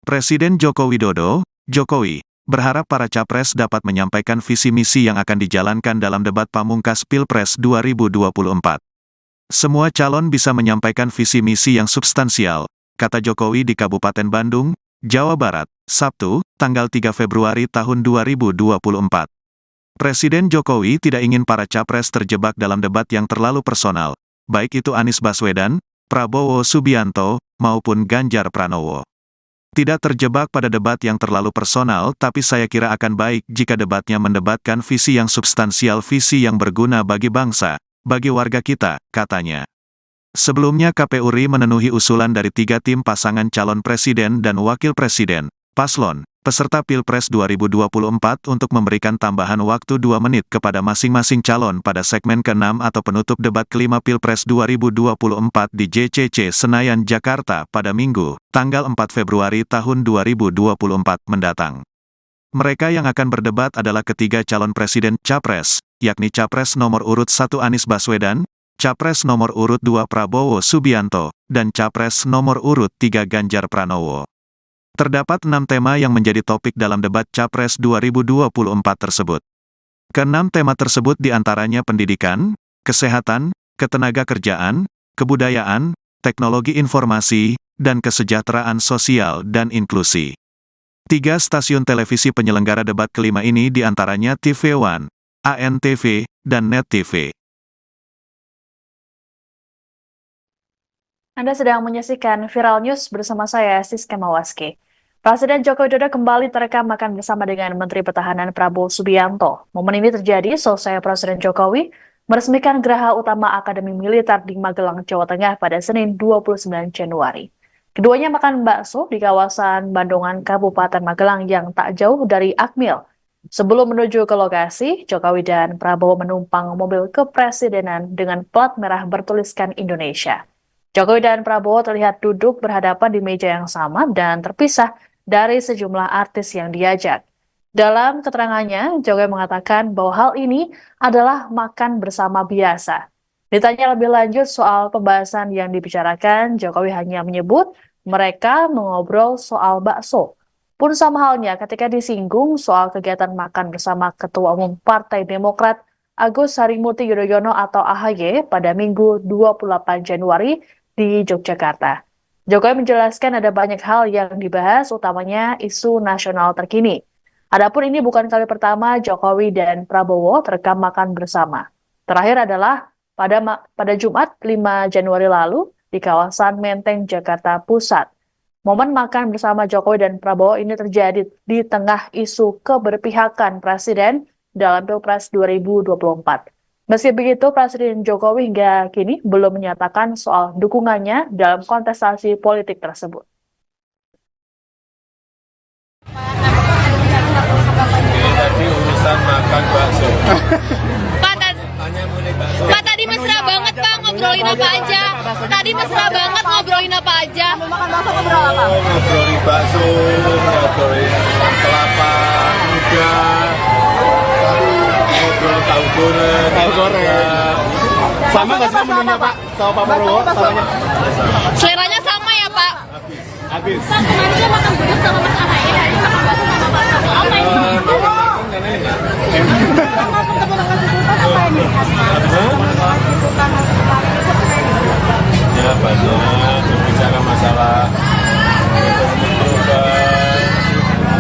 Presiden Joko Widodo, Jokowi, berharap para capres dapat menyampaikan visi misi yang akan dijalankan dalam debat pamungkas Pilpres 2024. Semua calon bisa menyampaikan visi misi yang substansial, kata Jokowi di Kabupaten Bandung, Jawa Barat, Sabtu, tanggal 3 Februari tahun 2024. Presiden Jokowi tidak ingin para capres terjebak dalam debat yang terlalu personal, baik itu Anies Baswedan, Prabowo Subianto, maupun Ganjar Pranowo. Tidak terjebak pada debat yang terlalu personal, tapi saya kira akan baik jika debatnya mendebatkan visi yang substansial, visi yang berguna bagi bangsa, bagi warga kita, katanya. Sebelumnya KPU RI memenuhi usulan dari 3 tim pasangan calon presiden dan wakil presiden, paslon, peserta Pilpres 2024 untuk memberikan tambahan waktu 2 menit kepada masing-masing calon pada segmen ke-6 atau penutup debat kelima Pilpres 2024 di JCC Senayan, Jakarta pada Minggu, tanggal 4 Februari tahun 2024 mendatang. Mereka yang akan berdebat adalah ketiga calon presiden, Capres, yakni Capres nomor urut 1 Anies Baswedan, Capres nomor urut 2 Prabowo Subianto, dan Capres nomor urut 3 Ganjar Pranowo. Terdapat 6 tema yang menjadi topik dalam debat Capres 2024 tersebut. Ke-6 tema tersebut diantaranya pendidikan, kesehatan, ketenagakerjaan, kebudayaan, teknologi informasi, dan kesejahteraan sosial dan inklusi. 3 stasiun televisi penyelenggara debat kelima ini diantaranya TV One, ANTV, dan Net TV. Anda sedang menyaksikan Viral News bersama saya, Siska Mawaski. Presiden Joko Widodo kembali terekam makan bersama dengan Menteri Pertahanan Prabowo Subianto. Momen ini terjadi selesai Presiden Jokowi meresmikan Geraha Utama Akademi Militer di Magelang, Jawa Tengah pada Senin 29 Januari. Keduanya makan bakso di kawasan Bandungan, Kabupaten Magelang yang tak jauh dari Akmil. Sebelum menuju ke lokasi, Jokowi dan Prabowo menumpang mobil kepresidenan dengan plat merah bertuliskan Indonesia. Jokowi dan Prabowo terlihat duduk berhadapan di meja yang sama dan terpisah dari sejumlah artis yang diajak. Dalam keterangannya, Jokowi mengatakan bahwa hal ini adalah makan bersama biasa. Ditanya lebih lanjut soal pembahasan yang dibicarakan, Jokowi hanya menyebut mereka mengobrol soal bakso. Pun sama halnya ketika disinggung soal kegiatan makan bersama Ketua Umum Partai Demokrat Agus Harimurti Yudhoyono atau AHY pada Minggu 28 Januari di Yogyakarta. Jokowi menjelaskan ada banyak hal yang dibahas, utamanya isu nasional terkini. Adapun ini bukan kali pertama Jokowi dan Prabowo terekam makan bersama. Terakhir adalah pada Jumat 5 Januari lalu di kawasan Menteng, Jakarta Pusat. Momen makan bersama Jokowi dan Prabowo ini terjadi di tengah isu keberpihakan Presiden dalam Pilpres 2024. Meski begitu, Presiden Jokowi hingga kini belum menyatakan soal dukungannya dalam kontestasi politik tersebut. Tadi urusan makan bakso. Pak, tadi mesra banget Pak, ngobrolin apa aja? Tadi mesra banget ngobrolin apa aja? Makan bakso ngobrol apa? Ngobrolin bakso, ngobrolin kelapa muda, ngobrolin tahu goreng. Sama nggak sih menunya Pak? Sama Pak Prabowo? Samanya? Seleranya sama ya Pak? Habis. Pak, kemarin dia makan buruk sama Mas Ahaye, hari ini makan bakso sama Pak Prabowo. Apa ini? Ya banyak berbicara masalah ekonomi global,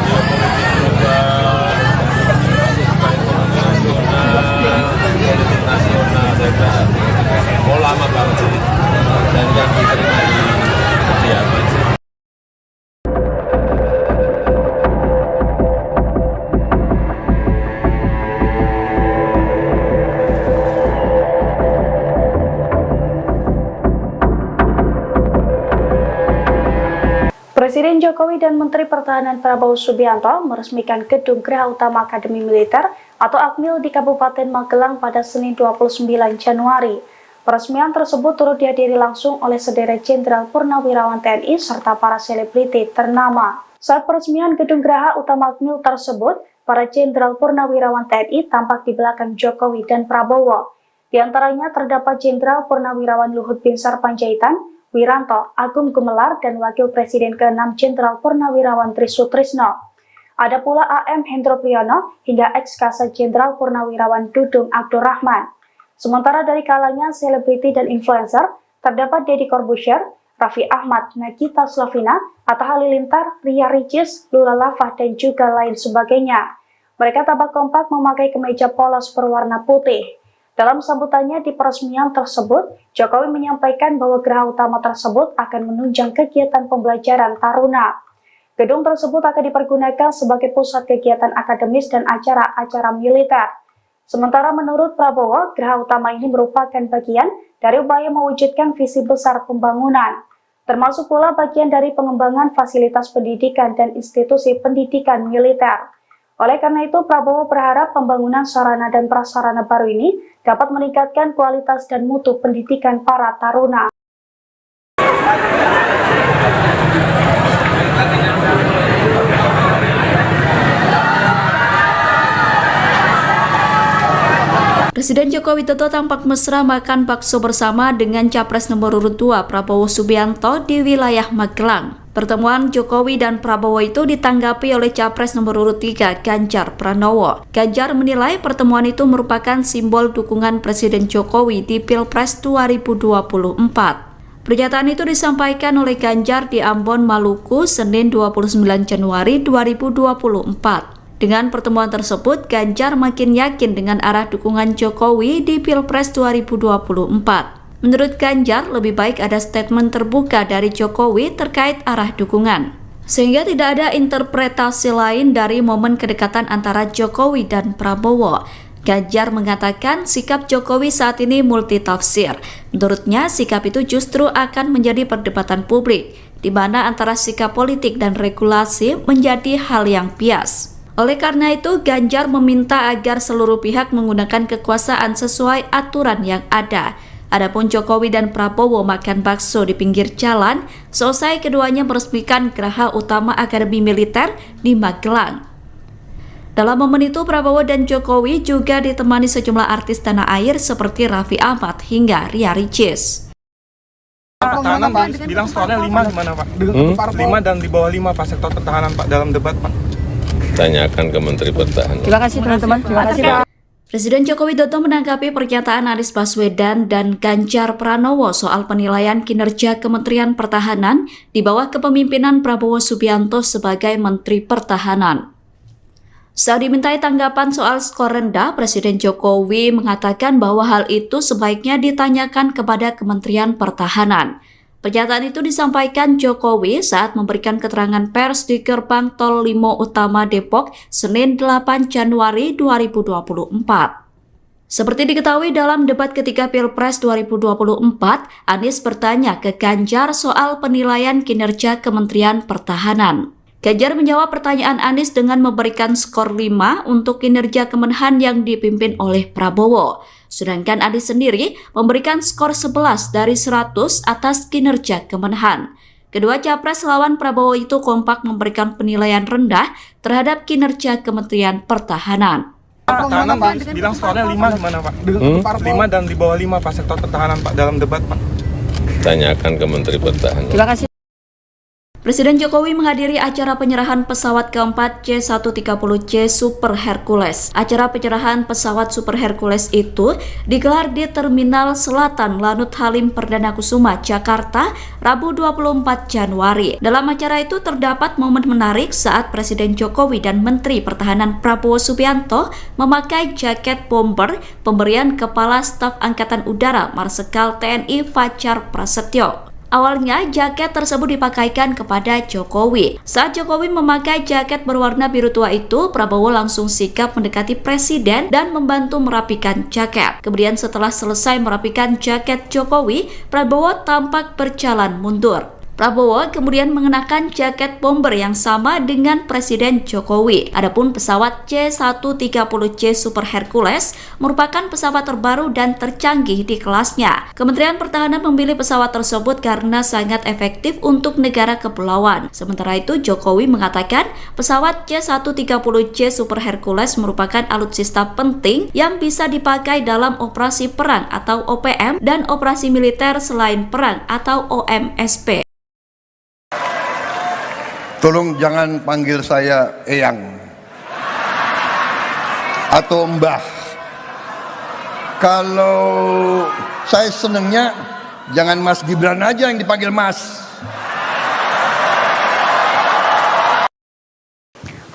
geopolitik global, ekonomi nasional, politik nasional, saya kira lama banget sih, dan yang diterima seperti apa sih. Presiden Jokowi dan Menteri Pertahanan Prabowo Subianto meresmikan Gedung Geraha Utama Akademi Militer atau Akmil di Kabupaten Magelang pada Senin 29 Januari. Peresmian tersebut turut dihadiri langsung oleh sederet Jenderal Purnawirawan TNI serta para selebriti ternama. Saat peresmian Gedung Geraha Utama Akmil tersebut, para Jenderal Purnawirawan TNI tampak di belakang Jokowi dan Prabowo. Di antaranya terdapat Jenderal Purnawirawan Luhut Binsar Panjaitan, Wiranto, Agung Gumelar, dan Wakil Presiden ke-6 Jenderal Purnawirawan Trisutrisno. Ada pula AM Hendro Priyono hingga ex-Kasat Jenderal Purnawirawan Dudung Abdurrahman. Sementara dari kalangan selebriti dan influencer, terdapat Deddy Corbuzier, Raffi Ahmad, Nagita Slavina, Atta Halilintar, Ria Ricis, Lula Lava, dan juga lain sebagainya. Mereka tampak kompak memakai kemeja polos berwarna putih. Dalam sambutannya di peresmian tersebut, Jokowi menyampaikan bahwa geraha utama tersebut akan menunjang kegiatan pembelajaran taruna. Gedung tersebut akan dipergunakan sebagai pusat kegiatan akademis dan acara-acara militer. Sementara menurut Prabowo, geraha utama ini merupakan bagian dari upaya mewujudkan visi besar pembangunan, termasuk pula bagian dari pengembangan fasilitas pendidikan dan institusi pendidikan militer. Oleh karena itu, Prabowo berharap pembangunan sarana dan prasarana baru ini dapat meningkatkan kualitas dan mutu pendidikan para taruna. Presiden Joko Widodo tampak mesra makan bakso bersama dengan Capres nomor urut 2 Prabowo Subianto di wilayah Magelang. Pertemuan Jokowi dan Prabowo itu ditanggapi oleh Capres nomor urut 3 Ganjar Pranowo. Ganjar menilai pertemuan itu merupakan simbol dukungan Presiden Jokowi di Pilpres 2024. Pernyataan itu disampaikan oleh Ganjar di Ambon, Maluku, Senin 29 Januari 2024. Dengan pertemuan tersebut, Ganjar makin yakin dengan arah dukungan Jokowi di Pilpres 2024. Menurut Ganjar, lebih baik ada statement terbuka dari Jokowi terkait arah dukungan, sehingga tidak ada interpretasi lain dari momen kedekatan antara Jokowi dan Prabowo. Ganjar mengatakan sikap Jokowi saat ini multitafsir. Menurutnya, sikap itu justru akan menjadi perdebatan publik, di mana antara sikap politik dan regulasi menjadi hal yang bias. Oleh karena itu, Ganjar meminta agar seluruh pihak menggunakan kekuasaan sesuai aturan yang ada. Adapun Jokowi dan Prabowo makan bakso di pinggir jalan, selesai keduanya meresmikan geraha utama Akademi Militer di Magelang. Dalam momen itu, Prabowo dan Jokowi juga ditemani sejumlah artis tanah air seperti Raffi Ahmad hingga Ria Ricis. Pertahanan bilang skornya 5 gimana Pak? 5 dan di bawah 5 Pak sektor pertahanan Pak dalam debat Pak. Tanyakan ke Menteri Pertahanan. Terima kasih teman-teman. Terima kasih Pak. Presiden Joko Widodo menanggapi pernyataan Anies Baswedan dan Ganjar Pranowo soal penilaian kinerja Kementerian Pertahanan di bawah kepemimpinan Prabowo Subianto sebagai Menteri Pertahanan. Saat dimintai tanggapan soal skor rendah, Presiden Jokowi mengatakan bahwa hal itu sebaiknya ditanyakan kepada Kementerian Pertahanan. Pernyataan itu disampaikan Jokowi saat memberikan keterangan pers di gerbang Tol Limo Utama Depok, Senin 8 Januari 2024. Seperti diketahui dalam debat ketiga Pilpres 2024, Anies bertanya ke Ganjar soal penilaian kinerja Kementerian Pertahanan. Ganjar menjawab pertanyaan Anies dengan memberikan skor 5 untuk kinerja Kemenhan yang dipimpin oleh Prabowo. Sedangkan Anies sendiri memberikan skor 11 dari 100 atas kinerja Kemenhan. Kedua capres lawan Prabowo itu kompak memberikan penilaian rendah terhadap kinerja Kementerian Pertahanan. Pertahanan bilang skornya 5 gimana Pak? 5 dan di bawah 5 Pak sektor pertahanan Pak dalam debat Pak. Tanyakan ke Menteri Pertahanan. Terima kasih. Presiden Jokowi menghadiri acara penyerahan pesawat keempat C-130C Super Hercules. Acara penyerahan pesawat Super Hercules itu digelar di Terminal Selatan Lanut Halim Perdana Kusuma, Jakarta, Rabu 24 Januari. Dalam acara itu terdapat momen menarik saat Presiden Jokowi dan Menteri Pertahanan Prabowo Subianto memakai jaket bomber pemberian Kepala Staf Angkatan Udara Marsikal TNI Fajar Prasetyo. Awalnya, jaket tersebut dipakaikan kepada Jokowi. Saat Jokowi memakai jaket berwarna biru tua itu, Prabowo langsung sigap mendekati Presiden dan membantu merapikan jaket. Kemudian setelah selesai merapikan jaket Jokowi, Prabowo tampak berjalan mundur. Prabowo kemudian mengenakan jaket bomber yang sama dengan Presiden Jokowi. Adapun pesawat C-130C Super Hercules merupakan pesawat terbaru dan tercanggih di kelasnya. Kementerian Pertahanan memilih pesawat tersebut karena sangat efektif untuk negara kepulauan. Sementara itu, Jokowi mengatakan pesawat C-130C Super Hercules merupakan alutsista penting yang bisa dipakai dalam operasi perang atau OPM dan operasi militer selain perang atau OMSP. Tolong jangan panggil saya Eyang atau Mbah. Kalau saya senengnya jangan Mas Gibran aja yang dipanggil Mas.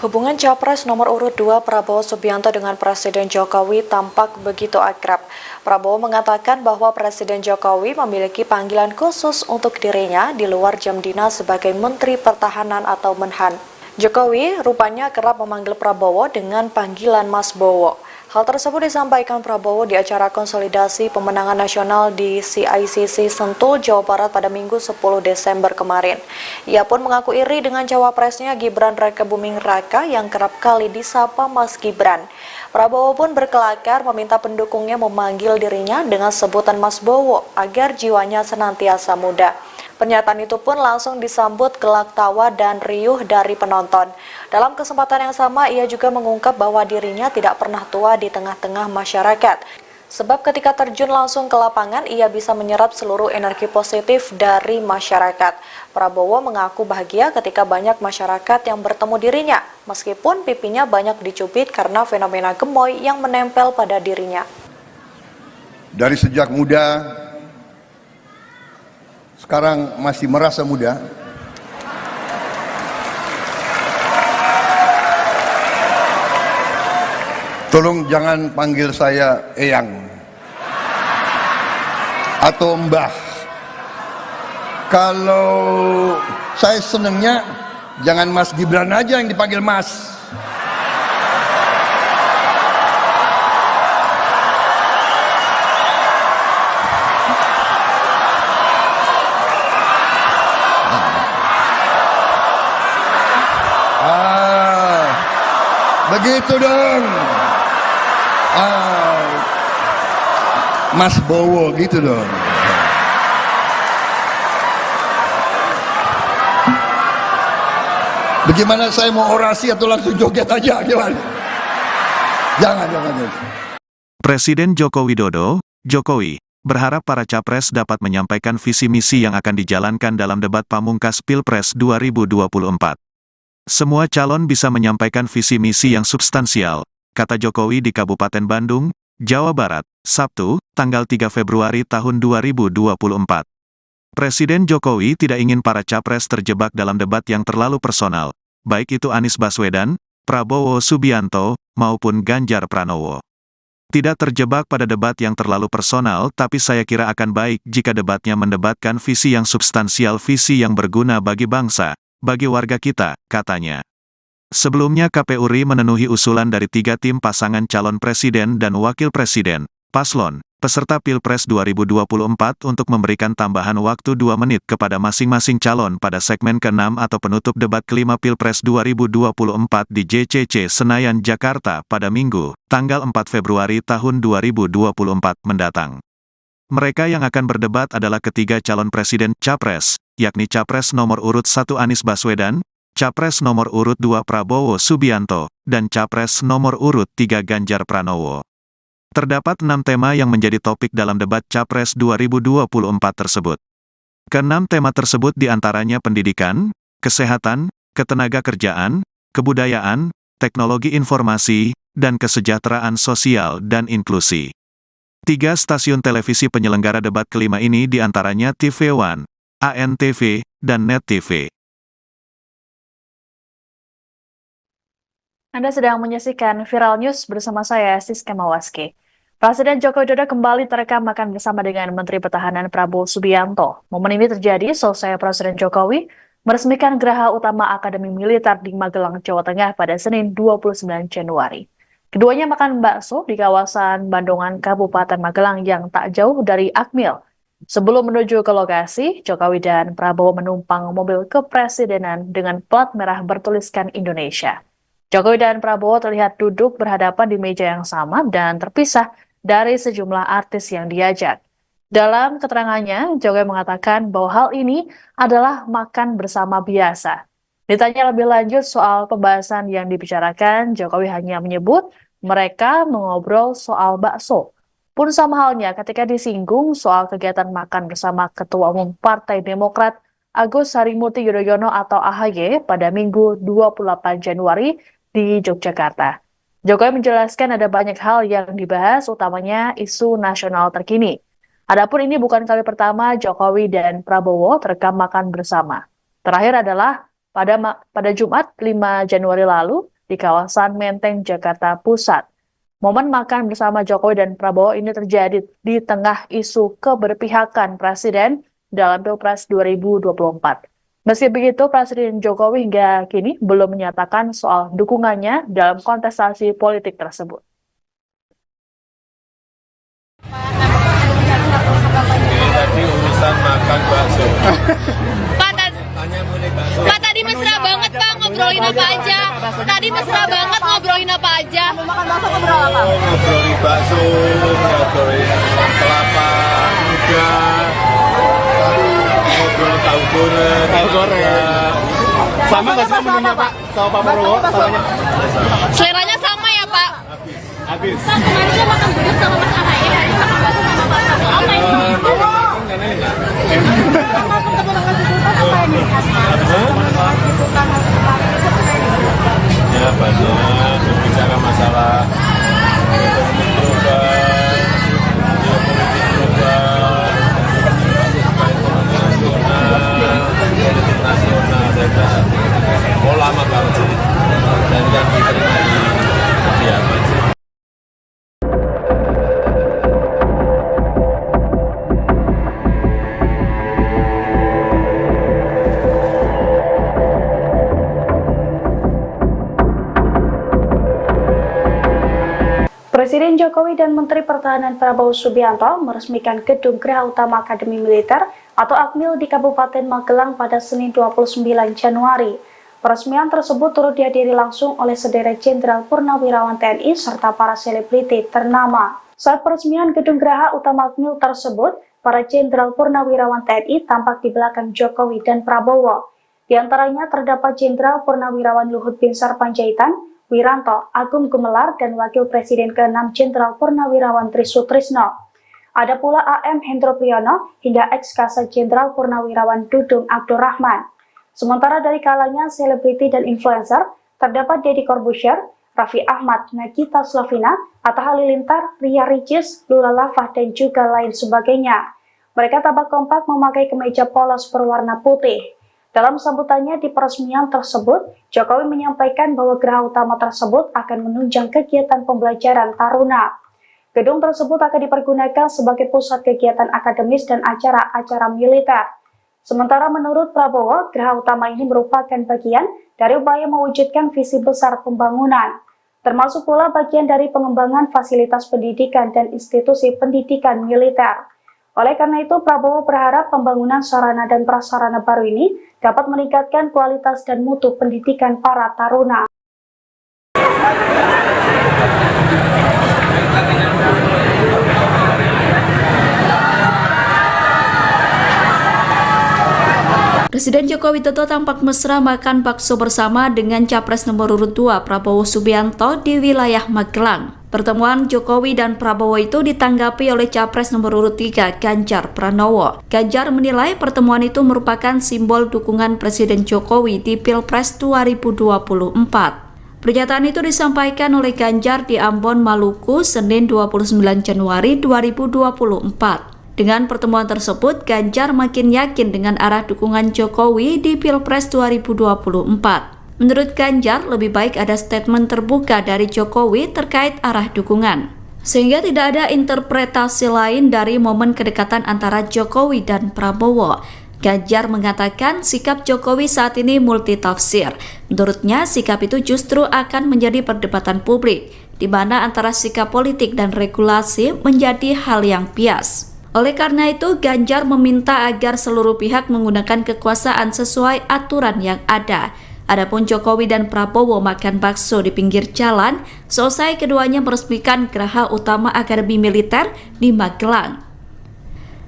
Hubungan Capres nomor urut 2 Prabowo Subianto dengan Presiden Jokowi tampak begitu akrab. Prabowo mengatakan bahwa Presiden Jokowi memiliki panggilan khusus untuk dirinya di luar jam dinas sebagai Menteri Pertahanan atau Menhan. Jokowi rupanya kerap memanggil Prabowo dengan panggilan Mas Bowo. Hal tersebut disampaikan Prabowo di acara konsolidasi pemenangan nasional di CICC Sentul, Jawa Barat pada Minggu 10 Desember kemarin. Ia pun mengaku iri dengan cawapresnya Gibran Rakebuming Raka yang kerap kali disapa Mas Gibran. Prabowo pun berkelakar meminta pendukungnya memanggil dirinya dengan sebutan Mas Bowo agar jiwanya senantiasa muda. Pernyataan itu pun langsung disambut gelak tawa dan riuh dari penonton. Dalam kesempatan yang sama, ia juga mengungkap bahwa dirinya tidak pernah tua di tengah-tengah masyarakat. Sebab ketika terjun langsung ke lapangan, ia bisa menyerap seluruh energi positif dari masyarakat. Prabowo mengaku bahagia ketika banyak masyarakat yang bertemu dirinya, meskipun pipinya banyak dicubit karena fenomena gemoy yang menempel pada dirinya. Dari sejak muda, sekarang masih merasa muda. Tolong jangan panggil saya Eyang atau Mbah. Kalau saya senengnya jangan Mas Gibran aja yang dipanggil Mas. Begitu dong. Mas Bowo gitu dong. Bagaimana saya mau orasi atau langsung joget aja gimana? Jangan. Presiden Joko Widodo, Jokowi, berharap para capres dapat menyampaikan visi misi yang akan dijalankan dalam debat pamungkas Pilpres 2024. Semua calon bisa menyampaikan visi misi yang substansial, kata Jokowi di Kabupaten Bandung, Jawa Barat, Sabtu, tanggal 3 Februari tahun 2024. Presiden Jokowi tidak ingin para capres terjebak dalam debat yang terlalu personal, baik itu Anies Baswedan, Prabowo Subianto, maupun Ganjar Pranowo. Tidak terjebak pada debat yang terlalu personal, tapi saya kira akan baik jika debatnya mendebatkan visi yang substansial, visi yang berguna bagi bangsa, bagi warga kita, katanya. Sebelumnya KPU RI memenuhi usulan dari 3 tim pasangan calon presiden dan wakil presiden, paslon, peserta Pilpres 2024 untuk memberikan tambahan waktu 2 menit kepada masing-masing calon pada segmen ke-6 atau penutup debat kelima Pilpres 2024 di JCC Senayan, Jakarta pada Minggu, tanggal 4 Februari tahun 2024 mendatang. Mereka yang akan berdebat adalah ketiga calon presiden Capres, yakni Capres nomor urut 1 Anies Baswedan, Capres nomor urut 2 Prabowo Subianto, dan Capres nomor urut 3 Ganjar Pranowo. Terdapat 6 tema yang menjadi topik dalam debat Capres 2024 tersebut. Ke-6 tema tersebut diantaranya pendidikan, kesehatan, ketenagakerjaan, kebudayaan, teknologi informasi, dan kesejahteraan sosial dan inklusi. 3 stasiun televisi penyelenggara debat kelima ini diantaranya TV One, ANTV, dan Net TV. Anda sedang menyaksikan Viral News bersama saya, Siska Mawaski. Presiden Joko Widodo kembali terekam makan bersama dengan Menteri Pertahanan Prabowo Subianto. Momen ini terjadi selesai Presiden Jokowi meresmikan Geraha Utama Akademi Militer di Magelang, Jawa Tengah pada Senin 29 Januari. Keduanya makan bakso di kawasan Bandungan, Kabupaten Magelang yang tak jauh dari Akmil, Sebelum menuju ke lokasi, Jokowi dan Prabowo menumpang mobil kepresidenan dengan plat merah bertuliskan Indonesia. Jokowi dan Prabowo terlihat duduk berhadapan di meja yang sama dan terpisah dari sejumlah artis yang diajak. Dalam keterangannya, Jokowi mengatakan bahwa hal ini adalah makan bersama biasa. Ditanya lebih lanjut soal pembahasan yang dibicarakan, Jokowi hanya menyebut mereka mengobrol soal bakso. Pun sama halnya ketika disinggung soal kegiatan makan bersama Ketua Umum Partai Demokrat Agus Harimurti Yudhoyono atau AHY pada Minggu 28 Januari di Yogyakarta. Jokowi menjelaskan ada banyak hal yang dibahas, utamanya isu nasional terkini. Adapun ini bukan kali pertama Jokowi dan Prabowo terekam makan bersama. Terakhir adalah pada Jumat 5 Januari lalu di kawasan Menteng, Jakarta Pusat. Momen makan bersama Jokowi dan Prabowo ini terjadi di tengah isu keberpihakan Presiden dalam Pilpres 2024. Meski begitu, Presiden Jokowi hingga kini belum menyatakan soal dukungannya dalam kontestasi politik tersebut. Ini tadi urusan makan bakso. Pak, tadi mesra banget Pak, ngobrolin apa aja? Tadi mesra banget ngobrolin apa aja? Ngobrolin bakso, ngobrolin kelapa muda, ngobrolin tahu goreng. Sama nggak sih menunya Pak sama Pak Prabowo? Samanya? Seleranya sama ya Pak? Habis. Pak, kemarin dia makan gudeg sama Mas AHY, hari ini makan bakso sama Pak Prabowo. Apa ini? Ya banyak berbicara masalah ekonomi global, ekonomi nasional, politik nasional, saya lama banget sih, dan yang diterima di Kediaman sih. Presiden Jokowi dan Menteri Pertahanan Prabowo Subianto meresmikan Gedung Geraha Utama Akademi Militer atau AKMIL di Kabupaten Magelang pada Senin 29 Januari. Peresmian tersebut turut dihadiri langsung oleh sederet Jenderal Purnawirawan TNI serta para selebriti ternama. Saat peresmian Gedung Geraha Utama AKMIL tersebut, para Jenderal Purnawirawan TNI tampak di belakang Jokowi dan Prabowo. Di antaranya terdapat Jenderal Purnawirawan Luhut Binsar Panjaitan, Wiranto, Agung Gumelar, dan Wakil Presiden ke-6 Jenderal Purnawirawan Trisutrisno. Ada pula AM Hendro Priyono hingga ex-Kasat Jenderal Purnawirawan Dudung Abdurrahman. Sementara dari kalangan selebriti dan influencer, terdapat Deddy Corbuzier, Raffi Ahmad, Nagita Slavina, Atta Halilintar, Ria Ricis, Lula Lava, dan juga lain sebagainya. Mereka tampak kompak memakai kemeja polos berwarna putih. Dalam sambutannya di peresmian tersebut, Jokowi menyampaikan bahwa geraha utama tersebut akan menunjang kegiatan pembelajaran taruna. Gedung tersebut akan dipergunakan sebagai pusat kegiatan akademis dan acara-acara militer. Sementara menurut Prabowo, geraha utama ini merupakan bagian dari upaya mewujudkan visi besar pembangunan, termasuk pula bagian dari pengembangan fasilitas pendidikan dan institusi pendidikan militer. Oleh karena itu, Prabowo berharap pembangunan sarana dan prasarana baru ini dapat meningkatkan kualitas dan mutu pendidikan para taruna. Presiden Joko Widodo tampak mesra makan bakso bersama dengan Capres nomor urut 2 Prabowo Subianto di wilayah Magelang. Pertemuan Jokowi dan Prabowo itu ditanggapi oleh Capres nomor urut 3 Ganjar Pranowo. Ganjar menilai pertemuan itu merupakan simbol dukungan Presiden Jokowi di Pilpres 2024. Pernyataan itu disampaikan oleh Ganjar di Ambon, Maluku, Senin 29 Januari 2024. Dengan pertemuan tersebut, Ganjar makin yakin dengan arah dukungan Jokowi di Pilpres 2024. Menurut Ganjar, lebih baik ada statement terbuka dari Jokowi terkait arah dukungan, sehingga tidak ada interpretasi lain dari momen kedekatan antara Jokowi dan Prabowo. Ganjar mengatakan sikap Jokowi saat ini multitafsir. Menurutnya, sikap itu justru akan menjadi perdebatan publik, di mana antara sikap politik dan regulasi menjadi hal yang bias. Oleh karena itu, Ganjar meminta agar seluruh pihak menggunakan kekuasaan sesuai aturan yang ada. Adapun Jokowi dan Prabowo makan bakso di pinggir jalan, selesai keduanya meresmikan Geraha Utama Akademi Militer di Magelang.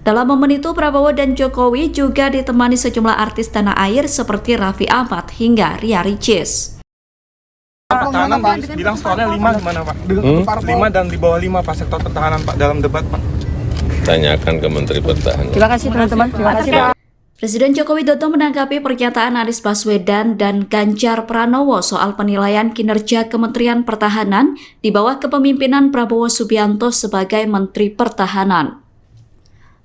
Dalam momen itu, Prabowo dan Jokowi juga ditemani sejumlah artis tanah air seperti Raffi Ahmad hingga Ria Ricis. Pertahanan bilang skornya 5 gimana Pak? 5 dan di bawah 5 Pak sektor pertahanan Pak dalam debat Pak. Tanyakan ke Menteri Pertahanan. Terima kasih teman-teman. Terima kasih Pak. Presiden Joko Widodo menanggapi pernyataan Anies Baswedan dan Ganjar Pranowo soal penilaian kinerja Kementerian Pertahanan di bawah kepemimpinan Prabowo Subianto sebagai Menteri Pertahanan.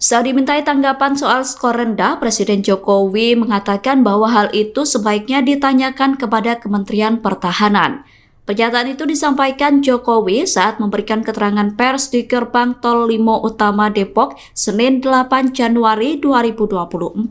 Saat dimintai tanggapan soal skor rendah, Presiden Jokowi mengatakan bahwa hal itu sebaiknya ditanyakan kepada Kementerian Pertahanan. Pernyataan itu disampaikan Jokowi saat memberikan keterangan pers di Gerbang Tol Limo Utama Depok, Senin 8 Januari 2024.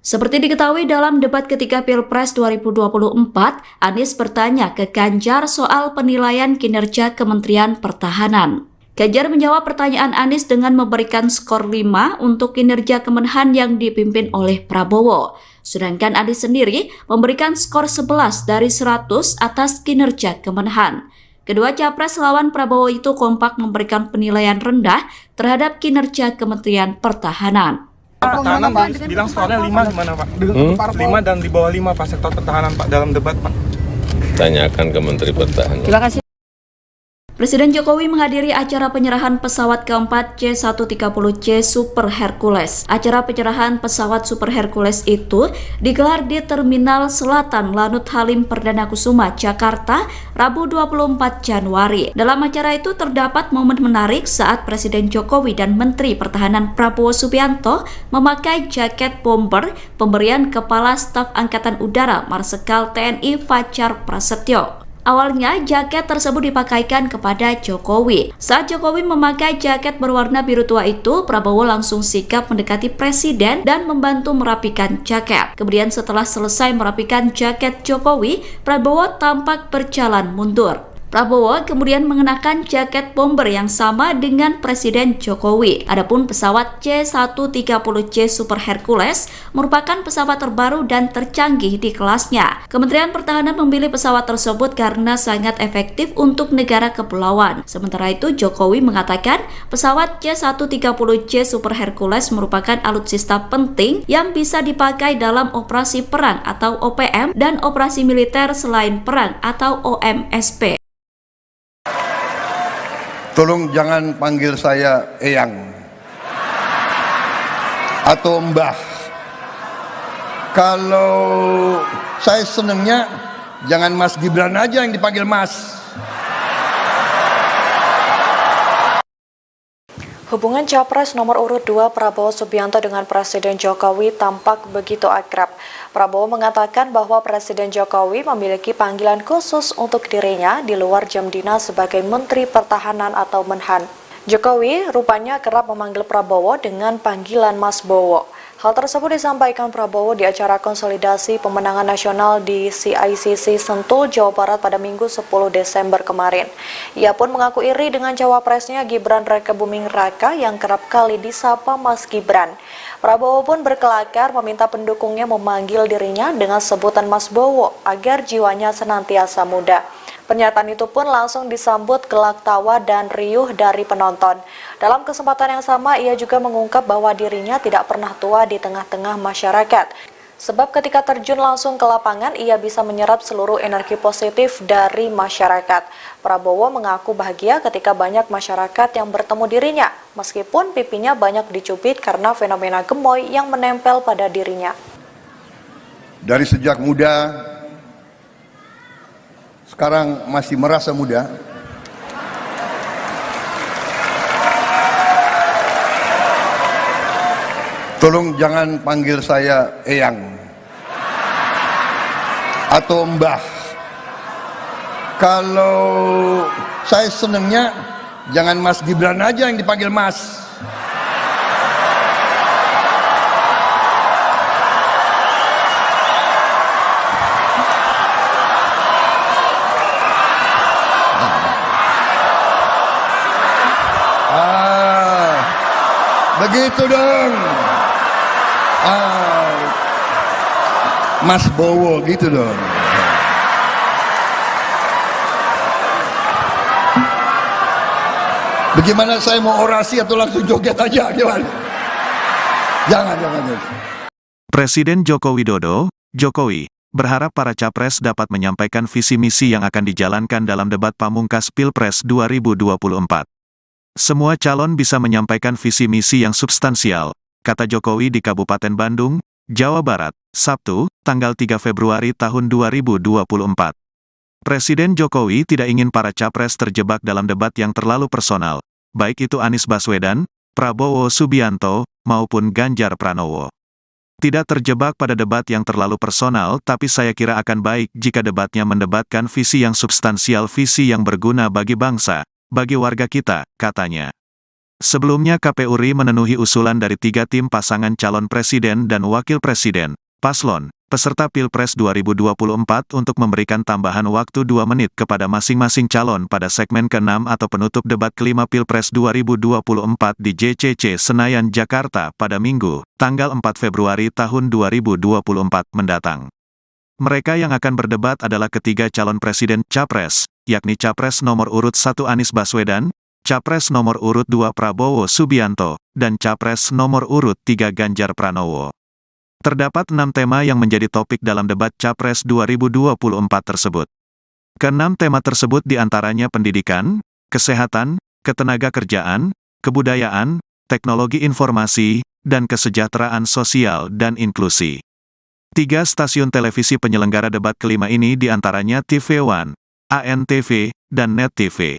Seperti diketahui dalam debat ketiga Pilpres 2024, Anies bertanya ke Ganjar soal penilaian kinerja Kementerian Pertahanan. Ganjar menjawab pertanyaan Anies dengan memberikan skor 5 untuk kinerja Kemenhan yang dipimpin oleh Prabowo. Sedangkan Anies sendiri memberikan skor 11 dari 100 atas kinerja Kemenhan. Kedua capres lawan Prabowo itu kompak memberikan penilaian rendah terhadap kinerja Kementerian Pertahanan. Pertahanan bilang skornya 5 gimana Pak? 5 dan di bawah 5 Pak sektor pertahanan Pak dalam debat Pak. Tanyakan ke Menteri Pertahanan. Terima kasih. Presiden Jokowi menghadiri acara penyerahan pesawat keempat C-130C Super Hercules. Acara penyerahan pesawat Super Hercules itu digelar di Terminal Selatan Lanut Halim Perdana Kusuma, Jakarta, Rabu 24 Januari. Dalam acara itu terdapat momen menarik saat Presiden Jokowi dan Menteri Pertahanan Prabowo Subianto memakai jaket bomber pemberian Kepala Staf Angkatan Udara Marsikal TNI Fajar Prasetyo. Awalnya, jaket tersebut dipakaikan kepada Jokowi. Saat Jokowi memakai jaket berwarna biru tua itu, Prabowo langsung sigap mendekati Presiden dan membantu merapikan jaket. Kemudian setelah selesai merapikan jaket Jokowi, Prabowo tampak berjalan mundur. Prabowo kemudian mengenakan jaket bomber yang sama dengan Presiden Jokowi. Adapun pesawat C-130C Super Hercules merupakan pesawat terbaru dan tercanggih di kelasnya. Kementerian Pertahanan memilih pesawat tersebut karena sangat efektif untuk negara kepulauan. Sementara itu, Jokowi mengatakan pesawat C-130C Super Hercules merupakan alutsista penting yang bisa dipakai dalam operasi perang atau OPM dan operasi militer selain perang atau OMSP. Tolong jangan panggil saya Eyang atau Mbah. Kalau saya senengnya jangan Mas Gibran aja yang dipanggil Mas. Hubungan Capres nomor urut 2 Prabowo Subianto dengan Presiden Jokowi tampak begitu akrab. Prabowo mengatakan bahwa Presiden Jokowi memiliki panggilan khusus untuk dirinya di luar jam dinas sebagai Menteri Pertahanan atau Menhan. Jokowi rupanya kerap memanggil Prabowo dengan panggilan Mas Bowo. Hal tersebut disampaikan Prabowo di acara konsolidasi pemenangan nasional di CICC Sentul, Jawa Barat pada Minggu 10 Desember kemarin. Ia pun mengaku iri dengan cawapresnya Gibran Rakebuming Raka yang kerap kali disapa Mas Gibran. Prabowo pun berkelakar meminta pendukungnya memanggil dirinya dengan sebutan Mas Bowo agar jiwanya senantiasa muda. Pernyataan itu pun langsung disambut gelak tawa dan riuh dari penonton. Dalam kesempatan yang sama, ia juga mengungkap bahwa dirinya tidak pernah tua di tengah-tengah masyarakat. Sebab ketika terjun langsung ke lapangan, ia bisa menyerap seluruh energi positif dari masyarakat. Prabowo mengaku bahagia ketika banyak masyarakat yang bertemu dirinya, meskipun pipinya banyak dicubit karena fenomena gemoy yang menempel pada dirinya. Dari sejak muda, sekarang masih merasa muda. Tolong jangan panggil saya Eyang atau Mbah. Kalau saya senengnya jangan Mas Gibran aja yang dipanggil Mas. Begitu dong. Mas Bowo gitu dong. Bagaimana saya mau orasi atau langsung joget aja gimana? Jangan. Presiden Joko Widodo, Jokowi, berharap para capres dapat menyampaikan visi misi yang akan dijalankan dalam debat pamungkas Pilpres 2024. Semua calon bisa menyampaikan visi misi yang substansial, kata Jokowi di Kabupaten Bandung, Jawa Barat, Sabtu, tanggal 3 Februari tahun 2024. Presiden Jokowi tidak ingin para capres terjebak dalam debat yang terlalu personal, baik itu Anies Baswedan, Prabowo Subianto, maupun Ganjar Pranowo. Tidak terjebak pada debat yang terlalu personal, tapi saya kira akan baik jika debatnya mendebatkan visi yang substansial, visi yang berguna bagi bangsa, bagi warga kita, katanya. Sebelumnya KPU RI memenuhi usulan dari 3 tim pasangan calon presiden dan wakil presiden, paslon, peserta Pilpres 2024 untuk memberikan tambahan waktu 2 menit kepada masing-masing calon pada segmen ke-6 atau penutup debat kelima Pilpres 2024 di JCC Senayan, Jakarta pada Minggu, tanggal 4 Februari tahun 2024 mendatang. Mereka yang akan berdebat adalah ketiga calon presiden Capres, yakni Capres nomor urut 1 Anies Baswedan, Capres nomor urut 2 Prabowo Subianto, dan Capres nomor urut 3 Ganjar Pranowo. Terdapat 6 tema yang menjadi topik dalam debat Capres 2024 tersebut. Ke-6 tema tersebut diantaranya pendidikan, kesehatan, ketenagakerjaan, kebudayaan, teknologi informasi, dan kesejahteraan sosial dan inklusi. 3 stasiun televisi penyelenggara debat kelima ini diantaranya TV One, ANTV, dan Net TV.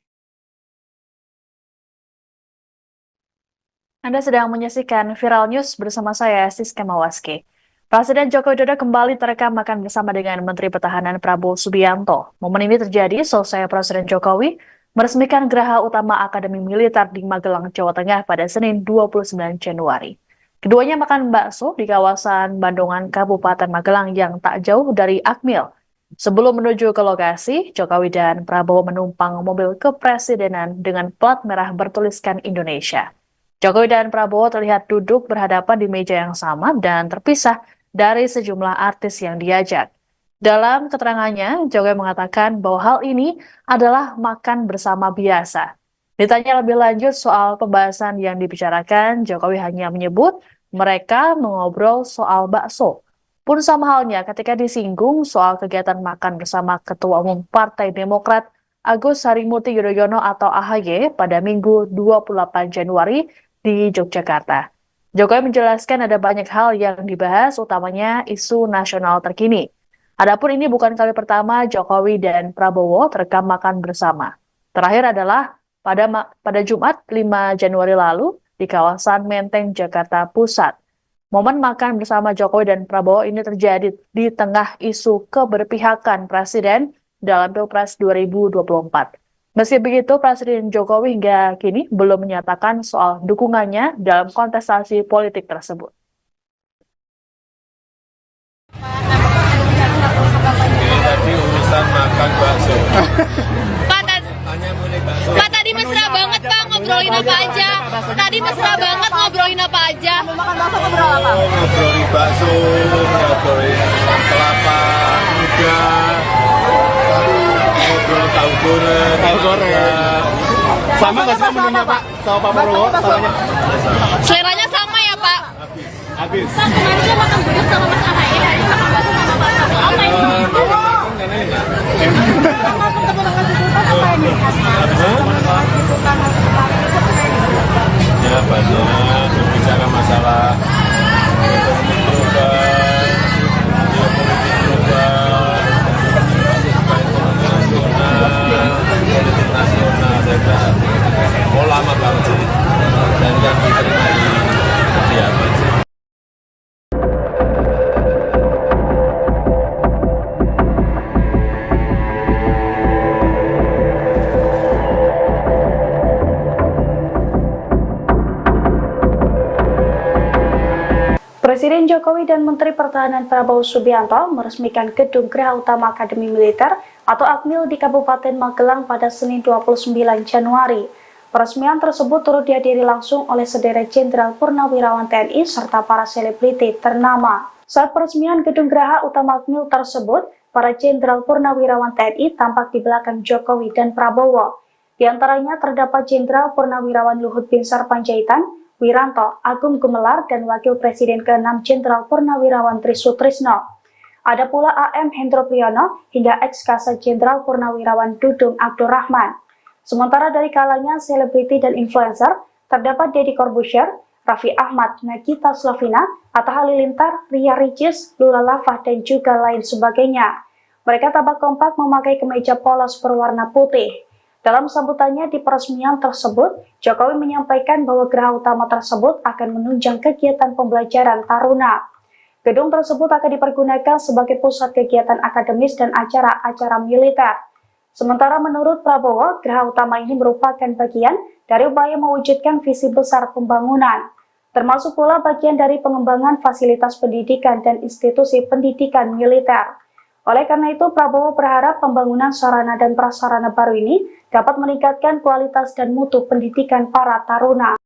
Anda sedang menyaksikan Viral News bersama saya, Siska Mawaski. Presiden Joko Widodo kembali terekam makan bersama dengan Menteri Pertahanan Prabowo Subianto. Momen ini terjadi selesai Presiden Jokowi meresmikan Geraha Utama Akademi Militer di Magelang, Jawa Tengah pada Senin 29 Januari. Keduanya makan bakso di kawasan Bandungan, Kabupaten Magelang yang tak jauh dari Akmil. Sebelum menuju ke lokasi, Jokowi dan Prabowo menumpang mobil kepresidenan dengan plat merah bertuliskan Indonesia. Jokowi dan Prabowo terlihat duduk berhadapan di meja yang sama dan terpisah dari sejumlah artis yang diajak. Dalam keterangannya, Jokowi mengatakan bahwa hal ini adalah makan bersama biasa. Ditanya lebih lanjut soal pembahasan yang dibicarakan, Jokowi hanya menyebut mereka mengobrol soal bakso. Pun sama halnya ketika disinggung soal kegiatan makan bersama Ketua Umum Partai Demokrat Agus Harimurti Yudhoyono atau AHY pada Minggu 28 Januari di Yogyakarta. Jokowi menjelaskan ada banyak hal yang dibahas, utamanya isu nasional terkini. Adapun ini bukan kali pertama Jokowi dan Prabowo terekam makan bersama. Terakhir adalah pada Jumat 5 Januari lalu di kawasan Menteng, Jakarta Pusat. Momen makan bersama Jokowi dan Prabowo ini terjadi di tengah isu keberpihakan Presiden dalam Pilpres 2024. Meski begitu, Presiden Jokowi hingga kini belum menyatakan soal dukungannya dalam kontestasi politik tersebut. Ini tadi urusan makan bakso. Pak, tadi mesra banget Pak, ngobrolin apa aja? Tadi mesra banget ngobrolin apa aja? Ngobrolin bakso, ngobrolin kelapa muda, ngobrol tahu goreng. Sama nggak sih menunya Pak sama Pak Prabowo? Seleranya sama ya Pak? Habis. Pak, kemarin dia makan gudeg sama Mas AHY, hari ini makan bakso sama Pak Prabowo. Apa ini? Ya banyak berbicara masalah ekonomi global, geopolitik global, ekonomi nasional, politik nasional, saya kira mau lama banget sih, dan kan diterima di kediaman sih. Presiden Jokowi dan Menteri Pertahanan Prabowo Subianto meresmikan Gedung Geraha Utama Akademi Militer atau Akmil di Kabupaten Magelang pada Senin 29 Januari. Peresmian tersebut turut dihadiri langsung oleh sederet Jenderal Purnawirawan TNI serta para selebriti ternama. Saat peresmian gedung Geraha Utama Akmil tersebut, para Jenderal Purnawirawan TNI tampak di belakang Jokowi dan Prabowo. Di antaranya terdapat Jenderal Purnawirawan Luhut Binsar Panjaitan, Wiranto, Agung Gumelar, dan Wakil Presiden ke-6 Jenderal Purnawirawan Trisutrisno. Ada pula AM Hendro Priyono hingga ex-Kasat Jenderal Purnawirawan Dudung Abdurrahman. Sementara dari kalangan selebriti dan influencer, terdapat Deddy Corbuzier, Raffi Ahmad, Nagita Slavina, Atta Halilintar, Ria Ricis, Lula Lava, dan juga lain sebagainya. Mereka tampak kompak memakai kemeja polos berwarna putih. Dalam sambutannya di peresmian tersebut, Jokowi menyampaikan bahwa geraha utama tersebut akan menunjang kegiatan pembelajaran taruna. Gedung tersebut akan dipergunakan sebagai pusat kegiatan akademis dan acara-acara militer. Sementara menurut Prabowo, geraha utama ini merupakan bagian dari upaya mewujudkan visi besar pembangunan, termasuk pula bagian dari pengembangan fasilitas pendidikan dan institusi pendidikan militer. Oleh karena itu, Prabowo berharap pembangunan sarana dan prasarana baru ini dapat meningkatkan kualitas dan mutu pendidikan para taruna.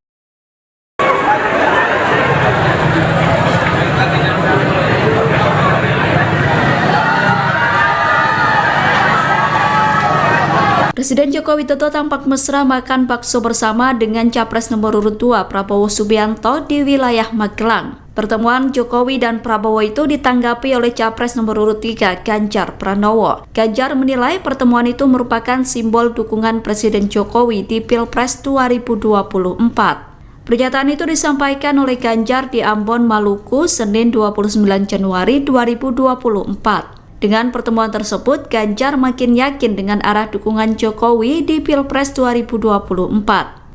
Presiden Joko Widodo tampak mesra makan bakso bersama dengan Capres nomor urut 2 Prabowo Subianto di wilayah Magelang. Pertemuan Jokowi dan Prabowo itu ditanggapi oleh Capres nomor urut 3 Ganjar Pranowo. Ganjar menilai pertemuan itu merupakan simbol dukungan Presiden Jokowi di Pilpres 2024. Pernyataan itu disampaikan oleh Ganjar di Ambon, Maluku, Senin 29 Januari 2024. Dengan pertemuan tersebut, Ganjar makin yakin dengan arah dukungan Jokowi di Pilpres 2024.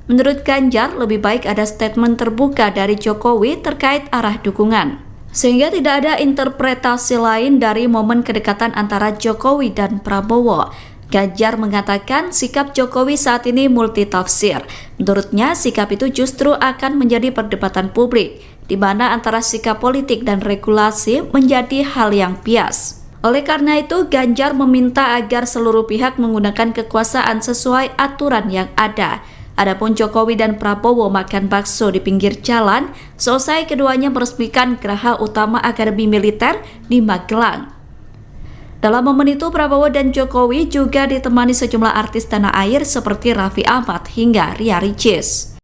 Menurut Ganjar, lebih baik ada statement terbuka dari Jokowi terkait arah dukungan, sehingga tidak ada interpretasi lain dari momen kedekatan antara Jokowi dan Prabowo. Ganjar mengatakan sikap Jokowi saat ini multitafsir. Menurutnya, sikap itu justru akan menjadi perdebatan publik, di mana antara sikap politik dan regulasi menjadi hal yang bias. Oleh karena itu, Ganjar meminta agar seluruh pihak menggunakan kekuasaan sesuai aturan yang ada. Adapun Jokowi dan Prabowo makan bakso di pinggir jalan, selesai keduanya meresmikan Geraha Utama Akademi Militer di Magelang. Dalam momen itu, Prabowo dan Jokowi juga ditemani sejumlah artis tanah air seperti Raffi Ahmad hingga Ria Ricis.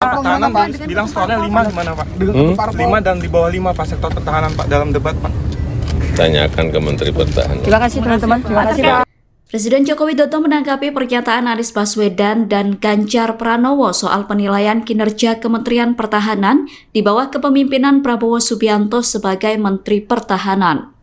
Pertahanan bilang skornya 5 gimana Pak? 5 dan di bawah 5 Pak sektor pertahanan Pak dalam debat Pak. Tanyakan ke Menteri Pertahanan. Terima kasih teman-teman. Terima kasih Pak. Presiden Joko Widodo menanggapi pernyataan Anies Baswedan dan Ganjar Pranowo soal penilaian kinerja Kementerian Pertahanan di bawah kepemimpinan Prabowo Subianto sebagai Menteri Pertahanan.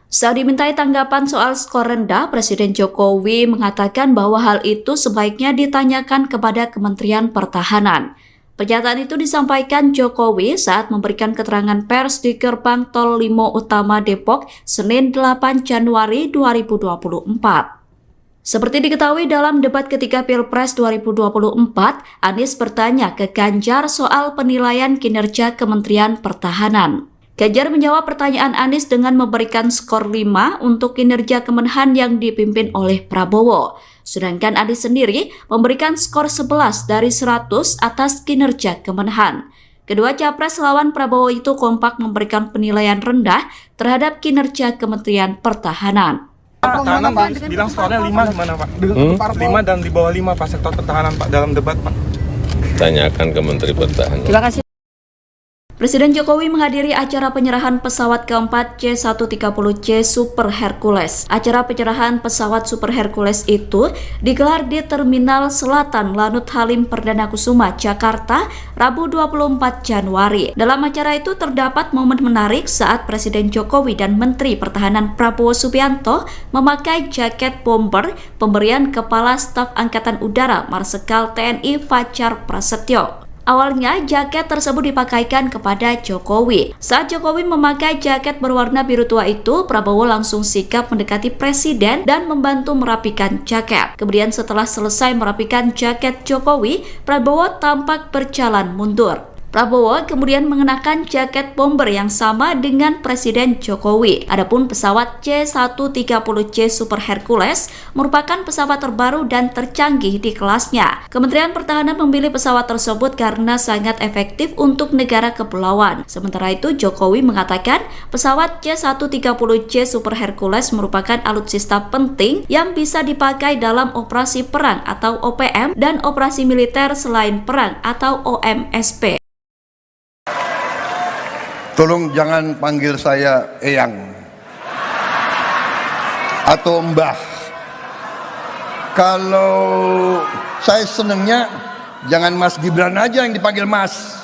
Saat dimintai tanggapan soal skor rendah, Presiden Jokowi mengatakan bahwa hal itu sebaiknya ditanyakan kepada Kementerian Pertahanan. Pernyataan itu disampaikan Jokowi saat memberikan keterangan pers di Gerbang Tol Limo Utama Depok, Senin 8 Januari 2024. Seperti diketahui dalam debat ketiga Pilpres 2024, Anies bertanya ke Ganjar soal penilaian kinerja Kementerian Pertahanan. Ganjar menjawab pertanyaan Anies dengan memberikan skor 5 untuk kinerja Kemenhan yang dipimpin oleh Prabowo. Sedangkan Anies sendiri memberikan skor 11 dari 100 atas kinerja Kemenhan. Kedua capres lawan Prabowo itu kompak memberikan penilaian rendah terhadap kinerja Kementerian Pertahanan. Pertahanan bilang skornya 5 gimana Pak? 5 dan di bawah 5 Pak sektor pertahanan Pak dalam debat Pak. Tanyakan ke Menteri Pertahanan. Terima kasih. Presiden Jokowi menghadiri acara penyerahan pesawat keempat C-130C Super Hercules. Acara penyerahan pesawat Super Hercules itu digelar di Terminal Selatan Lanut Halim Perdana Kusuma, Jakarta, Rabu 24 Januari. Dalam acara itu terdapat momen menarik saat Presiden Jokowi dan Menteri Pertahanan Prabowo Subianto memakai jaket bomber pemberian Kepala Staf Angkatan Udara Marsikal TNI Fajar Prasetyo. Awalnya, jaket tersebut dipakaikan kepada Jokowi. Saat Jokowi memakai jaket berwarna biru tua itu, Prabowo langsung sigap mendekati Presiden dan membantu merapikan jaket. Kemudian setelah selesai merapikan jaket Jokowi, Prabowo tampak berjalan mundur. Prabowo kemudian mengenakan jaket bomber yang sama dengan Presiden Jokowi. Adapun pesawat C-130J Super Hercules merupakan pesawat terbaru dan tercanggih di kelasnya. Kementerian Pertahanan memilih pesawat tersebut karena sangat efektif untuk negara kepulauan. Sementara itu, Jokowi mengatakan pesawat C-130J Super Hercules merupakan alutsista penting yang bisa dipakai dalam operasi perang atau OPM dan operasi militer selain perang atau OMSP. Tolong jangan panggil saya Eyang atau Mbah. Kalau saya senengnya jangan Mas Gibran aja yang dipanggil Mas.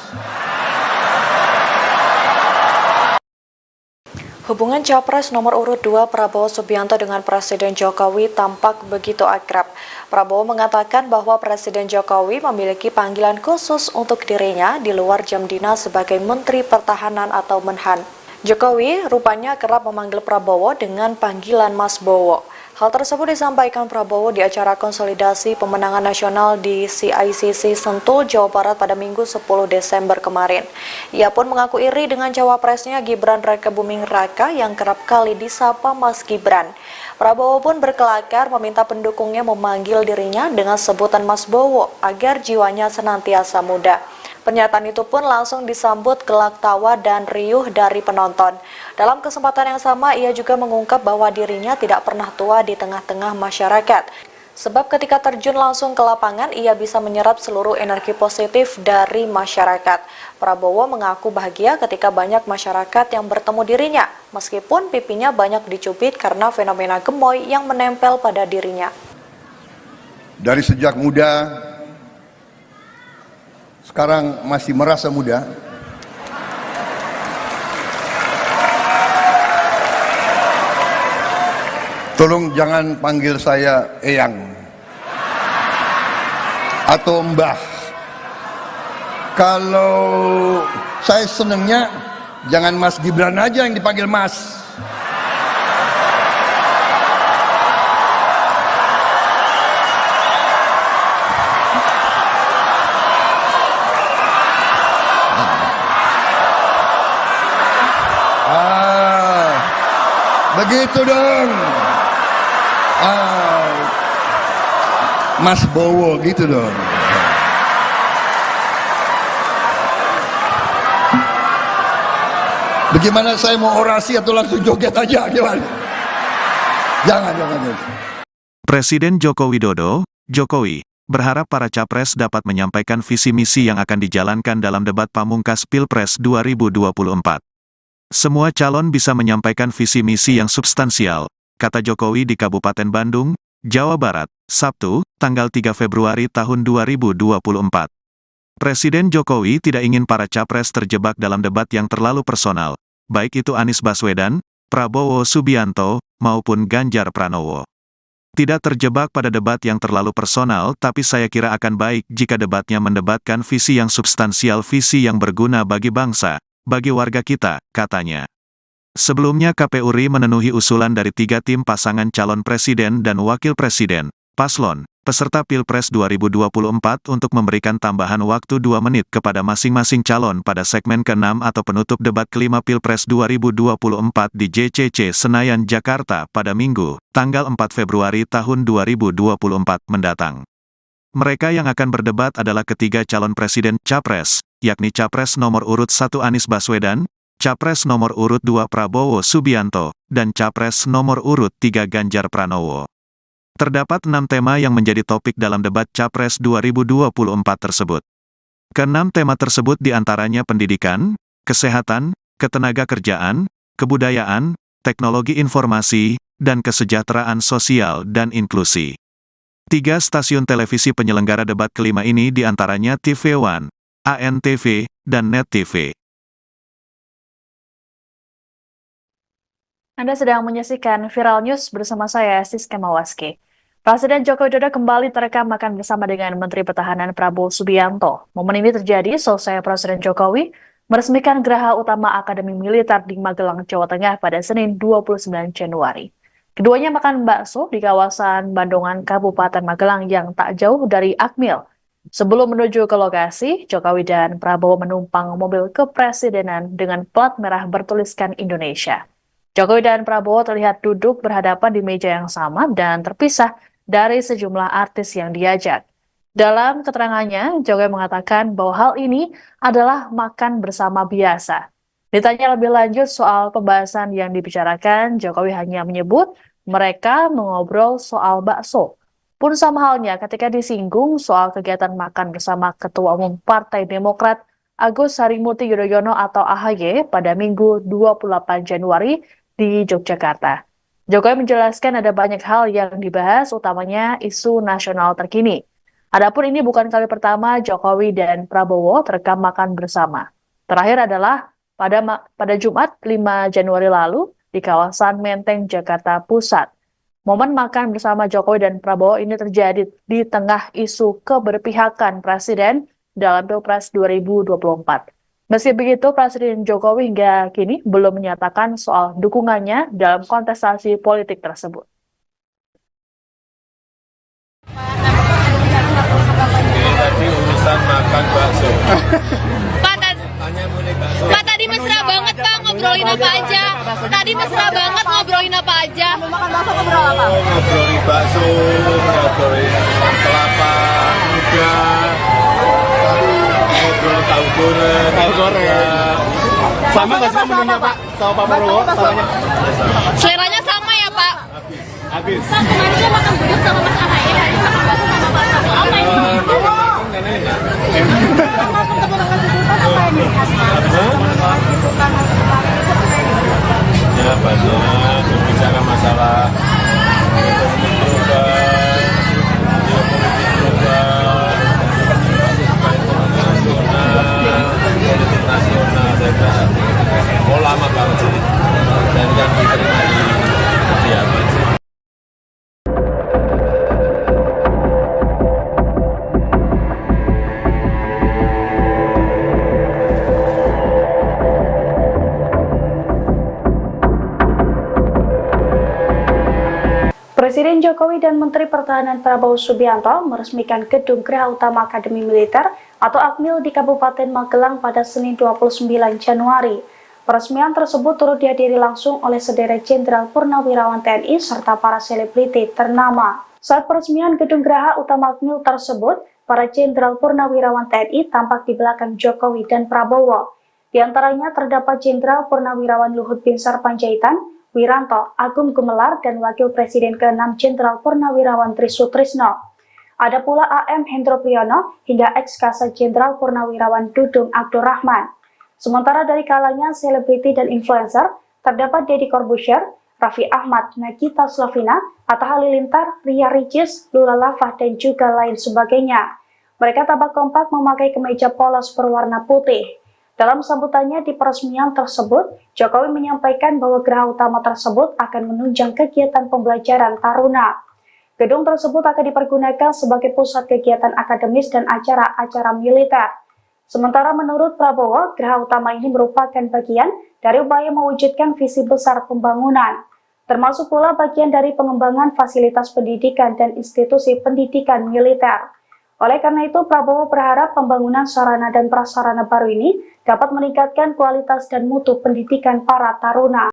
Hubungan Capres nomor urut 2 Prabowo Subianto dengan Presiden Jokowi tampak begitu akrab. Prabowo mengatakan bahwa Presiden Jokowi memiliki panggilan khusus untuk dirinya di luar jam dinas sebagai Menteri Pertahanan atau Menhan. Jokowi rupanya kerap memanggil Prabowo dengan panggilan Mas Bowo. Hal tersebut disampaikan Prabowo di acara konsolidasi pemenangan nasional di CICC Sentul, Jawa Barat pada Minggu 10 Desember kemarin. Ia pun mengaku iri dengan cawapresnya Gibran Rakebuming Raka yang kerap kali disapa Mas Gibran. Prabowo pun berkelakar meminta pendukungnya memanggil dirinya dengan sebutan Mas Bowo agar jiwanya senantiasa muda. Pernyataan itu pun langsung disambut gelak tawa dan riuh dari penonton. Dalam kesempatan yang sama, ia juga mengungkap bahwa dirinya tidak pernah tua di tengah-tengah masyarakat. Sebab ketika terjun langsung ke lapangan, ia bisa menyerap seluruh energi positif dari masyarakat. Prabowo mengaku bahagia ketika banyak masyarakat yang bertemu dirinya, meskipun pipinya banyak dicubit karena fenomena gemoy yang menempel pada dirinya. Dari sejak muda, sekarang masih merasa muda. Tolong jangan panggil saya Eyang atau Mbah. Kalau saya senengnya jangan Mas Gibran aja yang dipanggil Mas. Begitu dong. Mas Bowo gitu dong. Bagaimana saya mau orasi atau langsung joget aja gimana? Jangan. Presiden Joko Widodo, Jokowi, berharap para capres dapat menyampaikan visi misi yang akan dijalankan dalam debat pamungkas Pilpres 2024. Semua calon bisa menyampaikan visi misi yang substansial, kata Jokowi di Kabupaten Bandung, Jawa Barat, Sabtu, tanggal 3 Februari tahun 2024. Presiden Jokowi tidak ingin para capres terjebak dalam debat yang terlalu personal, baik itu Anies Baswedan, Prabowo Subianto, maupun Ganjar Pranowo. Tidak terjebak pada debat yang terlalu personal, tapi saya kira akan baik jika debatnya mendebatkan visi yang substansial, visi yang berguna bagi bangsa, bagi warga kita, katanya. Sebelumnya KPU RI memenuhi usulan dari 3 tim pasangan calon presiden dan wakil presiden, paslon, peserta Pilpres 2024 untuk memberikan tambahan waktu 2 menit kepada masing-masing calon pada segmen ke-6 atau penutup debat kelima Pilpres 2024 di JCC Senayan, Jakarta pada Minggu, tanggal 4 Februari tahun 2024 mendatang. Mereka yang akan berdebat adalah ketiga calon presiden Capres, yakni Capres nomor urut 1 Anies Baswedan, Capres nomor urut 2 Prabowo Subianto, dan Capres nomor urut 3 Ganjar Pranowo. Terdapat 6 tema yang menjadi topik dalam debat Capres 2024 tersebut. Ke-6 tema tersebut diantaranya pendidikan, kesehatan, ketenagakerjaan, kebudayaan, teknologi informasi, dan kesejahteraan sosial dan inklusi. 3 stasiun televisi penyelenggara debat kelima ini diantaranya TV One, ANTV, dan Net TV. Anda sedang menyaksikan Viral News bersama saya, Siska Mawaski. Presiden Joko Widodo kembali terekam makan bersama dengan Menteri Pertahanan Prabowo Subianto. Momen ini terjadi selesai Presiden Jokowi meresmikan Geraha Utama Akademi Militer di Magelang, Jawa Tengah pada Senin 29 Januari. Keduanya makan bakso di kawasan Bandungan, Kabupaten Magelang yang tak jauh dari Akmil, Sebelum menuju ke lokasi, Jokowi dan Prabowo menumpang mobil kepresidenan dengan plat merah bertuliskan Indonesia. Jokowi dan Prabowo terlihat duduk berhadapan di meja yang sama dan terpisah dari sejumlah artis yang diajak. Dalam keterangannya, Jokowi mengatakan bahwa hal ini adalah makan bersama biasa. Ditanya lebih lanjut soal pembahasan yang dibicarakan, Jokowi hanya menyebut mereka mengobrol soal bakso. Pun sama halnya ketika disinggung soal kegiatan makan bersama Ketua Umum Partai Demokrat Agus Harimurti Yudhoyono atau AHY pada Minggu 28 Januari di Yogyakarta. Jokowi menjelaskan ada banyak hal yang dibahas, utamanya isu nasional terkini. Adapun ini bukan kali pertama Jokowi dan Prabowo terekam makan bersama. Terakhir adalah pada Jumat 5 Januari lalu di kawasan Menteng, Jakarta Pusat. Momen makan bersama Jokowi dan Prabowo ini terjadi di tengah isu keberpihakan Presiden dalam Pilpres 2024. Meski begitu, Presiden Jokowi hingga kini belum menyatakan soal dukungannya dalam kontestasi politik tersebut. Tadi urusan makan bakso. Pak, tadi mesra banget Pak, ngobrolin apa aja. Tadi mesra banget ngobrolin apa aja. Ngobrolin bakso, ngobrolin kelapa muda, ngobrol tahu goreng. Sama nggak sih menunya Pak sama Pak Prabowo? Seleranya sama ya Pak? Habis. Pak, kemarin dia makan gudeg sama Mas AHY, hari ini makan bakso sama Pak Prabowo. Apa ini? Ya banyak berbicara masalah ekonomi global, geopolitik global, ekonomi nasional, politik nasional, saya kira lama banget sih, dan yang diterima di apa sih. Presiden Jokowi dan Menteri Pertahanan Prabowo Subianto meresmikan Gedung Geraha Utama Akademi Militer atau AKMIL di Kabupaten Magelang pada Senin 29 Januari. Peresmian tersebut turut dihadiri langsung oleh sederet Jenderal Purnawirawan TNI serta para selebriti ternama. Saat peresmian Gedung Geraha Utama AKMIL tersebut, para Jenderal Purnawirawan TNI tampak di belakang Jokowi dan Prabowo. Di antaranya terdapat Jenderal Purnawirawan Luhut Binsar Panjaitan, Wiranto, Agung Gumelar, dan Wakil Presiden ke-6 Jenderal Purnawirawan Trisutrisno. Ada pula AM Hendro Priyono hingga ex-Kasat Jenderal Purnawirawan Dudung Abdurrahman. Sementara dari kalangan selebriti dan influencer, terdapat Deddy Corbuzier, Raffi Ahmad, Nagita Slavina, Atta Halilintar, Ria Ricis, Lula Lava, dan juga lain sebagainya. Mereka tampak kompak memakai kemeja polos berwarna putih. Dalam sambutannya di peresmian tersebut, Jokowi menyampaikan bahwa geraha utama tersebut akan menunjang kegiatan pembelajaran taruna. Gedung tersebut akan dipergunakan sebagai pusat kegiatan akademis dan acara-acara militer. Sementara menurut Prabowo, geraha utama ini merupakan bagian dari upaya mewujudkan visi besar pembangunan, termasuk pula bagian dari pengembangan fasilitas pendidikan dan institusi pendidikan militer. Oleh karena itu, Prabowo berharap pembangunan sarana dan prasarana baru ini dapat meningkatkan kualitas dan mutu pendidikan para taruna.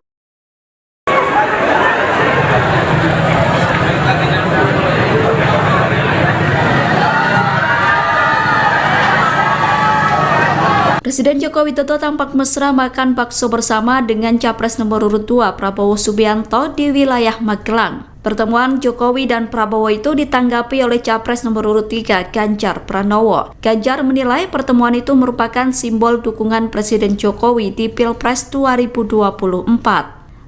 Presiden Joko Widodo tampak mesra makan bakso bersama dengan Capres nomor urut 2 Prabowo Subianto di wilayah Magelang. Pertemuan Jokowi dan Prabowo itu ditanggapi oleh Capres nomor urut 3 Ganjar Pranowo. Ganjar menilai pertemuan itu merupakan simbol dukungan Presiden Jokowi di Pilpres 2024.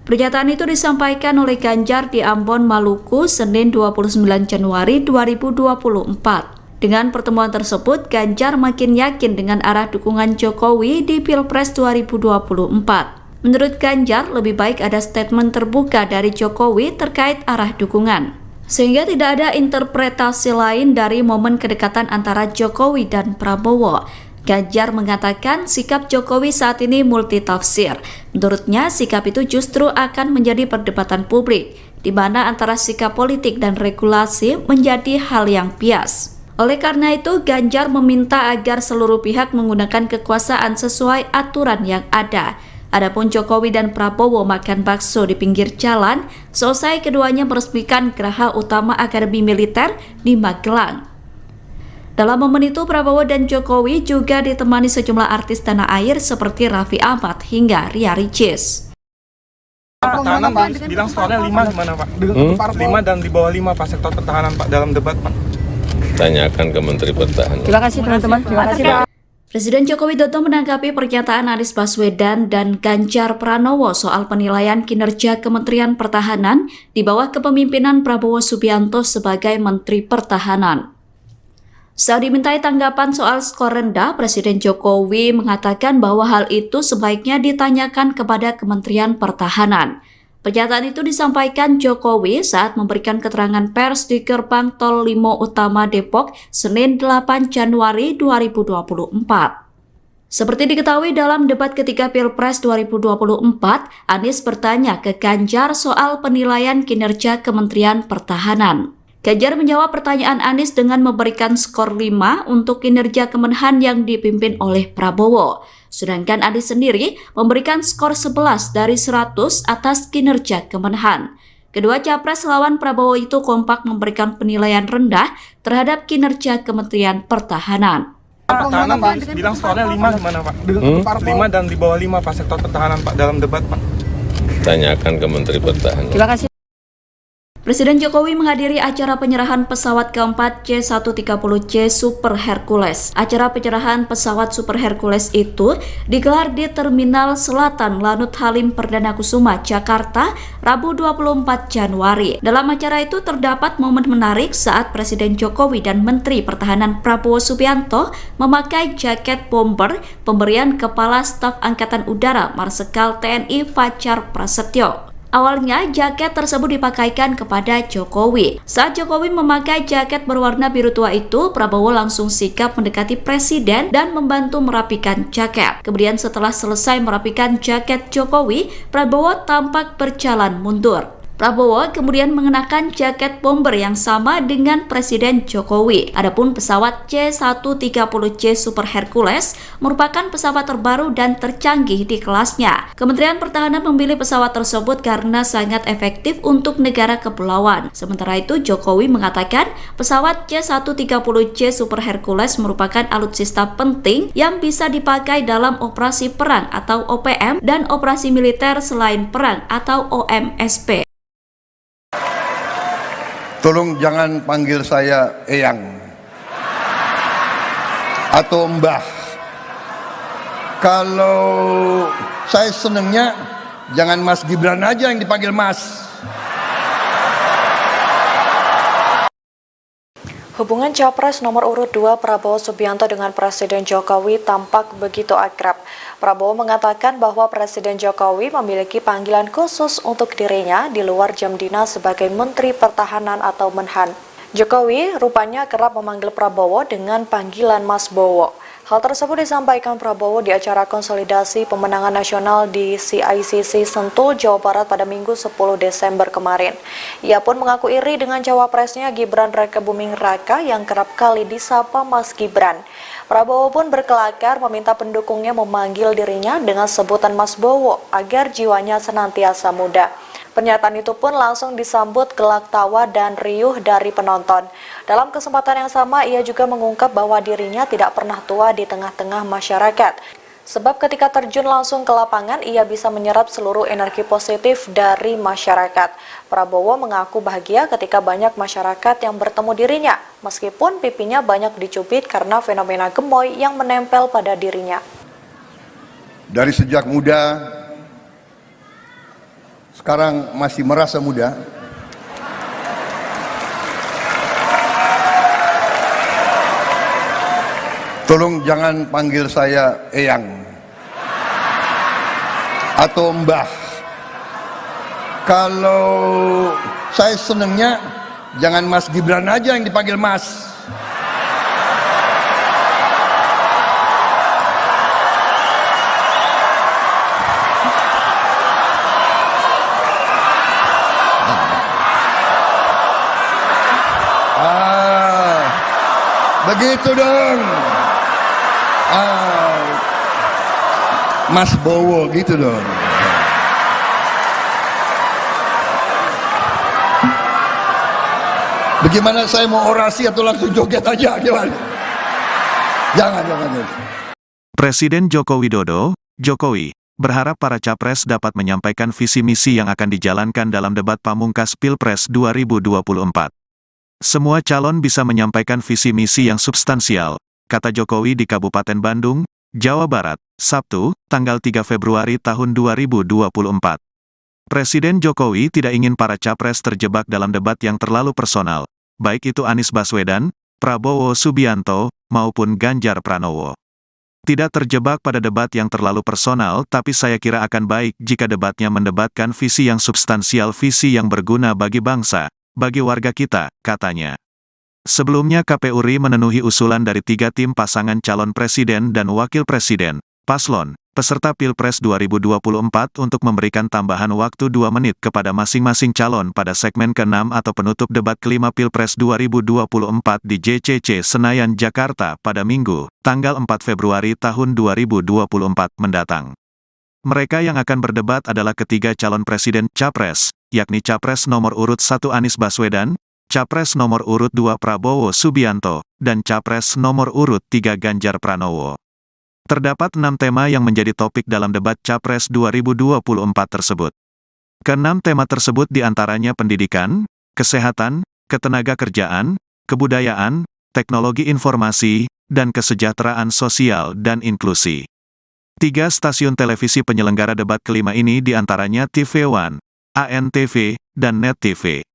Pernyataan itu disampaikan oleh Ganjar di Ambon, Maluku, Senin 29 Januari 2024. Dengan pertemuan tersebut, Ganjar makin yakin dengan arah dukungan Jokowi di Pilpres 2024. Menurut Ganjar, lebih baik ada statement terbuka dari Jokowi terkait arah dukungan, sehingga tidak ada interpretasi lain dari momen kedekatan antara Jokowi dan Prabowo. Ganjar mengatakan sikap Jokowi saat ini multitafsir. Menurutnya, sikap itu justru akan menjadi perdebatan publik, di mana antara sikap politik dan regulasi menjadi hal yang bias. Oleh karena itu, Ganjar meminta agar seluruh pihak menggunakan kekuasaan sesuai aturan yang ada. Adapun Jokowi dan Prabowo makan bakso di pinggir jalan, selesai keduanya meresmikan Geraha Utama Akademi Militer di Magelang. Dalam momen itu, Prabowo dan Jokowi juga ditemani sejumlah artis tanah air seperti Raffi Ahmad hingga Ria Ricis. Pertahanan bilang skornya 5 gimana Pak? 5 dan di bawah 5 Pak sektor pertahanan Pak dalam debat Pak. Tanyakan ke Menteri Pertahanan. Terima kasih teman-teman. Terima kasih Pak. Presiden Joko Widodo menanggapi pernyataan Anies Baswedan dan Ganjar Pranowo soal penilaian kinerja Kementerian Pertahanan di bawah kepemimpinan Prabowo Subianto sebagai Menteri Pertahanan. Saat dimintai tanggapan soal skor rendah, Presiden Jokowi mengatakan bahwa hal itu sebaiknya ditanyakan kepada Kementerian Pertahanan. Pernyataan itu disampaikan Jokowi saat memberikan keterangan pers di Gerbang Tol Limo Utama Depok, Senin 8 Januari 2024. Seperti diketahui dalam debat ketiga Pilpres 2024, Anies bertanya ke Ganjar soal penilaian kinerja Kementerian Pertahanan. Ganjar menjawab pertanyaan Anies dengan memberikan skor 5 untuk kinerja Kemenhan yang dipimpin oleh Prabowo. Sedangkan Anies sendiri memberikan skor 11 dari 100 atas kinerja Kemenhan. Kedua capres lawan Prabowo itu kompak memberikan penilaian rendah terhadap kinerja Kementerian Pertahanan. Pertahanan bilang skornya 5 gimana Pak? 5 dan di bawah 5 Pak sektor pertahanan Pak dalam debat Pak. Tanyakan ke Menteri Pertahanan. Terima kasih. Presiden Jokowi menghadiri acara penyerahan pesawat keempat C-130C Super Hercules. Acara penyerahan pesawat Super Hercules itu digelar di Terminal Selatan Lanut Halim Perdana Kusuma, Jakarta, Rabu 24 Januari. Dalam acara itu terdapat momen menarik saat Presiden Jokowi dan Menteri Pertahanan Prabowo Subianto memakai jaket bomber pemberian Kepala Staf Angkatan Udara Marsikal TNI Fajar Prasetyo. Awalnya, jaket tersebut dipakaikan kepada Jokowi. Saat Jokowi memakai jaket berwarna biru tua itu, Prabowo langsung sigap mendekati Presiden dan membantu merapikan jaket. Kemudian setelah selesai merapikan jaket Jokowi, Prabowo tampak berjalan mundur. Prabowo kemudian mengenakan jaket bomber yang sama dengan Presiden Jokowi. Adapun pesawat C-130C Super Hercules merupakan pesawat terbaru dan tercanggih di kelasnya. Kementerian Pertahanan memilih pesawat tersebut karena sangat efektif untuk negara kepulauan. Sementara itu, Jokowi mengatakan pesawat C-130C Super Hercules merupakan alutsista penting yang bisa dipakai dalam operasi perang atau OPM dan operasi militer selain perang atau OMSP. Tolong jangan panggil saya Eyang atau Mbah. Kalau saya senengnya jangan Mas Gibran aja yang dipanggil Mas. Hubungan Capres nomor urut 2 Prabowo Subianto dengan Presiden Jokowi tampak begitu akrab. Prabowo mengatakan bahwa Presiden Jokowi memiliki panggilan khusus untuk dirinya di luar jam dinas sebagai Menteri Pertahanan atau Menhan. Jokowi rupanya kerap memanggil Prabowo dengan panggilan Mas Bowo. Hal tersebut disampaikan Prabowo di acara konsolidasi pemenangan nasional di CICC Sentul, Jawa Barat pada Minggu 10 Desember kemarin. Ia pun mengaku iri dengan cawapresnya Gibran Rakebuming Raka yang kerap kali disapa Mas Gibran. Prabowo pun berkelakar meminta pendukungnya memanggil dirinya dengan sebutan Mas Bowo agar jiwanya senantiasa muda. Pernyataan itu pun langsung disambut gelak tawa dan riuh dari penonton. Dalam kesempatan yang sama, ia juga mengungkap bahwa dirinya tidak pernah tua di tengah-tengah masyarakat. Sebab ketika terjun langsung ke lapangan, ia bisa menyerap seluruh energi positif dari masyarakat. Prabowo mengaku bahagia ketika banyak masyarakat yang bertemu dirinya, meskipun pipinya banyak dicubit karena fenomena gemoy yang menempel pada dirinya. Dari sejak muda, sekarang masih merasa muda. Tolong jangan panggil saya Eyang atau Mbah. Kalau saya senengnya jangan Mas Gibran aja yang dipanggil Mas. Begitu dong. Mas Bowo gitu dong. Bagaimana saya mau orasi atau langsung joget aja? Gimana? Jangan. Presiden Joko Widodo, Jokowi, berharap para capres dapat menyampaikan visi misi yang akan dijalankan dalam debat pamungkas Pilpres 2024. Semua calon bisa menyampaikan visi misi yang substansial, kata Jokowi di Kabupaten Bandung, Jawa Barat, Sabtu, tanggal 3 Februari tahun 2024. Presiden Jokowi tidak ingin para capres terjebak dalam debat yang terlalu personal, baik itu Anies Baswedan, Prabowo Subianto, maupun Ganjar Pranowo. Tidak terjebak pada debat yang terlalu personal, tapi saya kira akan baik jika debatnya mendebatkan visi yang substansial, visi yang berguna bagi bangsa, bagi warga kita, katanya. Sebelumnya KPU RI memenuhi usulan dari 3 tim pasangan calon presiden dan wakil presiden, paslon, peserta Pilpres 2024 untuk memberikan tambahan waktu 2 menit kepada masing-masing calon pada segmen ke-6 atau penutup debat kelima Pilpres 2024 di JCC Senayan, Jakarta pada Minggu, tanggal 4 Februari tahun 2024 mendatang. Mereka yang akan berdebat adalah ketiga calon presiden Capres, yakni Capres nomor urut 1 Anies Baswedan, Capres nomor urut 2 Prabowo Subianto, dan Capres nomor urut 3 Ganjar Pranowo. Terdapat 6 tema yang menjadi topik dalam debat Capres 2024 tersebut. Ke-6 tema tersebut diantaranya pendidikan, kesehatan, ketenagakerjaan, kebudayaan, teknologi informasi, dan kesejahteraan sosial dan inklusi. 3 stasiun televisi penyelenggara debat kelima ini diantaranya TV One, ANTV, dan Net TV.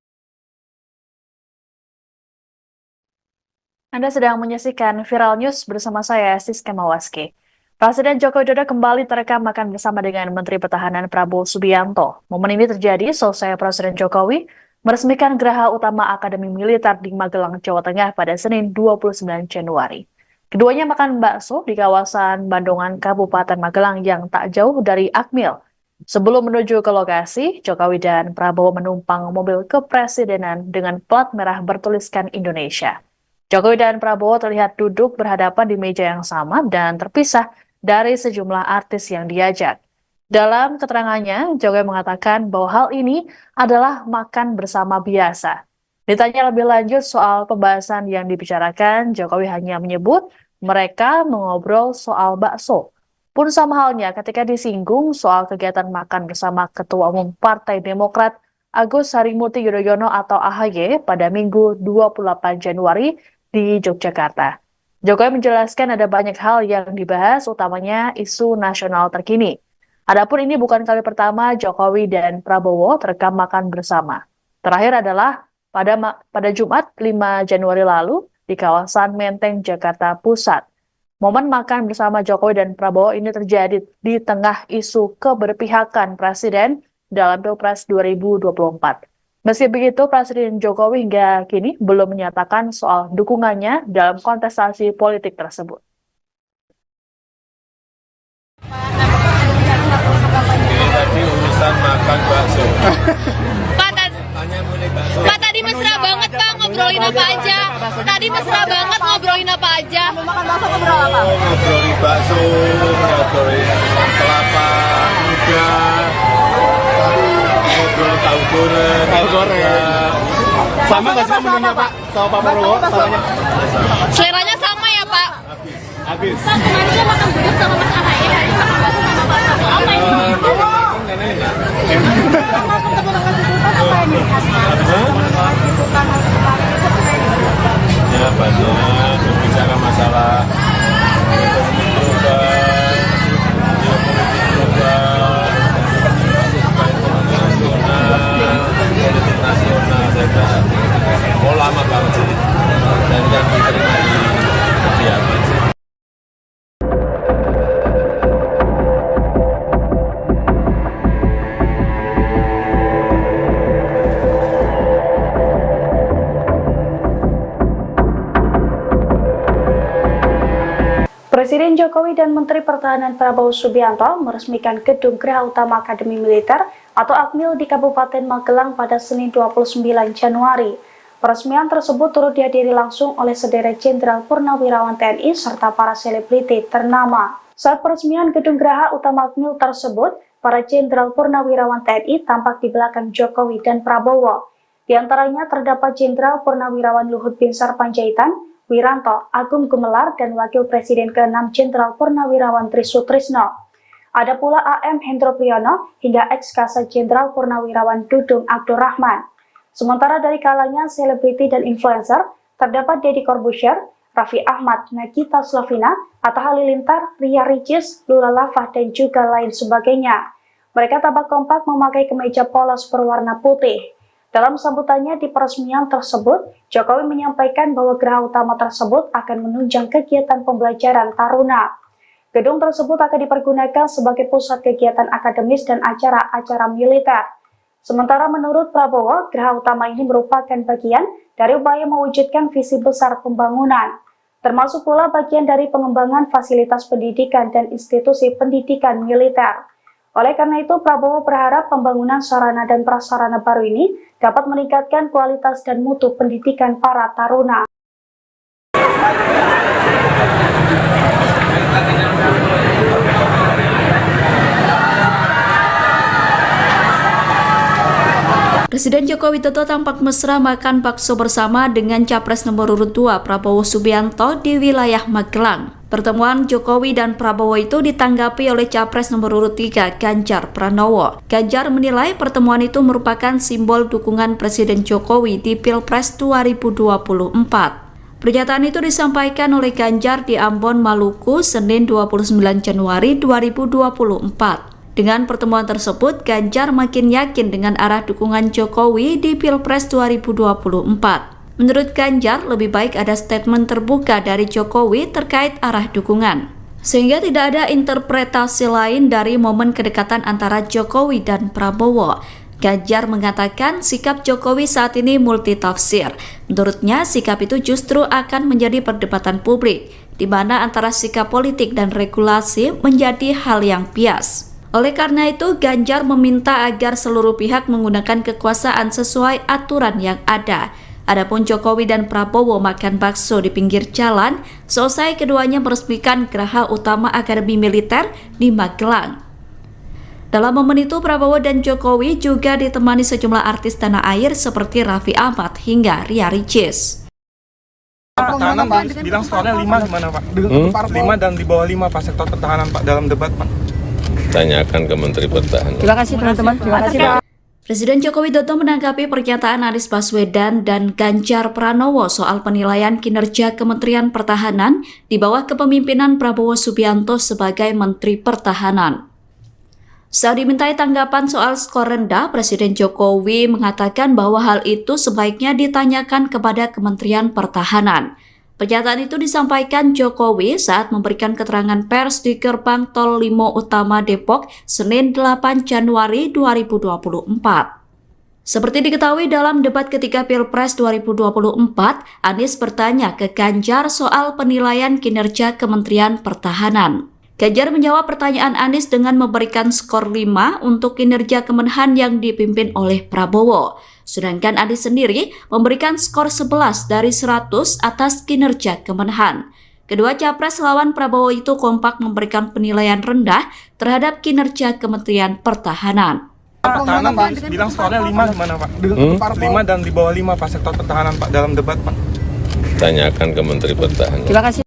Anda sedang menyaksikan Viral News bersama saya, Siska Mawaski. Presiden Joko Widodo kembali terekam makan bersama dengan Menteri Pertahanan Prabowo Subianto. Momen ini terjadi selesai Presiden Jokowi meresmikan Geraha Utama Akademi Militer di Magelang, Jawa Tengah pada Senin 29 Januari. Keduanya makan bakso di kawasan Bandungan, Kabupaten Magelang yang tak jauh dari Akmil. Sebelum menuju ke lokasi, Jokowi dan Prabowo menumpang mobil kepresidenan dengan plat merah bertuliskan Indonesia. Jokowi dan Prabowo terlihat duduk berhadapan di meja yang sama dan terpisah dari sejumlah artis yang diajak. Dalam keterangannya, Jokowi mengatakan bahwa hal ini adalah makan bersama biasa. Ditanya lebih lanjut soal pembahasan yang dibicarakan, Jokowi hanya menyebut mereka mengobrol soal bakso. Pun sama halnya ketika disinggung soal kegiatan makan bersama Ketua Umum Partai Demokrat Agus Harimurti Yudhoyono atau AHY pada Minggu 28 Januari di Yogyakarta. Jokowi menjelaskan ada banyak hal yang dibahas, utamanya isu nasional terkini. Adapun ini bukan kali pertama Jokowi dan Prabowo terekam makan bersama. Terakhir adalah pada Jumat 5 Januari lalu di kawasan Menteng, Jakarta Pusat. Momen makan bersama Jokowi dan Prabowo ini terjadi di tengah isu keberpihakan Presiden dalam Pilpres 2024. Meski begitu, Presiden Jokowi hingga kini belum menyatakan soal dukungannya dalam kontestasi politik tersebut. Ini tadi urusan makan bakso. Pak, tadi mesra banget Pak, ngobrolin apa aja? Tadi mesra banget ngobrolin apa aja? Makan bakso ngobrol apa? Ngobrolin bakso, ngobrolin kelapa muda, ngobrol tahu goreng. Sama nggak sih menunya Pak? Sama Pak Prabowo? Seleranya sama ya Pak? Habis. Pak, kemarin dia makan gudeg sama Mas AHY, hari ini makan bakso sama Pak Prabowo. Apa ini? Ya banyak membicarakan masalah ekonomi global, geopolitik global, ekonomi nasional, politik nasional. Saya kira lama banget sih dan yang diterima di kediaman sih. Presiden Jokowi dan Menteri Pertahanan Prabowo Subianto meresmikan Gedung Geraha Utama Akademi Militer atau Akmil di Kabupaten Magelang pada Senin 29 Januari. Peresmian tersebut turut dihadiri langsung oleh sederet Jenderal Purnawirawan TNI serta para selebriti ternama. Saat peresmian gedung Geraha Utama Akmil tersebut, para Jenderal Purnawirawan TNI tampak di belakang Jokowi dan Prabowo. Di antaranya terdapat Jenderal Purnawirawan Luhut Binsar Panjaitan, Wiranto, Agung Gumelar, dan Wakil Presiden ke-6 Jenderal Purnawirawan Trisutrisno. Ada pula AM Hendro Priyono hingga ex-Kasat Jenderal Purnawirawan Dudung Abdurrahman. Sementara dari kalangan selebriti dan influencer, terdapat Deddy Corbuzier, Raffi Ahmad, Nagita Slavina, Atta Halilintar, Ria Ricis, Lula Lava, dan juga lain sebagainya. Mereka tampak kompak memakai kemeja polos berwarna putih. Dalam sambutannya di peresmian tersebut, Jokowi menyampaikan bahwa geraha utama tersebut akan menunjang kegiatan pembelajaran taruna. Gedung tersebut akan dipergunakan sebagai pusat kegiatan akademis dan acara-acara militer. Sementara menurut Prabowo, geraha utama ini merupakan bagian dari upaya mewujudkan visi besar pembangunan, termasuk pula bagian dari pengembangan fasilitas pendidikan dan institusi pendidikan militer. Oleh karena itu, Prabowo berharap pembangunan sarana dan prasarana baru ini dapat meningkatkan kualitas dan mutu pendidikan para taruna. Presiden Joko Widodo tampak mesra makan bakso bersama dengan Capres nomor urut 2 Prabowo Subianto di wilayah Magelang. Pertemuan Jokowi dan Prabowo itu ditanggapi oleh Capres nomor urut 3 Ganjar Pranowo. Ganjar menilai pertemuan itu merupakan simbol dukungan Presiden Jokowi di Pilpres 2024. Pernyataan itu disampaikan oleh Ganjar di Ambon, Maluku, Senin 29 Januari 2024. Dengan pertemuan tersebut, Ganjar makin yakin dengan arah dukungan Jokowi di Pilpres 2024. Menurut Ganjar, lebih baik ada statement terbuka dari Jokowi terkait arah dukungan, sehingga tidak ada interpretasi lain dari momen kedekatan antara Jokowi dan Prabowo. Ganjar mengatakan sikap Jokowi saat ini multitafsir. Menurutnya, sikap itu justru akan menjadi perdebatan publik, di mana antara sikap politik dan regulasi menjadi hal yang bias. Oleh karena itu, Ganjar meminta agar seluruh pihak menggunakan kekuasaan sesuai aturan yang ada. Adapun Jokowi dan Prabowo makan bakso di pinggir jalan, selesai keduanya meresmikan Geraha Utama Akademi Militer di Magelang. Dalam momen itu, Prabowo dan Jokowi juga ditemani sejumlah artis tanah air seperti Raffi Ahmad hingga Ria Ricis. Pertahanan bilang skornya 5 gimana Pak? 5 dan di bawah 5 Pak sektor pertahanan Pak dalam debat Pak. Tanyakan ke Menteri Pertahanan. Terima kasih teman-teman. Terima kasih Pak. Presiden Joko Widodo menanggapi pernyataan Anies Baswedan dan Ganjar Pranowo soal penilaian kinerja Kementerian Pertahanan di bawah kepemimpinan Prabowo Subianto sebagai Menteri Pertahanan. Saat dimintai tanggapan soal skor rendah, Presiden Jokowi mengatakan bahwa hal itu sebaiknya ditanyakan kepada Kementerian Pertahanan. Pernyataan itu disampaikan Jokowi saat memberikan keterangan pers di Gerbang Tol Limo Utama Depok, Senin 8 Januari 2024. Seperti diketahui dalam debat ketiga Pilpres 2024, Anies bertanya ke Ganjar soal penilaian kinerja Kementerian Pertahanan. Ganjar menjawab pertanyaan Anies dengan memberikan skor 5 untuk kinerja Kemenhan yang dipimpin oleh Prabowo. Sedangkan Anies sendiri memberikan skor 11 dari 100 atas kinerja Kemenhan. Kedua capres lawan Prabowo itu kompak memberikan penilaian rendah terhadap kinerja Kementerian Pertahanan. Pertahanan bilang skornya 5 gimana Pak? 5 dan di bawah 5 Pak sektor pertahanan Pak dalam debat Pak. Tanyakan ke Menteri Pertahanan. Terima kasih.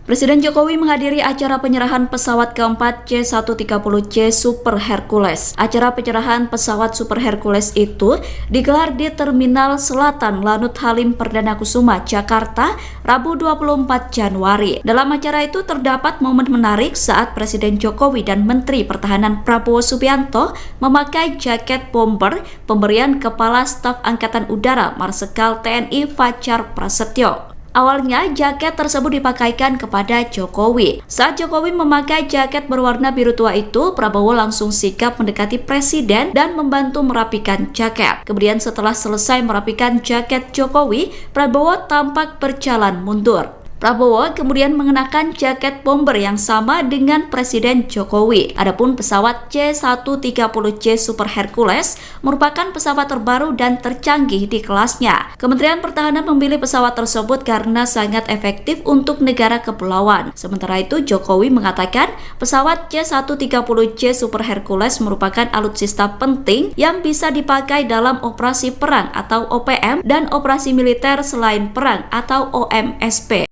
Presiden Jokowi menghadiri acara penyerahan pesawat keempat C-130C Super Hercules. Acara penyerahan pesawat Super Hercules itu digelar di Terminal Selatan Lanut Halim Perdana Kusuma, Jakarta, Rabu 24 Januari. Dalam acara itu terdapat momen menarik saat Presiden Jokowi dan Menteri Pertahanan Prabowo Subianto memakai jaket bomber pemberian Kepala Staf Angkatan Udara Marsikal TNI Fajar Prasetyo. Awalnya, jaket tersebut dipakaikan kepada Jokowi. Saat Jokowi memakai jaket berwarna biru tua itu, Prabowo langsung sigap mendekati Presiden dan membantu merapikan jaket. Kemudian setelah selesai merapikan jaket Jokowi, Prabowo tampak berjalan mundur. Prabowo kemudian mengenakan jaket bomber yang sama dengan Presiden Jokowi. Adapun pesawat C-130J Super Hercules merupakan pesawat terbaru dan tercanggih di kelasnya. Kementerian Pertahanan memilih pesawat tersebut karena sangat efektif untuk negara kepulauan. Sementara itu, Jokowi mengatakan pesawat C-130J Super Hercules merupakan alutsista penting yang bisa dipakai dalam operasi perang atau OPM dan operasi militer selain perang atau OMSP.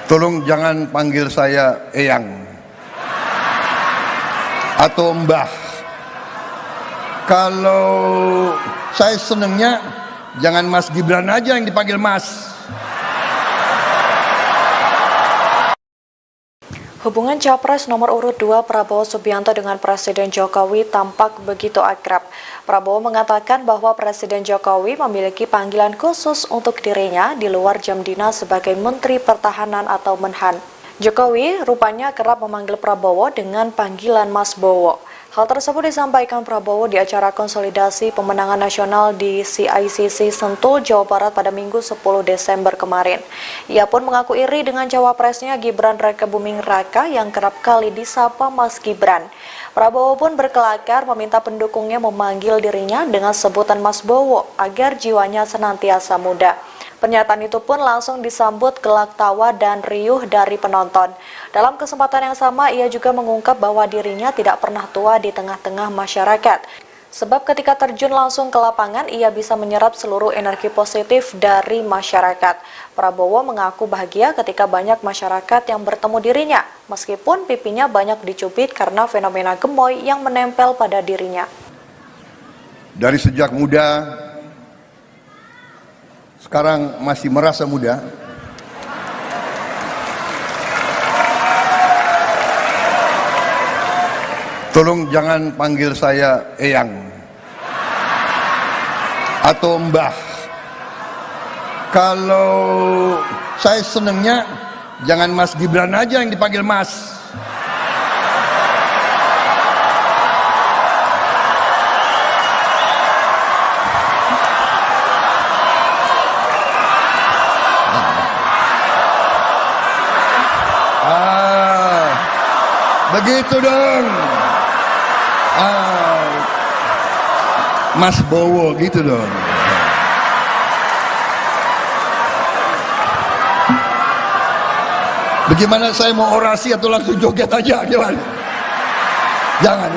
Tolong jangan panggil saya Eyang atau Mbah. Kalau saya senengnya jangan Mas Gibran aja yang dipanggil Mas. Hubungan Capres nomor urut 2 Prabowo Subianto dengan Presiden Jokowi tampak begitu akrab. Prabowo mengatakan bahwa Presiden Jokowi memiliki panggilan khusus untuk dirinya di luar jam dinas sebagai Menteri Pertahanan atau Menhan. Jokowi rupanya kerap memanggil Prabowo dengan panggilan Mas Bowo. Hal tersebut disampaikan Prabowo di acara konsolidasi pemenangan nasional di CICC Sentul, Jawa Barat pada Minggu 10 Desember kemarin. Ia pun mengaku iri dengan cawapresnya Gibran Rakebuming Raka yang kerap kali disapa Mas Gibran. Prabowo pun berkelakar meminta pendukungnya memanggil dirinya dengan sebutan Mas Bowo agar jiwanya senantiasa muda. Pernyataan itu pun langsung disambut gelak tawa dan riuh dari penonton. Dalam kesempatan yang sama, ia juga mengungkap bahwa dirinya tidak pernah tua di tengah-tengah masyarakat. Sebab ketika terjun langsung ke lapangan, ia bisa menyerap seluruh energi positif dari masyarakat. Prabowo mengaku bahagia ketika banyak masyarakat yang bertemu dirinya, meskipun pipinya banyak dicubit karena fenomena gemoy yang menempel pada dirinya. Dari sejak muda, sekarang masih merasa muda. Tolong jangan panggil saya Eyang atau Mbah. Kalau saya senengnya jangan Mas Gibran aja yang dipanggil Mas. Begitu dong. Mas Bowo gitu dong. Bagaimana saya mau orasi atau langsung joget aja gimana? Jangan.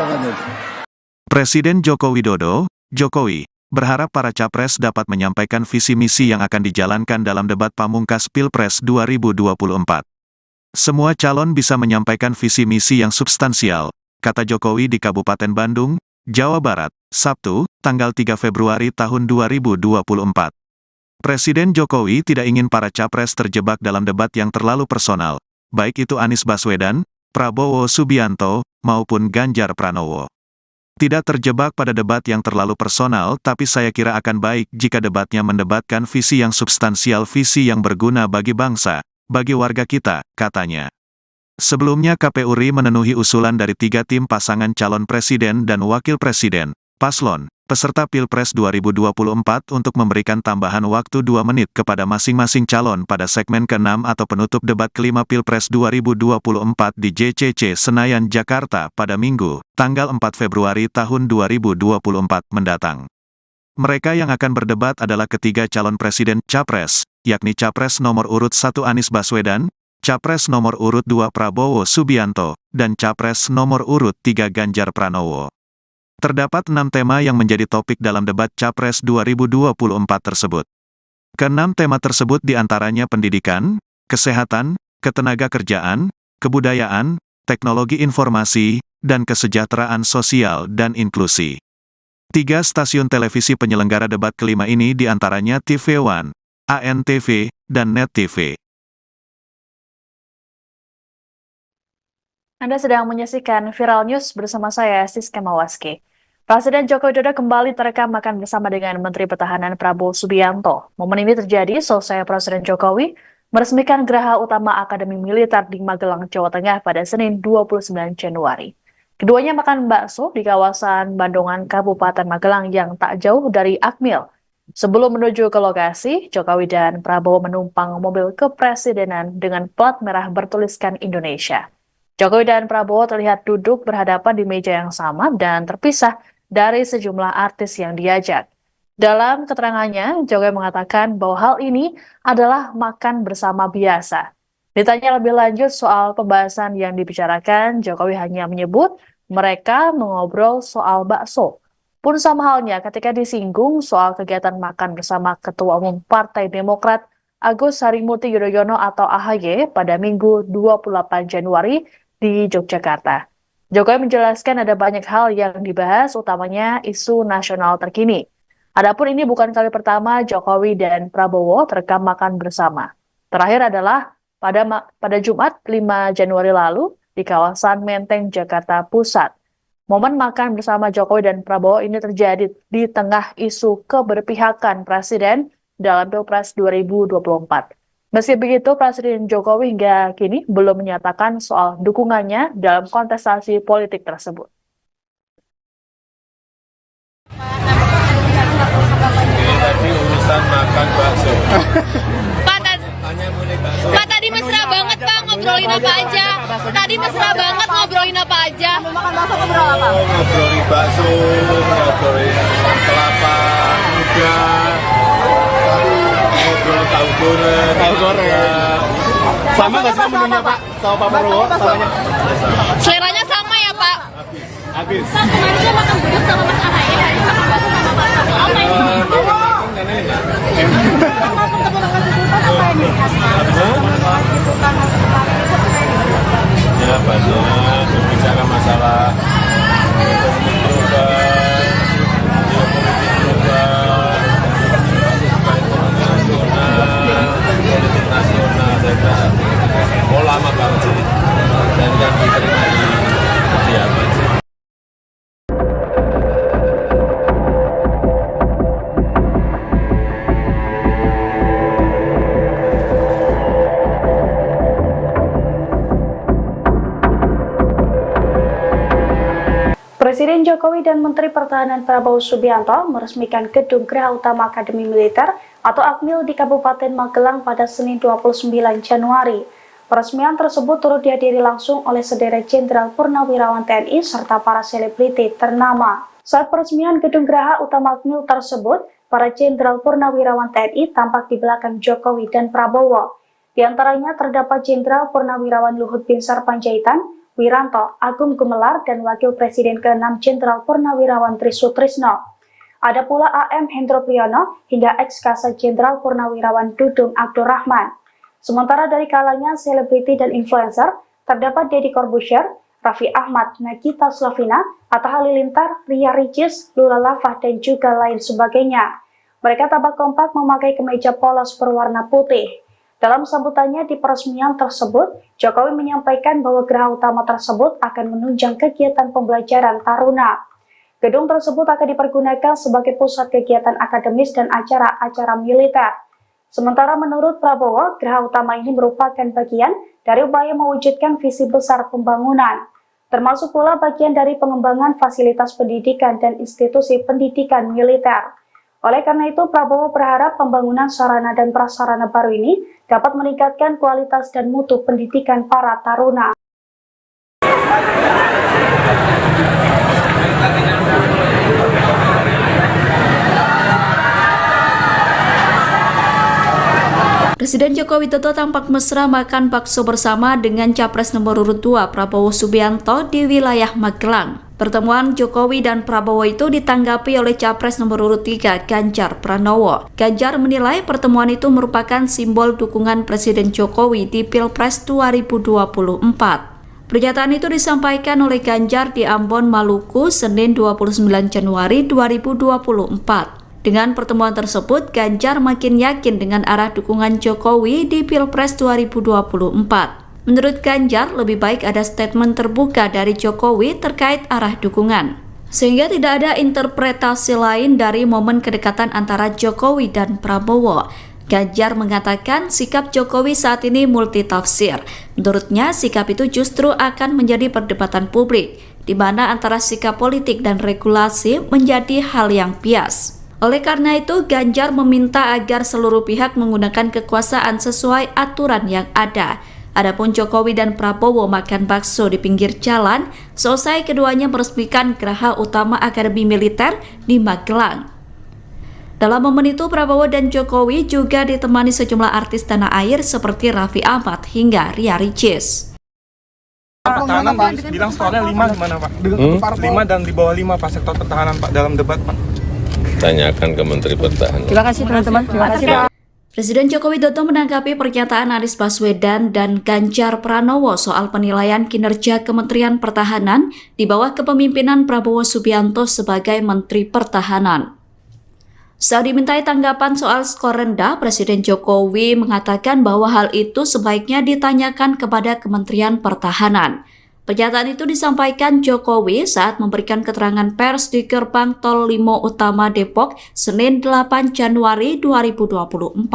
Presiden Joko Widodo, Jokowi, berharap para capres dapat menyampaikan visi misi yang akan dijalankan dalam debat pamungkas Pilpres 2024. Semua calon bisa menyampaikan visi misi yang substansial, kata Jokowi di Kabupaten Bandung, Jawa Barat, Sabtu, tanggal 3 Februari tahun 2024. Presiden Jokowi tidak ingin para capres terjebak dalam debat yang terlalu personal, baik itu Anies Baswedan, Prabowo Subianto, maupun Ganjar Pranowo. Tidak terjebak pada debat yang terlalu personal, tapi saya kira akan baik jika debatnya mendebatkan visi yang substansial, visi yang berguna bagi bangsa, bagi warga kita, katanya. Sebelumnya KPU RI memenuhi usulan dari 3 tim pasangan calon presiden dan wakil presiden, paslon, peserta Pilpres 2024 untuk memberikan tambahan waktu 2 menit kepada masing-masing calon pada segmen ke-6 atau penutup debat kelima Pilpres 2024 di JCC Senayan, Jakarta pada Minggu, tanggal 4 Februari tahun 2024 mendatang. Mereka yang akan berdebat adalah ketiga calon presiden, Capres, yakni Capres nomor urut 1 Anies Baswedan, Capres nomor urut 2 Prabowo Subianto, dan Capres nomor urut 3 Ganjar Pranowo. Terdapat 6 tema yang menjadi topik dalam debat Capres 2024 tersebut. Ke-6 tema tersebut diantaranya pendidikan, kesehatan, ketenagakerjaan, kebudayaan, teknologi informasi, dan kesejahteraan sosial dan inklusi. 3 stasiun televisi penyelenggara debat kelima ini diantaranya TV One, ANTV, dan Net TV. Anda sedang menyaksikan Viral News bersama saya, Siska Mawaski. Presiden Joko Widodo kembali terekam makan bersama dengan Menteri Pertahanan Prabowo Subianto. Momen ini terjadi selesai Presiden Jokowi meresmikan Geraha Utama Akademi Militer di Magelang, Jawa Tengah pada Senin 29 Januari. Keduanya makan bakso di kawasan Bandungan, Kabupaten Magelang yang tak jauh dari Akmil. Sebelum menuju ke lokasi, Jokowi dan Prabowo menumpang mobil kepresidenan dengan plat merah bertuliskan Indonesia. Jokowi dan Prabowo terlihat duduk berhadapan di meja yang sama dan terpisah dari sejumlah artis yang diajak. Dalam keterangannya, Jokowi mengatakan bahwa hal ini adalah makan bersama biasa. Ditanya lebih lanjut soal pembahasan yang dibicarakan, Jokowi hanya menyebut mereka mengobrol soal bakso. Pun sama halnya ketika disinggung soal kegiatan makan bersama Ketua Umum Partai Demokrat Agus Harimurti Yudhoyono atau AHY pada Minggu 28 Januari di Yogyakarta. Jokowi menjelaskan ada banyak hal yang dibahas, utamanya isu nasional terkini. Adapun ini bukan kali pertama Jokowi dan Prabowo terekam makan bersama. Terakhir adalah pada Jumat 5 Januari lalu di kawasan Menteng, Jakarta Pusat. Momen makan bersama Jokowi dan Prabowo ini terjadi di tengah isu keberpihakan Presiden dalam Pilpres 2024. Meski begitu, Presiden Jokowi hingga kini belum menyatakan soal dukungannya dalam kontestasi politik tersebut. Ini tadi urusan makan bakso. Pak, tadi mesra banget Pak, ngobrolin apa aja? Tadi mesra banget ngobrolin apa aja? Ngobrolin bakso, ngobrolin kelapa muda, ngobrolin tahu goreng. Sama nggak sih menunya Pak? Sama Pak Prabowo? Samanya? Seleranya sama ya Pak? Habis. Pak, kemarin dia makan bubur sama Mas AHY, hari ini makan bakso sama Pak Prabowo. Apa ini? Ya banyak berbicara masalah ekonomi global, politik nasional, saya kira lama banget sih, dan yang diterima di kediaman sih. Presiden Jokowi dan Menteri Pertahanan Prabowo Subianto meresmikan Gedung Geraha Utama Akademi Militer atau Akmil di Kabupaten Magelang pada Senin 29 Januari. Peresmian tersebut turut dihadiri langsung oleh sederet Jenderal Purnawirawan TNI serta para selebriti ternama. Saat peresmian Gedung Geraha Utama Akmil tersebut, para Jenderal Purnawirawan TNI tampak di belakang Jokowi dan Prabowo. Di antaranya terdapat Jenderal Purnawirawan Luhut Binsar Panjaitan, Wiranto, Agung Gumelar, dan Wakil Presiden ke-6 Jenderal Purnawirawan Trisutrisno. Ada pula AM Hendro Priyono hingga ex-Kasat Jenderal Purnawirawan Dudung Abdurrahman. Sementara dari kalangan selebriti dan influencer, terdapat Deddy Corbuzier, Raffi Ahmad, Nagita Slavina, Atta Halilintar, Ria Ricis, Lula Lava, dan juga lain sebagainya. Mereka tampak kompak memakai kemeja polos berwarna putih. Dalam sambutannya di peresmian tersebut, Jokowi menyampaikan bahwa geraha utama tersebut akan menunjang kegiatan pembelajaran taruna. Gedung tersebut akan dipergunakan sebagai pusat kegiatan akademis dan acara-acara militer. Sementara menurut Prabowo, geraha utama ini merupakan bagian dari upaya mewujudkan visi besar pembangunan, termasuk pula bagian dari pengembangan fasilitas pendidikan dan institusi pendidikan militer. Oleh karena itu, Prabowo berharap pembangunan sarana dan prasarana baru ini dapat meningkatkan kualitas dan mutu pendidikan para taruna. Presiden Joko Widodo tampak mesra makan bakso bersama dengan Capres nomor urut 2 Prabowo Subianto di wilayah Magelang. Pertemuan Jokowi dan Prabowo itu ditanggapi oleh Capres nomor urut 3 Ganjar Pranowo. Ganjar menilai pertemuan itu merupakan simbol dukungan Presiden Jokowi di Pilpres 2024. Pernyataan itu disampaikan oleh Ganjar di Ambon, Maluku, Senin 29 Januari 2024. Dengan pertemuan tersebut, Ganjar makin yakin dengan arah dukungan Jokowi di Pilpres 2024. Menurut Ganjar, lebih baik ada statement terbuka dari Jokowi terkait arah dukungan, sehingga tidak ada interpretasi lain dari momen kedekatan antara Jokowi dan Prabowo. Ganjar mengatakan sikap Jokowi saat ini multitafsir. Menurutnya, sikap itu justru akan menjadi perdebatan publik, di mana antara sikap politik dan regulasi menjadi hal yang bias. Oleh karena itu, Ganjar meminta agar seluruh pihak menggunakan kekuasaan sesuai aturan yang ada. Adapun Jokowi dan Prabowo makan bakso di pinggir jalan, selesai keduanya meresmikan Geraha Utama Akademi Militer di Magelang. Dalam momen itu, Prabowo dan Jokowi juga ditemani sejumlah artis tanah air seperti Raffi Ahmad hingga Ria Ricis. Pertahanan bilang skornya 5 gimana Pak? 5 dan di bawah 5 Pak sektor pertahanan Pak dalam debat Pak. Tanyakan ke Menteri Pertahanan. Terima kasih teman-teman. Terima kasih Pak. Presiden Joko Widodo menanggapi pernyataan Anies Baswedan dan Ganjar Pranowo soal penilaian kinerja Kementerian Pertahanan di bawah kepemimpinan Prabowo Subianto sebagai Menteri Pertahanan. Saat dimintai tanggapan soal skor rendah, Presiden Jokowi mengatakan bahwa hal itu sebaiknya ditanyakan kepada Kementerian Pertahanan. Pernyataan itu disampaikan Jokowi saat memberikan keterangan pers di Gerbang Tol Limo Utama Depok, Senin 8 Januari 2024.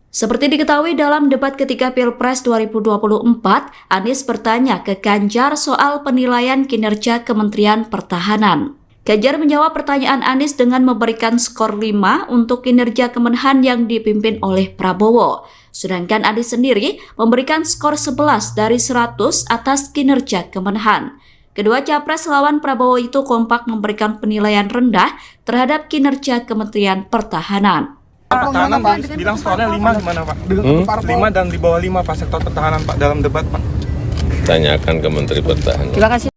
Seperti diketahui dalam debat ketiga Pilpres 2024, Anies bertanya ke Ganjar soal penilaian kinerja Kementerian Pertahanan. Ganjar menjawab pertanyaan Anies dengan memberikan skor 5 untuk kinerja Kemenhan yang dipimpin oleh Prabowo. Sedangkan Anies sendiri memberikan skor 11 dari 100 atas kinerja Kemenhan. Kedua capres lawan Prabowo itu kompak memberikan penilaian rendah terhadap kinerja Kementerian Pertahanan. Pertahanan bilang skornya 5 gimana Pak? 5 dan di bawah 5 Pak sektor pertahanan Pak dalam debat Pak. Tanyakan ke Menteri Pertahanan. Terima kasih.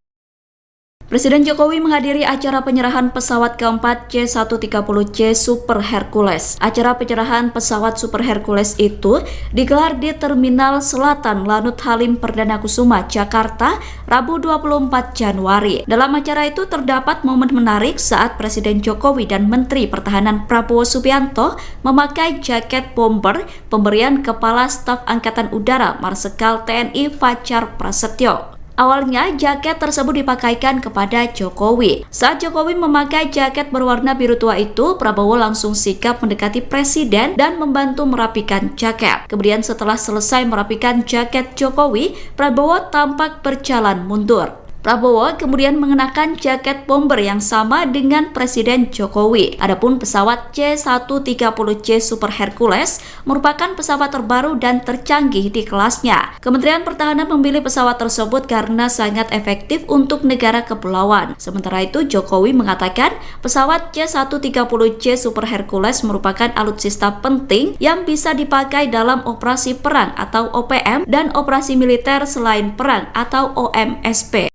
Presiden Jokowi menghadiri acara penyerahan pesawat keempat C-130C Super Hercules. Acara penyerahan pesawat Super Hercules itu digelar di Terminal Selatan Lanut Halim Perdana Kusuma, Jakarta, Rabu 24 Januari. Dalam acara itu terdapat momen menarik saat Presiden Jokowi dan Menteri Pertahanan Prabowo Subianto memakai jaket bomber pemberian Kepala Staf Angkatan Udara Marsikal TNI Fajar Prasetyo. Awalnya, jaket tersebut dipakaikan kepada Jokowi. Saat Jokowi memakai jaket berwarna biru tua itu, Prabowo langsung sigap mendekati Presiden dan membantu merapikan jaket. Kemudian setelah selesai merapikan jaket Jokowi, Prabowo tampak berjalan mundur. Prabowo kemudian mengenakan jaket bomber yang sama dengan Presiden Jokowi. Adapun pesawat C-130C Super Hercules merupakan pesawat terbaru dan tercanggih di kelasnya. Kementerian Pertahanan memilih pesawat tersebut karena sangat efektif untuk negara kepulauan. Sementara itu, Jokowi mengatakan pesawat C-130C Super Hercules merupakan alutsista penting yang bisa dipakai dalam operasi perang atau OPM dan operasi militer selain perang atau OMSP.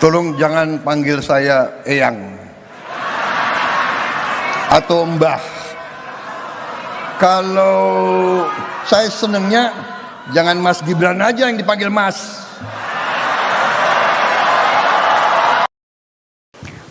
Tolong jangan panggil saya Eyang atau Mbah. Kalau saya senengnya jangan Mas Gibran aja yang dipanggil Mas.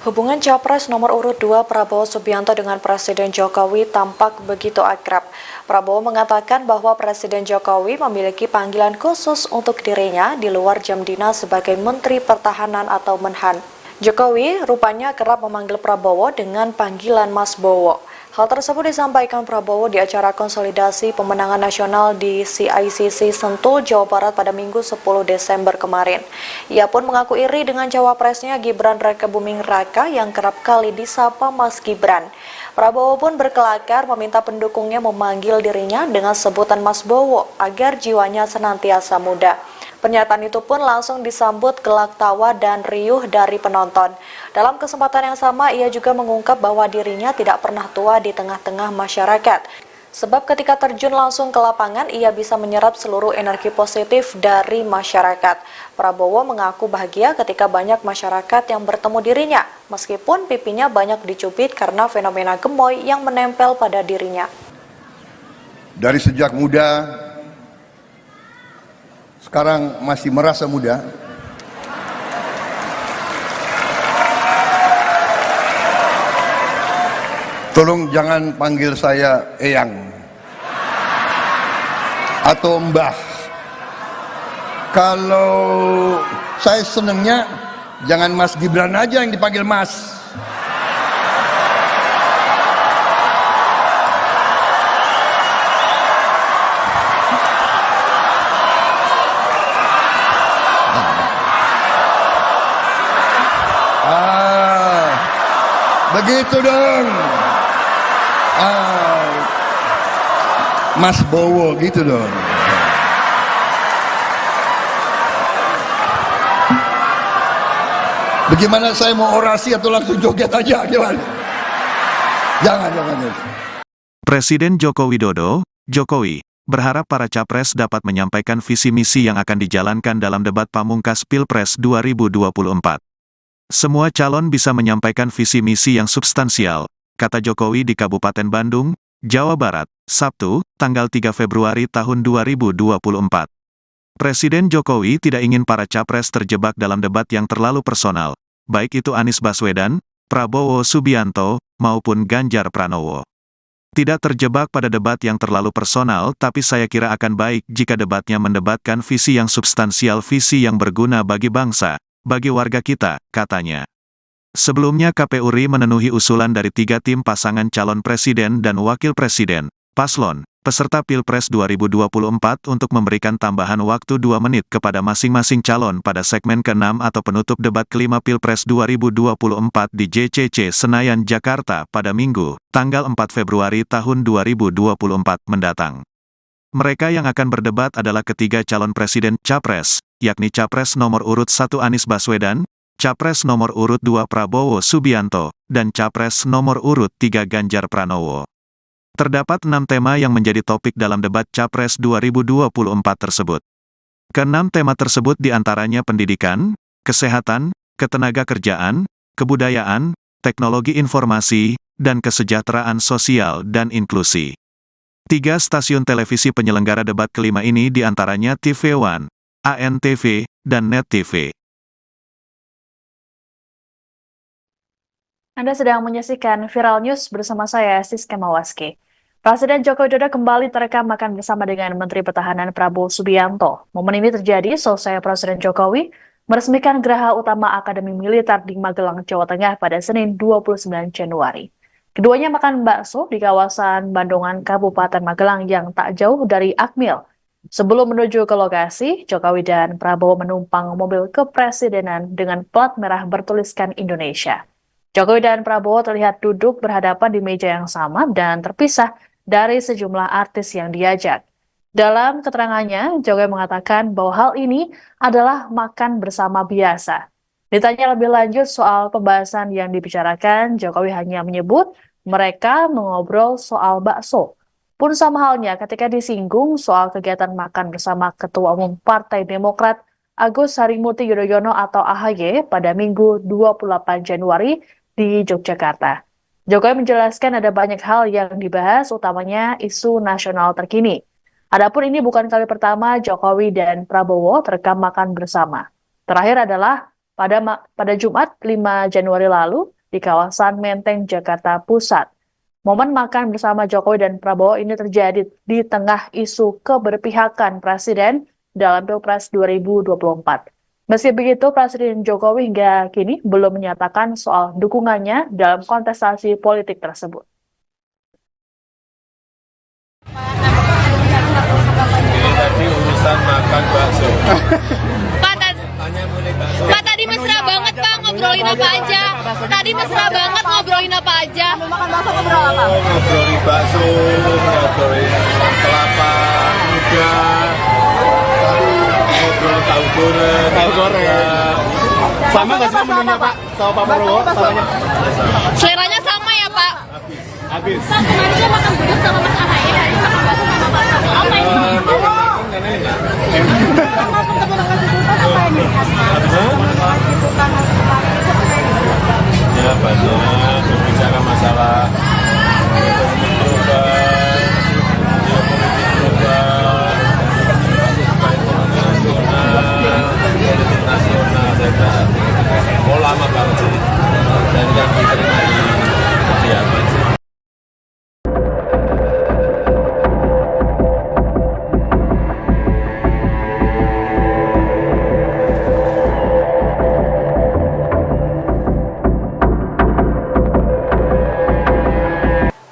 Hubungan Capres nomor urut 2 Prabowo Subianto dengan Presiden Jokowi tampak begitu akrab. Prabowo mengatakan bahwa Presiden Jokowi memiliki panggilan khusus untuk dirinya di luar jam dinas sebagai Menteri Pertahanan atau Menhan. Jokowi rupanya kerap memanggil Prabowo dengan panggilan Mas Bowo. Hal tersebut disampaikan Prabowo di acara konsolidasi pemenangan nasional di CICC Sentul, Jawa Barat pada Minggu 10 Desember kemarin. Ia pun mengaku iri dengan cawapresnya Gibran Rakebuming Raka yang kerap kali disapa Mas Gibran. Prabowo pun berkelakar meminta pendukungnya memanggil dirinya dengan sebutan Mas Bowo agar jiwanya senantiasa muda. Pernyataan itu pun langsung disambut gelak tawa dan riuh dari penonton. Dalam kesempatan yang sama, ia juga mengungkap bahwa dirinya tidak pernah tua di tengah-tengah masyarakat. Sebab ketika terjun langsung ke lapangan, ia bisa menyerap seluruh energi positif dari masyarakat. Prabowo mengaku bahagia ketika banyak masyarakat yang bertemu dirinya, meskipun pipinya banyak dicubit karena fenomena gemoy yang menempel pada dirinya. Dari sejak muda, sekarang masih merasa muda. Tolong jangan panggil saya Eyang atau Mbah. Kalau saya senengnya jangan Mas Gibran aja yang dipanggil Mas. Begitu dong. Mas Bowo gitu dong. Bagaimana saya mau orasi atau langsung joget aja? Gimana? Jangan. Presiden Joko Widodo, Jokowi, berharap para capres dapat menyampaikan visi misi yang akan dijalankan dalam debat pamungkas Pilpres 2024. Semua calon bisa menyampaikan visi misi yang substansial, kata Jokowi di Kabupaten Bandung, Jawa Barat, Sabtu, tanggal 3 Februari tahun 2024. Presiden Jokowi tidak ingin para capres terjebak dalam debat yang terlalu personal, baik itu Anies Baswedan, Prabowo Subianto, maupun Ganjar Pranowo. Tidak terjebak pada debat yang terlalu personal, tapi saya kira akan baik jika debatnya mendebatkan visi yang substansial, visi yang berguna bagi bangsa, bagi warga kita, katanya. Sebelumnya KPU RI memenuhi usulan dari 3 tim pasangan calon presiden dan wakil presiden, paslon, peserta Pilpres 2024 untuk memberikan tambahan waktu 2 menit kepada masing-masing calon pada segmen ke-6 atau penutup debat kelima Pilpres 2024 di JCC Senayan, Jakarta pada Minggu, tanggal 4 Februari tahun 2024 mendatang. Mereka yang akan berdebat adalah ketiga calon presiden Capres, yakni Capres nomor urut 1 Anies Baswedan, Capres nomor urut 2 Prabowo Subianto, dan Capres nomor urut 3 Ganjar Pranowo. Terdapat 6 tema yang menjadi topik dalam debat Capres 2024 tersebut. Ke-6 tema tersebut diantaranya pendidikan, kesehatan, ketenagakerjaan, kebudayaan, teknologi informasi, dan kesejahteraan sosial dan inklusi. 3 stasiun televisi penyelenggara debat kelima ini diantaranya TV One, ANTV, dan Net TV. Anda sedang menyaksikan Viral News bersama saya, Siska Mawaski. Presiden Joko Widodo kembali terekam makan bersama dengan Menteri Pertahanan Prabowo Subianto. Momen ini terjadi selesai Presiden Jokowi meresmikan Geraha Utama Akademi Militer di Magelang, Jawa Tengah pada Senin 29 Januari. Keduanya makan bakso di kawasan Bandungan, Kabupaten Magelang yang tak jauh dari Akmil. Sebelum menuju ke lokasi, Jokowi dan Prabowo menumpang mobil kepresidenan dengan plat merah bertuliskan Indonesia. Jokowi dan Prabowo terlihat duduk berhadapan di meja yang sama dan terpisah dari sejumlah artis yang diajak. Dalam keterangannya, Jokowi mengatakan bahwa hal ini adalah makan bersama biasa. Ditanya lebih lanjut soal pembahasan yang dibicarakan, Jokowi hanya menyebut mereka mengobrol soal bakso. Pun sama halnya ketika disinggung soal kegiatan makan bersama Ketua Umum Partai Demokrat Agus Harimurti Yudhoyono atau AHY pada Minggu 28 Januari di Yogyakarta. Jokowi menjelaskan ada banyak hal yang dibahas, utamanya isu nasional terkini. Adapun ini bukan kali pertama Jokowi dan Prabowo terekam makan bersama. Terakhir adalah pada Jumat 5 Januari lalu di kawasan Menteng, Jakarta Pusat. Momen makan bersama Jokowi dan Prabowo ini terjadi di tengah isu keberpihakan Presiden dalam Pilpres 2024. Meski begitu, Presiden Jokowi hingga kini belum menyatakan soal dukungannya dalam kontestasi politik tersebut. Ini tadi urusan makan bakso. Pak, tadi mesra banget Pak, ngobrolin apa aja? Tadi mesra banget ngobrolin apa aja? Makan bakso ngobrol apa? Ngobrolin bakso, ngobrolin kelapa muda, ngobrolin tahu goreng. Sama nggak sih menunya Pak? Sama Pak Prabowo? Samanya? Seleranya sama ya Pak? Habis. Pak, kemarin dia makan bubur sama Mas AHY, hari ini makan bakso sama Pak Prabowo. Apa ini? Ya banyak berbicara masalah ekonomi global, politik nasional, saya kira mau lama banget sih, dan yang diterima di kegiatan sih.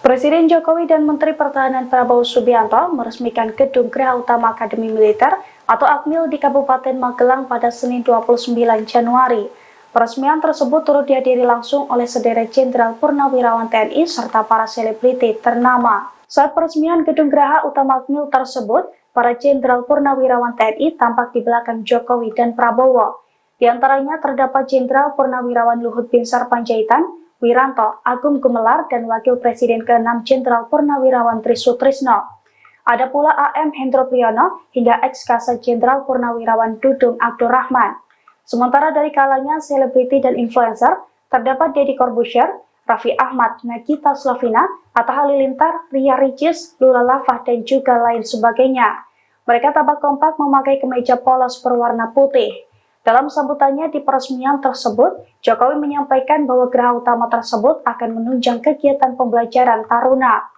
Presiden Jokowi dan Menteri Pertahanan Prabowo Subianto meresmikan Gedung Geraha Utama Akademi Militer atau Akmil di Kabupaten Magelang pada Senin 29 Januari. Peresmian tersebut turut dihadiri langsung oleh sederet Jenderal Purnawirawan TNI serta para selebriti ternama. Saat peresmian gedung Geraha Utama Akmil tersebut, para Jenderal Purnawirawan TNI tampak di belakang Jokowi dan Prabowo. Di antaranya terdapat Jenderal Purnawirawan Luhut Binsar Panjaitan, Wiranto, Agung Gumelar, dan Wakil Presiden ke-6 Jenderal Purnawirawan Trisutrisno. Ada pula AM Hendro Priyono hingga ex-Kasat Jenderal Purnawirawan Dudung Abdurrahman. Sementara dari kalangan selebriti dan influencer, terdapat Deddy Corbuzier, Raffi Ahmad, Nagita Slavina, Atta Halilintar, Ria Ricis, Lula Lava, dan juga lain sebagainya. Mereka tampak kompak memakai kemeja polos berwarna putih. Dalam sambutannya di peresmian tersebut, Jokowi menyampaikan bahwa geraha utama tersebut akan menunjang kegiatan pembelajaran taruna.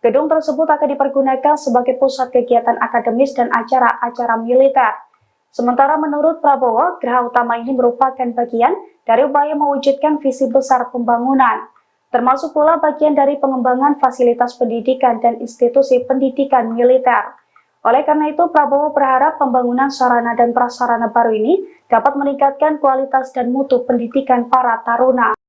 Gedung tersebut akan dipergunakan sebagai pusat kegiatan akademis dan acara-acara militer. Sementara menurut Prabowo, geraha utama ini merupakan bagian dari upaya mewujudkan visi besar pembangunan, termasuk pula bagian dari pengembangan fasilitas pendidikan dan institusi pendidikan militer. Oleh karena itu, Prabowo berharap pembangunan sarana dan prasarana baru ini dapat meningkatkan kualitas dan mutu pendidikan para taruna.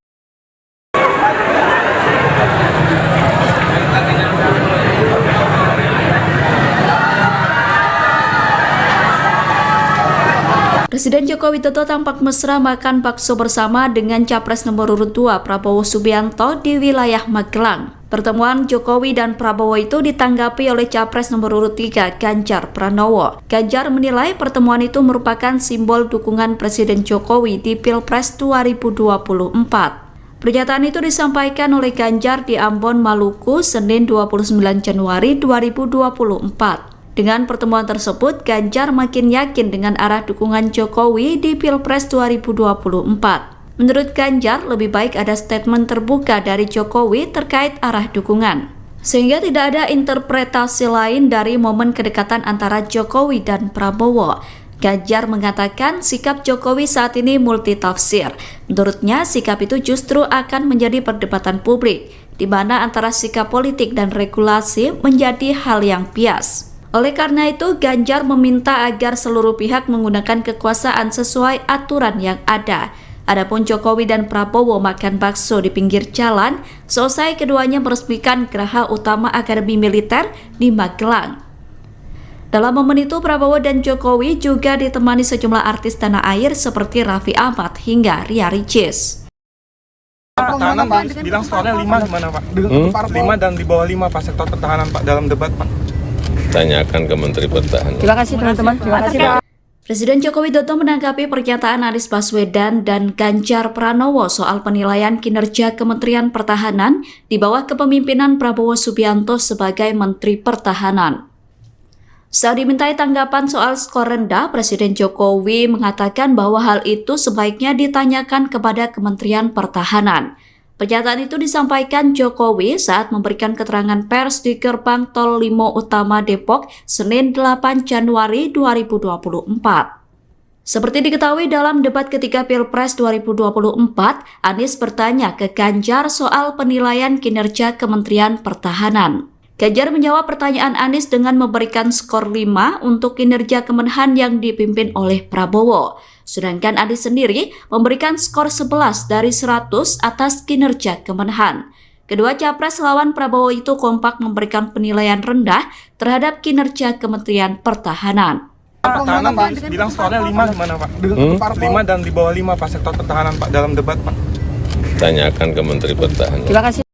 Presiden Joko Widodo tampak mesra makan bakso bersama dengan Capres nomor urut 2 Prabowo Subianto di wilayah Magelang. Pertemuan Jokowi dan Prabowo itu ditanggapi oleh Capres nomor urut 3 Ganjar Pranowo. Ganjar menilai pertemuan itu merupakan simbol dukungan Presiden Jokowi di Pilpres 2024. Pernyataan itu disampaikan oleh Ganjar di Ambon, Maluku, Senin 29 Januari 2024. Dengan pertemuan tersebut, Ganjar makin yakin dengan arah dukungan Jokowi di Pilpres 2024. Menurut Ganjar, lebih baik ada statement terbuka dari Jokowi terkait arah dukungan, sehingga tidak ada interpretasi lain dari momen kedekatan antara Jokowi dan Prabowo. Ganjar mengatakan sikap Jokowi saat ini multitafsir. Menurutnya, sikap itu justru akan menjadi perdebatan publik, di mana antara sikap politik dan regulasi menjadi hal yang bias. Oleh karena itu, Ganjar meminta agar seluruh pihak menggunakan kekuasaan sesuai aturan yang ada. Adapun Jokowi dan Prabowo makan bakso di pinggir jalan, selesai keduanya meresmikan Geraha Utama Akademi Militer di Magelang. Dalam momen itu, Prabowo dan Jokowi juga ditemani sejumlah artis tanah air seperti Raffi Ahmad hingga Ria Ricis. Pertahanan bilang skornya 5 gimana Pak? 5 dan di bawah 5 Pak sektor pertahanan Pak dalam debat Pak. Tanyakan ke Menteri Pertahanan. Terima kasih teman-teman. Terima kasih Pak. Presiden Joko Widodo menanggapi pernyataan Anies Baswedan dan Ganjar Pranowo soal penilaian kinerja Kementerian Pertahanan di bawah kepemimpinan Prabowo Subianto sebagai Menteri Pertahanan. Saat dimintai tanggapan soal skor rendah, Presiden Jokowi mengatakan bahwa hal itu sebaiknya ditanyakan kepada Kementerian Pertahanan. Pernyataan itu disampaikan Jokowi saat memberikan keterangan pers di Gerbang Tol Limo Utama Depok, Senin 8 Januari 2024. Seperti diketahui dalam debat ketiga Pilpres 2024, Anies bertanya ke Ganjar soal penilaian kinerja Kementerian Pertahanan. Ganjar menjawab pertanyaan Anies dengan memberikan skor 5 untuk kinerja Kemenhan yang dipimpin oleh Prabowo. Sedangkan Anies sendiri memberikan skor 11 dari 100 atas kinerja Kemenhan. Kedua capres lawan Prabowo itu kompak memberikan penilaian rendah terhadap kinerja Kementerian Pertahanan. Pertahanan bilang skornya 5 gimana Pak? 5 dan di bawah 5 Pak sektor pertahanan Pak dalam debat Pak. Tanyakan ke Menteri Pertahanan. Terima kasih.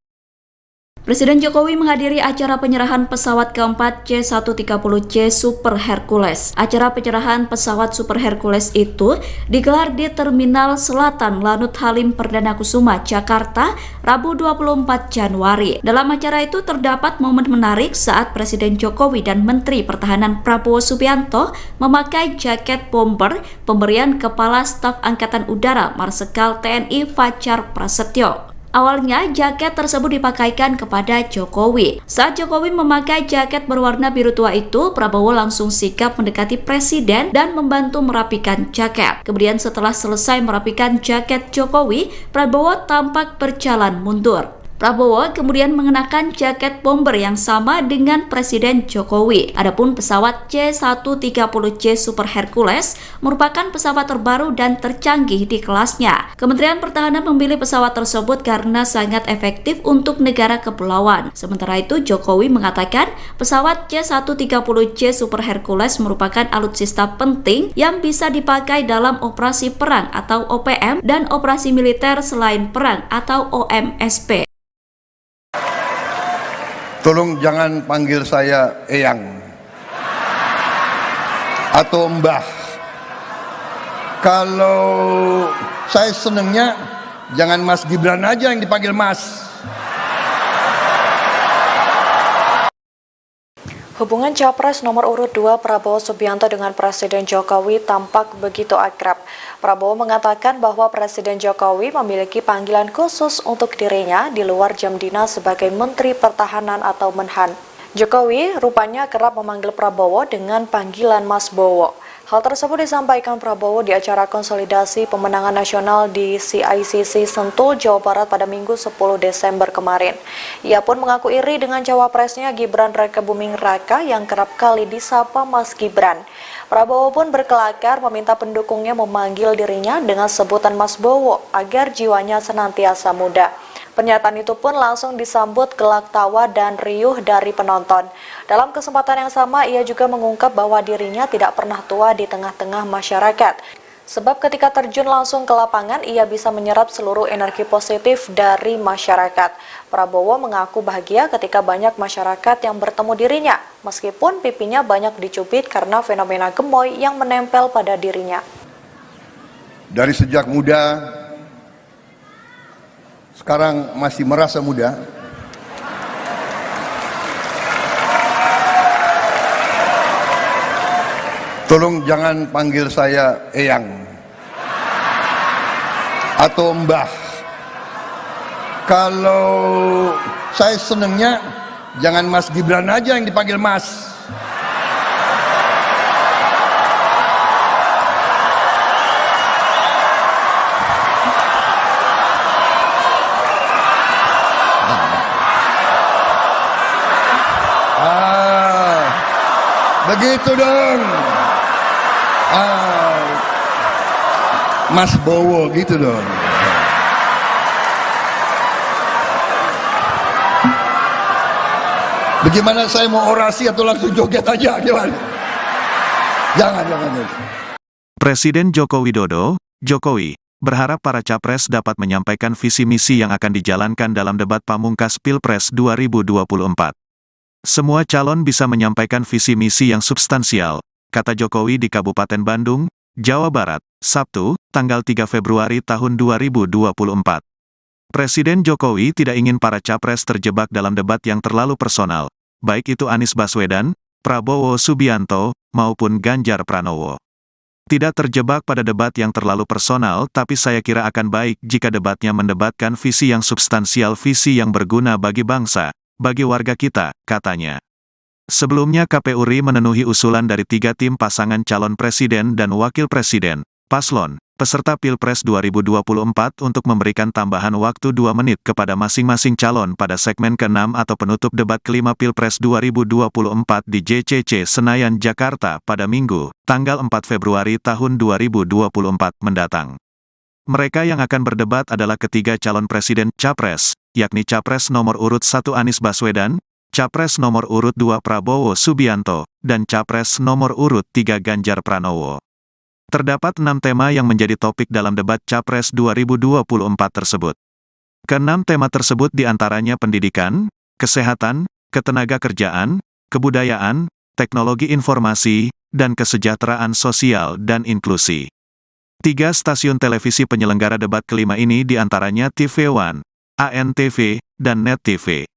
Presiden Jokowi menghadiri acara penyerahan pesawat keempat C-130C Super Hercules. Acara penyerahan pesawat Super Hercules itu digelar di Terminal Selatan Lanut Halim Perdana Kusuma, Jakarta, Rabu 24 Januari. Dalam acara itu terdapat momen menarik saat Presiden Jokowi dan Menteri Pertahanan Prabowo Subianto memakai jaket bomber pemberian Kepala Staf Angkatan Udara Marsikal TNI Fajar Prasetyo. Awalnya, jaket tersebut dipakaikan kepada Jokowi. Saat Jokowi memakai jaket berwarna biru tua itu, Prabowo langsung sigap mendekati Presiden dan membantu merapikan jaket. Kemudian setelah selesai merapikan jaket Jokowi, Prabowo tampak berjalan mundur. Prabowo kemudian mengenakan jaket bomber yang sama dengan Presiden Jokowi. Adapun pesawat C-130J Super Hercules merupakan pesawat terbaru dan tercanggih di kelasnya. Kementerian Pertahanan memilih pesawat tersebut karena sangat efektif untuk negara kepulauan. Sementara itu, Jokowi mengatakan pesawat C-130J Super Hercules merupakan alutsista penting yang bisa dipakai dalam operasi perang atau OPM dan operasi militer selain perang atau OMSP. Tolong jangan panggil saya Eyang atau Mbah. Kalau saya senengnya jangan Mas Gibran aja yang dipanggil Mas. Hubungan Capres nomor urut 2 Prabowo Subianto dengan Presiden Jokowi tampak begitu akrab. Prabowo mengatakan bahwa Presiden Jokowi memiliki panggilan khusus untuk dirinya di luar jam dinas sebagai Menteri Pertahanan atau Menhan. Jokowi rupanya kerap memanggil Prabowo dengan panggilan Mas Bowo. Hal tersebut disampaikan Prabowo di acara konsolidasi pemenangan nasional di CICC Sentul, Jawa Barat pada Minggu 10 Desember kemarin. Ia pun mengaku iri dengan cawapresnya Gibran Rakebuming Raka yang kerap kali disapa Mas Gibran. Prabowo pun berkelakar meminta pendukungnya memanggil dirinya dengan sebutan Mas Bowo agar jiwanya senantiasa muda. Pernyataan itu pun langsung disambut gelak tawa dan riuh dari penonton. Dalam kesempatan yang sama, ia juga mengungkap bahwa dirinya tidak pernah tua di tengah-tengah masyarakat. Sebab ketika terjun langsung ke lapangan, ia bisa menyerap seluruh energi positif dari masyarakat. Prabowo mengaku bahagia ketika banyak masyarakat yang bertemu dirinya, meskipun pipinya banyak dicubit karena fenomena gemoy yang menempel pada dirinya. Dari sejak muda, sekarang masih merasa muda. Tolong jangan panggil saya Eyang atau Mbah. Kalau saya senengnya jangan Mas Gibran aja yang dipanggil Mas. Begitu dong. Mas Bowo gitu dong. Bagaimana saya mau orasi atau langsung joget aja gimana? Jangan. Presiden Joko Widodo, Jokowi, berharap para capres dapat menyampaikan visi misi yang akan dijalankan dalam debat pamungkas Pilpres 2024. Semua calon bisa menyampaikan visi misi yang substansial, kata Jokowi di Kabupaten Bandung, Jawa Barat, Sabtu, tanggal 3 Februari tahun 2024. Presiden Jokowi tidak ingin para capres terjebak dalam debat yang terlalu personal, baik itu Anies Baswedan, Prabowo Subianto, maupun Ganjar Pranowo. Tidak terjebak pada debat yang terlalu personal, tapi saya kira akan baik jika debatnya mendebatkan visi yang substansial, visi yang berguna bagi bangsa, bagi warga kita, katanya. Sebelumnya KPU RI memenuhi usulan dari 3 tim pasangan calon presiden dan wakil presiden, paslon, peserta Pilpres 2024 untuk memberikan tambahan waktu 2 menit kepada masing-masing calon pada segmen ke-6 atau penutup debat kelima Pilpres 2024 di JCC Senayan, Jakarta pada Minggu, tanggal 4 Februari tahun 2024 mendatang. Mereka yang akan berdebat adalah ketiga calon presiden, Capres, yakni Capres nomor urut 1 Anies Baswedan, Capres nomor urut 2 Prabowo Subianto, dan Capres nomor urut 3 Ganjar Pranowo. Terdapat 6 tema yang menjadi topik dalam debat Capres 2024 tersebut. Ke-6 tema tersebut diantaranya pendidikan, kesehatan, ketenagakerjaan, kebudayaan, teknologi informasi, dan kesejahteraan sosial dan inklusi. 3 stasiun televisi penyelenggara debat kelima ini diantaranya TV One, ANTV, dan Net TV.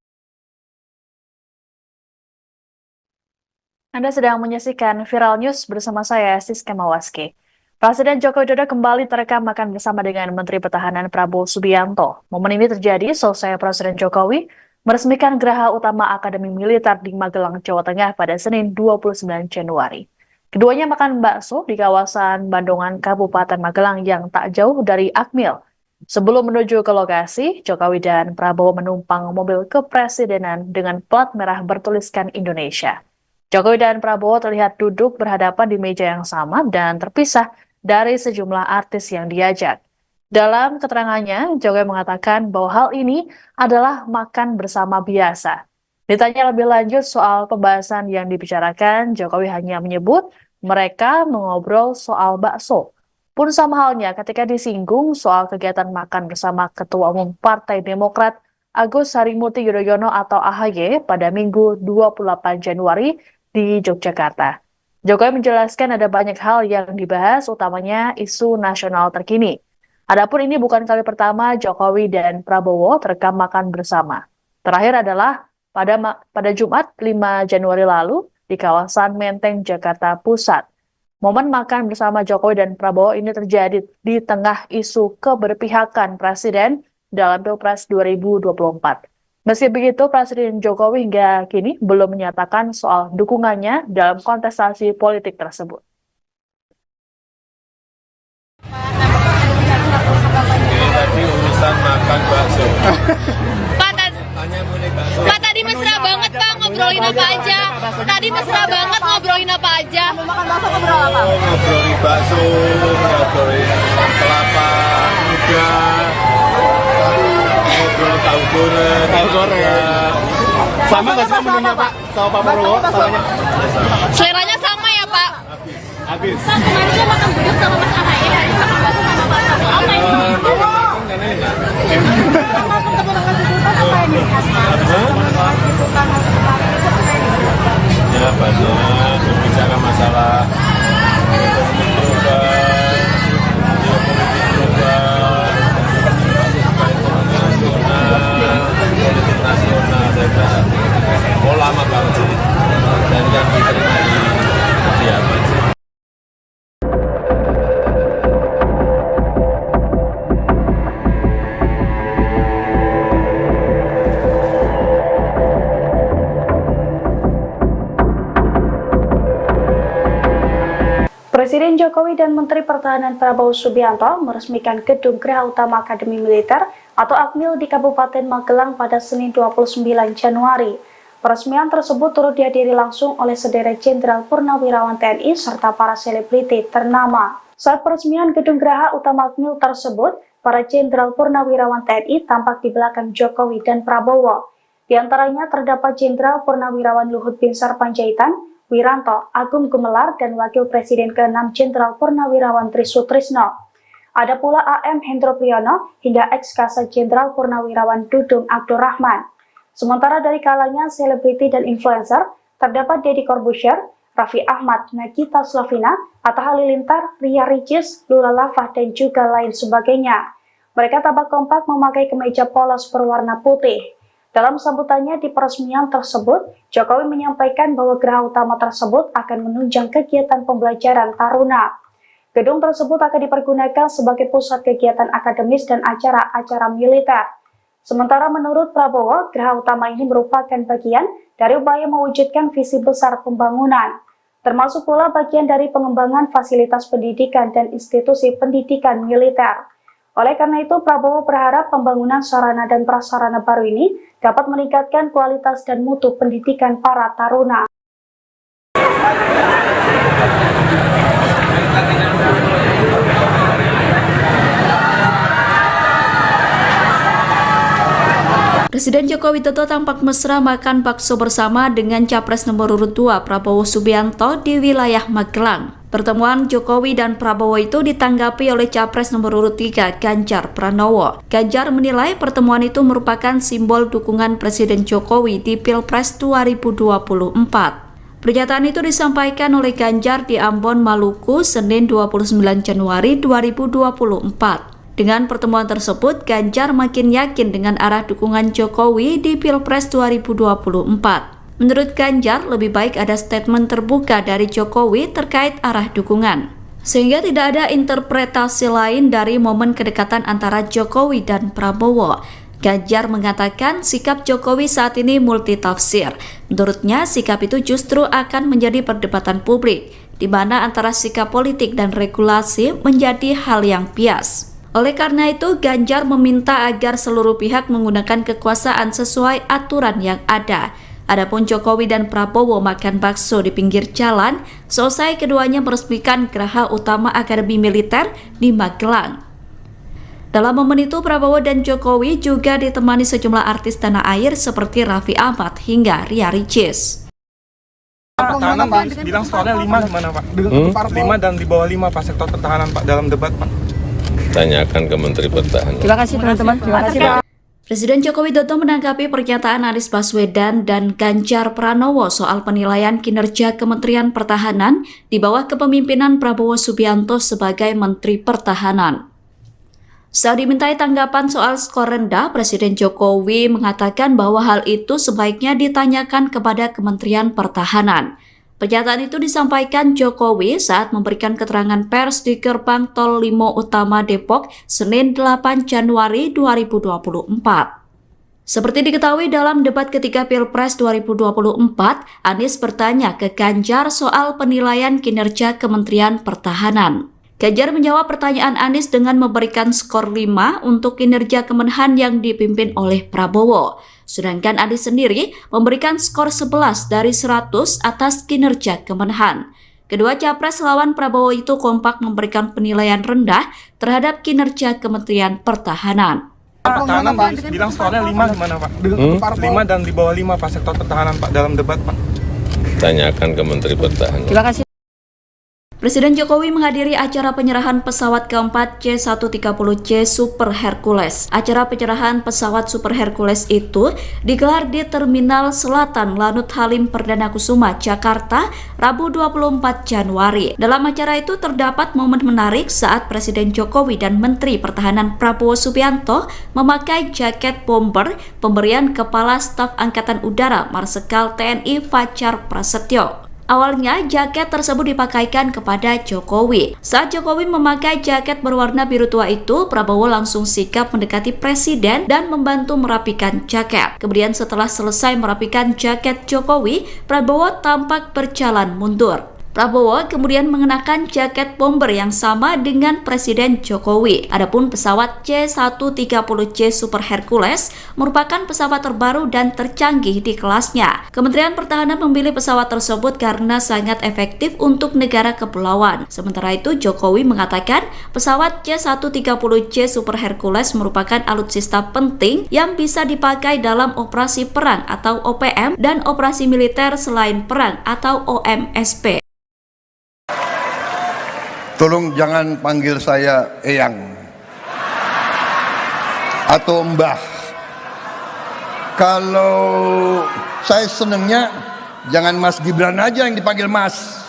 Anda sedang menyaksikan Viral News bersama saya, Siska Mawaski. Presiden Joko Widodo kembali terekam makan bersama dengan Menteri Pertahanan Prabowo Subianto. Momen ini terjadi selesai Presiden Jokowi meresmikan Geraha Utama Akademi Militer di Magelang, Jawa Tengah pada Senin 29 Januari. Keduanya makan bakso di kawasan Bandongan, Kabupaten Magelang yang tak jauh dari Akmil, Sebelum menuju ke lokasi, Jokowi dan Prabowo menumpang mobil kepresidenan dengan plat merah bertuliskan Indonesia. Jokowi dan Prabowo terlihat duduk berhadapan di meja yang sama dan terpisah dari sejumlah artis yang diajak. Dalam keterangannya, Jokowi mengatakan bahwa hal ini adalah makan bersama biasa. Ditanya lebih lanjut soal pembahasan yang dibicarakan, Jokowi hanya menyebut mereka mengobrol soal bakso. Pun sama halnya ketika disinggung soal kegiatan makan bersama Ketua Umum Partai Demokrat Agus Harimurti Yudhoyono atau AHY pada Minggu 28 Januari di Yogyakarta. Jokowi menjelaskan ada banyak hal yang dibahas, utamanya isu nasional terkini. Adapun ini bukan kali pertama Jokowi dan Prabowo terekam makan bersama. Terakhir adalah pada Jumat 5 Januari lalu di kawasan Menteng, Jakarta Pusat. Momen makan bersama Jokowi dan Prabowo ini terjadi di tengah isu keberpihakan Presiden dalam Pilpres 2024. Meski begitu, Presiden Jokowi hingga kini belum menyatakan soal dukungannya dalam kontestasi politik tersebut. Ini tadi urusan makan bakso. Pak, tadi mesra banget Pak, ngobrolin apa aja? Tadi mesra banget ngobrolin apa aja? Ngobrolin bakso, ngobrolin kelapa muda, ngobrol tahu goreng. Sama nggak sih menunya Pak? Sama Pak Prabowo? Samanya? Seleranya sama ya Pak? Habis. Pak, kemarin dia makan gudeg sama Mas AHY, hari ini makan bakso sama Pak Prabowo. Apa ini? Ya banyak berbicara masalah ekonomi global, politik nasional, saya kira lama banget sih, dan kan diterima di kediaman sih. Presiden Jokowi dan Menteri Pertahanan Prabowo Subianto meresmikan Gedung Geraha Utama Akademi Militer atau AKMIL di Kabupaten Magelang pada Senin 29 Januari. Peresmian tersebut turut dihadiri langsung oleh sederet Jenderal Purnawirawan TNI serta para selebriti ternama. Saat peresmian Gedung Geraha Utama AKMIL tersebut, para Jenderal Purnawirawan TNI tampak di belakang Jokowi dan Prabowo. Di antaranya terdapat Jenderal Purnawirawan Luhut Binsar Panjaitan, Wiranto, Agung Gumelar, dan Wakil Presiden ke-6 Jenderal Purnawirawan Trisutrisno. Ada pula AM Hendro Priyono hingga ex-Kasat Jenderal Purnawirawan Dudung Abdurrahman. Sementara dari kalangan selebriti dan influencer, terdapat Deddy Corbuzier, Raffi Ahmad, Nagita Slavina, Atta Halilintar, Ria Ricis, Lula Lava, dan juga lain sebagainya. Mereka tampak kompak memakai kemeja polos berwarna putih. Dalam sambutannya di peresmian tersebut, Jokowi menyampaikan bahwa geraha utama tersebut akan menunjang kegiatan pembelajaran taruna. Gedung tersebut akan dipergunakan sebagai pusat kegiatan akademis dan acara-acara militer. Sementara menurut Prabowo, geraha utama ini merupakan bagian dari upaya mewujudkan visi besar pembangunan, termasuk pula bagian dari pengembangan fasilitas pendidikan dan institusi pendidikan militer. Oleh karena itu, Prabowo berharap pembangunan sarana dan prasarana baru ini dapat meningkatkan kualitas dan mutu pendidikan para taruna. Presiden Joko Widodo tampak mesra makan bakso bersama dengan Capres nomor urut 2 Prabowo Subianto di wilayah Magelang. Pertemuan Jokowi dan Prabowo itu ditanggapi oleh Capres nomor urut 3 Ganjar Pranowo. Ganjar menilai pertemuan itu merupakan simbol dukungan Presiden Jokowi di Pilpres 2024. Pernyataan itu disampaikan oleh Ganjar di Ambon, Maluku, Senin 29 Januari 2024. Dengan pertemuan tersebut, Ganjar makin yakin dengan arah dukungan Jokowi di Pilpres 2024. Menurut Ganjar, lebih baik ada statement terbuka dari Jokowi terkait arah dukungan, sehingga tidak ada interpretasi lain dari momen kedekatan antara Jokowi dan Prabowo. Ganjar mengatakan sikap Jokowi saat ini multitafsir. Menurutnya, sikap itu justru akan menjadi perdebatan publik, di mana antara sikap politik dan regulasi menjadi hal yang bias. Oleh karena itu, Ganjar meminta agar seluruh pihak menggunakan kekuasaan sesuai aturan yang ada. Adapun Jokowi dan Prabowo makan bakso di pinggir jalan, selesai keduanya meresmikan Geraha Utama Akademi Militer di Magelang. Dalam momen itu, Prabowo dan Jokowi juga ditemani sejumlah artis tanah air seperti Raffi Ahmad hingga Ria Ricis. Pertahanan bilang skornya 5 gimana Pak? 5 dan di bawah 5 Pak sektor pertahanan Pak dalam debat Pak. Tanyakan ke Menteri Pertahanan. Terima kasih teman-teman. Terima kasih Pak. Presiden Joko Widodo menanggapi pernyataan Anies Baswedan dan Ganjar Pranowo soal penilaian kinerja Kementerian Pertahanan di bawah kepemimpinan Prabowo Subianto sebagai Menteri Pertahanan. Saat dimintai tanggapan soal skor rendah, Presiden Jokowi mengatakan bahwa hal itu sebaiknya ditanyakan kepada Kementerian Pertahanan. Pernyataan itu disampaikan Jokowi saat memberikan keterangan pers di Gerbang Tol Limo Utama Depok, Senin 8 Januari 2024. Seperti diketahui dalam debat ketiga Pilpres 2024, Anies bertanya ke Ganjar soal penilaian kinerja Kementerian Pertahanan. Ganjar menjawab pertanyaan Anies dengan memberikan skor 5 untuk kinerja Kemenhan yang dipimpin oleh Prabowo. Sedangkan Anies sendiri memberikan skor 11 dari 100 atas kinerja Kemenhan. Kedua capres lawan Prabowo itu kompak memberikan penilaian rendah terhadap kinerja Kementerian Pertahanan. Pertahanan bilang skornya 5 gimana Pak? 5 dan di bawah 5 Pak sektor pertahanan Pak dalam debat Pak. Tanyakan ke Menteri Pertahanan. Terima kasih. Presiden Jokowi menghadiri acara penyerahan pesawat keempat C-130C Super Hercules. Acara penyerahan pesawat Super Hercules itu digelar di Terminal Selatan Lanut Halim Perdana Kusuma, Jakarta, Rabu 24 Januari. Dalam acara itu terdapat momen menarik saat Presiden Jokowi dan Menteri Pertahanan Prabowo Subianto memakai jaket bomber pemberian Kepala Staf Angkatan Udara Marsikal TNI Fajar Prasetyo. Awalnya, jaket tersebut dipakaikan kepada Jokowi. Saat Jokowi memakai jaket berwarna biru tua itu, Prabowo langsung sigap mendekati Presiden dan membantu merapikan jaket. Kemudian setelah selesai merapikan jaket Jokowi, Prabowo tampak berjalan mundur. Prabowo kemudian mengenakan jaket bomber yang sama dengan Presiden Jokowi. Adapun pesawat C-130C Super Hercules merupakan pesawat terbaru dan tercanggih di kelasnya. Kementerian Pertahanan memilih pesawat tersebut karena sangat efektif untuk negara kepulauan. Sementara itu, Jokowi mengatakan pesawat C-130C Super Hercules merupakan alutsista penting yang bisa dipakai dalam operasi perang atau OPM dan operasi militer selain perang atau OMSP. Tolong jangan panggil saya Eyang atau Mbah. Kalau saya senengnya jangan Mas Gibran aja yang dipanggil Mas.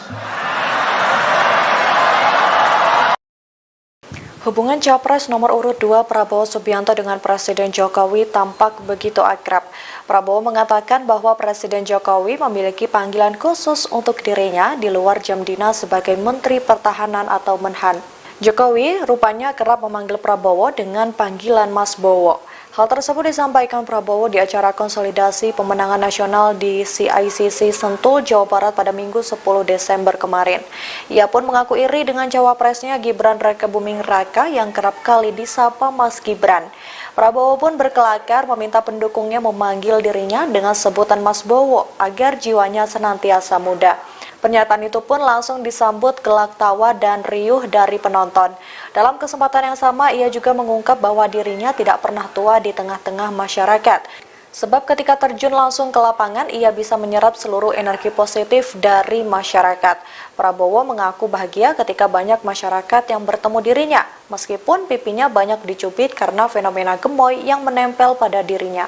Hubungan Capres nomor urut 2 Prabowo Subianto dengan Presiden Jokowi tampak begitu akrab. Prabowo mengatakan bahwa Presiden Jokowi memiliki panggilan khusus untuk dirinya di luar jam dinas sebagai Menteri Pertahanan atau Menhan. Jokowi rupanya kerap memanggil Prabowo dengan panggilan Mas Bowo. Hal tersebut disampaikan Prabowo di acara konsolidasi pemenangan nasional di CICC Sentul, Jawa Barat pada Minggu 10 Desember kemarin. Ia pun mengaku iri dengan cawapresnya Gibran Rakebuming Raka yang kerap kali disapa Mas Gibran. Prabowo pun berkelakar meminta pendukungnya memanggil dirinya dengan sebutan Mas Bowo agar jiwanya senantiasa muda. Pernyataan itu pun langsung disambut gelak tawa dan riuh dari penonton. Dalam kesempatan yang sama, ia juga mengungkap bahwa dirinya tidak pernah tua di tengah-tengah masyarakat. Sebab ketika terjun langsung ke lapangan, ia bisa menyerap seluruh energi positif dari masyarakat. Prabowo mengaku bahagia ketika banyak masyarakat yang bertemu dirinya, meskipun pipinya banyak dicubit karena fenomena gemoy yang menempel pada dirinya.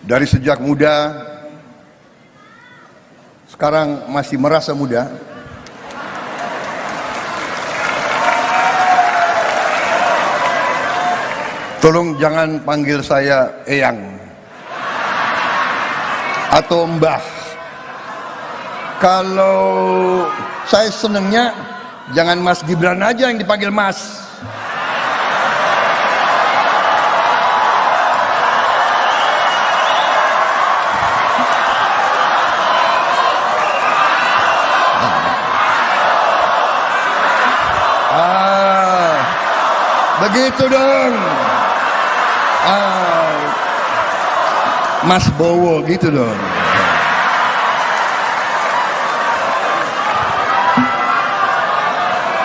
Dari sejak muda, sekarang masih merasa muda. Tolong jangan panggil saya Eyang atau Mbah. Kalau saya senengnya jangan Mas Gibran aja yang dipanggil Mas. Begitu dong. Mas Bowo gitu dong.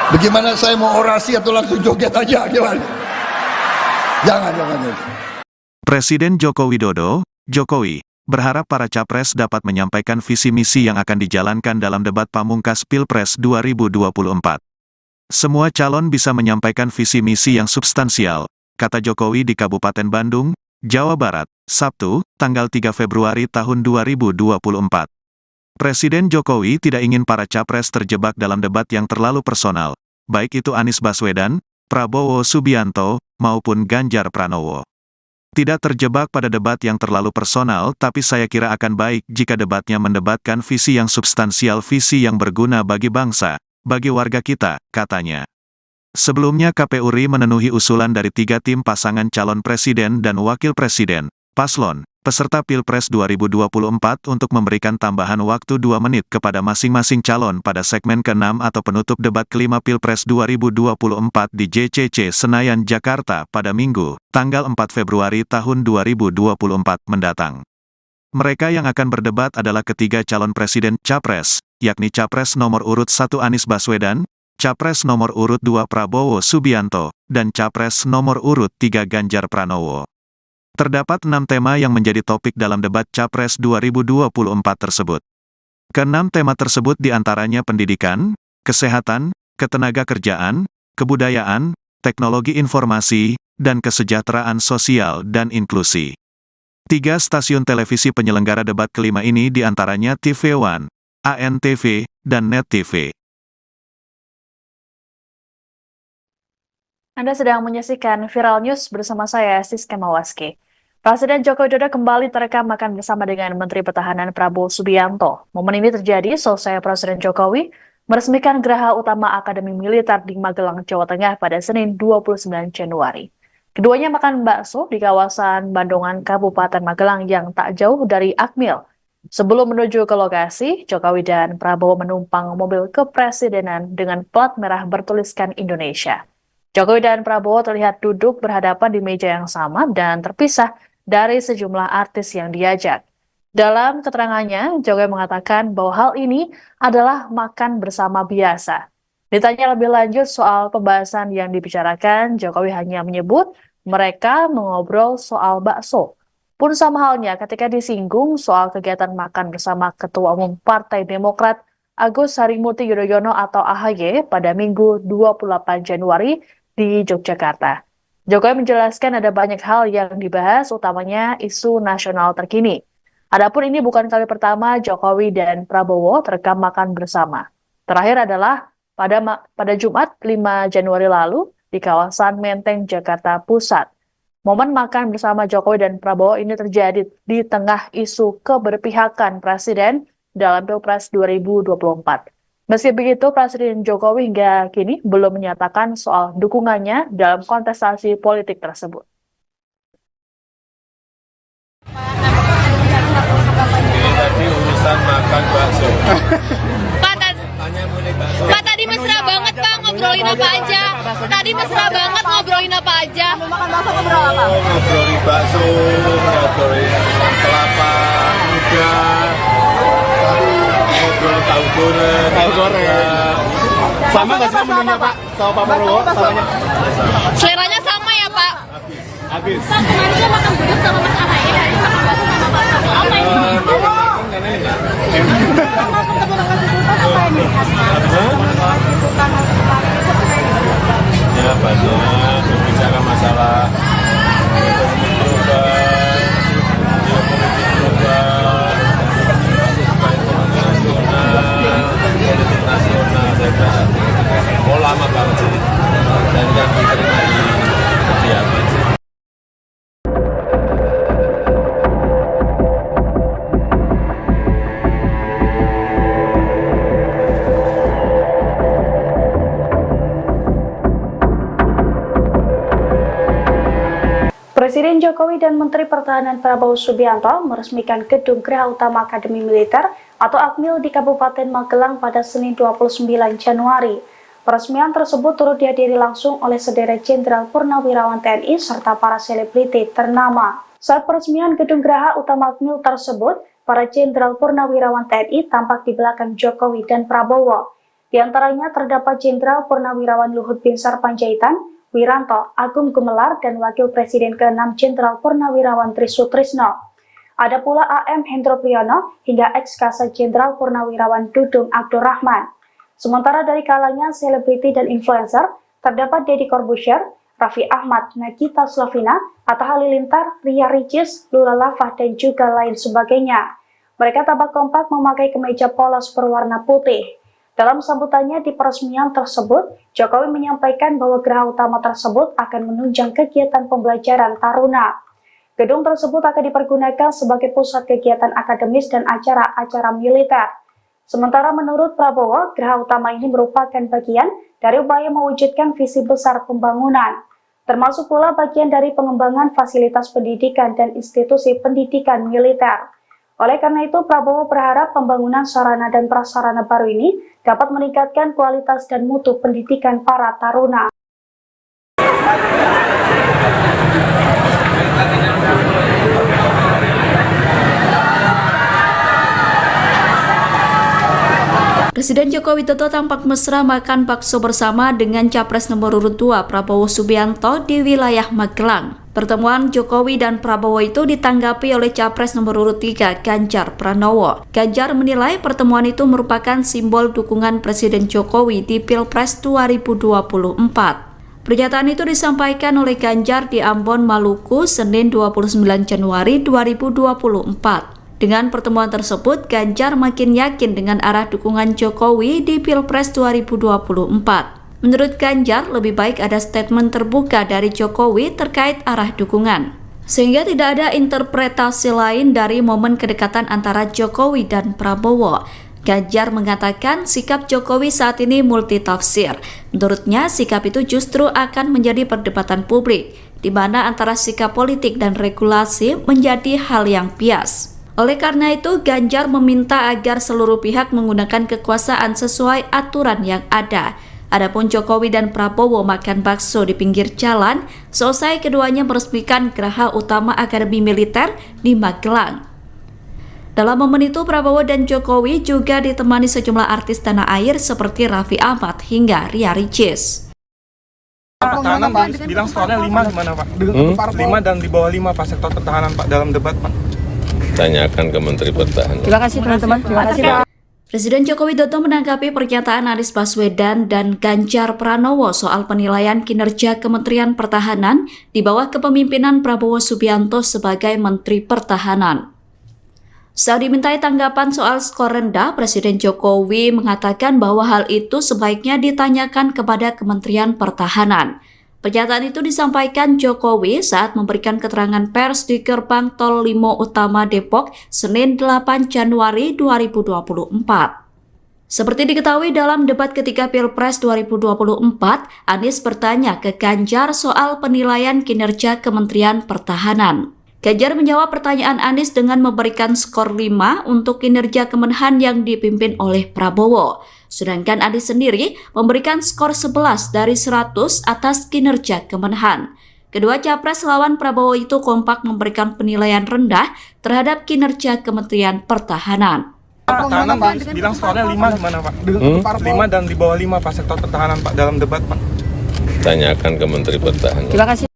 Bagaimana saya mau orasi atau langsung joget aja? Gimana? Jangan. Presiden Joko Widodo, Jokowi, berharap para capres dapat menyampaikan visi misi yang akan dijalankan dalam debat pamungkas Pilpres 2024. Semua calon bisa menyampaikan visi misi yang substansial, kata Jokowi di Kabupaten Bandung, Jawa Barat, Sabtu, tanggal 3 Februari tahun 2024. Presiden Jokowi tidak ingin para capres terjebak dalam debat yang terlalu personal, baik itu Anies Baswedan, Prabowo Subianto, maupun Ganjar Pranowo. Tidak terjebak pada debat yang terlalu personal, tapi saya kira akan baik jika debatnya mendebatkan visi yang substansial, visi yang berguna bagi bangsa, bagi warga kita, katanya. Sebelumnya KPU RI memenuhi usulan dari 3 tim pasangan calon presiden dan wakil presiden, paslon, peserta Pilpres 2024 untuk memberikan tambahan waktu 2 menit kepada masing-masing calon pada segmen ke-6 atau penutup debat kelima Pilpres 2024 di JCC Senayan, Jakarta pada Minggu, tanggal 4 Februari tahun 2024 mendatang. Mereka yang akan berdebat adalah ketiga calon presiden Capres, yakni Capres nomor urut 1 Anies Baswedan, Capres nomor urut 2 Prabowo Subianto, dan Capres nomor urut 3 Ganjar Pranowo. Terdapat 6 tema yang menjadi topik dalam debat Capres 2024 tersebut. Ke-6 tema tersebut diantaranya pendidikan, kesehatan, ketenagakerjaan, kebudayaan, teknologi informasi, dan kesejahteraan sosial dan inklusi. 3 stasiun televisi penyelenggara debat kelima ini diantaranya TV One, ANTV, dan Net TV. Anda sedang menyaksikan Viral News bersama saya, Siska Mawaski. Presiden Joko Widodo kembali terekam makan bersama dengan Menteri Pertahanan Prabowo Subianto. Momen ini terjadi selesai Presiden Jokowi meresmikan Geraha Utama Akademi Militer di Magelang, Jawa Tengah pada Senin 29 Januari. Keduanya makan bakso di kawasan Bandungan, Kabupaten Magelang yang tak jauh dari Akmil. Sebelum menuju ke lokasi, Jokowi dan Prabowo menumpang mobil kepresidenan dengan plat merah bertuliskan Indonesia. Jokowi dan Prabowo terlihat duduk berhadapan di meja yang sama dan terpisah dari sejumlah artis yang diajak. Dalam keterangannya, Jokowi mengatakan bahwa hal ini adalah makan bersama biasa. Ditanya lebih lanjut soal pembahasan yang dibicarakan, Jokowi hanya menyebut mereka mengobrol soal bakso. Pun sama halnya ketika disinggung soal kegiatan makan bersama Ketua Umum Partai Demokrat Agus Harimurti Yudhoyono atau AHY pada Minggu 28 Januari di Yogyakarta. Jokowi menjelaskan ada banyak hal yang dibahas, utamanya isu nasional terkini. Adapun ini bukan kali pertama Jokowi dan Prabowo terekam makan bersama. Terakhir adalah pada Jumat 5 Januari lalu di kawasan Menteng, Jakarta Pusat. Momen makan bersama Jokowi dan Prabowo ini terjadi di tengah isu keberpihakan Presiden dalam Pilpres 2024. Meski begitu, Presiden Jokowi hingga kini belum menyatakan soal dukungannya dalam kontestasi politik tersebut. Ini tadi urusan makan bakso. Pak, tadi mesra banget Pak, ngobrolin apa aja? Tadi mesra banget ngobrolin apa aja? Ngobrolin bakso, ngobrolin kelapa muda, ngobrol tahu goreng. Sama nggak sih menunya Pak? Sama Pak Prabowo? Samanya? Seleranya sama ya Pak? Habis. Pak, kemarin dia makan gudeg sama Mas Ahaye, hari ini makan bakso sama Bapak. Apa ini? Ya banyak berbicara masalah ekonomi global, geopolitik global, ekonomi nasional, politik nasional. Saya kira lama banget sih, dan kan diterima di kediaman sih. Presiden Jokowi dan Menteri Pertahanan Prabowo Subianto meresmikan Gedung Geraha Utama Akademi Militer atau Akmil di Kabupaten Magelang pada Senin 29 Januari. Peresmian tersebut turut dihadiri langsung oleh sederet Jenderal Purnawirawan TNI serta para selebriti ternama. Saat peresmian gedung geraha utama Akmil tersebut, para Jenderal Purnawirawan TNI tampak di belakang Jokowi dan Prabowo. Di antaranya terdapat Jenderal Purnawirawan Luhut Binsar Panjaitan, Wiranto, Agung Gumelar, dan Wakil Presiden ke-6 Jenderal Purnawirawan Trisutrisno. Ada pula AM Hendro Priyono hingga ex-Kasat Jenderal Purnawirawan Dudung Abdurrahman. Sementara dari kalangan selebriti dan influencer, terdapat Deddy Corbuzier, Raffi Ahmad, Nagita Slavina, Atta Halilintar, Ria Ricis, Lula Lava, dan juga lain sebagainya. Mereka tampak kompak memakai kemeja polos berwarna putih. Dalam sambutannya di peresmian tersebut, Jokowi menyampaikan bahwa geraha utama tersebut akan menunjang kegiatan pembelajaran taruna. Gedung tersebut akan dipergunakan sebagai pusat kegiatan akademis dan acara-acara militer. Sementara menurut Prabowo, geraha utama ini merupakan bagian dari upaya mewujudkan visi besar pembangunan, termasuk pula bagian dari pengembangan fasilitas pendidikan dan institusi pendidikan militer. Oleh karena itu, Prabowo berharap pembangunan sarana dan prasarana baru ini dapat meningkatkan kualitas dan mutu pendidikan para taruna. Presiden Joko Widodo tampak mesra makan bakso bersama dengan Capres nomor urut 2 Prabowo Subianto di wilayah Magelang. Pertemuan Jokowi dan Prabowo itu ditanggapi oleh Capres nomor urut 3 Ganjar Pranowo. Ganjar menilai pertemuan itu merupakan simbol dukungan Presiden Jokowi di Pilpres 2024. Pernyataan itu disampaikan oleh Ganjar di Ambon, Maluku, Senin 29 Januari 2024. Dengan pertemuan tersebut, Ganjar makin yakin dengan arah dukungan Jokowi di Pilpres 2024. Menurut Ganjar, lebih baik ada statement terbuka dari Jokowi terkait arah dukungan, sehingga tidak ada interpretasi lain dari momen kedekatan antara Jokowi dan Prabowo. Ganjar mengatakan sikap Jokowi saat ini multitafsir. Menurutnya, sikap itu justru akan menjadi perdebatan publik, di mana antara sikap politik dan regulasi menjadi hal yang bias. Oleh karena itu, Ganjar meminta agar seluruh pihak menggunakan kekuasaan sesuai aturan yang ada. Adapun Jokowi dan Prabowo makan bakso di pinggir jalan, selesai keduanya meresmikan geraha utama Akademi Militer di Magelang. Dalam momen itu, Prabowo dan Jokowi juga ditemani sejumlah artis tanah air seperti Raffi Ahmad hingga Ria Ricis. Pertahanan bilang skornya 5 gimana Pak? 5 dan di bawah 5 Pak sektor pertahanan Pak dalam debat Pak. Tanyakan ke Menteri Pertahanan. Terima kasih teman-teman. Terima kasih Pak. Presiden Joko Widodo menanggapi pernyataan Anies Baswedan dan Ganjar Pranowo soal penilaian kinerja Kementerian Pertahanan di bawah kepemimpinan Prabowo Subianto sebagai Menteri Pertahanan. Saat dimintai tanggapan soal skor rendah, Presiden Jokowi mengatakan bahwa hal itu sebaiknya ditanyakan kepada Kementerian Pertahanan. Pernyataan itu disampaikan Jokowi saat memberikan keterangan pers di gerbang Tol Limo Utama Depok, Senin 8 Januari 2024. Seperti diketahui dalam debat ketiga Pilpres 2024, Anies bertanya ke Ganjar soal penilaian kinerja Kementerian Pertahanan. Ganjar menjawab pertanyaan Anies dengan memberikan skor 5 untuk kinerja Kemenhan yang dipimpin oleh Prabowo. Sedangkan Anies sendiri memberikan skor 11 dari 100 atas kinerja Kemenhan. Kedua capres lawan Prabowo itu kompak memberikan penilaian rendah terhadap kinerja Kementerian Pertahanan. Pertahanan bilang skornya 5 gimana Pak? 5 dan di bawah 5 Pak sektor pertahanan Pak dalam debat Pak. Tanyakan ke Menteri Pertahanan. Terima kasih.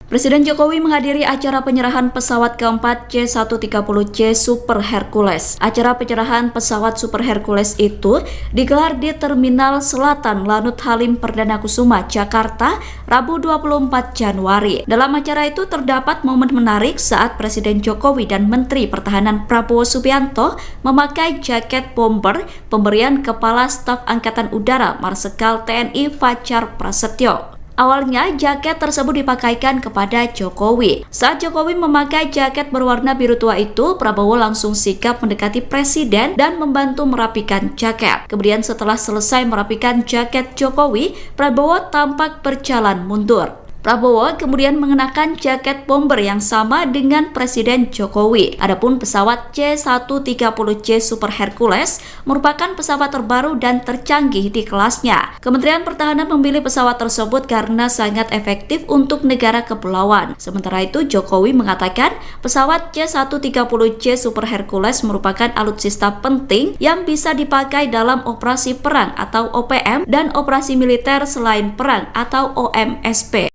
Presiden Jokowi menghadiri acara penyerahan pesawat keempat C-130C Super Hercules. Acara penyerahan pesawat Super Hercules itu digelar di Terminal Selatan Lanut Halim Perdana Kusuma, Jakarta, Rabu 24 Januari. Dalam acara itu terdapat momen menarik saat Presiden Jokowi dan Menteri Pertahanan Prabowo Subianto memakai jaket bomber pemberian Kepala Staf Angkatan Udara Marsikal TNI Fajar Prasetyo. Awalnya, jaket tersebut dipakaikan kepada Jokowi. Saat Jokowi memakai jaket berwarna biru tua itu, Prabowo langsung sigap mendekati Presiden dan membantu merapikan jaket. Kemudian setelah selesai merapikan jaket Jokowi, Prabowo tampak berjalan mundur. Prabowo kemudian mengenakan jaket bomber yang sama dengan Presiden Jokowi. Adapun pesawat C-130J Super Hercules merupakan pesawat terbaru dan tercanggih di kelasnya. Kementerian Pertahanan memilih pesawat tersebut karena sangat efektif untuk negara kepulauan. Sementara itu, Jokowi mengatakan pesawat C-130J Super Hercules merupakan alutsista penting yang bisa dipakai dalam operasi perang atau OPM dan operasi militer selain perang atau OMSP.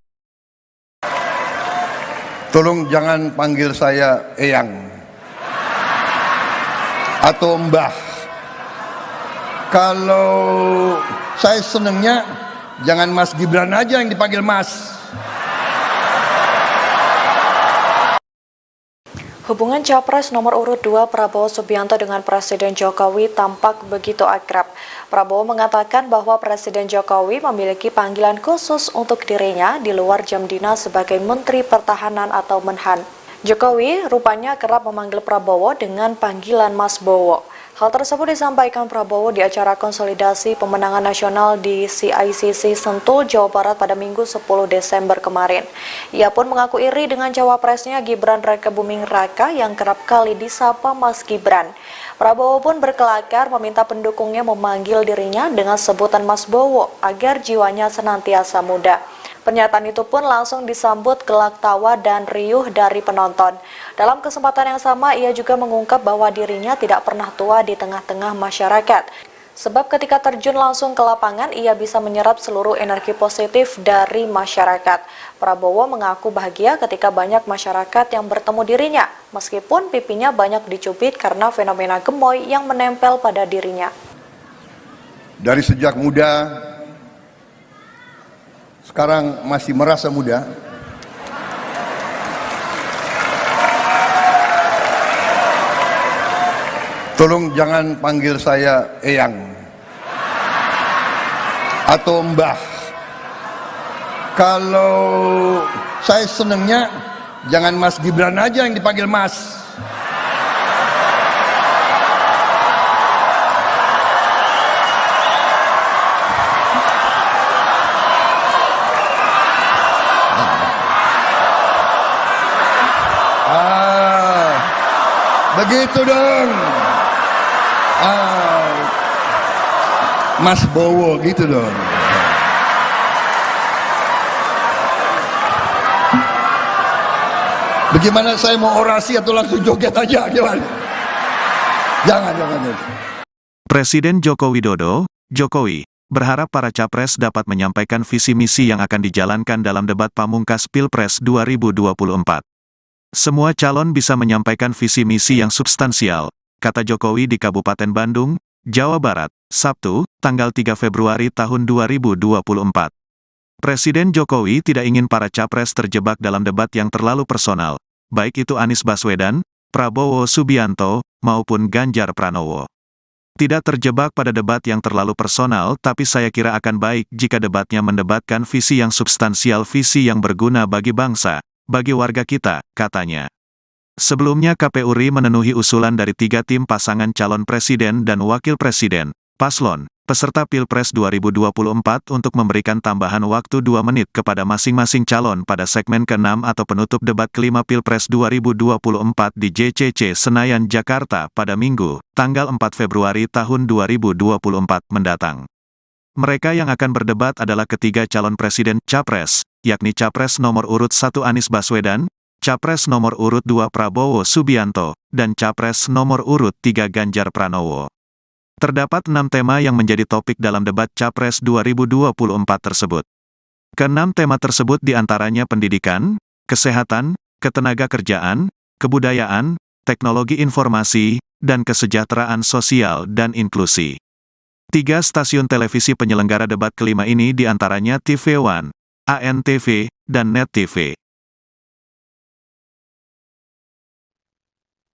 Tolong jangan panggil saya Eyang atau Mbah. Kalau saya senengnya jangan Mas Gibran aja yang dipanggil Mas. Hubungan Capres nomor urut 2 Prabowo Subianto dengan Presiden Jokowi tampak begitu akrab. Prabowo mengatakan bahwa Presiden Jokowi memiliki panggilan khusus untuk dirinya di luar jam dinas sebagai Menteri Pertahanan atau Menhan. Jokowi rupanya kerap memanggil Prabowo dengan panggilan Mas Bowo. Hal tersebut disampaikan Prabowo di acara konsolidasi pemenangan nasional di CICC Sentul, Jawa Barat pada Minggu 10 Desember kemarin. Ia pun mengaku iri dengan cawapresnya Gibran Rakebuming Raka yang kerap kali disapa Mas Gibran. Prabowo pun berkelakar meminta pendukungnya memanggil dirinya dengan sebutan Mas Bowo agar jiwanya senantiasa muda. Pernyataan itu pun langsung disambut gelak tawa dan riuh dari penonton. Dalam kesempatan yang sama, ia juga mengungkap bahwa dirinya tidak pernah tua di tengah-tengah masyarakat. Sebab ketika terjun langsung ke lapangan, ia bisa menyerap seluruh energi positif dari masyarakat. Prabowo mengaku bahagia ketika banyak masyarakat yang bertemu dirinya, meskipun pipinya banyak dicubit karena fenomena gemoy yang menempel pada dirinya. Dari sejak muda, sekarang masih merasa muda. Tolong jangan panggil saya Eyang atau Mbah. Kalau saya senengnya jangan Mas Gibran aja yang dipanggil Mas. Begitu dong. Mas Bowo gitu dong. Bagaimana saya mau orasi atau langsung joget aja? Gimana? Jangan. Presiden Joko Widodo, Jokowi, berharap para capres dapat menyampaikan visi misi yang akan dijalankan dalam debat pamungkas Pilpres 2024. Semua calon bisa menyampaikan visi misi yang substansial, kata Jokowi di Kabupaten Bandung, Jawa Barat, Sabtu, tanggal 3 Februari tahun 2024. Presiden Jokowi tidak ingin para capres terjebak dalam debat yang terlalu personal, baik itu Anies Baswedan, Prabowo Subianto, maupun Ganjar Pranowo. Tidak terjebak pada debat yang terlalu personal, tapi saya kira akan baik jika debatnya mendebatkan visi yang substansial, visi yang berguna bagi bangsa, bagi warga kita, katanya. Sebelumnya KPU RI memenuhi usulan dari 3 tim pasangan calon presiden dan wakil presiden, paslon, peserta Pilpres 2024 untuk memberikan tambahan waktu 2 menit kepada masing-masing calon pada segmen ke-6 atau penutup debat kelima Pilpres 2024 di JCC Senayan, Jakarta pada Minggu, tanggal 4 Februari tahun 2024 mendatang. Mereka yang akan berdebat adalah ketiga calon presiden Capres, yakni Capres nomor urut 1 Anies Baswedan, Capres nomor urut 2 Prabowo Subianto, dan Capres nomor urut 3 Ganjar Pranowo. Terdapat 6 tema yang menjadi topik dalam debat Capres 2024 tersebut. Ke-6 tema tersebut diantaranya pendidikan, kesehatan, ketenagakerjaan, kebudayaan, teknologi informasi, dan kesejahteraan sosial dan inklusi. 3 stasiun televisi penyelenggara debat kelima ini diantaranya TV One, ANTV, dan Net TV.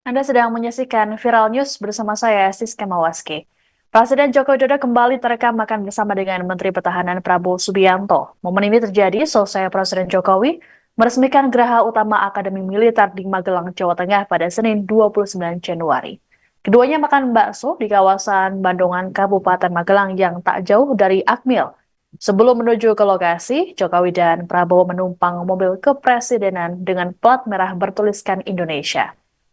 Anda sedang menyaksikan Viral News bersama saya, Siska Mawaski. Presiden Joko Widodo kembali terekam makan bersama dengan Menteri Pertahanan Prabowo Subianto. Momen ini terjadi selesai Presiden Jokowi meresmikan Geraha Utama Akademi Militer di Magelang, Jawa Tengah pada Senin 29 Januari. Keduanya makan bakso di kawasan Bandungan, Kabupaten Magelang yang tak jauh dari Akmil, Sebelum menuju ke lokasi, Jokowi dan Prabowo menumpang mobil kepresidenan dengan plat merah bertuliskan Indonesia.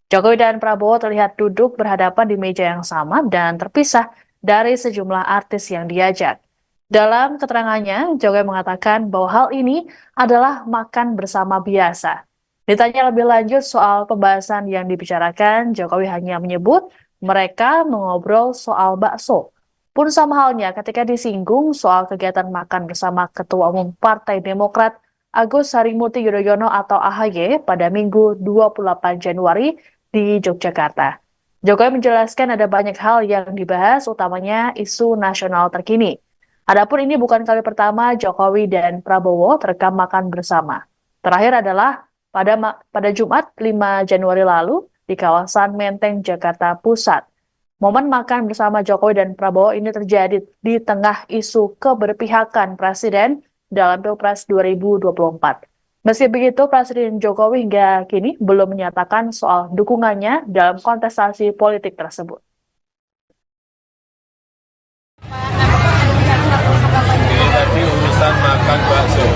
Jokowi dan Prabowo terlihat duduk berhadapan di meja yang sama dan terpisah dari sejumlah artis yang diajak. Dalam keterangannya, Jokowi mengatakan bahwa hal ini adalah makan bersama biasa. Ditanya lebih lanjut soal pembahasan yang dibicarakan, Jokowi hanya menyebut mereka mengobrol soal bakso. Pun sama halnya ketika disinggung soal kegiatan makan bersama Ketua Umum Partai Demokrat Agus Harimurti Yudhoyono atau AHY pada Minggu 28 Januari di Yogyakarta. Jokowi menjelaskan ada banyak hal yang dibahas, utamanya isu nasional terkini. Adapun ini bukan kali pertama Jokowi dan Prabowo terekam makan bersama. Terakhir adalah pada Jumat 5 Januari lalu di kawasan Menteng, Jakarta Pusat. Momen makan bersama Jokowi dan Prabowo ini terjadi di tengah isu keberpihakan Presiden dalam Pilpres 2024. Meski begitu, Presiden Jokowi hingga kini belum menyatakan soal dukungannya dalam kontestasi politik tersebut. Ini tadi urusan makan bakso.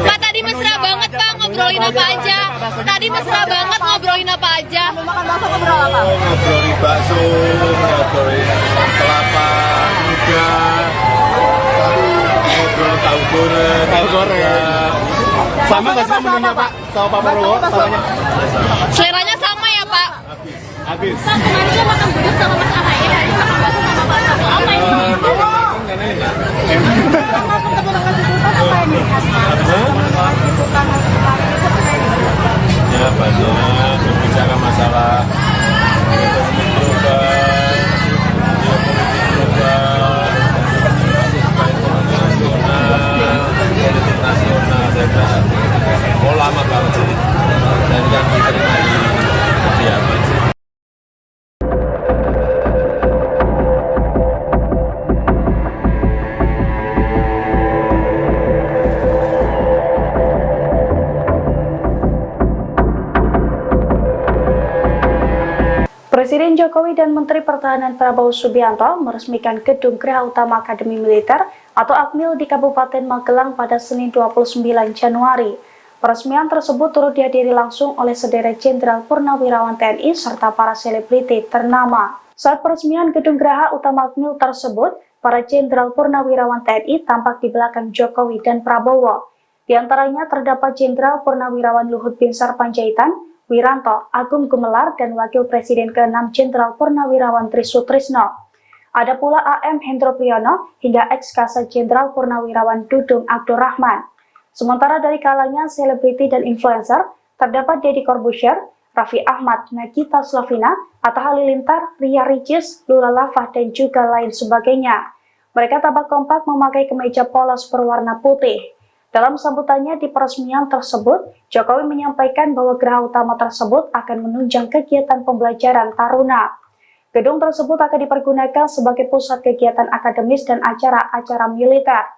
Pak, tadi mesra banget Pak, ngobrolin apa aja. Tadi mesra banget ngobrolin apa aja. Ngobrolin bakso, ngobrolin kelapa muda, ngobrol tahu goreng. Sama nggak sih menunya Pak? Sama Pak Prabowo? Samanya? Seleranya sama ya Pak? Habis. Pak, kemarin dia makan gudeg sama Mas AHY, hari ini makan bakso sama Pak Prabowo. Apa ini? Ya banyak berbicara masalah ekonomi global, ekonomi nasional, politik nasional, saya kira lama banget sih, dan yang diterima di apa sih. Presiden Jokowi dan Menteri Pertahanan Prabowo Subianto meresmikan Gedung Geraha Utama Akademi Militer atau AKMIL di Kabupaten Magelang pada Senin 29 Januari. Peresmian tersebut turut dihadiri langsung oleh sederet Jenderal Purnawirawan TNI serta para selebriti ternama. Saat peresmian Gedung Geraha Utama AKMIL tersebut, para Jenderal Purnawirawan TNI tampak di belakang Jokowi dan Prabowo. Di antaranya terdapat Jenderal Purnawirawan Luhut Binsar Panjaitan, Wiranto, Agung Gumelar, dan Wakil Presiden ke-6 Jenderal Purnawirawan Trisutrisno. Ada pula AM Hendro Priyono hingga ex-Kasat Jenderal Purnawirawan Dudung Abdurrahman. Sementara dari kalangan selebriti dan influencer, terdapat Deddy Corbuzier, Raffi Ahmad, Nagita Slavina, Atta Halilintar, Ria Ricis, Lula Lava, dan juga lain sebagainya. Mereka tampak kompak memakai kemeja polos berwarna putih. Dalam sambutannya di peresmian tersebut, Jokowi menyampaikan bahwa geraha utama tersebut akan menunjang kegiatan pembelajaran taruna. Gedung tersebut akan dipergunakan sebagai pusat kegiatan akademis dan acara-acara militer.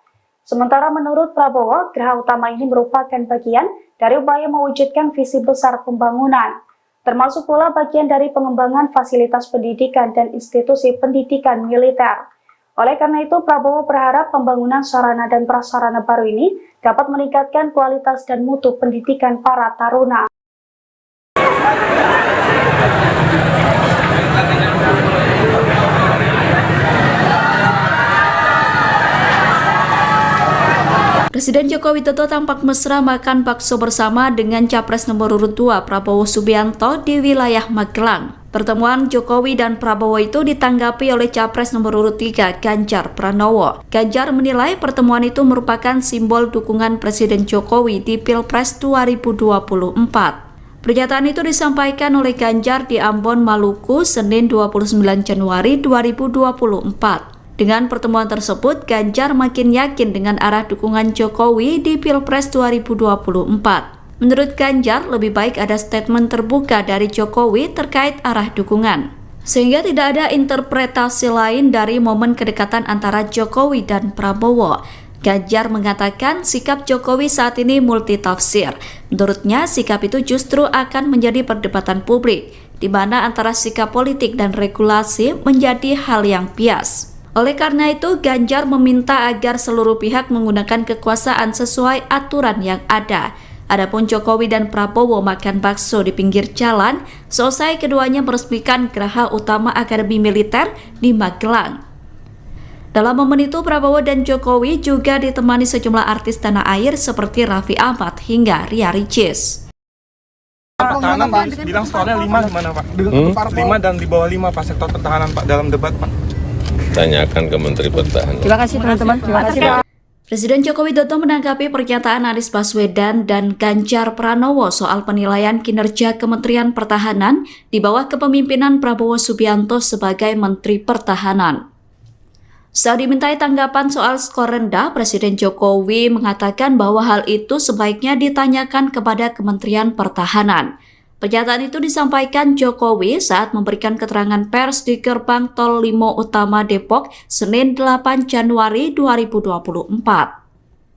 Sementara menurut Prabowo, geraha utama ini merupakan bagian dari upaya mewujudkan visi besar pembangunan, termasuk pula bagian dari pengembangan fasilitas pendidikan dan institusi pendidikan militer. Oleh karena itu, Prabowo berharap pembangunan sarana dan prasarana baru ini dapat meningkatkan kualitas dan mutu pendidikan para taruna. Presiden Joko Widodo tampak mesra makan bakso bersama dengan Capres nomor urut 2 Prabowo Subianto di wilayah Magelang. Pertemuan Jokowi dan Prabowo itu ditanggapi oleh Capres nomor urut 3 Ganjar Pranowo. Ganjar menilai pertemuan itu merupakan simbol dukungan Presiden Jokowi di Pilpres 2024. Pernyataan itu disampaikan oleh Ganjar di Ambon, Maluku, Senin 29 Januari 2024. Dengan pertemuan tersebut, Ganjar makin yakin dengan arah dukungan Jokowi di Pilpres 2024. Menurut Ganjar, lebih baik ada statement terbuka dari Jokowi terkait arah dukungan, sehingga tidak ada interpretasi lain dari momen kedekatan antara Jokowi dan Prabowo. Ganjar mengatakan sikap Jokowi saat ini multitafsir. Menurutnya, sikap itu justru akan menjadi perdebatan publik, di mana antara sikap politik dan regulasi menjadi hal yang bias. Oleh karena itu, Ganjar meminta agar seluruh pihak menggunakan kekuasaan sesuai aturan yang ada. Adapun Jokowi dan Prabowo makan bakso di pinggir jalan, selesai keduanya meresmikan Geraha Utama Akademi Militer di Magelang. Dalam momen itu, Prabowo dan Jokowi juga ditemani sejumlah artis tanah air seperti Raffi Ahmad hingga Ria Ricis. Pertahanan bilang skornya 5 gimana Pak? 5 dan di bawah 5 Pak sektor pertahanan Pak dalam debat Pak. Tanyakan ke Menteri Pertahanan. Terima kasih teman-teman. Terima kasih Pak. Presiden Joko Widodo menanggapi pernyataan Anies Baswedan dan Ganjar Pranowo soal penilaian kinerja Kementerian Pertahanan di bawah kepemimpinan Prabowo Subianto sebagai Menteri Pertahanan. Saat dimintai tanggapan soal skor rendah, Presiden Jokowi mengatakan bahwa hal itu sebaiknya ditanyakan kepada Kementerian Pertahanan. Pernyataan itu disampaikan Jokowi saat memberikan keterangan pers di Gerbang Tol Limo Utama Depok, Senin 8 Januari 2024.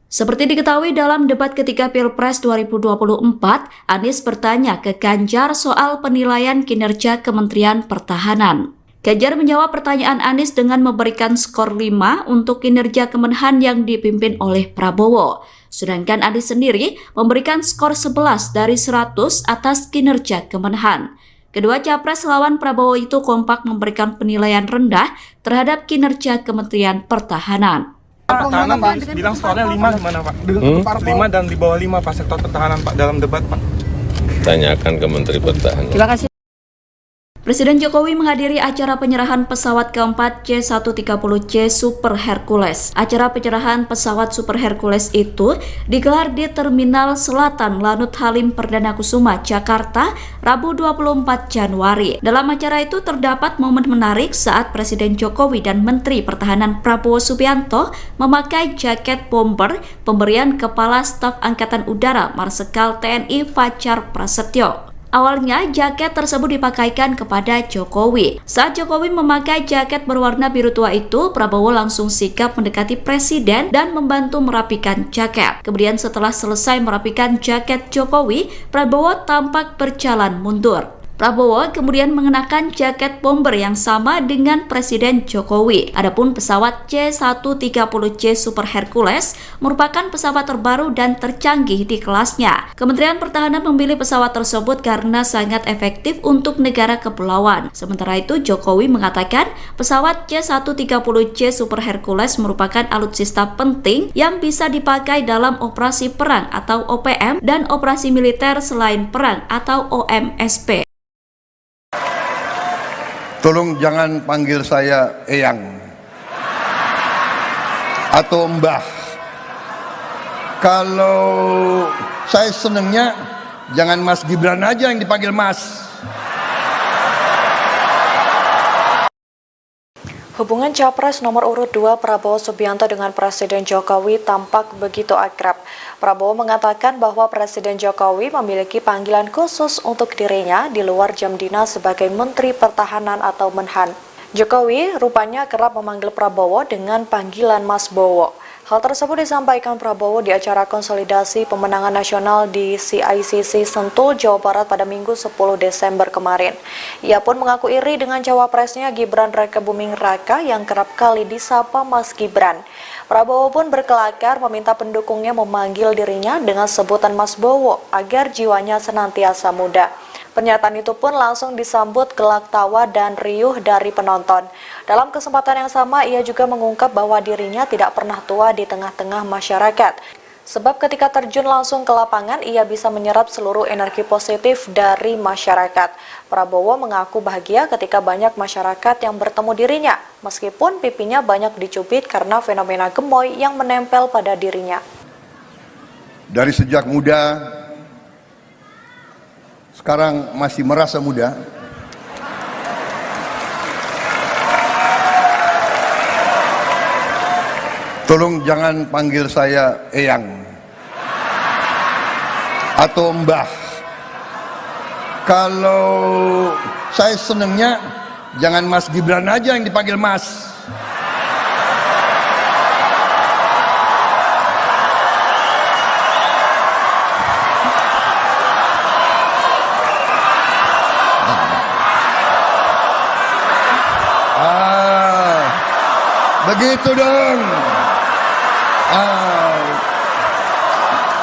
Seperti diketahui dalam debat ketiga Pilpres 2024, Anies bertanya ke Ganjar soal penilaian kinerja Kementerian Pertahanan. Ganjar menjawab pertanyaan Anies dengan memberikan skor 5 untuk kinerja Kemenhan yang dipimpin oleh Prabowo. Sedangkan Anies sendiri memberikan skor 11 dari 100 atas kinerja Kemenhan. Kedua capres lawan Prabowo itu kompak memberikan penilaian rendah terhadap kinerja Kementerian Pertahanan. Pertahanan bilang skornya 5 gimana Pak? 5 dan di bawah 5 Pak sektor pertahanan Pak dalam debat Pak. Tanyakan ke Menteri Pertahanan. Terima kasih. Presiden Jokowi menghadiri acara penyerahan pesawat keempat C-130C Super Hercules. Acara penyerahan pesawat Super Hercules itu digelar di Terminal Selatan Lanut Halim Perdana Kusuma, Jakarta, Rabu 24 Januari. Dalam acara itu terdapat momen menarik saat Presiden Jokowi dan Menteri Pertahanan Prabowo Subianto memakai jaket bomber pemberian Kepala Staf Angkatan Udara Marsikal TNI Fajar Prasetyo. Awalnya, jaket tersebut dipakaikan kepada Jokowi. Saat Jokowi memakai jaket berwarna biru tua itu, Prabowo langsung sigap mendekati Presiden dan membantu merapikan jaket. Kemudian setelah selesai merapikan jaket Jokowi, Prabowo tampak berjalan mundur. Prabowo kemudian mengenakan jaket bomber yang sama dengan Presiden Jokowi. Adapun pesawat C-130C Super Hercules merupakan pesawat terbaru dan tercanggih di kelasnya. Kementerian Pertahanan memilih pesawat tersebut karena sangat efektif untuk negara kepulauan. Sementara itu, Jokowi mengatakan pesawat C-130C Super Hercules merupakan alutsista penting yang bisa dipakai dalam operasi perang atau OPM dan operasi militer selain perang atau OMSP. Tolong jangan panggil saya Eyang atau Mbah. Kalau saya senengnya jangan Mas Gibran aja yang dipanggil Mas. Hubungan Capres nomor urut 2 Prabowo Subianto dengan Presiden Jokowi tampak begitu akrab. Prabowo mengatakan bahwa Presiden Jokowi memiliki panggilan khusus untuk dirinya di luar jam dinas sebagai Menteri Pertahanan atau Menhan. Jokowi rupanya kerap memanggil Prabowo dengan panggilan Mas Bowo. Hal tersebut disampaikan Prabowo di acara konsolidasi pemenangan nasional di CICC Sentul, Jawa Barat pada Minggu 10 Desember kemarin. Ia pun mengaku iri dengan cawapresnya Gibran Rakebuming Raka yang kerap kali disapa Mas Gibran. Prabowo pun berkelakar meminta pendukungnya memanggil dirinya dengan sebutan Mas Bowo agar jiwanya senantiasa muda. Pernyataan itu pun langsung disambut gelak tawa dan riuh dari penonton. Dalam kesempatan yang sama, ia juga mengungkap bahwa dirinya tidak pernah tua di tengah-tengah masyarakat. Sebab ketika terjun langsung ke lapangan, ia bisa menyerap seluruh energi positif dari masyarakat. Prabowo mengaku bahagia ketika banyak masyarakat yang bertemu dirinya, meskipun pipinya banyak dicubit karena fenomena gemoy yang menempel pada dirinya. Dari sejak muda, sekarang masih merasa muda. Tolong jangan panggil saya Eyang atau Mbah. Kalau saya senengnya jangan Mas Gibran aja yang dipanggil Mas. Begitu dong.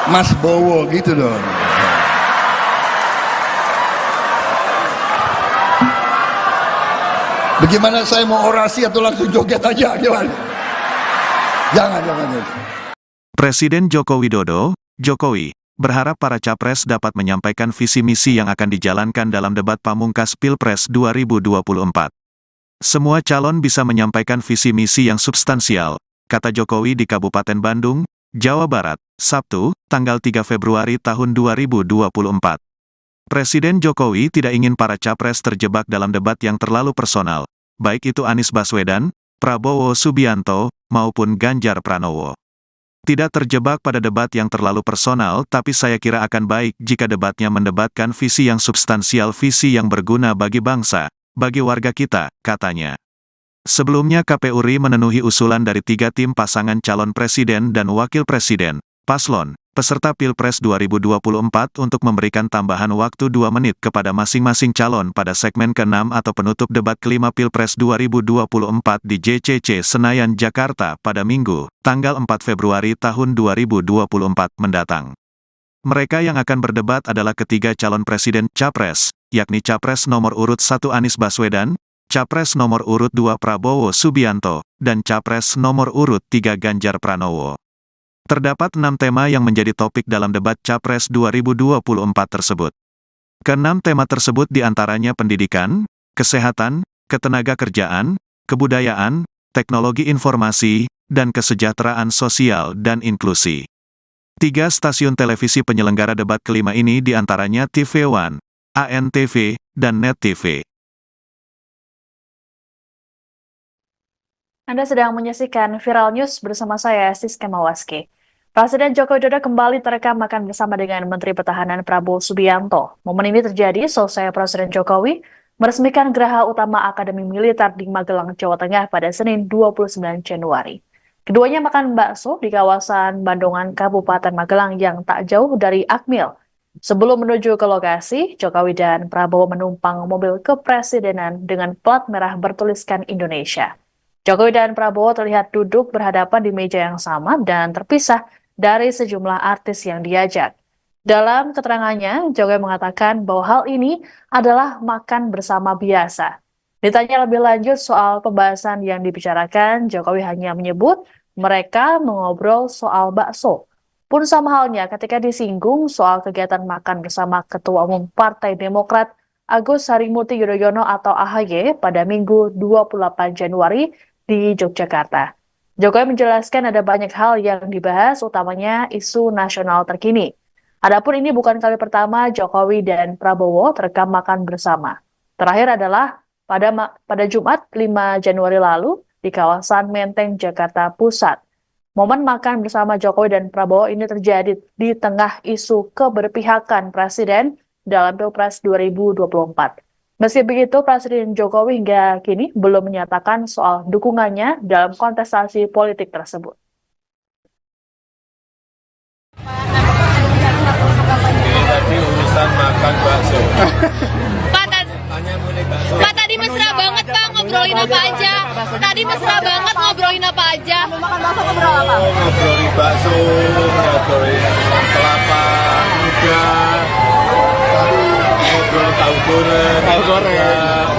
Mas Bowo gitu dong. Bagaimana saya mau orasi atau langsung joget aja? Gimana? Jangan. Presiden Joko Widodo, Jokowi, berharap para capres dapat menyampaikan visi misi yang akan dijalankan dalam debat pamungkas Pilpres 2024. Semua calon bisa menyampaikan visi misi yang substansial, kata Jokowi di Kabupaten Bandung, Jawa Barat, Sabtu, tanggal 3 Februari tahun 2024. Presiden Jokowi tidak ingin para capres terjebak dalam debat yang terlalu personal, baik itu Anies Baswedan, Prabowo Subianto, maupun Ganjar Pranowo. Tidak terjebak pada debat yang terlalu personal, tapi saya kira akan baik jika debatnya mendebatkan visi yang substansial, visi yang berguna bagi bangsa, bagi warga kita, katanya. Sebelumnya KPU RI memenuhi usulan dari 3 tim pasangan calon presiden dan wakil presiden, paslon, peserta Pilpres 2024 untuk memberikan tambahan waktu 2 menit kepada masing-masing calon pada segmen ke-6 atau penutup debat kelima Pilpres 2024 di JCC Senayan, Jakarta pada Minggu, tanggal 4 Februari tahun 2024 mendatang. Mereka yang akan berdebat adalah ketiga calon presiden Capres, yakni Capres nomor urut 1 Anies Baswedan, Capres nomor urut 2 Prabowo Subianto, dan Capres nomor urut 3 Ganjar Pranowo. Terdapat 6 tema yang menjadi topik dalam debat Capres 2024 tersebut. Ke-6 tema tersebut diantaranya pendidikan, kesehatan, ketenagakerjaan, kebudayaan, teknologi informasi, dan kesejahteraan sosial dan inklusi. 3 stasiun televisi penyelenggara debat kelima ini diantaranya TV One, ANTV, dan Net TV. Anda sedang menyaksikan Viral News bersama saya, Siska Mawaski. Presiden Joko Widodo kembali terekam makan bersama dengan Menteri Pertahanan Prabowo Subianto. Momen ini terjadi selesai Presiden Jokowi meresmikan Geraha Utama Akademi Militer di Magelang, Jawa Tengah pada Senin 29 Januari. Keduanya makan bakso di kawasan Bandungan, Kabupaten Magelang yang tak jauh dari Akmil. Sebelum menuju ke lokasi, Jokowi dan Prabowo menumpang mobil kepresidenan dengan plat merah bertuliskan Indonesia. Jokowi dan Prabowo terlihat duduk berhadapan di meja yang sama dan terpisah dari sejumlah artis yang diajak. Dalam keterangannya, Jokowi mengatakan bahwa hal ini adalah makan bersama biasa. Ditanya lebih lanjut soal pembahasan yang dibicarakan, Jokowi hanya menyebut mereka mengobrol soal bakso. Pun sama halnya ketika disinggung soal kegiatan makan bersama Ketua Umum Partai Demokrat Agus Harimurti Yudhoyono atau AHY pada Minggu 28 Januari di Yogyakarta. Jokowi menjelaskan ada banyak hal yang dibahas, utamanya isu nasional terkini. Adapun ini bukan kali pertama Jokowi dan Prabowo terekam makan bersama. Terakhir adalah pada Jumat 5 Januari lalu di kawasan Menteng, Jakarta Pusat. Momen makan bersama Jokowi dan Prabowo ini terjadi di tengah isu keberpihakan Presiden dalam Pilpres 2024. Meski begitu, Presiden Jokowi hingga kini belum menyatakan soal dukungannya dalam kontestasi politik tersebut. Ini tadi urusan makan bakso. Pak, tadi mesra banget Pak, ngobrolin apa aja. Tadi mesra banget ngobrolin apa aja. Makan bakso ngobrol apa? Ngobrolin bakso, ngobrolin kelapa muda, ngobrol tahu goreng.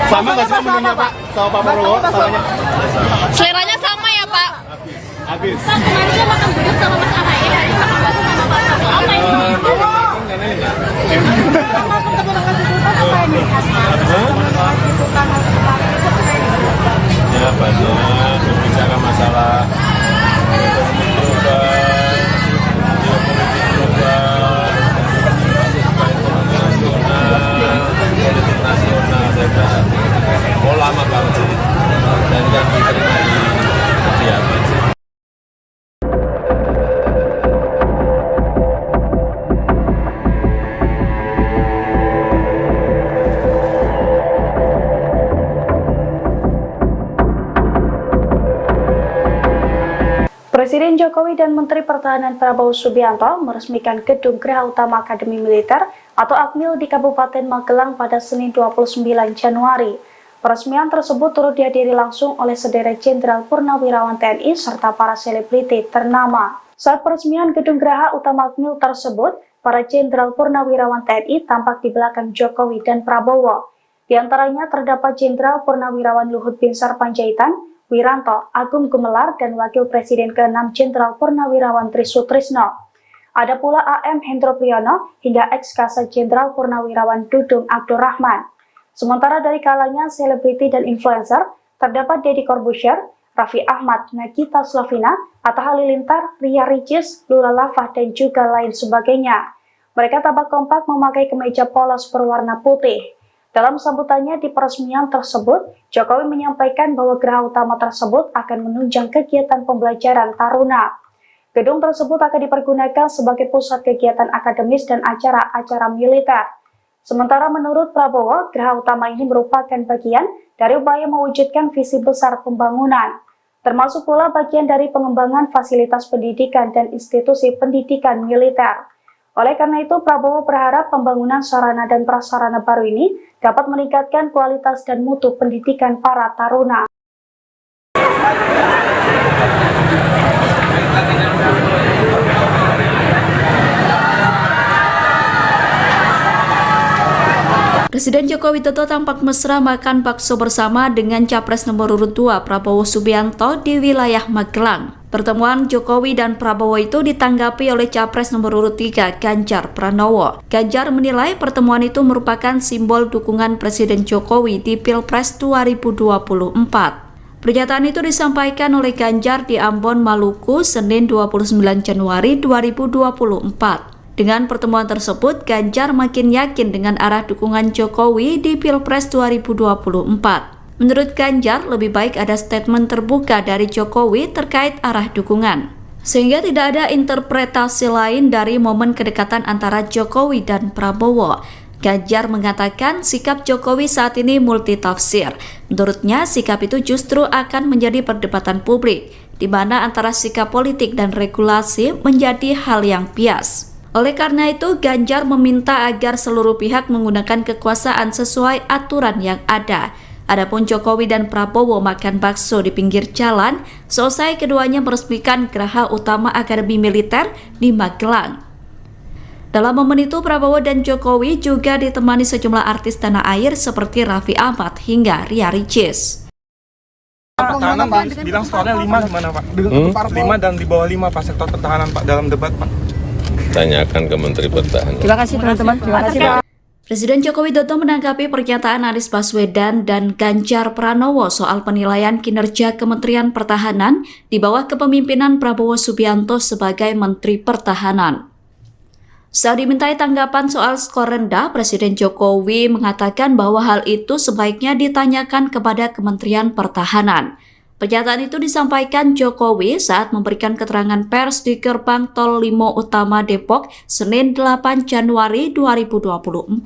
Sama nggak sih menunya Pak? Sama Pak Prabowo? Samanya? Seleranya sama ya Pak? Habis. Pak, kemarin dia makan gudeg sama Mas AHY, hari ini makan bakso sama Pak Prabowo. Apa ini? Ya banyak berbicara masalah ekonomi global, geopolitik global, ekonomi nasional, politik nasional, saya kira lama banget sih, dan yang diterima di kegiatan sih. Presiden Jokowi dan Menteri Pertahanan Prabowo Subianto meresmikan Gedung Geraha Utama Akademi Militer atau Akmil di Kabupaten Magelang pada Senin 29 Januari. Peresmian tersebut turut dihadiri langsung oleh sederet Jenderal Purnawirawan TNI serta para selebriti ternama. Saat peresmian gedung Geraha Utama Akmil tersebut, para Jenderal Purnawirawan TNI tampak di belakang Jokowi dan Prabowo. Di antaranya terdapat Jenderal Purnawirawan Luhut Binsar Panjaitan, Wiranto, Agung Gumelar, dan Wakil Presiden ke-6 Jenderal Purnawirawan Trisutrisno. Ada pula AM Hendro Priyono hingga ex-Kasat Jenderal Purnawirawan Dudung Abdurrahman. Sementara dari kalangan selebriti dan influencer, terdapat Deddy Corbuzier, Raffi Ahmad, Nagita Slavina, Atta Halilintar, Ria Ricis, Lula Lava, dan juga lain sebagainya. Mereka tampak kompak memakai kemeja polos berwarna putih. Dalam sambutannya di peresmian tersebut, Jokowi menyampaikan bahwa geraha utama tersebut akan menunjang kegiatan pembelajaran taruna. Gedung tersebut akan dipergunakan sebagai pusat kegiatan akademis dan acara-acara militer. Sementara menurut Prabowo, geraha utama ini merupakan bagian dari upaya mewujudkan visi besar pembangunan, termasuk pula bagian dari pengembangan fasilitas pendidikan dan institusi pendidikan militer. Oleh karena itu, Prabowo berharap pembangunan sarana dan prasarana baru ini dapat meningkatkan kualitas dan mutu pendidikan para taruna. Presiden Joko Widodo tampak mesra makan bakso bersama dengan Capres nomor urut 2 Prabowo Subianto di wilayah Magelang. Pertemuan Jokowi dan Prabowo itu ditanggapi oleh Capres nomor urut 3 Ganjar Pranowo. Ganjar menilai pertemuan itu merupakan simbol dukungan Presiden Jokowi di Pilpres 2024. Pernyataan itu disampaikan oleh Ganjar di Ambon, Maluku, Senin 29 Januari 2024. Dengan pertemuan tersebut, Ganjar makin yakin dengan arah dukungan Jokowi di Pilpres 2024. Menurut Ganjar, lebih baik ada statement terbuka dari Jokowi terkait arah dukungan, sehingga tidak ada interpretasi lain dari momen kedekatan antara Jokowi dan Prabowo. Ganjar mengatakan sikap Jokowi saat ini multitafsir. Menurutnya, sikap itu justru akan menjadi perdebatan publik, di mana antara sikap politik dan regulasi menjadi hal yang bias. Oleh karena itu, Ganjar meminta agar seluruh pihak menggunakan kekuasaan sesuai aturan yang ada. Adapun Jokowi dan Prabowo makan bakso di pinggir jalan, selesai keduanya meresmikan Geraha Utama Akademi Militer di Magelang. Dalam momen itu, Prabowo dan Jokowi juga ditemani sejumlah artis tanah air seperti Raffi Ahmad hingga Ria Ricis. Pertahanan bilang skornya 5 gimana Pak? 5 dan di bawah 5 Pak sektor pertahanan Pak dalam debat Pak. Tanyakan ke Menteri Pertahanan. Terima kasih teman-teman. Terima kasih Pak. Presiden Joko Widodo menanggapi pernyataan Anies Baswedan dan Ganjar Pranowo soal penilaian kinerja Kementerian Pertahanan di bawah kepemimpinan Prabowo Subianto sebagai Menteri Pertahanan. Saat dimintai tanggapan soal skor rendah, Presiden Jokowi mengatakan bahwa hal itu sebaiknya ditanyakan kepada Kementerian Pertahanan. Pernyataan itu disampaikan Jokowi saat memberikan keterangan pers di Gerbang Tol Limo Utama Depok, Senin 8 Januari 2024.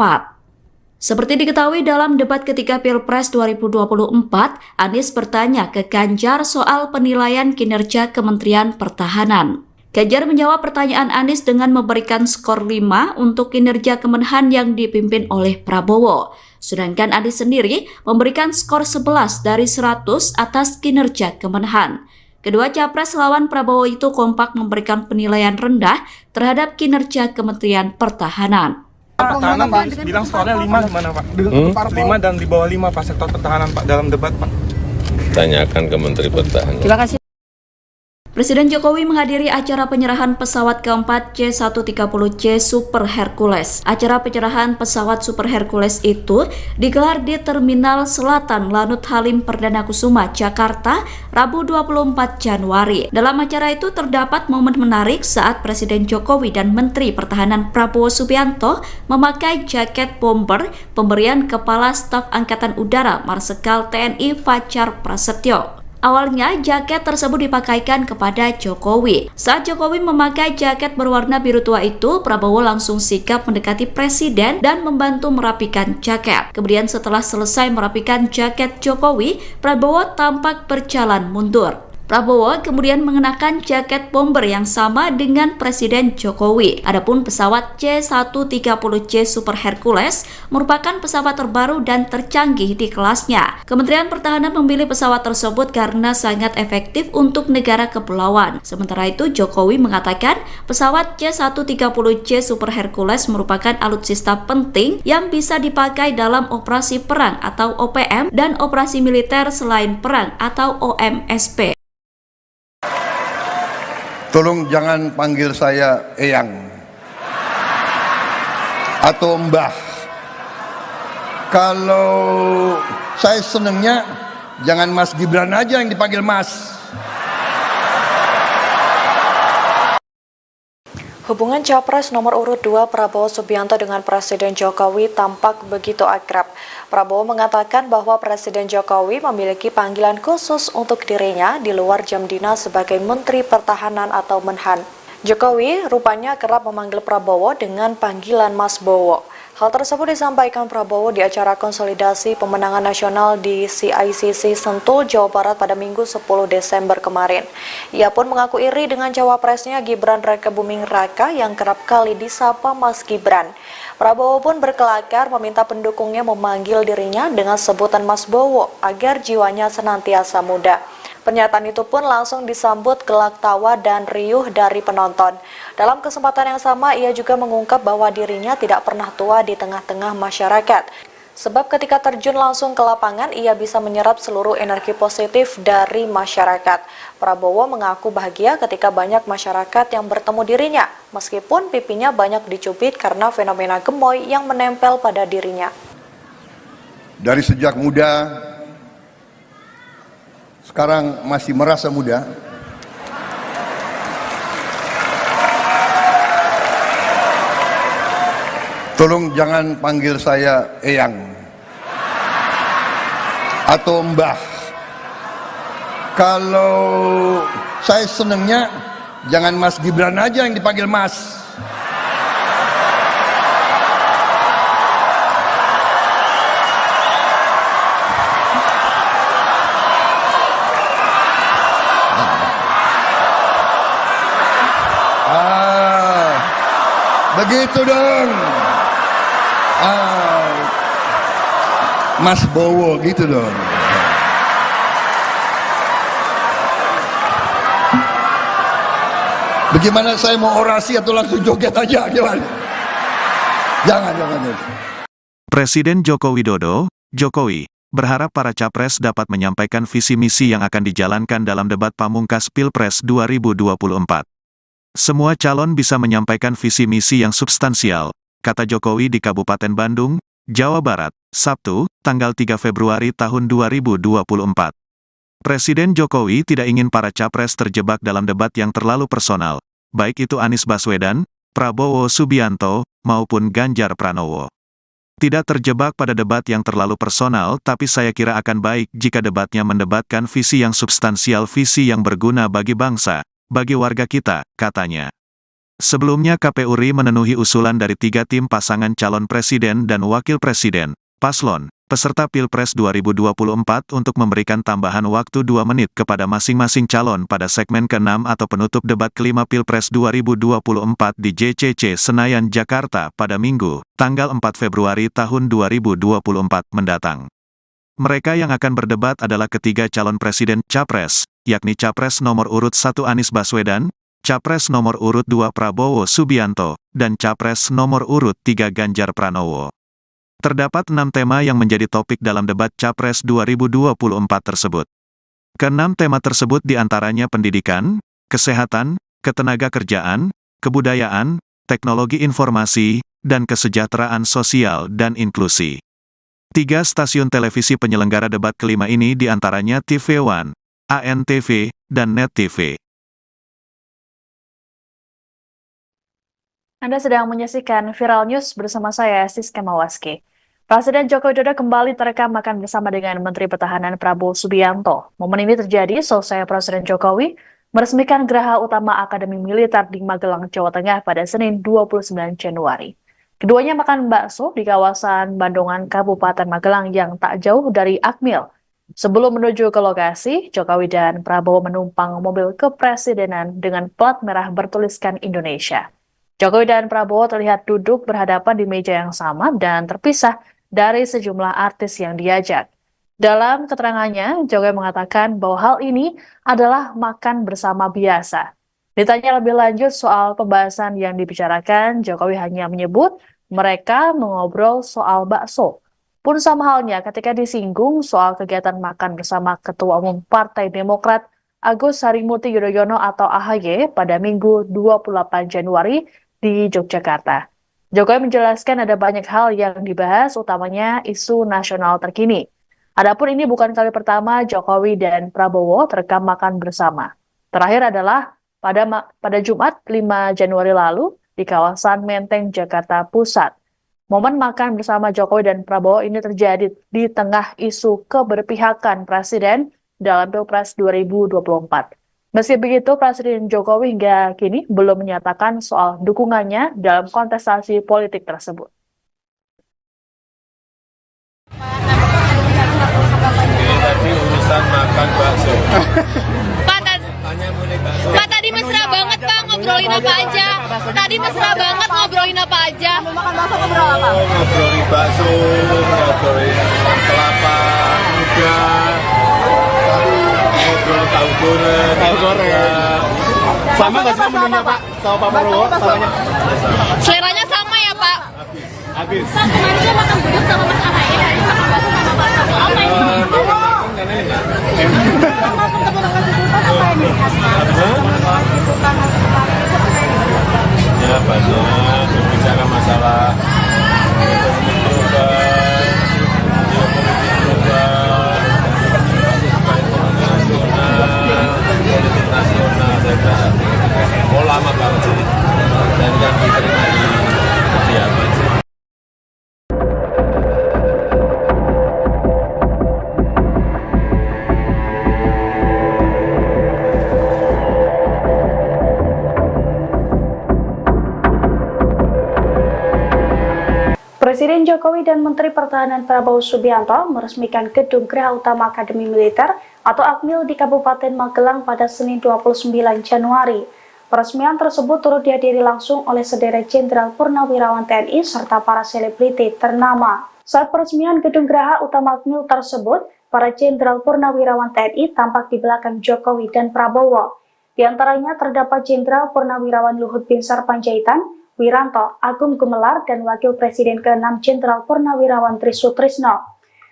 Seperti diketahui dalam debat ketiga Pilpres 2024, Anies bertanya ke Ganjar soal penilaian kinerja Kementerian Pertahanan. Ganjar menjawab pertanyaan Anies dengan memberikan skor 5 untuk kinerja Kemenhan yang dipimpin oleh Prabowo. Sedangkan Anies sendiri memberikan skor 11 dari 100 atas kinerja Kemenhan. Kedua capres lawan Prabowo itu kompak memberikan penilaian rendah terhadap kinerja Kementerian Pertahanan. Pertahanan bilang skornya 5 gimana Pak? 5 dan di bawah 5 Pak sektor pertahanan Pak dalam debat Pak. Tanyakan ke Menteri Pertahanan. Terima kasih. Presiden Jokowi menghadiri acara penyerahan pesawat keempat C-130C Super Hercules. Acara penyerahan pesawat Super Hercules itu digelar di Terminal Selatan Lanut Halim Perdana Kusuma, Jakarta, Rabu 24 Januari. Dalam acara itu terdapat momen menarik saat Presiden Jokowi dan Menteri Pertahanan Prabowo Subianto memakai jaket bomber pemberian Kepala Staf Angkatan Udara Marsikal TNI Fajar Prasetyo. Awalnya, jaket tersebut dipakaikan kepada Jokowi. Saat Jokowi memakai jaket berwarna biru tua itu, Prabowo langsung sigap mendekati Presiden dan membantu merapikan jaket. Kemudian setelah selesai merapikan jaket Jokowi, Prabowo tampak berjalan mundur. Prabowo kemudian mengenakan jaket bomber yang sama dengan Presiden Jokowi. Adapun pesawat C-130J Super Hercules merupakan pesawat terbaru dan tercanggih di kelasnya. Kementerian Pertahanan memilih pesawat tersebut karena sangat efektif untuk negara kepulauan. Sementara itu, Jokowi mengatakan pesawat C-130J Super Hercules merupakan alutsista penting yang bisa dipakai dalam operasi perang atau OPM dan operasi militer selain perang atau OMSP. Tolong jangan panggil saya Eyang atau Mbah. Kalau saya senengnya jangan Mas Gibran aja yang dipanggil Mas. Hubungan Capres nomor urut 2 Prabowo Subianto dengan Presiden Jokowi tampak begitu akrab. Prabowo mengatakan bahwa Presiden Jokowi memiliki panggilan khusus untuk dirinya di luar jam dinas sebagai Menteri Pertahanan atau Menhan. Jokowi rupanya kerap memanggil Prabowo dengan panggilan Mas Bowo. Hal tersebut disampaikan Prabowo di acara konsolidasi pemenangan nasional di CICC Sentul, Jawa Barat pada Minggu 10 Desember kemarin. Ia pun mengaku iri dengan cawapresnya Gibran Rakebuming Raka yang kerap kali disapa Mas Gibran. Prabowo pun berkelakar meminta pendukungnya memanggil dirinya dengan sebutan Mas Bowo agar jiwanya senantiasa muda. Pernyataan itu pun langsung disambut gelak tawa dan riuh dari penonton. Dalam kesempatan yang sama, ia juga mengungkap bahwa dirinya tidak pernah tua di tengah-tengah masyarakat. Sebab ketika terjun langsung ke lapangan, ia bisa menyerap seluruh energi positif dari masyarakat. Prabowo mengaku bahagia ketika banyak masyarakat yang bertemu dirinya, meskipun pipinya banyak dicubit karena fenomena gemoy yang menempel pada dirinya. Dari sejak muda, sekarang masih merasa muda. Tolong jangan panggil saya Eyang atau Mbah. Kalau saya senengnya jangan Mas Gibran aja yang dipanggil Mas. Begitu dong. Mas Bowo gitu dong. Bagaimana saya mau orasi atau langsung joget aja gimana? Jangan. Presiden Joko Widodo, Jokowi, berharap para capres dapat menyampaikan visi misi yang akan dijalankan dalam debat pamungkas Pilpres 2024. Semua calon bisa menyampaikan visi misi yang substansial, kata Jokowi di Kabupaten Bandung, Jawa Barat, Sabtu, tanggal 3 Februari tahun 2024. Presiden Jokowi tidak ingin para capres terjebak dalam debat yang terlalu personal, baik itu Anies Baswedan, Prabowo Subianto, maupun Ganjar Pranowo. Tidak terjebak pada debat yang terlalu personal, tapi saya kira akan baik jika debatnya mendebatkan visi yang substansial, visi yang berguna bagi bangsa, bagi warga kita, katanya. Sebelumnya KPU RI memenuhi usulan dari 3 tim pasangan calon presiden dan wakil presiden, paslon, peserta Pilpres 2024 untuk memberikan tambahan waktu 2 menit kepada masing-masing calon pada segmen ke-6 atau penutup debat kelima Pilpres 2024 di JCC Senayan, Jakarta pada Minggu, tanggal 4 Februari tahun 2024 mendatang. Mereka yang akan berdebat adalah ketiga calon presiden, Capres, yakni Capres nomor urut 1 Anies Baswedan, Capres nomor urut 2 Prabowo Subianto, dan Capres nomor urut 3 Ganjar Pranowo. Terdapat 6 tema yang menjadi topik dalam debat Capres 2024 tersebut. Ke-6 tema tersebut diantaranya pendidikan, kesehatan, ketenagakerjaan, kebudayaan, teknologi informasi, dan kesejahteraan sosial dan inklusi. 3 stasiun televisi penyelenggara debat kelima ini diantaranya TV One, ANTV, dan Net TV. Anda sedang menyaksikan Viral News bersama saya, Siska Mawaski. Presiden Joko Widodo kembali terekam makan bersama dengan Menteri Pertahanan Prabowo Subianto. Momen ini terjadi selesai Presiden Jokowi meresmikan Geraha Utama Akademi Militer di Magelang, Jawa Tengah pada Senin 29 Januari. Keduanya makan bakso di kawasan Bandungan, Kabupaten Magelang yang tak jauh dari Akmil, Sebelum menuju ke lokasi, Jokowi dan Prabowo menumpang mobil kepresidenan dengan plat merah bertuliskan Indonesia. Jokowi dan Prabowo terlihat duduk berhadapan di meja yang sama dan terpisah dari sejumlah artis yang diajak. Dalam keterangannya, Jokowi mengatakan bahwa hal ini adalah makan bersama biasa. Ditanya lebih lanjut soal pembahasan yang dibicarakan, Jokowi hanya menyebut mereka mengobrol soal bakso. Pun sama halnya ketika disinggung soal kegiatan makan bersama Ketua Umum Partai Demokrat Agus Harimurti Yudhoyono atau AHY pada Minggu 28 Januari di Yogyakarta. Jokowi menjelaskan ada banyak hal yang dibahas, utamanya isu nasional terkini. Adapun ini bukan kali pertama Jokowi dan Prabowo terekam makan bersama. Terakhir adalah pada Jumat 5 Januari lalu di kawasan Menteng, Jakarta Pusat. Momen makan bersama Jokowi dan Prabowo ini terjadi di tengah isu keberpihakan Presiden dalam Pilpres 2024. Meski begitu, Presiden Jokowi hingga kini belum menyatakan soal dukungannya dalam kontestasi politik tersebut. Tadi urusan makan bakso. Pak, tadi mesra banget Pak, ngobrolin apa aja? Tadi mesra banget ngobrolin apa aja? Ngobrolin bakso, ngobrolin kelapa muda, ngobrolin tahu goreng. Sama nggak sih menunya Pak? Sama Pak Prabowo? Samanya? Seleranya sama ya Pak? Habis. Pak, kemarin dia makan bubur sama Mas AHY, hari ini makan bakso sama Pak Prabowo. Apa ini? Ya banyak berbicara masalah ekonomi global, politik nasional, saya kira lama banget sih, dan yang diterima di kediaman sih. Presiden Jokowi dan Menteri Pertahanan Prabowo Subianto meresmikan Gedung Geraha Utama Akademi Militer atau AKMIL di Kabupaten Magelang pada Senin 29 Januari. Peresmian tersebut turut dihadiri langsung oleh sederet Jenderal Purnawirawan TNI serta para selebriti ternama. Saat peresmian Gedung Geraha Utama AKMIL tersebut, para Jenderal Purnawirawan TNI tampak di belakang Jokowi dan Prabowo. Di antaranya terdapat Jenderal Purnawirawan Luhut Binsar Panjaitan, Wiranto, Agung Gumelar, dan Wakil Presiden ke-6 Jenderal Purnawirawan Trisutrisno.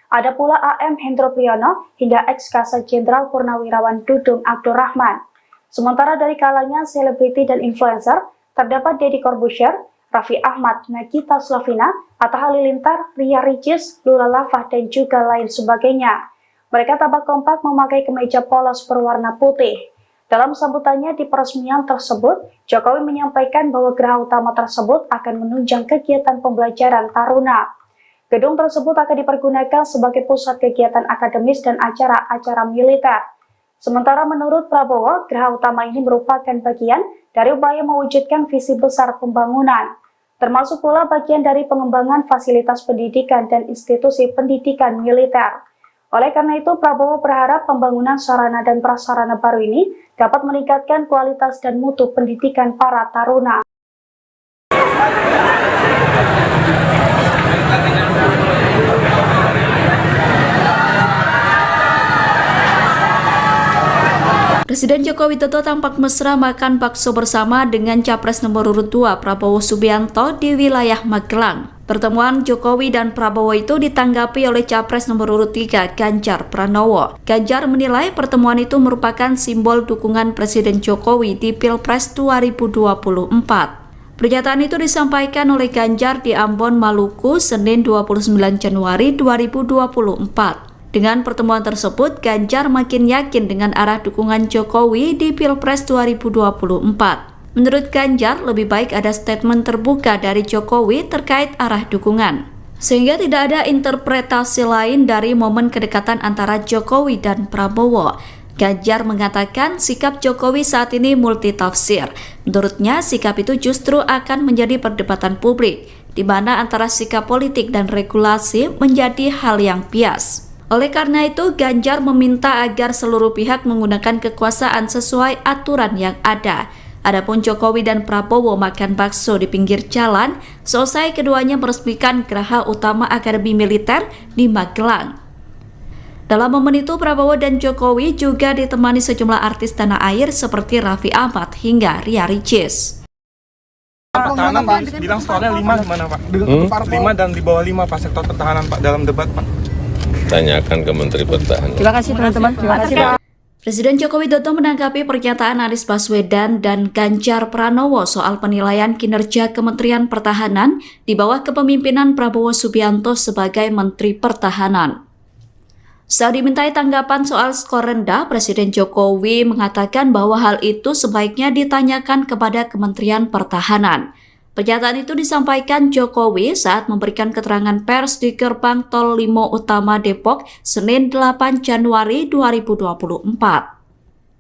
Ada pula AM Hendro Priyono hingga ex-Kasat Jenderal Purnawirawan Dudung Abdurrahman. Sementara dari kalangan selebriti dan influencer, terdapat Deddy Corbuzier, Raffi Ahmad, Nagita Slavina, Atta Halilintar, Ria Ricis, Lula Lava, dan juga lain sebagainya. Mereka tampak kompak memakai kemeja polos berwarna putih. Dalam sambutannya di peresmian tersebut, Jokowi menyampaikan bahwa geraha utama tersebut akan menunjang kegiatan pembelajaran taruna. Gedung tersebut akan dipergunakan sebagai pusat kegiatan akademis dan acara-acara militer. Sementara menurut Prabowo, geraha utama ini merupakan bagian dari upaya mewujudkan visi besar pembangunan, termasuk pula bagian dari pengembangan fasilitas pendidikan dan institusi pendidikan militer. Oleh karena itu, Prabowo berharap pembangunan sarana dan prasarana baru ini dapat meningkatkan kualitas dan mutu pendidikan para taruna. Presiden Joko Widodo tampak mesra makan bakso bersama dengan Capres nomor urut 2 Prabowo Subianto di wilayah Magelang. Pertemuan Jokowi dan Prabowo itu ditanggapi oleh Capres nomor urut 3 Ganjar Pranowo. Ganjar menilai pertemuan itu merupakan simbol dukungan Presiden Jokowi di Pilpres 2024. Pernyataan itu disampaikan oleh Ganjar di Ambon, Maluku, Senin 29 Januari 2024. Dengan pertemuan tersebut, Ganjar makin yakin dengan arah dukungan Jokowi di Pilpres 2024. Menurut Ganjar, lebih baik ada statement terbuka dari Jokowi terkait arah dukungan, sehingga tidak ada interpretasi lain dari momen kedekatan antara Jokowi dan Prabowo. Ganjar mengatakan sikap Jokowi saat ini multitafsir. Menurutnya, sikap itu justru akan menjadi perdebatan publik, di mana antara sikap politik dan regulasi menjadi hal yang bias. Oleh karena itu, Ganjar meminta agar seluruh pihak menggunakan kekuasaan sesuai aturan yang ada. Adapun Jokowi dan Prabowo makan bakso di pinggir jalan, selesai keduanya meresmikan Geraha Utama Akademi Militer di Magelang. Dalam momen itu, Prabowo dan Jokowi juga ditemani sejumlah artis tanah air seperti Raffi Ahmad hingga Ria Ricis. Pertahanan bilang skornya 5 gimana Pak? 5 dan di bawah 5 Pak sektor pertahanan Pak dalam debat Pak. Tanyakan ke Menteri Pertahanan. Terima kasih teman-teman. Terima kasih Pak. Presiden Joko Widodo menanggapi pernyataan Anies Baswedan dan Ganjar Pranowo soal penilaian kinerja Kementerian Pertahanan di bawah kepemimpinan Prabowo Subianto sebagai Menteri Pertahanan. Saat dimintai tanggapan soal skor rendah, Presiden Jokowi mengatakan bahwa hal itu sebaiknya ditanyakan kepada Kementerian Pertahanan. Pernyataan itu disampaikan Jokowi saat memberikan keterangan pers di Gerbang Tol Limo Utama Depok, Senin 8 Januari 2024.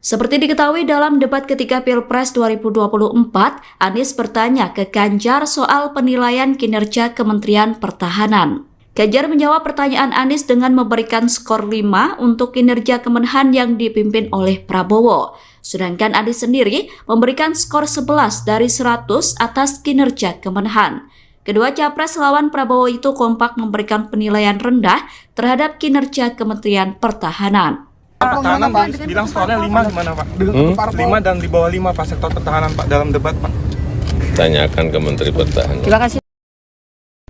Seperti diketahui dalam debat ketiga Pilpres 2024, Anies bertanya ke Ganjar soal penilaian kinerja Kementerian Pertahanan. Ganjar menjawab pertanyaan Anies dengan memberikan skor 5 untuk kinerja Kemenhan yang dipimpin oleh Prabowo. Sedangkan Anies sendiri memberikan skor 11 dari 100 atas kinerja Kemenhan. Kedua capres lawan Prabowo itu kompak memberikan penilaian rendah terhadap kinerja Kementerian Pertahanan. Pertahanan bilang skornya 5 gimana Pak? 5 dan di bawah 5 Pak sektor pertahanan Pak dalam debat Pak. Tanyakan ke Menteri Pertahanan. Terima kasih.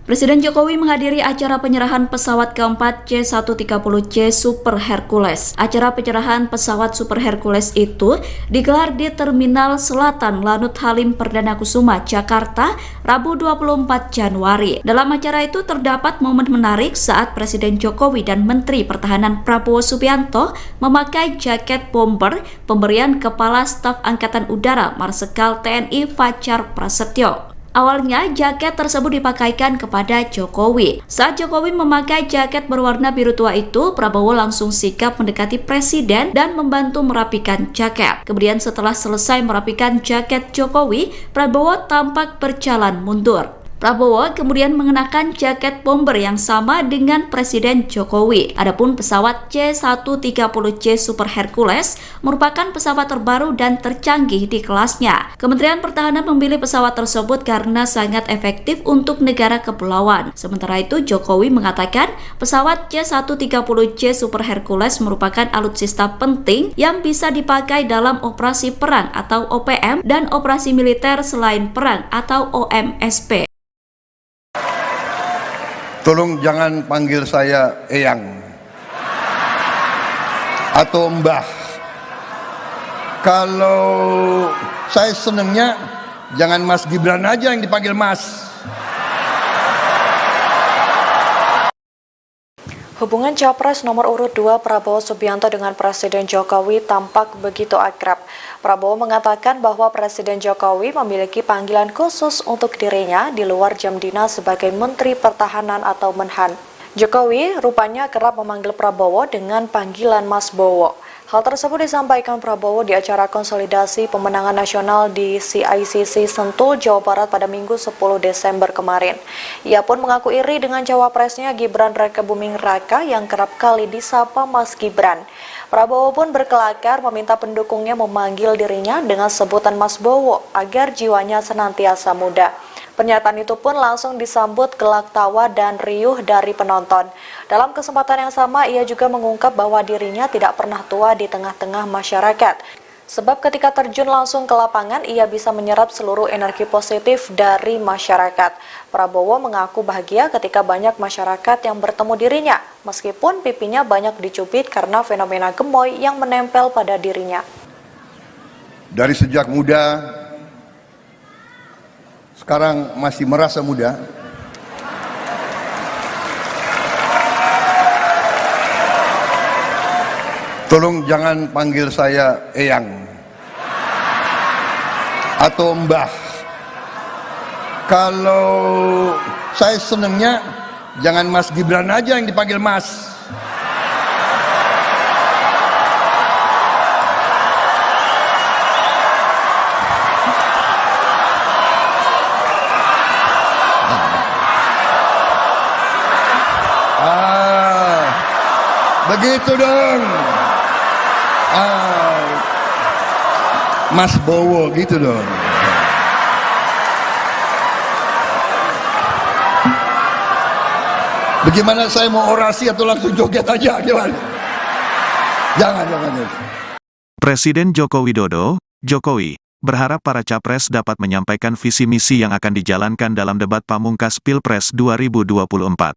Presiden Jokowi menghadiri acara penyerahan pesawat keempat C-130C Super Hercules. Acara penyerahan pesawat Super Hercules itu digelar di Terminal Selatan Lanut Halim Perdana Kusuma, Jakarta, Rabu 24 Januari. Dalam acara itu terdapat momen menarik saat Presiden Jokowi dan Menteri Pertahanan Prabowo Subianto memakai jaket bomber pemberian Kepala Staf Angkatan Udara Marsikal TNI Fajar Prasetyo. Awalnya, jaket tersebut dipakaikan kepada Jokowi. Saat Jokowi memakai jaket berwarna biru tua itu, Prabowo langsung sigap mendekati Presiden dan membantu merapikan jaket. Kemudian setelah selesai merapikan jaket Jokowi, Prabowo tampak berjalan mundur. Prabowo kemudian mengenakan jaket bomber yang sama dengan Presiden Jokowi. Adapun pesawat C-130C Super Hercules merupakan pesawat terbaru dan tercanggih di kelasnya. Kementerian Pertahanan memilih pesawat tersebut karena sangat efektif untuk negara kepulauan. Sementara itu, Jokowi mengatakan pesawat C-130C Super Hercules merupakan alutsista penting yang bisa dipakai dalam operasi perang atau OPM dan operasi militer selain perang atau OMSP. Tolong jangan panggil saya Eyang atau Mbah. Kalau saya senengnya jangan Mas Gibran aja yang dipanggil Mas. Hubungan Capres nomor urut 2 Prabowo Subianto dengan Presiden Jokowi tampak begitu akrab. Prabowo mengatakan bahwa Presiden Jokowi memiliki panggilan khusus untuk dirinya di luar jam dinas sebagai Menteri Pertahanan atau Menhan. Jokowi rupanya kerap memanggil Prabowo dengan panggilan Mas Bowo. Hal tersebut disampaikan Prabowo di acara konsolidasi pemenangan nasional di CICC Sentul, Jawa Barat pada Minggu 10 Desember kemarin. Ia pun mengaku iri dengan cawapresnya Gibran Rakebuming Raka yang kerap kali disapa Mas Gibran. Prabowo pun berkelakar meminta pendukungnya memanggil dirinya dengan sebutan Mas Bowo agar jiwanya senantiasa muda. Pernyataan itu pun langsung disambut gelak tawa dan riuh dari penonton. Dalam kesempatan yang sama, ia juga mengungkap bahwa dirinya tidak pernah tua di tengah-tengah masyarakat. Sebab ketika terjun langsung ke lapangan, ia bisa menyerap seluruh energi positif dari masyarakat. Prabowo mengaku bahagia ketika banyak masyarakat yang bertemu dirinya, meskipun pipinya banyak dicubit karena fenomena gemoy yang menempel pada dirinya. Dari sejak muda, sekarang masih merasa muda. Tolong jangan panggil saya Eyang atau Mbah. Kalau saya senengnya jangan Mas Gibran aja yang dipanggil Mas. Begitu dong. Mas Bowo gitu dong. Bagaimana saya mau orasi atau langsung joget aja? Gimana? Jangan. Presiden Joko Widodo, Jokowi, berharap para capres dapat menyampaikan visi misi yang akan dijalankan dalam debat pamungkas Pilpres 2024.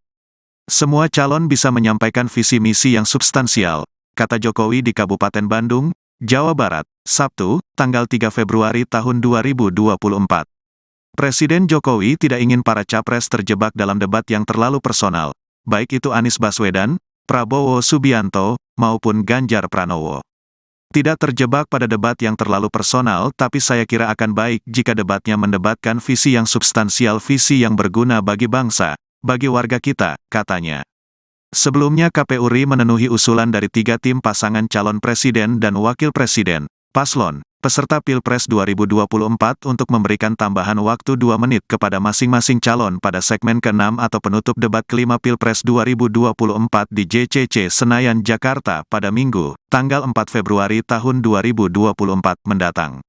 Semua calon bisa menyampaikan visi misi yang substansial, kata Jokowi di Kabupaten Bandung, Jawa Barat, Sabtu, tanggal 3 Februari tahun 2024. Presiden Jokowi tidak ingin para capres terjebak dalam debat yang terlalu personal, baik itu Anies Baswedan, Prabowo Subianto, maupun Ganjar Pranowo. Tidak terjebak pada debat yang terlalu personal, tapi saya kira akan baik jika debatnya mendebatkan visi yang substansial, visi yang berguna bagi bangsa, bagi warga kita, katanya. Sebelumnya KPU RI memenuhi usulan dari 3 tim pasangan calon presiden dan wakil presiden, paslon, peserta Pilpres 2024 untuk memberikan tambahan waktu 2 menit kepada masing-masing calon pada segmen ke-6 atau penutup debat kelima Pilpres 2024 di JCC Senayan, Jakarta pada Minggu, tanggal 4 Februari tahun 2024 mendatang.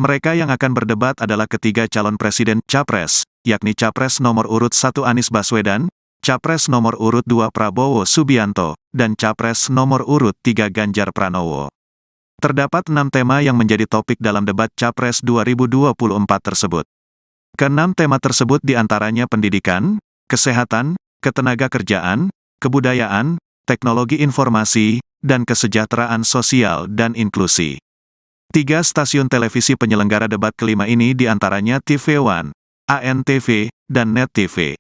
Mereka yang akan berdebat adalah ketiga calon presiden Capres, yakni Capres nomor urut 1 Anies Baswedan, Capres nomor urut 2 Prabowo Subianto, dan Capres nomor urut 3 Ganjar Pranowo. Terdapat 6 tema yang menjadi topik dalam debat Capres 2024 tersebut. Ke-6 tema tersebut diantaranya pendidikan, kesehatan, ketenagakerjaan, kebudayaan, teknologi informasi, dan kesejahteraan sosial dan inklusi. 3 stasiun televisi penyelenggara debat kelima ini diantaranya TV One, ANTV, dan Net TV.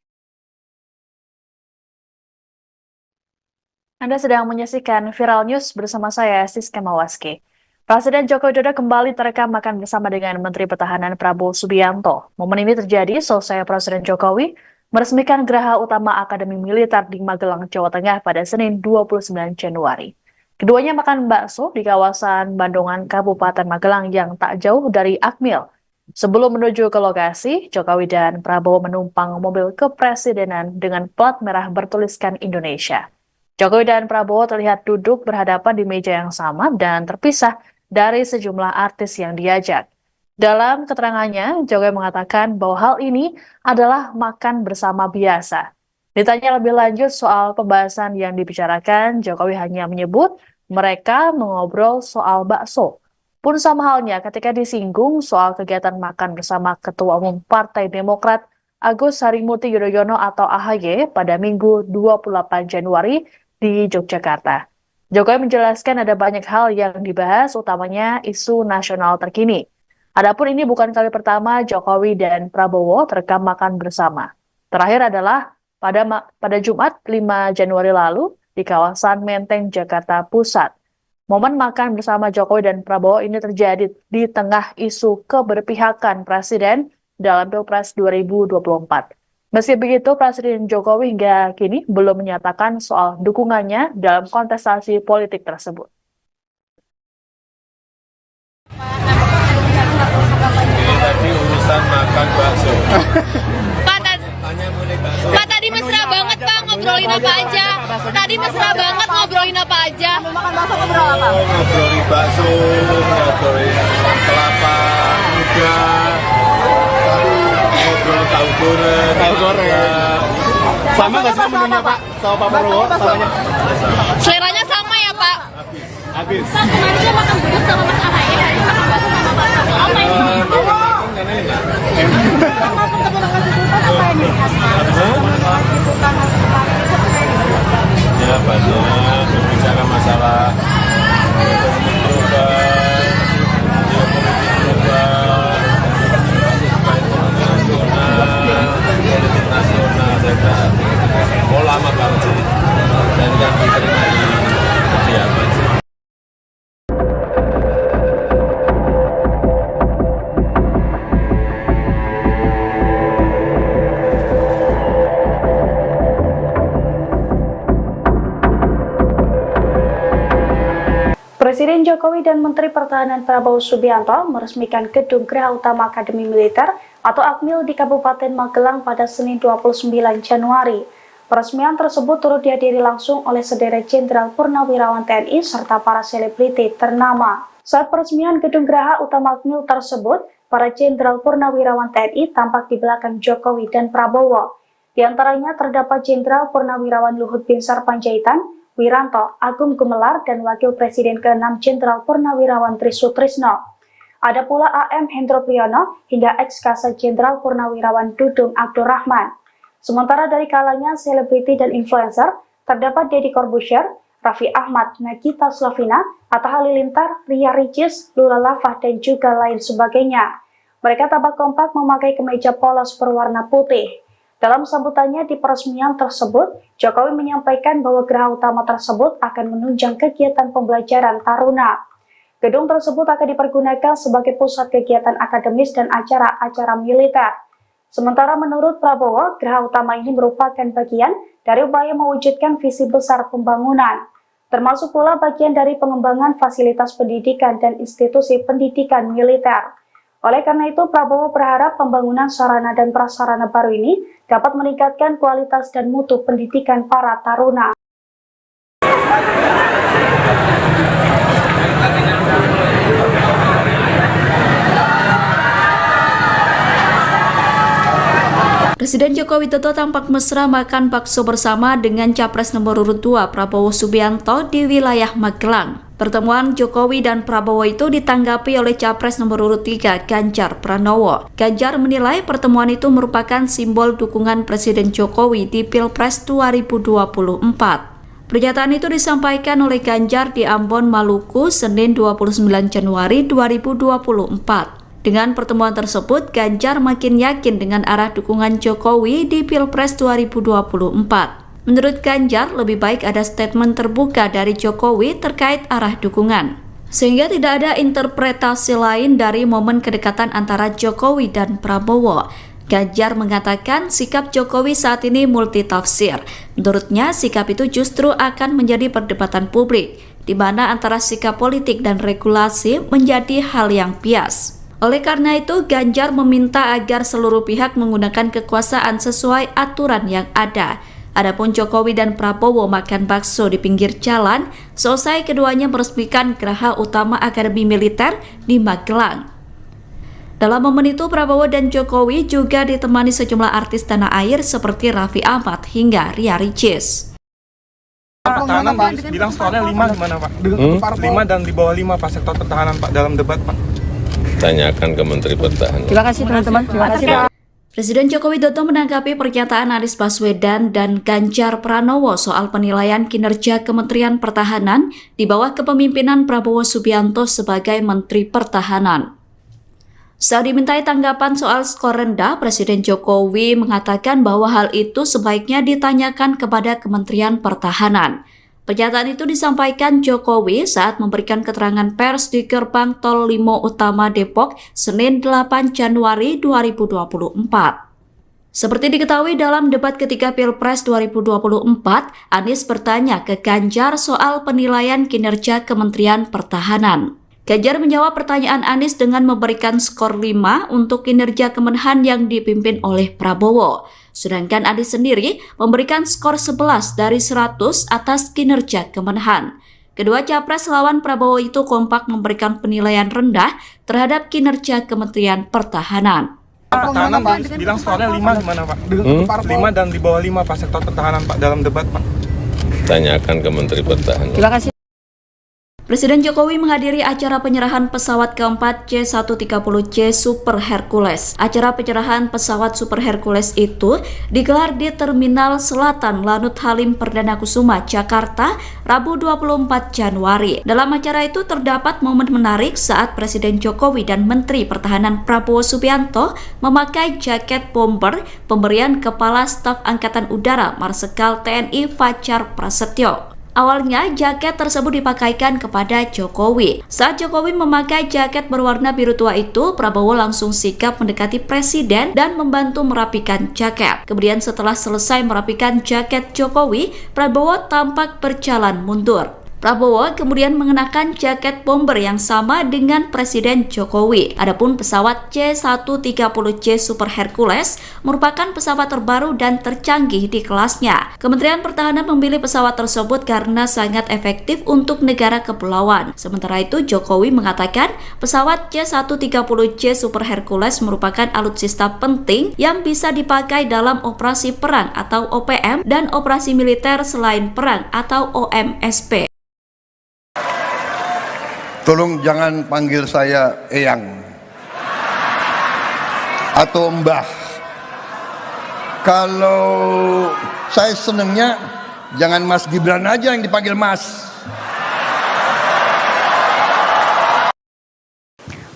Anda sedang menyaksikan Viral News bersama saya, Siska Mawaski. Presiden Joko Widodo kembali terekam makan bersama dengan Menteri Pertahanan Prabowo Subianto. Momen ini terjadi selesai Presiden Jokowi meresmikan Geraha Utama Akademi Militer di Magelang, Jawa Tengah pada Senin 29 Januari. Keduanya makan bakso di kawasan Bandungan, Kabupaten Magelang yang tak jauh dari Akmil. Sebelum menuju ke lokasi, Jokowi dan Prabowo menumpang mobil kepresidenan dengan plat merah bertuliskan Indonesia. Jokowi dan Prabowo terlihat duduk berhadapan di meja yang sama dan terpisah dari sejumlah artis yang diajak. Dalam keterangannya, Jokowi mengatakan bahwa hal ini adalah makan bersama biasa. Ditanya lebih lanjut soal pembahasan yang dibicarakan, Jokowi hanya menyebut mereka mengobrol soal bakso. Pun sama halnya ketika disinggung soal kegiatan makan bersama Ketua Umum Partai Demokrat Agus Harimurti Yudhoyono atau AHY pada Minggu 28 Januari di Yogyakarta. Jokowi menjelaskan ada banyak hal yang dibahas, utamanya isu nasional terkini. Adapun ini bukan kali pertama Jokowi dan Prabowo terekam makan bersama. Terakhir adalah pada Jumat 5 Januari lalu di kawasan Menteng, Jakarta Pusat. Momen makan bersama Jokowi dan Prabowo ini terjadi di tengah isu keberpihakan Presiden dalam Pilpres 2024. Meski begitu, Presiden Jokowi hingga kini belum menyatakan soal dukungannya dalam kontestasi politik tersebut. Ini tadi urusan makan bakso. Pak, tadi mesra banget Pak, ngobrolin apa aja? Tadi mesra banget ngobrolin apa aja? Ngobrolin bakso, ngobrolin kelapa muda, ngobrol tahu goreng. Sama nggak sih menunya Pak? Sama Pak Prabowo? Samanya? Seleranya sama ya Pak? Habis. Pak, kemarin dia makan bubur sama Mas Ahaye, hari ini makan bakso sama Bapak. Apa ini? Ya banyak berbicara masalah ekonomi global, politik nasional, saya lama banget sih, dan kan diterima di kediaman sih. Presiden Jokowi dan Menteri Pertahanan Prabowo Subianto meresmikan Gedung Geraha Utama Akademi Militer atau Akmil di Kabupaten Magelang pada Senin 29 Januari. Peresmian tersebut turut dihadiri langsung oleh sederet Jenderal Purnawirawan TNI serta para selebriti ternama. Saat peresmian gedung Geraha Utama Akmil tersebut, para Jenderal Purnawirawan TNI tampak di belakang Jokowi dan Prabowo. Di antaranya terdapat Jenderal Purnawirawan Luhut Binsar Panjaitan, Wiranto, Agung Gumelar, dan Wakil Presiden ke-6 Jenderal Purnawirawan Trisutrisno. Ada pula AM Hendro Priyono hingga ex-Kasat Jenderal Purnawirawan Dudung Abdurrahman. Sementara dari kalangan selebriti dan influencer, terdapat Deddy Corbuzier, Raffi Ahmad, Nagita Slavina, Atta Halilintar, Ria Ricis, Lula Lava, dan juga lain sebagainya. Mereka tampak kompak memakai kemeja polos berwarna putih. Dalam sambutannya di peresmian tersebut, Jokowi menyampaikan bahwa geraha utama tersebut akan menunjang kegiatan pembelajaran taruna. Gedung tersebut akan dipergunakan sebagai pusat kegiatan akademis dan acara-acara militer. Sementara menurut Prabowo, geraha utama ini merupakan bagian dari upaya mewujudkan visi besar pembangunan, termasuk pula bagian dari pengembangan fasilitas pendidikan dan institusi pendidikan militer. Oleh karena itu, Prabowo berharap pembangunan sarana dan prasarana baru ini dapat meningkatkan kualitas dan mutu pendidikan para taruna. Presiden Joko Widodo tampak mesra makan bakso bersama dengan Capres nomor urut 2 Prabowo Subianto di wilayah Magelang. Pertemuan Jokowi dan Prabowo itu ditanggapi oleh Capres nomor urut 3 Ganjar Pranowo. Ganjar menilai pertemuan itu merupakan simbol dukungan Presiden Jokowi di Pilpres 2024. Pernyataan itu disampaikan oleh Ganjar di Ambon, Maluku, Senin 29 Januari 2024. Dengan pertemuan tersebut, Ganjar makin yakin dengan arah dukungan Jokowi di Pilpres 2024. Menurut Ganjar, lebih baik ada statement terbuka dari Jokowi terkait arah dukungan, sehingga tidak ada interpretasi lain dari momen kedekatan antara Jokowi dan Prabowo. Ganjar mengatakan sikap Jokowi saat ini multitafsir. Menurutnya, sikap itu justru akan menjadi perdebatan publik, di mana antara sikap politik dan regulasi menjadi hal yang bias. Oleh karena itu, Ganjar meminta agar seluruh pihak menggunakan kekuasaan sesuai aturan yang ada. Adapun Jokowi dan Prabowo makan bakso di pinggir jalan, selesai keduanya meresmikan Geraha Utama Akademi Militer di Magelang. Dalam momen itu, Prabowo dan Jokowi juga ditemani sejumlah artis tanah air seperti Raffi Ahmad hingga Ria Ricis. Pertahanan bilang skornya 5 gimana Pak? 5 dan di bawah 5 Pak sektor pertahanan Pak dalam debat Pak. Tanyakan ke Menteri Pertahanan. Terima kasih teman-teman. Terima kasih Pak. Presiden Joko Widodo menanggapi pernyataan Anies Baswedan dan Ganjar Pranowo soal penilaian kinerja Kementerian Pertahanan di bawah kepemimpinan Prabowo Subianto sebagai Menteri Pertahanan. Saat dimintai tanggapan soal skor rendah, Presiden Jokowi mengatakan bahwa hal itu sebaiknya ditanyakan kepada Kementerian Pertahanan. Pernyataan itu disampaikan Jokowi saat memberikan keterangan pers di Gerbang Tol Limo Utama Depok, Senin 8 Januari 2024. Seperti diketahui dalam debat ketiga Pilpres 2024, Anies bertanya ke Ganjar soal penilaian kinerja Kementerian Pertahanan. Ganjar menjawab pertanyaan Anies dengan memberikan skor 5 untuk kinerja Kemenhan yang dipimpin oleh Prabowo. Sedangkan Anies sendiri memberikan skor 11 dari 100 atas kinerja Kemenhan. Kedua capres lawan Prabowo itu kompak memberikan penilaian rendah terhadap kinerja Kementerian Pertahanan. Pertahanan bilang skornya 5 gimana Pak? 5 dan di bawah 5 Pak sektor pertahanan Pak dalam debat Pak. Tanyakan ke Menteri Pertahanan. Terima kasih. Presiden Jokowi menghadiri acara penyerahan pesawat keempat C-130C Super Hercules. Acara penyerahan pesawat Super Hercules itu digelar di Terminal Selatan Lanut Halim Perdana Kusuma, Jakarta, Rabu 24 Januari. Dalam acara itu terdapat momen menarik saat Presiden Jokowi dan Menteri Pertahanan Prabowo Subianto memakai jaket bomber pemberian Kepala Staf Angkatan Udara Marsikal TNI Fajar Prasetyo. Awalnya, jaket tersebut dipakaikan kepada Jokowi. Saat Jokowi memakai jaket berwarna biru tua itu, Prabowo langsung sigap mendekati Presiden dan membantu merapikan jaket. Kemudian setelah selesai merapikan jaket Jokowi, Prabowo tampak berjalan mundur. Prabowo kemudian mengenakan jaket bomber yang sama dengan Presiden Jokowi. Adapun pesawat C-130J Super Hercules merupakan pesawat terbaru dan tercanggih di kelasnya. Kementerian Pertahanan memilih pesawat tersebut karena sangat efektif untuk negara kepulauan. Sementara itu, Jokowi mengatakan pesawat C-130J Super Hercules merupakan alutsista penting yang bisa dipakai dalam operasi perang atau OPM dan operasi militer selain perang atau OMSP. Tolong jangan panggil saya Eyang atau Mbah. Kalau saya senengnya jangan Mas Gibran aja yang dipanggil Mas.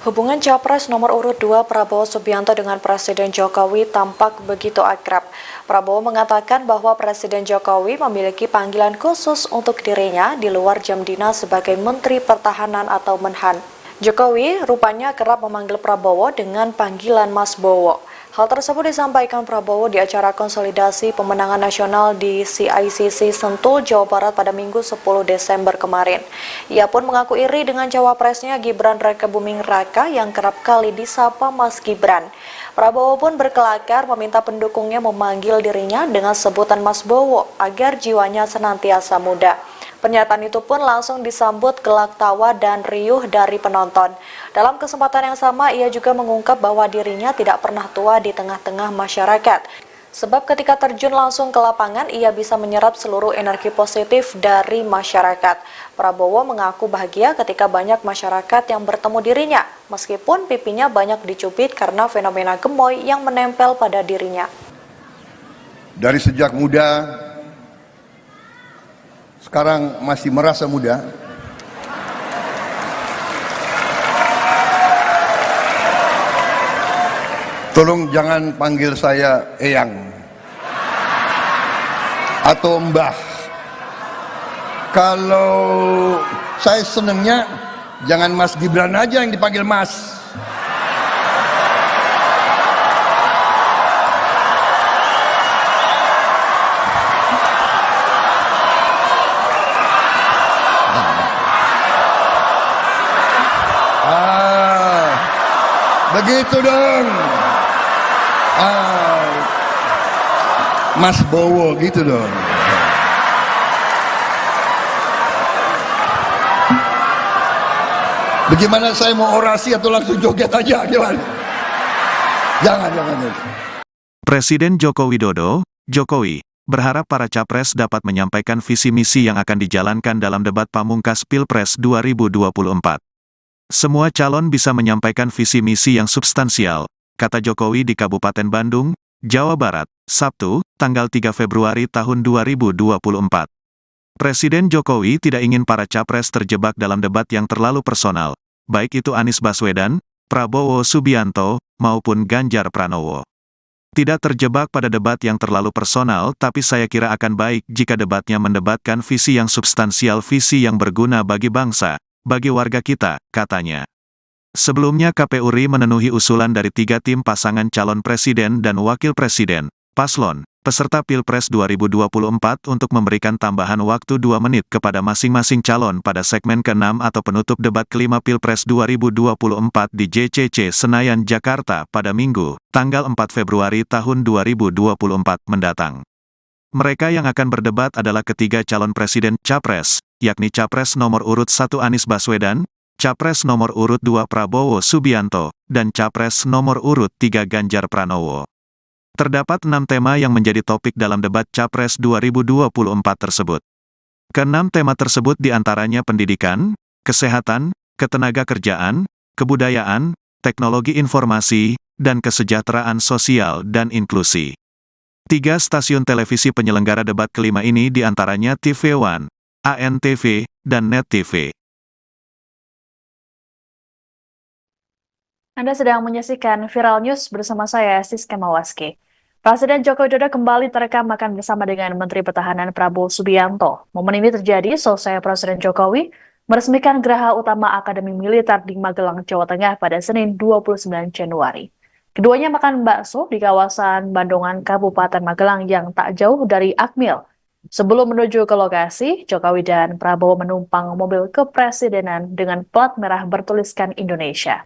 Hubungan Capres nomor urut 2 Prabowo Subianto dengan Presiden Jokowi tampak begitu akrab. Prabowo mengatakan bahwa Presiden Jokowi memiliki panggilan khusus untuk dirinya di luar jam dinas sebagai Menteri Pertahanan atau Menhan. Jokowi rupanya kerap memanggil Prabowo dengan panggilan Mas Bowo. Hal tersebut disampaikan Prabowo di acara konsolidasi pemenangan nasional di CICC Sentul, Jawa Barat pada Minggu 10 Desember kemarin. Ia pun mengaku iri dengan cawapresnya Gibran Rakebuming Raka yang kerap kali disapa Mas Gibran. Prabowo pun berkelakar meminta pendukungnya memanggil dirinya dengan sebutan Mas Bowo agar jiwanya senantiasa muda. Pernyataan itu pun langsung disambut gelak tawa dan riuh dari penonton. Dalam kesempatan yang sama, ia juga mengungkap bahwa dirinya tidak pernah tua di tengah-tengah masyarakat. Sebab ketika terjun langsung ke lapangan, ia bisa menyerap seluruh energi positif dari masyarakat. Prabowo mengaku bahagia ketika banyak masyarakat yang bertemu dirinya, meskipun pipinya banyak dicubit karena fenomena gemoy yang menempel pada dirinya. Dari sejak muda, sekarang masih merasa muda. Tolong jangan panggil saya Eyang atau Mbah. Kalau saya senengnya jangan Mas Gibran aja yang dipanggil Mas. Begitu dong. Mas Bowo gitu dong. Bagaimana saya mau orasi atau langsung joget aja gimana? Jangan. Presiden Joko Widodo, Jokowi, berharap para capres dapat menyampaikan visi misi yang akan dijalankan dalam debat pamungkas Pilpres 2024. Semua calon bisa menyampaikan visi misi yang substansial, kata Jokowi di Kabupaten Bandung, Jawa Barat, Sabtu, tanggal 3 Februari tahun 2024. Presiden Jokowi tidak ingin para capres terjebak dalam debat yang terlalu personal, baik itu Anies Baswedan, Prabowo Subianto, maupun Ganjar Pranowo. Tidak terjebak pada debat yang terlalu personal, tapi saya kira akan baik jika debatnya mendebatkan visi yang substansial, visi yang berguna bagi bangsa, bagi warga kita, katanya. Sebelumnya KPU RI memenuhi usulan dari 3 tim pasangan calon presiden dan wakil presiden, paslon, peserta Pilpres 2024 untuk memberikan tambahan waktu 2 menit kepada masing-masing calon pada segmen ke-6 atau penutup debat kelima Pilpres 2024 di JCC Senayan, Jakarta pada Minggu, tanggal 4 Februari tahun 2024 mendatang. Mereka yang akan berdebat adalah ketiga calon presiden Capres, yakni Capres nomor urut 1 Anies Baswedan, Capres nomor urut 2 Prabowo Subianto, dan Capres nomor urut 3 Ganjar Pranowo. Terdapat 6 tema yang menjadi topik dalam debat Capres 2024 tersebut. Ke-6 tema tersebut diantaranya pendidikan, kesehatan, ketenagakerjaan, kebudayaan, teknologi informasi, dan kesejahteraan sosial dan inklusi. 3 stasiun televisi penyelenggara debat kelima ini diantaranya TV One, ANTV, dan Net TV. Anda sedang menyaksikan Viral News bersama saya, Siska Mawaski. Presiden Joko Widodo kembali terekam makan bersama dengan Menteri Pertahanan Prabowo Subianto. Momen ini terjadi selesai Presiden Jokowi meresmikan Geraha Utama Akademi Militer di Magelang, Jawa Tengah pada Senin 29 Januari. Keduanya makan bakso di kawasan Bandungan, Kabupaten Magelang yang tak jauh dari Akmil, Sebelum menuju ke lokasi, Jokowi dan Prabowo menumpang mobil kepresidenan dengan plat merah bertuliskan Indonesia.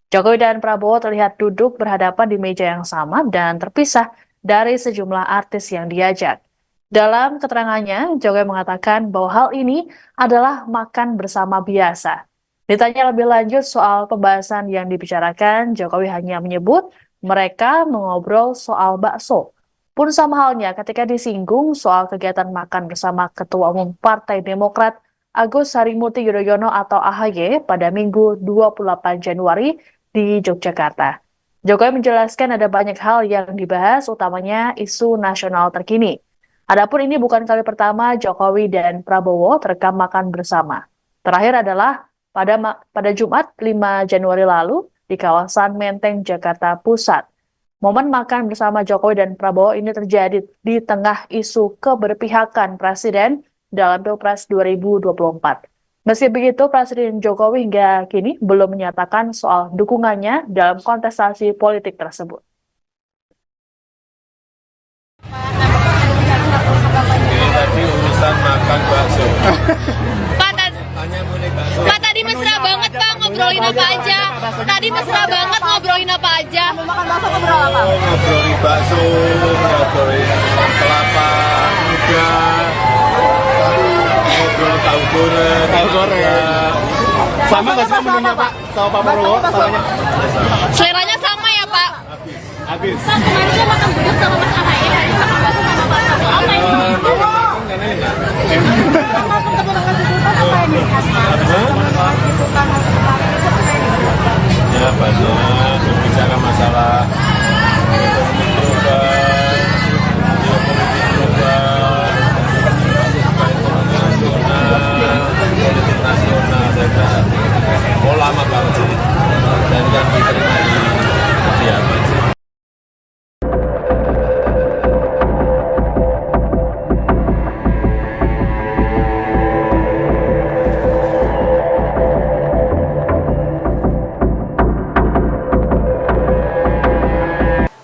Jokowi dan Prabowo terlihat duduk berhadapan di meja yang sama dan terpisah dari sejumlah artis yang diajak. Dalam keterangannya, Jokowi mengatakan bahwa hal ini adalah makan bersama biasa. Ditanya lebih lanjut soal pembahasan yang dibicarakan, Jokowi hanya menyebut mereka mengobrol soal bakso. Pun sama halnya ketika disinggung soal kegiatan makan bersama Ketua Umum Partai Demokrat Agus Harimurti Yudhoyono atau AHY pada Minggu 28 Januari di Yogyakarta. Jokowi menjelaskan ada banyak hal yang dibahas, utamanya isu nasional terkini. Adapun ini bukan kali pertama Jokowi dan Prabowo terekam makan bersama. Terakhir adalah pada Jumat 5 Januari lalu di kawasan Menteng, Jakarta Pusat. Momen makan bersama Jokowi dan Prabowo ini terjadi di tengah isu keberpihakan Presiden dalam Pilpres 2024. Meski begitu, Presiden Jokowi hingga kini belum menyatakan soal dukungannya dalam kontestasi politik tersebut. Ini tadi urusan makan bakso. Pak, tadi mesra banget Pak, ngobrolin apa aja? Tadi mesra banget ngobrolin apa aja? Ngobrolin bakso, ngobrolin kelapa muda, ngobrol tahu goreng. Sama nggak sih menunya Pak sama Pak Prabowo? Seleranya sama ya Pak? Habis. Pak, kemarin dia makan gudeg sama Mas AHY, hari ini makan bakso sama Pak Prabowo. Apa ini? Ya banyak berbicara masalah ekonomi global, geopolitik global, ekonomi nasional, politik nasional, saya kira lama banget sih, dan kan diterima di apa sih.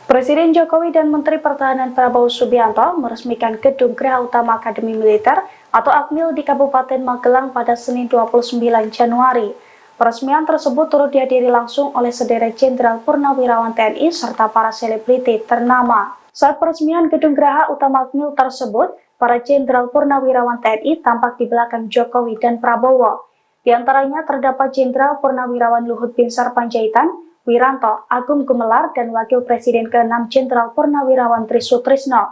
Presiden Jokowi dan Menteri Pertahanan Prabowo Subianto meresmikan Gedung Geraha Utama Akademi Militer atau AKMIL di Kabupaten Magelang pada Senin 29 Januari. Peresmian tersebut turut dihadiri langsung oleh sederet Jenderal Purnawirawan TNI serta para selebriti ternama. Saat peresmian Gedung Geraha Utama AKMIL tersebut, para Jenderal Purnawirawan TNI tampak di belakang Jokowi dan Prabowo. Di antaranya terdapat Jenderal Purnawirawan Luhut Binsar Panjaitan, Wiranto, Agung Gumelar, dan Wakil Presiden ke-6 Jenderal Purnawirawan Trisutrisno.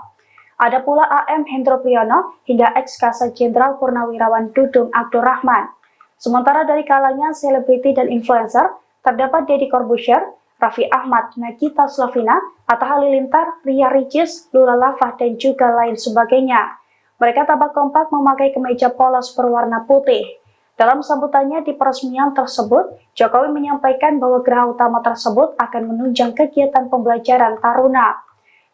Ada pula AM Hendro Priyono hingga ex-Kasat Jenderal Purnawirawan Dudung Abdurrahman. Sementara dari kalangan selebriti dan influencer, terdapat Deddy Corbuzier, Raffi Ahmad, Nagita Slavina, Atta Halilintar, Ria Ricis, Lula Lava, dan juga lain sebagainya. Mereka tampak kompak memakai kemeja polos berwarna putih. Dalam sambutannya di peresmian tersebut, Jokowi menyampaikan bahwa geraha utama tersebut akan menunjang kegiatan pembelajaran taruna.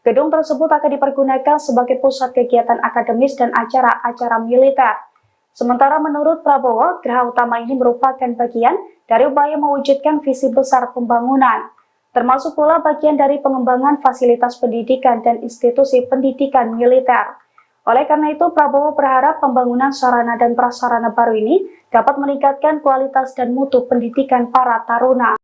Gedung tersebut akan dipergunakan sebagai pusat kegiatan akademis dan acara-acara militer. Sementara menurut Prabowo, geraha utama ini merupakan bagian dari upaya mewujudkan visi besar pembangunan, termasuk pula bagian dari pengembangan fasilitas pendidikan dan institusi pendidikan militer. Oleh karena itu, Prabowo berharap pembangunan sarana dan prasarana baru ini dapat meningkatkan kualitas dan mutu pendidikan para taruna.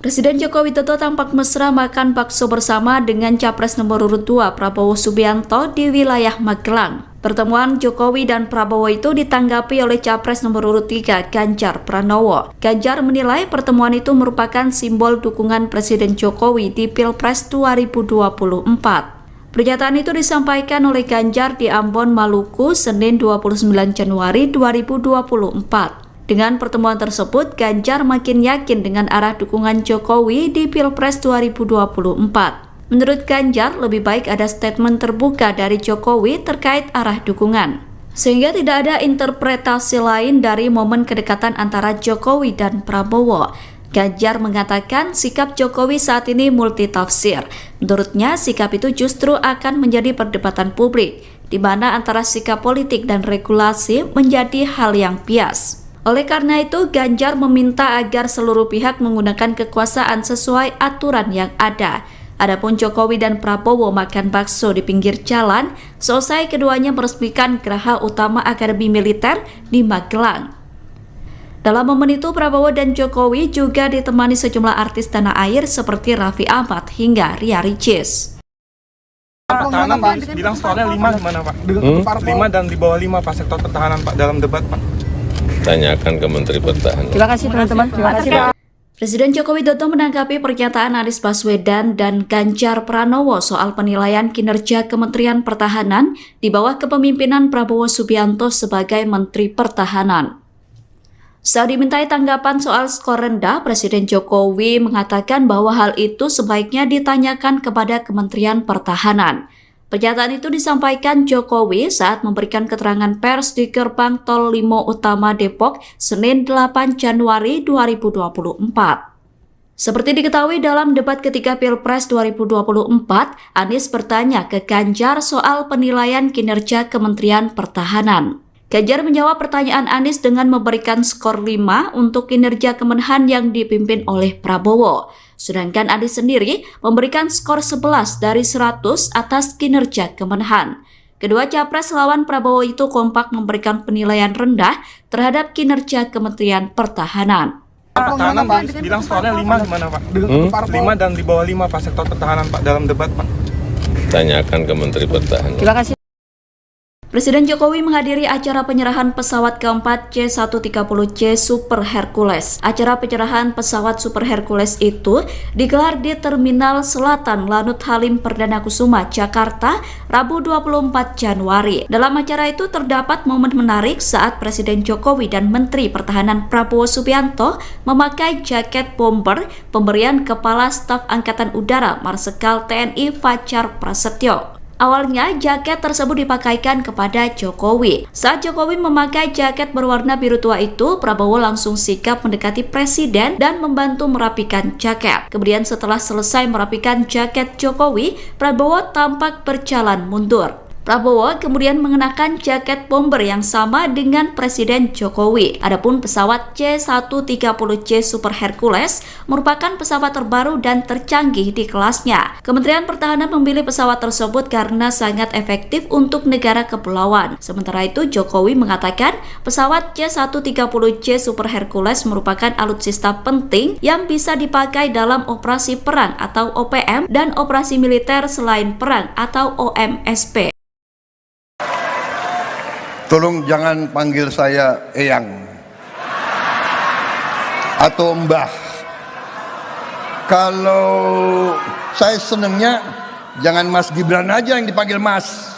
Presiden Joko Widodo tampak mesra makan bakso bersama dengan Capres nomor urut 2 Prabowo Subianto di wilayah Magelang. Pertemuan Jokowi dan Prabowo itu ditanggapi oleh Capres nomor urut 3 Ganjar Pranowo. Ganjar menilai pertemuan itu merupakan simbol dukungan Presiden Jokowi di Pilpres 2024. Pernyataan itu disampaikan oleh Ganjar di Ambon, Maluku, Senin 29 Januari 2024. Dengan pertemuan tersebut, Ganjar makin yakin dengan arah dukungan Jokowi di Pilpres 2024. Menurut Ganjar, lebih baik ada statement terbuka dari Jokowi terkait arah dukungan, sehingga tidak ada interpretasi lain dari momen kedekatan antara Jokowi dan Prabowo. Ganjar mengatakan sikap Jokowi saat ini multitafsir. Menurutnya, sikap itu justru akan menjadi perdebatan publik, di mana antara sikap politik dan regulasi menjadi hal yang bias. Oleh karena itu, Ganjar meminta agar seluruh pihak menggunakan kekuasaan sesuai aturan yang ada. Adapun Jokowi dan Prabowo makan bakso di pinggir jalan, selesai keduanya meresmikan Geraha Utama Akademi Militer di Magelang. Dalam momen itu, Prabowo dan Jokowi juga ditemani sejumlah artis tanah air seperti Raffi Ahmad hingga Ria Ricis. Pertahanan bilang skornya 5 gimana Pak? 5 dan di bawah 5 Pak sektor pertahanan Pak dalam debat Pak. Tanyakan ke Menteri Pertahanan. Terima kasih teman-teman. Terima kasih Pak. Presiden Joko Widodo menanggapi pernyataan Anies Baswedan dan Ganjar Pranowo soal penilaian kinerja Kementerian Pertahanan di bawah kepemimpinan Prabowo Subianto sebagai Menteri Pertahanan. Saat dimintai tanggapan soal skor rendah, Presiden Jokowi mengatakan bahwa hal itu sebaiknya ditanyakan kepada Kementerian Pertahanan. Pernyataan itu disampaikan Jokowi saat memberikan keterangan pers di Gerbang Tol Limo Utama Depok, Senin 8 Januari 2024. Seperti diketahui dalam debat ketiga Pilpres 2024, Anies bertanya ke Ganjar soal penilaian kinerja Kementerian Pertahanan. Ganjar menjawab pertanyaan Anies dengan memberikan skor 5 untuk kinerja Kemenhan yang dipimpin oleh Prabowo. Sedangkan Anies sendiri memberikan skor 11 dari 100 atas kinerja Kemenhan. Kedua capres lawan Prabowo itu kompak memberikan penilaian rendah terhadap kinerja Kementerian Pertahanan. Pertahanan bilang skornya 5 gimana Pak? 5 dan di bawah 5 Pak sektor pertahanan Pak dalam debat Pak. Tanyakan ke Menteri Pertahanan. Terima kasih. Presiden Jokowi menghadiri acara penyerahan pesawat keempat C-130C Super Hercules. Acara penyerahan pesawat Super Hercules itu digelar di Terminal Selatan Lanut Halim Perdana Kusuma, Jakarta, Rabu 24 Januari. Dalam acara itu terdapat momen menarik saat Presiden Jokowi dan Menteri Pertahanan Prabowo Subianto memakai jaket bomber pemberian Kepala Staf Angkatan Udara Marsikal TNI Fajar Prasetyo. Awalnya, jaket tersebut dipakaikan kepada Jokowi. Saat Jokowi memakai jaket berwarna biru tua itu, Prabowo langsung sigap mendekati Presiden dan membantu merapikan jaket. Kemudian setelah selesai merapikan jaket Jokowi, Prabowo tampak berjalan mundur. Prabowo kemudian mengenakan jaket bomber yang sama dengan Presiden Jokowi. Adapun pesawat C-130C Super Hercules merupakan pesawat terbaru dan tercanggih di kelasnya. Kementerian Pertahanan memilih pesawat tersebut karena sangat efektif untuk negara kepulauan. Sementara itu, Jokowi mengatakan pesawat C-130C Super Hercules merupakan alutsista penting yang bisa dipakai dalam operasi perang atau OPM dan operasi militer selain perang atau OMSP. Tolong jangan panggil saya Eyang atau Mbah. Kalau saya senengnya jangan Mas Gibran aja yang dipanggil Mas.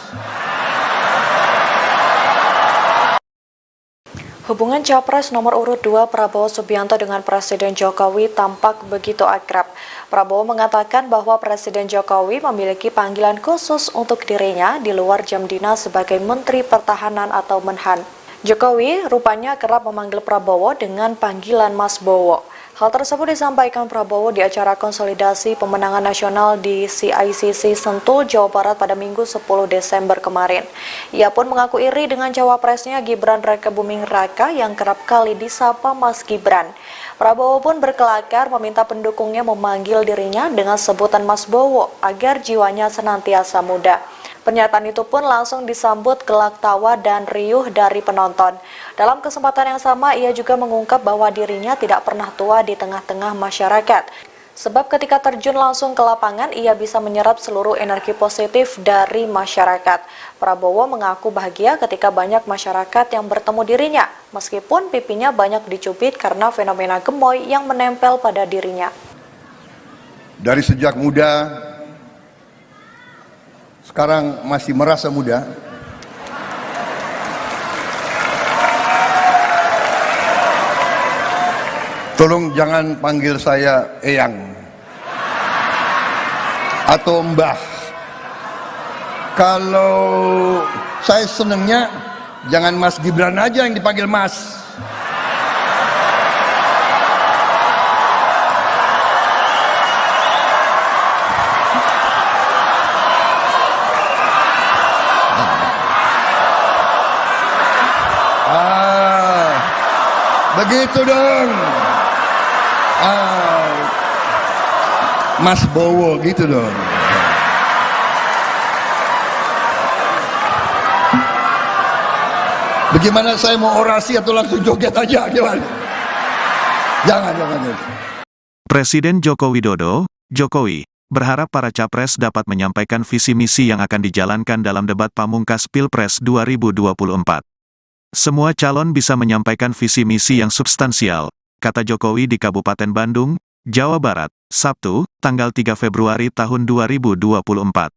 Hubungan Capres nomor urut 2 Prabowo Subianto dengan Presiden Jokowi tampak begitu akrab. Prabowo mengatakan bahwa Presiden Jokowi memiliki panggilan khusus untuk dirinya di luar jam dinas sebagai Menteri Pertahanan atau Menhan. Jokowi rupanya kerap memanggil Prabowo dengan panggilan Mas Bowo. Hal tersebut disampaikan Prabowo di acara konsolidasi pemenangan nasional di CICC Sentul, Jawa Barat pada Minggu 10 Desember kemarin. Ia pun mengaku iri dengan cawapresnya Gibran Rakebuming Raka yang kerap kali disapa Mas Gibran. Prabowo pun berkelakar meminta pendukungnya memanggil dirinya dengan sebutan Mas Bowo agar jiwanya senantiasa muda. Pernyataan itu pun langsung disambut gelak tawa dan riuh dari penonton. Dalam kesempatan yang sama, ia juga mengungkap bahwa dirinya tidak pernah tua di tengah-tengah masyarakat. Sebab ketika terjun langsung ke lapangan, ia bisa menyerap seluruh energi positif dari masyarakat. Prabowo mengaku bahagia ketika banyak masyarakat yang bertemu dirinya, meskipun pipinya banyak dicubit karena fenomena gemoy yang menempel pada dirinya. Dari sejak muda, sekarang masih merasa muda. Tolong jangan panggil saya Eyang atau Mbah. Kalau saya senengnya jangan Mas Gibran aja yang dipanggil Mas. Begitu dong. Mas Bowo gitu dong. Bagaimana saya mau orasi atau langsung joget aja? Gimana? Jangan. Presiden Joko Widodo, Jokowi, berharap para capres dapat menyampaikan visi misi yang akan dijalankan dalam debat pamungkas Pilpres 2024. Semua calon bisa menyampaikan visi misi yang substansial, kata Jokowi di Kabupaten Bandung, Jawa Barat, Sabtu, tanggal 3 Februari tahun 2024.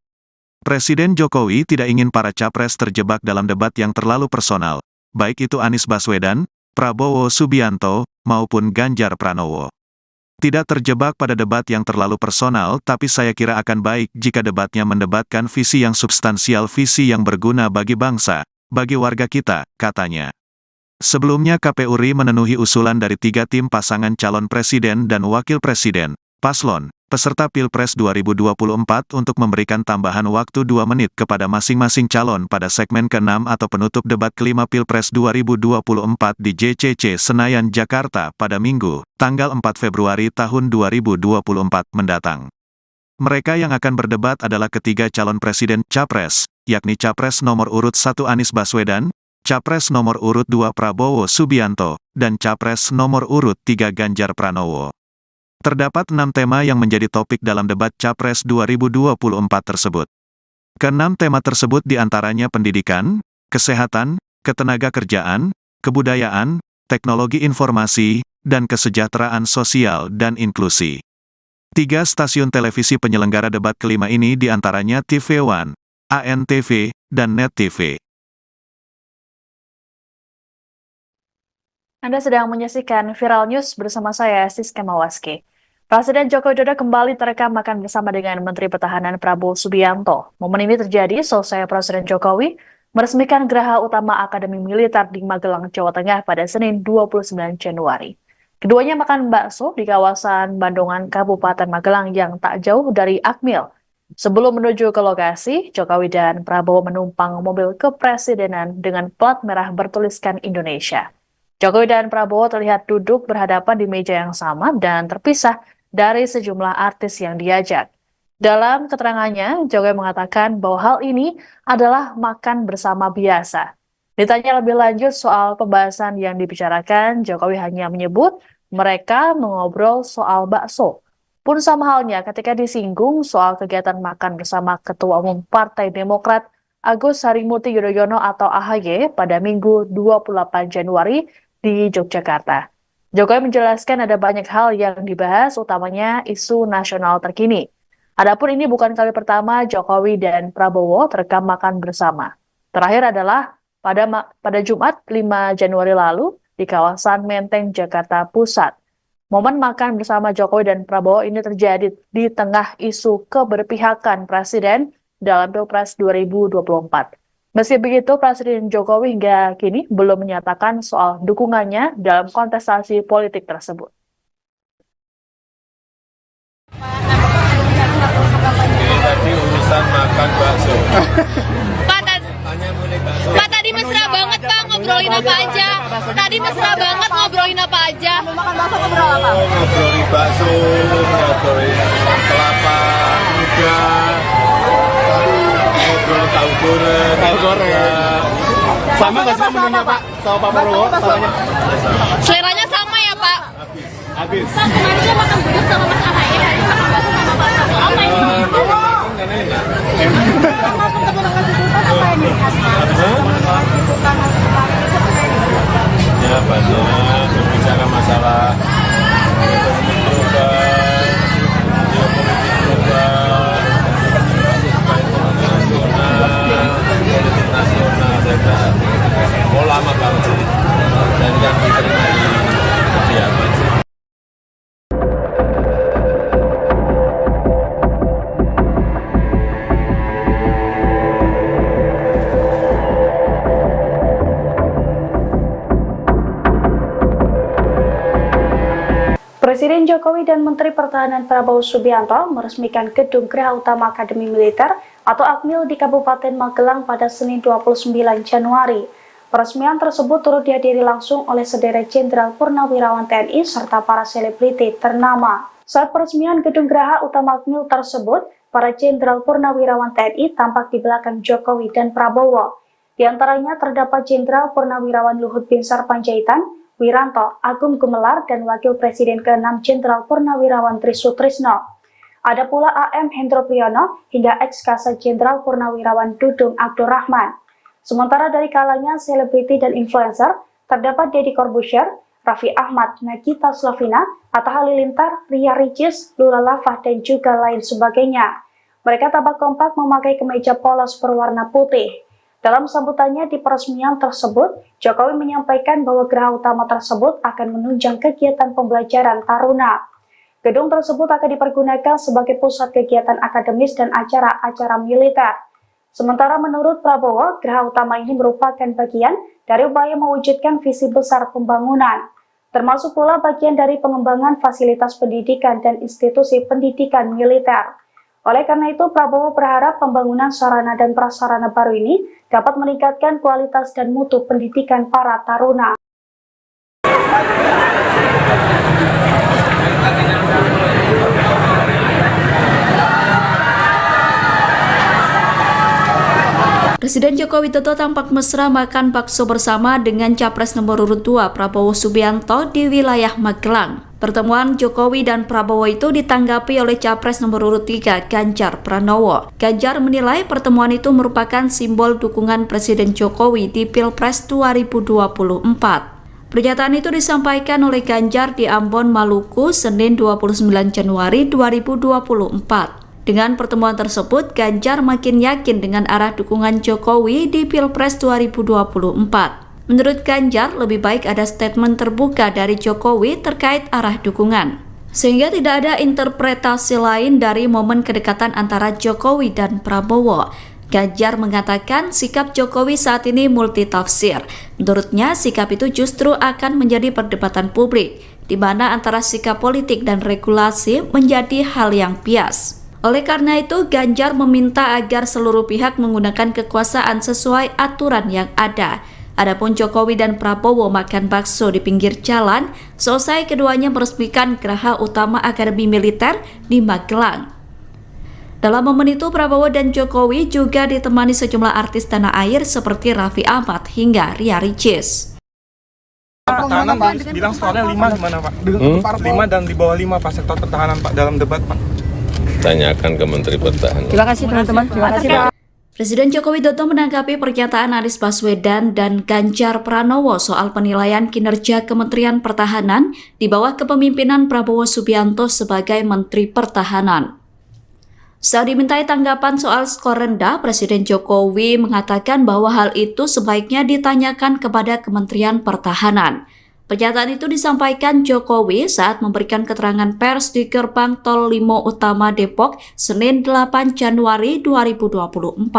Presiden Jokowi tidak ingin para capres terjebak dalam debat yang terlalu personal, baik itu Anies Baswedan, Prabowo Subianto, maupun Ganjar Pranowo. Tidak terjebak pada debat yang terlalu personal, tapi saya kira akan baik jika debatnya mendebatkan visi yang substansial, visi yang berguna bagi bangsa, bagi warga kita, katanya. Sebelumnya KPU RI memenuhi usulan dari 3 tim pasangan calon presiden dan wakil presiden, paslon, peserta Pilpres 2024 untuk memberikan tambahan waktu 2 menit kepada masing-masing calon pada segmen ke-6 atau penutup debat kelima Pilpres 2024 di JCC Senayan, Jakarta pada Minggu, tanggal 4 Februari tahun 2024 mendatang. Mereka yang akan berdebat adalah ketiga calon presiden Capres, yakni Capres nomor urut 1 Anies Baswedan, Capres nomor urut 2 Prabowo Subianto, dan Capres nomor urut 3 Ganjar Pranowo. Terdapat 6 tema yang menjadi topik dalam debat Capres 2024 tersebut. Ke-6 tema tersebut diantaranya pendidikan, kesehatan, ketenagakerjaan, kebudayaan, teknologi informasi, dan kesejahteraan sosial dan inklusi. 3 stasiun televisi penyelenggara debat kelima ini diantaranya TV One, ANTV, dan Net TV. Anda sedang menyaksikan Viral News bersama saya, Siska Mawaski. Presiden Joko Widodo kembali terekam makan bersama dengan Menteri Pertahanan Prabowo Subianto. Momen ini terjadi selesai Presiden Jokowi meresmikan Geraha Utama Akademi Militer di Magelang, Jawa Tengah pada Senin 29 Januari. Keduanya makan bakso di kawasan Bandungan, Kabupaten Magelang yang tak jauh dari Akmil. Sebelum menuju ke lokasi, Jokowi dan Prabowo menumpang mobil kepresidenan dengan plat merah bertuliskan Indonesia. Jokowi dan Prabowo terlihat duduk berhadapan di meja yang sama dan terpisah dari sejumlah artis yang diajak. Dalam keterangannya, Jokowi mengatakan bahwa hal ini adalah makan bersama biasa. Ditanya lebih lanjut soal pembahasan yang dibicarakan, Jokowi hanya menyebut mereka mengobrol soal bakso. Pun sama halnya ketika disinggung soal kegiatan makan bersama Ketua Umum Partai Demokrat Agus Harimurti Yudhoyono atau AHY pada Minggu 28 Januari di Yogyakarta. Jokowi menjelaskan ada banyak hal yang dibahas, utamanya isu nasional terkini. Adapun ini bukan kali pertama Jokowi dan Prabowo terekam makan bersama. Terakhir adalah pada Jumat 5 Januari lalu di kawasan Menteng, Jakarta Pusat. Momen makan bersama Jokowi dan Prabowo ini terjadi di tengah isu keberpihakan Presiden dalam Pilpres 2024. Meski begitu, Presiden Jokowi hingga kini belum menyatakan soal dukungannya dalam kontestasi politik tersebut. Ini tadi urusan makan bakso. Pak, tadi mesra banget Pak, ngobrolin apa aja. Tadi mesra banget ngobrolin apa aja. Makan bakso ngobrol apa? Ngobrolin bakso, ngobrolin kelapa muda, ngobrol tahu goreng. Sama nggak sih menunya Pak? Sama Pak Prabowo? Samanya? Seleranya sama ya Pak? Habis. Pak, kemarin dia makan gudeg sama Mas AHY, hari ini makan bakso sama Pak Prabowo. Apa ini? Ya banyak berbicara masalah ekonomi global, geopolitik global, politik nasional, saya kira mau lama banget sih, dan yang diterima di kediaman sih. Presiden Jokowi dan Menteri Pertahanan Prabowo Subianto meresmikan Gedung Geraha Utama Akademi Militer atau Akmil di Kabupaten Magelang pada Senin 29 Januari. Peresmian tersebut turut dihadiri langsung oleh sederet Jenderal Purnawirawan TNI serta para selebriti ternama. Saat peresmian gedung Geraha Utama Akmil tersebut, para Jenderal Purnawirawan TNI tampak di belakang Jokowi dan Prabowo. Di antaranya terdapat Jenderal Purnawirawan Luhut Binsar Panjaitan, Wiranto, Agung Gumelar, dan Wakil Presiden ke-6 Jenderal Purnawirawan Trisutrisno. Ada pula AM Hendro Priyono hingga ex-Kasat Jenderal Purnawirawan Dudung Abdurrahman. Sementara dari kalangan selebriti dan influencer, terdapat Deddy Corbuzier, Raffi Ahmad, Nagita Slavina, Atta Halilintar, Ria Ricis, Lula Lava, dan juga lain sebagainya. Mereka tampak kompak memakai kemeja polos berwarna putih. Dalam sambutannya di peresmian tersebut, Jokowi menyampaikan bahwa geraha utama tersebut akan menunjang kegiatan pembelajaran taruna. Gedung tersebut akan dipergunakan sebagai pusat kegiatan akademis dan acara-acara militer. Sementara menurut Prabowo, geraha utama ini merupakan bagian dari upaya mewujudkan visi besar pembangunan, termasuk pula bagian dari pengembangan fasilitas pendidikan dan institusi pendidikan militer. Oleh karena itu, Prabowo berharap pembangunan sarana dan prasarana baru ini dapat meningkatkan kualitas dan mutu pendidikan para taruna. Presiden Joko Widodo tampak mesra makan bakso bersama dengan Capres nomor urut 2 Prabowo Subianto di wilayah Magelang. Pertemuan Jokowi dan Prabowo itu ditanggapi oleh Capres nomor urut 3 Ganjar Pranowo. Ganjar menilai pertemuan itu merupakan simbol dukungan Presiden Jokowi di Pilpres 2024. Pernyataan itu disampaikan oleh Ganjar di Ambon, Maluku, Senin 29 Januari 2024. Dengan pertemuan tersebut, Ganjar makin yakin dengan arah dukungan Jokowi di Pilpres 2024. Menurut Ganjar, lebih baik ada statement terbuka dari Jokowi terkait arah dukungan, sehingga tidak ada interpretasi lain dari momen kedekatan antara Jokowi dan Prabowo. Ganjar mengatakan sikap Jokowi saat ini multitafsir. Menurutnya, sikap itu justru akan menjadi perdebatan publik, di mana antara sikap politik dan regulasi menjadi hal yang bias. Oleh karena itu, Ganjar meminta agar seluruh pihak menggunakan kekuasaan sesuai aturan yang ada. Adapun Jokowi dan Prabowo makan bakso di pinggir jalan, selesai keduanya meresmikan Geraha Utama Akademi Militer di Magelang. Dalam momen itu, Prabowo dan Jokowi juga ditemani sejumlah artis tanah air seperti Raffi Ahmad hingga Ria Ricis. Pertahanan bilang skornya 5 gimana Pak? 5 dan di bawah 5 Pak sektor pertahanan Pak dalam debat Pak. Tanyakan ke Menteri Pertahanan. Terima kasih teman-teman. Terima kasih Pak. Presiden Joko Widodo menanggapi pernyataan Anies Baswedan dan Ganjar Pranowo soal penilaian kinerja Kementerian Pertahanan di bawah kepemimpinan Prabowo Subianto sebagai Menteri Pertahanan. Saat dimintai tanggapan soal skor rendah, Presiden Jokowi mengatakan bahwa hal itu sebaiknya ditanyakan kepada Kementerian Pertahanan. Pernyataan itu disampaikan Jokowi saat memberikan keterangan pers di Gerbang Tol Limo Utama Depok, Senin 8 Januari 2024.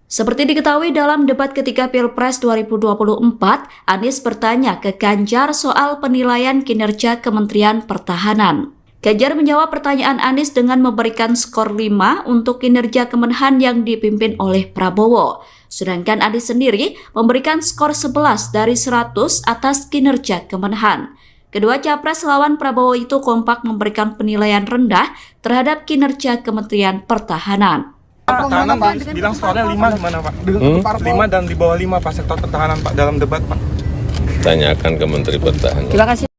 Seperti diketahui dalam debat ketiga Pilpres 2024, Anies bertanya ke Ganjar soal penilaian kinerja Kementerian Pertahanan. Ganjar menjawab pertanyaan Anies dengan memberikan skor 5 untuk kinerja Kemenhan yang dipimpin oleh Prabowo. Sedangkan Anies sendiri memberikan skor 11 dari 100 atas kinerja Kemenhan. Kedua capres lawan Prabowo itu kompak memberikan penilaian rendah terhadap kinerja Kementerian Pertahanan. Pertahanan bilang skornya 5 gimana Pak? 5 dan di bawah 5 Pak sektor pertahanan Pak dalam debat Pak. Tanyakan ke Menteri Pertahanan. Terima kasih.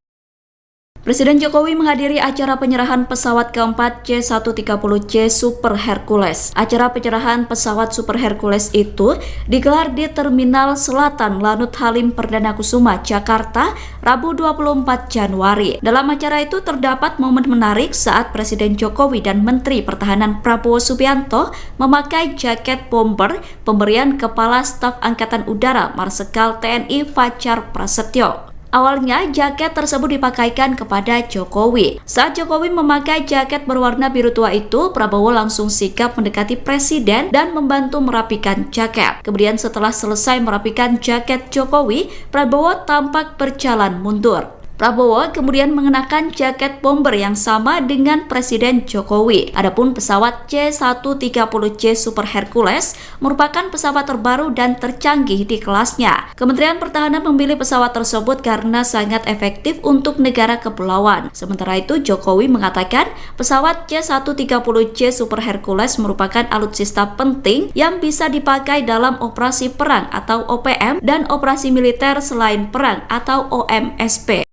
Presiden Jokowi menghadiri acara penyerahan pesawat keempat C-130J Super Hercules. Acara penyerahan pesawat Super Hercules itu digelar di Terminal Selatan Lanut Halim Perdana Kusuma, Jakarta, Rabu 24 Januari. Dalam acara itu terdapat momen menarik saat Presiden Jokowi dan Menteri Pertahanan Prabowo Subianto memakai jaket bomber pemberian Kepala Staf Angkatan Udara Marsikal TNI Fajar Prasetyo. Awalnya, jaket tersebut dipakaikan kepada Jokowi. Saat Jokowi memakai jaket berwarna biru tua itu, Prabowo langsung sigap mendekati Presiden dan membantu merapikan jaket. Kemudian setelah selesai merapikan jaket Jokowi, Prabowo tampak berjalan mundur. Prabowo kemudian mengenakan jaket bomber yang sama dengan Presiden Jokowi. Adapun pesawat C-130J Super Hercules merupakan pesawat terbaru dan tercanggih di kelasnya. Kementerian Pertahanan memilih pesawat tersebut karena sangat efektif untuk negara kepulauan. Sementara itu, Jokowi mengatakan pesawat C-130J Super Hercules merupakan alutsista penting yang bisa dipakai dalam operasi perang atau OPM dan operasi militer selain perang atau OMSP.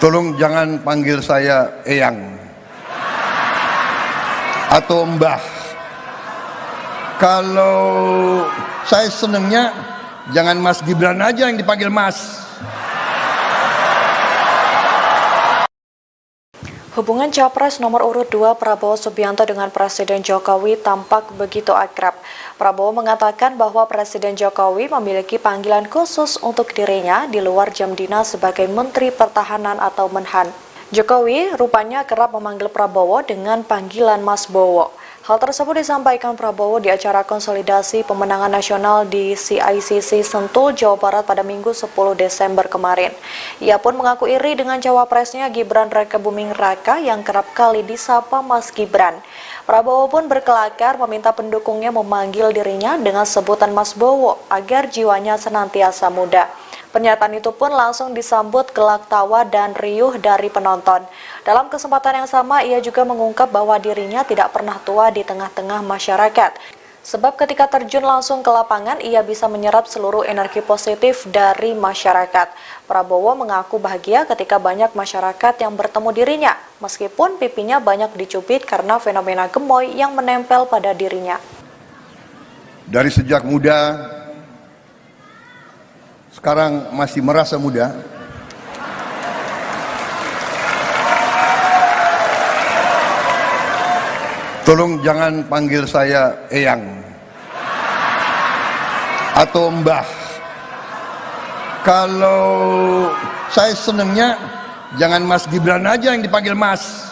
Tolong jangan panggil saya Eyang atau Mbah. Kalau saya senengnya jangan Mas Gibran aja yang dipanggil Mas. Hubungan Capres nomor urut 2 Prabowo Subianto dengan Presiden Jokowi tampak begitu akrab. Prabowo mengatakan bahwa Presiden Jokowi memiliki panggilan khusus untuk dirinya di luar jam dinas sebagai Menteri Pertahanan atau Menhan. Jokowi rupanya kerap memanggil Prabowo dengan panggilan Mas Bowo. Hal tersebut disampaikan Prabowo di acara konsolidasi pemenangan nasional di CICC Sentul, Jawa Barat pada Minggu 10 Desember kemarin. Ia pun mengaku iri dengan cawapresnya Gibran Rakebuming Raka yang kerap kali disapa Mas Gibran. Prabowo pun berkelakar meminta pendukungnya memanggil dirinya dengan sebutan Mas Bowo agar jiwanya senantiasa muda. Pernyataan itu pun langsung disambut gelak tawa dan riuh dari penonton. Dalam kesempatan yang sama, ia juga mengungkap bahwa dirinya tidak pernah tua di tengah-tengah masyarakat. Sebab ketika terjun langsung ke lapangan, ia bisa menyerap seluruh energi positif dari masyarakat. Prabowo mengaku bahagia ketika banyak masyarakat yang bertemu dirinya, meskipun pipinya banyak dicubit karena fenomena gemoy yang menempel pada dirinya. Dari sejak muda, sekarang masih merasa muda. Tolong jangan panggil saya Eyang atau Mbah. Kalau saya senengnya jangan Mas Gibran aja yang dipanggil Mas.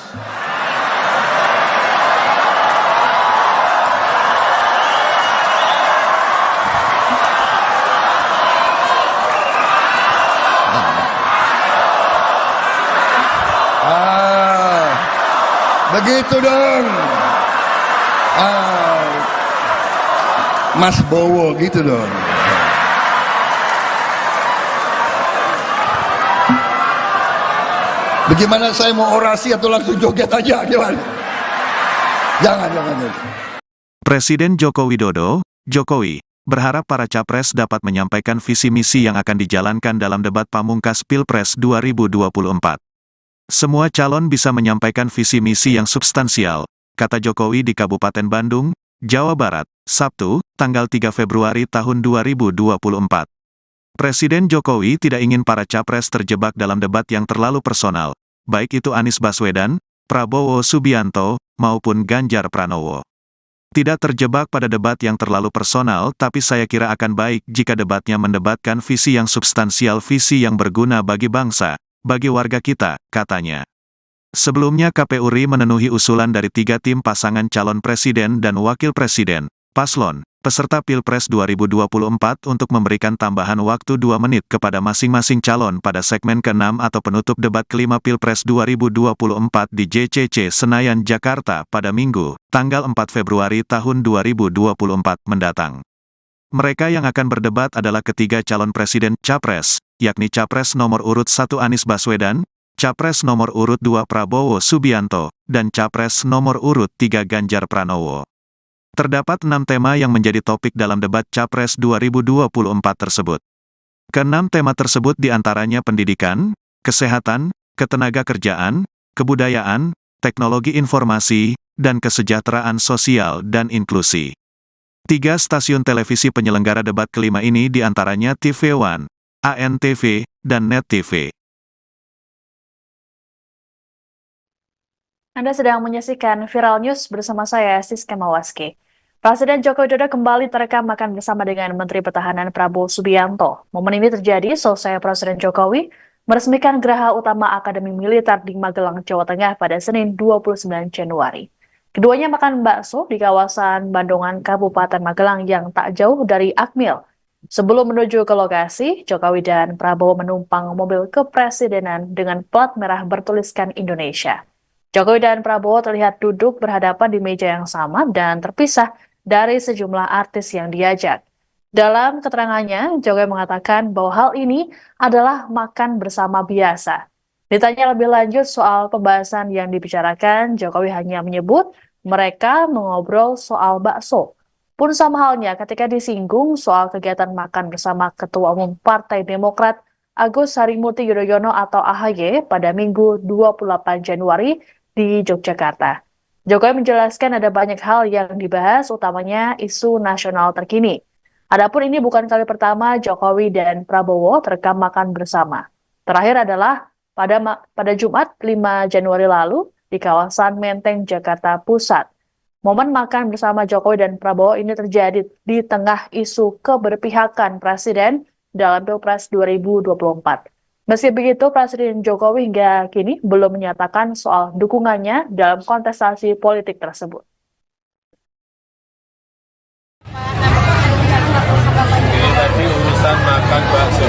Begitu dong. Mas Bowo gitu dong. Bagaimana saya mau orasi atau langsung joget aja gimana? Jangan. Presiden Joko Widodo, Jokowi, berharap para capres dapat menyampaikan visi misi yang akan dijalankan dalam debat pamungkas Pilpres 2024. Semua calon bisa menyampaikan visi misi yang substansial, kata Jokowi di Kabupaten Bandung, Jawa Barat, Sabtu, tanggal 3 Februari tahun 2024. Presiden Jokowi tidak ingin para capres terjebak dalam debat yang terlalu personal, baik itu Anies Baswedan, Prabowo Subianto, maupun Ganjar Pranowo. Tidak terjebak pada debat yang terlalu personal, tapi saya kira akan baik jika debatnya mendebatkan visi yang substansial, visi yang berguna bagi bangsa, bagi warga kita, katanya. Sebelumnya KPU RI memenuhi usulan dari 3 tim pasangan calon presiden dan wakil presiden, paslon, peserta Pilpres 2024 untuk memberikan tambahan waktu 2 menit kepada masing-masing calon pada segmen ke-6 atau penutup debat kelima Pilpres 2024 di JCC Senayan, Jakarta pada Minggu, tanggal 4 Februari tahun 2024 mendatang. Mereka yang akan berdebat adalah ketiga calon presiden, Capres, yakni Capres nomor urut 1 Anies Baswedan, Capres nomor urut 2 Prabowo Subianto, dan Capres nomor urut 3 Ganjar Pranowo. Terdapat 6 tema yang menjadi topik dalam debat Capres 2024 tersebut. Ke-6 tema tersebut diantaranya pendidikan, kesehatan, ketenagakerjaan, kebudayaan, teknologi informasi, dan kesejahteraan sosial dan inklusi. 3 stasiun televisi penyelenggara debat kelima ini diantaranya TV One, ANTV, dan Net TV. Anda sedang menyaksikan Viral News bersama saya, Siska Mawaski. Presiden Joko Widodo kembali terekam makan bersama dengan Menteri Pertahanan Prabowo Subianto. Momen ini terjadi selesai Presiden Jokowi meresmikan Geraha Utama Akademi Militer di Magelang, Jawa Tengah pada Senin 29 Januari. Keduanya makan bakso di kawasan Bandungan, Kabupaten Magelang yang tak jauh dari Akmil, Sebelum menuju ke lokasi, Jokowi dan Prabowo menumpang mobil kepresidenan dengan plat merah bertuliskan Indonesia. Jokowi dan Prabowo terlihat duduk berhadapan di meja yang sama dan terpisah dari sejumlah artis yang diajak. Dalam keterangannya, Jokowi mengatakan bahwa hal ini adalah makan bersama biasa. Ditanya lebih lanjut soal pembahasan yang dibicarakan, Jokowi hanya menyebut mereka mengobrol soal bakso. Pun sama halnya ketika disinggung soal kegiatan makan bersama Ketua Umum Partai Demokrat Agus Harimurti Yudhoyono atau AHY pada Minggu 28 Januari di Yogyakarta. Jokowi menjelaskan ada banyak hal yang dibahas, utamanya isu nasional terkini. Adapun ini bukan kali pertama Jokowi dan Prabowo terekam makan bersama. Terakhir adalah pada Jumat 5 Januari lalu di kawasan Menteng, Jakarta Pusat. Momen makan bersama Jokowi dan Prabowo ini terjadi di tengah isu keberpihakan Presiden dalam Pilpres 2024. Meski begitu, Presiden Jokowi hingga kini belum menyatakan soal dukungannya dalam kontestasi politik tersebut. Tadi urusan makan bakso.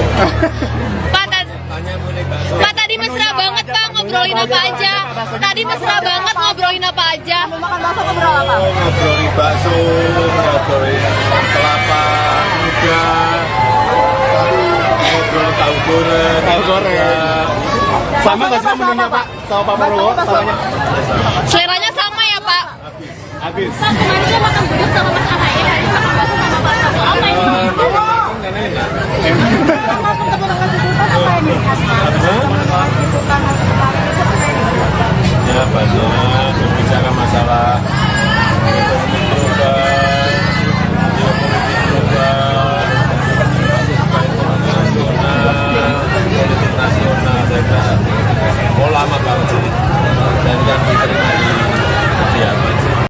Pak, tadi mesra banget Pak, ngobrolin apa aja? Tadi mesra banget ngobrolin apa aja? Makan bakso ngobrol apa? Ngobrolin bakso, ngobrolin kelapa muda, ngobrolin tahu goreng. Tahu goreng. Sama nggak sih menunya Pak? Sama Pak Prabowo? Samanya? Seleranya sama ya Pak? Habis. Pak, kemarin dia makan bubur sama Mas AHY, hari ini makan bakso sama Pak Prabowo. Apa ini? Ya banyak berbicara masalah ekonomi global, geopolitik global, politik nasional, saya kira lama banget sih, dan kan diterima di kediaman sih.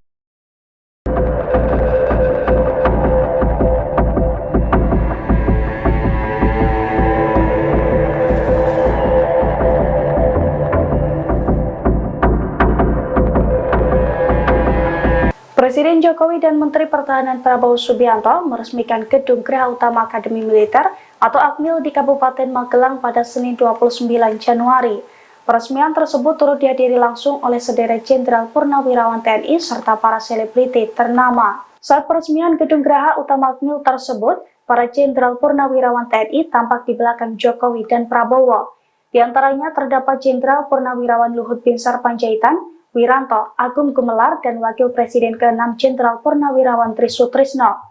Presiden Jokowi dan Menteri Pertahanan Prabowo Subianto meresmikan Gedung Geraha Utama Akademi Militer atau Akmil di Kabupaten Magelang pada Senin 29 Januari. Peresmian tersebut turut dihadiri langsung oleh sederet Jenderal Purnawirawan TNI serta para selebriti ternama. Saat peresmian Gedung Geraha Utama Akmil tersebut, para Jenderal Purnawirawan TNI tampak di belakang Jokowi dan Prabowo. Di antaranya terdapat Jenderal Purnawirawan Luhut Binsar Panjaitan, Wiranto, Agung Gumelar, dan Wakil Presiden ke-6 Jenderal Purnawirawan Trisutrisno.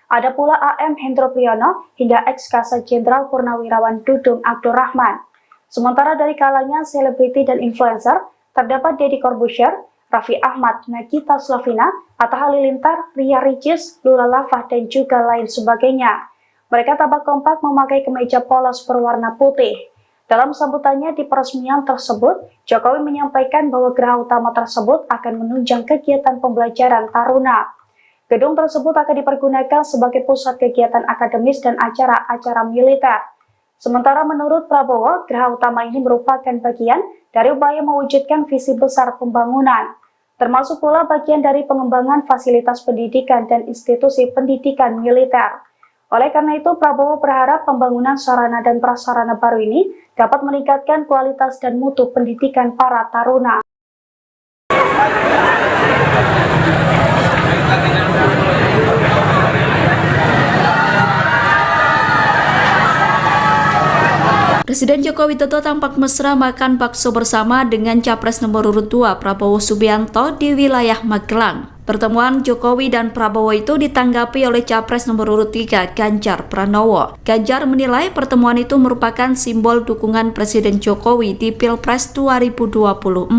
Ada pula AM Hendro Priyono hingga ex-Kasat Jenderal Purnawirawan Dudung Abdurrahman. Sementara dari kalangan selebriti dan influencer, terdapat Deddy Corbuzier, Raffi Ahmad, Nagita Slavina, Atta Halilintar, Ria Ricis, Lula Lava, dan juga lain sebagainya. Mereka tampak kompak memakai kemeja polos berwarna putih. Dalam sambutannya di peresmian tersebut, Jokowi menyampaikan bahwa geraha utama tersebut akan menunjang kegiatan pembelajaran taruna. Gedung tersebut akan dipergunakan sebagai pusat kegiatan akademis dan acara-acara militer. Sementara menurut Prabowo, geraha utama ini merupakan bagian dari upaya mewujudkan visi besar pembangunan, termasuk pula bagian dari pengembangan fasilitas pendidikan dan institusi pendidikan militer. Oleh karena itu, Prabowo berharap pembangunan sarana dan prasarana baru ini dapat meningkatkan kualitas dan mutu pendidikan para taruna. Presiden Joko Widodo tampak mesra makan bakso bersama dengan Capres nomor urut 2 Prabowo Subianto di wilayah Magelang. Pertemuan Jokowi dan Prabowo itu ditanggapi oleh Capres nomor urut 3 Ganjar Pranowo. Ganjar menilai pertemuan itu merupakan simbol dukungan Presiden Jokowi di Pilpres 2024.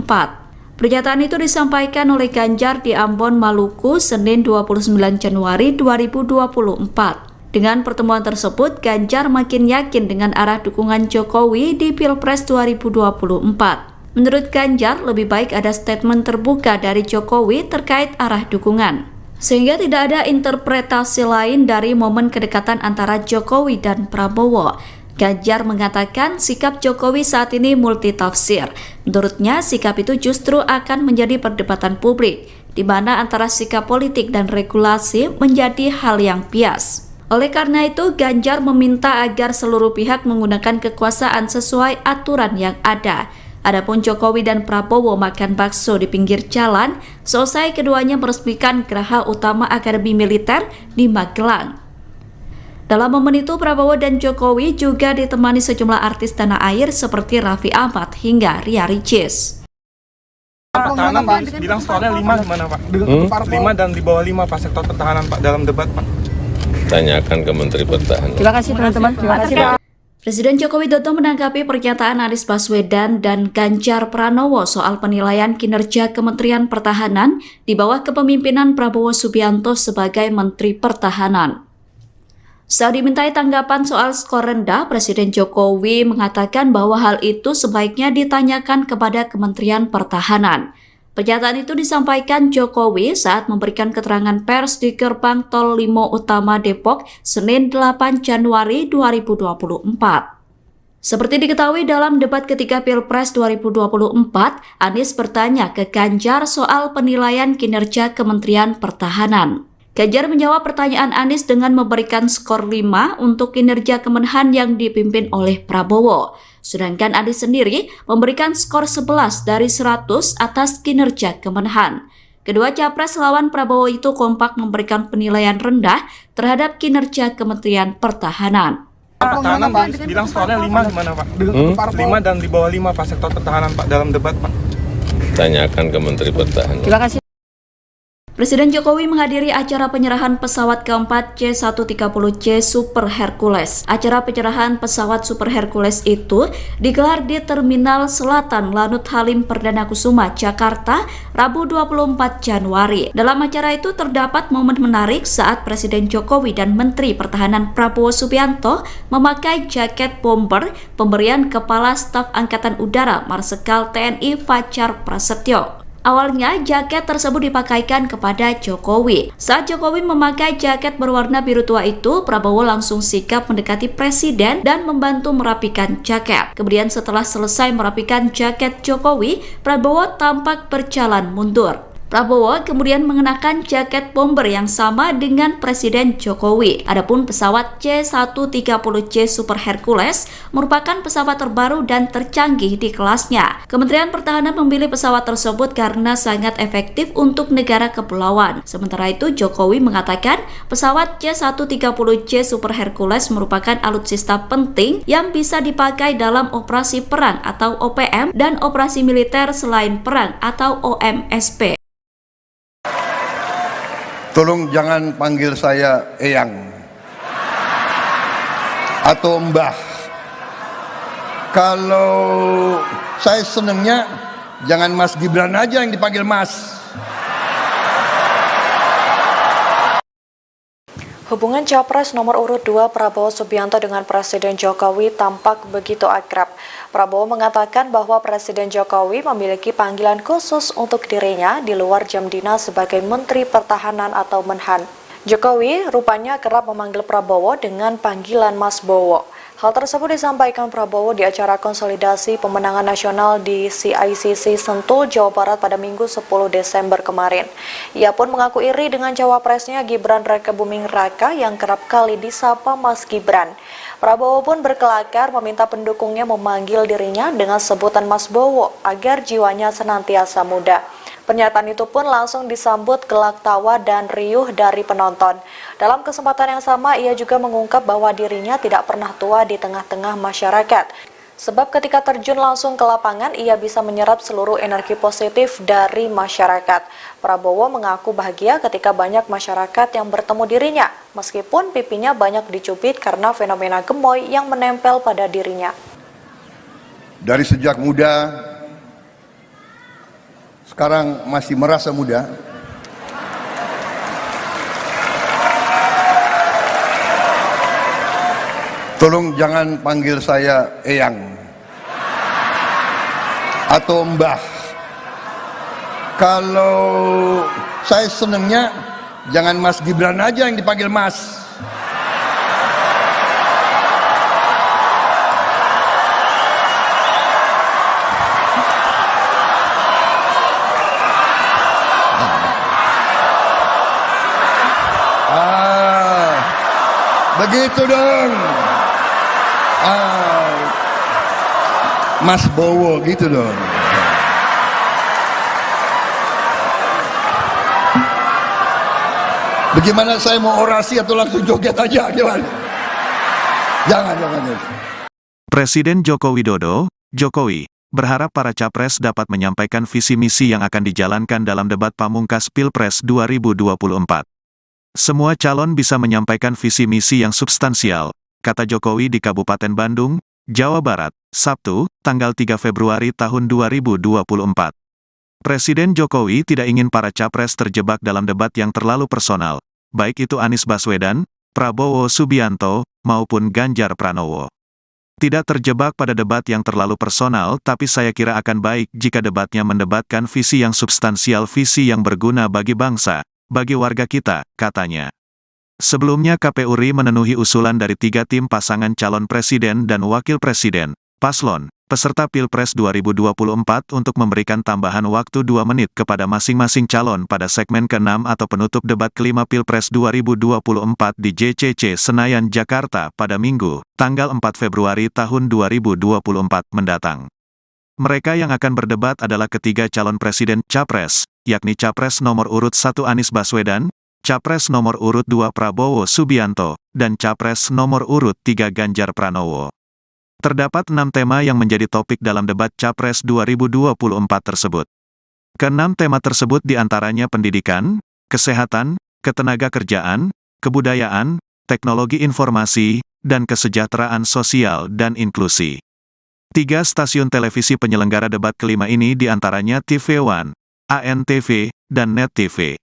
Pernyataan itu disampaikan oleh Ganjar di Ambon, Maluku, Senin 29 Januari 2024. Dengan pertemuan tersebut, Ganjar makin yakin dengan arah dukungan Jokowi di Pilpres 2024. Menurut Ganjar, lebih baik ada statement terbuka dari Jokowi terkait arah dukungan, sehingga tidak ada interpretasi lain dari momen kedekatan antara Jokowi dan Prabowo. Ganjar mengatakan sikap Jokowi saat ini multitafsir. Menurutnya, sikap itu justru akan menjadi perdebatan publik, di mana antara sikap politik dan regulasi menjadi hal yang bias. Oleh karena itu, Ganjar meminta agar seluruh pihak menggunakan kekuasaan sesuai aturan yang ada. Adapun Jokowi dan Prabowo makan bakso di pinggir jalan, selesai keduanya meresmikan Geraha Utama Akademi Militer di Magelang. Dalam momen itu, Prabowo dan Jokowi juga ditemani sejumlah artis tanah air seperti Raffi Ahmad hingga Ria Ricis. Pertahanan bilang skornya 5 gimana Pak? 5 dan di bawah 5 Pak sektor pertahanan Pak dalam debat Pak. Tanyakan ke Menteri Pertahanan. Terima kasih teman-teman. Terima kasih Pak. Presiden Joko Widodo menanggapi pernyataan Anies Baswedan dan Ganjar Pranowo soal penilaian kinerja Kementerian Pertahanan di bawah kepemimpinan Prabowo Subianto sebagai Menteri Pertahanan. Saat dimintai tanggapan soal skor rendah, Presiden Jokowi mengatakan bahwa hal itu sebaiknya ditanyakan kepada Kementerian Pertahanan. Pernyataan itu disampaikan Jokowi saat memberikan keterangan pers di gerbang Tol Limo Utama Depok, Senin 8 Januari 2024. Seperti diketahui dalam debat ketiga Pilpres 2024, Anies bertanya ke Ganjar soal penilaian kinerja Kementerian Pertahanan. Ganjar menjawab pertanyaan Anies dengan memberikan skor 5 untuk kinerja Kemenhan yang dipimpin oleh Prabowo. Sedangkan Anies sendiri memberikan skor 11 dari 100 atas kinerja Kemenhan. Kedua capres lawan Prabowo itu kompak memberikan penilaian rendah terhadap kinerja Kementerian Pertahanan. Pertahanan bilang skornya 5 gimana Pak? 5 dan di bawah 5 Pak sektor pertahanan Pak dalam debat Pak. Tanyakan ke Menteri Pertahanan. Terima kasih. Presiden Jokowi menghadiri acara penyerahan pesawat keempat C-130C Super Hercules. Acara penyerahan pesawat Super Hercules itu digelar di Terminal Selatan Lanut Halim Perdana Kusuma, Jakarta, Rabu 24 Januari. Dalam acara itu terdapat momen menarik saat Presiden Jokowi dan Menteri Pertahanan Prabowo Subianto memakai jaket bomber pemberian Kepala Staf Angkatan Udara Marsikal TNI Fajar Prasetyo. Awalnya, jaket tersebut dipakaikan kepada Jokowi. Saat Jokowi memakai jaket berwarna biru tua itu, Prabowo langsung sigap mendekati Presiden dan membantu merapikan jaket. Kemudian setelah selesai merapikan jaket Jokowi, Prabowo tampak berjalan mundur. Prabowo kemudian mengenakan jaket bomber yang sama dengan Presiden Jokowi. Adapun pesawat C-130C Super Hercules merupakan pesawat terbaru dan tercanggih di kelasnya. Kementerian Pertahanan memilih pesawat tersebut karena sangat efektif untuk negara kepulauan. Sementara itu, Jokowi mengatakan pesawat C-130C Super Hercules merupakan alutsista penting yang bisa dipakai dalam operasi perang atau OPM dan operasi militer selain perang atau OMSP. Tolong jangan panggil saya Eyang atau Mbah. Kalau saya senengnya jangan Mas Gibran aja yang dipanggil Mas. Hubungan Capres nomor urut 2 Prabowo Subianto dengan Presiden Jokowi tampak begitu akrab. Prabowo mengatakan bahwa Presiden Jokowi memiliki panggilan khusus untuk dirinya di luar jam dinas sebagai Menteri Pertahanan atau Menhan. Jokowi rupanya kerap memanggil Prabowo dengan panggilan Mas Bowo. Hal tersebut disampaikan Prabowo di acara konsolidasi pemenangan nasional di CICC Sentul, Jawa Barat pada Minggu 10 Desember kemarin. Ia pun mengaku iri dengan cawapresnya Gibran Rakebuming Raka yang kerap kali disapa Mas Gibran. Prabowo pun berkelakar meminta pendukungnya memanggil dirinya dengan sebutan Mas Bowo agar jiwanya senantiasa muda. Pernyataan itu pun langsung disambut gelak tawa dan riuh dari penonton. Dalam kesempatan yang sama, ia juga mengungkap bahwa dirinya tidak pernah tua di tengah-tengah masyarakat. Sebab ketika terjun langsung ke lapangan, ia bisa menyerap seluruh energi positif dari masyarakat. Prabowo mengaku bahagia ketika banyak masyarakat yang bertemu dirinya, meskipun pipinya banyak dicubit karena fenomena gemoy yang menempel pada dirinya. Dari sejak muda, sekarang masih merasa muda. Tolong jangan panggil saya Eyang atau Mbah. Kalau saya senengnya jangan Mas Gibran aja yang dipanggil Mas. Begitu dong. Mas Bowo gitu dong. Bagaimana saya mau orasi atau langsung joget aja? Gimana? Jangan. Presiden Joko Widodo, Jokowi, berharap para capres dapat menyampaikan visi misi yang akan dijalankan dalam debat pamungkas Pilpres 2024. Semua calon bisa menyampaikan visi misi yang substansial, kata Jokowi di Kabupaten Bandung, Jawa Barat, Sabtu, tanggal 3 Februari tahun 2024. Presiden Jokowi tidak ingin para capres terjebak dalam debat yang terlalu personal, baik itu Anies Baswedan, Prabowo Subianto, maupun Ganjar Pranowo. Tidak terjebak pada debat yang terlalu personal, tapi saya kira akan baik jika debatnya mendebatkan visi yang substansial, visi yang berguna bagi bangsa, bagi warga kita, katanya. Sebelumnya KPU RI memenuhi usulan dari 3 tim pasangan calon presiden dan wakil presiden, paslon, peserta Pilpres 2024 untuk memberikan tambahan waktu 2 menit kepada masing-masing calon pada segmen ke-6 atau penutup debat kelima Pilpres 2024 di JCC Senayan, Jakarta pada Minggu, tanggal 4 Februari tahun 2024 mendatang. Mereka yang akan berdebat adalah ketiga calon presiden Capres, yakni Capres nomor urut 1 Anies Baswedan, Capres nomor urut 2 Prabowo Subianto, dan Capres nomor urut 3 Ganjar Pranowo. Terdapat 6 tema yang menjadi topik dalam debat Capres 2024 tersebut. Ke-6 tema tersebut diantaranya pendidikan, kesehatan, ketenagakerjaan, kebudayaan, teknologi informasi, dan kesejahteraan sosial dan inklusi. 3 stasiun televisi penyelenggara debat kelima ini diantaranya TV One, ANTV, dan Net TV.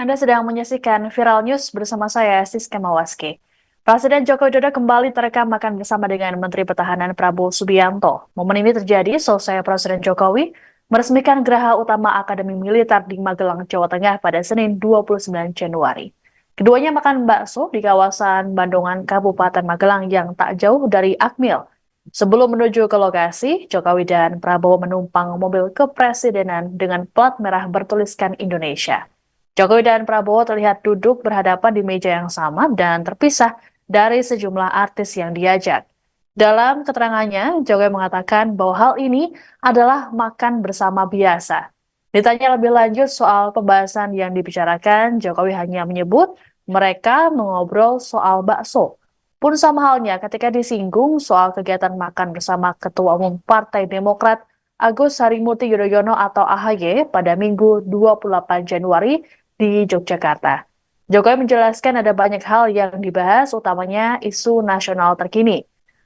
Anda sedang menyaksikan Viral News bersama saya, Siska Mawaski. Presiden Joko Widodo kembali terekam makan bersama dengan Menteri Pertahanan Prabowo Subianto. Momen ini terjadi selesai Presiden Jokowi meresmikan Geraha Utama Akademi Militer di Magelang, Jawa Tengah pada Senin 29 Januari. Keduanya makan bakso di kawasan Bandungan, Kabupaten Magelang yang tak jauh dari Akmil. Sebelum menuju ke lokasi, Jokowi dan Prabowo menumpang mobil kepresidenan dengan plat merah bertuliskan Indonesia. Jokowi dan Prabowo terlihat duduk berhadapan di meja yang sama dan terpisah dari sejumlah artis yang diajak. Dalam keterangannya, Jokowi mengatakan bahwa hal ini adalah makan bersama biasa. Ditanya lebih lanjut soal pembahasan yang dibicarakan, Jokowi hanya menyebut mereka mengobrol soal bakso. Pun sama halnya ketika disinggung soal kegiatan makan bersama Ketua Umum Partai Demokrat Agus Harimurti Yudhoyono atau AHY pada Minggu 28 Januari di Yogyakarta. Jokowi menjelaskan ada banyak hal yang dibahas, utamanya isu nasional terkini.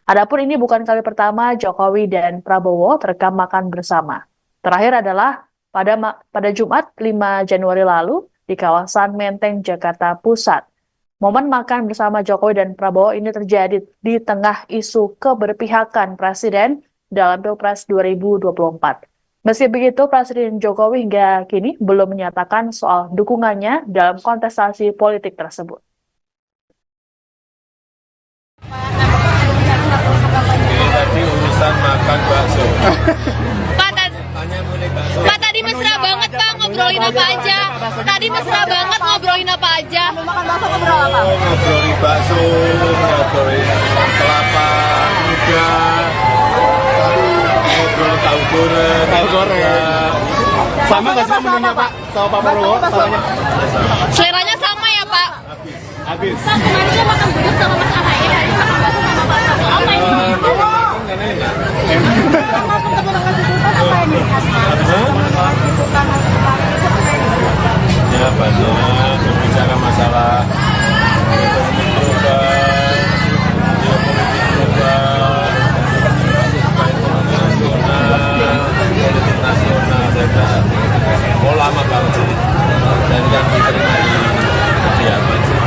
Adapun ini bukan kali pertama Jokowi dan Prabowo terekam makan bersama. Terakhir adalah pada Jumat 5 Januari lalu di kawasan Menteng, Jakarta Pusat. Momen makan bersama Jokowi dan Prabowo ini terjadi di tengah isu keberpihakan Presiden dalam Pilpres 2024. Meski begitu, Presiden Jokowi hingga kini belum menyatakan soal dukungannya dalam kontestasi politik tersebut. Ini tadi urusan makan bakso. Pak, tadi mesra banget Pak, ngobrolin apa aja? Tadi mesra banget ngobrolin apa aja? Makan bakso ngobrol apa? Ngobrolin bakso, ngobrolin kelapa muda, ngobrolin tahu goreng. Sama nggak sih menunya Pak? Sama Pak Prabowo? Samanya? Seleranya sama ya Pak? Habis. Pak, kemarin dia makan bubur sama Mas AHY, hari ini makan bakso sama Pak. Apa ini? Ya banyak berbicara masalah ekonomi global, politik nasional, saya kira mau lama banget sih, dan yang diterima di kegiatan sih.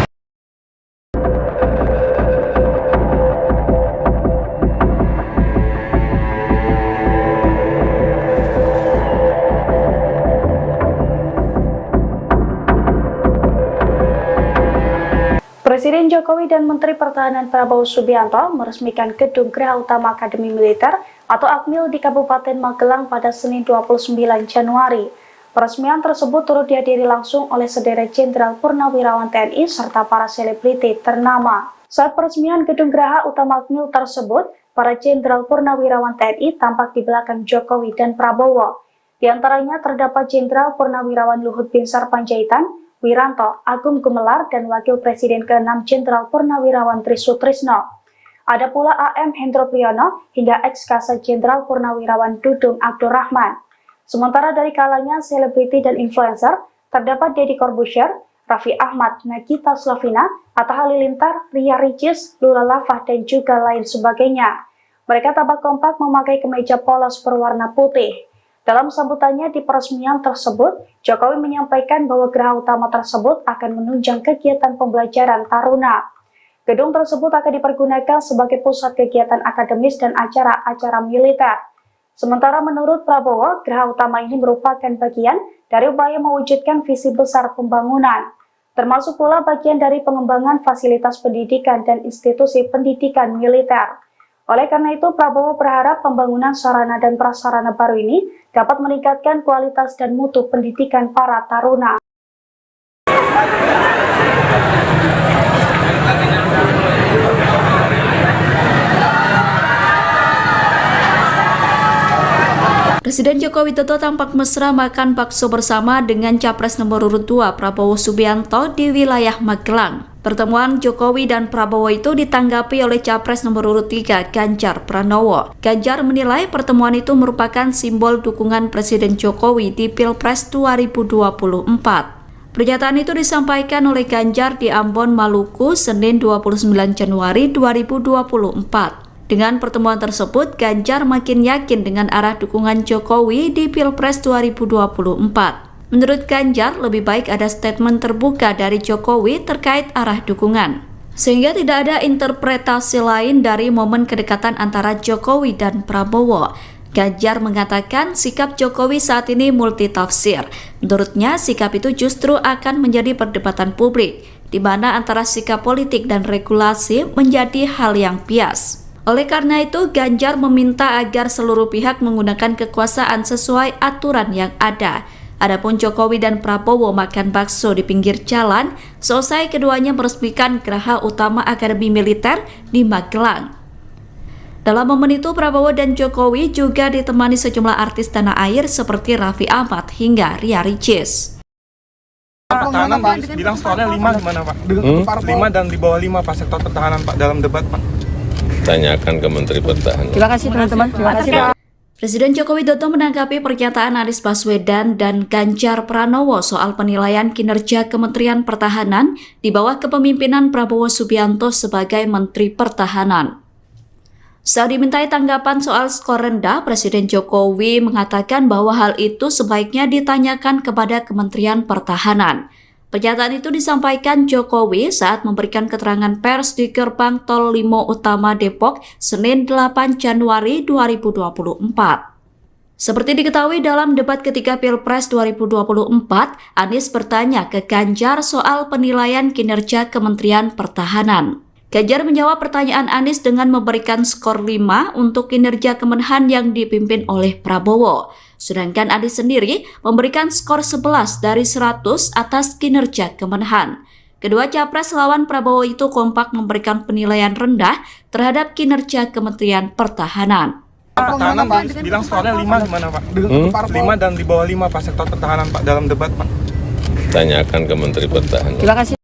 Presiden Jokowi dan Menteri Pertahanan Prabowo Subianto meresmikan Gedung Geraha Utama Akademi Militer atau Akmil di Kabupaten Magelang pada Senin 29 Januari. Peresmian tersebut turut dihadiri langsung oleh sederet Jenderal Purnawirawan TNI serta para selebriti ternama. Saat peresmian Gedung Geraha Utama Akmil tersebut, para Jenderal Purnawirawan TNI tampak di belakang Jokowi dan Prabowo. Di antaranya terdapat Jenderal Purnawirawan Luhut Binsar Panjaitan, Wiranto, Agung Gumelar, dan Wakil Presiden ke-6 Jenderal Purnawirawan Trisutrisno. Ada pula AM Hendro Priyono hingga ex-Kasat Jenderal Purnawirawan Dudung Abdurrahman. Sementara dari kalangan selebriti dan influencer, terdapat Deddy Corbuzier, Raffi Ahmad, Nagita Slavina, Atta Halilintar, Ria Ricis, Lula Lava, dan juga lain sebagainya. Mereka tampak kompak memakai kemeja polos berwarna putih. Dalam sambutannya di peresmian tersebut, Jokowi menyampaikan bahwa geraha utama tersebut akan menunjang kegiatan pembelajaran taruna. Gedung tersebut akan dipergunakan sebagai pusat kegiatan akademis dan acara-acara militer. Sementara menurut Prabowo, geraha utama ini merupakan bagian dari upaya mewujudkan visi besar pembangunan, termasuk pula bagian dari pengembangan fasilitas pendidikan dan institusi pendidikan militer. Oleh karena itu, Prabowo berharap pembangunan sarana dan prasarana baru ini dapat meningkatkan kualitas dan mutu pendidikan para taruna. Presiden Joko Widodo tampak mesra makan bakso bersama dengan Capres nomor urut 2 Prabowo Subianto di wilayah Magelang. Pertemuan Jokowi dan Prabowo itu ditanggapi oleh Capres nomor urut 3 Ganjar Pranowo. Ganjar menilai pertemuan itu merupakan simbol dukungan Presiden Jokowi di Pilpres 2024. Pernyataan itu disampaikan oleh Ganjar di Ambon, Maluku, Senin 29 Januari 2024. Dengan pertemuan tersebut, Ganjar makin yakin dengan arah dukungan Jokowi di Pilpres 2024. Menurut Ganjar, lebih baik ada statement terbuka dari Jokowi terkait arah dukungan, sehingga tidak ada interpretasi lain dari momen kedekatan antara Jokowi dan Prabowo. Ganjar mengatakan sikap Jokowi saat ini multitafsir. Menurutnya, sikap itu justru akan menjadi perdebatan publik, di mana antara sikap politik dan regulasi menjadi hal yang bias. Oleh karena itu, Ganjar meminta agar seluruh pihak menggunakan kekuasaan sesuai aturan yang ada. Adapun Jokowi dan Prabowo makan bakso di pinggir jalan, selesai keduanya meresmikan Geraha Utama Akademi Militer di Magelang. Dalam momen itu, Prabowo dan Jokowi juga ditemani sejumlah artis tanah air seperti Raffi Ahmad hingga Ria Ricis. Pertahanan bilang skornya 5 gimana Pak? 5 dan di bawah 5 Pak sektor pertahanan Pak dalam debat Pak. Tanyakan ke Menteri Pertahanan. Terima kasih teman-teman. Terima kasih Pak. Presiden Joko Widodo menanggapi pernyataan Anies Baswedan dan Ganjar Pranowo soal penilaian kinerja Kementerian Pertahanan di bawah kepemimpinan Prabowo Subianto sebagai Menteri Pertahanan. Saat dimintai tanggapan soal skor rendah, Presiden Jokowi mengatakan bahwa hal itu sebaiknya ditanyakan kepada Kementerian Pertahanan. Pernyataan itu disampaikan Jokowi saat memberikan keterangan pers di Gerbang Tol Limo Utama Depok, Senin 8 Januari 2024. Seperti diketahui dalam debat ketiga Pilpres 2024, Anies bertanya ke Ganjar soal penilaian kinerja Kementerian Pertahanan. Ganjar menjawab pertanyaan Anies dengan memberikan skor 5 untuk kinerja Kemenhan yang dipimpin oleh Prabowo. Sedangkan Anies sendiri memberikan skor 11 dari 100 atas kinerja Kemenhan. Kedua capres lawan Prabowo itu kompak memberikan penilaian rendah terhadap kinerja Kementerian Pertahanan. Pertahanan bilang skornya 5 gimana Pak? 5 dan di bawah 5 Pak sektor pertahanan Pak dalam debat Pak. Tanyakan ke Menteri Pertahanan. Terima kasih.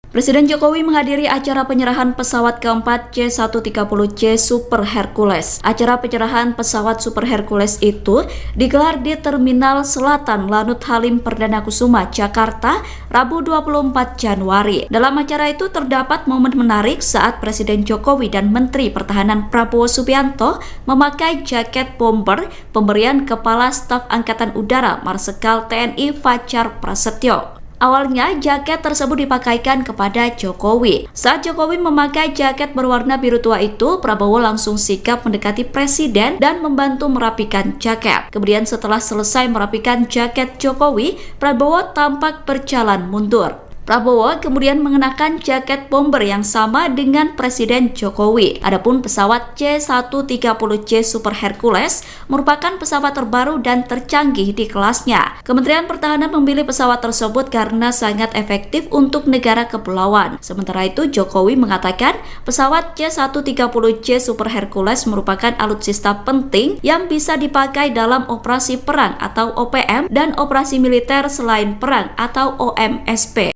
Presiden Jokowi menghadiri acara penyerahan pesawat keempat C-130C Super Hercules. Acara penyerahan pesawat Super Hercules itu digelar di Terminal Selatan Lanut Halim Perdana Kusuma, Jakarta, Rabu 24 Januari. Dalam acara itu terdapat momen menarik saat Presiden Jokowi dan Menteri Pertahanan Prabowo Subianto memakai jaket bomber pemberian Kepala Staf Angkatan Udara Marsikal TNI Fajar Prasetyo. Awalnya, jaket tersebut dipakaikan kepada Jokowi. Saat Jokowi memakai jaket berwarna biru tua itu, Prabowo langsung sigap mendekati Presiden dan membantu merapikan jaket. Kemudian setelah selesai merapikan jaket Jokowi, Prabowo tampak berjalan mundur. Prabowo kemudian mengenakan jaket bomber yang sama dengan Presiden Jokowi. Adapun pesawat C-130J Super Hercules merupakan pesawat terbaru dan tercanggih di kelasnya. Kementerian Pertahanan memilih pesawat tersebut karena sangat efektif untuk negara kepulauan. Sementara itu, Jokowi mengatakan pesawat C-130J Super Hercules merupakan alutsista penting yang bisa dipakai dalam operasi perang atau OPM dan operasi militer selain perang atau OMSP.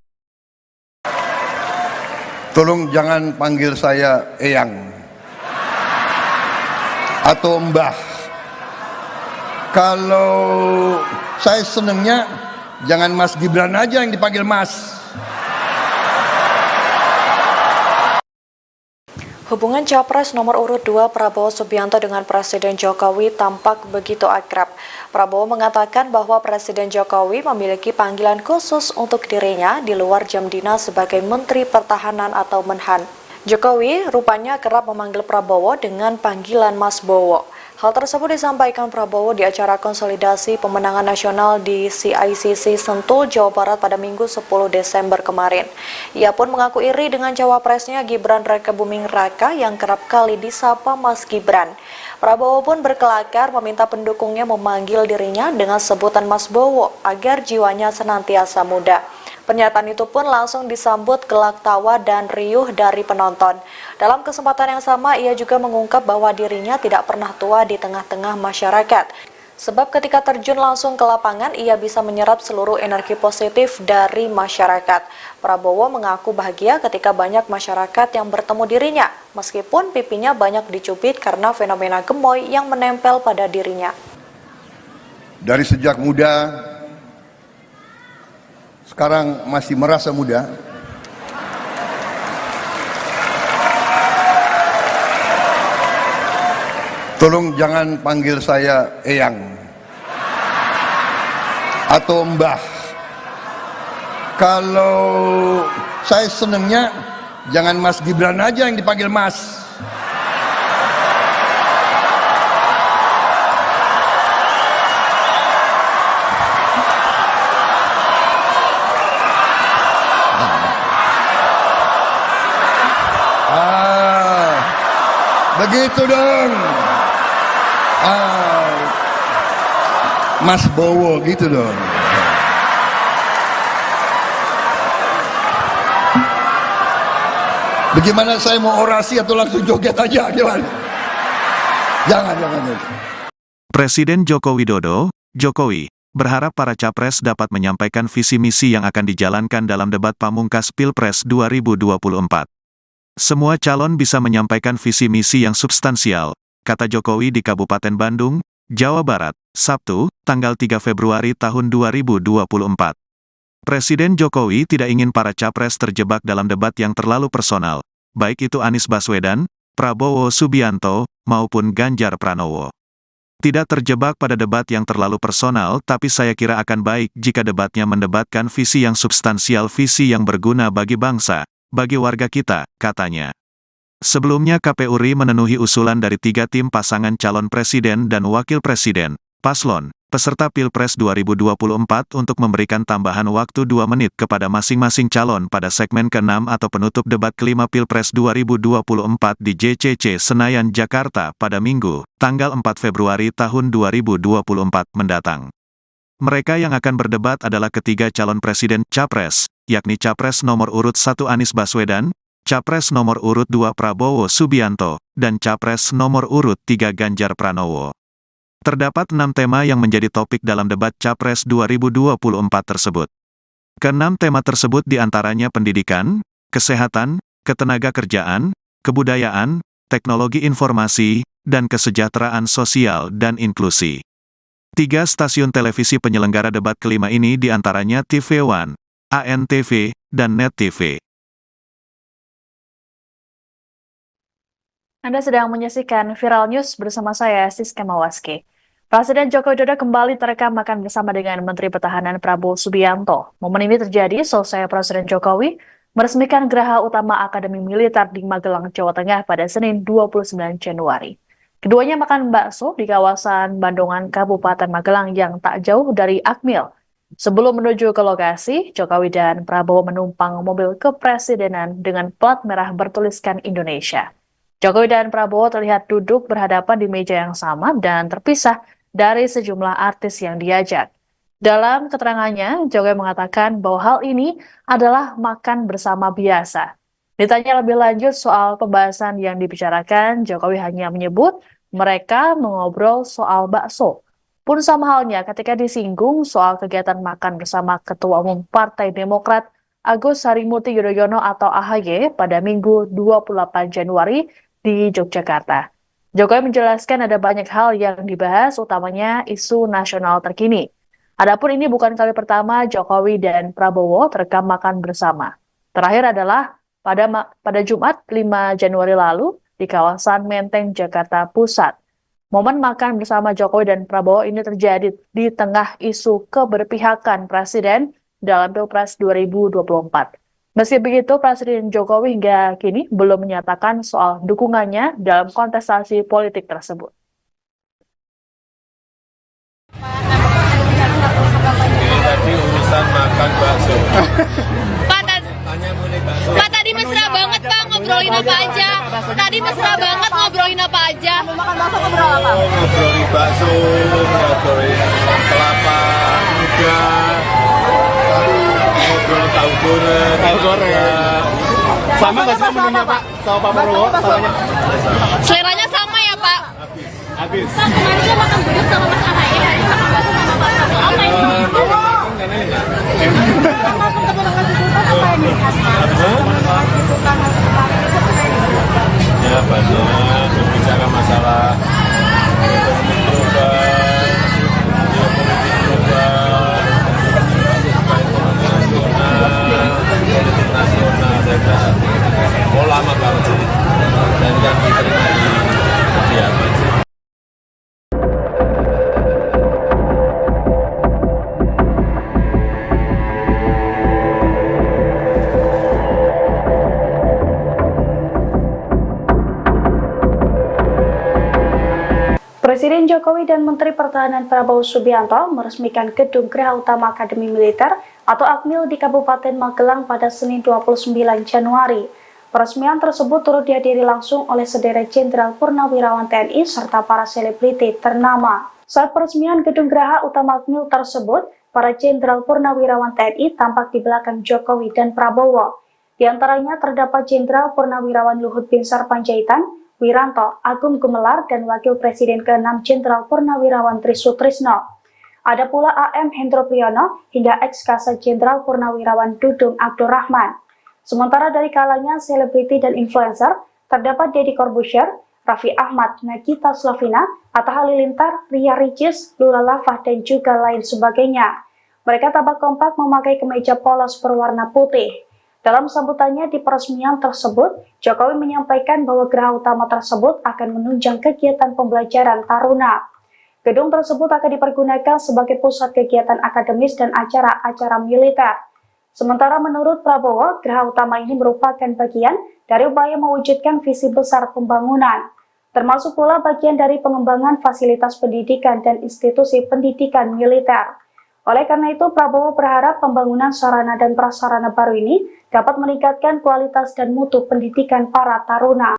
Tolong jangan panggil saya Eyang atau Mbah. Kalau saya senengnya jangan Mas Gibran aja yang dipanggil Mas. Hubungan Capres nomor urut 2 Prabowo Subianto dengan Presiden Jokowi tampak begitu akrab. Prabowo mengatakan bahwa Presiden Jokowi memiliki panggilan khusus untuk dirinya di luar jam dinas sebagai Menteri Pertahanan atau Menhan. Jokowi rupanya kerap memanggil Prabowo dengan panggilan Mas Bowo. Hal tersebut disampaikan Prabowo di acara konsolidasi pemenangan nasional di CICC Sentul, Jawa Barat pada Minggu 10 Desember kemarin. Ia pun mengaku iri dengan cawapresnya Gibran Rakebuming Raka yang kerap kali disapa Mas Gibran. Prabowo pun berkelakar meminta pendukungnya memanggil dirinya dengan sebutan Mas Bowo agar jiwanya senantiasa muda. Pernyataan itu pun langsung disambut gelak tawa dan riuh dari penonton. Dalam kesempatan yang sama, ia juga mengungkap bahwa dirinya tidak pernah tua di tengah-tengah masyarakat. Sebab ketika terjun langsung ke lapangan, ia bisa menyerap seluruh energi positif dari masyarakat. Prabowo mengaku bahagia ketika banyak masyarakat yang bertemu dirinya, meskipun pipinya banyak dicubit karena fenomena gemoy yang menempel pada dirinya. Dari sejak muda, sekarang masih merasa muda. Tolong jangan panggil saya Eyang atau Mbah. Kalau saya senengnya jangan Mas Gibran aja yang dipanggil Mas. Begitu dong. Mas Bowo gitu dong. Bagaimana saya mau orasi atau langsung joget aja? Gimana? Jangan. Presiden Joko Widodo, Jokowi, berharap para capres dapat menyampaikan visi misi yang akan dijalankan dalam debat pamungkas Pilpres 2024. Semua calon bisa menyampaikan visi misi yang substansial, kata Jokowi di Kabupaten Bandung, Jawa Barat, Sabtu, tanggal 3 Februari tahun 2024. Presiden Jokowi tidak ingin para capres terjebak dalam debat yang terlalu personal, baik itu Anies Baswedan, Prabowo Subianto, maupun Ganjar Pranowo. Tidak terjebak pada debat yang terlalu personal, tapi saya kira akan baik jika debatnya mendebatkan visi yang substansial, visi yang berguna bagi bangsa, bagi warga kita, katanya. Sebelumnya KPU RI memenuhi usulan dari 3 tim pasangan calon presiden dan wakil presiden, paslon, peserta Pilpres 2024 untuk memberikan tambahan waktu 2 menit kepada masing-masing calon pada segmen ke-6 atau penutup debat kelima Pilpres 2024 di JCC Senayan, Jakarta pada Minggu, tanggal 4 Februari tahun 2024 mendatang. Mereka yang akan berdebat adalah ketiga calon presiden Capres, yakni Capres nomor urut 1 Anies Baswedan, Capres nomor urut 2 Prabowo Subianto, dan Capres nomor urut 3 Ganjar Pranowo. Terdapat 6 tema yang menjadi topik dalam debat Capres 2024 tersebut. Ke-6 tema tersebut diantaranya pendidikan, kesehatan, ketenagakerjaan, kebudayaan, teknologi informasi, dan kesejahteraan sosial dan inklusi. 3 stasiun televisi penyelenggara debat kelima ini diantaranya TV One, ANTV, dan Net TV. Anda sedang menyaksikan Viral News bersama saya, Siska Mawaski. Presiden Joko Widodo kembali terekam makan bersama dengan Menteri Pertahanan Prabowo Subianto. Momen ini terjadi selesai Presiden Jokowi meresmikan Geraha Utama Akademi Militer di Magelang, Jawa Tengah pada Senin 29 Januari. Keduanya makan bakso di kawasan Bandungan, Kabupaten Magelang yang tak jauh dari Akmil, Sebelum menuju ke lokasi, Jokowi dan Prabowo menumpang mobil kepresidenan dengan plat merah bertuliskan Indonesia. Jokowi dan Prabowo terlihat duduk berhadapan di meja yang sama dan terpisah dari sejumlah artis yang diajak. Dalam keterangannya, Jokowi mengatakan bahwa hal ini adalah makan bersama biasa. Ditanya lebih lanjut soal pembahasan yang dibicarakan, Jokowi hanya menyebut mereka mengobrol soal bakso. Pun sama halnya ketika disinggung soal kegiatan makan bersama Ketua Umum Partai Demokrat Agus Harimurti Yudhoyono atau AHY pada Minggu 28 Januari di Yogyakarta. Jokowi menjelaskan ada banyak hal yang dibahas, utamanya isu nasional terkini. Adapun ini bukan kali pertama Jokowi dan Prabowo terekam makan bersama. Terakhir adalah pada Jumat 5 Januari lalu di kawasan Menteng, Jakarta Pusat. Momen makan bersama Jokowi dan Prabowo ini terjadi di tengah isu keberpihakan Presiden dalam Pilpres 2024. Meski begitu, Presiden Jokowi hingga kini belum menyatakan soal dukungannya dalam kontestasi politik tersebut. Ini tadi urusan makan bakso. Pak, tadi mesra banget Pak, ngobrolin apa aja? Tadi mesra banget ngobrolin apa aja? Ngobrolin bakso, ngobrolin kelapa muda, ngobrol tahu goreng. Sama nggak sih menunya Pak sama Pak Prabowo? Seleranya sama ya Pak? Habis. Pak, kemarin dia makan gudeg sama Mas AHY, hari ini makan bakso sama Pak Prabowo. Apa ini? Ya banyak berbicara masalah ekonomi global, geopolitik global, ekonomi nasional, politik nasional, saya kira lama banget sih, dan kan diterima di kediaman sih. Presiden Jokowi dan Menteri Pertahanan Prabowo Subianto meresmikan Gedung Geraha Utama Akademi Militer atau Akmil di Kabupaten Magelang pada Senin 29 Januari. Peresmian tersebut turut dihadiri langsung oleh sederet Jenderal Purnawirawan TNI serta para selebriti ternama. Saat peresmian Gedung Geraha Utama Akmil tersebut, para Jenderal Purnawirawan TNI tampak di belakang Jokowi dan Prabowo. Di antaranya terdapat Jenderal Purnawirawan Luhut Binsar Panjaitan, Wiranto, Agung Gumelar, dan Wakil Presiden ke-6 Jenderal Purnawirawan Trisutrisno. Ada pula AM Hendro Priyono hingga ex-Kasat Jenderal Purnawirawan Dudung Abdurrahman. Sementara dari kalangan selebriti dan influencer, terdapat Deddy Corbuzier, Raffi Ahmad, Nagita Slavina, Atta Halilintar, Ria Ricis, Lula Lava, dan juga lain sebagainya. Mereka tampak kompak memakai kemeja polos berwarna putih. Dalam sambutannya di peresmian tersebut, Jokowi menyampaikan bahwa geraha utama tersebut akan menunjang kegiatan pembelajaran taruna. Gedung tersebut akan dipergunakan sebagai pusat kegiatan akademis dan acara-acara militer. Sementara menurut Prabowo, geraha utama ini merupakan bagian dari upaya mewujudkan visi besar pembangunan, termasuk pula bagian dari pengembangan fasilitas pendidikan dan institusi pendidikan militer. Oleh karena itu, Prabowo berharap pembangunan sarana dan prasarana baru ini dapat meningkatkan kualitas dan mutu pendidikan para taruna.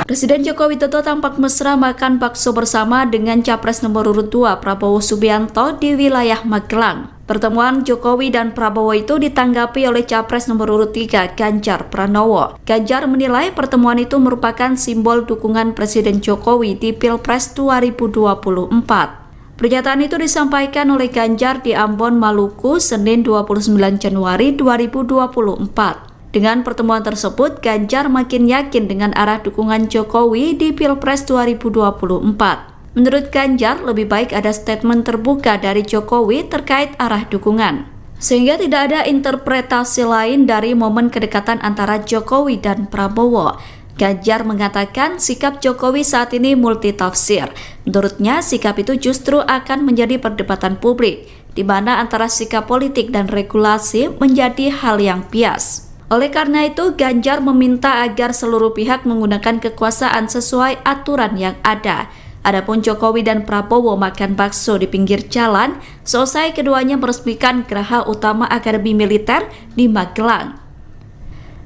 Presiden Joko Widodo tampak mesra makan bakso bersama dengan Capres nomor urut 2 Prabowo Subianto di wilayah Magelang. Pertemuan Jokowi dan Prabowo itu ditanggapi oleh Capres nomor urut 3 Ganjar Pranowo. Ganjar menilai pertemuan itu merupakan simbol dukungan Presiden Jokowi di Pilpres 2024. Pernyataan itu disampaikan oleh Ganjar di Ambon, Maluku, Senin 29 Januari 2024. Dengan pertemuan tersebut, Ganjar makin yakin dengan arah dukungan Jokowi di Pilpres 2024. Menurut Ganjar, lebih baik ada statement terbuka dari Jokowi terkait arah dukungan, sehingga tidak ada interpretasi lain dari momen kedekatan antara Jokowi dan Prabowo. Ganjar mengatakan sikap Jokowi saat ini multitafsir. Menurutnya, sikap itu justru akan menjadi perdebatan publik, di mana antara sikap politik dan regulasi menjadi hal yang bias. Oleh karena itu, Ganjar meminta agar seluruh pihak menggunakan kekuasaan sesuai aturan yang ada. Adapun Jokowi dan Prabowo makan bakso di pinggir jalan, selesai keduanya meresmikan Geraha Utama Akademi Militer di Magelang.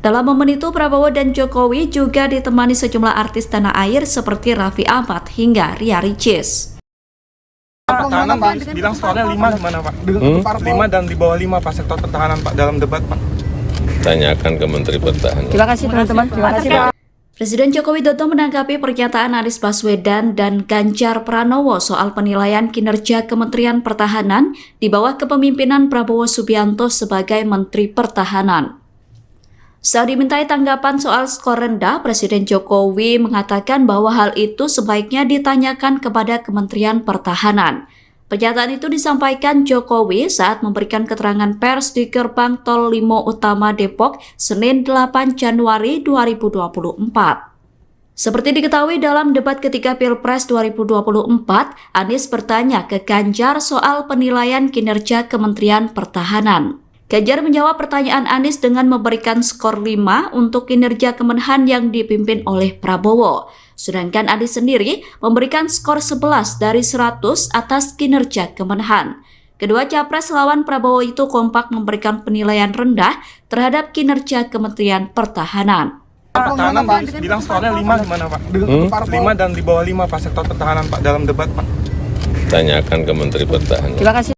Dalam momen itu, Prabowo dan Jokowi juga ditemani sejumlah artis tanah air seperti Raffi Ahmad hingga Ria Ricis. Pertahanan bilang skornya 5 gimana Pak? 5 dan di bawah 5 Pak sektor pertahanan Pak dalam debat Pak. Tanyakan ke Menteri Pertahanan. Terima kasih teman-teman. Terima kasih Pak. Presiden Joko Widodo menanggapi pernyataan Anies Baswedan dan Ganjar Pranowo soal penilaian kinerja Kementerian Pertahanan di bawah kepemimpinan Prabowo Subianto sebagai Menteri Pertahanan. Saat dimintai tanggapan soal skor rendah, Presiden Jokowi mengatakan bahwa hal itu sebaiknya ditanyakan kepada Kementerian Pertahanan. Pernyataan itu disampaikan Jokowi saat memberikan keterangan pers di Gerbang Tol Limo Utama Depok, Senin 8 Januari 2024. Seperti diketahui dalam debat ketiga Pilpres 2024, Anies bertanya ke Ganjar soal penilaian kinerja Kementerian Pertahanan. Ganjar menjawab pertanyaan Anies dengan memberikan skor 5 untuk kinerja Kemenhan yang dipimpin oleh Prabowo. Sedangkan Anies sendiri memberikan skor 11 dari 100 atas kinerja Kemenhan. Kedua capres lawan Prabowo itu kompak memberikan penilaian rendah terhadap kinerja Kementerian Pertahanan. Pertahanan bilang skornya 5 gimana Pak? 5 dan di bawah 5 Pak sektor pertahanan Pak dalam debat Pak. Tanyakan ke Menteri Pertahanan. Terima kasih.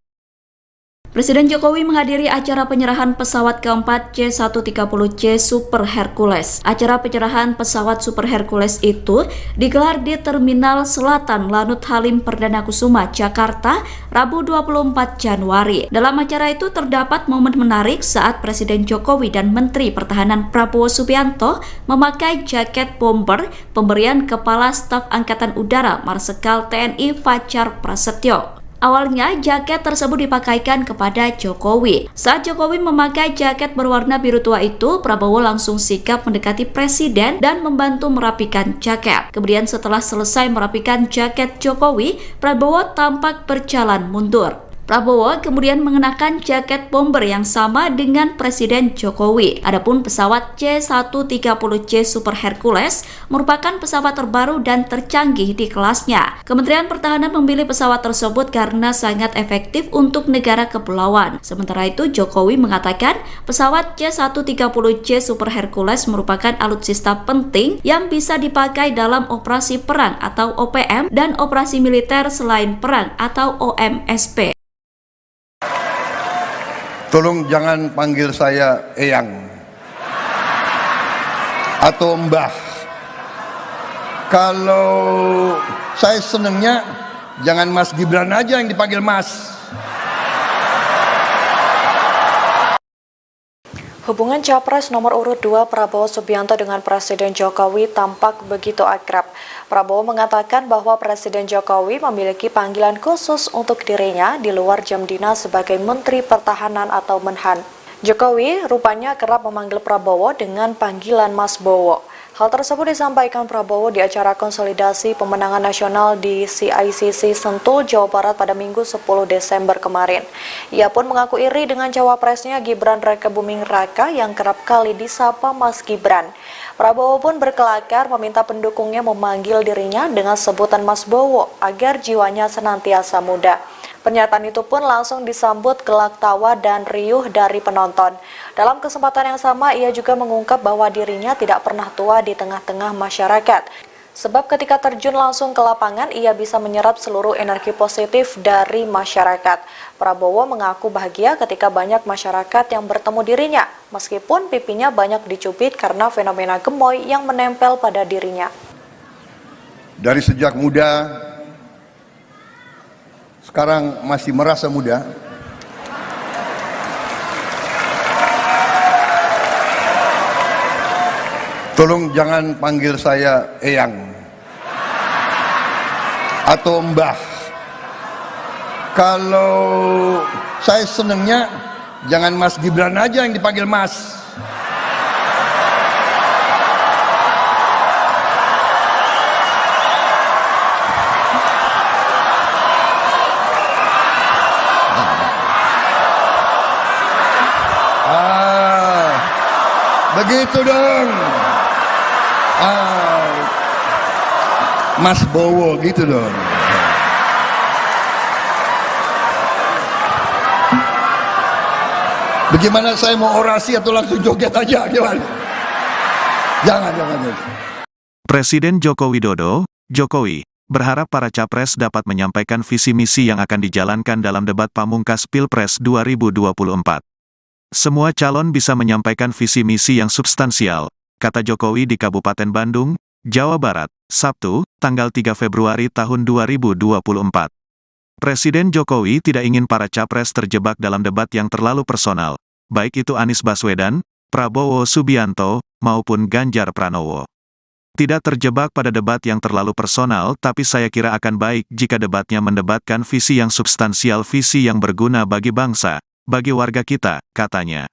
Presiden Jokowi menghadiri acara penyerahan pesawat keempat C-130C Super Hercules. Acara penyerahan pesawat Super Hercules itu digelar di Terminal Selatan Lanut Halim Perdana Kusuma, Jakarta, Rabu 24 Januari. Dalam acara itu terdapat momen menarik saat Presiden Jokowi dan Menteri Pertahanan Prabowo Subianto memakai jaket bomber pemberian Kepala Staf Angkatan Udara Marsikal TNI Fajar Prasetyo. Awalnya, jaket tersebut dipakaikan kepada Jokowi. Saat Jokowi memakai jaket berwarna biru tua itu, Prabowo langsung sigap mendekati Presiden dan membantu merapikan jaket. Kemudian setelah selesai merapikan jaket Jokowi, Prabowo tampak berjalan mundur. Prabowo kemudian mengenakan jaket bomber yang sama dengan Presiden Jokowi. Adapun pesawat C-130C Super Hercules merupakan pesawat terbaru dan tercanggih di kelasnya. Kementerian Pertahanan memilih pesawat tersebut karena sangat efektif untuk negara kepulauan. Sementara itu, Jokowi mengatakan pesawat C-130C Super Hercules merupakan alutsista penting yang bisa dipakai dalam operasi perang atau OPM dan operasi militer selain perang atau OMSP. Tolong jangan panggil saya Eyang atau Mbah. Kalau saya senengnya jangan Mas Gibran aja yang dipanggil Mas. Hubungan Capres nomor urut 2 Prabowo Subianto dengan Presiden Jokowi tampak begitu akrab. Prabowo mengatakan bahwa Presiden Jokowi memiliki panggilan khusus untuk dirinya di luar jam dinas sebagai Menteri Pertahanan atau Menhan. Jokowi rupanya kerap memanggil Prabowo dengan panggilan Mas Bowo. Hal tersebut disampaikan Prabowo di acara konsolidasi pemenangan nasional di CICC Sentul, Jawa Barat pada Minggu 10 Desember kemarin. Ia pun mengaku iri dengan cawapresnya Gibran Rakebuming Raka yang kerap kali disapa Mas Gibran. Prabowo pun berkelakar meminta pendukungnya memanggil dirinya dengan sebutan Mas Bowo agar jiwanya senantiasa muda. Pernyataan itu pun langsung disambut gelak tawa dan riuh dari penonton. Dalam kesempatan yang sama, ia juga mengungkap bahwa dirinya tidak pernah tua di tengah-tengah masyarakat. Sebab ketika terjun langsung ke lapangan, ia bisa menyerap seluruh energi positif dari masyarakat. Prabowo mengaku bahagia ketika banyak masyarakat yang bertemu dirinya, meskipun pipinya banyak dicubit karena fenomena gemoy yang menempel pada dirinya. Dari sejak muda, sekarang masih merasa muda. Tolong jangan panggil saya Eyang atau Mbah. Kalau saya senengnya jangan Mas Gibran aja yang dipanggil Mas. Begitu dong. Mas Bowo gitu dong. Bagaimana saya mau orasi atau langsung joget aja? Gimana? Jangan. Presiden Joko Widodo, Jokowi, berharap para capres dapat menyampaikan visi misi yang akan dijalankan dalam debat pamungkas Pilpres 2024. Semua calon bisa menyampaikan visi misi yang substansial, kata Jokowi di Kabupaten Bandung, Jawa Barat, Sabtu, tanggal 3 Februari tahun 2024. Presiden Jokowi tidak ingin para capres terjebak dalam debat yang terlalu personal, baik itu Anies Baswedan, Prabowo Subianto, maupun Ganjar Pranowo. Tidak terjebak pada debat yang terlalu personal, tapi saya kira akan baik jika debatnya mendebatkan visi yang substansial, visi yang berguna bagi bangsa, bagi warga kita, katanya.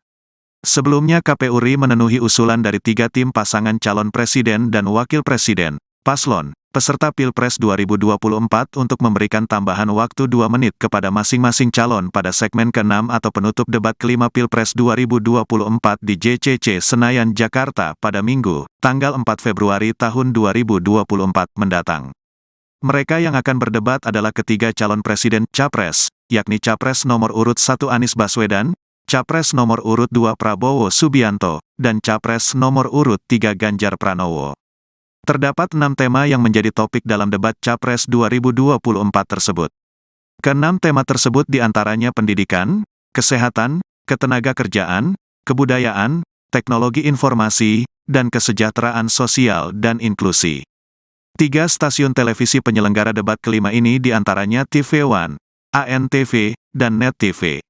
Sebelumnya KPU RI memenuhi usulan dari 3 tim pasangan calon presiden dan wakil presiden, paslon, peserta Pilpres 2024 untuk memberikan tambahan waktu 2 menit kepada masing-masing calon pada segmen ke-6 atau penutup debat kelima Pilpres 2024 di JCC Senayan, Jakarta pada Minggu, tanggal 4 Februari tahun 2024 mendatang. Mereka yang akan berdebat adalah ketiga calon presiden Capres, yakni Capres nomor urut 1 Anies Baswedan, Capres nomor urut 2 Prabowo Subianto, dan Capres nomor urut 3 Ganjar Pranowo. Terdapat 6 tema yang menjadi topik dalam debat Capres 2024 tersebut. Ke-6 tema tersebut diantaranya pendidikan, kesehatan, ketenagakerjaan, kebudayaan, teknologi informasi, dan kesejahteraan sosial dan inklusi. 3 stasiun televisi penyelenggara debat kelima ini diantaranya TV One, ANTV, dan Net TV.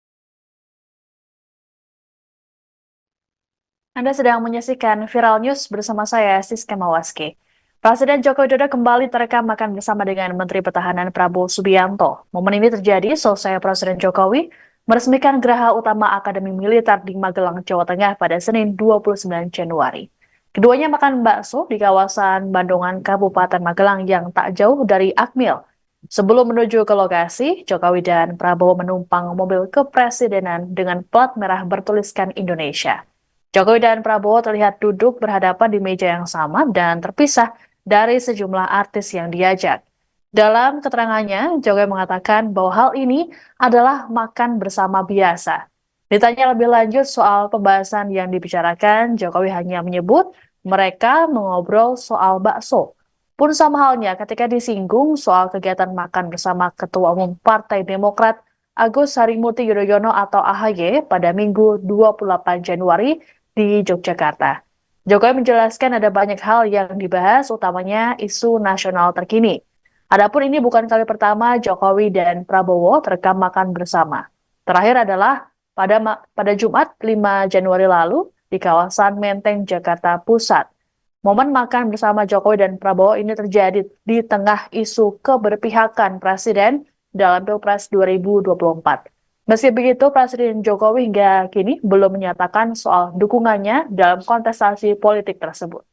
Anda sedang menyaksikan Viral News bersama saya, Siska Mawaski. Presiden Joko Widodo kembali terekam makan bersama dengan Menteri Pertahanan Prabowo Subianto. Momen ini terjadi selesai Presiden Jokowi meresmikan Geraha Utama Akademi Militer di Magelang, Jawa Tengah pada Senin 29 Januari. Keduanya makan bakso di kawasan Bandungan, Kabupaten Magelang yang tak jauh dari Akmil. Sebelum menuju ke lokasi, Jokowi dan Prabowo menumpang mobil kepresidenan dengan plat merah bertuliskan Indonesia. Jokowi dan Prabowo terlihat duduk berhadapan di meja yang sama dan terpisah dari sejumlah artis yang diajak. Dalam keterangannya, Jokowi mengatakan bahwa hal ini adalah makan bersama biasa. Ditanya lebih lanjut soal pembahasan yang dibicarakan, Jokowi hanya menyebut mereka mengobrol soal bakso. Pun sama halnya ketika disinggung soal kegiatan makan bersama Ketua Umum Partai Demokrat Agus Harimurti Yudhoyono atau AHY pada Minggu 28 Januari di Yogyakarta. Jokowi menjelaskan ada banyak hal yang dibahas, utamanya isu nasional terkini. Adapun ini bukan kali pertama Jokowi dan Prabowo terekam makan bersama. Terakhir adalah pada Jumat 5 Januari lalu di kawasan Menteng, Jakarta Pusat. Momen makan bersama Jokowi dan Prabowo ini terjadi di tengah isu keberpihakan Presiden dalam Pilpres 2024. Meski begitu, Presiden Jokowi hingga kini belum menyatakan soal dukungannya dalam kontestasi politik tersebut.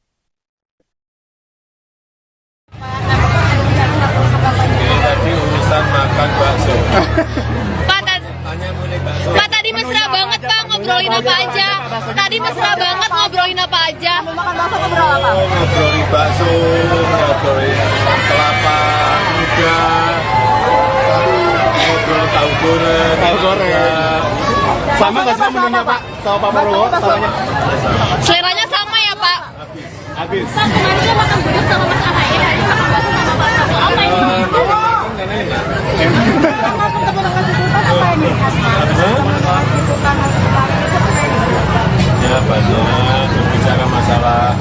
Tadi urusan makan bakso. Pak, tadi mesra banget Pak, ngobrolin apa aja. Tadi mesra banget ngobrolin apa aja. Makan bakso ngobrol apa? Ngobrolin bakso, ngobrolin kelapa muda, ngobrol tahu goreng. Sama nggak sih menunya Pak? Sama Pak Prabowo? Samanya? Seleranya sama ya Pak? Habis. Pak, kemarin dia makan gudeg sama Mas AHY, hari ini makan bakso sama Pak Prabowo. Apa ini? Ya banyak berbicara masalah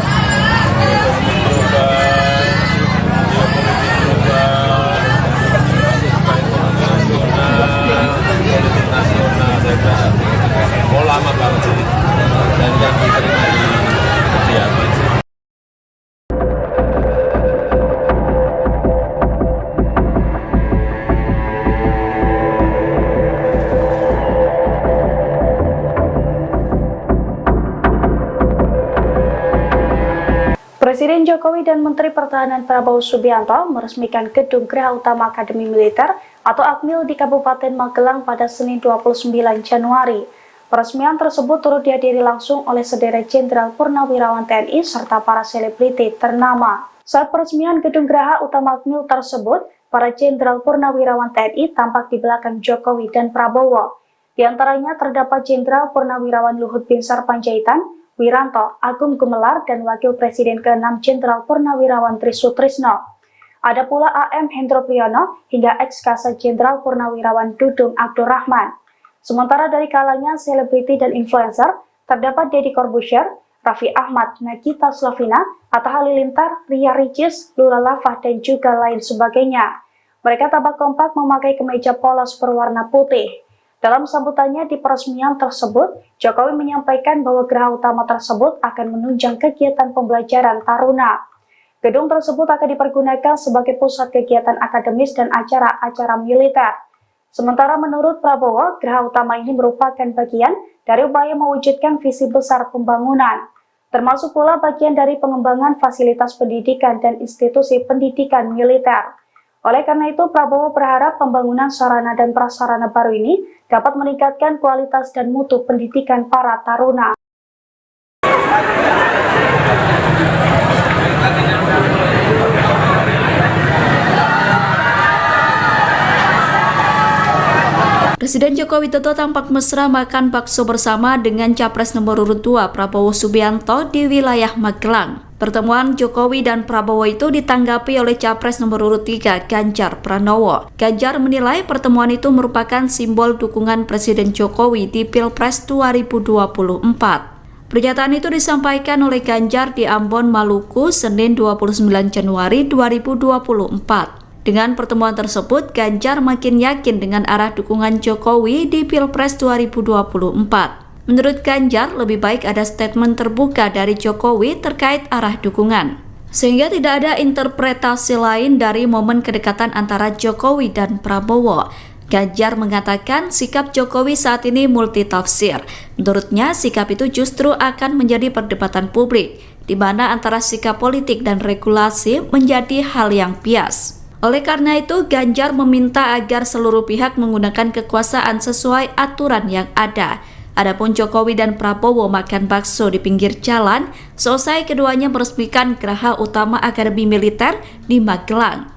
ekonomi global, politik nasional, saya kira mau lama banget sih, dan yang diterima di kediaman sih. Presiden Jokowi dan Menteri Pertahanan Prabowo Subianto meresmikan Gedung Geraha Utama Akademi Militer atau Akmil di Kabupaten Magelang pada Senin 29 Januari. Peresmian tersebut turut dihadiri langsung oleh sederet Jenderal Purnawirawan TNI serta para selebriti ternama. Saat peresmian gedung Geraha Utama Akmil tersebut, para Jenderal Purnawirawan TNI tampak di belakang Jokowi dan Prabowo. Di antaranya terdapat Jenderal Purnawirawan Luhut Binsar Panjaitan, Wiranto, Agung Gumelar, dan Wakil Presiden ke-6 Jenderal Purnawirawan Trisutrisno. Ada pula AM Hendro Priyono hingga ex-Kasat Jenderal Purnawirawan Dudung Abdurrahman. Sementara dari kalangan selebriti dan influencer, terdapat Deddy Corbuzier, Raffi Ahmad, Nagita Slavina, Atta Halilintar, Ria Ricis, Lula Lava, dan juga lain sebagainya. Mereka tampak kompak memakai kemeja polos berwarna putih. Dalam sambutannya di peresmian tersebut, Jokowi menyampaikan bahwa geraha utama tersebut akan menunjang kegiatan pembelajaran taruna. Gedung tersebut akan dipergunakan sebagai pusat kegiatan akademis dan acara-acara militer. Sementara menurut Prabowo, geraha utama ini merupakan bagian dari upaya mewujudkan visi besar pembangunan, termasuk pula bagian dari pengembangan fasilitas pendidikan dan institusi pendidikan militer. Oleh karena itu, Prabowo berharap pembangunan sarana dan prasarana baru ini dapat meningkatkan kualitas dan mutu pendidikan para taruna. Presiden Joko Widodo tampak mesra makan bakso bersama dengan Capres nomor urut 2 Prabowo Subianto di wilayah Magelang. Pertemuan Jokowi dan Prabowo itu ditanggapi oleh Capres nomor urut 3 Ganjar Pranowo. Ganjar menilai pertemuan itu merupakan simbol dukungan Presiden Jokowi di Pilpres 2024. Pernyataan itu disampaikan oleh Ganjar di Ambon, Maluku, Senin 29 Januari 2024. Dengan pertemuan tersebut, Ganjar makin yakin dengan arah dukungan Jokowi di Pilpres 2024. Menurut Ganjar, lebih baik ada statement terbuka dari Jokowi terkait arah dukungan, sehingga tidak ada interpretasi lain dari momen kedekatan antara Jokowi dan Prabowo. Ganjar mengatakan sikap Jokowi saat ini multitafsir. Menurutnya, sikap itu justru akan menjadi perdebatan publik, di mana antara sikap politik dan regulasi menjadi hal yang bias. Oleh karena itu, Ganjar meminta agar seluruh pihak menggunakan kekuasaan sesuai aturan yang ada. Adapun Jokowi dan Prabowo makan bakso di pinggir jalan, selesai keduanya meresmikan Geraha Utama Akademi Militer di Magelang.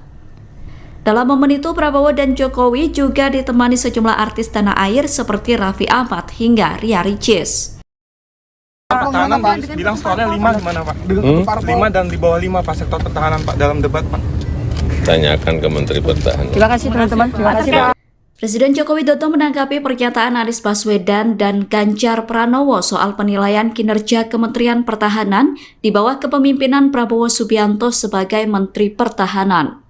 Dalam momen itu, Prabowo dan Jokowi juga ditemani sejumlah artis tanah air seperti Raffi Ahmad hingga Ria Ricis. Pertahanan bilang skornya 5 gimana Pak? 5 dan di bawah 5 Pak sektor pertahanan Pak dalam debat Pak. Tanyakan ke Menteri Pertahanan. Terima kasih teman-teman. Terima kasih Pak. Presiden Joko Widodo menanggapi pernyataan Anies Baswedan dan Ganjar Pranowo soal penilaian kinerja Kementerian Pertahanan di bawah kepemimpinan Prabowo Subianto sebagai Menteri Pertahanan.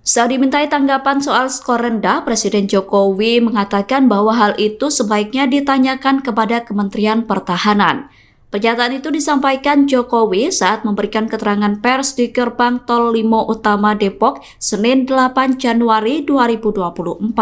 Saat dimintai tanggapan soal skor rendah, Presiden Jokowi mengatakan bahwa hal itu sebaiknya ditanyakan kepada Kementerian Pertahanan. Pernyataan itu disampaikan Jokowi saat memberikan keterangan pers di Gerbang Tol Limo Utama Depok, Senin 8 Januari 2024.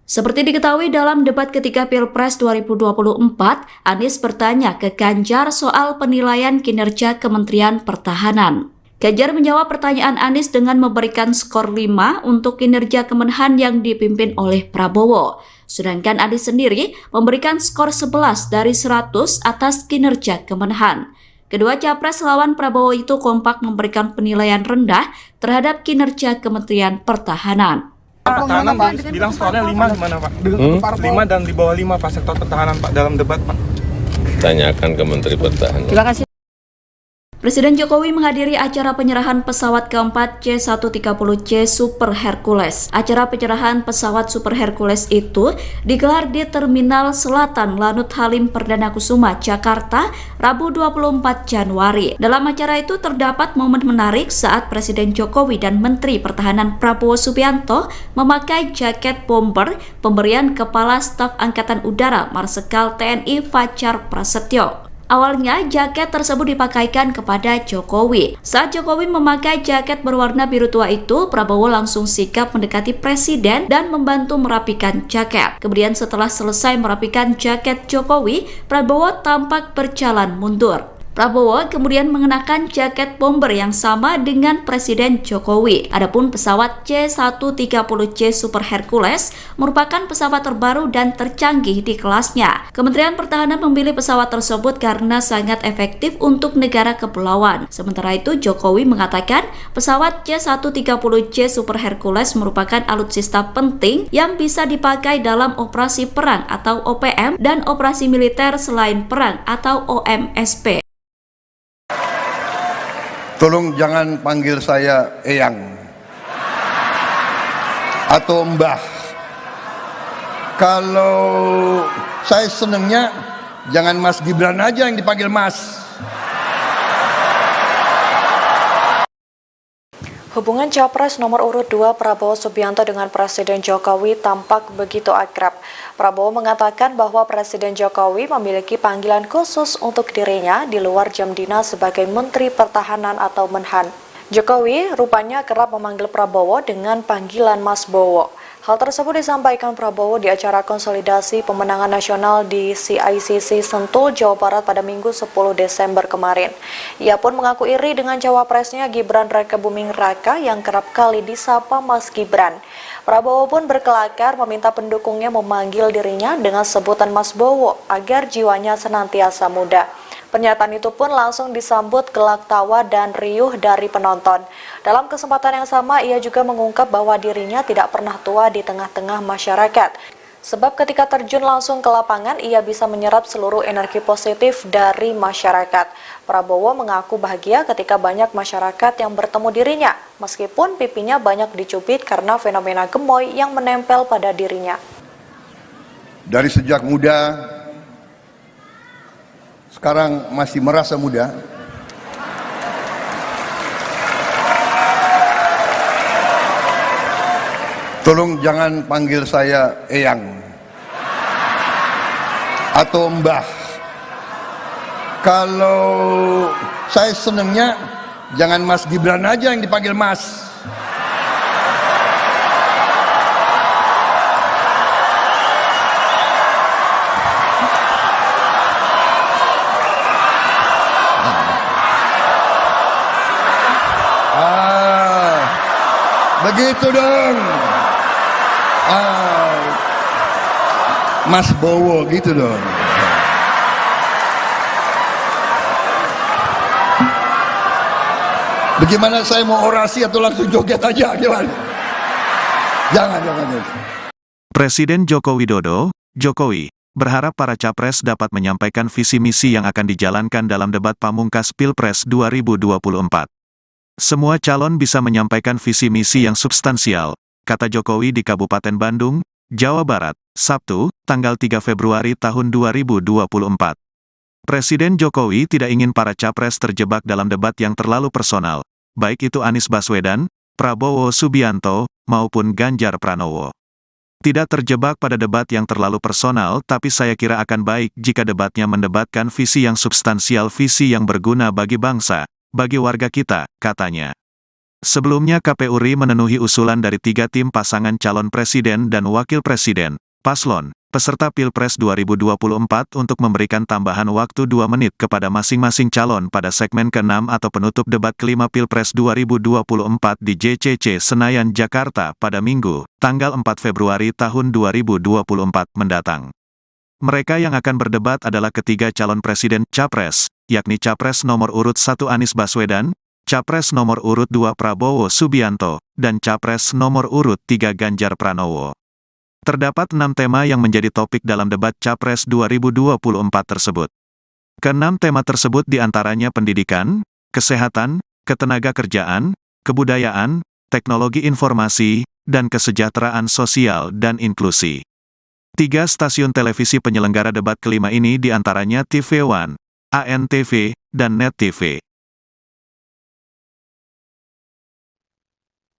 Seperti diketahui dalam debat ketiga Pilpres 2024, Anies bertanya ke Ganjar soal penilaian kinerja Kementerian Pertahanan. Ganjar menjawab pertanyaan Anies dengan memberikan skor 5 untuk kinerja Kemenhan yang dipimpin oleh Prabowo. Sedangkan Anies sendiri memberikan skor 11 dari 100 atas kinerja Kemenhan. Kedua capres lawan Prabowo itu kompak memberikan penilaian rendah terhadap kinerja Kementerian Pertahanan. Pertahanan bilang skornya 5 gimana Pak? 5 dan di bawah 5 Pak sektor pertahanan Pak dalam debat Pak. Tanyakan ke Menteri Pertahanan. Terima kasih. Presiden Jokowi menghadiri acara penyerahan pesawat keempat C-130C Super Hercules. Acara penyerahan pesawat Super Hercules itu digelar di Terminal Selatan Lanut Halim Perdana Kusuma, Jakarta, Rabu 24 Januari. Dalam acara itu terdapat momen menarik saat Presiden Jokowi dan Menteri Pertahanan Prabowo Subianto memakai jaket bomber pemberian Kepala Staf Angkatan Udara Marsikal TNI Fajar Prasetyo. Awalnya, jaket tersebut dipakaikan kepada Jokowi. Saat Jokowi memakai jaket berwarna biru tua itu, Prabowo langsung sigap mendekati Presiden dan membantu merapikan jaket. Kemudian setelah selesai merapikan jaket Jokowi, Prabowo tampak berjalan mundur. Prabowo kemudian mengenakan jaket bomber yang sama dengan Presiden Jokowi. Adapun pesawat C-130C Super Hercules merupakan pesawat terbaru dan tercanggih di kelasnya. Kementerian Pertahanan memilih pesawat tersebut karena sangat efektif untuk negara kepulauan. Sementara itu, Jokowi mengatakan pesawat C-130C Super Hercules merupakan alutsista penting yang bisa dipakai dalam operasi perang atau OPM dan operasi militer selain perang atau OMSP. Tolong jangan panggil saya Eyang atau Mbah. Kalau saya senengnya jangan Mas Gibran aja yang dipanggil Mas. Hubungan Capres nomor urut 2 Prabowo Subianto dengan Presiden Jokowi tampak begitu akrab. Prabowo mengatakan bahwa Presiden Jokowi memiliki panggilan khusus untuk dirinya di luar jam dinas sebagai Menteri Pertahanan atau Menhan. Jokowi rupanya kerap memanggil Prabowo dengan panggilan Mas Bowo. Hal tersebut disampaikan Prabowo di acara konsolidasi pemenangan nasional di CICC Sentul, Jawa Barat pada Minggu 10 Desember kemarin. Ia pun mengaku iri dengan cawapresnya Gibran Rakebuming Raka yang kerap kali disapa Mas Gibran. Prabowo pun berkelakar meminta pendukungnya memanggil dirinya dengan sebutan Mas Bowo agar jiwanya senantiasa muda. Pernyataan itu pun langsung disambut gelak tawa dan riuh dari penonton. Dalam kesempatan yang sama, ia juga mengungkap bahwa dirinya tidak pernah tua di tengah-tengah masyarakat. Sebab ketika terjun langsung ke lapangan, ia bisa menyerap seluruh energi positif dari masyarakat. Prabowo mengaku bahagia ketika banyak masyarakat yang bertemu dirinya, meskipun pipinya banyak dicubit karena fenomena gemoy yang menempel pada dirinya. Dari sejak muda, sekarang masih merasa muda. Tolong jangan panggil saya Eyang atau Mbah. Kalau saya senengnya jangan Mas Gibran aja yang dipanggil Mas. Begitu dong. Mas Bowo gitu dong. Bagaimana saya mau orasi atau langsung joget aja gimana? Jangan. Presiden Joko Widodo, Jokowi, berharap para capres dapat menyampaikan visi misi yang akan dijalankan dalam debat pamungkas Pilpres 2024. Semua calon bisa menyampaikan visi misi yang substansial, kata Jokowi di Kabupaten Bandung, Jawa Barat, Sabtu, tanggal 3 Februari tahun 2024. Presiden Jokowi tidak ingin para capres terjebak dalam debat yang terlalu personal, baik itu Anies Baswedan, Prabowo Subianto, maupun Ganjar Pranowo. Tidak terjebak pada debat yang terlalu personal, tapi saya kira akan baik jika debatnya mendebatkan visi yang substansial, visi yang berguna bagi bangsa, bagi warga kita, katanya. Sebelumnya KPU RI memenuhi usulan dari 3 tim pasangan calon presiden dan wakil presiden, paslon, peserta Pilpres 2024 untuk memberikan tambahan waktu 2 menit kepada masing-masing calon pada segmen ke-6 atau penutup debat kelima Pilpres 2024 di JCC Senayan, Jakarta pada Minggu, tanggal 4 Februari tahun 2024 mendatang. Mereka yang akan berdebat adalah ketiga calon presiden Capres, yakni Capres nomor urut 1 Anies Baswedan, Capres nomor urut 2 Prabowo Subianto, dan Capres nomor urut 3 Ganjar Pranowo. Terdapat 6 tema yang menjadi topik dalam debat Capres 2024 tersebut. Ke-6 tema tersebut diantaranya pendidikan, kesehatan, ketenagakerjaan, kebudayaan, teknologi informasi, dan kesejahteraan sosial dan inklusi. 3 stasiun televisi penyelenggara debat kelima ini diantaranya TV One, ANTV, dan Net TV.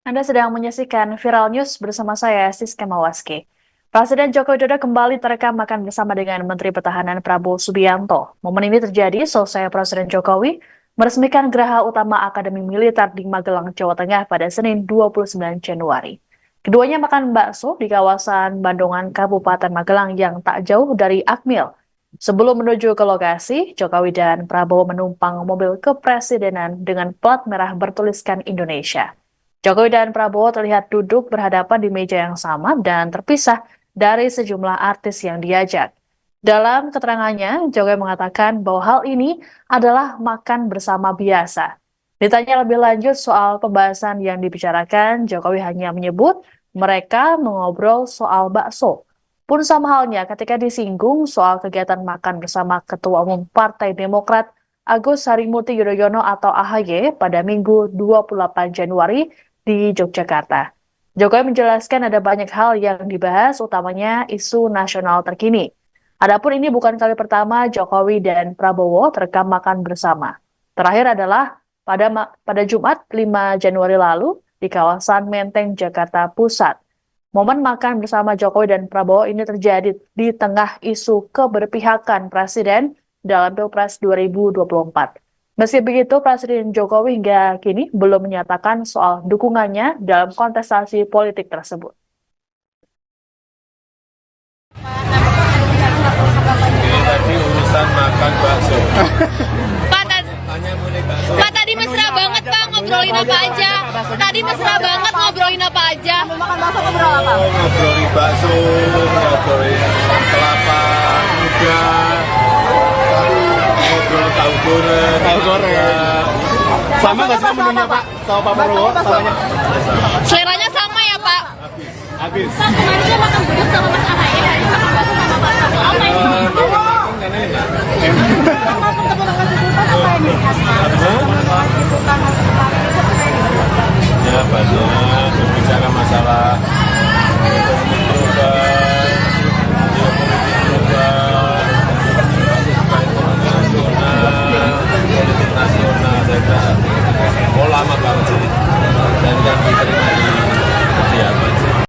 Anda sedang menyaksikan Viral News bersama saya, Siska Mawaski. Presiden Joko Widodo kembali terekam makan bersama dengan Menteri Pertahanan Prabowo Subianto. Momen ini terjadi selesai Presiden Jokowi meresmikan Geraha Utama Akademi Militer di Magelang, Jawa Tengah pada Senin 29 Januari. Keduanya makan bakso di kawasan Bandungan, Kabupaten Magelang yang tak jauh dari Akmil. Sebelum menuju ke lokasi, Jokowi dan Prabowo menumpang mobil kepresidenan dengan plat merah bertuliskan Indonesia. Jokowi dan Prabowo terlihat duduk berhadapan di meja yang sama dan terpisah dari sejumlah artis yang diajak. Dalam keterangannya, Jokowi mengatakan bahwa hal ini adalah makan bersama biasa. Ditanya lebih lanjut soal pembahasan yang dibicarakan, Jokowi hanya menyebut mereka mengobrol soal bakso. Pun sama halnya ketika disinggung soal kegiatan makan bersama Ketua Umum Partai Demokrat Agus Harimurti Yudhoyono atau AHY pada Minggu 28 Januari di Yogyakarta. Jokowi menjelaskan ada banyak hal yang dibahas, utamanya isu nasional terkini. Adapun ini bukan kali pertama Jokowi dan Prabowo terekam makan bersama. Terakhir adalah pada Jumat 5 Januari lalu di kawasan Menteng, Jakarta Pusat. Momen makan bersama Jokowi dan Prabowo ini terjadi di tengah isu keberpihakan Presiden dalam Pilpres 2024. Meski begitu, Presiden Jokowi hingga kini belum menyatakan soal dukungannya dalam kontestasi politik tersebut. Ini tadi urusan makan bakso. Pak, tadi mesra banget Pak, ngobrolin apa aja. Tadi mesra banget ngobrolin apa aja. Makan bakso ngobrol apa? Ngobrolin bakso, ngobrolin kelapa muda, ngobrol tahu goreng. Sama nggak sih menunya Pak? Sama Pak Prabowo? Samanya? Seleranya sama ya Pak? Habis. Pak, kemarin dia makan gudeg sama Mas AHY, hari ini makan bakso sama Pak Prabowo. Apa ini? Ya banyak berbicara masalah ekonomi global, geopolitik global, ekonomi nasional, politik nasional. Saya kira lama banget sih, dan yang diterima di kediaman sih.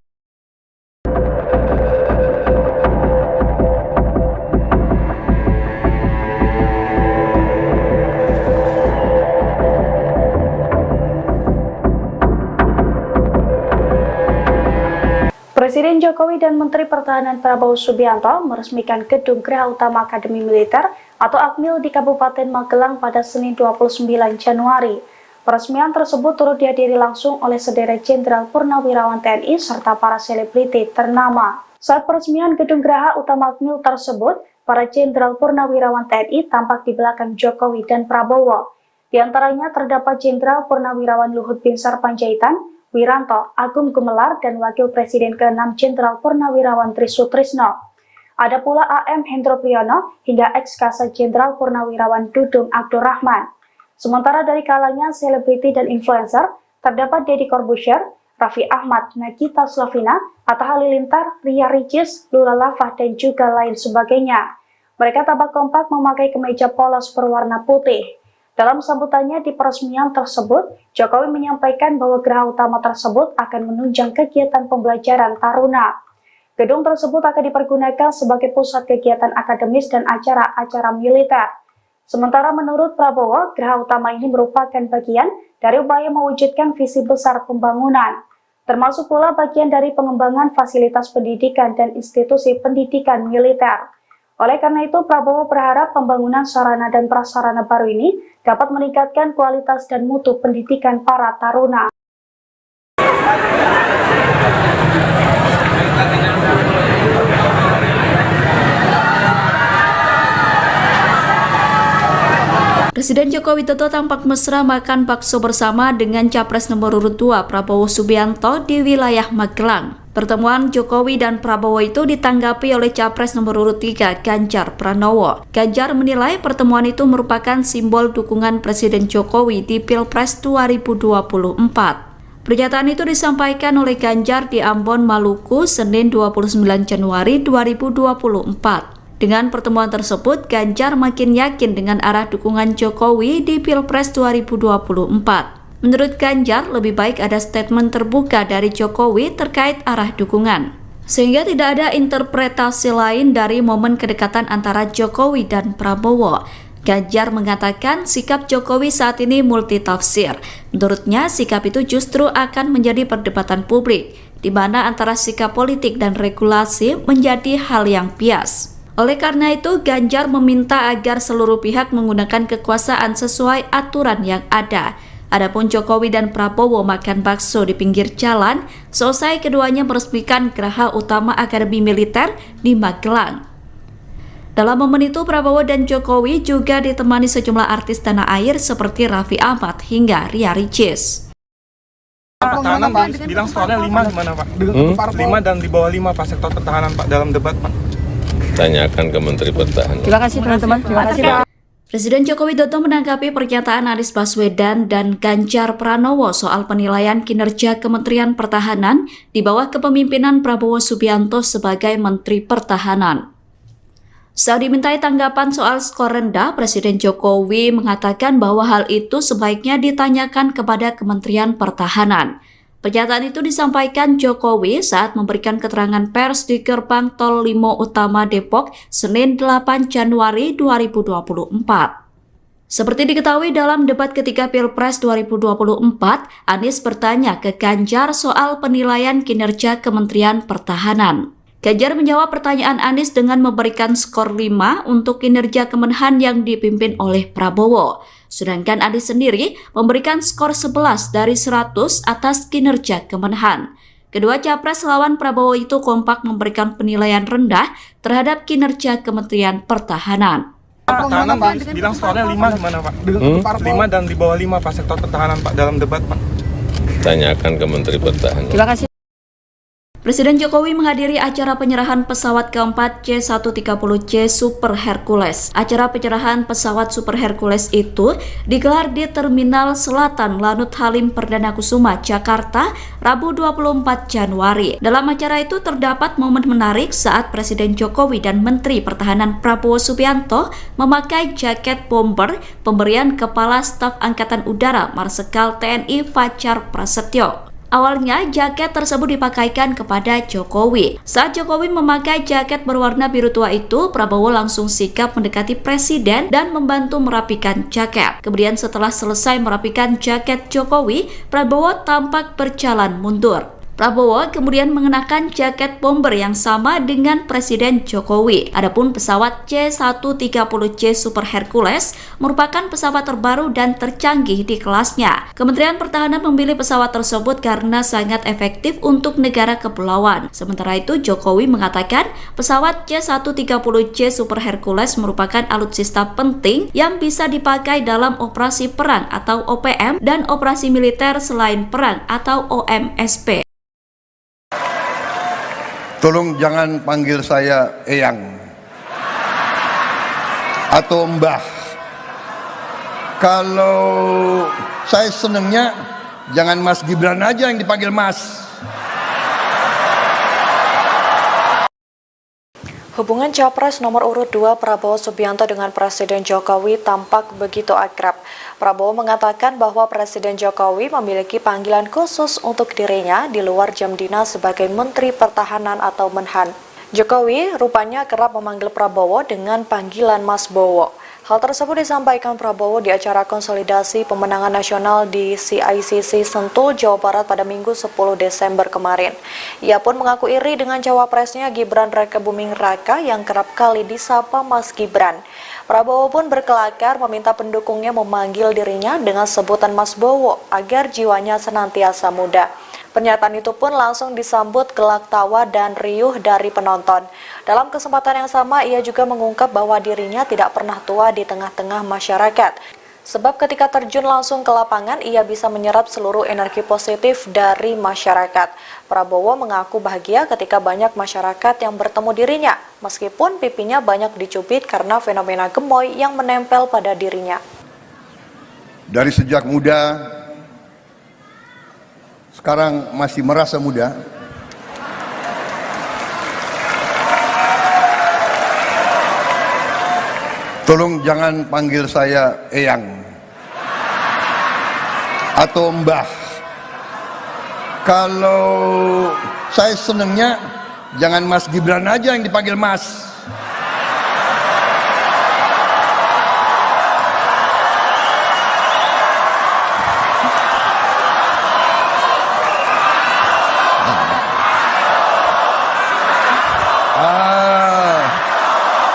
Presiden Jokowi dan Menteri Pertahanan Prabowo Subianto meresmikan Gedung Geraha Utama Akademi Militer atau Akmil di Kabupaten Magelang pada Senin 29 Januari. Peresmian tersebut turut dihadiri langsung oleh sederet Jenderal Purnawirawan TNI serta para selebriti ternama. Saat peresmian Gedung Geraha Utama Akmil tersebut, para Jenderal Purnawirawan TNI tampak di belakang Jokowi dan Prabowo. Di antaranya terdapat Jenderal Purnawirawan Luhut Binsar Panjaitan, Wiranto, Agung Gumelar, dan Wakil Presiden ke-6 Jenderal Purnawirawan Trisutrisno. Ada pula AM Hendro Priyono hingga ex-Kasat Jenderal Purnawirawan Dudung Abdurrahman. Sementara dari kalangan selebriti dan influencer, terdapat Deddy Corbuzier, Raffi Ahmad, Nagita Slavina, Atta Halilintar, Ria Ricis, Lula Lava, dan juga lain sebagainya. Mereka tampak kompak memakai kemeja polos berwarna putih. Dalam sambutannya di peresmian tersebut, Jokowi menyampaikan bahwa geraha utama tersebut akan menunjang kegiatan pembelajaran taruna. Gedung tersebut akan dipergunakan sebagai pusat kegiatan akademis dan acara-acara militer. Sementara menurut Prabowo, geraha utama ini merupakan bagian dari upaya mewujudkan visi besar pembangunan, termasuk pula bagian dari pengembangan fasilitas pendidikan dan institusi pendidikan militer. Oleh karena itu, Prabowo berharap pembangunan sarana dan prasarana baru ini dapat meningkatkan kualitas dan mutu pendidikan para taruna. Presiden Joko Widodo tampak mesra makan bakso bersama dengan Capres nomor urut 2 Prabowo Subianto di wilayah Magelang. Pertemuan Jokowi dan Prabowo itu ditanggapi oleh Capres nomor urut 3 Ganjar Pranowo. Ganjar menilai pertemuan itu merupakan simbol dukungan Presiden Jokowi di Pilpres 2024. Pernyataan itu disampaikan oleh Ganjar di Ambon, Maluku, Senin 29 Januari 2024. Dengan pertemuan tersebut, Ganjar makin yakin dengan arah dukungan Jokowi di Pilpres 2024. Menurut Ganjar, lebih baik ada statement terbuka dari Jokowi terkait arah dukungan, sehingga tidak ada interpretasi lain dari momen kedekatan antara Jokowi dan Prabowo. Ganjar mengatakan sikap Jokowi saat ini multitafsir. Menurutnya, sikap itu justru akan menjadi perdebatan publik, di mana antara sikap politik dan regulasi menjadi hal yang bias. Oleh karena itu, Ganjar meminta agar seluruh pihak menggunakan kekuasaan sesuai aturan yang ada. Adapun Jokowi dan Prabowo makan bakso di pinggir jalan, selesai keduanya meresmikan Geraha Utama Akademi Militer di Magelang. Dalam momen itu, Prabowo dan Jokowi juga ditemani sejumlah artis tanah air seperti Raffi Ahmad hingga Ria Ricis. Pertahanan bilang skornya 5 gimana Pak? 5 dan di bawah 5 Pak sektor pertahanan Pak dalam debat Pak. Tanyakan ke Menteri Pertahanan. Terima kasih teman-teman. Terima kasih Pak. Presiden Joko Widodo menanggapi pernyataan Anies Baswedan dan Ganjar Pranowo soal penilaian kinerja Kementerian Pertahanan di bawah kepemimpinan Prabowo Subianto sebagai Menteri Pertahanan. Saat dimintai tanggapan soal skor rendah, Presiden Jokowi mengatakan bahwa hal itu sebaiknya ditanyakan kepada Kementerian Pertahanan. Pernyataan itu disampaikan Jokowi saat memberikan keterangan pers di Gerbang Tol Limo Utama Depok, Senin 8 Januari 2024. Seperti diketahui dalam debat ketiga Pilpres 2024, Anies bertanya ke Ganjar soal penilaian kinerja Kementerian Pertahanan. Ganjar menjawab pertanyaan Anies dengan memberikan skor 5 untuk kinerja Kemenhan yang dipimpin oleh Prabowo. Sedangkan Anies sendiri memberikan skor 11 dari 100 atas kinerja Kemenhan. Kedua capres lawan Prabowo itu kompak memberikan penilaian rendah terhadap kinerja Kementerian Pertahanan. Pertahanan bilang skornya 5 gimana Pak? 5 dan di bawah 5 Pak sektor pertahanan Pak dalam debat Pak. Tanyakan ke Menteri Pertahanan. Terima kasih. Presiden Jokowi menghadiri acara penyerahan pesawat keempat C-130C Super Hercules. Acara penyerahan pesawat Super Hercules itu digelar di Terminal Selatan Lanut Halim Perdana Kusuma, Jakarta, Rabu 24 Januari. Dalam acara itu terdapat momen menarik saat Presiden Jokowi dan Menteri Pertahanan Prabowo Subianto memakai jaket bomber pemberian Kepala Staf Angkatan Udara Marsikal TNI Fajar Prasetyo. Awalnya, jaket tersebut dipakaikan kepada Jokowi. Saat Jokowi memakai jaket berwarna biru tua itu, Prabowo langsung sigap mendekati Presiden dan membantu merapikan jaket. Kemudian setelah selesai merapikan jaket Jokowi, Prabowo tampak berjalan mundur. Prabowo kemudian mengenakan jaket bomber yang sama dengan Presiden Jokowi. Adapun pesawat C-130C Super Hercules merupakan pesawat terbaru dan tercanggih di kelasnya. Kementerian Pertahanan memilih pesawat tersebut karena sangat efektif untuk negara kepulauan. Sementara itu, Jokowi mengatakan pesawat C-130C Super Hercules merupakan alutsista penting yang bisa dipakai dalam operasi perang atau OPM dan operasi militer selain perang atau OMSP. Tolong jangan panggil saya Eyang atau Mbah. Kalau saya senengnya jangan Mas Gibran aja yang dipanggil Mas. Hubungan Capres nomor urut 2 Prabowo Subianto dengan Presiden Jokowi tampak begitu akrab. Prabowo mengatakan bahwa Presiden Jokowi memiliki panggilan khusus untuk dirinya di luar jam dinas sebagai Menteri Pertahanan atau Menhan. Jokowi rupanya kerap memanggil Prabowo dengan panggilan Mas Bowo. Hal tersebut disampaikan Prabowo di acara konsolidasi pemenangan nasional di CICC Sentul, Jawa Barat pada Minggu 10 Desember kemarin. Ia pun mengaku iri dengan cawapresnya Gibran Rakebuming Raka yang kerap kali disapa Mas Gibran. Prabowo pun berkelakar meminta pendukungnya memanggil dirinya dengan sebutan Mas Bowo agar jiwanya senantiasa muda. Pernyataan itu pun langsung disambut gelak tawa dan riuh dari penonton. Dalam kesempatan yang sama, ia juga mengungkap bahwa dirinya tidak pernah tua di tengah-tengah masyarakat. Sebab ketika terjun langsung ke lapangan, ia bisa menyerap seluruh energi positif dari masyarakat. Prabowo mengaku bahagia ketika banyak masyarakat yang bertemu dirinya, meskipun pipinya banyak dicubit karena fenomena gemoy yang menempel pada dirinya. Dari sejak muda, sekarang masih merasa muda. Tolong jangan panggil saya Eyang atau Mbah. Kalau saya senengnya jangan Mas Gibran aja yang dipanggil Mas.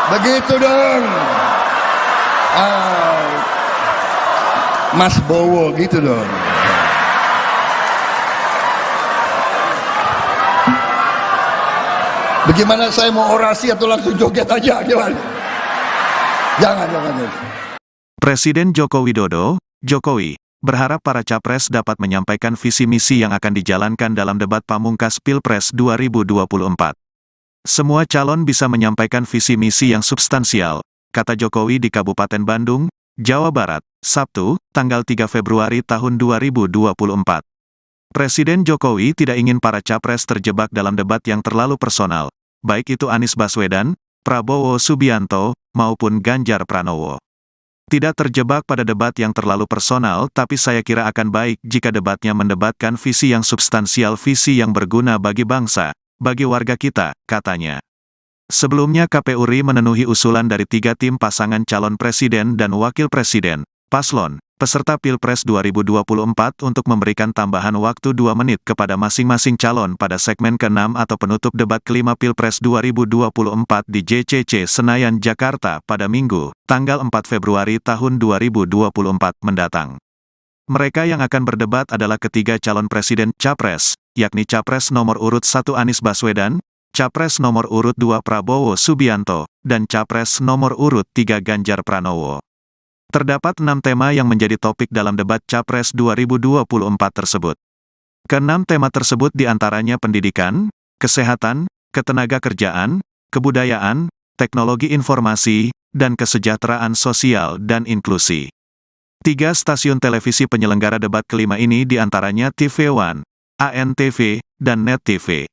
Begitu dong. Mas Bowo gitu dong. Bagaimana saya mau orasi atau langsung joget aja gimana? Jangan. Presiden Joko Widodo, Jokowi, berharap para capres dapat menyampaikan visi misi yang akan dijalankan dalam debat pamungkas Pilpres 2024. Semua calon bisa menyampaikan visi misi yang substansial, kata Jokowi di Kabupaten Bandung, Jawa Barat, Sabtu, tanggal 3 Februari tahun 2024. Presiden Jokowi tidak ingin para capres terjebak dalam debat yang terlalu personal, baik itu Anies Baswedan, Prabowo Subianto, maupun Ganjar Pranowo. Tidak terjebak pada debat yang terlalu personal, tapi saya kira akan baik jika debatnya mendebatkan visi yang substansial, visi yang berguna bagi bangsa, bagi warga kita, katanya. Sebelumnya KPU RI memenuhi usulan dari 3 tim pasangan calon presiden dan wakil presiden, paslon, peserta Pilpres 2024 untuk memberikan tambahan waktu 2 menit kepada masing-masing calon pada segmen ke-6 atau penutup debat kelima Pilpres 2024 di JCC Senayan, Jakarta pada Minggu, tanggal 4 Februari tahun 2024 mendatang. Mereka yang akan berdebat adalah ketiga calon presiden capres, yakni Capres nomor urut 1 Anies Baswedan, Capres nomor urut 2 Prabowo Subianto, dan Capres nomor urut 3 Ganjar Pranowo. Terdapat 6 tema yang menjadi topik dalam debat Capres 2024 tersebut. Ke-6 tema tersebut diantaranya pendidikan, kesehatan, ketenagakerjaan, kebudayaan, teknologi informasi, dan kesejahteraan sosial dan inklusi. 3 stasiun televisi penyelenggara debat kelima ini diantaranya TV One, ANTV, dan Net TV.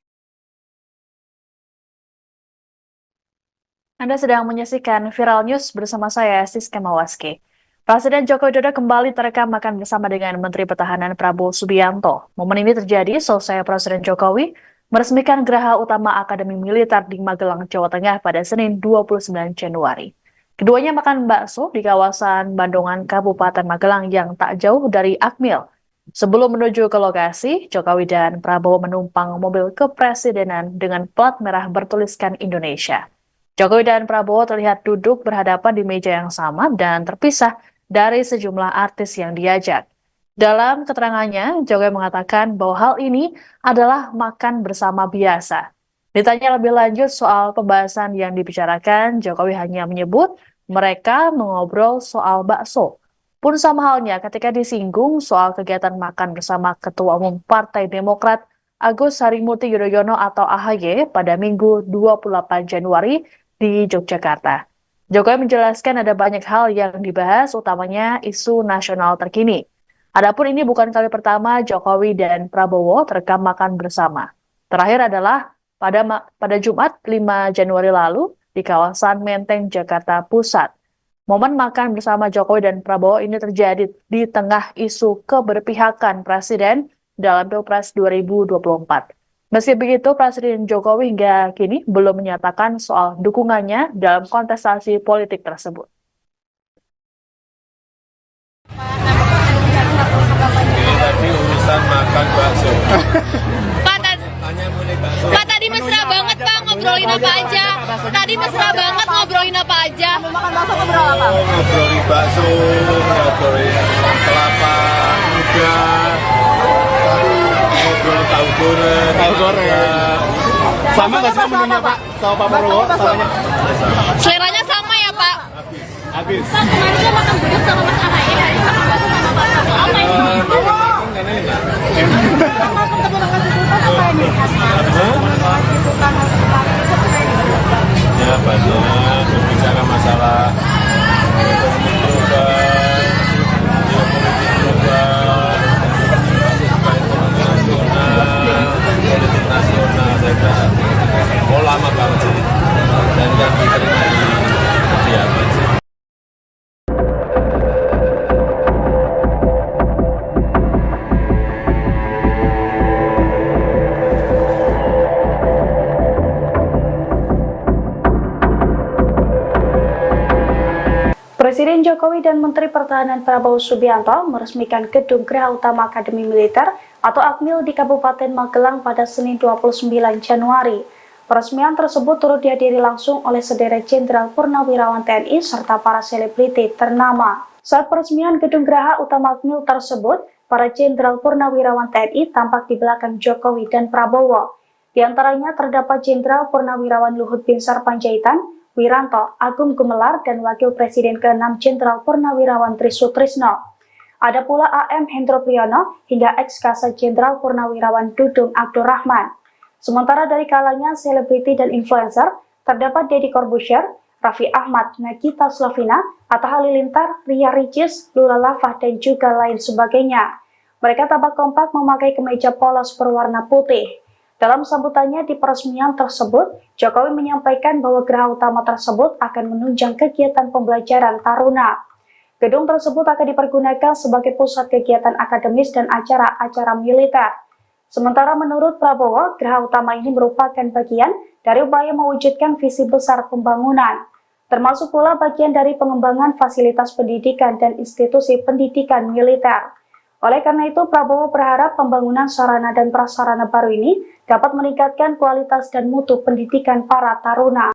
Anda sedang menyaksikan Viral News bersama saya, Siska Mawaski. Presiden Joko Widodo kembali terekam makan bersama dengan Menteri Pertahanan Prabowo Subianto. Momen ini terjadi selesai Presiden Jokowi meresmikan Geraha Utama Akademi Militer di Magelang, Jawa Tengah pada Senin 29 Januari. Keduanya makan bakso di kawasan Bandungan, Kabupaten Magelang yang tak jauh dari Akmil. Sebelum menuju ke lokasi, Jokowi dan Prabowo menumpang mobil kepresidenan dengan plat merah bertuliskan Indonesia. Jokowi dan Prabowo terlihat duduk berhadapan di meja yang sama dan terpisah dari sejumlah artis yang diajak. Dalam keterangannya, Jokowi mengatakan bahwa hal ini adalah makan bersama biasa. Ditanya lebih lanjut soal pembahasan yang dibicarakan, Jokowi hanya menyebut mereka mengobrol soal bakso. Pun sama halnya ketika disinggung soal kegiatan makan bersama Ketua Umum Partai Demokrat Agus Harimurti Yudhoyono atau AHY pada Minggu 28 Januari di Yogyakarta. Jokowi menjelaskan ada banyak hal yang dibahas, utamanya isu nasional terkini. Adapun ini bukan kali pertama Jokowi dan Prabowo terekam makan bersama. Terakhir adalah pada Jumat 5 Januari lalu di kawasan Menteng, Jakarta Pusat. Momen makan bersama Jokowi dan Prabowo ini terjadi di tengah isu keberpihakan Presiden dalam Pilpres 2024. Meski begitu, Presiden Jokowi hingga kini belum menyatakan soal dukungannya dalam kontestasi politik tersebut. Ini tadi urusan makan bakso. Pak, tadi mesra banget Pak, ngobrolin apa aja. Tadi mesra banget ngobrolin apa aja. Makan bakso ngobrol apa? Ngobrolin bakso, ngobrolin kelapa muda, ngobrol tahu goreng. Sama nggak sih menunya Pak? Sama Pak Prabowo? Samanya? Seleranya sama ya Pak? Habis. Pak, kemarin dia makan gudeg sama Mas AHY, hari ini makan bakso sama Pak Prabowo. Apa ini? Ya banyak berbicara masalah ekonomi global, geopolitik global, ekonomi nasional, politik nasional. Saya kira lama banget sih, dan yang diterima di kebijakan sih. Presiden Jokowi dan Menteri Pertahanan Prabowo Subianto meresmikan Gedung Geraha Utama Akademi Militer atau Akmil di Kabupaten Magelang pada Senin 29 Januari. Peresmian tersebut turut dihadiri langsung oleh sederet Jenderal Purnawirawan TNI serta para selebriti ternama. Saat peresmian gedung Geraha Utama Akmil tersebut, para Jenderal Purnawirawan TNI tampak di belakang Jokowi dan Prabowo. Di antaranya terdapat Jenderal Purnawirawan Luhut Binsar Panjaitan, Wiranto, Agung Gumelar, dan Wakil Presiden ke-6 Jenderal Purnawirawan Trisutrisno. Ada pula AM Hendro Priyono hingga ex-Kasat Jenderal Purnawirawan Dudung Abdurrahman. Sementara dari kalangan selebriti dan influencer, terdapat Deddy Corbuzier, Raffi Ahmad, Nagita Slavina, Atta Halilintar, Ria Ricis, Lula Lava, dan juga lain sebagainya. Mereka tampak kompak memakai kemeja polos berwarna putih. Dalam sambutannya di peresmian tersebut, Jokowi menyampaikan bahwa geraha utama tersebut akan menunjang kegiatan pembelajaran taruna. Gedung tersebut akan dipergunakan sebagai pusat kegiatan akademis dan acara-acara militer. Sementara menurut Prabowo, geraha utama ini merupakan bagian dari upaya mewujudkan visi besar pembangunan, termasuk pula bagian dari pengembangan fasilitas pendidikan dan institusi pendidikan militer. Oleh karena itu, Prabowo berharap pembangunan sarana dan prasarana baru ini dapat meningkatkan kualitas dan mutu pendidikan para taruna.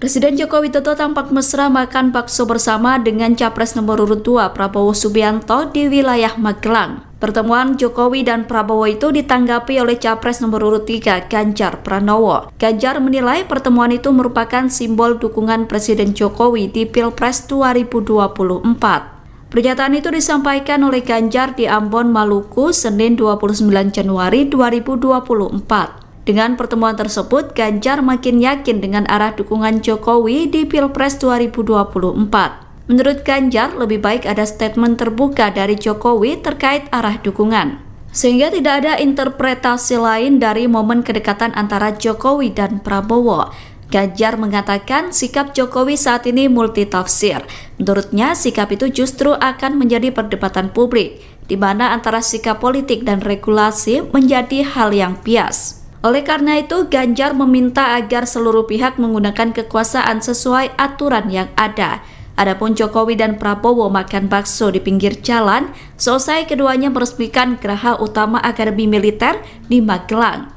Presiden Joko Widodo tampak mesra makan bakso bersama dengan Capres nomor urut 2 Prabowo Subianto di wilayah Magelang. Pertemuan Jokowi dan Prabowo itu ditanggapi oleh Capres nomor urut 3 Ganjar Pranowo. Ganjar menilai pertemuan itu merupakan simbol dukungan Presiden Jokowi di Pilpres 2024. Pernyataan itu disampaikan oleh Ganjar di Ambon, Maluku, Senin 29 Januari 2024. Dengan pertemuan tersebut, Ganjar makin yakin dengan arah dukungan Jokowi di Pilpres 2024. Menurut Ganjar, lebih baik ada statement terbuka dari Jokowi terkait arah dukungan, sehingga tidak ada interpretasi lain dari momen kedekatan antara Jokowi dan Prabowo. Ganjar mengatakan sikap Jokowi saat ini multitafsir. Menurutnya, sikap itu justru akan menjadi perdebatan publik, di mana antara sikap politik dan regulasi menjadi hal yang bias. Oleh karena itu, Ganjar meminta agar seluruh pihak menggunakan kekuasaan sesuai aturan yang ada. Adapun Jokowi dan Prabowo makan bakso di pinggir jalan, selesai keduanya meresmikan Geraha Utama Akademi Militer di Magelang.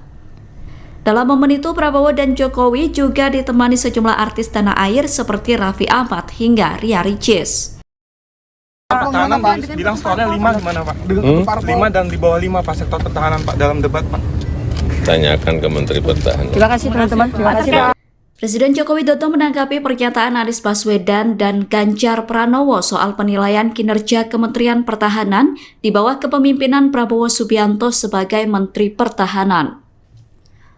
Dalam momen itu, Prabowo dan Jokowi juga ditemani sejumlah artis tanah air seperti Raffi Ahmad hingga Ria Ricis. Pertahanan bilang skornya 5 gimana Pak? 5 dan di bawah 5 Pak sektor pertahanan Pak dalam debat Pak. Tanyakan ke Menteri Pertahanan. Terima kasih teman-teman. Terima kasih Pak. Presiden Joko Widodo menanggapi pernyataan Anies Baswedan dan Ganjar Pranowo soal penilaian kinerja Kementerian Pertahanan di bawah kepemimpinan Prabowo Subianto sebagai Menteri Pertahanan.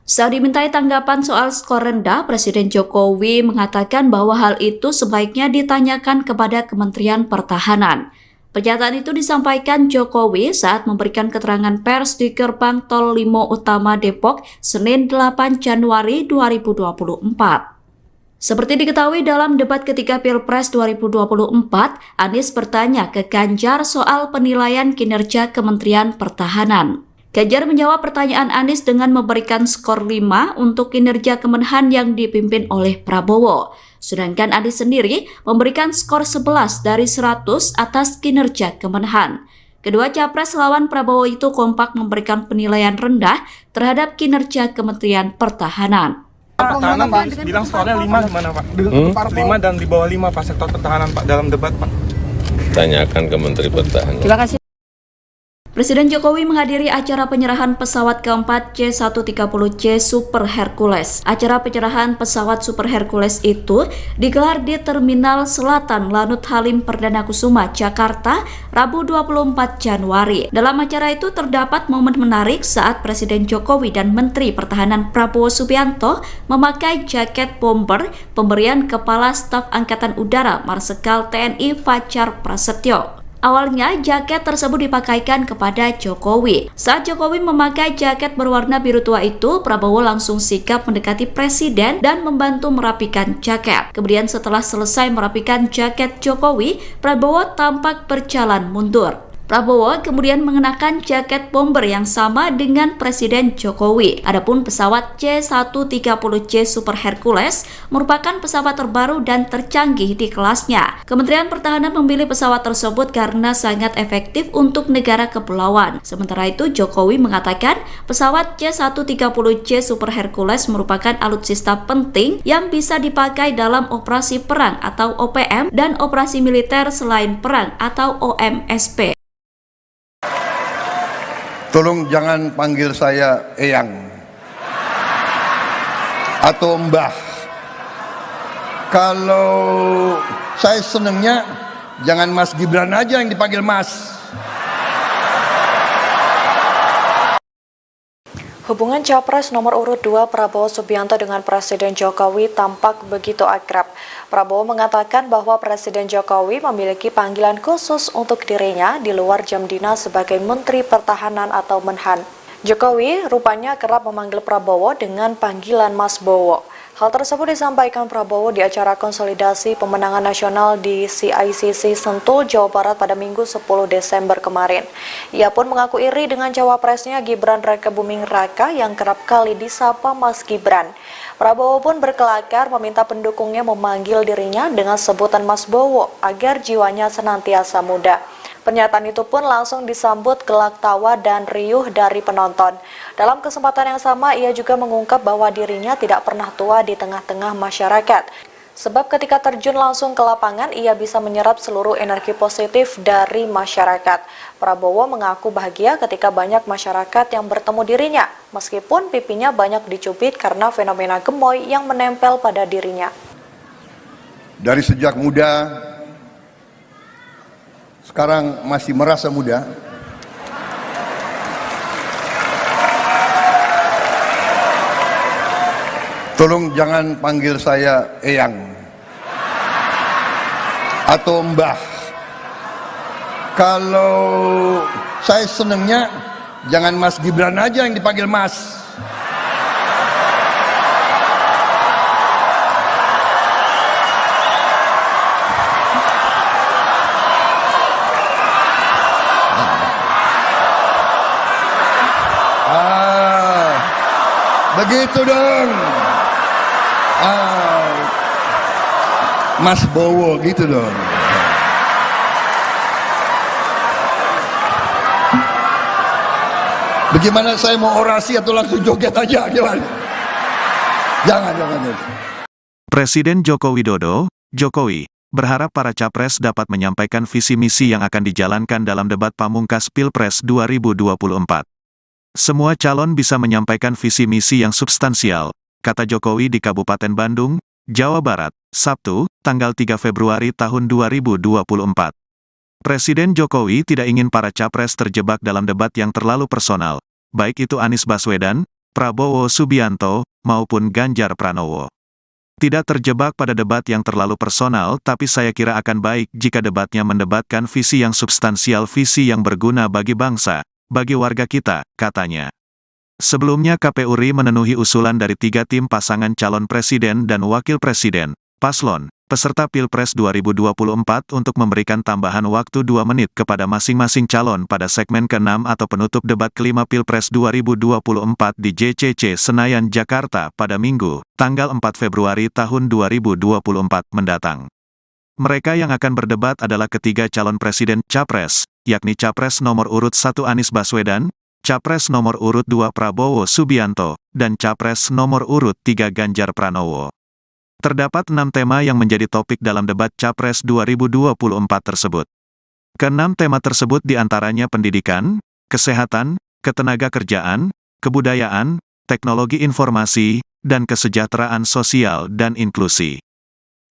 Saat dimintai tanggapan soal skor rendah, Presiden Jokowi mengatakan bahwa hal itu sebaiknya ditanyakan kepada Kementerian Pertahanan. Pernyataan itu disampaikan Jokowi saat memberikan keterangan pers di Gerbang Tol Limo Utama Depok, Senin 8 Januari 2024. Seperti diketahui dalam debat ketiga Pilpres 2024, Anies bertanya ke Ganjar soal penilaian kinerja Kementerian Pertahanan. Ganjar menjawab pertanyaan Anies dengan memberikan skor 5 untuk kinerja Kemenhan yang dipimpin oleh Prabowo. Sedangkan Anies sendiri memberikan skor 11 dari 100 atas kinerja Kemenhan. Kedua capres lawan Prabowo itu kompak memberikan penilaian rendah terhadap kinerja Kementerian Pertahanan. Pertahanan bilang skornya 5 gimana Pak? 5 dan di bawah 5 Pak sektor pertahanan Pak dalam debat Pak. Tanyakan ke Menteri Pertahanan. Terima kasih. Presiden Jokowi menghadiri acara penyerahan pesawat keempat C-130C Super Hercules. Acara penyerahan pesawat Super Hercules itu digelar di Terminal Selatan Lanut Halim Perdana Kusuma, Jakarta, Rabu 24 Januari. Dalam acara itu terdapat momen menarik saat Presiden Jokowi dan Menteri Pertahanan Prabowo Subianto memakai jaket bomber pemberian Kepala Staf Angkatan Udara Marsikal TNI Fajar Prasetyo. Awalnya, jaket tersebut dipakaikan kepada Jokowi. Saat Jokowi memakai jaket berwarna biru tua itu, Prabowo langsung sigap mendekati Presiden dan membantu merapikan jaket. Kemudian setelah selesai merapikan jaket Jokowi, Prabowo tampak berjalan mundur. Prabowo kemudian mengenakan jaket bomber yang sama dengan Presiden Jokowi. Adapun pesawat C-130J Super Hercules merupakan pesawat terbaru dan tercanggih di kelasnya. Kementerian Pertahanan memilih pesawat tersebut karena sangat efektif untuk negara kepulauan. Sementara itu, Jokowi mengatakan pesawat C-130J Super Hercules merupakan alutsista penting yang bisa dipakai dalam operasi perang atau OPM dan operasi militer selain perang atau OMSP. Tolong jangan panggil saya Eyang atau Mbah. Kalau saya senengnya jangan Mas Gibran aja yang dipanggil Mas. Hubungan Capres nomor urut 2 Prabowo Subianto dengan Presiden Jokowi tampak begitu akrab. Prabowo mengatakan bahwa Presiden Jokowi memiliki panggilan khusus untuk dirinya di luar jam dinas sebagai Menteri Pertahanan atau Menhan. Jokowi rupanya kerap memanggil Prabowo dengan panggilan Mas Bowo. Hal tersebut disampaikan Prabowo di acara konsolidasi pemenangan nasional di CICC Sentul, Jawa Barat pada Minggu 10 Desember kemarin. Ia pun mengaku iri dengan cawapresnya Gibran Rakebuming Raka yang kerap kali disapa Mas Gibran. Prabowo pun berkelakar meminta pendukungnya memanggil dirinya dengan sebutan Mas Bowo agar jiwanya senantiasa muda. Pernyataan itu pun langsung disambut gelak tawa dan riuh dari penonton. Dalam kesempatan yang sama, ia juga mengungkap bahwa dirinya tidak pernah tua di tengah-tengah masyarakat. Sebab ketika terjun langsung ke lapangan, ia bisa menyerap seluruh energi positif dari masyarakat. Prabowo mengaku bahagia ketika banyak masyarakat yang bertemu dirinya, meskipun pipinya banyak dicubit karena fenomena gemoy yang menempel pada dirinya. Dari sejak muda, sekarang masih merasa muda. Tolong jangan panggil saya Eyang atau Mbah. Kalau saya senengnya jangan Mas Gibran aja yang dipanggil Mas. Begitu dong. Mas Bowo gitu dong. Bagaimana saya mau orasi atau langsung joget aja gimana? Jangan. Presiden Joko Widodo, Jokowi, berharap para capres dapat menyampaikan visi misi yang akan dijalankan dalam debat pamungkas Pilpres 2024. Semua calon bisa menyampaikan visi misi yang substansial, kata Jokowi di Kabupaten Bandung, Jawa Barat, Sabtu, tanggal 3 Februari tahun 2024. Presiden Jokowi tidak ingin para capres terjebak dalam debat yang terlalu personal, baik itu Anies Baswedan, Prabowo Subianto, maupun Ganjar Pranowo. Tidak terjebak pada debat yang terlalu personal, tapi saya kira akan baik jika debatnya mendebatkan visi yang substansial, visi yang berguna bagi bangsa, bagi warga kita, katanya. Sebelumnya KPU RI memenuhi usulan dari 3 tim pasangan calon presiden dan wakil presiden, paslon, peserta Pilpres 2024 untuk memberikan tambahan waktu 2 menit kepada masing-masing calon pada segmen ke-6 atau penutup debat kelima Pilpres 2024 di JCC Senayan, Jakarta pada Minggu, tanggal 4 Februari tahun 2024 mendatang. Mereka yang akan berdebat adalah ketiga calon presiden, Capres, yakni Capres nomor urut 1 Anies Baswedan, Capres nomor urut 2 Prabowo Subianto, dan Capres nomor urut 3 Ganjar Pranowo. Terdapat 6 tema yang menjadi topik dalam debat Capres 2024 tersebut. Ke-6 tema tersebut diantaranya pendidikan, kesehatan, ketenagakerjaan, kebudayaan, teknologi informasi, dan kesejahteraan sosial dan inklusi.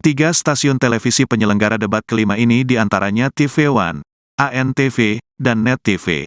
3 stasiun televisi penyelenggara debat kelima ini diantaranya TV One, ANTV, dan Net TV.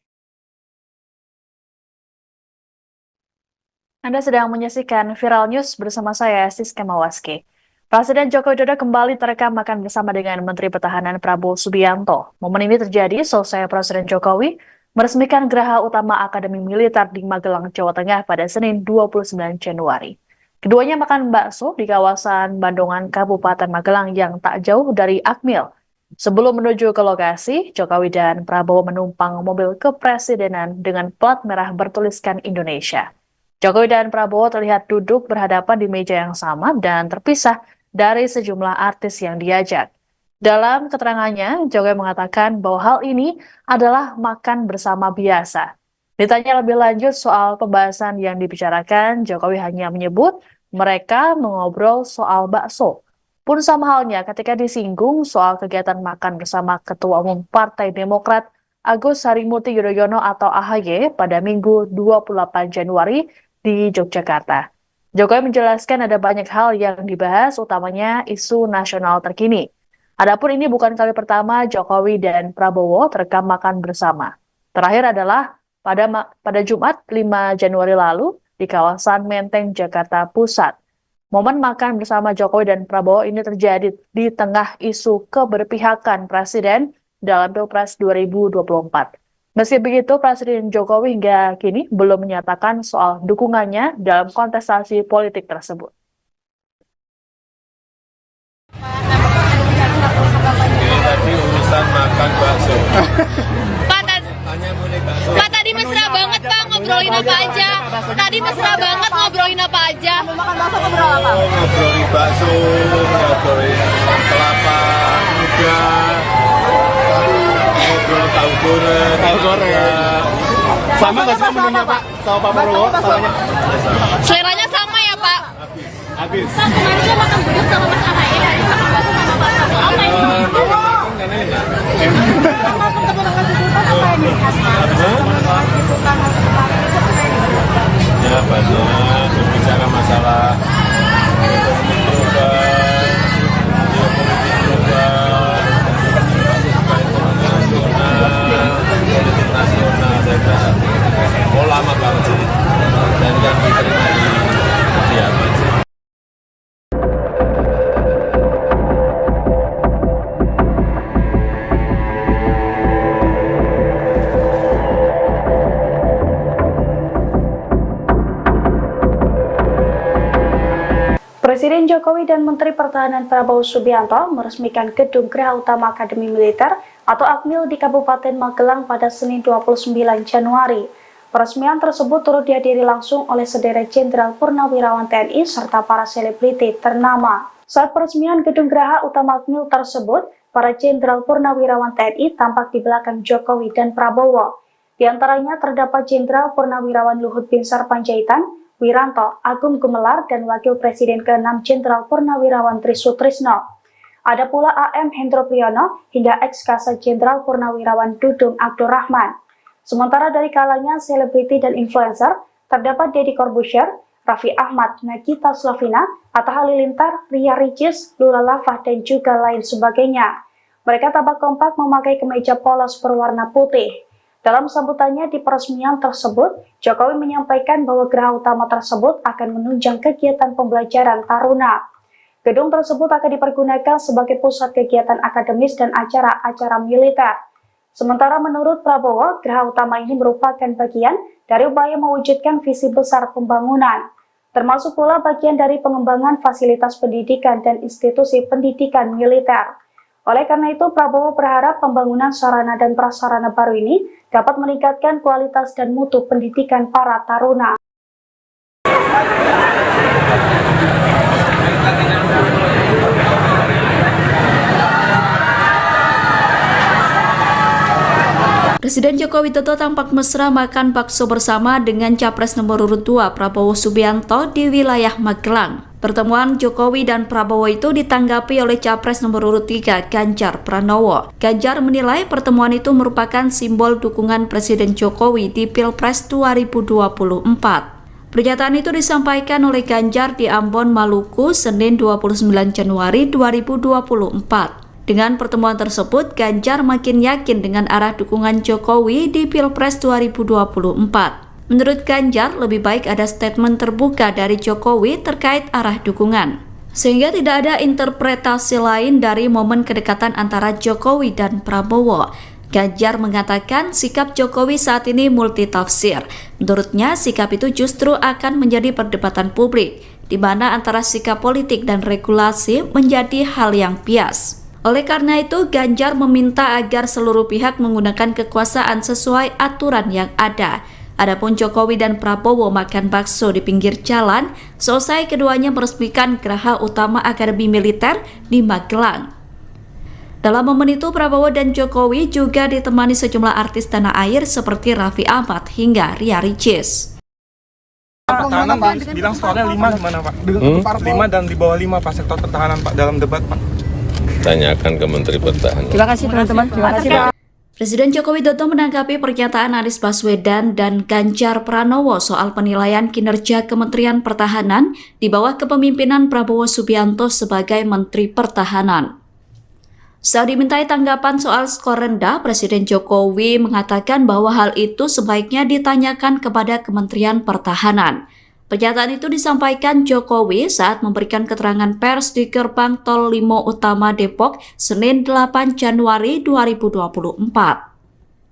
Anda sedang menyaksikan Viral News bersama saya, Siska Mawaski. Presiden Joko Widodo kembali terekam makan bersama dengan Menteri Pertahanan Prabowo Subianto. Momen ini terjadi selesai Presiden Jokowi meresmikan Geraha Utama Akademi Militer di Magelang, Jawa Tengah pada Senin 29 Januari. Keduanya makan bakso di kawasan Bandongan, Kabupaten Magelang yang tak jauh dari Akmil, Sebelum menuju ke lokasi, Jokowi dan Prabowo menumpang mobil kepresidenan dengan plat merah bertuliskan Indonesia. Jokowi dan Prabowo terlihat duduk berhadapan di meja yang sama dan terpisah dari sejumlah artis yang diajak. Dalam keterangannya, Jokowi mengatakan bahwa hal ini adalah makan bersama biasa. Ditanya lebih lanjut soal pembahasan yang dibicarakan, Jokowi hanya menyebut mereka mengobrol soal bakso. Pun sama halnya ketika disinggung soal kegiatan makan bersama Ketua Umum Partai Demokrat Agus Harimurti Yudhoyono atau AHY pada Minggu 28 Januari di Yogyakarta. Jokowi menjelaskan ada banyak hal yang dibahas, utamanya isu nasional terkini. Adapun ini bukan kali pertama Jokowi dan Prabowo terekam makan bersama. Terakhir adalah pada Jumat 5 Januari lalu di kawasan Menteng, Jakarta Pusat. Momen makan bersama Jokowi dan Prabowo ini terjadi di tengah isu keberpihakan Presiden dalam Pilpres 2024. Meski begitu, Presiden Jokowi hingga kini belum menyatakan soal dukungannya dalam kontestasi politik tersebut. Tadi urusan makan bakso. Pak, tadi mesra banget Pak, ngobrolin apa aja? Tadi mesra banget ngobrolin apa aja? Ngobrolin bakso, ngobrolin kelapa muda, ngobrolin tahu goreng. Sama nggak sih menunya Pak sama Pak Prabowo? Samanya? Seleranya sama ya Pak? Habis. Pak, kemarin dia makan bubur sama Mas AHY, hari ini makan bakso sama Pak Prabowo. Apa ini? Ya banyak berbicara masalah ekonomi global, politik nasional, saya kira lama banget sih, dan yang diterima di kediaman sih. Presiden Jokowi dan Menteri Pertahanan Prabowo Subianto meresmikan Gedung Geraha Utama Akademi Militer atau AKMIL di Kabupaten Magelang pada Senin 29 Januari. Peresmian tersebut turut dihadiri langsung oleh sederet Jenderal Purnawirawan TNI serta para selebriti ternama. Saat peresmian Gedung Geraha Utama AKMIL tersebut, para Jenderal Purnawirawan TNI tampak di belakang Jokowi dan Prabowo. Di antaranya terdapat Jenderal Purnawirawan Luhut Binsar Panjaitan, Wiranto, Agung Gumelar, dan Wakil Presiden ke-6 Jenderal Purnawirawan Trisutrisno. Ada pula AM Hendro Priyono hingga ex-Kasat Jenderal Purnawirawan Dudung Abdurrahman. Sementara dari kalangan selebriti dan influencer, terdapat Deddy Corbuzier, Raffi Ahmad, Nagita Slavina, Atta Halilintar, Ria Ricis, Lula Lava, dan juga lain sebagainya. Mereka tampak kompak memakai kemeja polos berwarna putih. Dalam sambutannya di peresmian tersebut, Jokowi menyampaikan bahwa geraha utama tersebut akan menunjang kegiatan pembelajaran taruna. Gedung tersebut akan dipergunakan sebagai pusat kegiatan akademis dan acara-acara militer. Sementara menurut Prabowo, geraha utama ini merupakan bagian dari upaya mewujudkan visi besar pembangunan, termasuk pula bagian dari pengembangan fasilitas pendidikan dan institusi pendidikan militer. Oleh karena itu, Prabowo berharap pembangunan sarana dan prasarana baru ini dapat meningkatkan kualitas dan mutu pendidikan para taruna. Presiden Joko Widodo tampak mesra makan bakso bersama dengan Capres nomor urut 2 Prabowo Subianto di wilayah Magelang. Pertemuan Jokowi dan Prabowo itu ditanggapi oleh Capres nomor urut 3 Ganjar Pranowo. Ganjar menilai pertemuan itu merupakan simbol dukungan Presiden Jokowi di Pilpres 2024. Pernyataan itu disampaikan oleh Ganjar di Ambon, Maluku, Senin 29 Januari 2024. Dengan pertemuan tersebut, Ganjar makin yakin dengan arah dukungan Jokowi di Pilpres 2024. Menurut Ganjar, lebih baik ada statement terbuka dari Jokowi terkait arah dukungan, sehingga tidak ada interpretasi lain dari momen kedekatan antara Jokowi dan Prabowo. Ganjar mengatakan sikap Jokowi saat ini multitafsir. Menurutnya, sikap itu justru akan menjadi perdebatan publik, di mana antara sikap politik dan regulasi menjadi hal yang bias. Oleh karena itu, Ganjar meminta agar seluruh pihak menggunakan kekuasaan sesuai aturan yang ada. Adapun Jokowi dan Prabowo makan bakso di pinggir jalan, selesai keduanya meresmikan Geraha Utama Akademi Militer di Magelang. Dalam momen itu, Prabowo dan Jokowi juga ditemani sejumlah artis tanah air seperti Raffi Ahmad hingga Ria Ricis. Pertahanan bilang skornya 5 gimana Pak? 5 dan di bawah 5 Pak sektor pertahanan Pak dalam debat Pak. Tanyakan ke Menteri Pertahanan. Terima kasih teman-teman. Terima kasih Pak. Presiden Joko Widodo menanggapi pernyataan Anies Baswedan dan Ganjar Pranowo soal penilaian kinerja Kementerian Pertahanan di bawah kepemimpinan Prabowo Subianto sebagai Menteri Pertahanan. Saat dimintai tanggapan soal skor rendah, Presiden Jokowi mengatakan bahwa hal itu sebaiknya ditanyakan kepada Kementerian Pertahanan. Pernyataan itu disampaikan Jokowi saat memberikan keterangan pers di Gerbang Tol Limo Utama Depok, Senin 8 Januari 2024.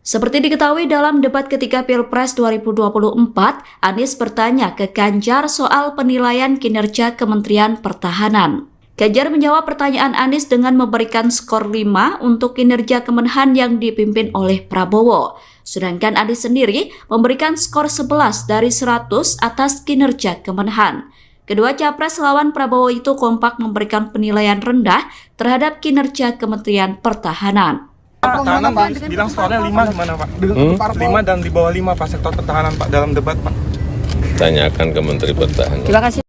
Seperti diketahui dalam debat ketiga Pilpres 2024, Anies bertanya ke Ganjar soal penilaian kinerja Kementerian Pertahanan. Ganjar menjawab pertanyaan Anies dengan memberikan skor 5 untuk kinerja Kemenhan yang dipimpin oleh Prabowo. Sedangkan Anies sendiri memberikan skor 11 dari 100 atas kinerja Kemenhan. Kedua capres lawan Prabowo itu kompak memberikan penilaian rendah terhadap kinerja Kementerian Pertahanan. Pertahanan bilang skornya 5 gimana Pak? 5 dan di bawah 5 Pak sektor pertahanan Pak dalam debat Pak. Tanyakan ke Menteri Pertahanan. Terima kasih.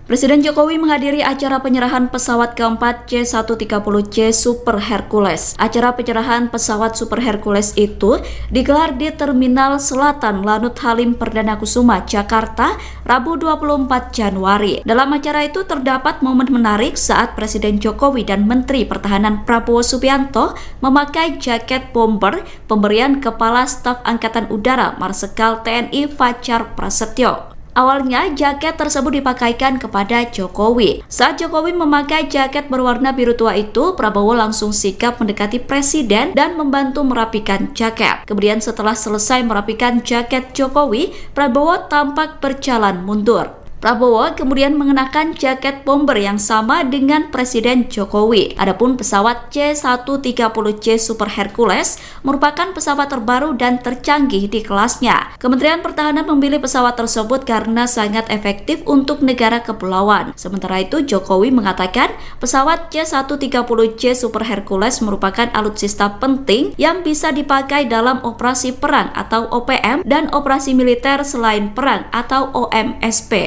Presiden Jokowi menghadiri acara penyerahan pesawat keempat C-130C Super Hercules. Acara penyerahan pesawat Super Hercules itu digelar di Terminal Selatan Lanut Halim Perdana Kusuma, Jakarta, Rabu 24 Januari. Dalam acara itu terdapat momen menarik saat Presiden Jokowi dan Menteri Pertahanan Prabowo Subianto memakai jaket bomber pemberian Kepala Staf Angkatan Udara Marsikal TNI Fajar Prasetyo. Awalnya, jaket tersebut dipakaikan kepada Jokowi. Saat Jokowi memakai jaket berwarna biru tua itu, Prabowo langsung sigap mendekati Presiden dan membantu merapikan jaket. Kemudian setelah selesai merapikan jaket Jokowi, Prabowo tampak berjalan mundur. Prabowo kemudian mengenakan jaket bomber yang sama dengan Presiden Jokowi. Adapun pesawat C-130C Super Hercules merupakan pesawat terbaru dan tercanggih di kelasnya. Kementerian Pertahanan memilih pesawat tersebut karena sangat efektif untuk negara kepulauan. Sementara itu, Jokowi mengatakan pesawat C-130C Super Hercules merupakan alutsista penting yang bisa dipakai dalam operasi perang atau OPM dan operasi militer selain perang atau OMSP.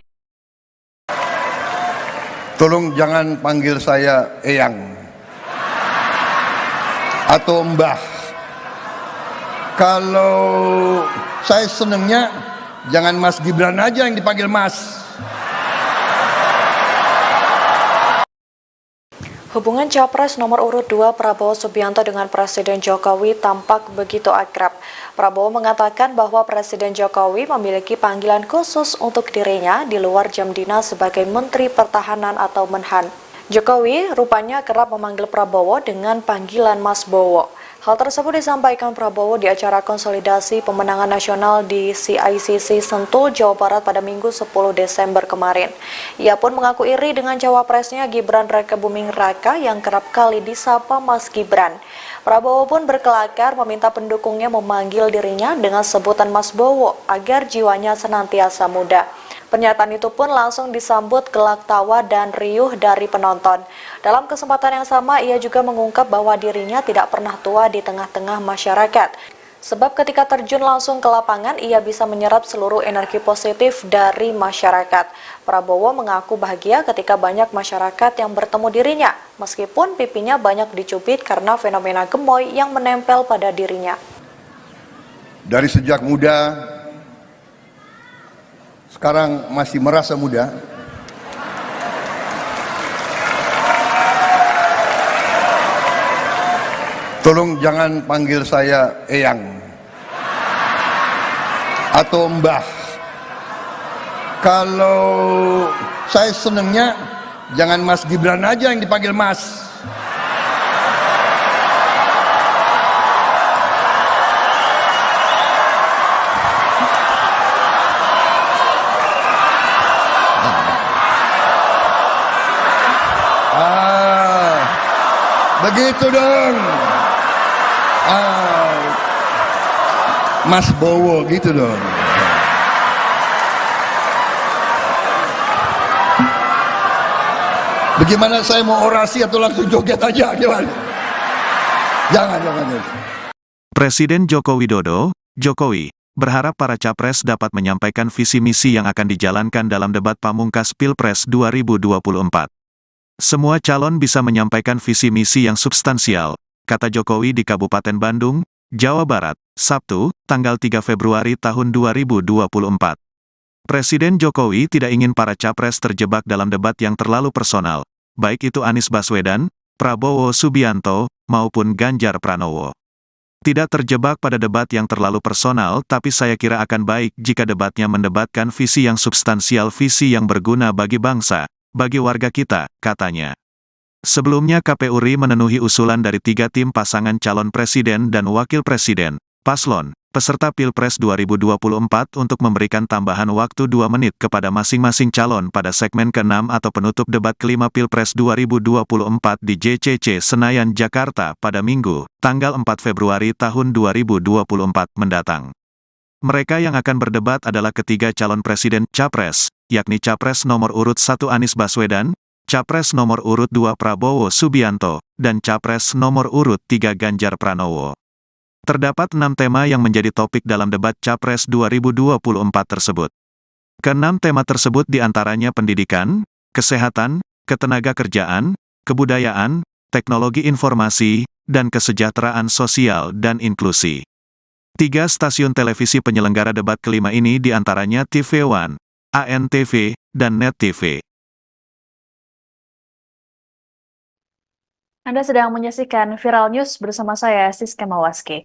Tolong jangan panggil saya Eyang atau Mbah. Kalau saya senengnya jangan Mas Gibran aja yang dipanggil Mas. Hubungan Capres nomor urut 2 Prabowo Subianto dengan Presiden Jokowi tampak begitu akrab. Prabowo mengatakan bahwa Presiden Jokowi memiliki panggilan khusus untuk dirinya di luar jam dinas sebagai Menteri Pertahanan atau Menhan. Jokowi rupanya kerap memanggil Prabowo dengan panggilan Mas Bowo. Hal tersebut disampaikan Prabowo di acara konsolidasi pemenangan nasional di CICC Sentul, Jawa Barat pada Minggu 10 Desember kemarin. Ia pun mengaku iri dengan cawapresnya Gibran Rakebuming Raka yang kerap kali disapa Mas Gibran. Prabowo pun berkelakar meminta pendukungnya memanggil dirinya dengan sebutan Mas Bowo agar jiwanya senantiasa muda. Pernyataan itu pun langsung disambut gelak tawa dan riuh dari penonton. Dalam kesempatan yang sama, ia juga mengungkap bahwa dirinya tidak pernah tua di tengah-tengah masyarakat. Sebab ketika terjun langsung ke lapangan, ia bisa menyerap seluruh energi positif dari masyarakat. Prabowo mengaku bahagia ketika banyak masyarakat yang bertemu dirinya, meskipun pipinya banyak dicubit karena fenomena gemoy yang menempel pada dirinya. Dari sejak muda, sekarang masih merasa muda. Tolong jangan panggil saya Eyang atau Mbah. Kalau saya senengnya jangan Mas Gibran aja yang dipanggil Mas. Begitu dong. Mas Bowo gitu dong. Bagaimana saya mau orasi atau langsung joget aja? Gimana? Jangan. Presiden Joko Widodo, Jokowi, berharap para capres dapat menyampaikan visi misi yang akan dijalankan dalam debat pamungkas Pilpres 2024. Semua calon bisa menyampaikan visi misi yang substansial, kata Jokowi di Kabupaten Bandung, Jawa Barat, Sabtu, tanggal 3 Februari tahun 2024. Presiden Jokowi tidak ingin para capres terjebak dalam debat yang terlalu personal, baik itu Anies Baswedan, Prabowo Subianto, maupun Ganjar Pranowo. Tidak terjebak pada debat yang terlalu personal, tapi saya kira akan baik jika debatnya mendebatkan visi yang substansial, visi yang berguna bagi bangsa, bagi warga kita, katanya. Sebelumnya KPU RI memenuhi usulan dari 3 tim pasangan calon presiden dan wakil presiden, paslon, peserta Pilpres 2024 untuk memberikan tambahan waktu 2 menit kepada masing-masing calon pada segmen ke-6 atau penutup debat kelima Pilpres 2024 di JCC Senayan, Jakarta pada Minggu, tanggal 4 Februari tahun 2024 mendatang. Mereka yang akan berdebat adalah ketiga calon presiden Capres, yakni Capres nomor urut 1 Anies Baswedan, Capres nomor urut 2 Prabowo Subianto, dan Capres nomor urut 3 Ganjar Pranowo. Terdapat 6 tema yang menjadi topik dalam debat Capres 2024 tersebut. Ke-6 tema tersebut diantaranya pendidikan, kesehatan, ketenagakerjaan, kebudayaan, teknologi informasi, dan kesejahteraan sosial dan inklusi. 3 stasiun televisi penyelenggara debat kelima ini diantaranya TV One, ANTV, dan Net TV. Anda sedang menyaksikan Viral News bersama saya, Siska Mawaski.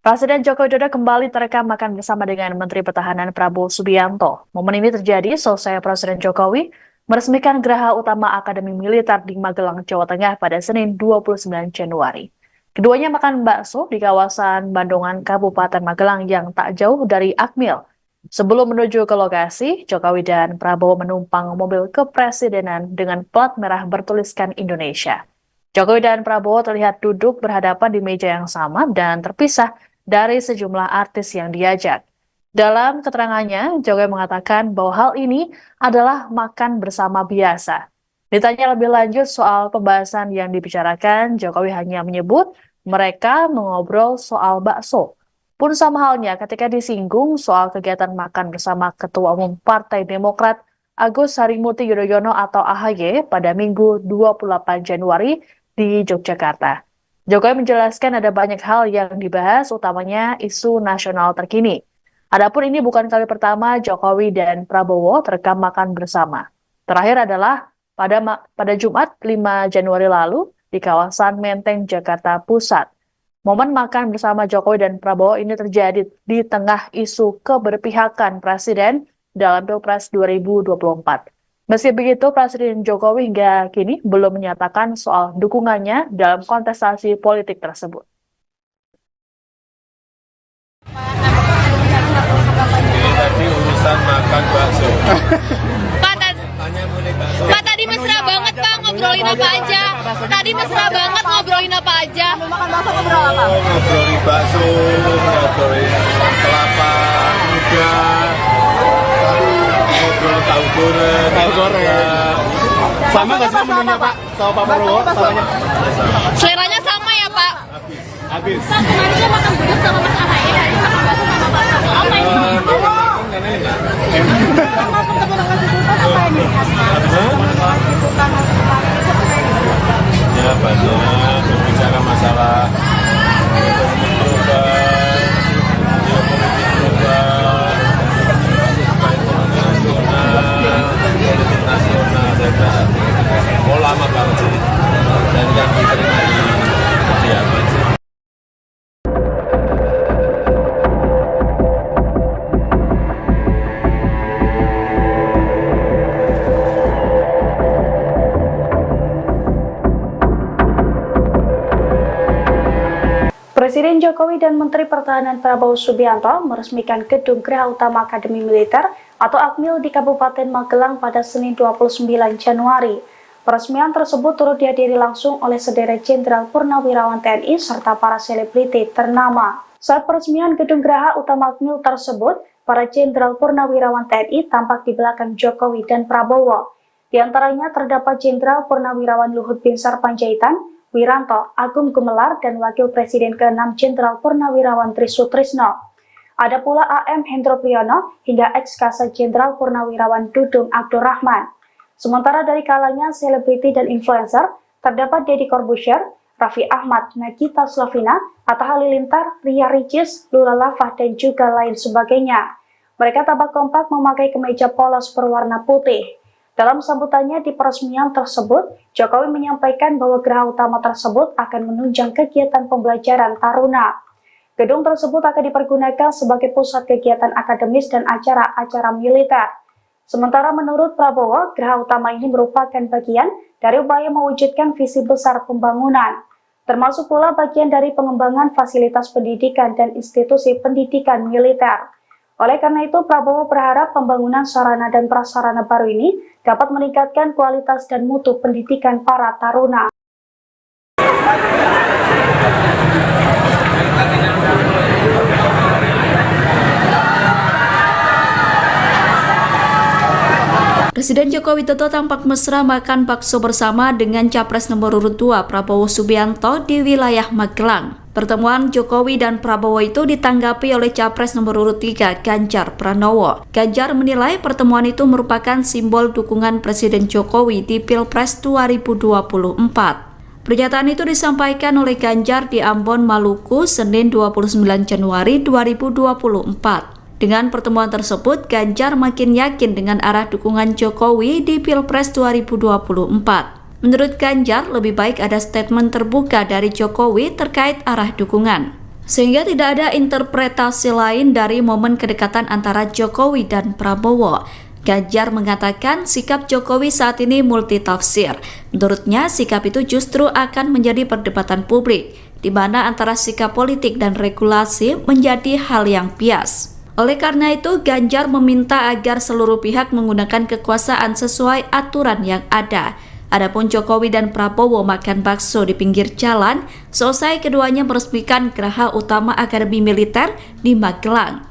Presiden Joko Widodo kembali terekam makan bersama dengan Menteri Pertahanan Prabowo Subianto. Momen ini terjadi selesai Presiden Jokowi meresmikan Geraha Utama Akademi Militer di Magelang, Jawa Tengah pada Senin 29 Januari. Keduanya makan bakso di kawasan Bandungan, Kabupaten Magelang yang tak jauh dari Akmil. Sebelum menuju ke lokasi, Jokowi dan Prabowo menumpang mobil kepresidenan dengan plat merah bertuliskan Indonesia. Jokowi dan Prabowo terlihat duduk berhadapan di meja yang sama dan terpisah dari sejumlah artis yang diajak. Dalam keterangannya, Jokowi mengatakan bahwa hal ini adalah makan bersama biasa. Ditanya lebih lanjut soal pembahasan yang dibicarakan, Jokowi hanya menyebut mereka mengobrol soal bakso. Pun sama halnya ketika disinggung soal kegiatan makan bersama Ketua Umum Partai Demokrat Agus Harimurti Yudhoyono atau AHY pada Minggu 28 Januari di Yogyakarta. Jokowi menjelaskan ada banyak hal yang dibahas, utamanya isu nasional terkini. Adapun ini bukan kali pertama Jokowi dan Prabowo terekam makan bersama. Terakhir adalah pada Jumat 5 Januari lalu di kawasan Menteng, Jakarta Pusat. Momen makan bersama Jokowi dan Prabowo ini terjadi di tengah isu keberpihakan Presiden dalam Pilpres 2024. Meski begitu, Presiden Jokowi hingga kini belum menyatakan soal dukungannya dalam kontestasi politik tersebut. Ini tadi urusan makan bakso. Pak, tadi mesra banget Pak, ngobrolin apa aja? Tadi mesra banget ngobrolin apa aja? Ngobrolin bakso, ngobrolin kelapa muda, ngobrol tahu goreng. Sama nggak sih menunya Pak? Sama Pak Prabowo? Samanya? Seleranya sama ya Pak? Habis. Pak, kemarin dia makan gudeg sama Mas AHY, hari ini makan bakso sama Bapak. Apa ini? Ya banyak berbicara masalah ekonomi global, politik nasional, saya lama banget sih, dan yang diterima di kediaman sih. Presiden Jokowi dan Menteri Pertahanan Prabowo Subianto meresmikan Gedung Geraha Utama Akademi Militer atau Akmil di Kabupaten Magelang pada Senin 29 Januari. Peresmian tersebut turut dihadiri langsung oleh sederet Jenderal Purnawirawan TNI serta para selebriti ternama. Saat peresmian gedung geraha utama Akmil tersebut, para Jenderal Purnawirawan TNI tampak di belakang Jokowi dan Prabowo. Di antaranya terdapat Jenderal Purnawirawan Luhut Binsar Panjaitan, Wiranto, Agung Gumelar, dan Wakil Presiden ke-6 Jenderal Purnawirawan Trisutrisno. Ada pula AM Hendro Priyono hingga ex-Kasat Jenderal Purnawirawan Dudung Abdurrahman. Sementara dari kalangan selebriti dan influencer, terdapat Deddy Corbuzier, Raffi Ahmad, Nagita Slavina, Atta Halilintar, Ria Ricis, Lula Lava, dan juga lain sebagainya. Mereka tampak kompak memakai kemeja polos berwarna putih. Dalam sambutannya di peresmian tersebut, Jokowi menyampaikan bahwa geraha utama tersebut akan menunjang kegiatan pembelajaran taruna. Gedung tersebut akan dipergunakan sebagai pusat kegiatan akademis dan acara-acara militer. Sementara menurut Prabowo, geraha utama ini merupakan bagian dari upaya mewujudkan visi besar pembangunan, termasuk pula bagian dari pengembangan fasilitas pendidikan dan institusi pendidikan militer. Oleh karena itu, Prabowo berharap pembangunan sarana dan prasarana baru ini dapat meningkatkan kualitas dan mutu pendidikan para taruna. Presiden Joko Widodo tampak mesra makan bakso bersama dengan Capres nomor urut 2 Prabowo Subianto di wilayah Magelang. Pertemuan Jokowi dan Prabowo itu ditanggapi oleh Capres nomor urut 3 Ganjar Pranowo. Ganjar menilai pertemuan itu merupakan simbol dukungan Presiden Jokowi di Pilpres 2024. Pernyataan itu disampaikan oleh Ganjar di Ambon, Maluku, Senin 29 Januari 2024. Dengan pertemuan tersebut, Ganjar makin yakin dengan arah dukungan Jokowi di Pilpres 2024. Menurut Ganjar, lebih baik ada statement terbuka dari Jokowi terkait arah dukungan, sehingga tidak ada interpretasi lain dari momen kedekatan antara Jokowi dan Prabowo. Ganjar mengatakan sikap Jokowi saat ini multitafsir. Menurutnya, sikap itu justru akan menjadi perdebatan publik, di mana antara sikap politik dan regulasi menjadi hal yang bias. Oleh karena itu, Ganjar meminta agar seluruh pihak menggunakan kekuasaan sesuai aturan yang ada. Adapun Jokowi dan Prabowo makan bakso di pinggir jalan, selesai keduanya meresmikan geraha utama Akademi Militer di Magelang.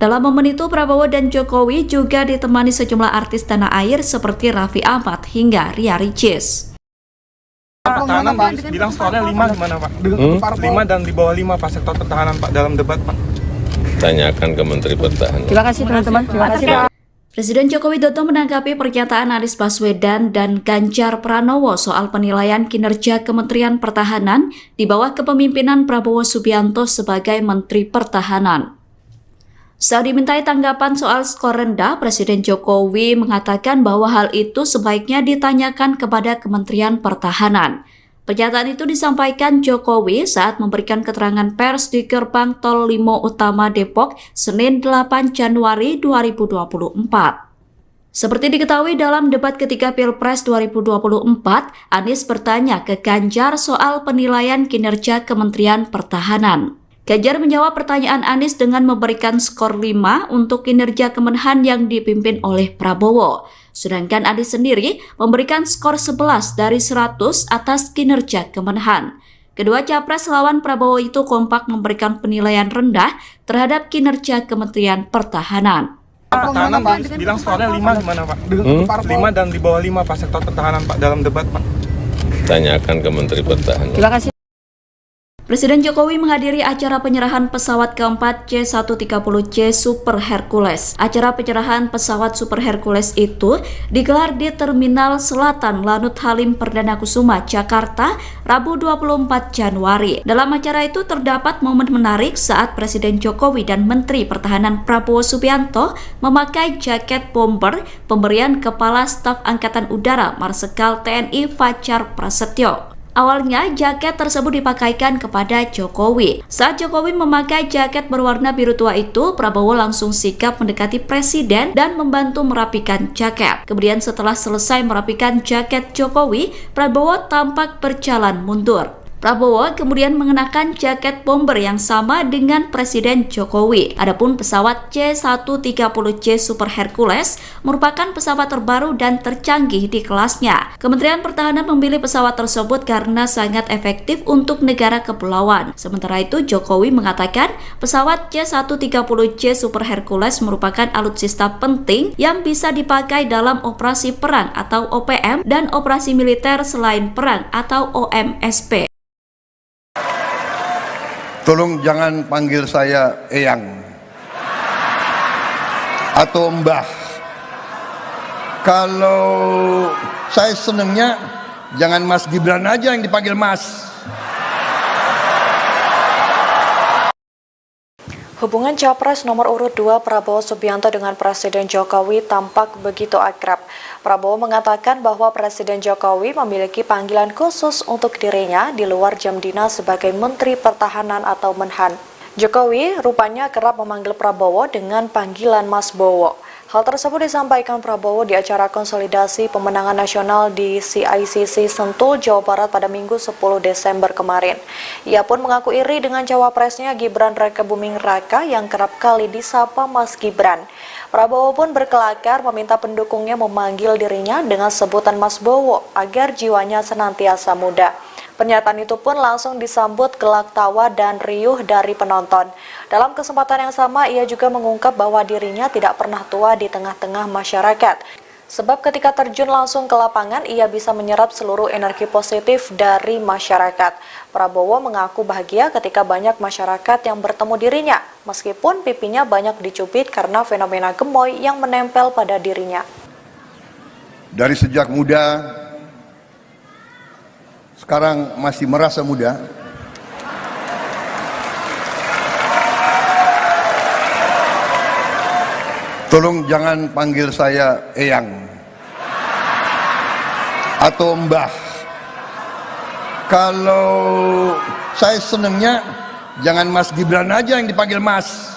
Dalam momen itu, Prabowo dan Jokowi juga ditemani sejumlah artis tanah air seperti Raffi Ahmad hingga Ria Ricis. Pertahanan bilang skornya 5 gimana Pak? 5 dan di bawah 5 Pak sektor pertahanan Pak dalam debat Pak. Tanyakan ke Menteri Pertahanan. Terima kasih teman-teman. Terima kasih Pak. Presiden Joko Widodo menanggapi pernyataan Anies Baswedan dan Ganjar Pranowo soal penilaian kinerja Kementerian Pertahanan di bawah kepemimpinan Prabowo Subianto sebagai Menteri Pertahanan. Saat dimintai tanggapan soal skor rendah, Presiden Jokowi mengatakan bahwa hal itu sebaiknya ditanyakan kepada Kementerian Pertahanan. Pernyataan itu disampaikan Jokowi saat memberikan keterangan pers di gerbang Tol Limo Utama Depok, Senin 8 Januari 2024. Seperti diketahui dalam debat ketiga Pilpres 2024, Anies bertanya ke Ganjar soal penilaian kinerja Kementerian Pertahanan. Ganjar menjawab pertanyaan Anies dengan memberikan skor 5 untuk kinerja Kemenhan yang dipimpin oleh Prabowo. Sedangkan Anies sendiri memberikan skor 11 dari 100 atas kinerja Kemenhan. Kedua capres lawan Prabowo itu kompak memberikan penilaian rendah terhadap kinerja Kementerian Pertahanan. Pertahanan bilang skornya 5 gimana Pak? 5 dan di bawah 5 Pak sektor pertahanan Pak dalam debat Pak. Tanyakan ke Menteri Pertahanan. Terima kasih. Presiden Jokowi menghadiri acara penyerahan pesawat keempat C-130C Super Hercules. Acara penyerahan pesawat Super Hercules itu digelar di Terminal Selatan Lanut Halim Perdana Kusuma, Jakarta, Rabu 24 Januari. Dalam acara itu terdapat momen menarik saat Presiden Jokowi dan Menteri Pertahanan Prabowo Subianto memakai jaket bomber pemberian Kepala Staf Angkatan Udara Marsikal TNI Fajar Prasetyo. Awalnya, jaket tersebut dipakaikan kepada Jokowi. Saat Jokowi memakai jaket berwarna biru tua itu, Prabowo langsung sigap mendekati Presiden dan membantu merapikan jaket. Kemudian setelah selesai merapikan jaket Jokowi, Prabowo tampak berjalan mundur. Prabowo kemudian mengenakan jaket bomber yang sama dengan Presiden Jokowi. Adapun pesawat C-130J Super Hercules merupakan pesawat terbaru dan tercanggih di kelasnya. Kementerian Pertahanan memilih pesawat tersebut karena sangat efektif untuk negara kepulauan. Sementara itu, Jokowi mengatakan pesawat C-130J Super Hercules merupakan alutsista penting yang bisa dipakai dalam operasi perang atau OPM dan operasi militer selain perang atau OMSP. Tolong jangan panggil saya Eyang atau Mbah. Kalau saya senengnya jangan Mas Gibran aja yang dipanggil Mas. Hubungan Capres nomor urut 2 Prabowo Subianto dengan Presiden Jokowi tampak begitu akrab. Prabowo mengatakan bahwa Presiden Jokowi memiliki panggilan khusus untuk dirinya di luar jam dinas sebagai Menteri Pertahanan atau Menhan. Jokowi rupanya kerap memanggil Prabowo dengan panggilan Mas Bowo. Hal tersebut disampaikan Prabowo di acara konsolidasi pemenangan nasional di CICC Sentul, Jawa Barat pada Minggu 10 Desember kemarin. Ia pun mengaku iri dengan cawapresnya Gibran Rakebuming Raka yang kerap kali disapa Mas Gibran. Prabowo pun berkelakar meminta pendukungnya memanggil dirinya dengan sebutan Mas Bowo agar jiwanya senantiasa muda. Pernyataan itu pun langsung disambut gelak tawa dan riuh dari penonton. Dalam kesempatan yang sama, ia juga mengungkap bahwa dirinya tidak pernah tua di tengah-tengah masyarakat. Sebab ketika terjun langsung ke lapangan, ia bisa menyerap seluruh energi positif dari masyarakat. Prabowo mengaku bahagia ketika banyak masyarakat yang bertemu dirinya, meskipun pipinya banyak dicubit karena fenomena gemoy yang menempel pada dirinya. Dari sejak muda, sekarang masih merasa muda. Tolong jangan panggil saya Eyang atau Mbah. Kalau saya senengnya jangan Mas Gibran aja yang dipanggil Mas.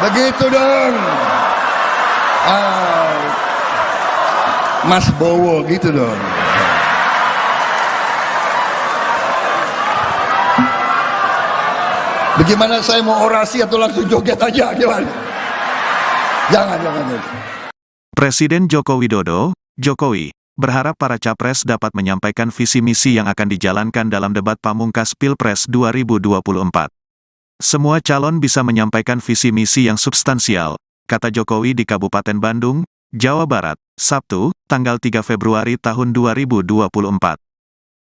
Begitu dong. Mas Bowo gitu dong. Bagaimana saya mau orasi atau langsung joget aja gimana? Jangan. Presiden Joko Widodo, Jokowi, berharap para capres dapat menyampaikan visi misi yang akan dijalankan dalam debat pamungkas Pilpres 2024. Semua calon bisa menyampaikan visi misi yang substansial, kata Jokowi di Kabupaten Bandung, Jawa Barat, Sabtu, tanggal 3 Februari tahun 2024.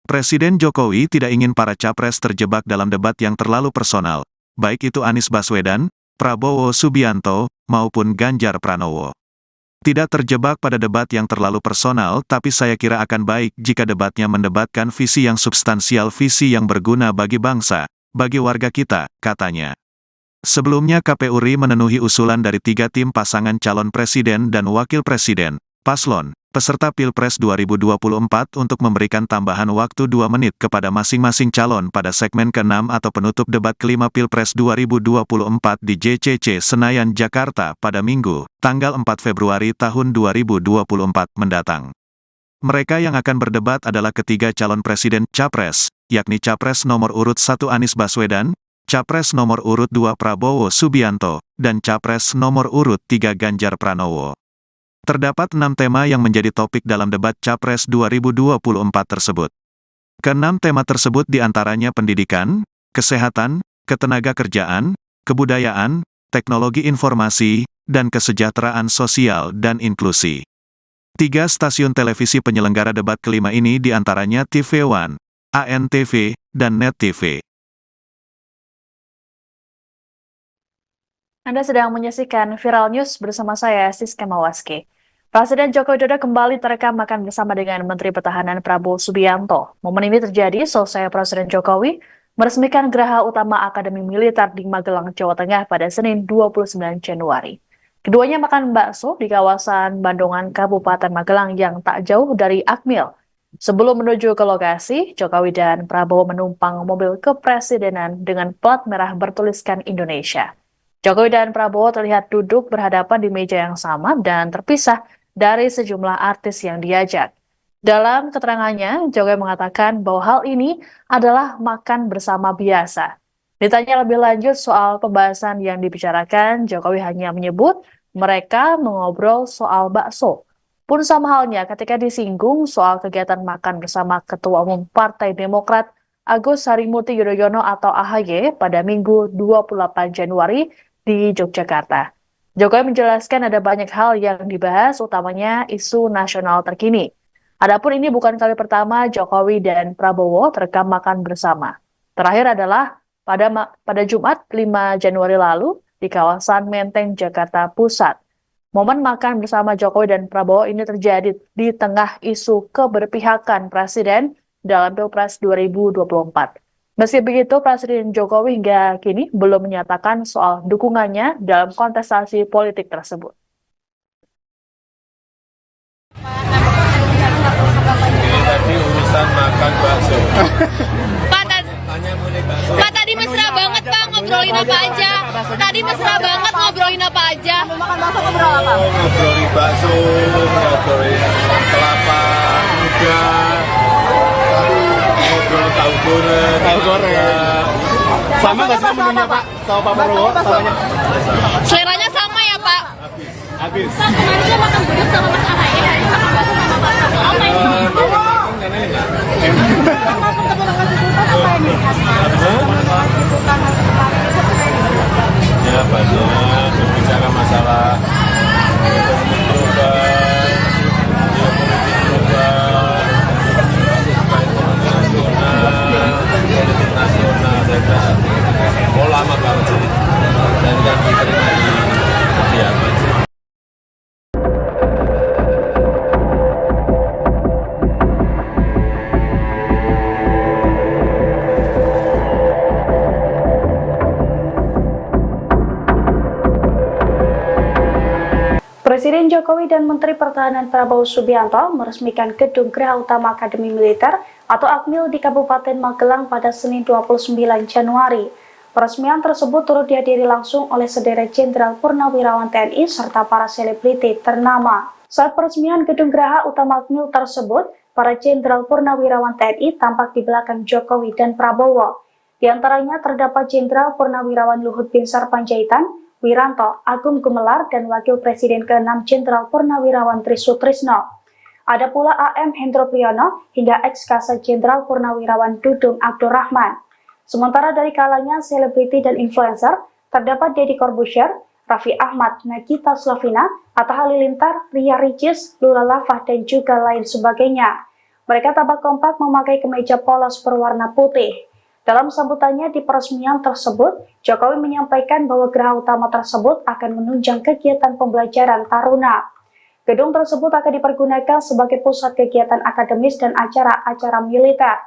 Presiden Jokowi tidak ingin para capres terjebak dalam debat yang terlalu personal, baik itu Anies Baswedan, Prabowo Subianto, maupun Ganjar Pranowo. Tidak terjebak pada debat yang terlalu personal, tapi saya kira akan baik jika debatnya mendebatkan visi yang substansial, visi yang berguna bagi bangsa, bagi warga kita, katanya. Sebelumnya KPU RI memenuhi usulan dari 3 tim pasangan calon presiden dan wakil presiden, paslon, peserta Pilpres 2024 untuk memberikan tambahan waktu 2 menit kepada masing-masing calon pada segmen ke-6 atau penutup debat kelima Pilpres 2024 di JCC Senayan, Jakarta pada Minggu, tanggal 4 Februari tahun 2024 mendatang. Mereka yang akan berdebat adalah ketiga calon presiden Capres, yakni Capres nomor urut 1 Anies Baswedan, Capres nomor urut 2 Prabowo Subianto, dan Capres nomor urut 3 Ganjar Pranowo. Terdapat 6 tema yang menjadi topik dalam debat Capres 2024 tersebut. Ke-6 tema tersebut diantaranya pendidikan, kesehatan, ketenagakerjaan, kebudayaan, teknologi informasi, dan kesejahteraan sosial dan inklusi. 3 stasiun televisi penyelenggara debat kelima ini diantaranya TV One, ANTV, dan Net TV. Anda sedang menyaksikan Viral News bersama saya, Siska Mawaski. Presiden Joko Widodo kembali terekam makan bersama dengan Menteri Pertahanan Prabowo Subianto. Momen ini terjadi selesai Presiden Jokowi meresmikan Geraha Utama Akademi Militer di Magelang, Jawa Tengah pada Senin 29 Januari. Keduanya makan bakso di kawasan Bandungan, Kabupaten Magelang yang tak jauh dari Akmil. Sebelum menuju ke lokasi, Jokowi dan Prabowo menumpang mobil kepresidenan dengan plat merah bertuliskan Indonesia. Jokowi dan Prabowo terlihat duduk berhadapan di meja yang sama dan terpisah dari sejumlah artis yang diajak. Dalam keterangannya, Jokowi mengatakan bahwa hal ini adalah makan bersama biasa. Ditanya lebih lanjut soal pembahasan yang dibicarakan, Jokowi hanya menyebut mereka mengobrol soal bakso. Pun sama halnya ketika disinggung soal kegiatan makan bersama Ketua Umum Partai Demokrat Agus Harimurti Yudhoyono atau AHY pada Minggu 28 Januari di Yogyakarta. Jokowi menjelaskan ada banyak hal yang dibahas, utamanya isu nasional terkini. Adapun ini bukan kali pertama Jokowi dan Prabowo terekam makan bersama. Terakhir adalah pada Jumat 5 Januari lalu di kawasan Menteng, Jakarta Pusat. Momen makan bersama Jokowi dan Prabowo ini terjadi di tengah isu keberpihakan Presiden dalam Pilpres 2024. Meski begitu, Presiden Jokowi hingga kini belum menyatakan soal dukungannya dalam kontestasi politik tersebut. Ini tadi urusan makan bakso. Pak, tadi mesra banget Pak, ngobrolin apa aja. Tadi mesra banget ngobrolin apa aja. Ngobrolin bakso, ngobrolin kelapa muda, ngobrol tahu goreng. Sama nggak sih menunya Pak? Sama Pak Prabowo? Samanya? Seleranya sama ya Pak? Habis. Pak, kemarin dia makan gudeg sama Mas AHY, hari ini makan bakso sama Pak Prabowo. Apa ini? Ya banyak berbicara masalah ekonomi global, geopolitik global, ekonomi nasional, politik nasional. Saya kira lama banget sih, dan kan diterima di kebijakan sih. Presiden Jokowi dan Menteri Pertahanan Prabowo Subianto meresmikan Gedung Geraha Utama Akademi Militer atau Akmil di Kabupaten Magelang pada Senin 29 Januari. Peresmian tersebut turut dihadiri langsung oleh sederet Jenderal Purnawirawan TNI serta para selebriti ternama. Saat peresmian Gedung Geraha Utama Akmil tersebut, para Jenderal Purnawirawan TNI tampak di belakang Jokowi dan Prabowo. Di antaranya terdapat Jenderal Purnawirawan Luhut Binsar Panjaitan, Wiranto, Agung Gumelar, dan Wakil Presiden ke-6 Jenderal Purnawirawan Trisutrisno. Ada pula AM Hendro Priyono hingga ex-Kasat Jenderal Purnawirawan Dudung Abdurrahman. Sementara dari kalangan selebriti dan influencer, terdapat Deddy Corbuzier, Raffi Ahmad, Nagita Slavina, Atta Halilintar, Ria Ricis, Lula Lava, dan juga lain sebagainya. Mereka tampak kompak memakai kemeja polos berwarna putih. Dalam sambutannya di peresmian tersebut, Jokowi menyampaikan bahwa geraha utama tersebut akan menunjang kegiatan pembelajaran taruna. Gedung tersebut akan dipergunakan sebagai pusat kegiatan akademis dan acara-acara militer.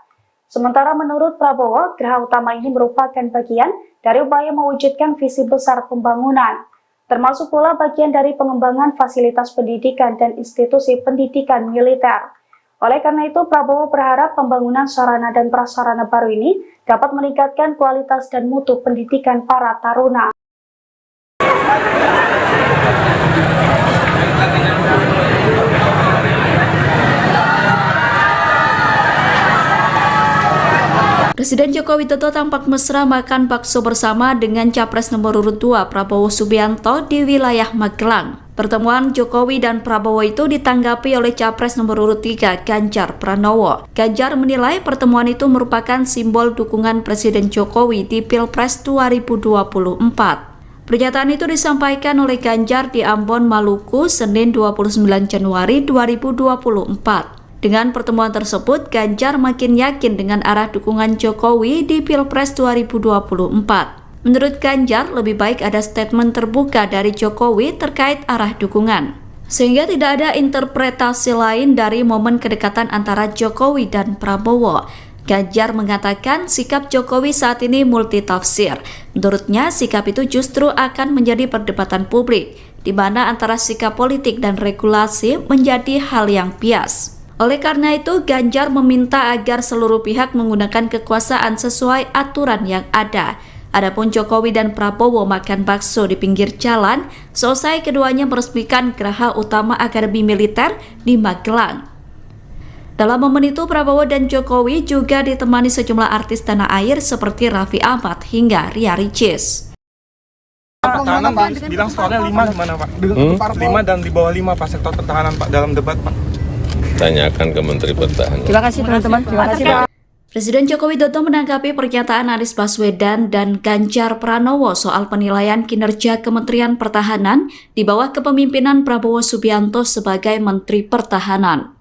Sementara menurut Prabowo, geraha utama ini merupakan bagian dari upaya mewujudkan visi besar pembangunan, termasuk pula bagian dari pengembangan fasilitas pendidikan dan institusi pendidikan militer. Oleh karena itu, Prabowo berharap pembangunan sarana dan prasarana baru ini dapat meningkatkan kualitas dan mutu pendidikan para taruna. Presiden Joko Widodo tampak mesra makan bakso bersama dengan Capres nomor urut 2 Prabowo Subianto di wilayah Magelang. Pertemuan Jokowi dan Prabowo itu ditanggapi oleh Capres nomor urut 3 Ganjar Pranowo. Ganjar menilai pertemuan itu merupakan simbol dukungan Presiden Jokowi di Pilpres 2024. Pernyataan itu disampaikan oleh Ganjar di Ambon, Maluku, Senin 29 Januari 2024. Dengan pertemuan tersebut, Ganjar makin yakin dengan arah dukungan Jokowi di Pilpres 2024. Menurut Ganjar, lebih baik ada statement terbuka dari Jokowi terkait arah dukungan, sehingga tidak ada interpretasi lain dari momen kedekatan antara Jokowi dan Prabowo. Ganjar mengatakan sikap Jokowi saat ini multitafsir. Menurutnya, sikap itu justru akan menjadi perdebatan publik, di mana antara sikap politik dan regulasi menjadi hal yang bias. Oleh karena itu, Ganjar meminta agar seluruh pihak menggunakan kekuasaan sesuai aturan yang ada. Adapun Jokowi dan Prabowo makan bakso di pinggir jalan, selesai keduanya meresmikan Geraha Utama Akademi Militer di Magelang. Dalam momen itu, Prabowo dan Jokowi juga ditemani sejumlah artis tanah air seperti Raffi Ahmad hingga Ria Ricis. Pertahanan bilang skornya 5 gimana Pak? 5 dan di bawah 5 Pak sektor pertahanan Pak dalam debat Pak. Tanyakan ke Menteri Pertahanan. Terima kasih teman-teman. Terima kasih Pak. Presiden Joko Widodo menanggapi pernyataan Anies Baswedan dan Ganjar Pranowo soal penilaian kinerja Kementerian Pertahanan di bawah kepemimpinan Prabowo Subianto sebagai Menteri Pertahanan.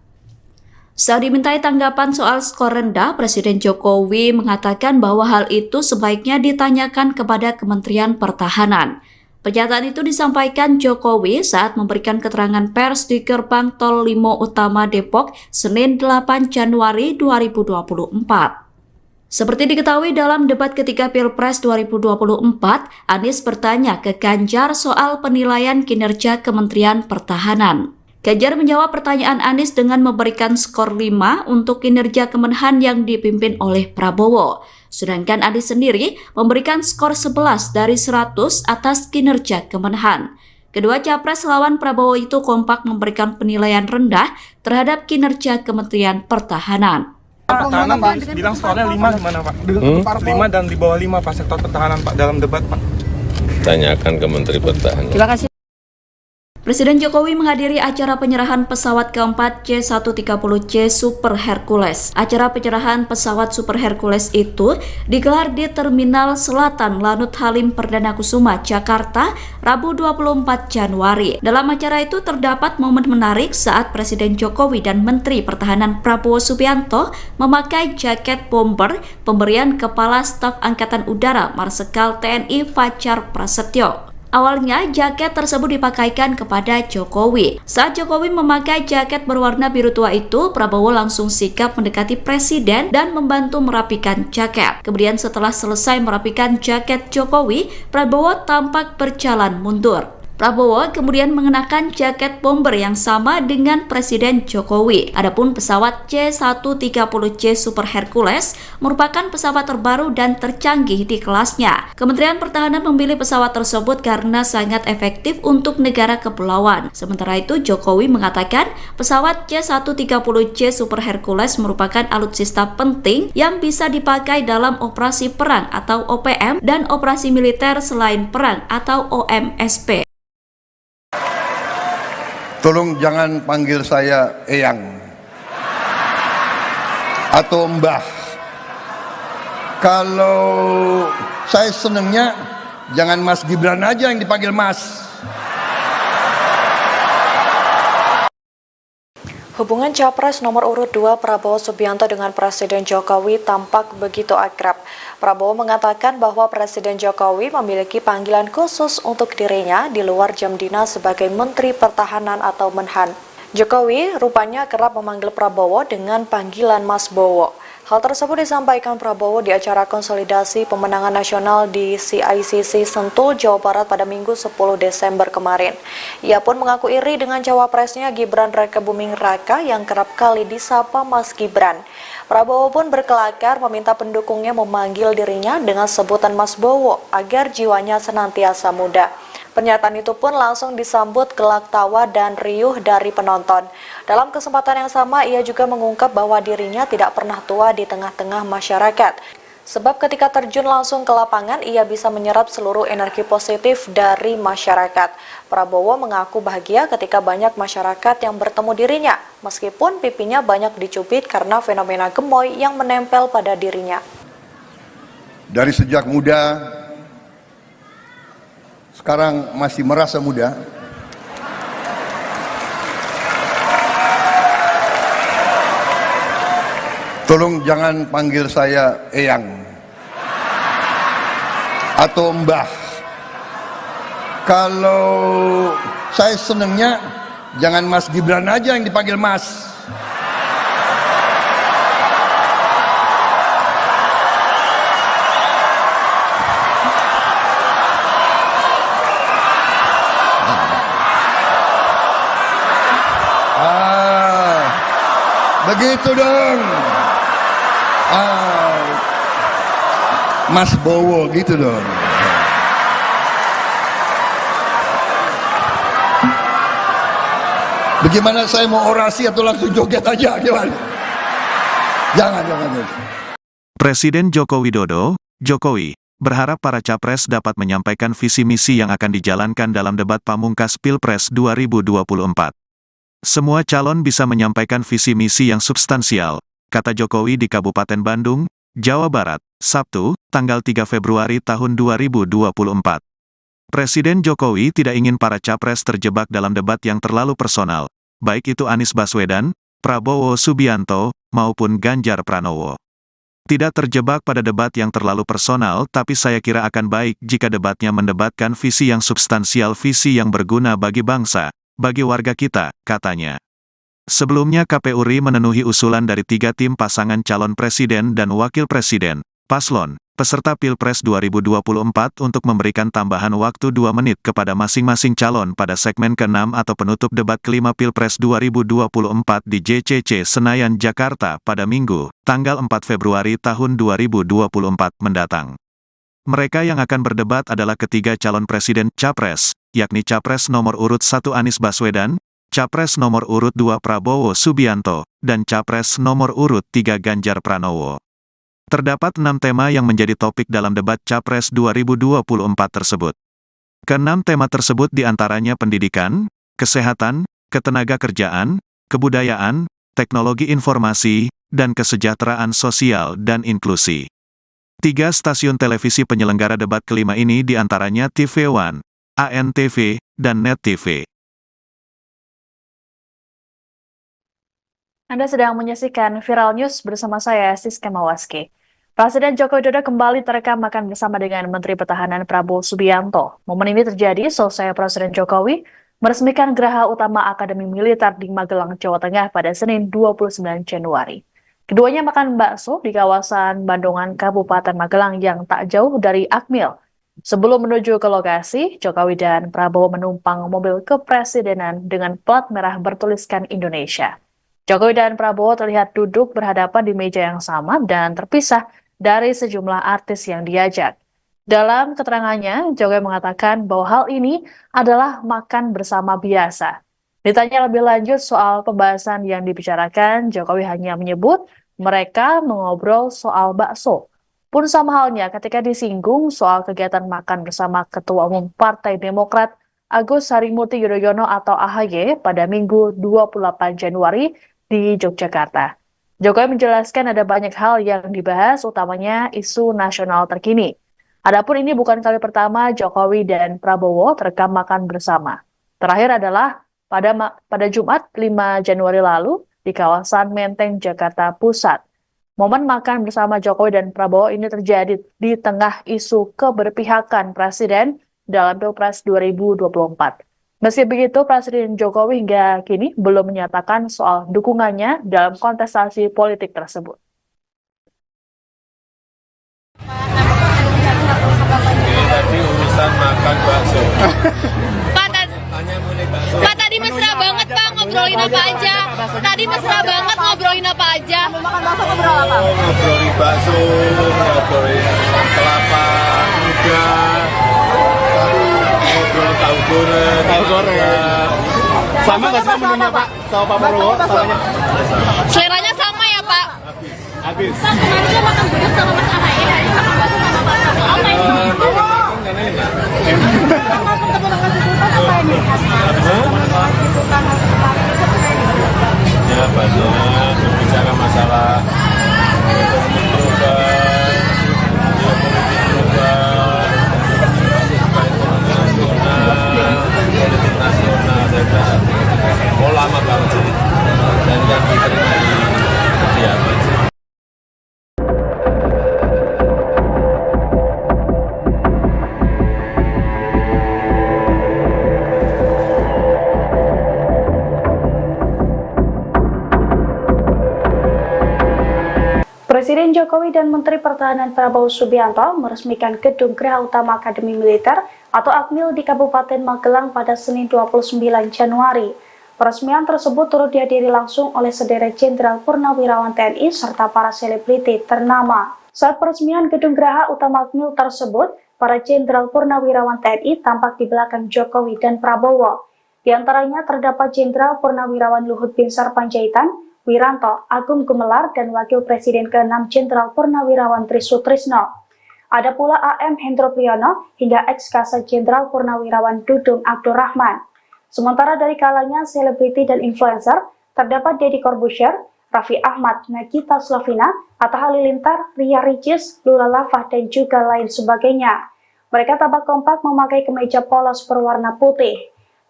Saat dimintai tanggapan soal skor rendah, Presiden Jokowi mengatakan bahwa hal itu sebaiknya ditanyakan kepada Kementerian Pertahanan. Pernyataan itu disampaikan Jokowi saat memberikan keterangan pers di Gerbang Tol Limo Utama Depok, Senin 8 Januari 2024. Seperti diketahui dalam debat ketiga Pilpres 2024, Anies bertanya ke Ganjar soal penilaian kinerja Kementerian Pertahanan. Ganjar menjawab pertanyaan Anies dengan memberikan skor 5 untuk kinerja Kemenhan yang dipimpin oleh Prabowo. Sedangkan Anies sendiri memberikan skor 11 dari 100 atas kinerja Kemenhan. Kedua capres lawan Prabowo itu kompak memberikan penilaian rendah terhadap kinerja Kementerian Pertahanan. Pertahanan bilang skornya 5 gimana Pak? 5 dan di bawah 5 Pak sektor pertahanan Pak dalam debat Pak. Tanyakan ke Menteri Pertahanan. Terima kasih. Presiden Jokowi menghadiri acara penyerahan pesawat keempat C-130C Super Hercules. Acara penyerahan pesawat Super Hercules itu digelar di Terminal Selatan Lanut Halim Perdana Kusuma, Jakarta, Rabu 24 Januari. Dalam acara itu terdapat momen menarik saat Presiden Jokowi dan Menteri Pertahanan Prabowo Subianto memakai jaket bomber pemberian Kepala Staf Angkatan Udara Marsikal TNI Fajar Prasetyo. Awalnya, jaket tersebut dipakaikan kepada Jokowi. Saat Jokowi memakai jaket berwarna biru tua itu, Prabowo langsung sigap mendekati Presiden dan membantu merapikan jaket. Kemudian setelah selesai merapikan jaket Jokowi, Prabowo tampak berjalan mundur. Prabowo kemudian mengenakan jaket bomber yang sama dengan Presiden Jokowi. Adapun pesawat C-130C Super Hercules merupakan pesawat terbaru dan tercanggih di kelasnya. Kementerian Pertahanan memilih pesawat tersebut karena sangat efektif untuk negara kepulauan. Sementara itu, Jokowi mengatakan pesawat C-130C Super Hercules merupakan alutsista penting yang bisa dipakai dalam operasi perang atau OPM dan operasi militer selain perang atau OMSP. Tolong jangan panggil saya Eyang atau Mbah. Kalau saya senengnya jangan Mas Gibran aja yang dipanggil Mas. Hubungan Capres nomor urut 2 Prabowo Subianto dengan Presiden Jokowi tampak begitu akrab. Prabowo mengatakan bahwa Presiden Jokowi memiliki panggilan khusus untuk dirinya di luar jam dinas sebagai Menteri Pertahanan atau Menhan. Jokowi rupanya kerap memanggil Prabowo dengan panggilan Mas Bowo. Hal tersebut disampaikan Prabowo di acara konsolidasi pemenangan nasional di CICC Sentul, Jawa Barat pada Minggu 10 Desember kemarin. Ia pun mengaku iri dengan cawapresnya Gibran Rakebuming Raka yang kerap kali disapa Mas Gibran. Prabowo pun berkelakar meminta pendukungnya memanggil dirinya dengan sebutan Mas Bowo agar jiwanya senantiasa muda. Pernyataan itu pun langsung disambut gelak tawa dan riuh dari penonton. Dalam kesempatan yang sama, ia juga mengungkap bahwa dirinya tidak pernah tua di tengah-tengah masyarakat. Sebab ketika terjun langsung ke lapangan, ia bisa menyerap seluruh energi positif dari masyarakat. Prabowo mengaku bahagia ketika banyak masyarakat yang bertemu dirinya, meskipun pipinya banyak dicubit karena fenomena gemoy yang menempel pada dirinya. Dari sejak muda, sekarang masih merasa muda. Tolong jangan panggil saya Eyang atau Mbah. Kalau saya senengnya jangan Mas Gibran aja yang dipanggil Mas. Begitu dong. Mas Bowo gitu dong. Bagaimana saya mau orasi atau langsung joget aja gimana? Jangan. Presiden Joko Widodo, Jokowi, berharap para capres dapat menyampaikan visi misi yang akan dijalankan dalam debat pamungkas Pilpres 2024. Semua calon bisa menyampaikan visi misi yang substansial, kata Jokowi di Kabupaten Bandung, Jawa Barat, Sabtu, tanggal 3 Februari tahun 2024. Presiden Jokowi tidak ingin para capres terjebak dalam debat yang terlalu personal, baik itu Anies Baswedan, Prabowo Subianto, maupun Ganjar Pranowo. Tidak terjebak pada debat yang terlalu personal, tapi saya kira akan baik jika debatnya mendebatkan visi yang substansial, visi yang berguna bagi bangsa, bagi warga kita, katanya. Sebelumnya KPU RI memenuhi usulan dari 3 tim pasangan calon presiden dan wakil presiden, paslon, peserta Pilpres 2024 untuk memberikan tambahan waktu 2 menit kepada masing-masing calon pada segmen ke-6 atau penutup debat kelima Pilpres 2024 di JCC Senayan, Jakarta pada Minggu, tanggal 4 Februari tahun 2024 mendatang. Mereka yang akan berdebat adalah ketiga calon presiden Capres, yakni Capres nomor urut 1 Anies Baswedan, Capres nomor urut 2 Prabowo Subianto, dan Capres nomor urut 3 Ganjar Pranowo. Terdapat 6 tema yang menjadi topik dalam debat Capres 2024 tersebut. Ke-6 tema tersebut diantaranya pendidikan, kesehatan, ketenagakerjaan, kebudayaan, teknologi informasi, dan kesejahteraan sosial dan inklusi. 3 stasiun televisi penyelenggara debat kelima ini diantaranya TV One, ANTV, dan Net TV. Anda sedang menyaksikan Viral News bersama saya, Siska Mawaski. Presiden Joko Widodo kembali terekam makan bersama dengan Menteri Pertahanan Prabowo Subianto. Momen ini terjadi selesai Presiden Jokowi meresmikan Geraha Utama Akademi Militer di Magelang, Jawa Tengah pada Senin 29 Januari. Keduanya makan bakso di kawasan Bandungan, Kabupaten Magelang yang tak jauh dari Akmil. Sebelum menuju ke lokasi, Jokowi dan Prabowo menumpang mobil kepresidenan dengan plat merah bertuliskan Indonesia. Jokowi dan Prabowo terlihat duduk berhadapan di meja yang sama dan terpisah dari sejumlah artis yang diajak. Dalam keterangannya, Jokowi mengatakan bahwa hal ini adalah makan bersama biasa. Ditanya lebih lanjut soal pembahasan yang dibicarakan, Jokowi hanya menyebut mereka mengobrol soal bakso. Pun sama halnya ketika disinggung soal kegiatan makan bersama Ketua Umum Partai Demokrat Agus Harimurti Yudhoyono atau AHY pada Minggu 28 Januari di Yogyakarta. Jokowi menjelaskan ada banyak hal yang dibahas, utamanya isu nasional terkini. Adapun ini bukan kali pertama Jokowi dan Prabowo terekam makan bersama. Terakhir adalah pada Jumat 5 Januari lalu di kawasan Menteng, Jakarta Pusat. Momen makan bersama Jokowi dan Prabowo ini terjadi di tengah isu keberpihakan Presiden dalam Pilpres 2024. Meski begitu, Presiden Jokowi hingga kini belum menyatakan soal dukungannya dalam kontestasi politik tersebut. Tadi urusan makan bakso. Pak, tadi mesra banget Pak, ngobrolin apa aja? Tadi mesra banget ngobrolin apa aja? Makan bakso ngobrol apa? Ngobrolin bakso, ngobrolin kelapa muda, ngobrol tahu goreng. Sama nggak sih menunya Pak? Sama Pak Prabowo? Samanya? Seleranya sama ya Pak? Habis. Pak, kemarin dia makan gudeg sama Mas AHY, hari ini makan bakso sama Pak Prabowo. Apa ini? Ya banyak berbicara masalah ekonomi global, geopolitik global, politik nasional, saya kira mau lama banget sih, dan yang diterima di kediaman sih. Presiden Jokowi dan Menteri Pertahanan Prabowo Subianto meresmikan Gedung Geraha Utama Akademi Militer atau Akmil di Kabupaten Magelang pada Senin 29 Januari. Peresmian tersebut turut dihadiri langsung oleh sederet Jenderal Purnawirawan TNI serta para selebriti ternama. Saat peresmian gedung geraha utama Akmil tersebut, para Jenderal Purnawirawan TNI tampak di belakang Jokowi dan Prabowo. Di antaranya terdapat Jenderal Purnawirawan Luhut Binsar Panjaitan, Wiranto, Agung Gumelar, dan Wakil Presiden ke-6 Jenderal Purnawirawan Trisutrisno. Ada pula AM Hendro Priyono hingga ex-Kasat Jenderal Purnawirawan Dudung Abdurrahman. Sementara dari kalangan selebriti dan influencer, terdapat Deddy Corbuzier, Raffi Ahmad, Nagita Slavina, Atta Halilintar, Ria Ricis, Lula Lava, dan juga lain sebagainya. Mereka tampak kompak memakai kemeja polos berwarna putih.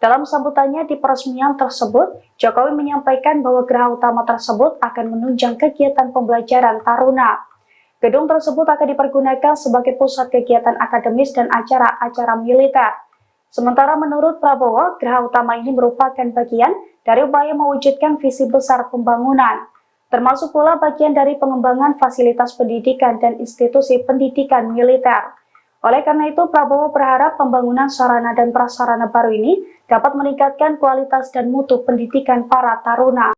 Dalam sambutannya di peresmian tersebut, Jokowi menyampaikan bahwa geraha utama tersebut akan menunjang kegiatan pembelajaran taruna. Gedung tersebut akan dipergunakan sebagai pusat kegiatan akademis dan acara-acara militer. Sementara menurut Prabowo, geraha utama ini merupakan bagian dari upaya mewujudkan visi besar pembangunan, termasuk pula bagian dari pengembangan fasilitas pendidikan dan institusi pendidikan militer. Oleh karena itu, Prabowo berharap pembangunan sarana dan prasarana baru ini dapat meningkatkan kualitas dan mutu pendidikan para taruna.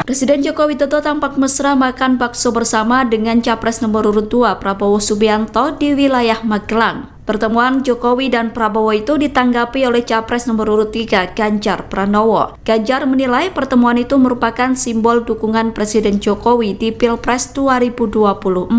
Presiden Joko Widodo tampak mesra makan bakso bersama dengan Capres nomor urut 2 Prabowo Subianto di wilayah Magelang. Pertemuan Jokowi dan Prabowo itu ditanggapi oleh Capres nomor urut 3 Ganjar Pranowo. Ganjar menilai pertemuan itu merupakan simbol dukungan Presiden Jokowi di Pilpres 2024.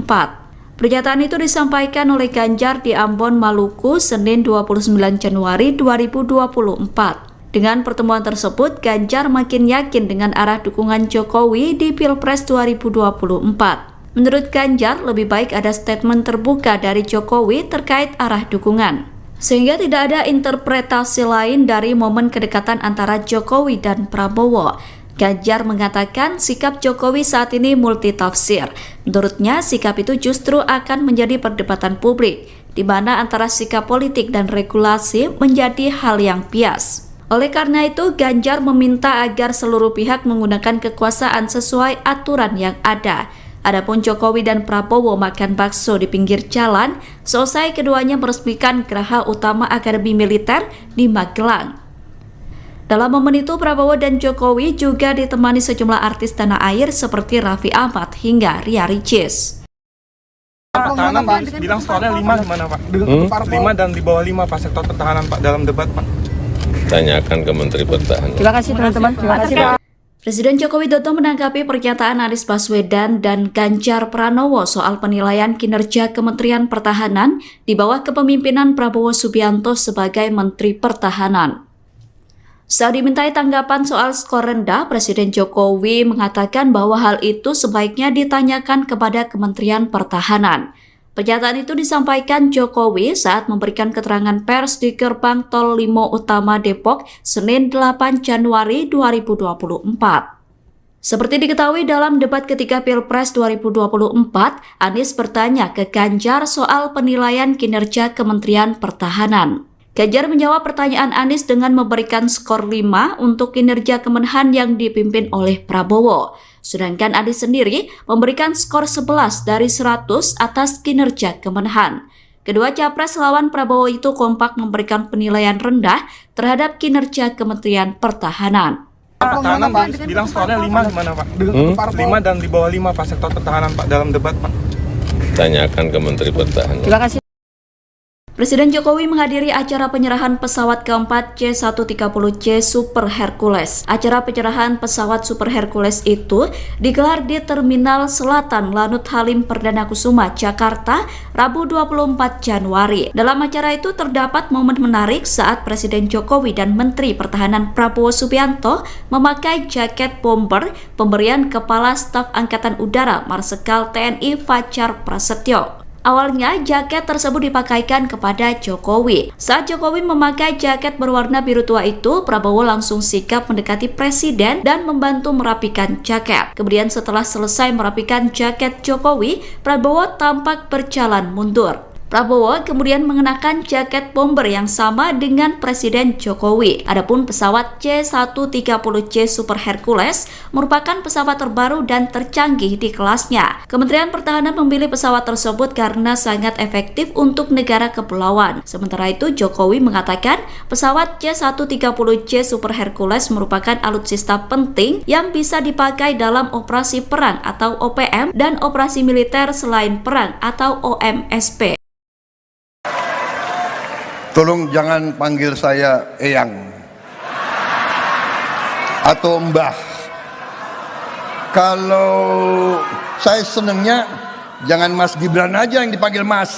Pernyataan itu disampaikan oleh Ganjar di Ambon, Maluku, Senin 29 Januari 2024. Dengan pertemuan tersebut, Ganjar makin yakin dengan arah dukungan Jokowi di Pilpres 2024. Menurut Ganjar, lebih baik ada statement terbuka dari Jokowi terkait arah dukungan, sehingga tidak ada interpretasi lain dari momen kedekatan antara Jokowi dan Prabowo. Ganjar mengatakan sikap Jokowi saat ini multitafsir. Menurutnya, sikap itu justru akan menjadi perdebatan publik, di mana antara sikap politik dan regulasi menjadi hal yang bias. Oleh karena itu, Ganjar meminta agar seluruh pihak menggunakan kekuasaan sesuai aturan yang ada. Adapun Jokowi dan Prabowo makan bakso di pinggir jalan, selesai keduanya meresmikan geraha utama Akademi Militer di Magelang. Dalam momen itu, Prabowo dan Jokowi juga ditemani sejumlah artis tanah air seperti Raffi Ahmad hingga Ria Ricis. Pertahanan bilang skornya 5 gimana Pak? 5 dan di bawah 5 Pak sektor pertahanan Pak dalam debat Pak. Tanyakan ke Menteri Pertahanan. Terima kasih teman-teman. Terima kasih Pak. Presiden Joko Widodo menanggapi pernyataan Anies Baswedan dan Ganjar Pranowo soal penilaian kinerja Kementerian Pertahanan di bawah kepemimpinan Prabowo Subianto sebagai Menteri Pertahanan. Saat dimintai tanggapan soal skor rendah, Presiden Jokowi mengatakan bahwa hal itu sebaiknya ditanyakan kepada Kementerian Pertahanan. Pernyataan itu disampaikan Jokowi saat memberikan keterangan pers di Gerbang Tol Limo Utama Depok, Senin 8 Januari 2024. Seperti diketahui dalam debat ketiga Pilpres 2024, Anies bertanya ke Ganjar soal penilaian kinerja Kementerian Pertahanan. Ganjar menjawab pertanyaan Anies dengan memberikan skor 5 untuk kinerja Kemenhan yang dipimpin oleh Prabowo. Sedangkan Anies sendiri memberikan skor 11 dari 100 atas kinerja Kemenhan. Kedua capres lawan Prabowo itu kompak memberikan penilaian rendah terhadap kinerja Kementerian Pertahanan. Pertahanan bilang skornya 5 gimana Pak? 5 dan di bawah 5 Pak sektor pertahanan Pak dalam debat Pak. Tanyakan ke Menteri Pertahanan. Terima kasih. Presiden Jokowi menghadiri acara penyerahan pesawat keempat C-130J Super Hercules. Acara penyerahan pesawat Super Hercules itu digelar di Terminal Selatan Lanut Halim Perdana Kusuma, Jakarta, Rabu 24 Januari. Dalam acara itu terdapat momen menarik saat Presiden Jokowi dan Menteri Pertahanan Prabowo Subianto memakai jaket bomber pemberian Kepala Staf Angkatan Udara Marsikal TNI Fajar Prasetyo. Awalnya, jaket tersebut dipakaikan kepada Jokowi. Saat Jokowi memakai jaket berwarna biru tua itu, Prabowo langsung sigap mendekati Presiden dan membantu merapikan jaket. Kemudian setelah selesai merapikan jaket Jokowi, Prabowo tampak berjalan mundur. Prabowo kemudian mengenakan jaket bomber yang sama dengan Presiden Jokowi. Adapun pesawat C-130C Super Hercules merupakan pesawat terbaru dan tercanggih di kelasnya. Kementerian Pertahanan memilih pesawat tersebut karena sangat efektif untuk negara kepulauan. Sementara itu, Jokowi mengatakan pesawat C-130C Super Hercules merupakan alutsista penting yang bisa dipakai dalam operasi perang atau OPM dan operasi militer selain perang atau OMSP. Tolong jangan panggil saya Eyang atau Mbah. Kalau saya senengnya jangan Mas Gibran aja yang dipanggil Mas.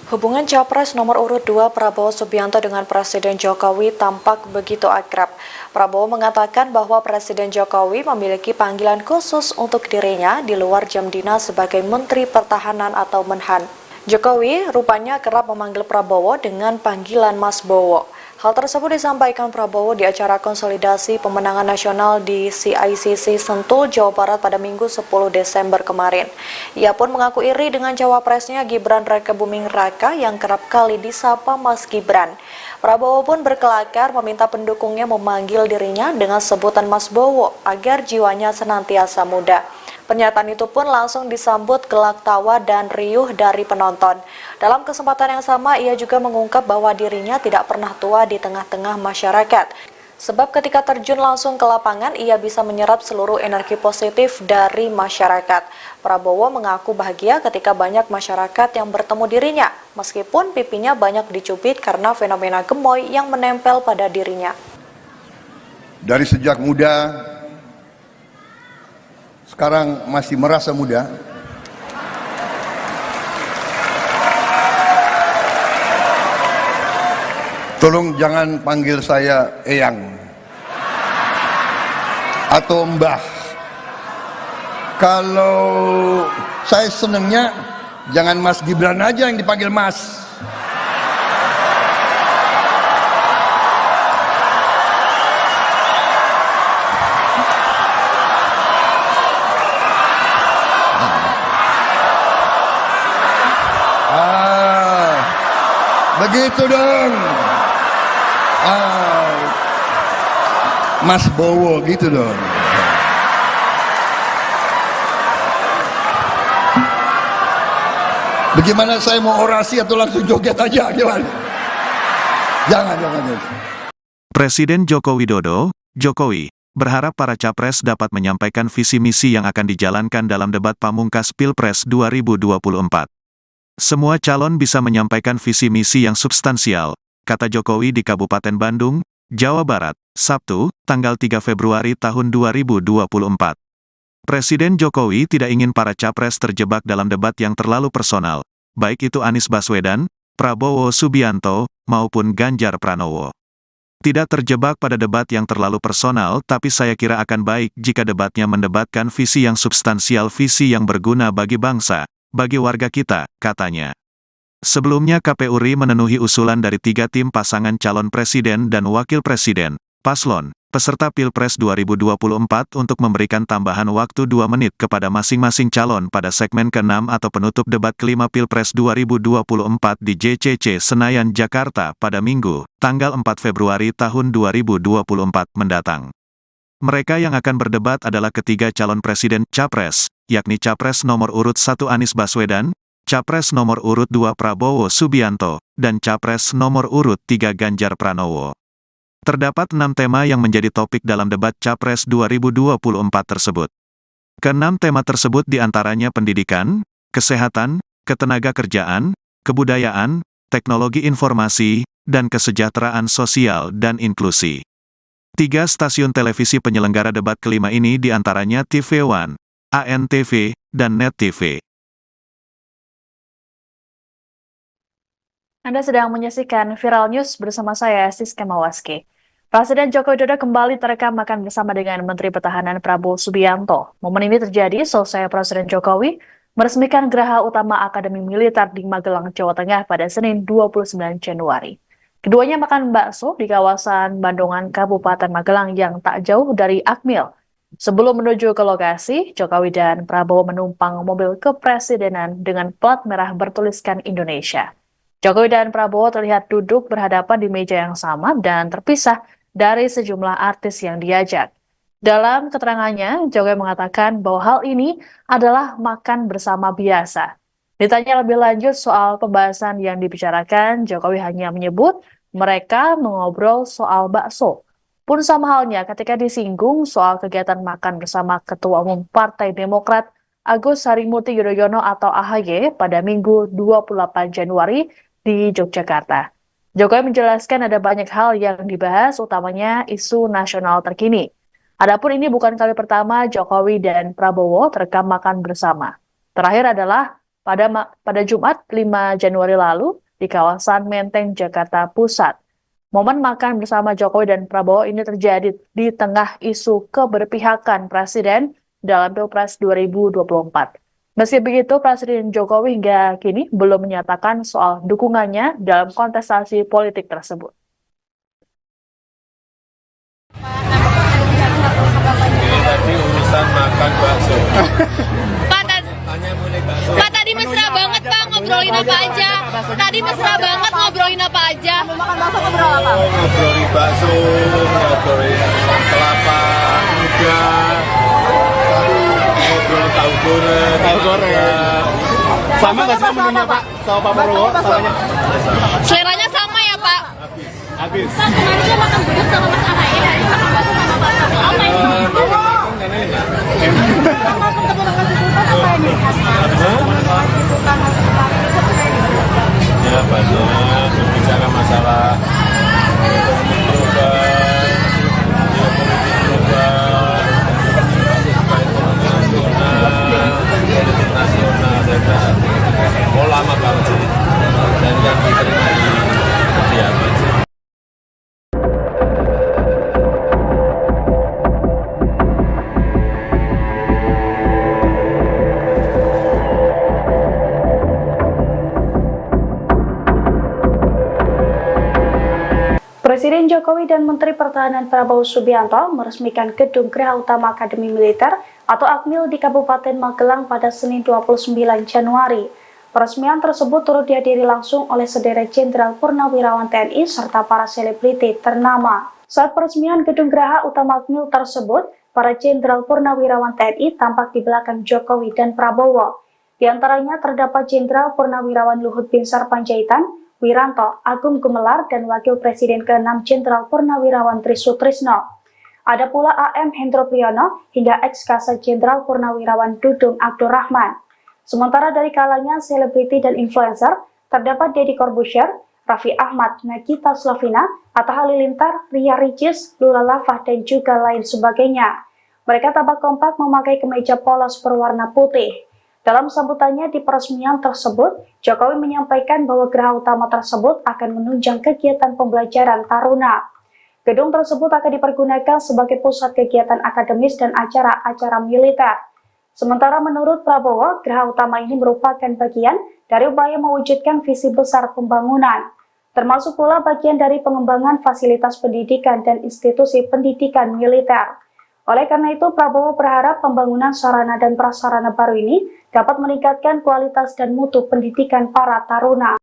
Hubungan Capres nomor urut 2 Prabowo Subianto dengan Presiden Jokowi tampak begitu akrab. Prabowo mengatakan bahwa Presiden Jokowi memiliki panggilan khusus untuk dirinya di luar jam dinas sebagai Menteri Pertahanan atau Menhan. Jokowi rupanya kerap memanggil Prabowo dengan panggilan Mas Bowo. Hal tersebut disampaikan Prabowo di acara konsolidasi pemenangan nasional di CICC Sentul, Jawa Barat pada Minggu 10 Desember kemarin. Ia pun mengaku iri dengan cawapresnya Gibran Rakebuming Raka yang kerap kali disapa Mas Gibran. Prabowo pun berkelakar meminta pendukungnya memanggil dirinya dengan sebutan Mas Bowo agar jiwanya senantiasa muda. Pernyataan itu pun langsung disambut gelak tawa dan riuh dari penonton. Dalam kesempatan yang sama, ia juga mengungkap bahwa dirinya tidak pernah tua di tengah-tengah masyarakat. Sebab ketika terjun langsung ke lapangan, ia bisa menyerap seluruh energi positif dari masyarakat. Prabowo mengaku bahagia ketika banyak masyarakat yang bertemu dirinya, meskipun pipinya banyak dicubit karena fenomena gemoy yang menempel pada dirinya. Dari sejak muda, sekarang masih merasa muda. Tolong jangan panggil saya Eyang atau Mbah. Kalau saya senengnya jangan Mas Gibran aja yang dipanggil Mas. Begitu dong. Mas Bowo gitu dong. Bagaimana saya mau orasi atau langsung joget aja? Gimana? Jangan. Presiden Joko Widodo, Jokowi, berharap para capres dapat menyampaikan visi misi yang akan dijalankan dalam debat pamungkas Pilpres 2024. Semua calon bisa menyampaikan visi misi yang substansial, kata Jokowi di Kabupaten Bandung, Jawa Barat, Sabtu, tanggal 3 Februari tahun 2024. Presiden Jokowi tidak ingin para capres terjebak dalam debat yang terlalu personal, baik itu Anies Baswedan, Prabowo Subianto, maupun Ganjar Pranowo. Tidak terjebak pada debat yang terlalu personal, tapi saya kira akan baik jika debatnya mendebatkan visi yang substansial, visi yang berguna bagi bangsa, bagi warga kita, katanya. Sebelumnya KPU RI memenuhi usulan dari 3 tim pasangan calon presiden dan wakil presiden, paslon, peserta Pilpres 2024 untuk memberikan tambahan waktu 2 menit kepada masing-masing calon pada segmen ke-6 atau penutup debat kelima Pilpres 2024 di JCC Senayan, Jakarta pada Minggu, tanggal 4 Februari tahun 2024 mendatang. Mereka yang akan berdebat adalah ketiga calon presiden Capres, yakni Capres nomor urut 1 Anies Baswedan, Capres nomor urut 2 Prabowo Subianto, dan Capres nomor urut 3 Ganjar Pranowo. Terdapat 6 tema yang menjadi topik dalam debat Capres 2024 tersebut. Ke-6 tema tersebut diantaranya pendidikan, kesehatan, ketenagakerjaan, kebudayaan, teknologi informasi, dan kesejahteraan sosial dan inklusi. 3 stasiun televisi penyelenggara debat kelima ini diantaranya TV One, ANTV, dan Net TV. Anda sedang menyaksikan Viral News bersama saya, Siska Mawaski. Presiden Joko Widodo kembali terekam makan bersama dengan Menteri Pertahanan Prabowo Subianto. Momen ini terjadi selesai Presiden Jokowi meresmikan Geraha Utama Akademi Militer di Magelang, Jawa Tengah pada Senin 29 Januari. Keduanya makan bakso di kawasan Bandungan, Kabupaten Magelang yang tak jauh dari Akmil. Sebelum menuju ke lokasi, Jokowi dan Prabowo menumpang mobil kepresidenan dengan plat merah bertuliskan Indonesia. Jokowi dan Prabowo terlihat duduk berhadapan di meja yang sama dan terpisah dari sejumlah artis yang diajak. Dalam keterangannya, Jokowi mengatakan bahwa hal ini adalah makan bersama biasa. Ditanya lebih lanjut soal pembahasan yang dibicarakan, Jokowi hanya menyebut mereka mengobrol soal bakso. Pun sama halnya ketika disinggung soal kegiatan makan bersama Ketua Umum Partai Demokrat Agus Harimurti Yudhoyono atau AHY pada Minggu 28 Januari di Yogyakarta. Jokowi menjelaskan ada banyak hal yang dibahas, utamanya isu nasional terkini. Adapun ini bukan kali pertama Jokowi dan Prabowo terekam makan bersama. Terakhir adalah pada Jumat 5 Januari lalu di kawasan Menteng, Jakarta Pusat. Momen makan bersama Jokowi dan Prabowo ini terjadi di tengah isu keberpihakan Presiden dalam Pilpres 2024. Meski begitu, Presiden Jokowi hingga kini belum menyatakan soal dukungannya dalam kontestasi politik tersebut. Ini tadi urusan makan bakso. Pak, tadi mesra banget Pak, ngobrolin apa aja? Tadi mesra banget ngobrolin apa aja? Ngobrolin bakso, ngobrolin kelapa muda, ngobrol tahu goreng. Sama nggak sih menunya Pak? Sama Pak Prabowo samanya? Seleranya sama ya Pak? Habis. Pak, kemarin dia makan gudeg sama Mas AHY, hari ini makan bakso sama Pak Prabowo. Apa ini? Ya banyak berbicara masalah ekonomi global, politik nasional, mau lama banget sih, dan yang diterima di kediaman sih. Presiden Jokowi dan Menteri Pertahanan Prabowo Subianto meresmikan Gedung Geraha Utama Akademi Militer atau AKMIL di Kabupaten Magelang pada Senin 29 Januari. Peresmian tersebut turut dihadiri langsung oleh sederet Jenderal Purnawirawan TNI serta para selebriti ternama. Saat peresmian Gedung Geraha Utama AKMIL tersebut, para Jenderal Purnawirawan TNI tampak di belakang Jokowi dan Prabowo. Di antaranya terdapat Jenderal Purnawirawan Luhut Binsar Panjaitan, Wiranto, Agung Gumelar, dan Wakil Presiden ke-6 Jenderal Purnawirawan Trisutrisno. Ada pula AM Hendro Priyono hingga ex-Kasat Jenderal Purnawirawan Dudung Abdurrahman. Sementara dari kalangan selebriti dan influencer, terdapat Deddy Corbuzier, Raffi Ahmad, Nagita Slavina, Atta Halilintar, Ria Ricis, Lula Lava, dan juga lain sebagainya. Mereka tampak kompak memakai kemeja polos berwarna putih. Dalam sambutannya di peresmian tersebut, Jokowi menyampaikan bahwa geraha utama tersebut akan menunjang kegiatan pembelajaran taruna. Gedung tersebut akan dipergunakan sebagai pusat kegiatan akademis dan acara-acara militer. Sementara menurut Prabowo, geraha utama ini merupakan bagian dari upaya mewujudkan visi besar pembangunan, termasuk pula bagian dari pengembangan fasilitas pendidikan dan institusi pendidikan militer. Oleh karena itu, Prabowo berharap pembangunan sarana dan prasarana baru ini dapat meningkatkan kualitas dan mutu pendidikan para taruna.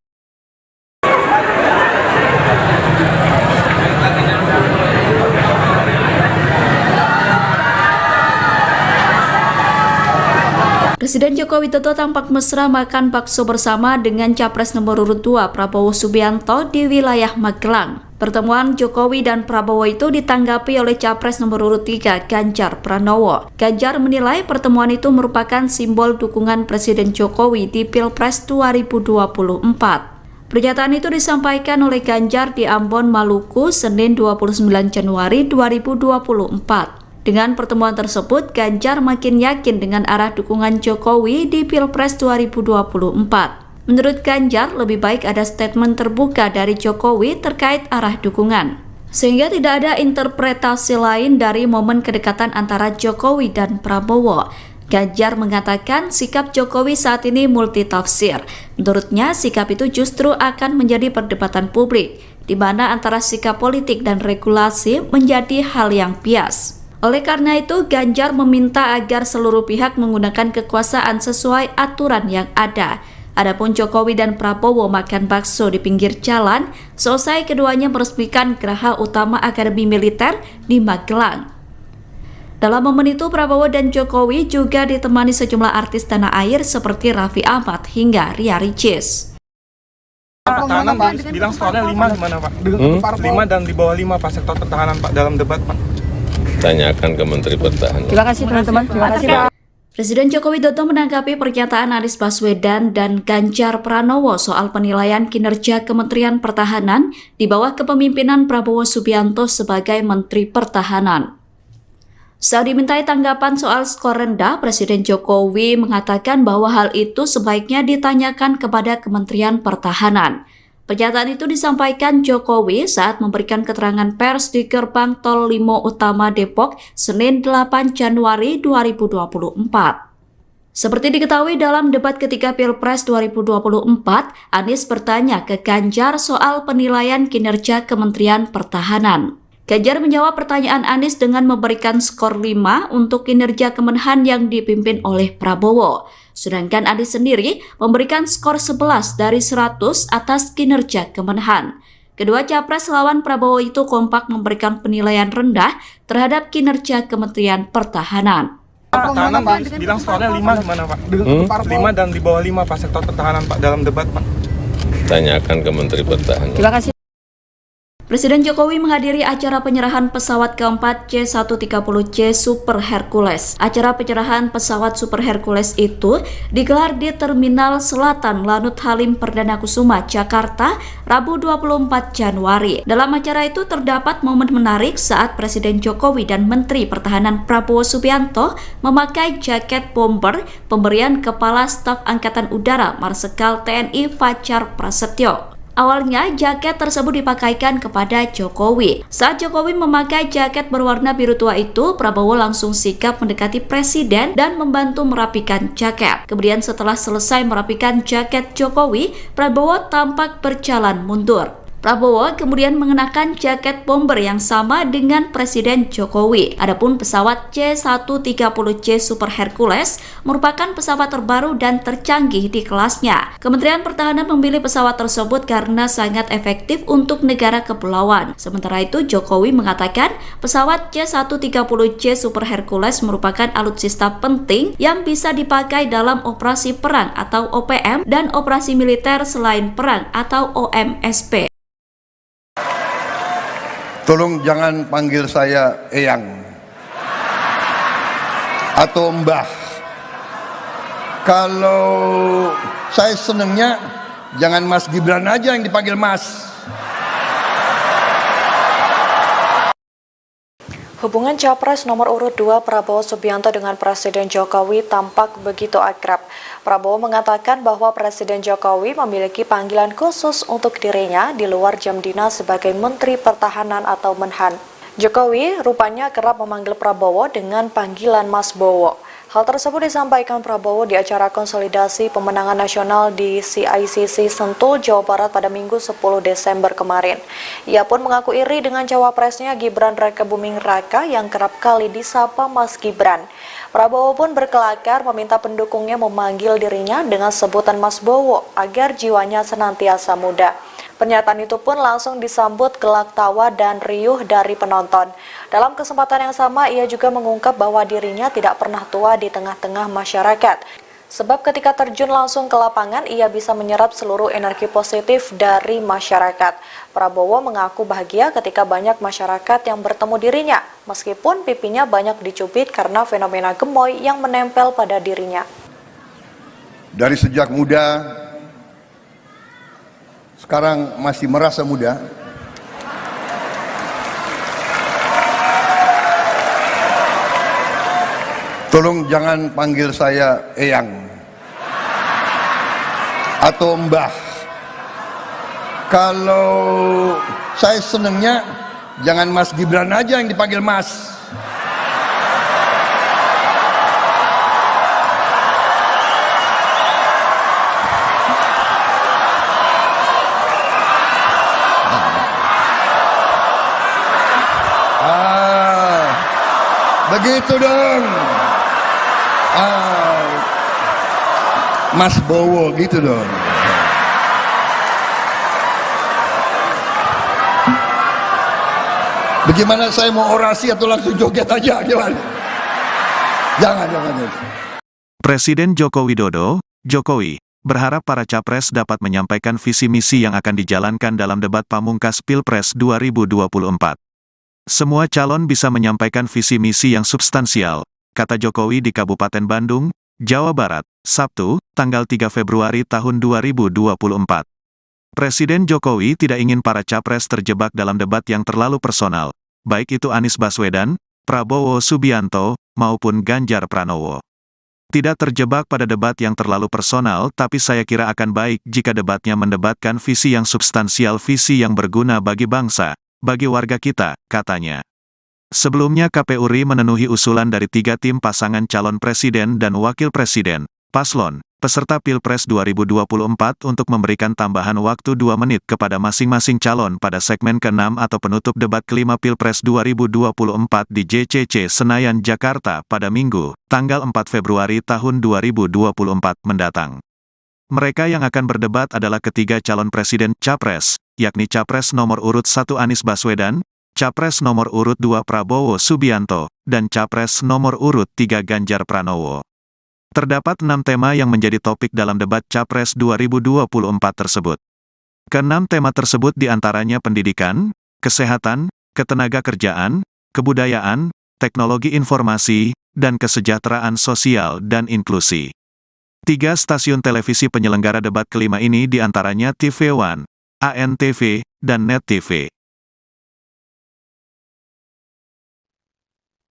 Presiden Joko Widodo tampak mesra makan bakso bersama dengan Capres nomor urut 2 Prabowo Subianto di wilayah Magelang. Pertemuan Jokowi dan Prabowo itu ditanggapi oleh Capres nomor urut 3 Ganjar Pranowo. Ganjar menilai pertemuan itu merupakan simbol dukungan Presiden Jokowi di Pilpres 2024. Pernyataan itu disampaikan oleh Ganjar di Ambon, Maluku, Senin 29 Januari 2024. Dengan pertemuan tersebut, Ganjar makin yakin dengan arah dukungan Jokowi di Pilpres 2024. Menurut Ganjar, lebih baik ada statement terbuka dari Jokowi terkait arah dukungan, sehingga tidak ada interpretasi lain dari momen kedekatan antara Jokowi dan Prabowo. Ganjar mengatakan sikap Jokowi saat ini multitafsir. Menurutnya, sikap itu justru akan menjadi perdebatan publik, di mana antara sikap politik dan regulasi menjadi hal yang bias. Oleh karena itu, Ganjar meminta agar seluruh pihak menggunakan kekuasaan sesuai aturan yang ada. Adapun Jokowi dan Prabowo makan bakso di pinggir jalan, selesai keduanya meresmikan Geraha Utama Akademi Militer di Magelang. Dalam momen itu, Prabowo dan Jokowi juga ditemani sejumlah artis tanah air seperti Raffi Ahmad hingga Ria Ricis. Pertahanan bilang skornya 5 gimana Pak? 5 dan di bawah 5 Pak sektor pertahanan Pak dalam debat Pak. Tanyakan ke Menteri Pertahanan. Terima kasih teman-teman. Terima kasih Pak. Presiden Joko Widodo menanggapi pernyataan Anies Baswedan dan Ganjar Pranowo soal penilaian kinerja Kementerian Pertahanan di bawah kepemimpinan Prabowo Subianto sebagai Menteri Pertahanan. Saat dimintai tanggapan soal skor rendah, Presiden Jokowi mengatakan bahwa hal itu sebaiknya ditanyakan kepada Kementerian Pertahanan. Pernyataan itu disampaikan Jokowi saat memberikan keterangan pers di Gerbang Tol Limo Utama Depok, Senin 8 Januari 2024. Seperti diketahui dalam debat ketiga Pilpres 2024, Anies bertanya ke Ganjar soal penilaian kinerja Kementerian Pertahanan. Ganjar menjawab pertanyaan Anies dengan memberikan skor 5 untuk kinerja Kemenhan yang dipimpin oleh Prabowo. Sedangkan Anies sendiri memberikan skor 11 dari 100 atas kinerja Kemenhan. Kedua capres lawan Prabowo itu kompak memberikan penilaian rendah terhadap kinerja Kementerian Pertahanan. Pertahanan bilang skornya 5 gimana Pak? 5 dan di bawah 5 Pak sektor pertahanan Pak dalam debat Pak. Tanyakan ke Menteri Pertahanan. Terima kasih. Presiden Jokowi menghadiri acara penyerahan pesawat keempat C-130C Super Hercules. Acara penyerahan pesawat Super Hercules itu digelar di Terminal Selatan Lanut Halim Perdana Kusuma, Jakarta, Rabu 24 Januari. Dalam acara itu terdapat momen menarik saat Presiden Jokowi dan Menteri Pertahanan Prabowo Subianto memakai jaket bomber pemberian Kepala Staf Angkatan Udara Marsikal TNI Fajar Prasetyo. Awalnya, jaket tersebut dipakaikan kepada Jokowi. Saat Jokowi memakai jaket berwarna biru tua itu, Prabowo langsung sigap mendekati Presiden dan membantu merapikan jaket. Kemudian setelah selesai merapikan jaket Jokowi, Prabowo tampak berjalan mundur. Prabowo kemudian mengenakan jaket bomber yang sama dengan Presiden Jokowi. Adapun pesawat C-130C Super Hercules merupakan pesawat terbaru dan tercanggih di kelasnya. Kementerian Pertahanan memilih pesawat tersebut karena sangat efektif untuk negara kepulauan. Sementara itu, Jokowi mengatakan pesawat C-130C Super Hercules merupakan alutsista penting yang bisa dipakai dalam operasi perang atau OPM dan operasi militer selain perang atau OMSP. Tolong jangan panggil saya Eyang atau Mbah. Kalau saya senengnya jangan Mas Gibran aja yang dipanggil Mas. Hubungan Capres nomor urut 2 Prabowo Subianto dengan Presiden Jokowi tampak begitu akrab. Prabowo mengatakan bahwa Presiden Jokowi memiliki panggilan khusus untuk dirinya di luar jam dinas sebagai Menteri Pertahanan atau Menhan. Jokowi rupanya kerap memanggil Prabowo dengan panggilan Mas Bowo. Hal tersebut disampaikan Prabowo di acara konsolidasi pemenangan nasional di CICC Sentul, Jawa Barat pada Minggu 10 Desember kemarin. Ia pun mengaku iri dengan cawapresnya Gibran Rakebuming Raka yang kerap kali disapa Mas Gibran. Prabowo pun berkelakar meminta pendukungnya memanggil dirinya dengan sebutan Mas Bowo agar jiwanya senantiasa muda. Pernyataan itu pun langsung disambut gelak tawa dan riuh dari penonton. Dalam kesempatan yang sama, ia juga mengungkap bahwa dirinya tidak pernah tua di tengah-tengah masyarakat. Sebab ketika terjun langsung ke lapangan, ia bisa menyerap seluruh energi positif dari masyarakat. Prabowo mengaku bahagia ketika banyak masyarakat yang bertemu dirinya, meskipun pipinya banyak dicubit karena fenomena gemoy yang menempel pada dirinya. Dari sejak muda, sekarang masih merasa muda. Tolong jangan panggil saya Eyang atau Mbah. Kalau saya senengnya jangan Mas Gibran aja yang dipanggil Mas. Begitu dong. Mas Bowo gitu dong. Bagaimana saya mau orasi atau langsung joget aja? Gimana? Jangan. Presiden Joko Widodo, Jokowi, berharap para capres dapat menyampaikan visi misi yang akan dijalankan dalam debat pamungkas Pilpres 2024. Semua calon bisa menyampaikan visi misi yang substansial, kata Jokowi di Kabupaten Bandung, Jawa Barat, Sabtu, tanggal 3 Februari tahun 2024. Presiden Jokowi tidak ingin para capres terjebak dalam debat yang terlalu personal, baik itu Anies Baswedan, Prabowo Subianto, maupun Ganjar Pranowo. Tidak terjebak pada debat yang terlalu personal, tapi saya kira akan baik jika debatnya mendebatkan visi yang substansial, visi yang berguna bagi bangsa, bagi warga kita, katanya. Sebelumnya KPU RI memenuhi usulan dari 3 tim pasangan calon presiden dan wakil presiden, paslon, peserta Pilpres 2024 untuk memberikan tambahan waktu 2 menit kepada masing-masing calon pada segmen ke-6 atau penutup debat kelima Pilpres 2024 di JCC Senayan, Jakarta pada Minggu, tanggal 4 Februari tahun 2024 mendatang. Mereka yang akan berdebat adalah ketiga calon presiden Capres, yakni Capres nomor urut 1 Anies Baswedan, Capres nomor urut 2 Prabowo Subianto, dan Capres nomor urut 3 Ganjar Pranowo. Terdapat 6 tema yang menjadi topik dalam debat Capres 2024 tersebut. Ke-6 tema tersebut diantaranya pendidikan, kesehatan, ketenagakerjaan, kebudayaan, teknologi informasi, dan kesejahteraan sosial dan inklusi. 3 stasiun televisi penyelenggara debat kelima ini diantaranya TV One, ANTV, dan Net TV.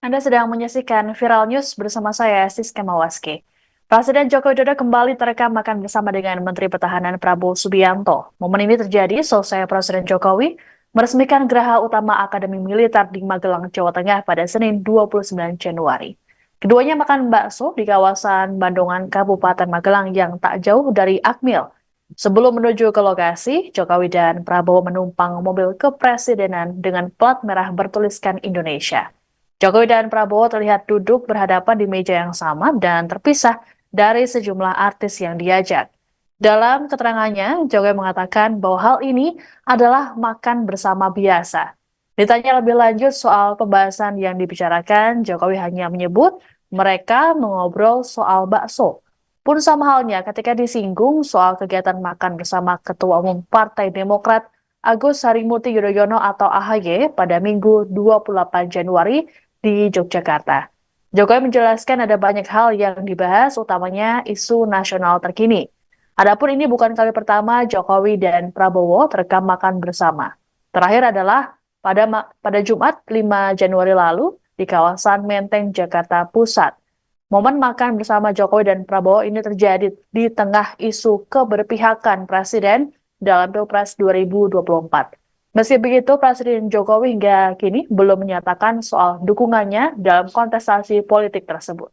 Anda sedang menyaksikan Viral News bersama saya, Siska Mawaski. Presiden Joko Widodo kembali terekam makan bersama dengan Menteri Pertahanan Prabowo Subianto. Momen ini terjadi selesai Presiden Jokowi meresmikan Geraha Utama Akademi Militer di Magelang, Jawa Tengah pada Senin 29 Januari. Keduanya makan bakso di kawasan Bandungan, Kabupaten Magelang yang tak jauh dari Akmil. Sebelum menuju ke lokasi, Jokowi dan Prabowo menumpang mobil kepresidenan dengan plat merah bertuliskan Indonesia. Jokowi dan Prabowo terlihat duduk berhadapan di meja yang sama dan terpisah dari sejumlah artis yang diajak. Dalam keterangannya, Jokowi mengatakan bahwa hal ini adalah makan bersama biasa. Ditanya lebih lanjut soal pembahasan yang dibicarakan, Jokowi hanya menyebut mereka mengobrol soal bakso. Pun sama halnya ketika disinggung soal kegiatan makan bersama Ketua Umum Partai Demokrat Agus Harimurti Yudhoyono atau AHY pada Minggu 28 Januari di Yogyakarta. Jokowi menjelaskan ada banyak hal yang dibahas, utamanya isu nasional terkini. Adapun ini bukan kali pertama Jokowi dan Prabowo terekam makan bersama. Terakhir adalah pada Jumat 5 Januari lalu di kawasan Menteng, Jakarta Pusat. Momen makan bersama Jokowi dan Prabowo ini terjadi di tengah isu keberpihakan Presiden dalam Pilpres 2024. Meski begitu, Presiden Jokowi hingga kini belum menyatakan soal dukungannya dalam kontestasi politik tersebut.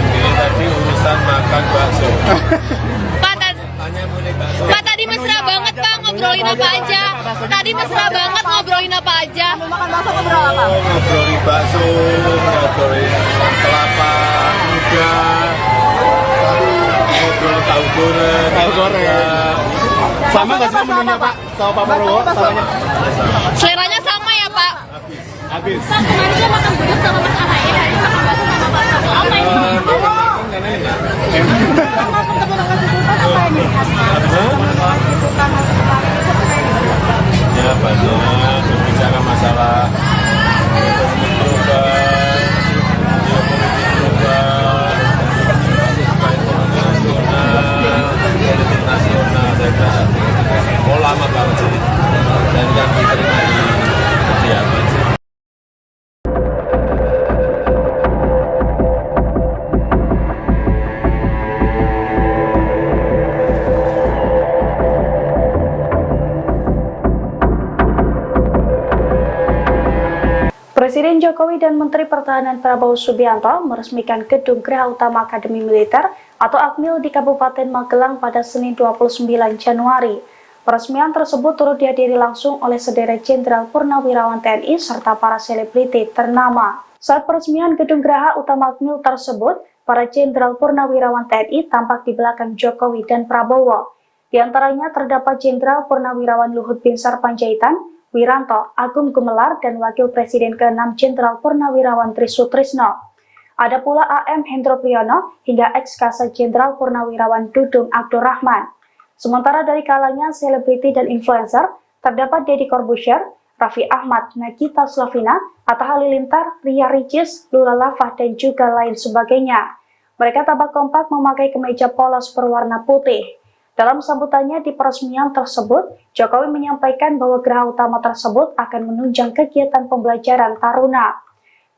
Ini tadi urusan makan bakso. Pak, tadi mesra banget Pak, ngobrolin apa aja? Tadi mesra banget ngobrolin apa aja? Makan bakso ngobrol apa? Ngobrolin bakso, ngobrolin kelapa muda, ngobrol tahu goreng. Sama nggak sih menunya Pak? Sama Pak Prabowo? Seleranya sama ya Pak? Habis. Pak, kemarin dia makan gudeg sama Mas AHY, hari ini makan bakso sama Pak Prabowo. Apa ini? Ya banyak berbicara masalah ekonomi global, geopolitik global, ekonomi nasional, politik nasional, saya kira mau lama banget sih, dan yang diterima di kediaman sih. Presiden Jokowi dan Menteri Pertahanan Prabowo Subianto meresmikan Gedung Geraha Utama Akademi Militer atau Akmil di Kabupaten Magelang pada Senin 29 Januari. Peresmian tersebut turut dihadiri langsung oleh sederet Jenderal Purnawirawan TNI serta para selebriti ternama. Saat peresmian gedung Geraha Utama Akmil tersebut, para Jenderal Purnawirawan TNI tampak di belakang Jokowi dan Prabowo. Di antaranya terdapat Jenderal Purnawirawan Luhut Binsar Panjaitan, Wiranto, Agung Gumelar, dan Wakil Presiden ke-6 Jenderal Purnawirawan Trisutrisno. Ada pula AM Hendro Priyono hingga ex-Kasat Jenderal Purnawirawan Dudung Abdurrahman. Sementara dari kalangan selebriti dan influencer, terdapat Deddy Corbuzier, Raffi Ahmad, Nagita Slavina, Atta Halilintar, Ria Ricis, Lula Lava, dan juga lain sebagainya. Mereka tampak kompak memakai kemeja polos berwarna putih. Dalam sambutannya di peresmian tersebut, Jokowi menyampaikan bahwa geraha utama tersebut akan menunjang kegiatan pembelajaran taruna.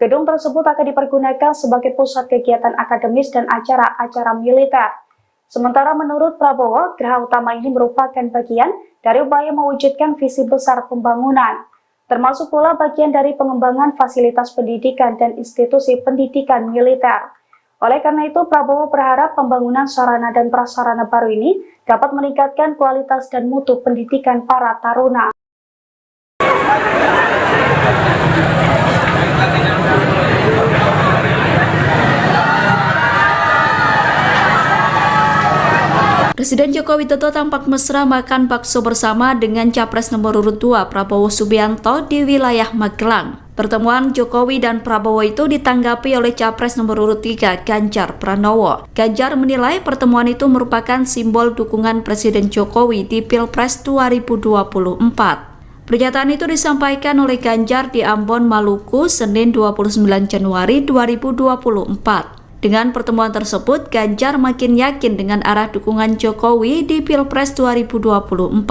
Gedung tersebut akan dipergunakan sebagai pusat kegiatan akademis dan acara-acara militer. Sementara menurut Prabowo, geraha utama ini merupakan bagian dari upaya mewujudkan visi besar pembangunan, termasuk pula bagian dari pengembangan fasilitas pendidikan dan institusi pendidikan militer. Oleh karena itu, Prabowo berharap pembangunan sarana dan prasarana baru ini dapat meningkatkan kualitas dan mutu pendidikan para taruna. Presiden Joko Widodo tampak mesra makan bakso bersama dengan Capres nomor urut 2 Prabowo Subianto di wilayah Magelang. Pertemuan Jokowi dan Prabowo itu ditanggapi oleh Capres nomor urut 3 Ganjar Pranowo. Ganjar menilai pertemuan itu merupakan simbol dukungan Presiden Jokowi di Pilpres 2024. Pernyataan itu disampaikan oleh Ganjar di Ambon, Maluku, Senin 29 Januari 2024. Dengan pertemuan tersebut, Ganjar makin yakin dengan arah dukungan Jokowi di Pilpres 2024.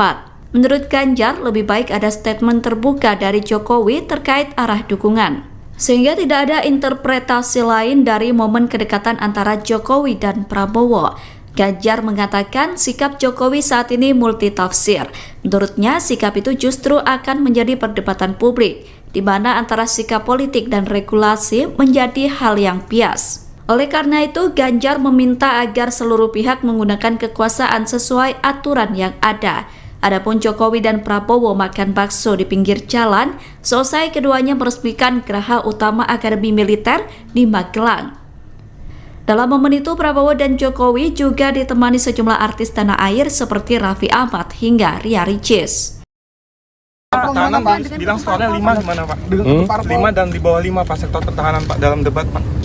Menurut Ganjar, lebih baik ada statement terbuka dari Jokowi terkait arah dukungan, sehingga tidak ada interpretasi lain dari momen kedekatan antara Jokowi dan Prabowo. Ganjar mengatakan sikap Jokowi saat ini multitafsir. Menurutnya, sikap itu justru akan menjadi perdebatan publik, di mana antara sikap politik dan regulasi menjadi hal yang bias. Oleh karena itu, Ganjar meminta agar seluruh pihak menggunakan kekuasaan sesuai aturan yang ada. Adapun Jokowi dan Prabowo makan bakso di pinggir jalan, selesai keduanya meresmikan Geraha Utama Akademi Militer di Magelang. Dalam momen itu, Prabowo dan Jokowi juga ditemani sejumlah artis tanah air seperti Raffi Ahmad hingga Ria Ricis. Pertahanan bilang skornya 5 gimana Pak? 5 dan di bawah 5 Pak sektor pertahanan Pak dalam debat Pak.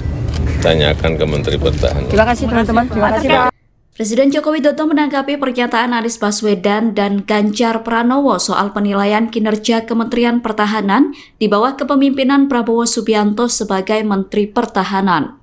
Tanyakan ke Menteri Pertahanan. Terima kasih teman-teman. Terima kasih Pak. Presiden Joko Widodo menanggapi pernyataan Anies Baswedan dan Ganjar Pranowo soal penilaian kinerja Kementerian Pertahanan di bawah kepemimpinan Prabowo Subianto sebagai Menteri Pertahanan.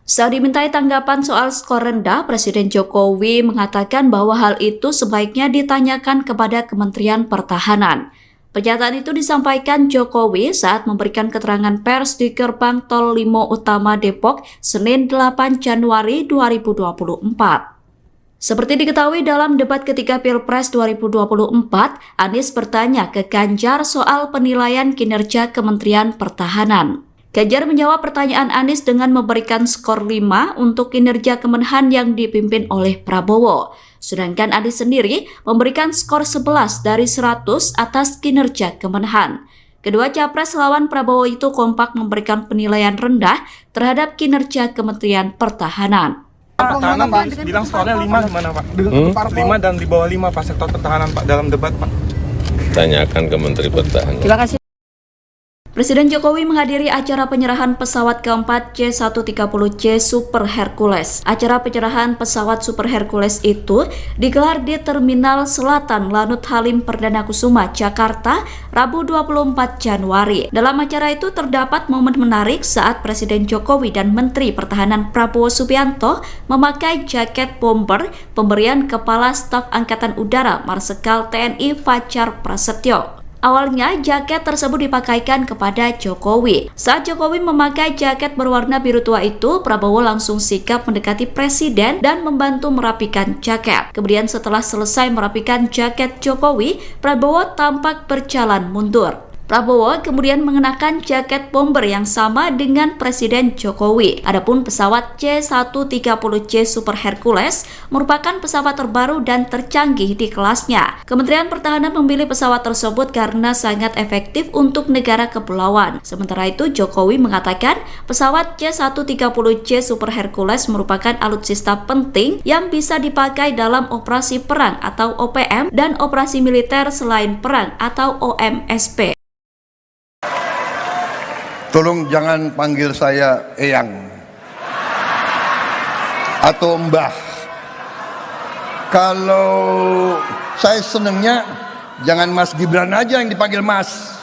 Saat dimintai tanggapan soal skor rendah, Presiden Jokowi mengatakan bahwa hal itu sebaiknya ditanyakan kepada Kementerian Pertahanan. Pernyataan itu disampaikan Jokowi saat memberikan keterangan pers di Gerbang Tol Limo Utama Depok, Senin 8 Januari 2024. Seperti diketahui dalam debat ketiga Pilpres 2024, Anies bertanya ke Ganjar soal penilaian kinerja Kementerian Pertahanan. Ganjar menjawab pertanyaan Anies dengan memberikan skor 5 untuk kinerja Kemenhan yang dipimpin oleh Prabowo. Sedangkan Anies sendiri memberikan skor 11 dari 100 atas kinerja Kemenhan. Kedua capres lawan Prabowo itu kompak memberikan penilaian rendah terhadap kinerja Kementerian Pertahanan. Pertahanan bilang skornya 5 gimana Pak? 5 dan di bawah 5 Pak sektor pertahanan Pak dalam debat Pak. Tanyakan ke Menteri Pertahanan. Terima kasih. Presiden Jokowi menghadiri acara penyerahan pesawat keempat C-130J Super Hercules. Acara penyerahan pesawat Super Hercules itu digelar di Terminal Selatan Lanut Halim Perdana Kusuma, Jakarta, Rabu 24 Januari. Dalam acara itu terdapat momen menarik saat Presiden Jokowi dan Menteri Pertahanan Prabowo Subianto memakai jaket bomber pemberian Kepala Staf Angkatan Udara Marsikal TNI Fajar Prasetyo. Awalnya, jaket tersebut dipakaikan kepada Jokowi. Saat Jokowi memakai jaket berwarna biru tua itu, Prabowo langsung sigap mendekati Presiden dan membantu merapikan jaket. Kemudian setelah selesai merapikan jaket Jokowi, Prabowo tampak berjalan mundur. Prabowo kemudian mengenakan jaket bomber yang sama dengan Presiden Jokowi. Adapun pesawat C-130J Super Hercules merupakan pesawat terbaru dan tercanggih di kelasnya. Kementerian Pertahanan memilih pesawat tersebut karena sangat efektif untuk negara kepulauan. Sementara itu, Jokowi mengatakan pesawat C-130J Super Hercules merupakan alutsista penting yang bisa dipakai dalam operasi perang atau OPM dan operasi militer selain perang atau OMSP. Tolong jangan panggil saya Eyang atau Mbah. Kalau saya senengnya jangan Mas Gibran aja yang dipanggil Mas.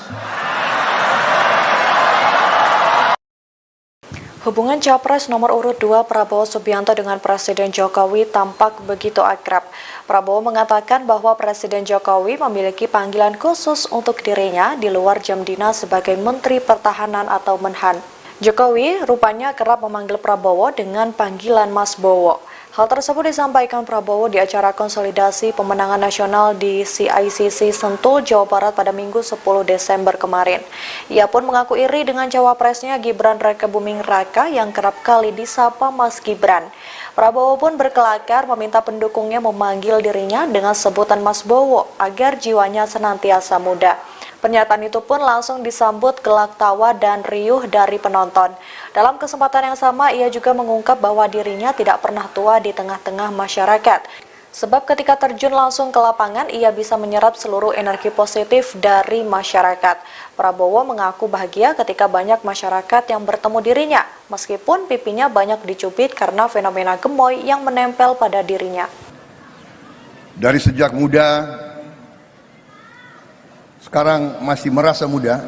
Hubungan Capres nomor urut 2 Prabowo Subianto dengan Presiden Jokowi tampak begitu akrab. Prabowo mengatakan bahwa Presiden Jokowi memiliki panggilan khusus untuk dirinya di luar jam dinas sebagai Menteri Pertahanan atau Menhan. Jokowi rupanya kerap memanggil Prabowo dengan panggilan Mas Bowo. Hal tersebut disampaikan Prabowo di acara konsolidasi pemenangan nasional di CICC Sentul, Jawa Barat pada Minggu 10 Desember kemarin. Ia pun mengaku iri dengan cawapresnya Gibran Rakebuming Raka yang kerap kali disapa Mas Gibran. Prabowo pun berkelakar meminta pendukungnya memanggil dirinya dengan sebutan Mas Bowo agar jiwanya senantiasa muda. Pernyataan itu pun langsung disambut gelak tawa dan riuh dari penonton. Dalam kesempatan yang sama, ia juga mengungkap bahwa dirinya tidak pernah tua di tengah-tengah masyarakat. Sebab ketika terjun langsung ke lapangan, ia bisa menyerap seluruh energi positif dari masyarakat. Prabowo mengaku bahagia ketika banyak masyarakat yang bertemu dirinya, meskipun pipinya banyak dicubit karena fenomena gemoy yang menempel pada dirinya. Dari sejak muda, sekarang masih merasa muda.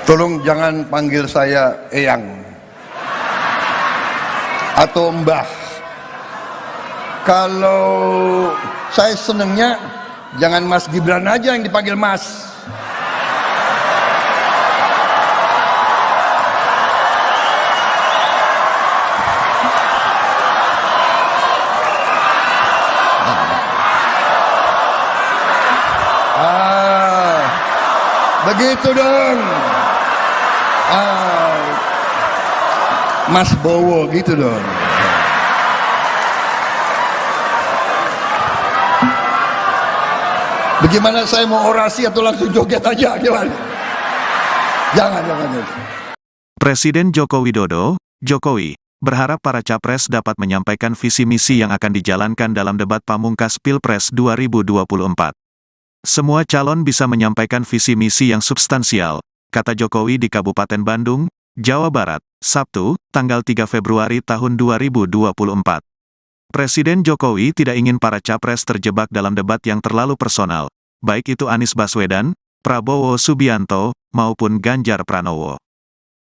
Tolong jangan panggil saya Eyang atau Mbah. Kalau saya senengnya jangan Mas Gibran aja yang dipanggil Mas. Begitu dong. Mas Bowo gitu dong. Bagaimana saya mau orasi atau langsung joget aja gimana? Jangan. Presiden Joko Widodo, Jokowi, berharap para capres dapat menyampaikan visi misi yang akan dijalankan dalam debat pamungkas Pilpres 2024. Semua calon bisa menyampaikan visi misi yang substansial, kata Jokowi di Kabupaten Bandung, Jawa Barat, Sabtu, tanggal 3 Februari tahun 2024. Presiden Jokowi tidak ingin para capres terjebak dalam debat yang terlalu personal, baik itu Anies Baswedan, Prabowo Subianto, maupun Ganjar Pranowo.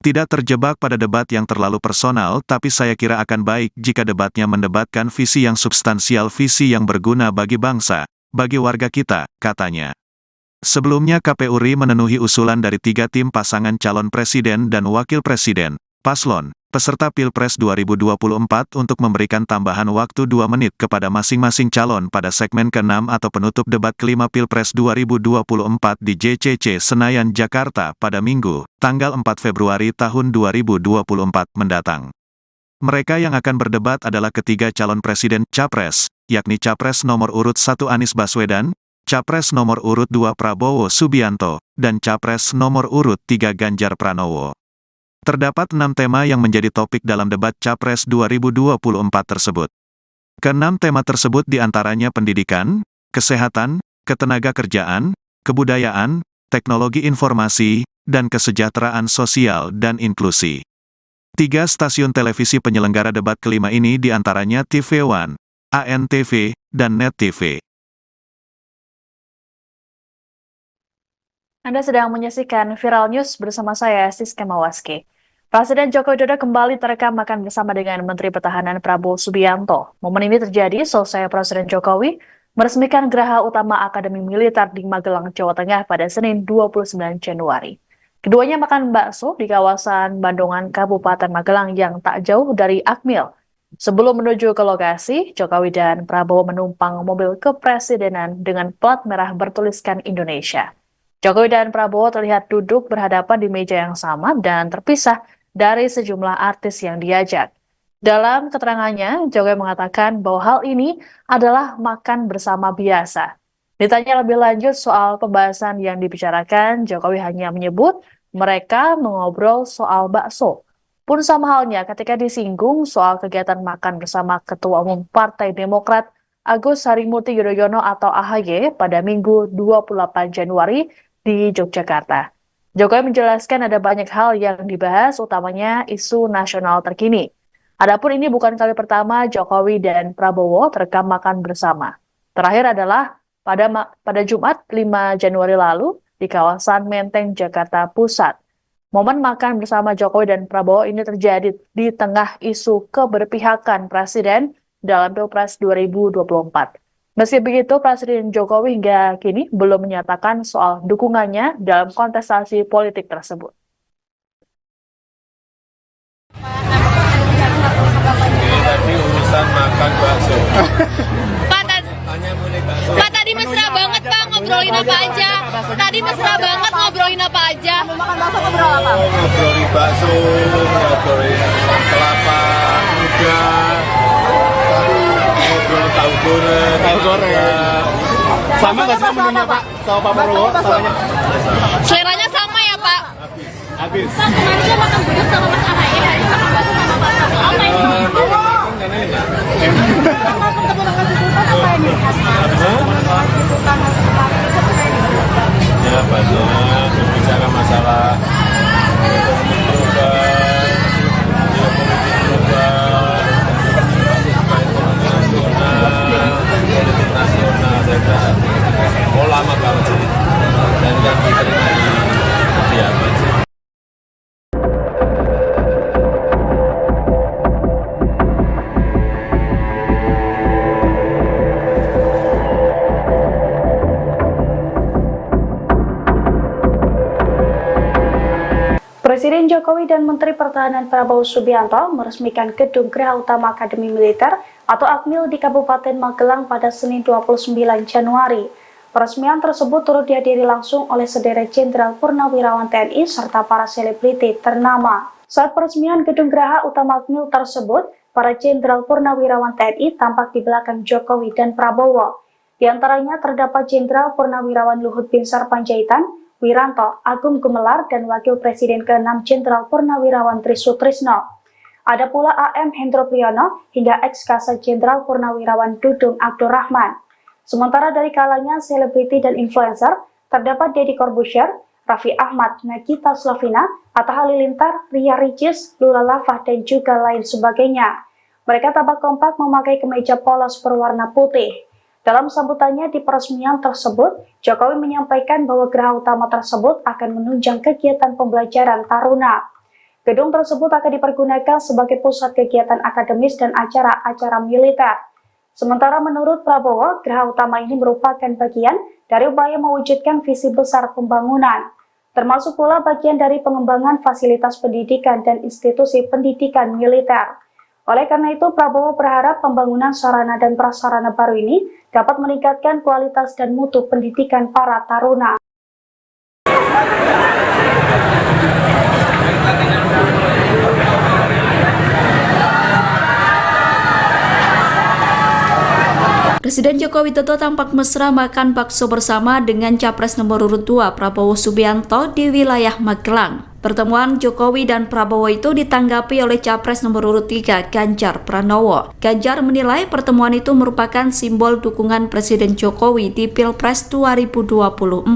Tidak terjebak pada debat yang terlalu personal, tapi saya kira akan baik jika debatnya mendebatkan visi yang substansial, visi yang berguna bagi bangsa, bagi warga kita, katanya. Sebelumnya KPU RI memenuhi usulan dari 3 tim pasangan calon presiden dan wakil presiden, paslon, peserta Pilpres 2024 untuk memberikan tambahan waktu 2 menit kepada masing-masing calon pada segmen ke-6 atau penutup debat kelima Pilpres 2024 di JCC Senayan, Jakarta pada Minggu, tanggal 4 Februari tahun 2024 mendatang. Mereka yang akan berdebat adalah ketiga calon presiden, Capres, yakni Capres nomor urut 1 Anies Baswedan, Capres nomor urut 2 Prabowo Subianto, dan Capres nomor urut 3 Ganjar Pranowo. Terdapat 6 tema yang menjadi topik dalam debat Capres 2024 tersebut. Ke-6 tema tersebut diantaranya pendidikan, kesehatan, ketenagakerjaan, kebudayaan, teknologi informasi, dan kesejahteraan sosial dan inklusi. 3 stasiun televisi penyelenggara debat kelima ini diantaranya TV One, ANTV, dan Net TV. Anda sedang menyaksikan Viral News bersama saya, Siska Mawaski. Presiden Joko Widodo kembali terekam makan bersama dengan Menteri Pertahanan Prabowo Subianto. Momen ini terjadi selesai Presiden Jokowi meresmikan Geraha Utama Akademi Militer di Magelang, Jawa Tengah pada Senin 29 Januari. Keduanya makan bakso di kawasan Bandungan, Kabupaten Magelang yang tak jauh dari Akmil, Sebelum menuju ke lokasi, Jokowi dan Prabowo menumpang mobil kepresidenan dengan plat merah bertuliskan Indonesia. Jokowi dan Prabowo terlihat duduk berhadapan di meja yang sama dan terpisah dari sejumlah artis yang diajak. Dalam keterangannya, Jokowi mengatakan bahwa hal ini adalah makan bersama biasa. Ditanya lebih lanjut soal pembahasan yang dibicarakan, Jokowi hanya menyebut mereka mengobrol soal bakso. Pun sama halnya ketika disinggung soal kegiatan makan bersama Ketua Umum Partai Demokrat Agus Harimurti Yudhoyono atau AHY pada Minggu 28 Januari di Yogyakarta. Jokowi menjelaskan ada banyak hal yang dibahas, utamanya isu nasional terkini. Adapun ini bukan kali pertama Jokowi dan Prabowo terekam makan bersama. Terakhir adalah pada Jumat 5 Januari lalu di kawasan Menteng, Jakarta Pusat. Momen makan bersama Jokowi dan Prabowo ini terjadi di tengah isu keberpihakan Presiden dalam Pilpres 2024. Meski begitu, Presiden Jokowi hingga kini belum menyatakan soal dukungannya dalam kontestasi politik tersebut. Ini tadi urusan makan bakso. Pak, tadi mesra banget Pak, ngobrolin apa aja? Tadi mesra banget ngobrolin apa aja? Makan bakso ngobrol apa? Ngobrolin bakso, ngobrolin kelapa muda, ngobrolin tahu goreng. Sama nggak sih menunya Pak? Sama Pak Prabowo? Samanya? Seleranya sama ya Pak? Habis. Pak, kemarin dia makan gudeg sama Mas AHY, hari ini makan bakso sama Pak Prabowo. Apa ini? Ya banyak membicarakan masalah ekonomi global, politik nasional, saya kira lama banget sih, dan kan diterima di kediaman sih. Presiden Jokowi dan Menteri Pertahanan Prabowo Subianto meresmikan Gedung Geraha Utama Akademi Militer atau Akmil di Kabupaten Magelang pada Senin 29 Januari. Peresmian tersebut turut dihadiri langsung oleh sederet Jenderal Purnawirawan TNI serta para selebriti ternama. Saat peresmian Gedung Geraha Utama Akmil tersebut, para Jenderal Purnawirawan TNI tampak di belakang Jokowi dan Prabowo. Di antaranya terdapat Jenderal Purnawirawan Luhut Binsar Panjaitan, Wiranto, Agung Gumelar, dan Wakil Presiden ke-6 Jenderal Purnawirawan Trisutrisno. Ada pula AM Hendro Priyono hingga ex-Kasat Jenderal Purnawirawan Dudung Abdurrahman. Sementara dari kalangan selebriti dan influencer, terdapat Deddy Corbuzier, Raffi Ahmad, Nagita Slavina, Atta Halilintar, Ria Ricis, Lula Lava, dan juga lain sebagainya. Mereka tampak kompak memakai kemeja polos berwarna putih. Dalam sambutannya di peresmian tersebut, Jokowi menyampaikan bahwa geraha utama tersebut akan menunjang kegiatan pembelajaran taruna. Gedung tersebut akan dipergunakan sebagai pusat kegiatan akademis dan acara-acara militer. Sementara menurut Prabowo, geraha utama ini merupakan bagian dari upaya mewujudkan visi besar pembangunan, termasuk pula bagian dari pengembangan fasilitas pendidikan dan institusi pendidikan militer. Oleh karena itu, Prabowo berharap pembangunan sarana dan prasarana baru ini dapat meningkatkan kualitas dan mutu pendidikan para taruna. Presiden Joko Widodo tampak mesra makan bakso bersama dengan Capres nomor urut 2 Prabowo Subianto di wilayah Magelang. Pertemuan Jokowi dan Prabowo itu ditanggapi oleh Capres nomor urut 3 Ganjar Pranowo. Ganjar menilai pertemuan itu merupakan simbol dukungan Presiden Jokowi di Pilpres 2024.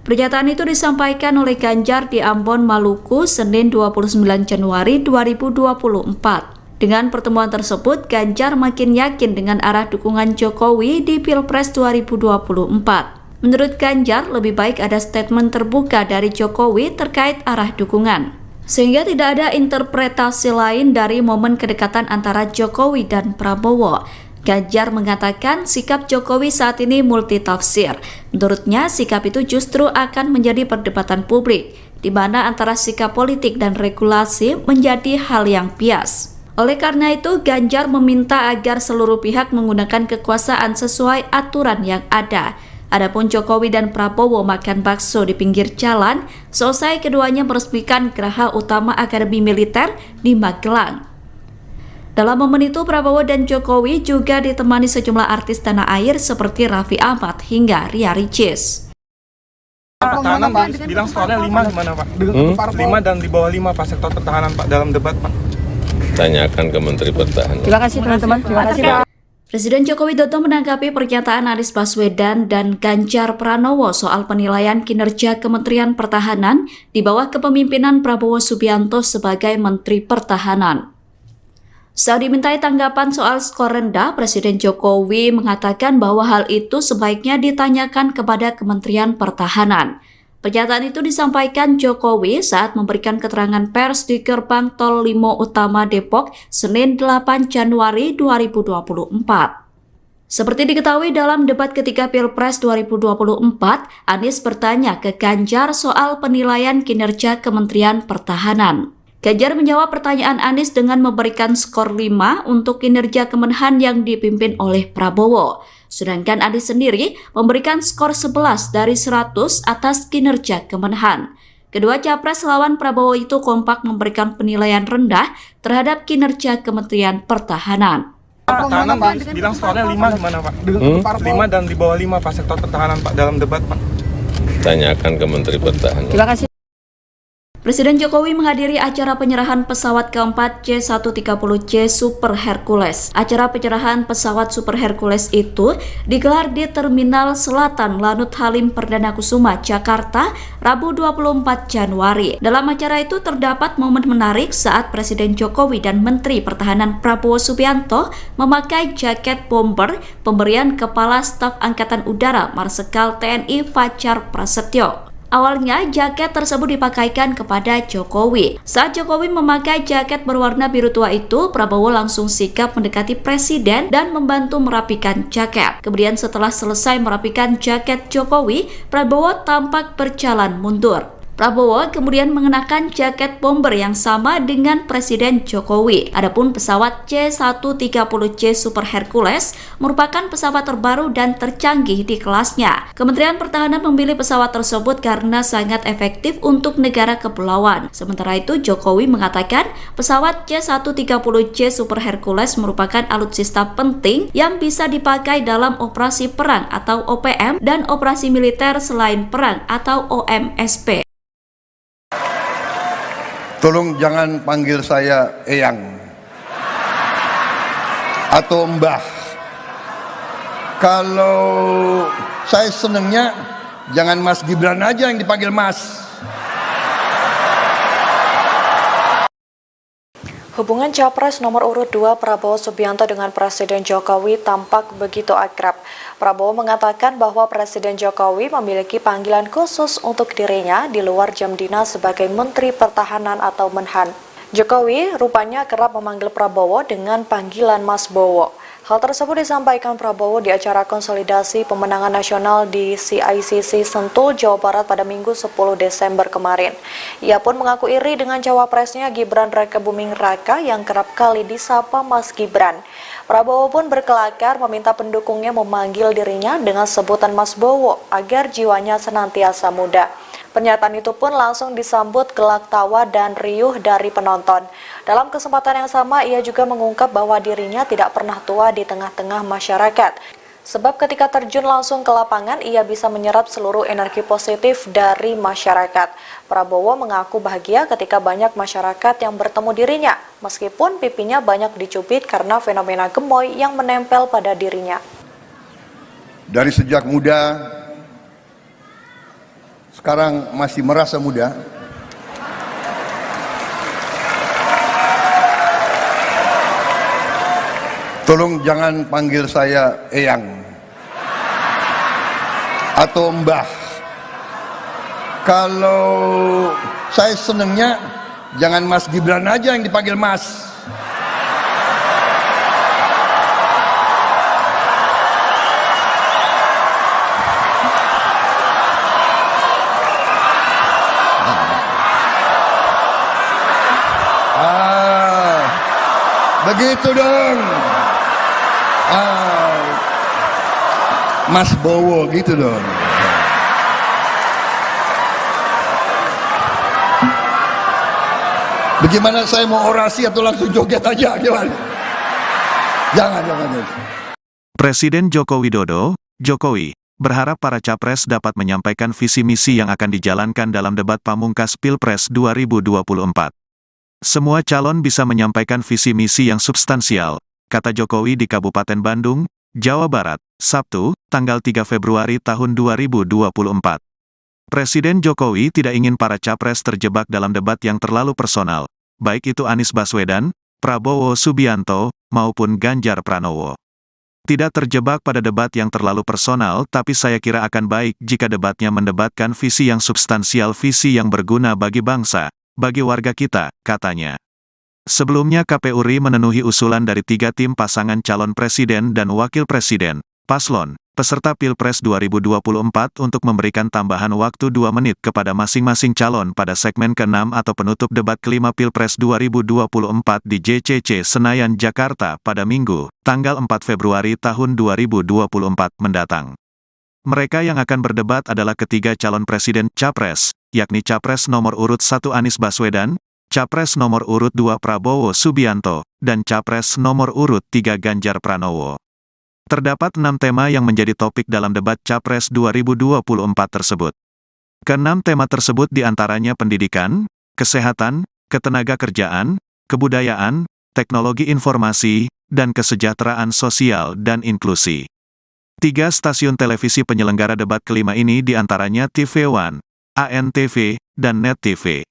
Pernyataan itu disampaikan oleh Ganjar di Ambon, Maluku, Senin 29 Januari 2024. Dengan pertemuan tersebut, Ganjar makin yakin dengan arah dukungan Jokowi di Pilpres 2024. Menurut Ganjar, lebih baik ada statement terbuka dari Jokowi terkait arah dukungan, sehingga tidak ada interpretasi lain dari momen kedekatan antara Jokowi dan Prabowo. Ganjar mengatakan sikap Jokowi saat ini multitafsir. Menurutnya, sikap itu justru akan menjadi perdebatan publik, di mana antara sikap politik dan regulasi menjadi hal yang bias. Oleh karena itu, Ganjar meminta agar seluruh pihak menggunakan kekuasaan sesuai aturan yang ada. Adapun Jokowi dan Prabowo makan bakso di pinggir jalan, selesai keduanya meresmikan Geraha Utama Akademi Militer di Magelang. Dalam momen itu, Prabowo dan Jokowi juga ditemani sejumlah artis tanah air seperti Raffi Ahmad hingga Ria Ricis. Pertahanan bilang skornya 5 gimana Pak? 5 dan di bawah 5 Pak sektor pertahanan Pak dalam debat Pak. Tanyakan ke Menteri Pertahanan. Terima kasih teman-teman. Terima kasih Pak. Presiden Joko Widodo menanggapi pernyataan Anies Baswedan dan Ganjar Pranowo soal penilaian kinerja Kementerian Pertahanan di bawah kepemimpinan Prabowo Subianto sebagai Menteri Pertahanan. Saat dimintai tanggapan soal skor rendah, Presiden Jokowi mengatakan bahwa hal itu sebaiknya ditanyakan kepada Kementerian Pertahanan. Pernyataan itu disampaikan Jokowi saat memberikan keterangan pers di Gerbang Tol Limo Utama Depok, Senin 8 Januari 2024. Seperti diketahui dalam debat ketiga Pilpres 2024, Anies bertanya ke Ganjar soal penilaian kinerja Kementerian Pertahanan. Ganjar menjawab pertanyaan Anies dengan memberikan skor 5 untuk kinerja Kemenhan yang dipimpin oleh Prabowo. Sedangkan Anies sendiri memberikan skor 11 dari 100 atas kinerja Kemenhan. Kedua capres lawan Prabowo itu kompak memberikan penilaian rendah terhadap kinerja Kementerian Pertahanan. Pertahanan bilang skornya 5 gimana Pak? 5 dan di bawah 5 Pak sektor pertahanan Pak dalam debat Pak. Tanyakan ke Menteri Pertahanan. Terima kasih. Presiden Jokowi menghadiri acara penyerahan pesawat keempat C-130C Super Hercules. Acara penyerahan pesawat Super Hercules itu digelar di Terminal Selatan Lanut Halim Perdana Kusuma, Jakarta, Rabu 24 Januari. Dalam acara itu terdapat momen menarik saat Presiden Jokowi dan Menteri Pertahanan Prabowo Subianto memakai jaket bomber pemberian Kepala Staf Angkatan Udara Marsikal TNI Fajar Prasetyo. Awalnya, jaket tersebut dipakaikan kepada Jokowi. Saat Jokowi memakai jaket berwarna biru tua itu, Prabowo langsung sigap mendekati Presiden dan membantu merapikan jaket. Kemudian setelah selesai merapikan jaket Jokowi, Prabowo tampak berjalan mundur. Prabowo kemudian mengenakan jaket bomber yang sama dengan Presiden Jokowi. Adapun pesawat C-130C Super Hercules merupakan pesawat terbaru dan tercanggih di kelasnya. Kementerian Pertahanan memilih pesawat tersebut karena sangat efektif untuk negara kepulauan. Sementara itu, Jokowi mengatakan pesawat C-130C Super Hercules merupakan alutsista penting yang bisa dipakai dalam operasi perang atau OPM dan operasi militer selain perang atau OMSP. Tolong jangan panggil saya Eyang atau Mbah. Kalau saya senengnya jangan Mas Gibran aja yang dipanggil Mas. Hubungan Capres nomor urut 2 Prabowo Subianto dengan Presiden Jokowi tampak begitu akrab. Prabowo mengatakan bahwa Presiden Jokowi memiliki panggilan khusus untuk dirinya di luar jam dinas sebagai Menteri Pertahanan atau Menhan. Jokowi rupanya kerap memanggil Prabowo dengan panggilan Mas Bowo. Hal tersebut disampaikan Prabowo di acara konsolidasi pemenangan nasional di CICC Sentul, Jawa Barat pada Minggu 10 Desember kemarin. Ia pun mengaku iri dengan cawapresnya Gibran Rakebuming Raka yang kerap kali disapa Mas Gibran. Prabowo pun berkelakar meminta pendukungnya memanggil dirinya dengan sebutan Mas Bowo agar jiwanya senantiasa muda. Pernyataan itu pun langsung disambut gelak tawa dan riuh dari penonton. Dalam kesempatan yang sama, ia juga mengungkap bahwa dirinya tidak pernah tua di tengah-tengah masyarakat. Sebab ketika terjun langsung ke lapangan, ia bisa menyerap seluruh energi positif dari masyarakat. Prabowo mengaku bahagia ketika banyak masyarakat yang bertemu dirinya, meskipun pipinya banyak dicubit karena fenomena gemoy yang menempel pada dirinya. Dari sejak muda, sekarang masih merasa muda. Tolong jangan panggil saya Eyang atau Mbah. Kalau saya senengnya jangan Mas Gibran aja yang dipanggil Mas. Begitu dong. Mas Bowo gitu dong. Bagaimana saya mau orasi atau langsung joget aja? Gimana? Jangan. Presiden Joko Widodo, Jokowi, berharap para capres dapat menyampaikan visi misi yang akan dijalankan dalam debat pamungkas Pilpres 2024. Semua calon bisa menyampaikan visi misi yang substansial, kata Jokowi di Kabupaten Bandung, Jawa Barat, Sabtu, tanggal 3 Februari tahun 2024. Presiden Jokowi tidak ingin para capres terjebak dalam debat yang terlalu personal, baik itu Anies Baswedan, Prabowo Subianto, maupun Ganjar Pranowo. Tidak terjebak pada debat yang terlalu personal, tapi saya kira akan baik jika debatnya mendebatkan visi yang substansial, visi yang berguna bagi bangsa, bagi warga kita, katanya. Sebelumnya KPU RI memenuhi usulan dari 3 tim pasangan calon presiden dan wakil presiden, paslon, peserta Pilpres 2024 untuk memberikan tambahan waktu 2 menit kepada masing-masing calon pada segmen ke-6 atau penutup debat kelima Pilpres 2024 di JCC Senayan, Jakarta pada Minggu, tanggal 4 Februari tahun 2024 mendatang. Mereka yang akan berdebat adalah ketiga calon presiden Capres, yakni Capres nomor urut 1 Anies Baswedan, Capres nomor urut 2 Prabowo Subianto, dan Capres nomor urut 3 Ganjar Pranowo. Terdapat 6 tema yang menjadi topik dalam debat Capres 2024 tersebut. Ke-6 tema tersebut diantaranya pendidikan, kesehatan, ketenagakerjaan, kebudayaan, teknologi informasi, dan kesejahteraan sosial dan inklusi. 3 stasiun televisi penyelenggara debat kelima ini diantaranya TV One, ANTV, dan Net TV.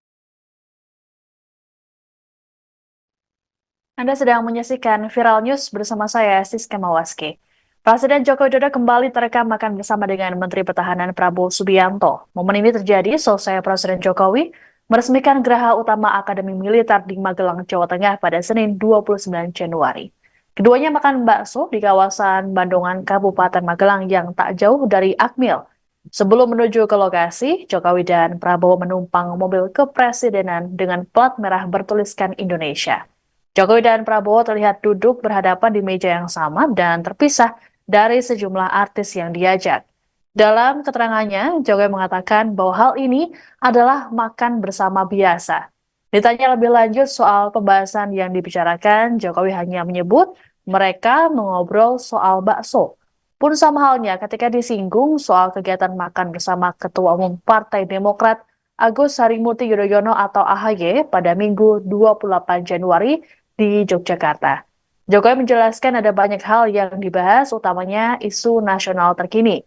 Anda sedang menyaksikan Viral News bersama saya, Siska Mawaski. Presiden Joko Widodo kembali terekam makan bersama dengan Menteri Pertahanan Prabowo Subianto. Momen ini terjadi selesai Presiden Jokowi meresmikan Geraha Utama Akademi Militer di Magelang, Jawa Tengah pada Senin 29 Januari. Keduanya makan bakso di kawasan Bandungan, Kabupaten Magelang yang tak jauh dari Akmil. Sebelum menuju ke lokasi, Jokowi dan Prabowo menumpang mobil kepresidenan dengan plat merah bertuliskan Indonesia. Jokowi dan Prabowo terlihat duduk berhadapan di meja yang sama dan terpisah dari sejumlah artis yang diajak. Dalam keterangannya, Jokowi mengatakan bahwa hal ini adalah makan bersama biasa. Ditanya lebih lanjut soal pembahasan yang dibicarakan, Jokowi hanya menyebut mereka mengobrol soal bakso. Pun sama halnya ketika disinggung soal kegiatan makan bersama Ketua Umum Partai Demokrat Agus Harimurti Yudhoyono atau AHY pada Minggu 28 Januari di Yogyakarta. Jokowi menjelaskan ada banyak hal yang dibahas, utamanya isu nasional terkini.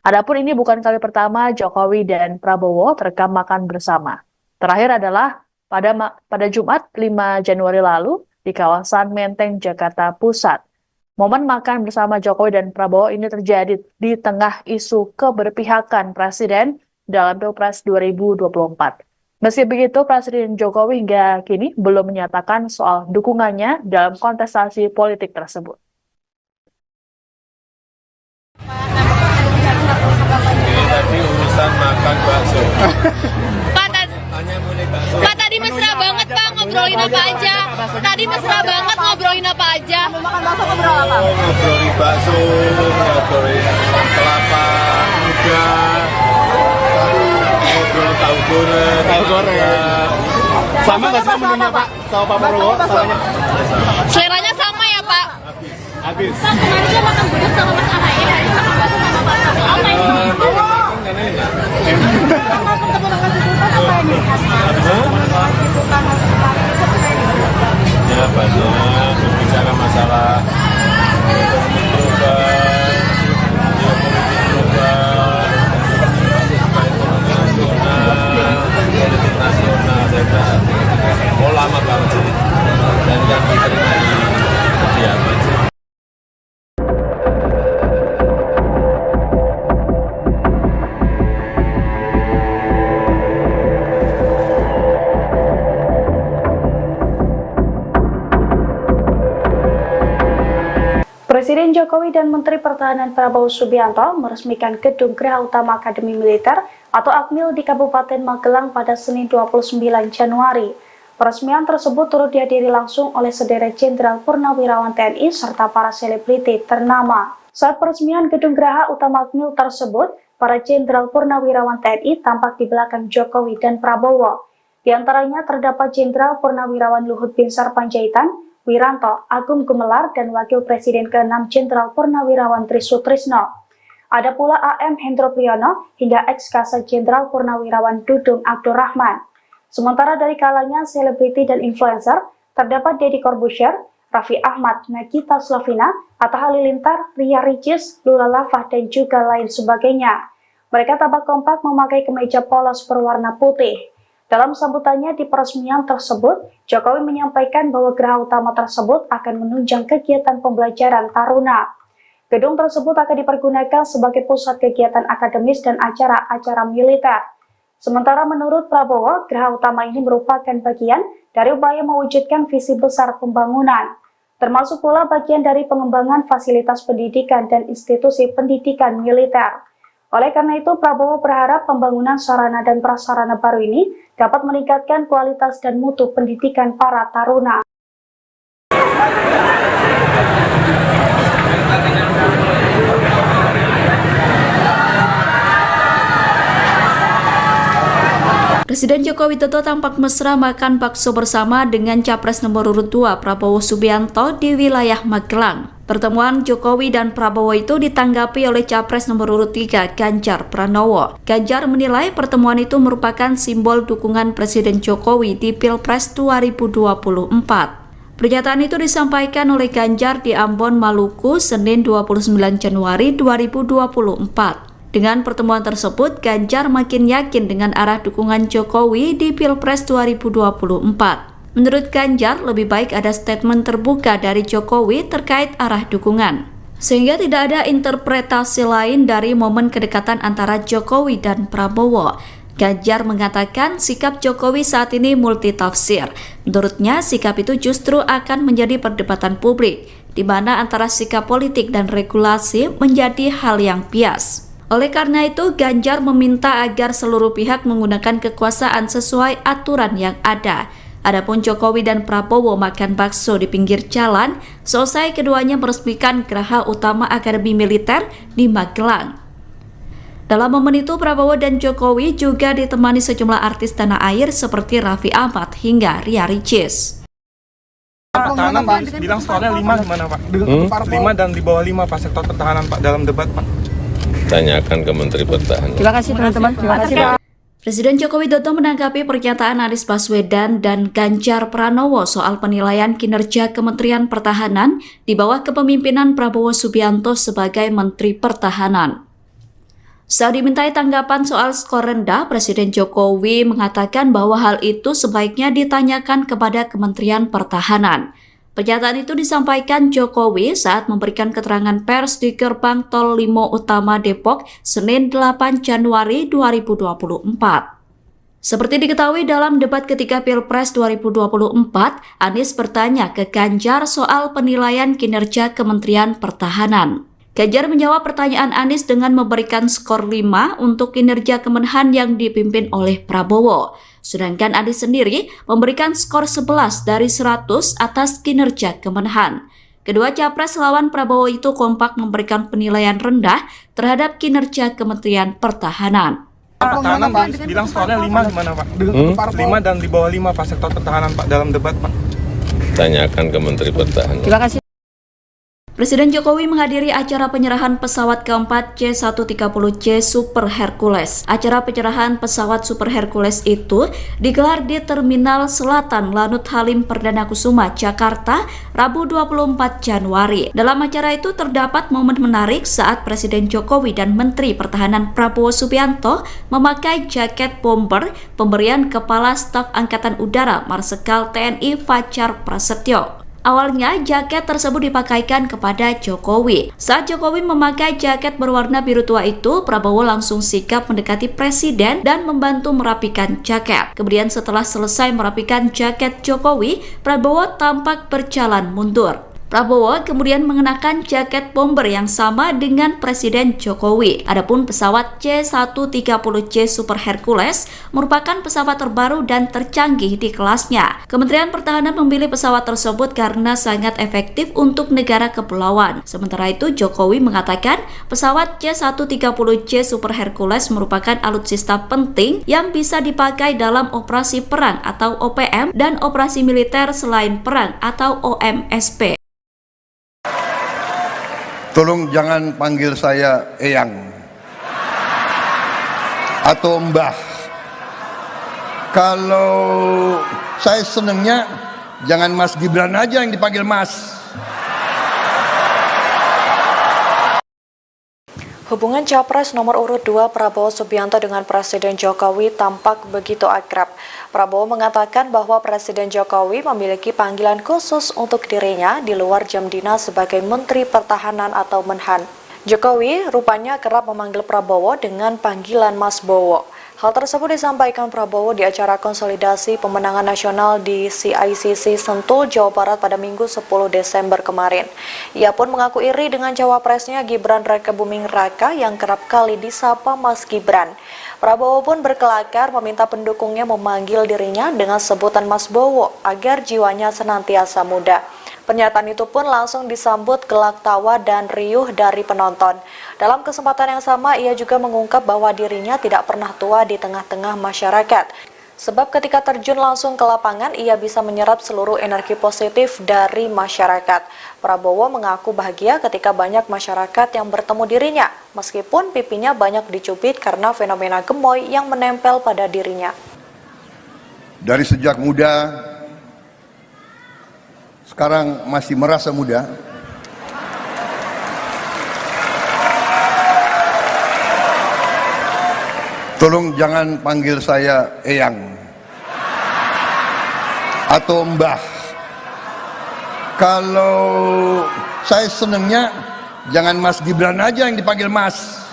Adapun ini bukan kali pertama Jokowi dan Prabowo terekam makan bersama. Terakhir adalah pada Jumat 5 Januari lalu di kawasan Menteng, Jakarta Pusat. Momen makan bersama Jokowi dan Prabowo ini terjadi di tengah isu keberpihakan Presiden dalam Pilpres 2024. Meski begitu, Presiden Jokowi hingga kini belum menyatakan soal dukungannya dalam kontestasi politik tersebut. Ini tadi urusan makan bakso. Pak, tadi mesra banget Pak, ngobrolin apa aja? Tadi mesra banget ngobrolin apa aja? Makan bakso ngobrol apa? Ngobrolin bakso, ngobrolin kelapa muda, ngobrol tahu goreng. Sama nggak sih menunya Pak? Sama Pak Prabowo? Seleranya sama ya Pak? Habis. Pak, kemarin dia makan gudeg sama Mas AHY, hari ini makan bakso sama Pak Prabowo. Apa ini? Ya banyak berbicara masalah ekonomi global, politik nasional, saya kira lama banget sih, dan yang diterima di kediaman sih. Presiden Jokowi dan Menteri Pertahanan Prabowo Subianto meresmikan Gedung Geraha Utama Akademi Militer atau Akmil di Kabupaten Magelang pada Senin 29 Januari. Peresmian tersebut turut dihadiri langsung oleh sederet Jenderal Purnawirawan TNI serta para selebriti ternama. Saat peresmian gedung Geraha Utama Akmil tersebut, para Jenderal Purnawirawan TNI tampak di belakang Jokowi dan Prabowo. Di antaranya terdapat Jenderal Purnawirawan Luhut Binsar Panjaitan, Wiranto, Agung Gumelar, dan Wakil Presiden ke-6 Jenderal Purnawirawan Trisutrisno. Ada pula AM Hendro Priyono hingga ex-Kasat Jenderal Purnawirawan Dudung Abdurrahman. Sementara dari kalangan selebriti dan influencer, terdapat Deddy Corbuzier, Raffi Ahmad, Nagita Slavina, Atta Halilintar, Ria Ricis, Lula Lava, dan juga lain sebagainya. Mereka tampak kompak memakai kemeja polos berwarna putih. Dalam sambutannya di peresmian tersebut, Jokowi menyampaikan bahwa geraha utama tersebut akan menunjang kegiatan pembelajaran taruna. Gedung tersebut akan dipergunakan sebagai pusat kegiatan akademis dan acara-acara militer. Sementara menurut Prabowo, geraha utama ini merupakan bagian dari upaya mewujudkan visi besar pembangunan, termasuk pula bagian dari pengembangan fasilitas pendidikan dan institusi pendidikan militer. Oleh karena itu, Prabowo berharap pembangunan sarana dan prasarana baru ini dapat meningkatkan kualitas dan mutu pendidikan para taruna. Presiden Joko Widodo tampak mesra makan bakso bersama dengan Capres nomor urut 2 Prabowo Subianto di wilayah Magelang. Pertemuan Jokowi dan Prabowo itu ditanggapi oleh Capres nomor urut 3 Ganjar Pranowo. Ganjar menilai pertemuan itu merupakan simbol dukungan Presiden Jokowi di Pilpres 2024. Pernyataan itu disampaikan oleh Ganjar di Ambon, Maluku, Senin 29 Januari 2024. Dengan pertemuan tersebut, Ganjar makin yakin dengan arah dukungan Jokowi di Pilpres 2024. Menurut Ganjar, lebih baik ada statement terbuka dari Jokowi terkait arah dukungan, sehingga tidak ada interpretasi lain dari momen kedekatan antara Jokowi dan Prabowo. Ganjar mengatakan sikap Jokowi saat ini multitafsir. Menurutnya, sikap itu justru akan menjadi perdebatan publik, di mana antara sikap politik dan regulasi menjadi hal yang bias. Oleh karena itu, Ganjar meminta agar seluruh pihak menggunakan kekuasaan sesuai aturan yang ada. Adapun Jokowi dan Prabowo makan bakso di pinggir jalan, selesai keduanya meresmikan Geraha Utama Akademi Militer di Magelang. Dalam momen itu, Prabowo dan Jokowi juga ditemani sejumlah artis tanah air seperti Raffi Ahmad hingga Ria Ricis. Pertahanan bilang skornya 5 gimana Pak? 5 dan di bawah 5 Pak sektor pertahanan Pak dalam debat Pak. Tanyakan ke Menteri Pertahanan. Terima kasih teman-teman. Terima kasih Pak. Presiden Joko Widodo menanggapi pernyataan Anies Baswedan dan Ganjar Pranowo soal penilaian kinerja Kementerian Pertahanan di bawah kepemimpinan Prabowo Subianto sebagai Menteri Pertahanan. Saat dimintai tanggapan soal skor rendah, Presiden Jokowi mengatakan bahwa hal itu sebaiknya ditanyakan kepada Kementerian Pertahanan. Pernyataan itu disampaikan Jokowi saat memberikan keterangan pers di Gerbang Tol Limo Utama Depok, Senin 8 Januari 2024. Seperti diketahui dalam debat ketiga Pilpres 2024, Anies bertanya ke Ganjar soal penilaian kinerja Kementerian Pertahanan. Ganjar menjawab pertanyaan Anies dengan memberikan skor 5 untuk kinerja Kemenhan yang dipimpin oleh Prabowo. Sedangkan Anies sendiri memberikan skor 11 dari 100 atas kinerja Kemenhan. Kedua capres lawan Prabowo itu kompak memberikan penilaian rendah terhadap kinerja Kementerian Pertahanan. Pertahanan bilang skornya 5 gimana Pak? 5 dan di bawah 5 Pak sektor pertahanan Pak dalam debat Pak. Tanyakan ke Menteri Pertahanan. Terima kasih. Presiden Jokowi menghadiri acara penyerahan pesawat keempat C-130J Super Hercules. Acara penyerahan pesawat Super Hercules itu digelar di Terminal Selatan Lanut Halim Perdana Kusuma, Jakarta, Rabu 24 Januari. Dalam acara itu terdapat momen menarik saat Presiden Jokowi dan Menteri Pertahanan Prabowo Subianto memakai jaket bomber pemberian Kepala Staf Angkatan Udara Marsikal TNI Fajar Prasetyo. Awalnya, jaket tersebut dipakaikan kepada Jokowi. Saat Jokowi memakai jaket berwarna biru tua itu, Prabowo langsung sigap mendekati Presiden dan membantu merapikan jaket. Kemudian setelah selesai merapikan jaket Jokowi, Prabowo tampak berjalan mundur. Prabowo kemudian mengenakan jaket bomber yang sama dengan Presiden Jokowi. Adapun pesawat C-130J Super Hercules merupakan pesawat terbaru dan tercanggih di kelasnya. Kementerian Pertahanan memilih pesawat tersebut karena sangat efektif untuk negara kepulauan. Sementara itu, Jokowi mengatakan pesawat C-130J Super Hercules merupakan alutsista penting yang bisa dipakai dalam operasi perang atau OPM dan operasi militer selain perang atau OMSP. Tolong jangan panggil saya Eyang atau Mbah. Kalau saya senengnya jangan Mas Gibran aja yang dipanggil Mas. Hubungan Capres nomor urut 2 Prabowo Subianto dengan Presiden Jokowi tampak begitu akrab. Prabowo mengatakan bahwa Presiden Jokowi memiliki panggilan khusus untuk dirinya di luar jam dinas sebagai Menteri Pertahanan atau Menhan. Jokowi rupanya kerap memanggil Prabowo dengan panggilan Mas Bowo. Hal tersebut disampaikan Prabowo di acara konsolidasi pemenangan nasional di CICC Sentul, Jawa Barat pada Minggu 10 Desember kemarin. Ia pun mengaku iri dengan cawapresnya Gibran Rakebuming Raka yang kerap kali disapa Mas Gibran. Prabowo pun berkelakar meminta pendukungnya memanggil dirinya dengan sebutan Mas Bowo agar jiwanya senantiasa muda. Pernyataan itu pun langsung disambut gelak tawa dan riuh dari penonton. Dalam kesempatan yang sama, ia juga mengungkap bahwa dirinya tidak pernah tua di tengah-tengah masyarakat. Sebab ketika terjun langsung ke lapangan, ia bisa menyerap seluruh energi positif dari masyarakat. Prabowo mengaku bahagia ketika banyak masyarakat yang bertemu dirinya, meskipun pipinya banyak dicubit karena fenomena gemoy yang menempel pada dirinya. Dari sejak muda, sekarang masih merasa muda. Tolong jangan panggil saya Eyang atau Mbah. Kalau saya senengnya jangan Mas Gibran aja yang dipanggil Mas.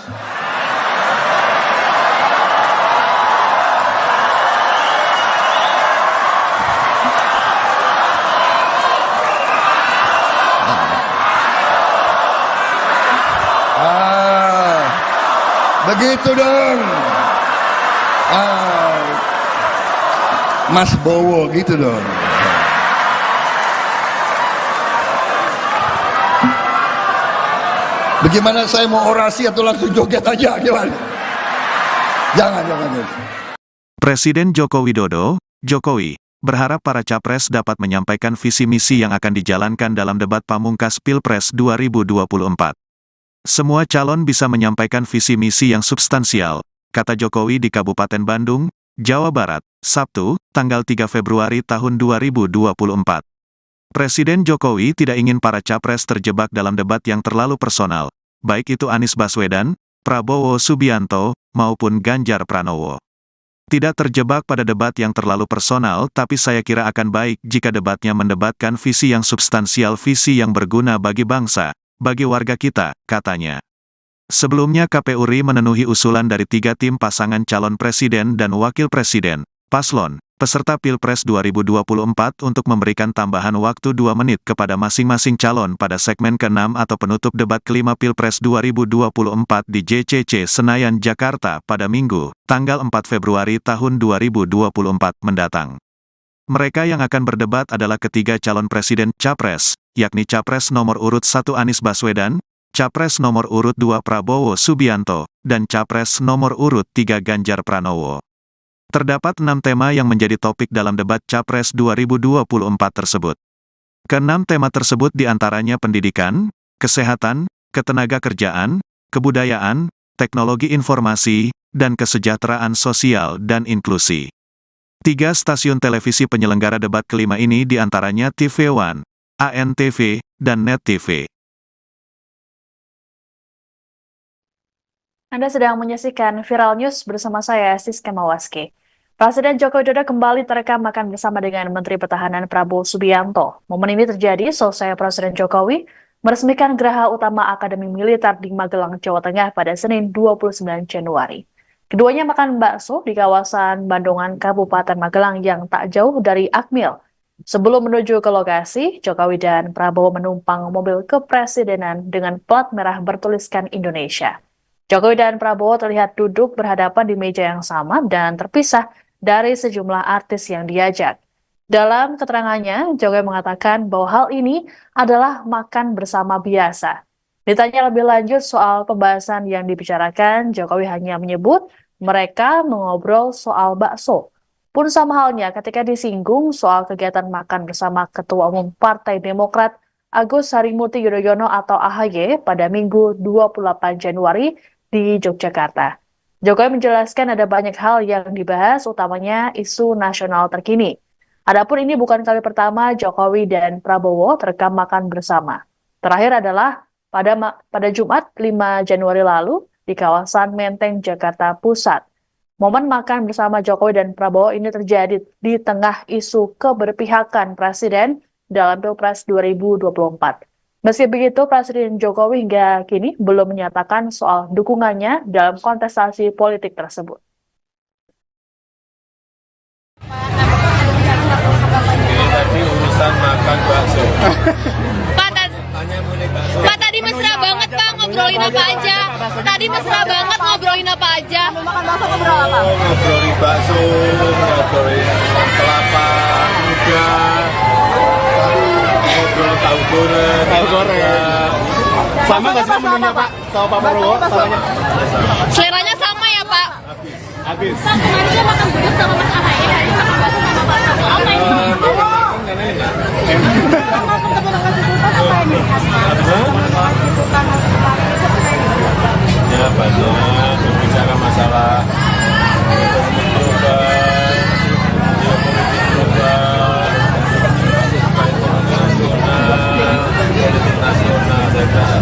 Begitu dong. Mas Bowo gitu dong. Bagaimana saya mau orasi atau langsung joget aja gimana? Jangan. Presiden Joko Widodo, Jokowi, berharap para capres dapat menyampaikan visi misi yang akan dijalankan dalam debat pamungkas Pilpres 2024. Semua calon bisa menyampaikan visi misi yang substansial, kata Jokowi di Kabupaten Bandung, Jawa Barat, Sabtu, tanggal 3 Februari tahun 2024. Presiden Jokowi tidak ingin para capres terjebak dalam debat yang terlalu personal, baik itu Anies Baswedan, Prabowo Subianto, maupun Ganjar Pranowo. Tidak terjebak pada debat yang terlalu personal, tapi saya kira akan baik jika debatnya mendebatkan visi yang substansial, visi yang berguna bagi bangsa, bagi warga kita, katanya. Sebelumnya KPU RI memenuhi usulan dari 3 tim pasangan calon presiden dan wakil presiden, paslon, peserta Pilpres 2024 untuk memberikan tambahan waktu 2 menit kepada masing-masing calon pada segmen ke-6 atau penutup debat kelima Pilpres 2024 di JCC Senayan, Jakarta pada Minggu, tanggal 4 Februari tahun 2024 mendatang. Mereka yang akan berdebat adalah ketiga calon presiden Capres, yakni Capres nomor urut 1 Anies Baswedan, Capres nomor urut 2 Prabowo Subianto, dan Capres nomor urut 3 Ganjar Pranowo. Terdapat 6 tema yang menjadi topik dalam debat Capres 2024 tersebut. Ke-6 tema tersebut diantaranya pendidikan, kesehatan, ketenagakerjaan, kebudayaan, teknologi informasi, dan kesejahteraan sosial dan inklusi. 3 stasiun televisi penyelenggara debat kelima ini diantaranya TV One, ANTV, dan Net TV. Anda sedang menyaksikan Viral News bersama saya, Siska Mawaski. Presiden Joko Widodo kembali terekam makan bersama dengan Menteri Pertahanan Prabowo Subianto. Momen ini terjadi selesai Presiden Jokowi meresmikan Geraha Utama Akademi Militer di Magelang, Jawa Tengah pada Senin 29 Januari. Keduanya makan bakso di kawasan Bandungan, Kabupaten Magelang yang tak jauh dari Akmil, Sebelum menuju ke lokasi, Jokowi dan Prabowo menumpang mobil kepresidenan dengan plat merah bertuliskan Indonesia. Jokowi dan Prabowo terlihat duduk berhadapan di meja yang sama dan terpisah dari sejumlah artis yang diajak. Dalam keterangannya, Jokowi mengatakan bahwa hal ini adalah makan bersama biasa. Ditanya lebih lanjut soal pembahasan yang dibicarakan, Jokowi hanya menyebut mereka mengobrol soal bakso. Pun sama halnya ketika disinggung soal kegiatan makan bersama Ketua Umum Partai Demokrat Agus Harimurti Yudhoyono atau AHY pada Minggu 28 Januari di Yogyakarta. Jokowi menjelaskan ada banyak hal yang dibahas, utamanya isu nasional terkini. Adapun ini bukan kali pertama Jokowi dan Prabowo terekam makan bersama. Terakhir adalah pada Jumat 5 Januari lalu di kawasan Menteng, Jakarta Pusat. Momen makan bersama Jokowi dan Prabowo ini terjadi di tengah isu keberpihakan Presiden dalam Pilpres 2024. Meski begitu, Presiden Jokowi hingga kini belum menyatakan soal dukungannya dalam kontestasi politik tersebut. Ini tadi urusan makan bakso. Pak, tadi mesra banget Pak, ngobrolin apa aja? Tadi mesra banget ngobrolin apa aja? Ngobrolin bakso, ngobrolin kelapa muda, ngobrol tahu goreng. Sama nggak sih menunya Pak? Sama Pak Prabowo? Seleranya sama ya Pak? Habis. Pak, kemarin dia makan gudeg sama Mas AHY, hari ini makan bakso sama Pak Prabowo. Apa ini? Ya banyak berbicara masalah ekonomi global, geopolitik global, ekonomi nasional, politik nasional, saya kira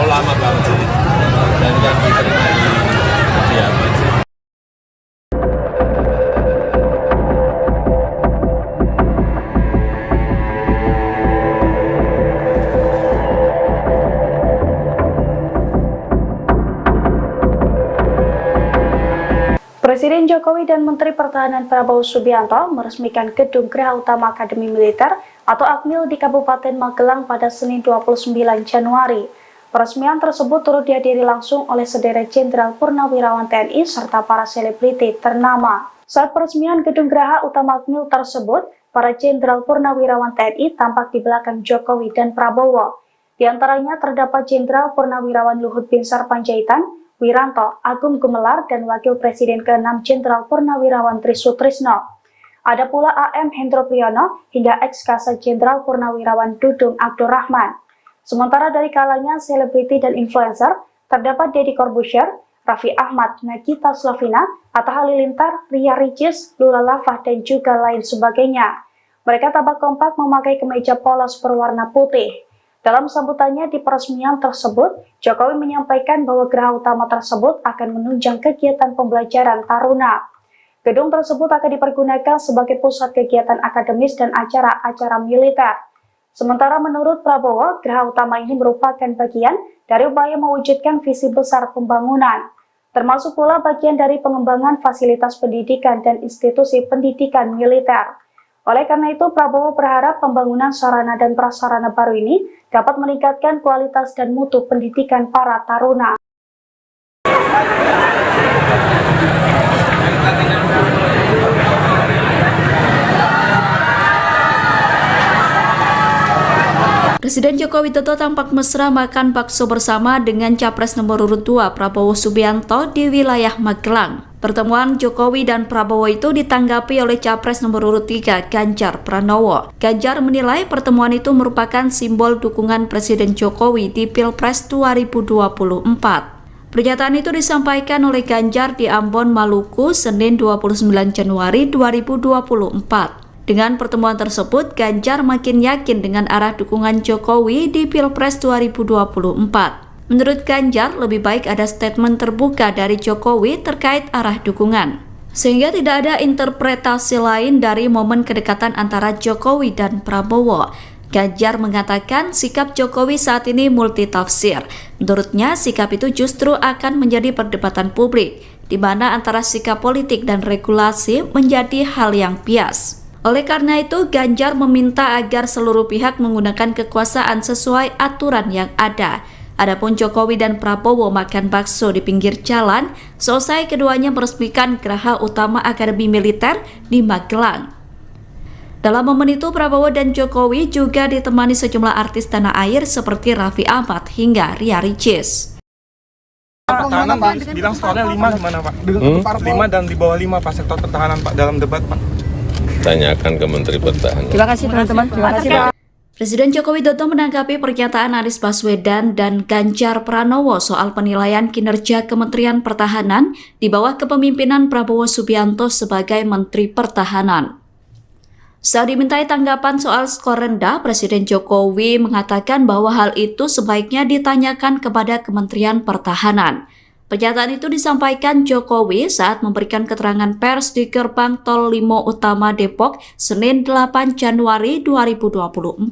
lama banget sih, dan yang diterima di apa sih? Presiden Jokowi dan Menteri Pertahanan Prabowo Subianto meresmikan Gedung Geraha Utama Akademi Militer atau AKMIL di Kabupaten Magelang pada Senin 29 Januari. Peresmian tersebut turut dihadiri langsung oleh sederet Jenderal Purnawirawan TNI serta para selebriti ternama. Saat peresmian Gedung Geraha Utama AKMIL tersebut, para Jenderal Purnawirawan TNI tampak di belakang Jokowi dan Prabowo. Di antaranya terdapat Jenderal Purnawirawan Luhut Binsar Panjaitan, Wiranto, Agung Gumelar, dan Wakil Presiden ke-6 Jenderal Purnawirawan Trisutrisno. Ada pula AM Hendro Priyono hingga ex-Kasat Jenderal Purnawirawan Dudung Abdurrahman. Sementara dari kalangan selebriti dan influencer, terdapat Deddy Corbuzier, Raffi Ahmad, Nagita Slavina, Atta Halilintar, Ria Ricis, Lula Lava, dan juga lain sebagainya. Mereka tampak kompak memakai kemeja polos berwarna putih. Dalam sambutannya di peresmian tersebut, Jokowi menyampaikan bahwa geraha utama tersebut akan menunjang kegiatan pembelajaran taruna. Gedung tersebut akan dipergunakan sebagai pusat kegiatan akademis dan acara-acara militer. Sementara menurut Prabowo, geraha utama ini merupakan bagian dari upaya mewujudkan visi besar pembangunan, termasuk pula bagian dari pengembangan fasilitas pendidikan dan institusi pendidikan militer. Oleh karena itu, Prabowo berharap pembangunan sarana dan prasarana baru ini dapat meningkatkan kualitas dan mutu pendidikan para taruna. Presiden Joko Widodo tampak mesra makan bakso bersama dengan Capres nomor urut 2 Prabowo Subianto di wilayah Magelang. Pertemuan Jokowi dan Prabowo itu ditanggapi oleh Capres nomor urut 3 Ganjar Pranowo. Ganjar menilai pertemuan itu merupakan simbol dukungan Presiden Jokowi di Pilpres 2024. Pernyataan itu disampaikan oleh Ganjar di Ambon, Maluku, Senin 29 Januari 2024. Dengan pertemuan tersebut, Ganjar makin yakin dengan arah dukungan Jokowi di Pilpres 2024. Menurut Ganjar, lebih baik ada statement terbuka dari Jokowi terkait arah dukungan, sehingga tidak ada interpretasi lain dari momen kedekatan antara Jokowi dan Prabowo. Ganjar mengatakan sikap Jokowi saat ini multitafsir. Menurutnya, sikap itu justru akan menjadi perdebatan publik, di mana antara sikap politik dan regulasi menjadi hal yang bias. Oleh karena itu, Ganjar meminta agar seluruh pihak menggunakan kekuasaan sesuai aturan yang ada. Adapun Jokowi dan Prabowo makan bakso di pinggir jalan, selesai keduanya meresmikan Geraha Utama Akademi Militer di Magelang. Dalam momen itu, Prabowo dan Jokowi juga ditemani sejumlah artis tanah air seperti Raffi Ahmad hingga Ria Ricis. Pertahanan bilang skornya 5 gimana Pak? 5 dan di bawah 5 Pak sektor pertahanan Pak dalam debat Pak. Tanyakan ke Menteri Pertahanan. Terima kasih teman-teman. Terima kasih Pak. Presiden Joko Widodo menanggapi pernyataan Anies Baswedan dan Ganjar Pranowo soal penilaian kinerja Kementerian Pertahanan di bawah kepemimpinan Prabowo Subianto sebagai Menteri Pertahanan. Saat dimintai tanggapan soal skor rendah, Presiden Jokowi mengatakan bahwa hal itu sebaiknya ditanyakan kepada Kementerian Pertahanan. Pernyataan itu disampaikan Jokowi saat memberikan keterangan pers di gerbang Tol Limo Utama Depok, Senin 8 Januari 2024.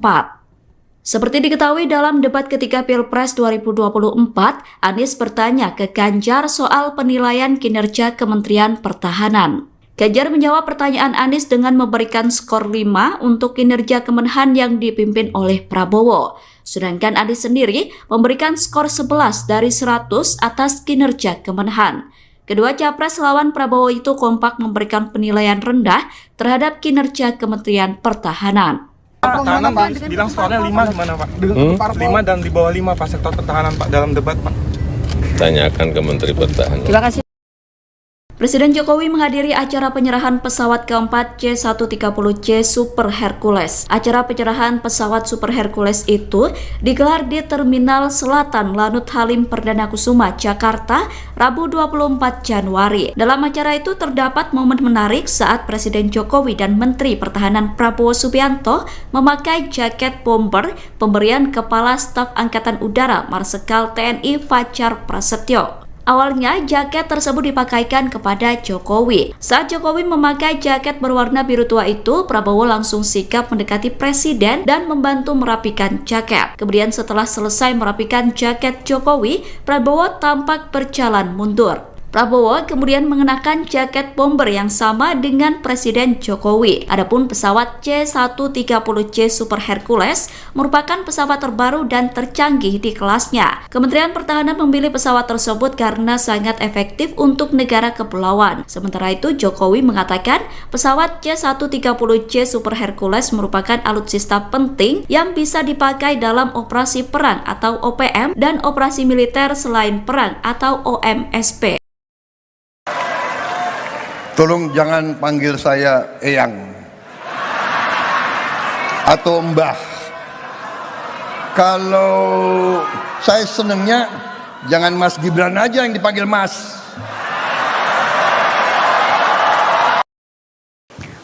Seperti diketahui dalam debat ketiga Pilpres 2024, Anies bertanya ke Ganjar soal penilaian kinerja Kementerian Pertahanan. Ganjar menjawab pertanyaan Anies dengan memberikan skor 5 untuk kinerja Kemenhan yang dipimpin oleh Prabowo. Sedangkan Anies sendiri memberikan skor 11 dari 100 atas kinerja Kemenhan. Kedua capres lawan Prabowo itu kompak memberikan penilaian rendah terhadap kinerja Kementerian Pertahanan. Pertahanan bilang skornya 5 gimana Pak? 5 dan di bawah 5 Pak sektor pertahanan Pak dalam debat Pak. Tanyakan ke Menteri Pertahanan. Terima kasih. Presiden Jokowi menghadiri acara penyerahan pesawat keempat C-130J Super Hercules. Acara penyerahan pesawat Super Hercules itu digelar di Terminal Selatan Lanut Halim Perdana Kusuma, Jakarta, Rabu 24 Januari. Dalam acara itu terdapat momen menarik saat Presiden Jokowi dan Menteri Pertahanan Prabowo Subianto memakai jaket bomber pemberian Kepala Staf Angkatan Udara Marsikal TNI Fajar Prasetyo. Awalnya, jaket tersebut dipakaikan kepada Jokowi. Saat Jokowi memakai jaket berwarna biru tua itu, Prabowo langsung sigap mendekati Presiden dan membantu merapikan jaket. Kemudian setelah selesai merapikan jaket Jokowi, Prabowo tampak berjalan mundur. Prabowo kemudian mengenakan jaket bomber yang sama dengan Presiden Jokowi. Adapun pesawat C-130J Super Hercules merupakan pesawat terbaru dan tercanggih di kelasnya. Kementerian Pertahanan memilih pesawat tersebut karena sangat efektif untuk negara kepulauan. Sementara itu, Jokowi mengatakan pesawat C-130J Super Hercules merupakan alutsista penting yang bisa dipakai dalam operasi perang atau OPM dan operasi militer selain perang atau OMSP. Tolong jangan panggil saya Eyang atau Mbah. Kalau saya senengnya jangan Mas Gibran aja yang dipanggil Mas.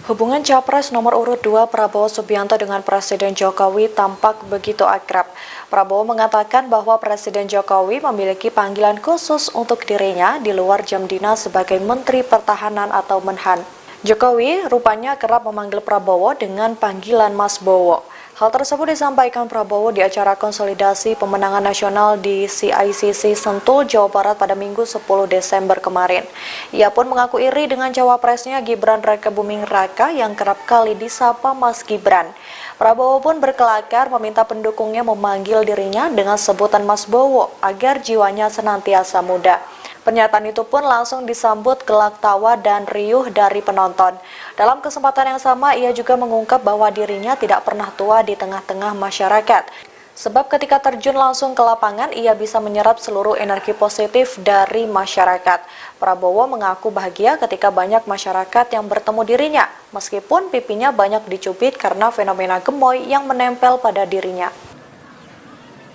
Hubungan Capres nomor urut 2 Prabowo Subianto dengan Presiden Jokowi tampak begitu akrab. Prabowo mengatakan bahwa Presiden Jokowi memiliki panggilan khusus untuk dirinya di luar jam dinas sebagai Menteri Pertahanan atau Menhan. Jokowi rupanya kerap memanggil Prabowo dengan panggilan Mas Bowo. Hal tersebut disampaikan Prabowo di acara konsolidasi pemenangan nasional di CICC Sentul, Jawa Barat pada Minggu 10 Desember kemarin. Ia pun mengaku iri dengan cawapresnya Gibran Raka Buming Raka yang kerap kali disapa Mas Gibran. Prabowo pun berkelakar meminta pendukungnya memanggil dirinya dengan sebutan Mas Bowo agar jiwanya senantiasa muda. Pernyataan itu pun langsung disambut gelak tawa dan riuh dari penonton. Dalam kesempatan yang sama, ia juga mengungkap bahwa dirinya tidak pernah tua di tengah-tengah masyarakat. Sebab ketika terjun langsung ke lapangan, ia bisa menyerap seluruh energi positif dari masyarakat. Prabowo mengaku bahagia ketika banyak masyarakat yang bertemu dirinya, meskipun pipinya banyak dicubit karena fenomena gemoy yang menempel pada dirinya.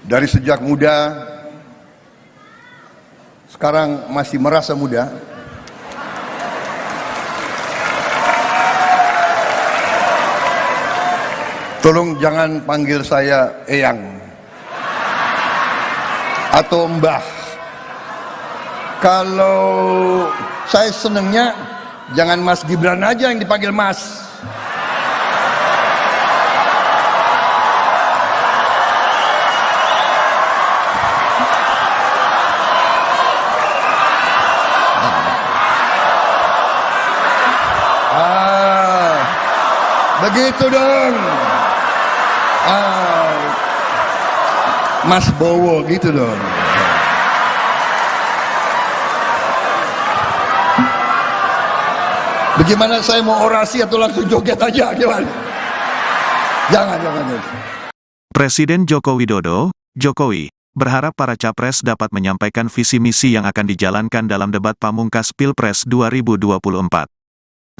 Dari sejak muda, sekarang masih merasa muda. Tolong jangan panggil saya Eyang atau Mbah. Kalau saya senengnya jangan Mas Gibran aja yang dipanggil Mas. Begitu dong. Mas Bowo gitu dong. Bagaimana saya mau orasi atau langsung joget aja gimana? Jangan. Presiden Joko Widodo, Jokowi, berharap para capres dapat menyampaikan visi misi yang akan dijalankan dalam debat pamungkas Pilpres 2024.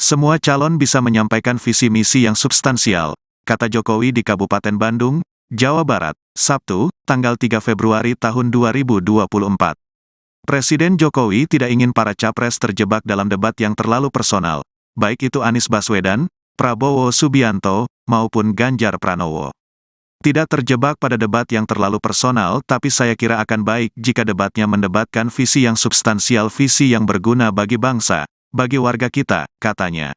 Semua calon bisa menyampaikan visi misi yang substansial, kata Jokowi di Kabupaten Bandung, Jawa Barat, Sabtu, tanggal 3 Februari tahun 2024. Presiden Jokowi tidak ingin para capres terjebak dalam debat yang terlalu personal, baik itu Anies Baswedan, Prabowo Subianto, maupun Ganjar Pranowo. Tidak terjebak pada debat yang terlalu personal, tapi saya kira akan baik jika debatnya mendebatkan visi yang substansial, visi yang berguna bagi bangsa, bagi warga kita, katanya.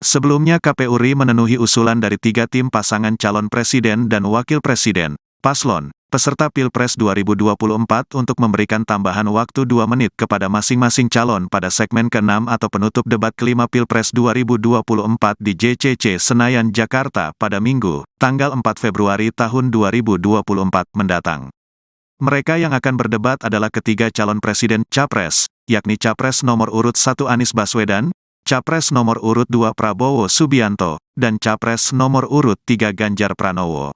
Sebelumnya KPU RI memenuhi usulan dari 3 tim pasangan calon presiden dan wakil presiden, paslon, peserta Pilpres 2024 untuk memberikan tambahan waktu 2 menit kepada masing-masing calon pada segmen ke-6 atau penutup debat kelima Pilpres 2024 di JCC Senayan, Jakarta pada Minggu, tanggal 4 Februari tahun 2024 mendatang. Mereka yang akan berdebat adalah ketiga calon presiden Capres, yakni Capres nomor urut 1 Anies Baswedan, Capres nomor urut 2 Prabowo Subianto, dan Capres nomor urut 3 Ganjar Pranowo.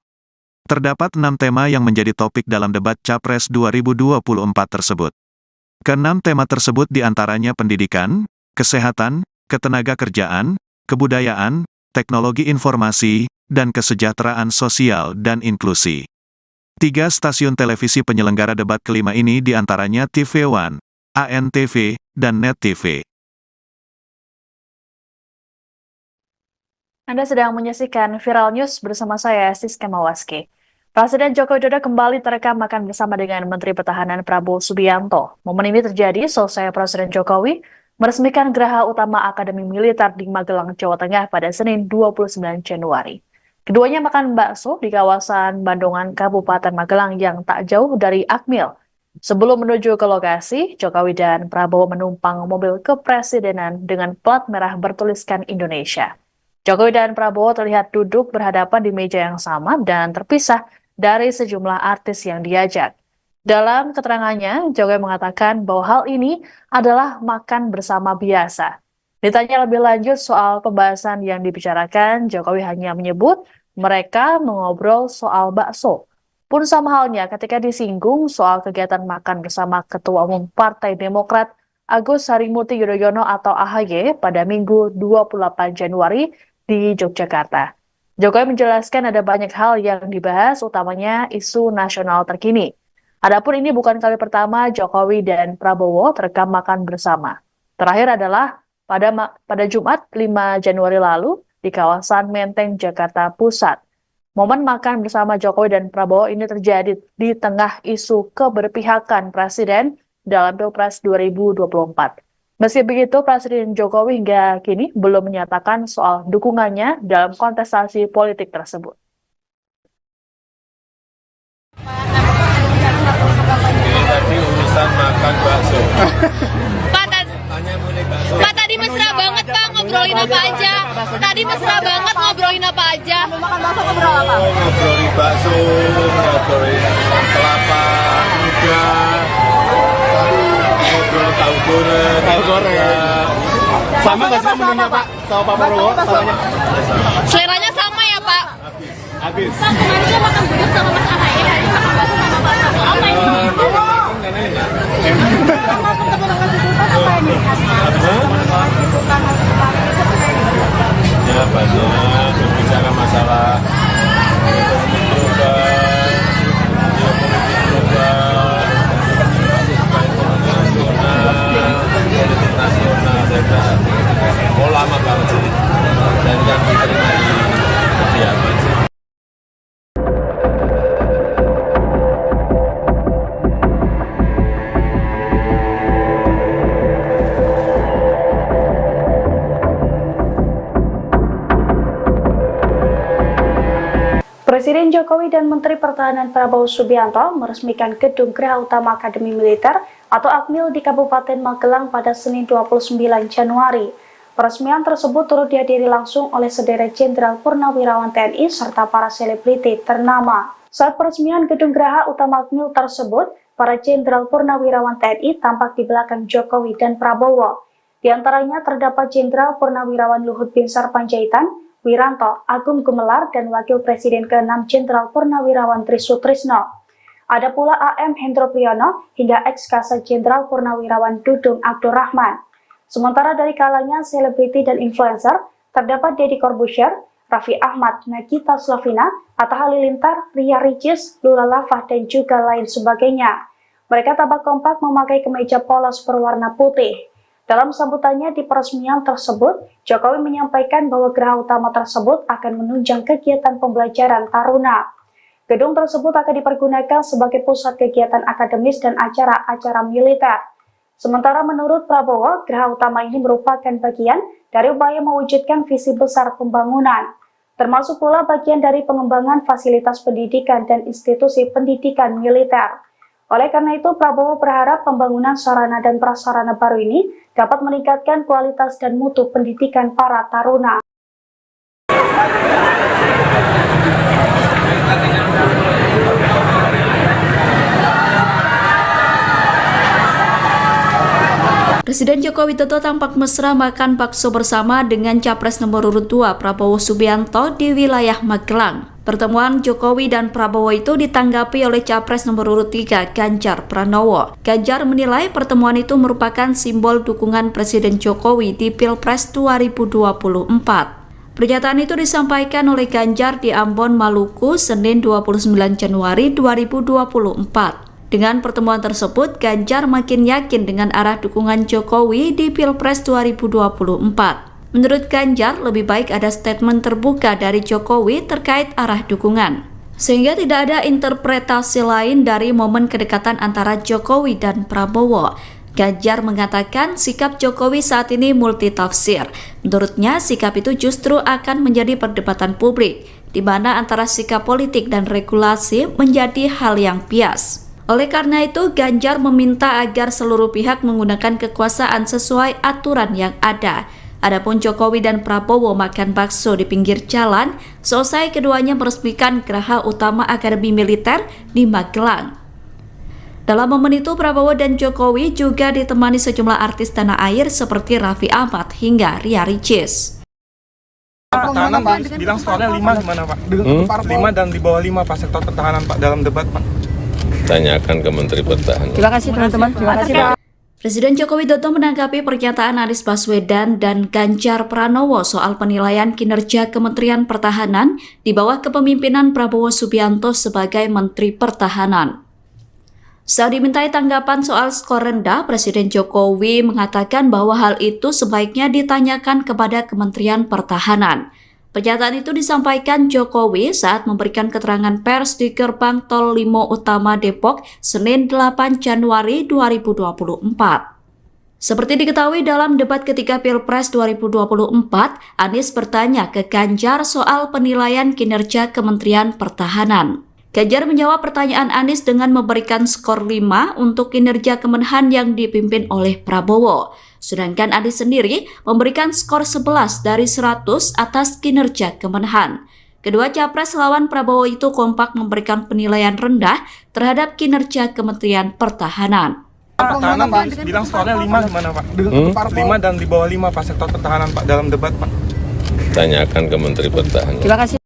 Terdapat 6 tema yang menjadi topik dalam debat Capres 2024 tersebut. Ke-6 tema tersebut diantaranya pendidikan, kesehatan, ketenagakerjaan, kebudayaan, teknologi informasi, dan kesejahteraan sosial dan inklusi. 3 stasiun televisi penyelenggara debat kelima ini diantaranya TV One, ANTV, dan Net TV. Anda sedang menyaksikan Viral News bersama saya, Siska Mawaski. Presiden Joko Widodo kembali terekam makan bersama dengan Menteri Pertahanan Prabowo Subianto. Momen ini terjadi selesai Presiden Jokowi meresmikan Geraha Utama Akademi Militer di Magelang, Jawa Tengah pada Senin 29 Januari. Keduanya makan bakso di kawasan Bandungan, Kabupaten Magelang yang tak jauh dari Akmil. Sebelum menuju ke lokasi, Jokowi dan Prabowo menumpang mobil kepresidenan dengan plat merah bertuliskan Indonesia. Jokowi dan Prabowo terlihat duduk berhadapan di meja yang sama dan terpisah dari sejumlah artis yang diajak. Dalam keterangannya, Jokowi mengatakan bahwa hal ini adalah makan bersama biasa. Ditanya lebih lanjut soal pembahasan yang dibicarakan, Jokowi hanya menyebut mereka mengobrol soal bakso. Pun sama halnya ketika disinggung soal kegiatan makan bersama Ketua Umum Partai Demokrat Agus Harimurti Yudhoyono atau AHY pada Minggu 28 Januari di Yogyakarta. Jokowi menjelaskan ada banyak hal yang dibahas, utamanya isu nasional terkini. Adapun ini bukan kali pertama Jokowi dan Prabowo terekam makan bersama. Terakhir adalah pada Jumat 5 Januari lalu di kawasan Menteng, Jakarta Pusat. Momen makan bersama Jokowi dan Prabowo ini terjadi di tengah isu keberpihakan Presiden dalam Pilpres 2024. Meski begitu, Presiden Jokowi hingga kini belum menyatakan soal dukungannya dalam kontestasi politik tersebut. Ini tadi urusan makan bakso. Pak, tadi mesra banget Pak, ngobrolin apa aja. Tadi mesra banget ngobrolin apa aja. Makan bakso ngobrol apa? Ngobrolin bakso, ngobrolin kelapa muda, ngobrol tahu goreng. Sama nggak sih menunya Pak? Sama Pak Prabowo? Samanya? Seleranya sama ya Pak? Habis. Pak, kemarin dia makan gudeg sama Mas AHY, hari ini makan bakso sama Pak Prabowo. Apa ini? Ya banyak berbicara masalah ekonomi global, geopolitik global, ekonomi nasional, politik nasional. Saya kira lama banget sih, dan yang diterima di kediaman sih. Presiden Jokowi dan Menteri Pertahanan Prabowo Subianto meresmikan Gedung Geraha Utama Akademi Militer atau Akmil di Kabupaten Magelang pada Senin 29 Januari. Peresmian tersebut turut dihadiri langsung oleh sederet Jenderal Purnawirawan TNI serta para selebriti ternama. Saat peresmian gedung Geraha Utama Akmil tersebut, para Jenderal Purnawirawan TNI tampak di belakang Jokowi dan Prabowo. Di antaranya terdapat Jenderal Purnawirawan Luhut Binsar Panjaitan, Wiranto, Agung Gumelar, dan Wakil Presiden ke-6 Jenderal Purnawirawan Trisutrisno. Ada pula AM Hendro Priyono hingga ex-Kasat Jenderal Purnawirawan Dudung Abdurrahman. Sementara dari kalangan selebriti dan influencer, terdapat Deddy Corbuzier, Raffi Ahmad, Nagita Slavina, Atta Halilintar, Ria Ricis, Lula Lava, dan juga lain sebagainya. Mereka tampak kompak memakai kemeja polos berwarna putih. Dalam sambutannya di peresmian tersebut, Jokowi menyampaikan bahwa geraha utama tersebut akan menunjang kegiatan pembelajaran taruna. Gedung tersebut akan dipergunakan sebagai pusat kegiatan akademis dan acara-acara militer. Sementara menurut Prabowo, geraha utama ini merupakan bagian dari upaya mewujudkan visi besar pembangunan, termasuk pula bagian dari pengembangan fasilitas pendidikan dan institusi pendidikan militer. Oleh karena itu, Prabowo berharap pembangunan sarana dan prasarana baru ini dapat meningkatkan kualitas dan mutu pendidikan para taruna. Presiden Joko Widodo tampak mesra makan bakso bersama dengan Capres nomor urut 2 Prabowo Subianto di wilayah Magelang. Pertemuan Jokowi dan Prabowo itu ditanggapi oleh Capres nomor urut 3 Ganjar Pranowo. Ganjar menilai pertemuan itu merupakan simbol dukungan Presiden Jokowi di Pilpres 2024. Pernyataan itu disampaikan oleh Ganjar di Ambon, Maluku, Senin 29 Januari 2024. Dengan pertemuan tersebut, Ganjar makin yakin dengan arah dukungan Jokowi di Pilpres 2024. Menurut Ganjar, lebih baik ada statement terbuka dari Jokowi terkait arah dukungan, sehingga tidak ada interpretasi lain dari momen kedekatan antara Jokowi dan Prabowo. Ganjar mengatakan sikap Jokowi saat ini multitafsir. Menurutnya, sikap itu justru akan menjadi perdebatan publik, di mana antara sikap politik dan regulasi menjadi hal yang bias. Oleh karena itu, Ganjar meminta agar seluruh pihak menggunakan kekuasaan sesuai aturan yang ada. Adapun Jokowi dan Prabowo makan bakso di pinggir jalan, selesai keduanya meresmikan Geraha Utama Akademi Militer di Magelang. Dalam momen itu, Prabowo dan Jokowi juga ditemani sejumlah artis tanah air seperti Raffi Ahmad hingga Ria Ricis. Pertahanan bilang skornya 5 gimana Pak? 5 dan di bawah 5 Pak sektor pertahanan Pak dalam debat Pak. Tanyakan ke Menteri Pertahanan. Terima kasih teman-teman. Terima kasih Pak. Presiden Joko Widodo menanggapi pernyataan Anies Baswedan dan Ganjar Pranowo soal penilaian kinerja Kementerian Pertahanan di bawah kepemimpinan Prabowo Subianto sebagai Menteri Pertahanan. Saat dimintai tanggapan soal skor rendah, Presiden Jokowi mengatakan bahwa hal itu sebaiknya ditanyakan kepada Kementerian Pertahanan. Pernyataan itu disampaikan Jokowi saat memberikan keterangan pers di Gerbang Tol Limo Utama Depok, Senin 8 Januari 2024. Seperti diketahui dalam debat ketiga Pilpres 2024, Anies bertanya ke Ganjar soal penilaian kinerja Kementerian Pertahanan. Ganjar menjawab pertanyaan Anies dengan memberikan skor 5 untuk kinerja Kemenhan yang dipimpin oleh Prabowo. Sedangkan Anies sendiri memberikan skor 11 dari 100 atas kinerja Kemenhan. Kedua capres lawan Prabowo itu kompak memberikan penilaian rendah terhadap kinerja Kementerian Pertahanan. Pertahanan bilang skornya 5 gimana Pak? 5 dan di bawah 5 Pak sektor pertahanan Pak dalam debat Pak. Tanyakan ke Menteri Pertahanan. Terima kasih.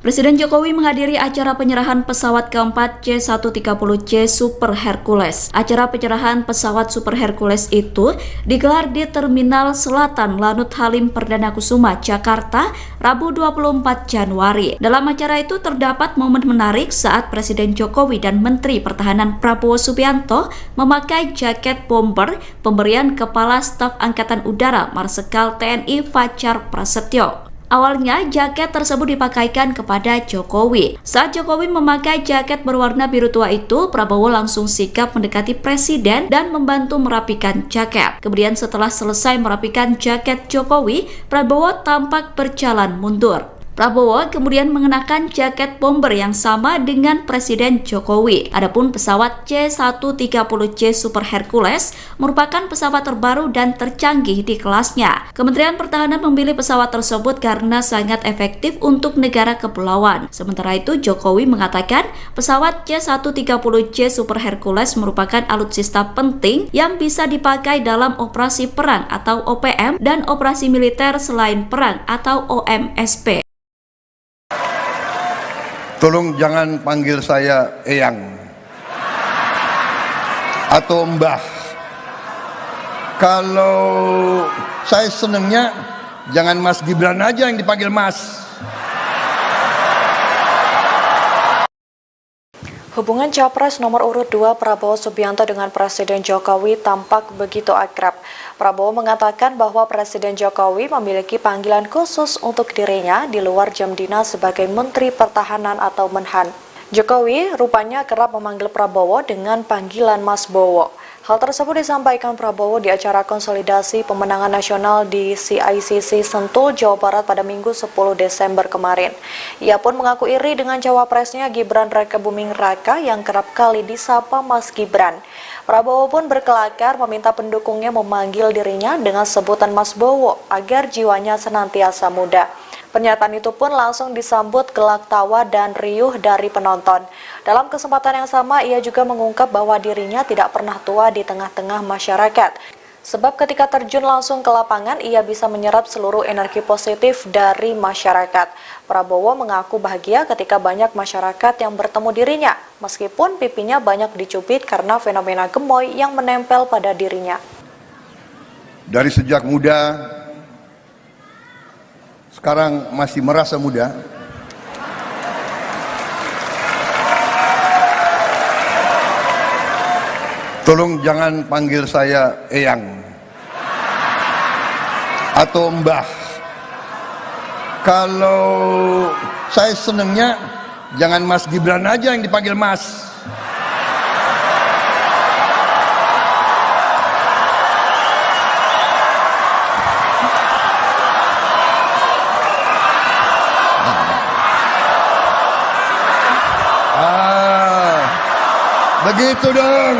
Presiden Jokowi menghadiri acara penyerahan pesawat keempat C-130C Super Hercules. Acara penyerahan pesawat Super Hercules itu digelar di Terminal Selatan Lanut Halim Perdana Kusuma, Jakarta, Rabu 24 Januari. Dalam acara itu terdapat momen menarik saat Presiden Jokowi dan Menteri Pertahanan Prabowo Subianto memakai jaket bomber pemberian Kepala Staf Angkatan Udara Marsikal TNI Fajar Prasetyo. Awalnya, jaket tersebut dipakaikan kepada Jokowi. Saat Jokowi memakai jaket berwarna biru tua itu, Prabowo langsung sigap mendekati Presiden dan membantu merapikan jaket. Kemudian setelah selesai merapikan jaket Jokowi, Prabowo tampak berjalan mundur. Prabowo kemudian mengenakan jaket bomber yang sama dengan Presiden Jokowi. Adapun pesawat C-130J Super Hercules merupakan pesawat terbaru dan tercanggih di kelasnya. Kementerian Pertahanan memilih pesawat tersebut karena sangat efektif untuk negara kepulauan. Sementara itu, Jokowi mengatakan pesawat C-130J Super Hercules merupakan alutsista penting yang bisa dipakai dalam operasi perang atau OPM dan operasi militer selain perang atau OMSP. Tolong jangan panggil saya Eyang atau Mbah. Kalau saya senengnya jangan Mas Gibran aja yang dipanggil Mas. Hubungan Capres nomor urut 2 Prabowo Subianto dengan Presiden Jokowi tampak begitu akrab. Prabowo mengatakan bahwa Presiden Jokowi memiliki panggilan khusus untuk dirinya di luar jam dinas sebagai Menteri Pertahanan atau Menhan. Jokowi rupanya kerap memanggil Prabowo dengan panggilan Mas Bowo. Hal tersebut disampaikan Prabowo di acara konsolidasi pemenangan nasional di CICC Sentul, Jawa Barat pada Minggu 10 Desember kemarin. Ia pun mengaku iri dengan cawapresnya Gibran Rakebuming Raka yang kerap kali disapa Mas Gibran. Prabowo pun berkelakar meminta pendukungnya memanggil dirinya dengan sebutan Mas Bowo agar jiwanya senantiasa muda. Pernyataan itu pun langsung disambut gelak tawa dan riuh dari penonton. Dalam kesempatan yang sama, ia juga mengungkap bahwa dirinya tidak pernah tua di tengah-tengah masyarakat. Sebab ketika terjun langsung ke lapangan, ia bisa menyerap seluruh energi positif dari masyarakat. Prabowo mengaku bahagia ketika banyak masyarakat yang bertemu dirinya, meskipun pipinya banyak dicubit karena fenomena gemoy yang menempel pada dirinya. Dari sejak muda, sekarang masih merasa muda. Tolong jangan panggil saya Eyang atau Mbah. Kalau saya senengnya jangan Mas Gibran aja yang dipanggil Mas. Begitu dong.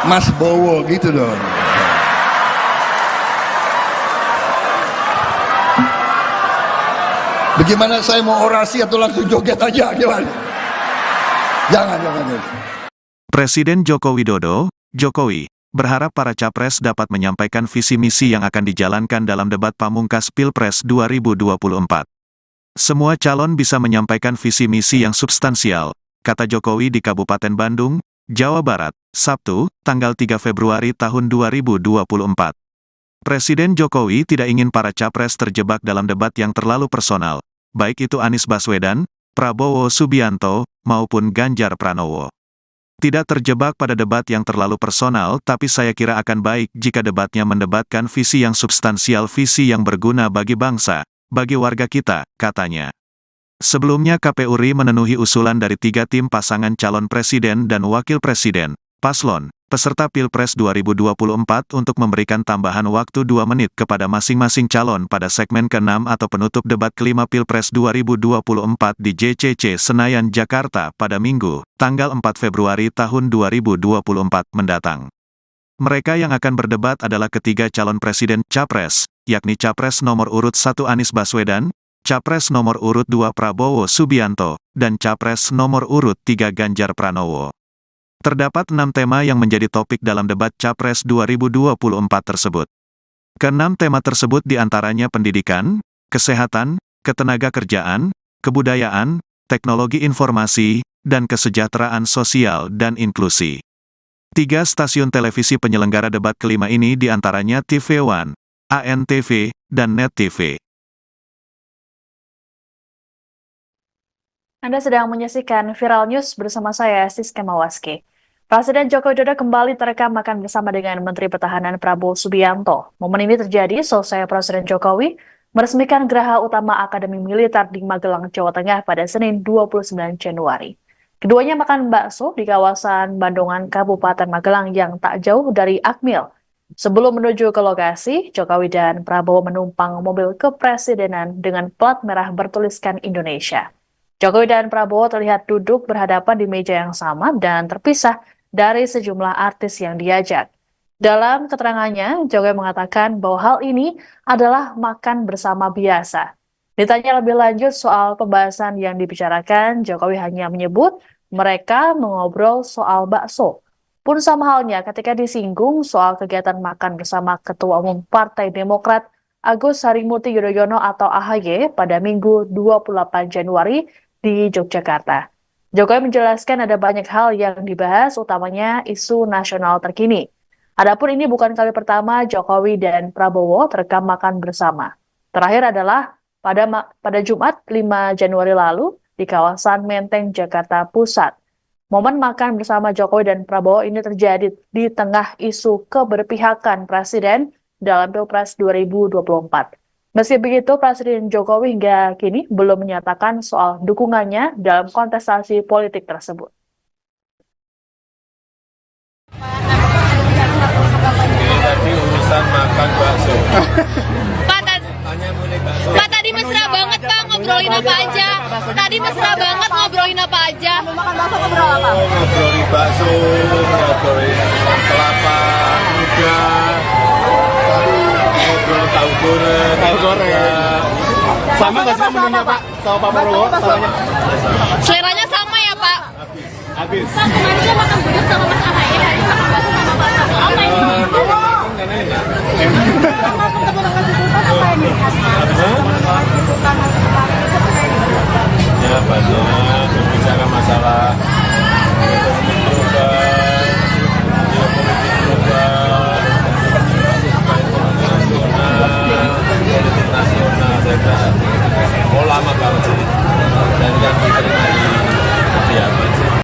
Mas Bowo gitu dong. Bagaimana saya mau orasi atau langsung joget aja gimana? Jangan. Presiden Joko Widodo, Jokowi, berharap para capres dapat menyampaikan visi misi yang akan dijalankan dalam debat pamungkas Pilpres 2024. Semua calon bisa menyampaikan visi misi yang substansial, kata Jokowi di Kabupaten Bandung, Jawa Barat, Sabtu, tanggal 3 Februari tahun 2024. Presiden Jokowi tidak ingin para capres terjebak dalam debat yang terlalu personal, baik itu Anies Baswedan, Prabowo Subianto, maupun Ganjar Pranowo. Tidak terjebak pada debat yang terlalu personal, tapi saya kira akan baik jika debatnya mendebatkan visi yang substansial, visi yang berguna bagi bangsa, bagi warga kita, katanya. Sebelumnya KPU RI memenuhi usulan dari 3 tim pasangan calon presiden dan wakil presiden, paslon, peserta Pilpres 2024 untuk memberikan tambahan waktu 2 menit kepada masing-masing calon pada segmen ke-6 atau penutup debat kelima Pilpres 2024 di JCC Senayan, Jakarta pada Minggu, tanggal 4 Februari tahun 2024 mendatang. Mereka yang akan berdebat adalah ketiga calon presiden Capres, yakni Capres nomor urut 1 Anies Baswedan, Capres nomor urut 2 Prabowo Subianto, dan Capres nomor urut 3 Ganjar Pranowo. Terdapat 6 tema yang menjadi topik dalam debat Capres 2024 tersebut. Ke-6 tema tersebut diantaranya pendidikan, kesehatan, ketenagakerjaan, kebudayaan, teknologi informasi, dan kesejahteraan sosial dan inklusi. 3 stasiun televisi penyelenggara debat kelima ini diantaranya TV One, ANTV, dan Net TV. Anda sedang menyaksikan Viral News bersama saya, Siska Mawaski. Presiden Joko Widodo kembali terekam makan bersama dengan Menteri Pertahanan Prabowo Subianto. Momen ini terjadi selesai Presiden Jokowi meresmikan Geraha Utama Akademi Militer di Magelang, Jawa Tengah pada Senin 29 Januari. Keduanya makan bakso di kawasan Bandungan, Kabupaten Magelang yang tak jauh dari Akmil, Sebelum menuju ke lokasi, Jokowi dan Prabowo menumpang mobil kepresidenan dengan plat merah bertuliskan Indonesia. Jokowi dan Prabowo terlihat duduk berhadapan di meja yang sama dan terpisah dari sejumlah artis yang diajak. Dalam keterangannya, Jokowi mengatakan bahwa hal ini adalah makan bersama biasa. Ditanya lebih lanjut soal pembahasan yang dibicarakan, Jokowi hanya menyebut mereka mengobrol soal bakso. Pun sama halnya ketika disinggung soal kegiatan makan bersama Ketua Umum Partai Demokrat Agus Harimurti Yudhoyono atau AHY pada Minggu 28 Januari di Yogyakarta. Jokowi menjelaskan ada banyak hal yang dibahas, utamanya isu nasional terkini. Adapun ini bukan kali pertama Jokowi dan Prabowo terekam makan bersama. Terakhir adalah pada Jumat 5 Januari lalu di kawasan Menteng, Jakarta Pusat. Momen makan bersama Jokowi dan Prabowo ini terjadi di tengah isu keberpihakan Presiden dalam Pilpres 2024. Meski begitu, Presiden Jokowi hingga kini belum menyatakan soal dukungannya dalam kontestasi politik tersebut. Ini tadi urusan makan bakso. Pak, tadi mesra banget Pak, ngobrolin apa aja. Tadi mesra banget ngobrolin apa aja. Makan bakso ngobrol apa? Ngobrolin bakso, ngobrolin kelapa muda, ngobrol tahu goreng. Sama nggak sih menunya Pak? Sama Pak Prabowo? Samanya? Seleranya sama ya Pak? Habis. Pak, kemarin dia makan gudeg sama Mas AHY, hari ini makan bakso sama Pak Prabowo. Apa ini? Ya banyak berbicara masalah ekonomi global, geopolitik global, politik nasional, saya kira lama banget sih, dan yang diterima di apa sih.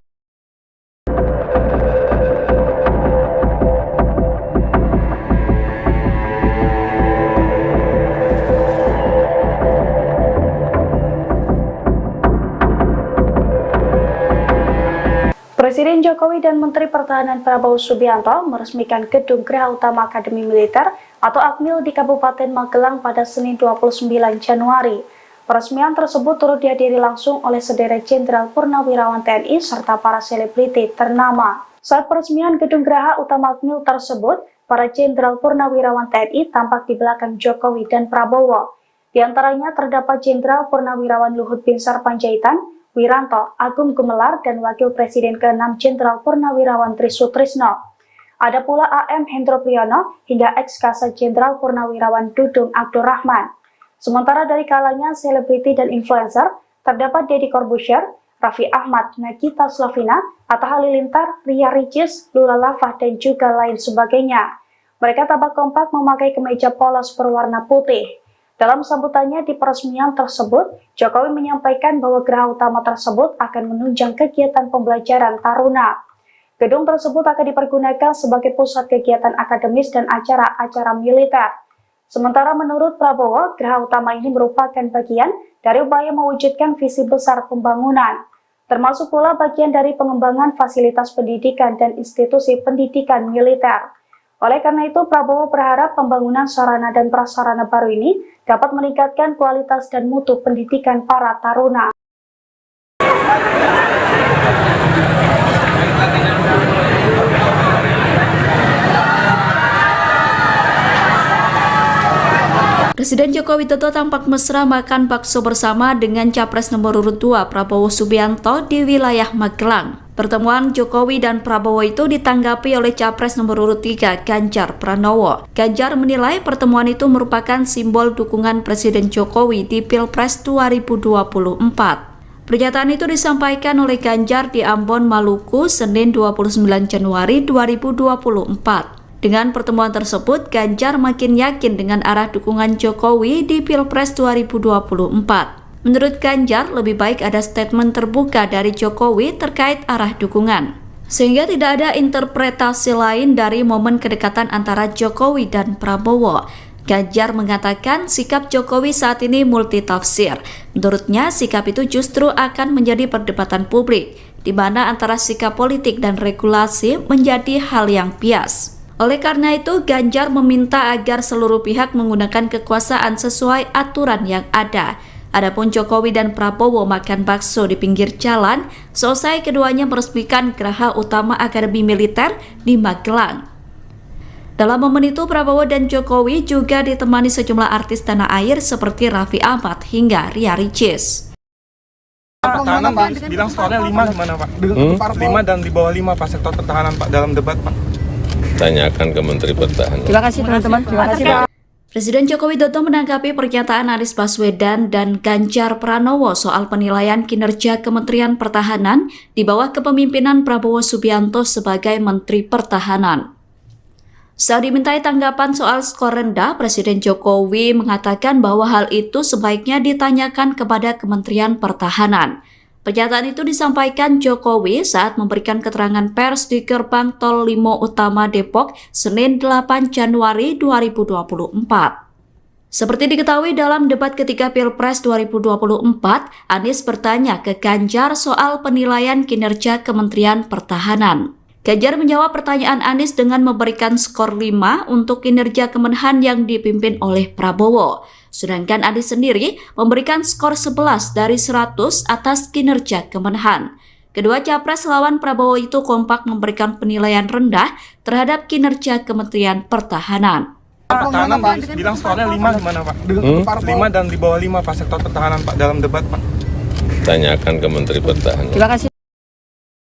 Presiden Jokowi dan Menteri Pertahanan Prabowo Subianto meresmikan Gedung Geraha Utama Akademi Militer atau Akmil di Kabupaten Magelang pada Senin 29 Januari. Peresmian tersebut turut dihadiri langsung oleh sederet Jenderal Purnawirawan TNI serta para selebriti ternama. Saat peresmian Gedung Geraha Utama Akmil tersebut, para Jenderal Purnawirawan TNI tampak di belakang Jokowi dan Prabowo. Di antaranya terdapat Jenderal Purnawirawan Luhut Binsar Panjaitan, Wiranto, Agung Gumelar, dan Wakil Presiden ke-6 Jenderal Purnawirawan Trisutrisno. Ada pula AM Hendro Priyono hingga ex-Kasat Jenderal Purnawirawan Dudung Abdurrahman. Sementara dari kalangan selebriti dan influencer, terdapat Deddy Corbuzier, Raffi Ahmad, Nagita Slavina, Atta Halilintar, Ria Ricis, Lula Lava, dan juga lain sebagainya. Mereka tampak kompak memakai kemeja polos berwarna putih. Dalam sambutannya di peresmian tersebut, Jokowi menyampaikan bahwa geraha utama tersebut akan menunjang kegiatan pembelajaran taruna. Gedung tersebut akan dipergunakan sebagai pusat kegiatan akademis dan acara-acara militer. Sementara menurut Prabowo, geraha utama ini merupakan bagian dari upaya mewujudkan visi besar pembangunan, termasuk pula bagian dari pengembangan fasilitas pendidikan dan institusi pendidikan militer. Oleh karena itu, Prabowo berharap pembangunan sarana dan prasarana baru ini dapat meningkatkan kualitas dan mutu pendidikan para taruna. Presiden Joko Widodo tampak mesra makan bakso bersama dengan Capres nomor urut 2 Prabowo Subianto di wilayah Magelang. Pertemuan Jokowi dan Prabowo itu ditanggapi oleh Capres nomor urut 3 Ganjar Pranowo. Ganjar menilai pertemuan itu merupakan simbol dukungan Presiden Jokowi di Pilpres 2024. Pernyataan itu disampaikan oleh Ganjar di Ambon, Maluku, Senin 29 Januari 2024. Dengan pertemuan tersebut, Ganjar makin yakin dengan arah dukungan Jokowi di Pilpres 2024. Menurut Ganjar, lebih baik ada statement terbuka dari Jokowi terkait arah dukungan, sehingga tidak ada interpretasi lain dari momen kedekatan antara Jokowi dan Prabowo. Ganjar mengatakan sikap Jokowi saat ini multitafsir. Menurutnya, sikap itu justru akan menjadi perdebatan publik, di mana antara sikap politik dan regulasi menjadi hal yang bias. Oleh karena itu, Ganjar meminta agar seluruh pihak menggunakan kekuasaan sesuai aturan yang ada. Adapun Jokowi dan Prabowo makan bakso di pinggir jalan, selesai keduanya meresmikan Geraha Utama Akademi Militer di Magelang. Dalam momen itu, Prabowo dan Jokowi juga ditemani sejumlah artis tanah air seperti Raffi Ahmad hingga Ria Ricis. Pertahanan bilang skornya 5 gimana Pak? 5 dan di bawah 5 Pak sektor pertahanan Pak dalam debat Pak. Tanyakan ke Menteri Pertahanan. Terima kasih teman-teman. Terima kasih Pak. Presiden Joko Widodo menanggapi pernyataan Anies Baswedan dan Ganjar Pranowo soal penilaian kinerja Kementerian Pertahanan di bawah kepemimpinan Prabowo Subianto sebagai Menteri Pertahanan. Saat dimintai tanggapan soal skor rendah, Presiden Jokowi mengatakan bahwa hal itu sebaiknya ditanyakan kepada Kementerian Pertahanan. Pernyataan itu disampaikan Jokowi saat memberikan keterangan pers di Gerbang Tol Limo Utama Depok, Senin 8 Januari 2024. Seperti diketahui dalam debat ketiga Pilpres 2024, Anies bertanya ke Ganjar soal penilaian kinerja Kementerian Pertahanan. Ganjar menjawab pertanyaan Anies dengan memberikan skor 5 untuk kinerja Kemenhan yang dipimpin oleh Prabowo. Sedangkan Anies sendiri memberikan skor 11 dari 100 atas kinerja Kemenhan. Kedua capres lawan Prabowo itu kompak memberikan penilaian rendah terhadap kinerja Kementerian Pertahanan. Pertahanan bilang skornya 5 gimana Pak? 5 dan di bawah 5 Pak sektor pertahanan Pak dalam debat Pak. Tanyakan ke Menteri Pertahanan. Terima kasih.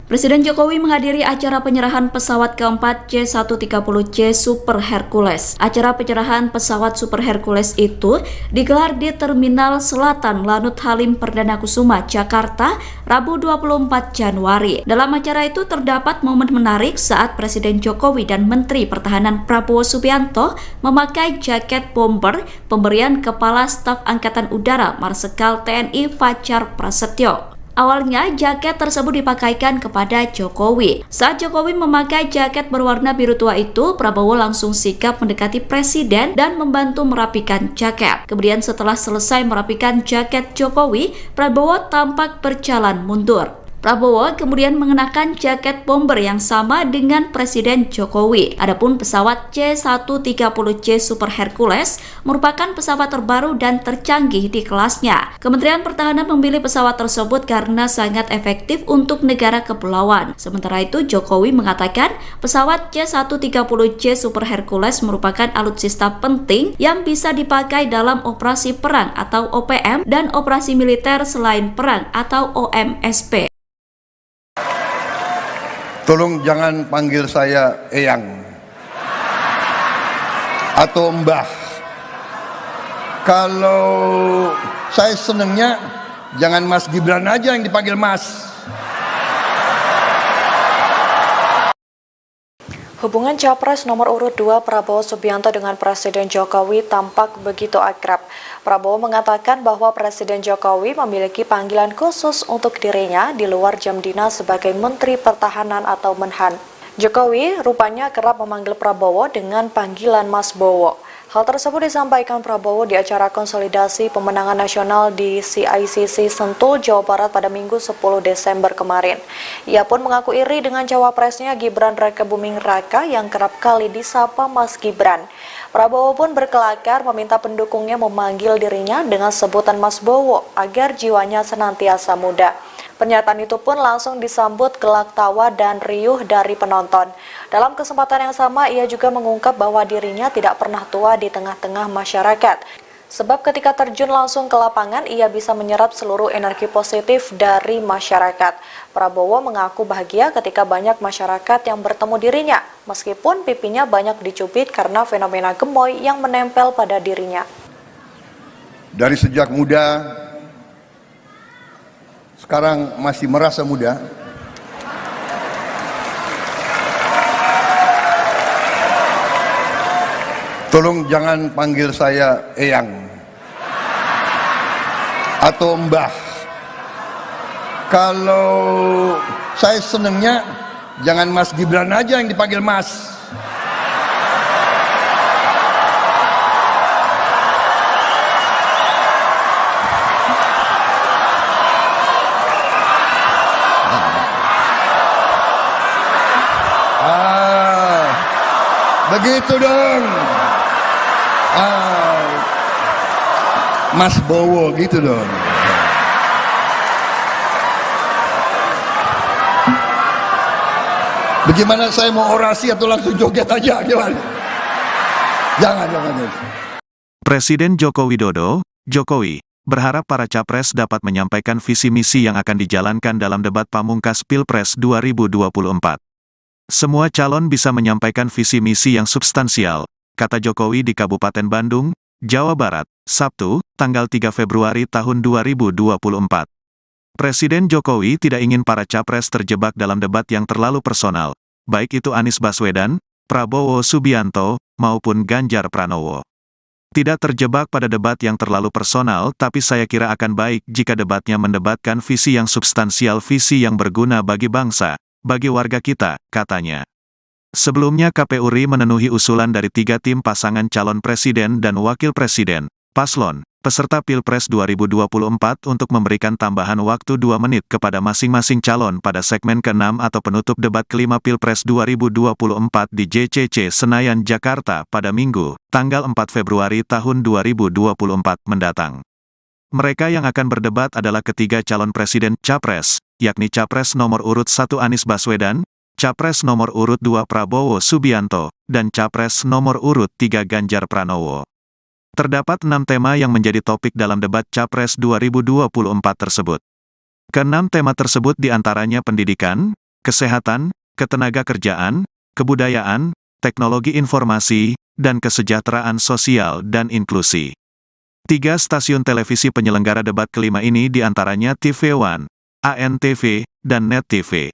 Presiden Jokowi menghadiri acara penyerahan pesawat keempat C-130C Super Hercules. Acara penyerahan pesawat Super Hercules itu digelar di Terminal Selatan Lanut Halim Perdana Kusuma, Jakarta, Rabu 24 Januari. Dalam acara itu terdapat momen menarik saat Presiden Jokowi dan Menteri Pertahanan Prabowo Subianto memakai jaket bomber pemberian Kepala Staf Angkatan Udara Marsikal TNI Fajar Prasetyo. Awalnya, jaket tersebut dipakaikan kepada Jokowi. Saat Jokowi memakai jaket berwarna biru tua itu, Prabowo langsung sigap mendekati Presiden dan membantu merapikan jaket. Kemudian setelah selesai merapikan jaket Jokowi, Prabowo tampak berjalan mundur. Prabowo kemudian mengenakan jaket bomber yang sama dengan Presiden Jokowi. Adapun pesawat C-130C Super Hercules merupakan pesawat terbaru dan tercanggih di kelasnya. Kementerian Pertahanan memilih pesawat tersebut karena sangat efektif untuk negara kepulauan. Sementara itu, Jokowi mengatakan pesawat C-130C Super Hercules merupakan alutsista penting yang bisa dipakai dalam operasi perang atau OPM dan operasi militer selain perang atau OMSP. Tolong jangan panggil saya Eyang atau Mbah. Kalau saya senengnya jangan Mas Gibran aja yang dipanggil Mas. Hubungan Capres nomor urut 2 Prabowo Subianto dengan Presiden Jokowi tampak begitu akrab. Prabowo mengatakan bahwa Presiden Jokowi memiliki panggilan khusus untuk dirinya di luar jam dinas sebagai Menteri Pertahanan atau Menhan. Jokowi rupanya kerap memanggil Prabowo dengan panggilan Mas Bowo. Hal tersebut disampaikan Prabowo di acara konsolidasi pemenangan nasional di CICC Sentul, Jawa Barat pada Minggu 10 Desember kemarin. Ia pun mengaku iri dengan cawapresnya Gibran Rakebuming Raka yang kerap kali disapa Mas Gibran. Prabowo pun berkelakar meminta pendukungnya memanggil dirinya dengan sebutan Mas Bowo agar jiwanya senantiasa muda. Pernyataan itu pun langsung disambut gelak tawa dan riuh dari penonton. Dalam kesempatan yang sama, ia juga mengungkap bahwa dirinya tidak pernah tua di tengah-tengah masyarakat. Sebab ketika terjun langsung ke lapangan, ia bisa menyerap seluruh energi positif dari masyarakat. Prabowo mengaku bahagia ketika banyak masyarakat yang bertemu dirinya, meskipun pipinya banyak dicubit karena fenomena gemoy yang menempel pada dirinya. Dari sejak muda, sekarang masih merasa muda. Tolong jangan panggil saya Eyang atau Mbah. Kalau saya senengnya jangan Mas Gibran aja yang dipanggil Mas. Begitu dong. Mas Bowo gitu dong. Bagaimana saya mau orasi atau langsung joget aja gimana? Jangan. Presiden Joko Widodo, Jokowi, berharap para capres dapat menyampaikan visi misi yang akan dijalankan dalam debat pamungkas Pilpres 2024. Semua calon bisa menyampaikan visi misi yang substansial, kata Jokowi di Kabupaten Bandung, Jawa Barat, Sabtu, tanggal 3 Februari tahun 2024. Presiden Jokowi tidak ingin para capres terjebak dalam debat yang terlalu personal, baik itu Anies Baswedan, Prabowo Subianto, maupun Ganjar Pranowo. Tidak terjebak pada debat yang terlalu personal, tapi saya kira akan baik jika debatnya mendebatkan visi yang substansial, visi yang berguna bagi bangsa, bagi warga kita, katanya. Sebelumnya KPU RI memenuhi usulan dari 3 tim pasangan calon presiden dan wakil presiden, paslon, peserta Pilpres 2024 untuk memberikan tambahan waktu 2 menit kepada masing-masing calon pada segmen ke-6 atau penutup debat kelima Pilpres 2024 di JCC Senayan, Jakarta pada Minggu, tanggal 4 Februari tahun 2024 mendatang. Mereka yang akan berdebat adalah ketiga calon presiden Capres, yakni Capres nomor urut 1 Anies Baswedan, Capres nomor urut 2 Prabowo Subianto, dan Capres nomor urut 3 Ganjar Pranowo. Terdapat 6 tema yang menjadi topik dalam debat Capres 2024 tersebut. Ke-6 tema tersebut diantaranya pendidikan, kesehatan, ketenagakerjaan, kebudayaan, teknologi informasi, dan kesejahteraan sosial dan inklusi. 3 stasiun televisi penyelenggara debat kelima ini diantaranya TV One, ANTV, dan Net TV.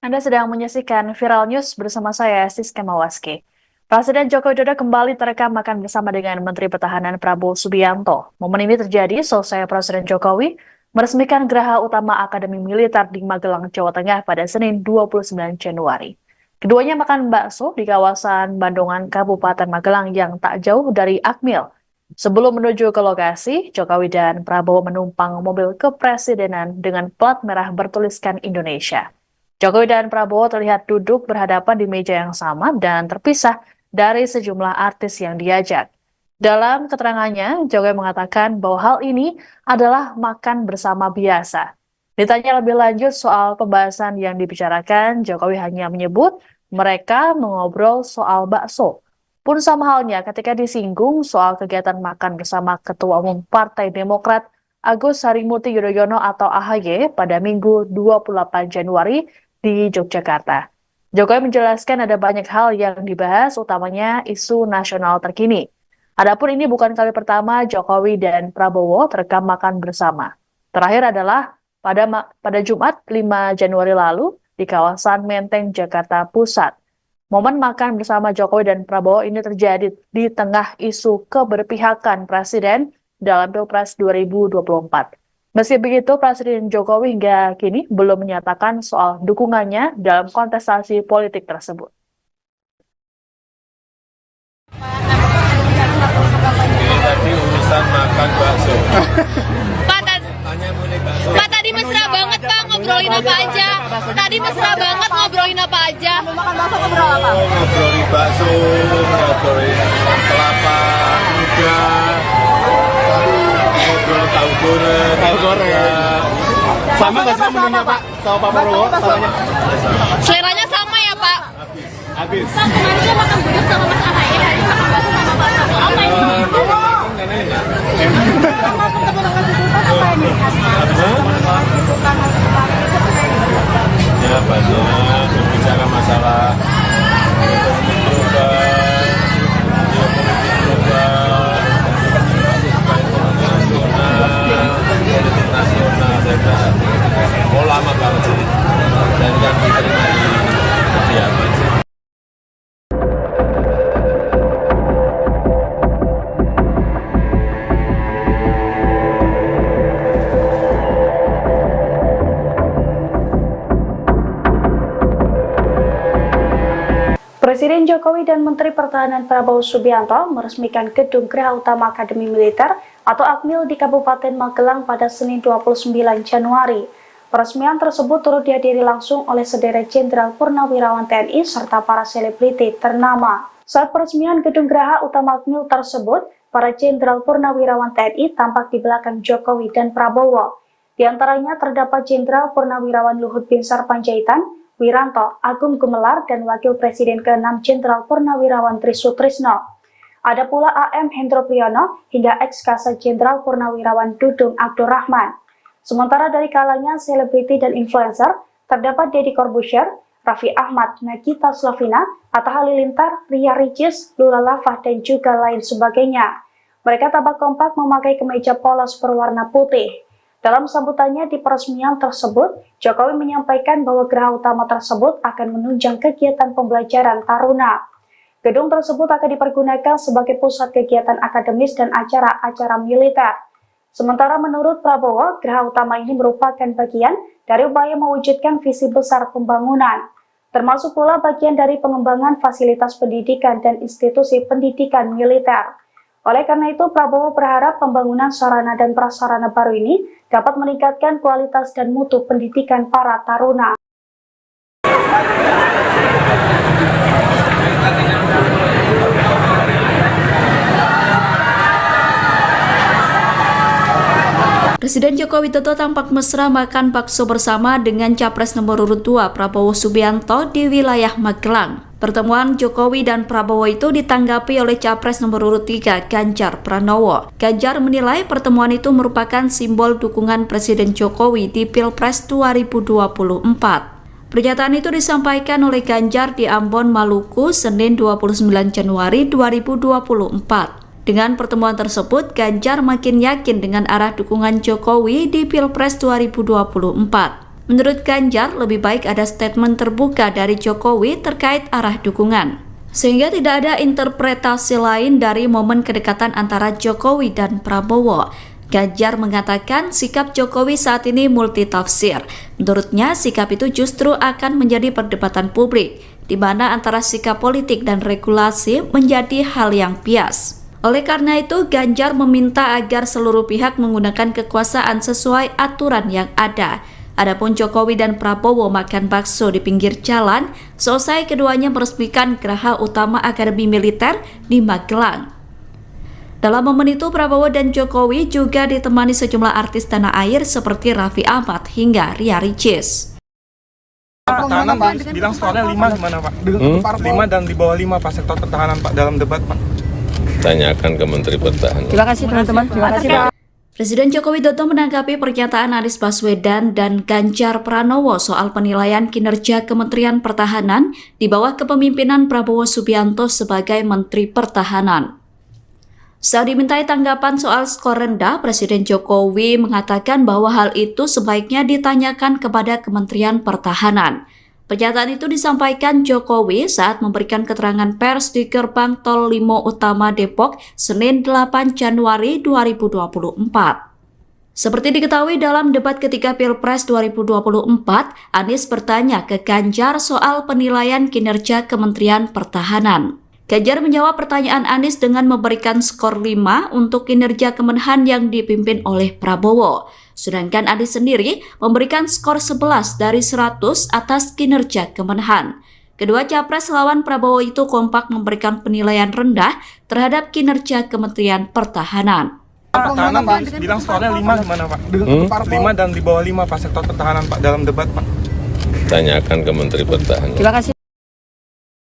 Anda sedang menyaksikan Viral News bersama saya, Siska Mawaski. Presiden Joko Widodo kembali terekam makan bersama dengan Menteri Pertahanan Prabowo Subianto. Momen ini terjadi selesai Presiden Jokowi meresmikan Geraha Utama Akademi Militer di Magelang, Jawa Tengah pada Senin 29 Januari. Keduanya makan bakso di kawasan Bandungan, Kabupaten Magelang yang tak jauh dari Akmil. Sebelum menuju ke lokasi, Jokowi dan Prabowo menumpang mobil kepresidenan dengan plat merah bertuliskan Indonesia. Jokowi dan Prabowo terlihat duduk berhadapan di meja yang sama dan terpisah dari sejumlah artis yang diajak. Dalam keterangannya, Jokowi mengatakan bahwa hal ini adalah makan bersama biasa. Ditanya lebih lanjut soal pembahasan yang dibicarakan, Jokowi hanya menyebut mereka mengobrol soal bakso. Pun sama halnya ketika disinggung soal kegiatan makan bersama Ketua Umum Partai Demokrat Agus Harimurti Yudhoyono atau AHY pada Minggu 28 Januari di Yogyakarta. Jokowi menjelaskan ada banyak hal yang dibahas, utamanya isu nasional terkini. Adapun ini bukan kali pertama Jokowi dan Prabowo terekam makan bersama. Terakhir adalah pada Jumat 5 Januari lalu di kawasan Menteng, Jakarta Pusat. Momen makan bersama Jokowi dan Prabowo ini terjadi di tengah isu keberpihakan Presiden dalam Pilpres 2024. Meski begitu, Presiden Jokowi hingga kini belum menyatakan soal dukungannya dalam kontestasi politik tersebut. Ini tadi urusan makan bakso. Pak, tadi mesra banget Pak, ngobrolin apa aja? Tadi mesra banget ngobrolin apa aja? Makan bakso ngobrol apa? Ngobrolin bakso, ngobrolin kelapa muda, ngobrolin tahu goreng. Sama nggak sih menunya Pak? Sama Pak Prabowo? Samanya? Seleranya sama ya Pak? Habis. Pak, kemarin dia makan bubur sama Mas AHY, hari ini makan bakso sama Pak Prabowo. Apa ini? Ya banyak berbicara masalah ekonomi global, politik nasional, saya kira lama banget sih, dan kan diterima di kediaman sih. Presiden Jokowi dan Menteri Pertahanan Prabowo Subianto meresmikan Gedung Geraha Utama Akademi Militer atau Akmil di Kabupaten Magelang pada Senin 29 Januari. Peresmian tersebut turut dihadiri langsung oleh sederet Jenderal Purnawirawan TNI serta para selebriti ternama. Saat peresmian gedung Geraha Utama Akmil tersebut, para Jenderal Purnawirawan TNI tampak di belakang Jokowi dan Prabowo. Di antaranya terdapat Jenderal Purnawirawan Luhut Binsar Panjaitan, Wiranto, Agung Gumelar, dan Wakil Presiden ke-6 Jenderal Purnawirawan Trisutrisno. Ada pula AM Hendro Priyono hingga ex-Kasat Jenderal Purnawirawan Dudung Abdurrahman. Sementara dari kalangan selebriti dan influencer, terdapat Deddy Corbuzier, Raffi Ahmad, Nagita Slavina, Atta Halilintar, Ria Ricis, Lula Lava, dan juga lain sebagainya. Mereka tampak kompak memakai kemeja polos berwarna putih. Dalam sambutannya di peresmian tersebut, Jokowi menyampaikan bahwa geraha utama tersebut akan menunjang kegiatan pembelajaran taruna. Gedung tersebut akan dipergunakan sebagai pusat kegiatan akademis dan acara-acara militer. Sementara menurut Prabowo, geraha utama ini merupakan bagian dari upaya mewujudkan visi besar pembangunan, termasuk pula bagian dari pengembangan fasilitas pendidikan dan institusi pendidikan militer. Oleh karena itu, Prabowo berharap pembangunan sarana dan prasarana baru ini dapat meningkatkan kualitas dan mutu pendidikan para taruna. Presiden Joko Widodo tampak mesra makan bakso bersama dengan Capres nomor urut 2 Prabowo Subianto di wilayah Magelang. Pertemuan Jokowi dan Prabowo itu ditanggapi oleh Capres nomor urut 3 Ganjar Pranowo. Ganjar menilai pertemuan itu merupakan simbol dukungan Presiden Jokowi di Pilpres 2024. Pernyataan itu disampaikan oleh Ganjar di Ambon, Maluku, Senin 29 Januari 2024. Dengan pertemuan tersebut, Ganjar makin yakin dengan arah dukungan Jokowi di Pilpres 2024. Menurut Ganjar, lebih baik ada statement terbuka dari Jokowi terkait arah dukungan, sehingga tidak ada interpretasi lain dari momen kedekatan antara Jokowi dan Prabowo. Ganjar mengatakan sikap Jokowi saat ini multitafsir. Menurutnya, sikap itu justru akan menjadi perdebatan publik, di mana antara sikap politik dan regulasi menjadi hal yang bias. Oleh karena itu, Ganjar meminta agar seluruh pihak menggunakan kekuasaan sesuai aturan yang ada. Adapun Jokowi dan Prabowo makan bakso di pinggir jalan, selesai keduanya meresmikan Geraha Utama Akademi Militer di Magelang. Dalam momen itu, Prabowo dan Jokowi juga ditemani sejumlah artis tanah air seperti Raffi Ahmad hingga Ria Ricis. Pertahanan bilang skornya 5 gimana Pak? 5 dan di bawah 5 Pak sektor pertahanan Pak dalam debat Pak. Tanyakan ke Menteri Pertahanan. Terima kasih teman-teman. Terima kasih Pak. Presiden Joko Widodo menanggapi pernyataan Anies Baswedan dan Ganjar Pranowo soal penilaian kinerja Kementerian Pertahanan di bawah kepemimpinan Prabowo Subianto sebagai Menteri Pertahanan. Saat dimintai tanggapan soal skor rendah, Presiden Jokowi mengatakan bahwa hal itu sebaiknya ditanyakan kepada Kementerian Pertahanan. Pernyataan itu disampaikan Jokowi saat memberikan keterangan pers di Gerbang Tol Limo Utama Depok, Senin 8 Januari 2024. Seperti diketahui dalam debat ketiga Pilpres 2024, Anies bertanya ke Ganjar soal penilaian kinerja Kementerian Pertahanan. Ganjar menjawab pertanyaan Anies dengan memberikan skor 5 untuk kinerja Kemenhan yang dipimpin oleh Prabowo. Sedangkan Anies sendiri memberikan skor 11 dari 100 atas kinerja Kemenhan. Kedua capres lawan Prabowo itu kompak memberikan penilaian rendah terhadap kinerja Kementerian Pertahanan. Pertahanan bilang skornya 5 gimana Pak? 5 dan di bawah 5 Pak sektor pertahanan Pak dalam debat Pak. Tanyakan ke Menteri Pertahanan. Terima kasih.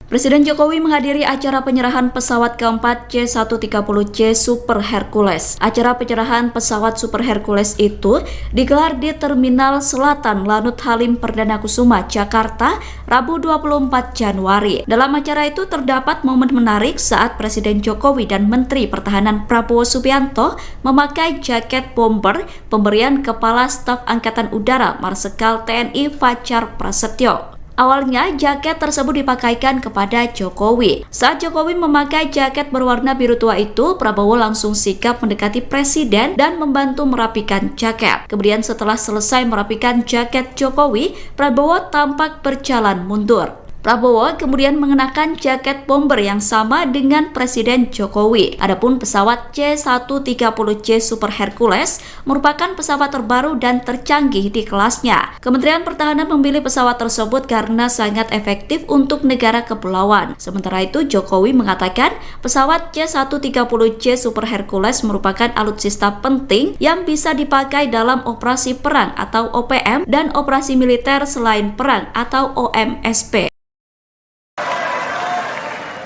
Presiden Jokowi menghadiri acara penyerahan pesawat keempat C-130C Super Hercules. Acara penyerahan pesawat Super Hercules itu digelar di Terminal Selatan Lanut Halim Perdana Kusuma, Jakarta, Rabu 24 Januari. Dalam acara itu terdapat momen menarik saat Presiden Jokowi dan Menteri Pertahanan Prabowo Subianto memakai jaket bomber pemberian Kepala Staf Angkatan Udara Marsikal TNI Fajar Prasetyo. Awalnya, jaket tersebut dipakaikan kepada Jokowi. Saat Jokowi memakai jaket berwarna biru tua itu, Prabowo langsung sigap mendekati Presiden dan membantu merapikan jaket. Kemudian setelah selesai merapikan jaket Jokowi, Prabowo tampak berjalan mundur. Prabowo kemudian mengenakan jaket bomber yang sama dengan Presiden Jokowi. Adapun pesawat C-130J Super Hercules merupakan pesawat terbaru dan tercanggih di kelasnya. Kementerian Pertahanan memilih pesawat tersebut karena sangat efektif untuk negara kepulauan. Sementara itu, Jokowi mengatakan pesawat C-130J Super Hercules merupakan alutsista penting yang bisa dipakai dalam operasi perang atau OPM dan operasi militer selain perang atau OMSP.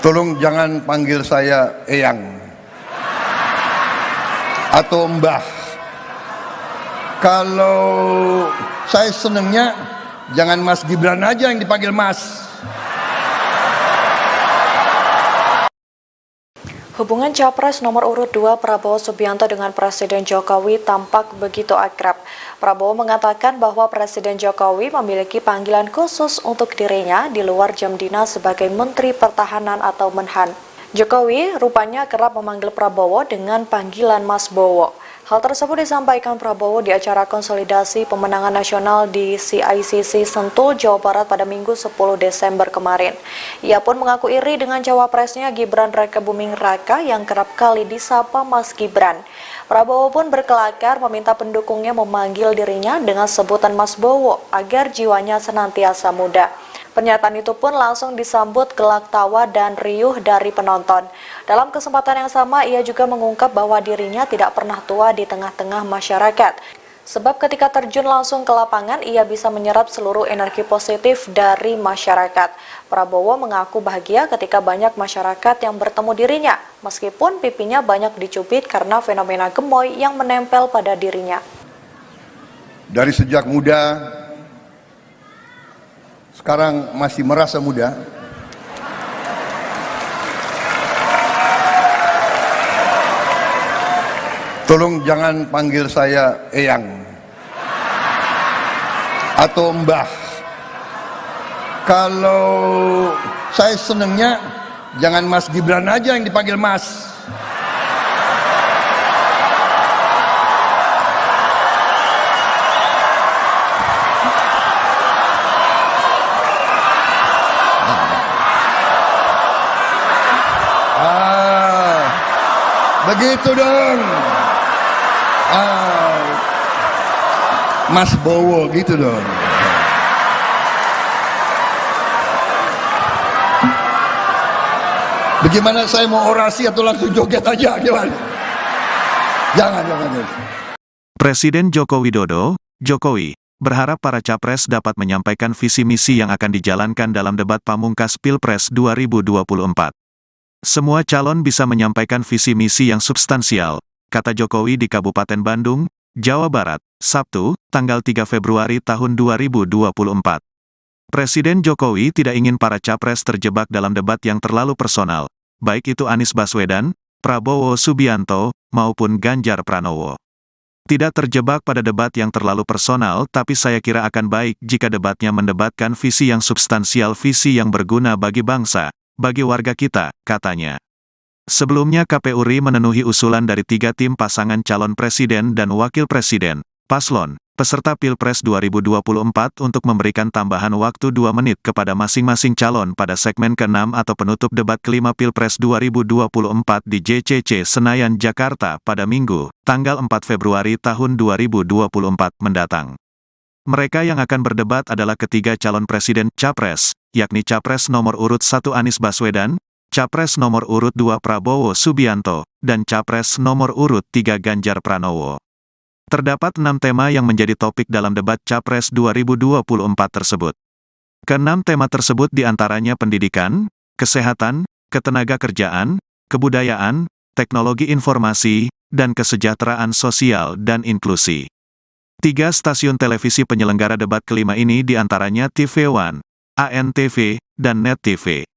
Tolong jangan panggil saya Eyang atau Mbah. Kalau saya senengnya jangan Mas Gibran aja yang dipanggil Mas. Hubungan Capres nomor urut 2 Prabowo Subianto dengan Presiden Jokowi tampak begitu akrab. Prabowo mengatakan bahwa Presiden Jokowi memiliki panggilan khusus untuk dirinya di luar jam dinas sebagai Menteri Pertahanan atau Menhan. Jokowi rupanya kerap memanggil Prabowo dengan panggilan Mas Bowo. Hal tersebut disampaikan Prabowo di acara konsolidasi pemenangan nasional di CICC Sentul, Jawa Barat pada Minggu 10 Desember kemarin. Ia pun mengaku iri dengan cawapresnya Gibran Rakebuming Raka yang kerap kali disapa Mas Gibran. Prabowo pun berkelakar meminta pendukungnya memanggil dirinya dengan sebutan Mas Bowo agar jiwanya senantiasa muda. Pernyataan itu pun langsung disambut gelak tawa dan riuh dari penonton. Dalam kesempatan yang sama, ia juga mengungkap bahwa dirinya tidak pernah tua di tengah-tengah masyarakat. Sebab ketika terjun langsung ke lapangan, ia bisa menyerap seluruh energi positif dari masyarakat. Prabowo mengaku bahagia ketika banyak masyarakat yang bertemu dirinya, meskipun pipinya banyak dicubit karena fenomena gemoy yang menempel pada dirinya. Dari sejak muda, sekarang masih merasa muda. Tolong jangan panggil saya Eyang atau Mbah. Kalau saya senengnya jangan Mas Gibran aja yang dipanggil Mas. Begitu dong. Mas Bowo gitu dong. Bagaimana saya mau orasi atau langsung joget aja gimana? Jangan. Presiden Joko Widodo, Jokowi, berharap para capres dapat menyampaikan visi misi yang akan dijalankan dalam debat pamungkas Pilpres 2024. Semua calon bisa menyampaikan visi misi yang substansial, kata Jokowi di Kabupaten Bandung, Jawa Barat, Sabtu, tanggal 3 Februari tahun 2024. Presiden Jokowi tidak ingin para capres terjebak dalam debat yang terlalu personal, baik itu Anies Baswedan, Prabowo Subianto, maupun Ganjar Pranowo. Tidak terjebak pada debat yang terlalu personal, tapi saya kira akan baik jika debatnya mendebatkan visi yang substansial, visi yang berguna bagi bangsa, bagi warga kita, katanya. Sebelumnya KPU RI memenuhi usulan dari 3 tim pasangan calon presiden dan wakil presiden, paslon, peserta Pilpres 2024 untuk memberikan tambahan waktu 2 menit kepada masing-masing calon pada segmen ke-6 atau penutup debat kelima Pilpres 2024 di JCC Senayan, Jakarta pada Minggu, tanggal 4 Februari tahun 2024 mendatang. Mereka yang akan berdebat adalah ketiga calon presiden Capres, yakni Capres nomor urut 1 Anies Baswedan, Capres nomor urut 2 Prabowo Subianto, dan Capres nomor urut 3 Ganjar Pranowo. Terdapat 6 tema yang menjadi topik dalam debat Capres 2024 tersebut. Ke-6 tema tersebut diantaranya pendidikan, kesehatan, ketenagakerjaan, kebudayaan, teknologi informasi, dan kesejahteraan sosial dan inklusi. 3 stasiun televisi penyelenggara debat kelima ini diantaranya TV One, ANTV, dan Net TV.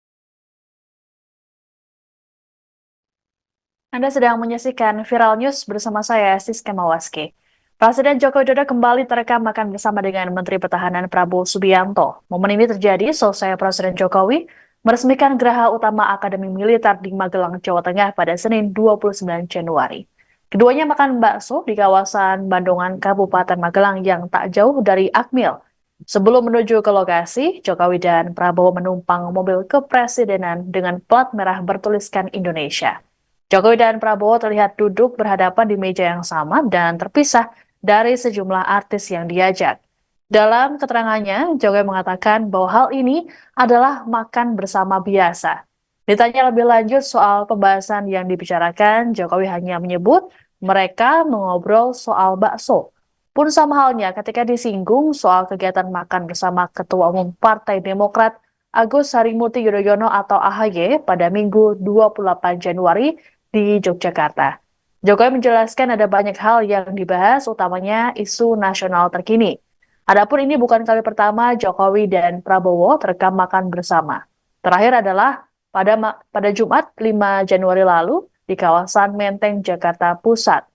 Anda sedang menyaksikan Viral News bersama saya, Siska Mawaski. Presiden Joko Widodo kembali terekam makan bersama dengan Menteri Pertahanan Prabowo Subianto. Momen ini terjadi selesai Presiden Jokowi meresmikan Geraha Utama Akademi Militer di Magelang, Jawa Tengah pada Senin 29 Januari. Keduanya makan bakso di kawasan Bandungan, Kabupaten Magelang yang tak jauh dari Akmil. Sebelum menuju ke lokasi, Jokowi dan Prabowo menumpang mobil kepresidenan dengan plat merah bertuliskan Indonesia. Jokowi dan Prabowo terlihat duduk berhadapan di meja yang sama dan terpisah dari sejumlah artis yang diajak. Dalam keterangannya, Jokowi mengatakan bahwa hal ini adalah makan bersama biasa. Ditanya lebih lanjut soal pembahasan yang dibicarakan, Jokowi hanya menyebut mereka mengobrol soal bakso. Pun sama halnya ketika disinggung soal kegiatan makan bersama Ketua Umum Partai Demokrat Agus Harimurti Yudhoyono atau AHY pada Minggu 28 Januari di Yogyakarta. Jokowi menjelaskan ada banyak hal yang dibahas, utamanya isu nasional terkini. Adapun ini bukan kali pertama Jokowi dan Prabowo terekam makan bersama. Terakhir adalah pada Jumat 5 Januari lalu di kawasan Menteng, Jakarta Pusat.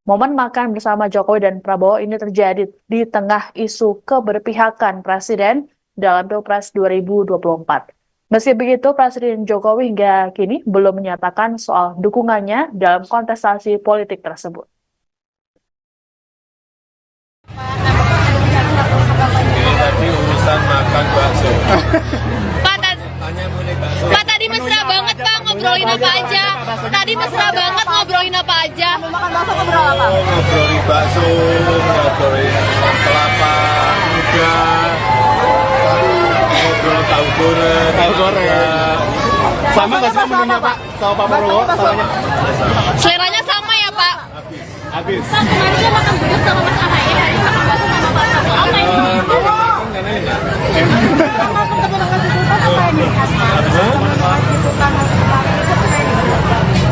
Momen makan bersama Jokowi dan Prabowo ini terjadi di tengah isu keberpihakan Presiden dalam Pilpres 2024. Meski begitu, Presiden Jokowi hingga kini belum menyatakan soal dukungannya dalam kontestasi politik tersebut. Ini tadi urusan makan bakso. Pak, tadi mesra banget Pak, ngobrolin apa aja? Tadi mesra banget ngobrolin apa aja? Ngobrolin bakso, ngobrolin kelapa muda, ngobrol tahu goreng. Sama nggak sih menunya Pak? Sama Pak Prabowo? Samanya? Seleranya sama ya Pak? Habis. Pak, kemarin dia makan gudeg sama Mas AHY, hari ini makan bakso sama Pak Prabowo. Apa ini?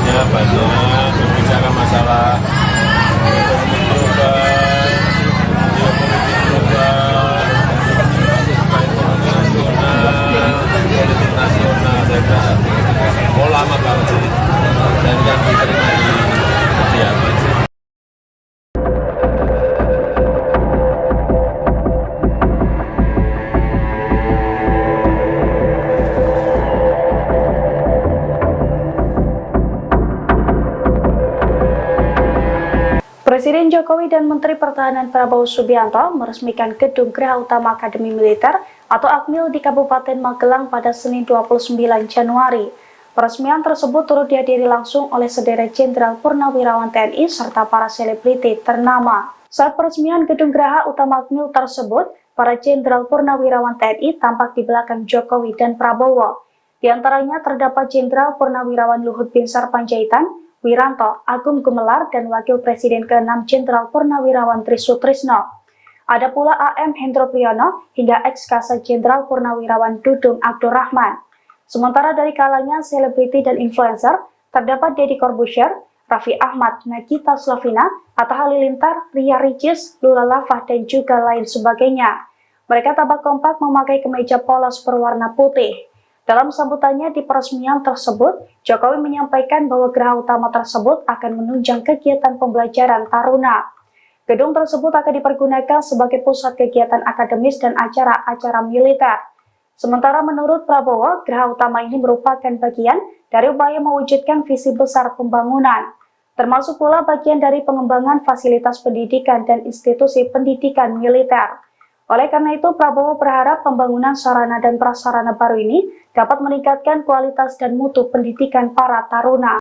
Ya banyak berbicara masalah ekonomi global, politik nasional, saya kira mau lama banget sih, dan yang diterima di kediaman sih. Presiden Jokowi dan Menteri Pertahanan Prabowo Subianto meresmikan Gedung Geraha Utama Akademi Militer atau Akmil di Kabupaten Magelang pada Senin 29 Januari. Peresmian tersebut turut dihadiri langsung oleh sederet Jenderal Purnawirawan TNI serta para selebriti ternama. Saat peresmian Gedung Geraha Utama Akmil tersebut, para Jenderal Purnawirawan TNI tampak di belakang Jokowi dan Prabowo. Di antaranya terdapat Jenderal Purnawirawan Luhut Binsar Panjaitan, Wiranto, Agung Gumelar, dan Wakil Presiden ke-6 Jenderal Purnawirawan Trisutrisno. Ada pula AM Hendro Priyono hingga ex-Kasat Jenderal Purnawirawan Dudung Abdurrahman. Sementara dari kalangan selebriti dan influencer, terdapat Deddy Corbuzier, Raffi Ahmad, Nagita Slavina, Atta Halilintar, Ria Ricis, Lula Lava, dan juga lain sebagainya. Mereka tampak kompak memakai kemeja polos berwarna putih. Dalam sambutannya di peresmian tersebut, Jokowi menyampaikan bahwa geraha utama tersebut akan menunjang kegiatan pembelajaran taruna. Gedung tersebut akan dipergunakan sebagai pusat kegiatan akademis dan acara-acara militer. Sementara menurut Prabowo, geraha utama ini merupakan bagian dari upaya mewujudkan visi besar pembangunan, termasuk pula bagian dari pengembangan fasilitas pendidikan dan institusi pendidikan militer. Oleh karena itu, Prabowo berharap pembangunan sarana dan prasarana baru ini dapat meningkatkan kualitas dan mutu pendidikan para taruna.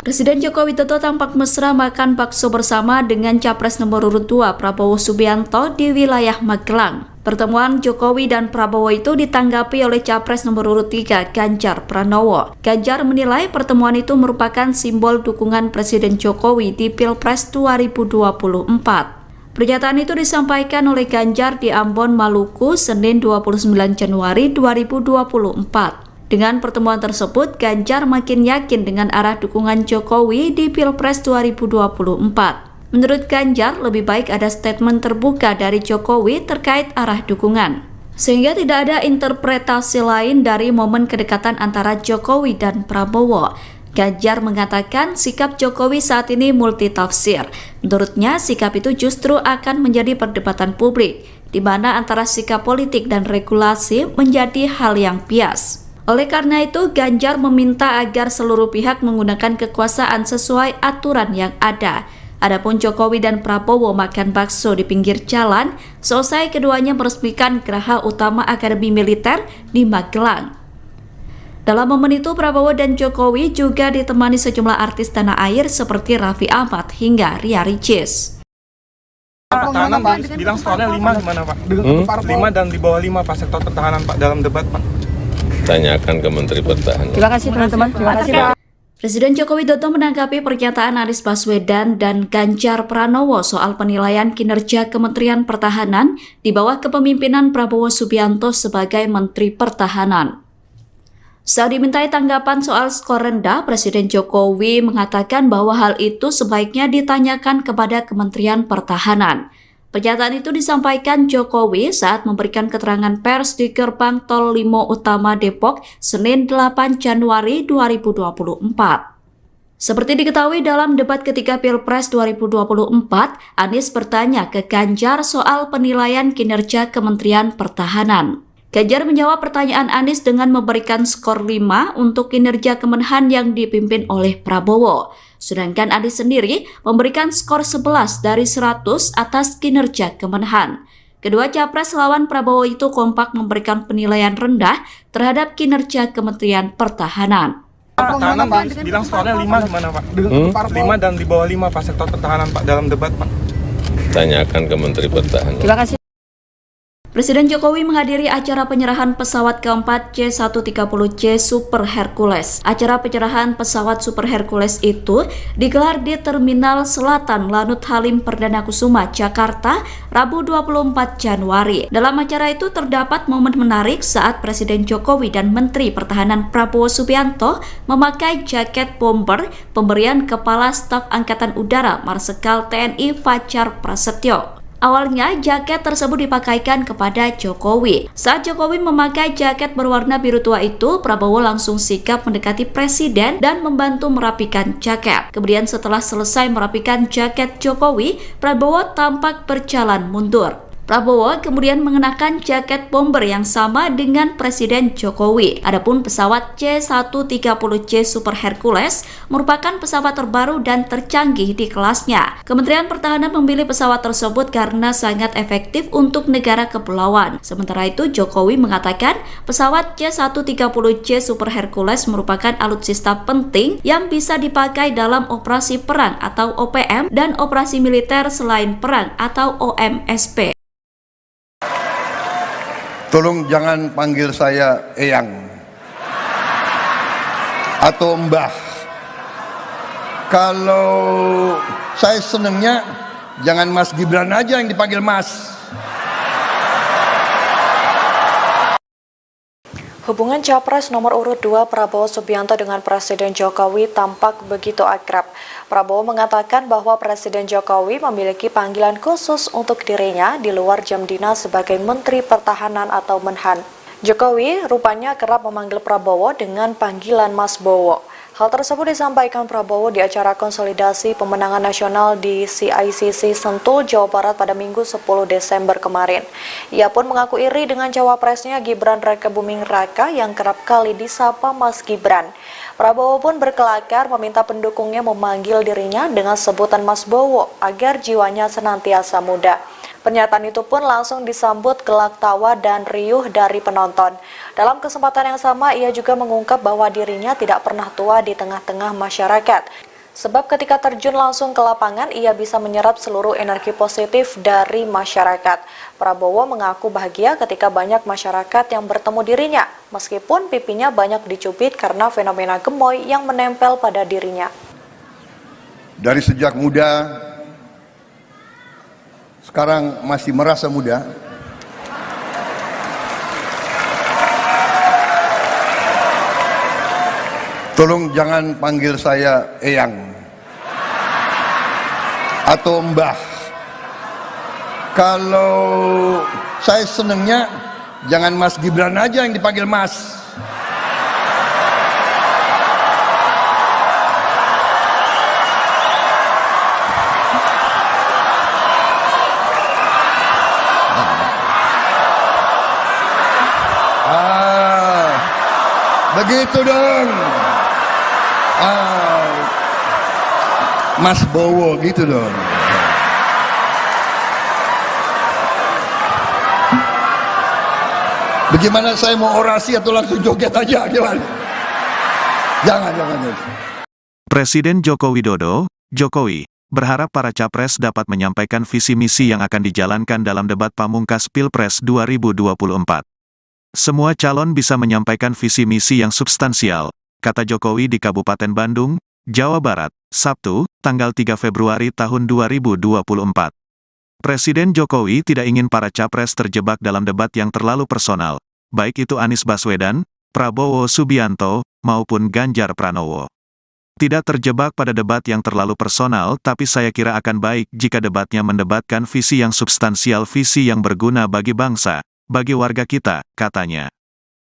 Presiden Joko Widodo tampak mesra makan bakso bersama dengan Capres nomor urut 2 Prabowo Subianto di wilayah Magelang. Pertemuan Jokowi dan Prabowo itu ditanggapi oleh Capres nomor urut 3 Ganjar Pranowo. Ganjar menilai pertemuan itu merupakan simbol dukungan Presiden Jokowi di Pilpres 2024. Pernyataan itu disampaikan oleh Ganjar di Ambon, Maluku, Senin 29 Januari 2024. Dengan pertemuan tersebut, Ganjar makin yakin dengan arah dukungan Jokowi di Pilpres 2024. Menurut Ganjar, lebih baik ada statement terbuka dari Jokowi terkait arah dukungan, sehingga tidak ada interpretasi lain dari momen kedekatan antara Jokowi dan Prabowo. Ganjar mengatakan sikap Jokowi saat ini multitafsir. Menurutnya, sikap itu justru akan menjadi perdebatan publik, di mana antara sikap politik dan regulasi menjadi hal yang bias. Oleh karena itu, Ganjar meminta agar seluruh pihak menggunakan kekuasaan sesuai aturan yang ada. Adapun Jokowi dan Prabowo makan bakso di pinggir jalan, selesai keduanya meresmikan Geraha Utama Akademi Militer di Magelang. Dalam momen itu, Prabowo dan Jokowi juga ditemani sejumlah artis tanah air seperti Raffi Ahmad hingga Ria Ricis. Pertahanan bilang skornya 5 gimana Pak? 5 dan di bawah 5 Pak sektor pertahanan Pak dalam debat Pak. Tanyakan ke Menteri Pertahanan. Terima kasih teman-teman. Terima kasih Pak. Presiden Joko Widodo menanggapi pernyataan Anies Baswedan dan Ganjar Pranowo soal penilaian kinerja Kementerian Pertahanan di bawah kepemimpinan Prabowo Subianto sebagai Menteri Pertahanan. Saat dimintai tanggapan soal skor rendah, Presiden Jokowi mengatakan bahwa hal itu sebaiknya ditanyakan kepada Kementerian Pertahanan. Pernyataan itu disampaikan Jokowi saat memberikan keterangan pers di Gerbang Tol Limo Utama Depok, Senin 8 Januari 2024. Seperti diketahui dalam debat ketiga Pilpres 2024, Anies bertanya ke Ganjar soal penilaian kinerja Kementerian Pertahanan. Ganjar menjawab pertanyaan Anies dengan memberikan skor 5 untuk kinerja Kemenhan yang dipimpin oleh Prabowo. Sedangkan Anies sendiri memberikan skor 11 dari 100 atas kinerja Kemenhan. Kedua capres lawan Prabowo itu kompak memberikan penilaian rendah terhadap kinerja Kementerian Pertahanan. Pertahanan bilang skornya 5 gimana Pak? 5 dan di bawah 5 Pak sektor pertahanan Pak dalam debat Pak. Tanyakan ke Menteri Pertahanan. Terima kasih. Presiden Jokowi menghadiri acara penyerahan pesawat keempat C-130C Super Hercules. Acara penyerahan pesawat Super Hercules itu digelar di Terminal Selatan Lanut Halim Perdana Kusuma, Jakarta, Rabu 24 Januari. Dalam acara itu terdapat momen menarik saat Presiden Jokowi dan Menteri Pertahanan Prabowo Subianto memakai jaket bomber pemberian Kepala Staf Angkatan Udara Marsikal TNI Fajar Prasetyo. Awalnya, jaket tersebut dipakaikan kepada Jokowi. Saat Jokowi memakai jaket berwarna biru tua itu, Prabowo langsung sigap mendekati Presiden dan membantu merapikan jaket. Kemudian setelah selesai merapikan jaket Jokowi, Prabowo tampak berjalan mundur. Prabowo kemudian mengenakan jaket bomber yang sama dengan Presiden Jokowi. Adapun pesawat C-130C Super Hercules merupakan pesawat terbaru dan tercanggih di kelasnya. Kementerian Pertahanan memilih pesawat tersebut karena sangat efektif untuk negara kepulauan. Sementara itu, Jokowi mengatakan pesawat C-130C Super Hercules merupakan alutsista penting yang bisa dipakai dalam operasi perang atau OPM dan operasi militer selain perang atau OMSP. Tolong jangan panggil saya Eyang atau Mbah. Kalau saya senengnya jangan Mas Gibran aja yang dipanggil Mas. Hubungan Capres nomor urut 2 Prabowo Subianto dengan Presiden Jokowi tampak begitu akrab. Prabowo mengatakan bahwa Presiden Jokowi memiliki panggilan khusus untuk dirinya di luar jam dinas sebagai Menteri Pertahanan atau Menhan. Jokowi rupanya kerap memanggil Prabowo dengan panggilan Mas Bowo. Hal tersebut disampaikan Prabowo di acara konsolidasi pemenangan nasional di CICC Sentul, Jawa Barat pada Minggu 10 Desember kemarin. Ia pun mengaku iri dengan cawapresnya Gibran Rakebuming Raka yang kerap kali disapa Mas Gibran. Prabowo pun berkelakar meminta pendukungnya memanggil dirinya dengan sebutan Mas Bowo agar jiwanya senantiasa muda. Pernyataan itu pun langsung disambut gelak tawa dan riuh dari penonton. Dalam kesempatan yang sama, ia juga mengungkap bahwa dirinya tidak pernah tua di tengah-tengah masyarakat. Sebab ketika terjun langsung ke lapangan, ia bisa menyerap seluruh energi positif dari masyarakat. Prabowo mengaku bahagia ketika banyak masyarakat yang bertemu dirinya, meskipun pipinya banyak dicubit karena fenomena gemoy yang menempel pada dirinya. Dari sejak muda, sekarang masih merasa muda. Tolong jangan panggil saya Eyang atau Mbah. Kalau saya senengnya jangan Mas Gibran aja yang dipanggil Mas. Begitu dong. Mas Bowo gitu dong. Bagaimana saya mau orasi atau langsung joget aja? Gimana? Jangan. Presiden Joko Widodo, Jokowi, berharap para capres dapat menyampaikan visi misi yang akan dijalankan dalam debat pamungkas Pilpres 2024. Semua calon bisa menyampaikan visi misi yang substansial, kata Jokowi di Kabupaten Bandung, Jawa Barat, Sabtu, tanggal 3 Februari tahun 2024. Presiden Jokowi tidak ingin para capres terjebak dalam debat yang terlalu personal, baik itu Anies Baswedan, Prabowo Subianto, maupun Ganjar Pranowo. Tidak terjebak pada debat yang terlalu personal, tapi saya kira akan baik jika debatnya mendebatkan visi yang substansial, visi yang berguna bagi bangsa, bagi warga kita, katanya.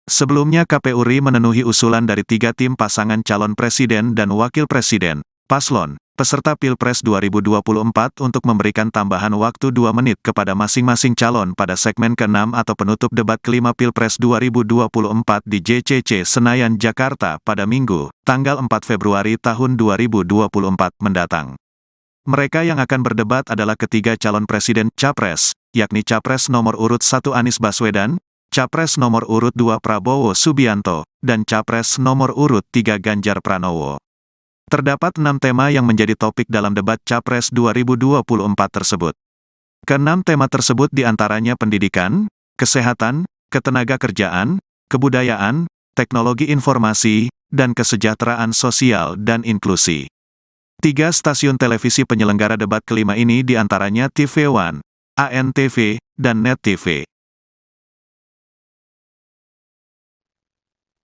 Sebelumnya KPU RI memenuhi usulan dari 3 tim pasangan calon presiden dan wakil presiden, paslon, peserta Pilpres 2024 untuk memberikan tambahan waktu 2 menit kepada masing-masing calon pada segmen ke-6 atau penutup debat kelima Pilpres 2024 di JCC Senayan, Jakarta pada Minggu, tanggal 4 Februari tahun 2024 mendatang. Mereka yang akan berdebat adalah ketiga calon presiden Capres, yakni Capres nomor urut 1 Anies Baswedan, Capres nomor urut 2 Prabowo Subianto, dan Capres nomor urut 3 Ganjar Pranowo. Terdapat 6 tema yang menjadi topik dalam debat Capres 2024 tersebut. Ke-6 tema tersebut diantaranya pendidikan, kesehatan, ketenagakerjaan, kebudayaan, teknologi informasi, dan kesejahteraan sosial dan inklusi. 3 stasiun televisi penyelenggara debat kelima ini diantaranya TV One, ANTV, dan Net TV.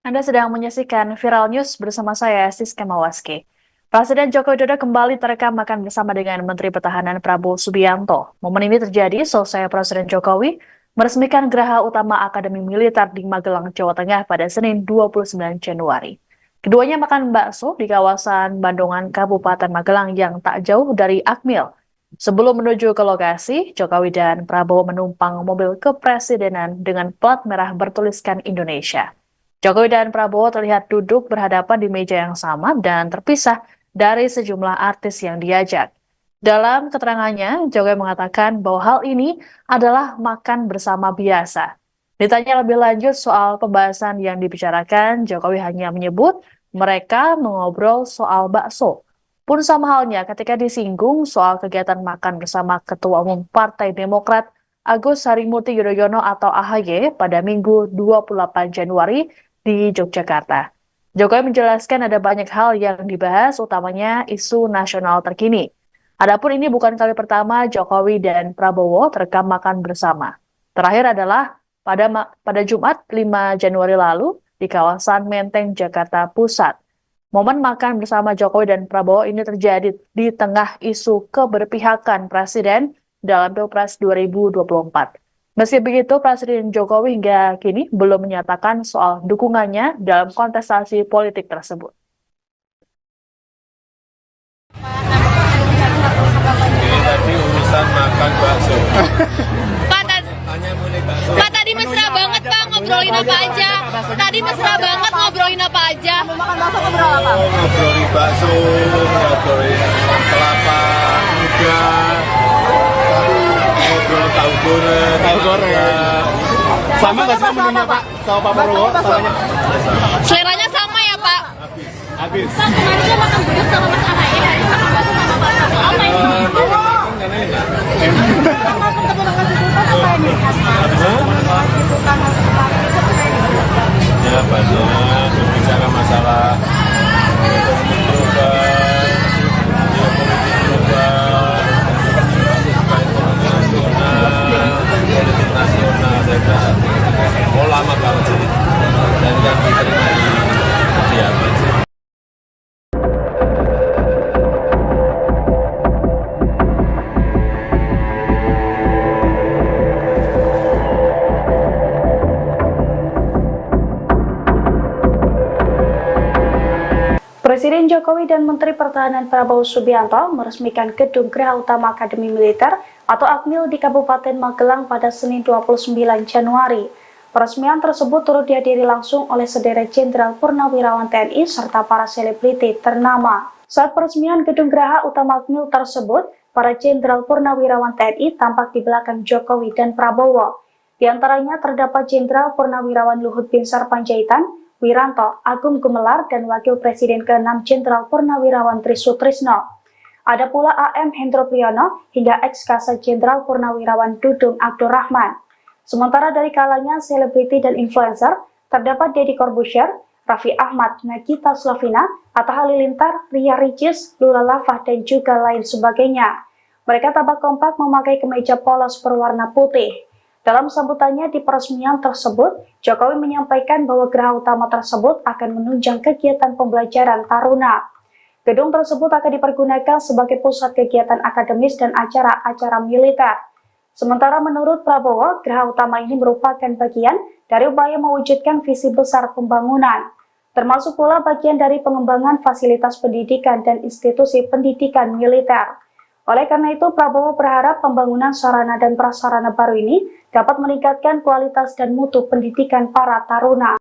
Anda sedang menyaksikan Viral News bersama saya, Siska Mawaski. Presiden Joko Widodo kembali terekam makan bersama dengan Menteri Pertahanan Prabowo Subianto. Momen ini terjadi selesai Presiden Jokowi meresmikan Geraha Utama Akademi Militer di Magelang, Jawa Tengah pada Senin 29 Januari. Keduanya makan bakso di kawasan Bandungan, Kabupaten Magelang yang tak jauh dari Akmil. Sebelum menuju ke lokasi, Jokowi dan Prabowo menumpang mobil kepresidenan dengan plat merah bertuliskan Indonesia. Jokowi dan Prabowo terlihat duduk berhadapan di meja yang sama dan terpisah dari sejumlah artis yang diajak. Dalam keterangannya, Jokowi mengatakan bahwa hal ini adalah makan bersama biasa. Ditanya lebih lanjut soal pembahasan yang dibicarakan, Jokowi hanya menyebut mereka mengobrol soal bakso. Pun sama halnya ketika disinggung soal kegiatan makan bersama Ketua Umum Partai Demokrat Agus Harimurti Yudhoyono atau AHY pada Minggu 28 Januari di Yogyakarta. Jokowi menjelaskan ada banyak hal yang dibahas, utamanya isu nasional terkini. Adapun ini bukan kali pertama Jokowi dan Prabowo terekam makan bersama. Terakhir adalah pada Jumat 5 Januari lalu di kawasan Menteng, Jakarta Pusat. Momen makan bersama Jokowi dan Prabowo ini terjadi di tengah isu keberpihakan Presiden dalam Pilpres 2024. Meski begitu, Presiden Jokowi hingga kini belum menyatakan soal dukungannya dalam kontestasi politik tersebut. Ini tadi urusan makan bakso. Pak, tadi mesra banget Pak, ngobrolin apa aja. Tadi mesra banget ngobrolin apa aja. Makan bakso ngobrol apa? Ngobrolin bakso, ngobrolin kelapa muda, ngobrol tahu goreng. Sama nggak sih menunya Pak? Sama Pak Prabowo? Samanya? Seleranya sama ya Pak? Habis. Pak, kemarin dia makan gudeg sama Mas AHY, hari ini makan bakso sama Pak Prabowo. Apa ini? Ya banyak berbicara masalah ekonomi global, geopolitik global, ekonomi nasional, politik nasional. Saya kira lama banget sih, dan yang diterima di kediaman sih. Presiden Jokowi dan Menteri Pertahanan Prabowo Subianto meresmikan Gedung Geraha Utama Akademi Militer atau Akmil di Kabupaten Magelang pada Senin 29 Januari. Peresmian tersebut turut dihadiri langsung oleh sederet Jenderal Purnawirawan TNI serta para selebriti ternama. Saat peresmian gedung Geraha Utama Akmil tersebut, para Jenderal Purnawirawan TNI tampak di belakang Jokowi dan Prabowo. Di antaranya terdapat Jenderal Purnawirawan Luhut Binsar Panjaitan, Wiranto, Agung Gumelar, dan Wakil Presiden ke-6 Jenderal Purnawirawan Trisutrisno. Ada pula AM Hendro Priyono hingga ex-Kasat Jenderal Purnawirawan Dudung Abdurrahman. Sementara dari kalangan selebriti dan influencer, terdapat Deddy Corbuzier, Raffi Ahmad, Nagita Slavina, Atta Halilintar, Ria Ricis, Lula Lava, dan juga lain sebagainya. Mereka tampak kompak memakai kemeja polos berwarna putih. Dalam sambutannya di peresmian tersebut, Jokowi menyampaikan bahwa geraha utama tersebut akan menunjang kegiatan pembelajaran taruna. Gedung tersebut akan dipergunakan sebagai pusat kegiatan akademis dan acara-acara militer. Sementara menurut Prabowo, geraha utama ini merupakan bagian dari upaya mewujudkan visi besar pembangunan, termasuk pula bagian dari pengembangan fasilitas pendidikan dan institusi pendidikan militer. Oleh karena itu, Prabowo berharap pembangunan sarana dan prasarana baru ini dapat meningkatkan kualitas dan mutu pendidikan para taruna.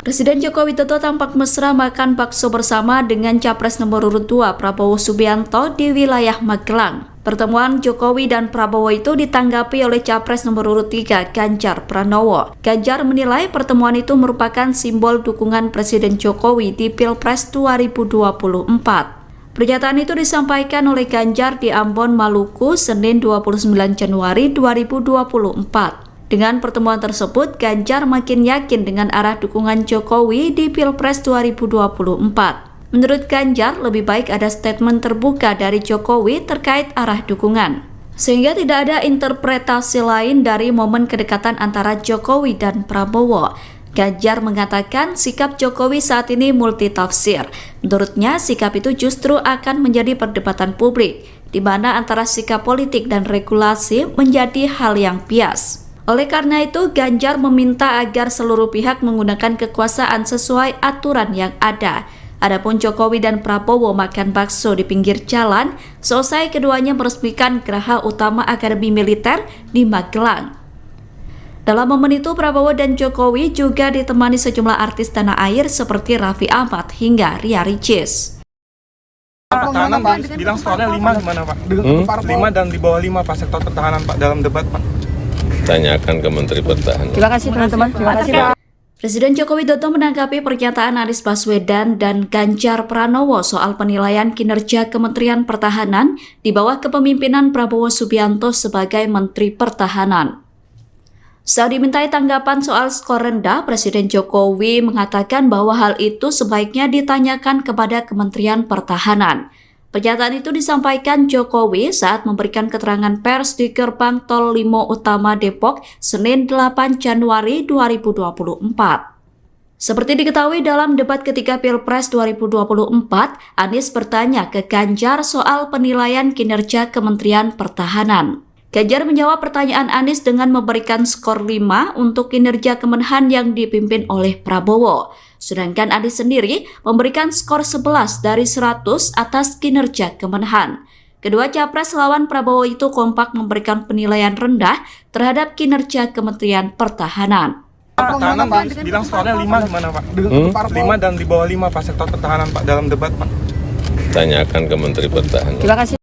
Presiden Joko Widodo tampak mesra makan bakso bersama dengan Capres nomor urut 2 Prabowo Subianto di wilayah Magelang. Pertemuan Jokowi dan Prabowo itu ditanggapi oleh Capres nomor urut 3 Ganjar Pranowo. Ganjar menilai pertemuan itu merupakan simbol dukungan Presiden Jokowi di Pilpres 2024. Pernyataan itu disampaikan oleh Ganjar di Ambon, Maluku, Senin 29 Januari 2024. Dengan pertemuan tersebut, Ganjar makin yakin dengan arah dukungan Jokowi di Pilpres 2024. Menurut Ganjar, lebih baik ada statement terbuka dari Jokowi terkait arah dukungan, sehingga tidak ada interpretasi lain dari momen kedekatan antara Jokowi dan Prabowo. Ganjar mengatakan sikap Jokowi saat ini multitafsir. Menurutnya, sikap itu justru akan menjadi perdebatan publik, di mana antara sikap politik dan regulasi menjadi hal yang bias. Oleh karena itu, Ganjar meminta agar seluruh pihak menggunakan kekuasaan sesuai aturan yang ada. Adapun Jokowi dan Prabowo makan bakso di pinggir jalan, selesai keduanya meresmikan Geraha Utama Akademi Militer di Magelang. Dalam momen itu, Prabowo dan Jokowi juga ditemani sejumlah artis tanah air seperti Raffi Ahmad hingga Ria Ricis. Pertahanan bilang skornya 5 gimana Pak? 5 dan di bawah 5 Pak sektor pertahanan Pak dalam debat Pak. Tanyakan ke Menteri Pertahanan. Terima kasih teman-teman. Terima kasih Pak. Presiden Joko Widodo menanggapi pernyataan Anies Baswedan dan Ganjar Pranowo soal penilaian kinerja Kementerian Pertahanan di bawah kepemimpinan Prabowo Subianto sebagai Menteri Pertahanan. Saat dimintai tanggapan soal skor rendah, Presiden Jokowi mengatakan bahwa hal itu sebaiknya ditanyakan kepada Kementerian Pertahanan. Pernyataan itu disampaikan Jokowi saat memberikan keterangan pers di Gerbang Tol Limo Utama Depok, Senin 8 Januari 2024. Seperti diketahui dalam debat ketiga Pilpres 2024, Anies bertanya ke Ganjar soal penilaian kinerja Kementerian Pertahanan. Ganjar menjawab pertanyaan Anies dengan memberikan skor 5 untuk kinerja Kemenhan yang dipimpin oleh Prabowo. Sedangkan Anies sendiri memberikan skor 11 dari 100 atas kinerja Kemenhan. Kedua capres lawan Prabowo itu kompak memberikan penilaian rendah terhadap kinerja Kementerian Pertahanan. Pertahanan bilang skornya 5 gimana Pak? 5 dan di bawah 5 Pak sektor pertahanan Pak dalam debat Pak. Tanyakan ke Menteri Pertahanan. Terima kasih.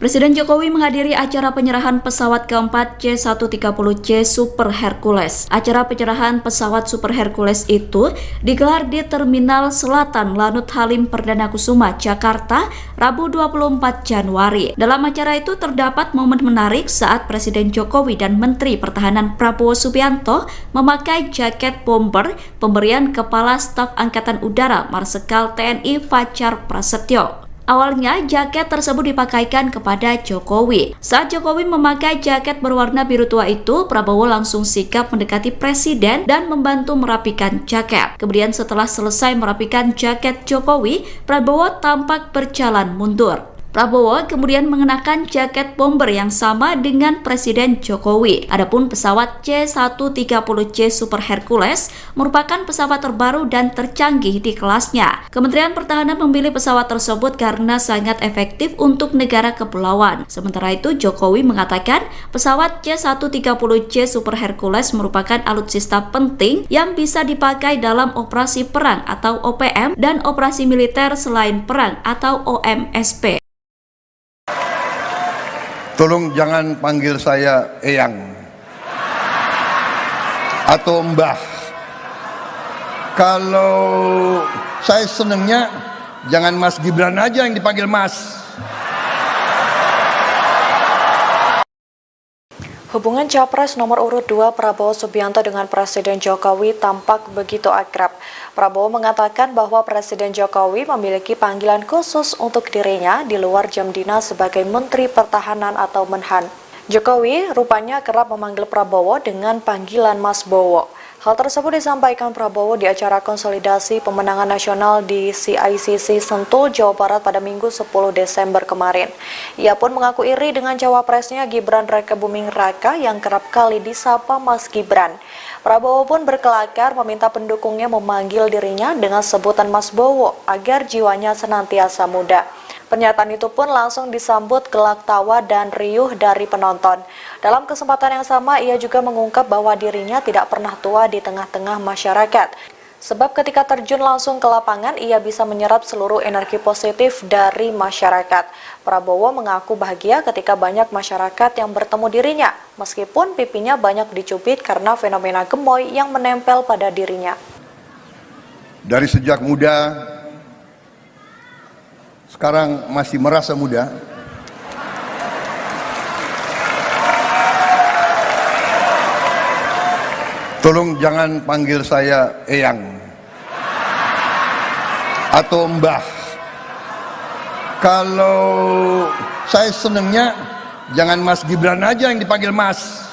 Presiden Jokowi menghadiri acara penyerahan pesawat keempat C-130C Super Hercules. Acara penyerahan pesawat Super Hercules itu digelar di Terminal Selatan Lanut Halim Perdana Kusuma, Jakarta, Rabu 24 Januari. Dalam acara itu terdapat momen menarik saat Presiden Jokowi dan Menteri Pertahanan Prabowo Subianto memakai jaket bomber pemberian Kepala Staf Angkatan Udara Marsikal TNI Fajar Prasetyo. Awalnya, jaket tersebut dipakaikan kepada Jokowi. Saat Jokowi memakai jaket berwarna biru tua itu, Prabowo langsung sigap mendekati Presiden dan membantu merapikan jaket. Kemudian setelah selesai merapikan jaket Jokowi, Prabowo tampak berjalan mundur. Prabowo kemudian mengenakan jaket bomber yang sama dengan Presiden Jokowi. Adapun pesawat C-130C Super Hercules merupakan pesawat terbaru dan tercanggih di kelasnya. Kementerian Pertahanan memilih pesawat tersebut karena sangat efektif untuk negara kepulauan. Sementara itu, Jokowi mengatakan pesawat C-130C Super Hercules merupakan alutsista penting yang bisa dipakai dalam operasi perang atau OPM dan operasi militer selain perang atau OMSP. Tolong jangan panggil saya Eyang atau Mbah. Kalau saya senengnya jangan Mas Gibran aja yang dipanggil Mas. Hubungan Capres nomor urut 2 Prabowo Subianto dengan Presiden Jokowi tampak begitu akrab. Prabowo mengatakan bahwa Presiden Jokowi memiliki panggilan khusus untuk dirinya di luar jam dinas sebagai Menteri Pertahanan atau Menhan. Jokowi rupanya kerap memanggil Prabowo dengan panggilan Mas Bowo. Hal tersebut disampaikan Prabowo di acara konsolidasi pemenangan nasional di CICC Sentul, Jawa Barat pada Minggu 10 Desember kemarin. Ia pun mengaku iri dengan cawapresnya Gibran Rakebuming Raka yang kerap kali disapa Mas Gibran. Prabowo pun berkelakar meminta pendukungnya memanggil dirinya dengan sebutan Mas Bowo agar jiwanya senantiasa muda. Pernyataan itu pun langsung disambut gelak tawa dan riuh dari penonton. Dalam kesempatan yang sama, ia juga mengungkap bahwa dirinya tidak pernah tua di tengah-tengah masyarakat. Sebab ketika terjun langsung ke lapangan, ia bisa menyerap seluruh energi positif dari masyarakat. Prabowo mengaku bahagia ketika banyak masyarakat yang bertemu dirinya, meskipun pipinya banyak dicubit karena fenomena gemoy yang menempel pada dirinya. Dari sejak muda, sekarang masih merasa muda. Tolong jangan panggil saya Eyang atau Mbah. Kalau saya senengnya jangan Mas Gibran aja yang dipanggil Mas.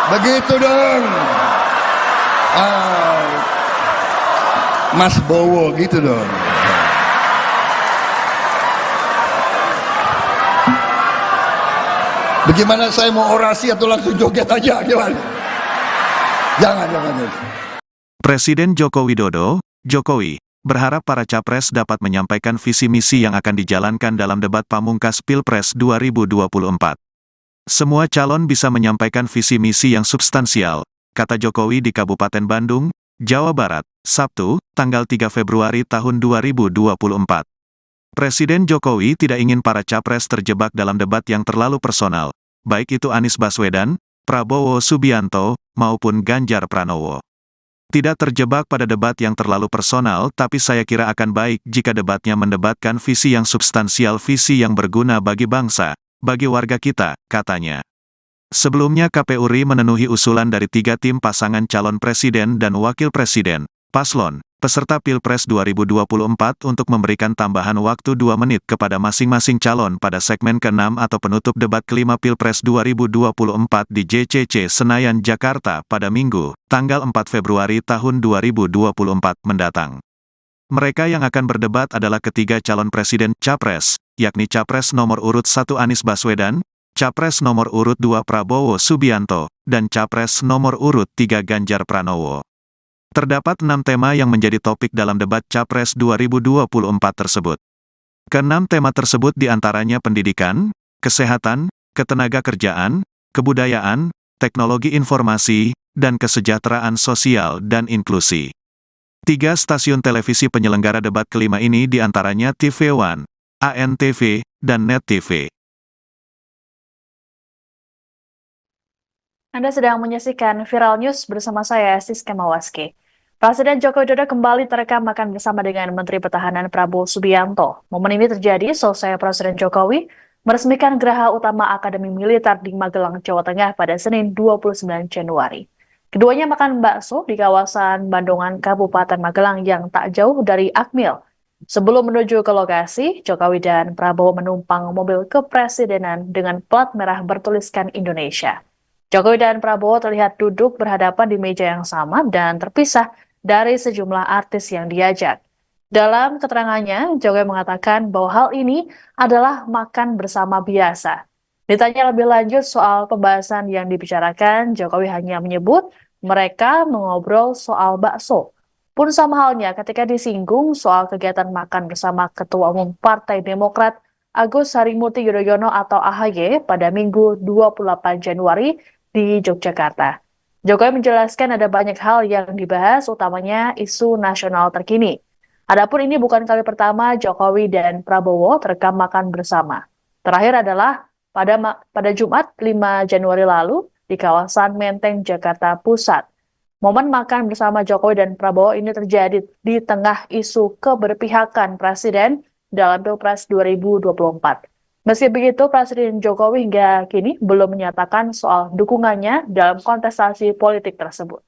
Begitu dong. Mas Bowo gitu dong. Bagaimana saya mau orasi atau langsung joget aja gimana? Jangan. Presiden Joko Widodo, Jokowi, berharap para capres dapat menyampaikan visi misi yang akan dijalankan dalam debat pamungkas Pilpres 2024. Semua calon bisa menyampaikan visi misi yang substansial, kata Jokowi di Kabupaten Bandung, Jawa Barat, Sabtu, tanggal 3 Februari tahun 2024. Presiden Jokowi tidak ingin para capres terjebak dalam debat yang terlalu personal, baik itu Anies Baswedan, Prabowo Subianto, maupun Ganjar Pranowo. Tidak terjebak pada debat yang terlalu personal, tapi saya kira akan baik jika debatnya mendebatkan visi yang substansial, visi yang berguna bagi bangsa, bagi warga kita, katanya. Sebelumnya KPU RI memenuhi usulan dari 3 tim pasangan calon presiden dan wakil presiden, paslon, peserta Pilpres 2024 untuk memberikan tambahan waktu 2 menit kepada masing-masing calon pada segmen ke-6 atau penutup debat kelima Pilpres 2024 di JCC Senayan, Jakarta pada Minggu, tanggal 4 Februari tahun 2024 mendatang. Mereka yang akan berdebat adalah ketiga calon presiden, Capres, yakni Capres nomor urut 1 Anies Baswedan, Capres nomor urut 2 Prabowo Subianto, dan Capres nomor urut 3 Ganjar Pranowo. Terdapat 6 tema yang menjadi topik dalam debat Capres 2024 tersebut. Ke-6 tema tersebut diantaranya pendidikan, kesehatan, ketenagakerjaan, kebudayaan, teknologi informasi, dan kesejahteraan sosial dan inklusi. 3 stasiun televisi penyelenggara debat kelima ini diantaranya TV One, ANTV, dan Net TV. Anda sedang menyaksikan Viral News bersama saya, Siska Mawaski. Presiden Joko Widodo kembali terekam makan bersama dengan Menteri Pertahanan Prabowo Subianto. Momen ini terjadi selesai Presiden Jokowi meresmikan Geraha Utama Akademi Militer di Magelang, Jawa Tengah pada Senin 29 Januari. Keduanya makan bakso di kawasan Bandungan, Kabupaten Magelang yang tak jauh dari Akmil. Sebelum menuju ke lokasi, Jokowi dan Prabowo menumpang mobil kepresidenan dengan plat merah bertuliskan Indonesia. Jokowi dan Prabowo terlihat duduk berhadapan di meja yang sama dan terpisah dari sejumlah artis yang diajak. Dalam keterangannya, Jokowi mengatakan bahwa hal ini adalah makan bersama biasa. Ditanya lebih lanjut soal pembahasan yang dibicarakan, Jokowi hanya menyebut mereka mengobrol soal bakso. Pun sama halnya ketika disinggung soal kegiatan makan bersama Ketua Umum Partai Demokrat Agus Harimurti Yudhoyono atau AHY pada Minggu 28 Januari di Yogyakarta. Jokowi menjelaskan ada banyak hal yang dibahas, utamanya isu nasional terkini. Adapun ini bukan kali pertama Jokowi dan Prabowo terekam makan bersama. Terakhir adalah pada Jumat 5 Januari lalu di kawasan Menteng, Jakarta Pusat. Momen makan bersama Jokowi dan Prabowo ini terjadi di tengah isu keberpihakan Presiden dalam Pilpres 2024. Meski begitu, Presiden Jokowi hingga kini belum menyatakan soal dukungannya dalam kontestasi politik tersebut.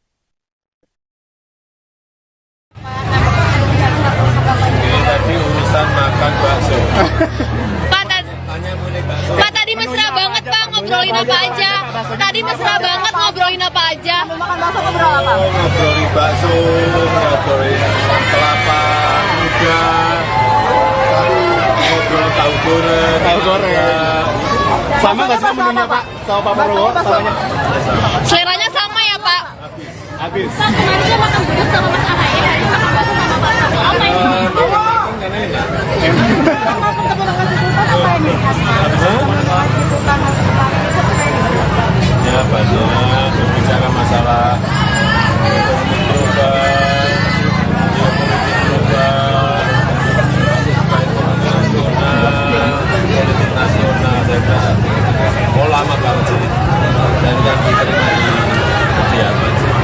Ini tadi urusan makan bakso. Pak, tadi mesra banget Pak, ngobrolin apa aja? Tadi mesra banget ngobrolin apa aja? Ngobrolin bakso, ngobrolin kelapa muda, ngobrolin tahu goreng. Sama nggak sih menunya Pak? Sama Pak Prabowo? Samanya? Seleranya sama ya Pak? Habis. Pak, kemarin dia makan bubur sama Mas AHY, hari ini makan bakso sama Pak Prabowo. Apa ini? Ya banyak berbicara masalah ekonomi global, politik nasional, saya kira lama banget sih, dan yang diterima di kediaman sih.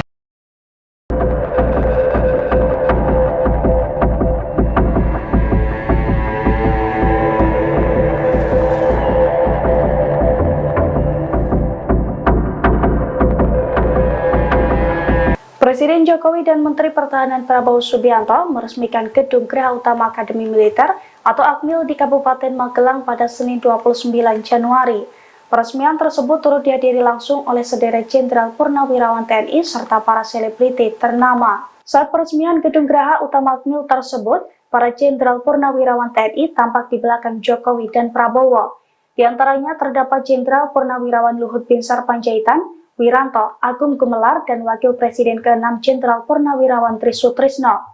Presiden Jokowi dan Menteri Pertahanan Prabowo Subianto meresmikan Gedung Geraha Utama Akademi Militer atau Akmil di Kabupaten Magelang pada Senin 29 Januari. Peresmian tersebut turut dihadiri langsung oleh sederet Jenderal Purnawirawan TNI serta para selebriti ternama. Saat peresmian Gedung Geraha Utama Akmil tersebut, para Jenderal Purnawirawan TNI tampak di belakang Jokowi dan Prabowo. Di antaranya terdapat Jenderal Purnawirawan Luhut Binsar Panjaitan, Wiranto, Agung Gumelar, dan Wakil Presiden ke-6 Jenderal Purnawirawan Trisutrisno.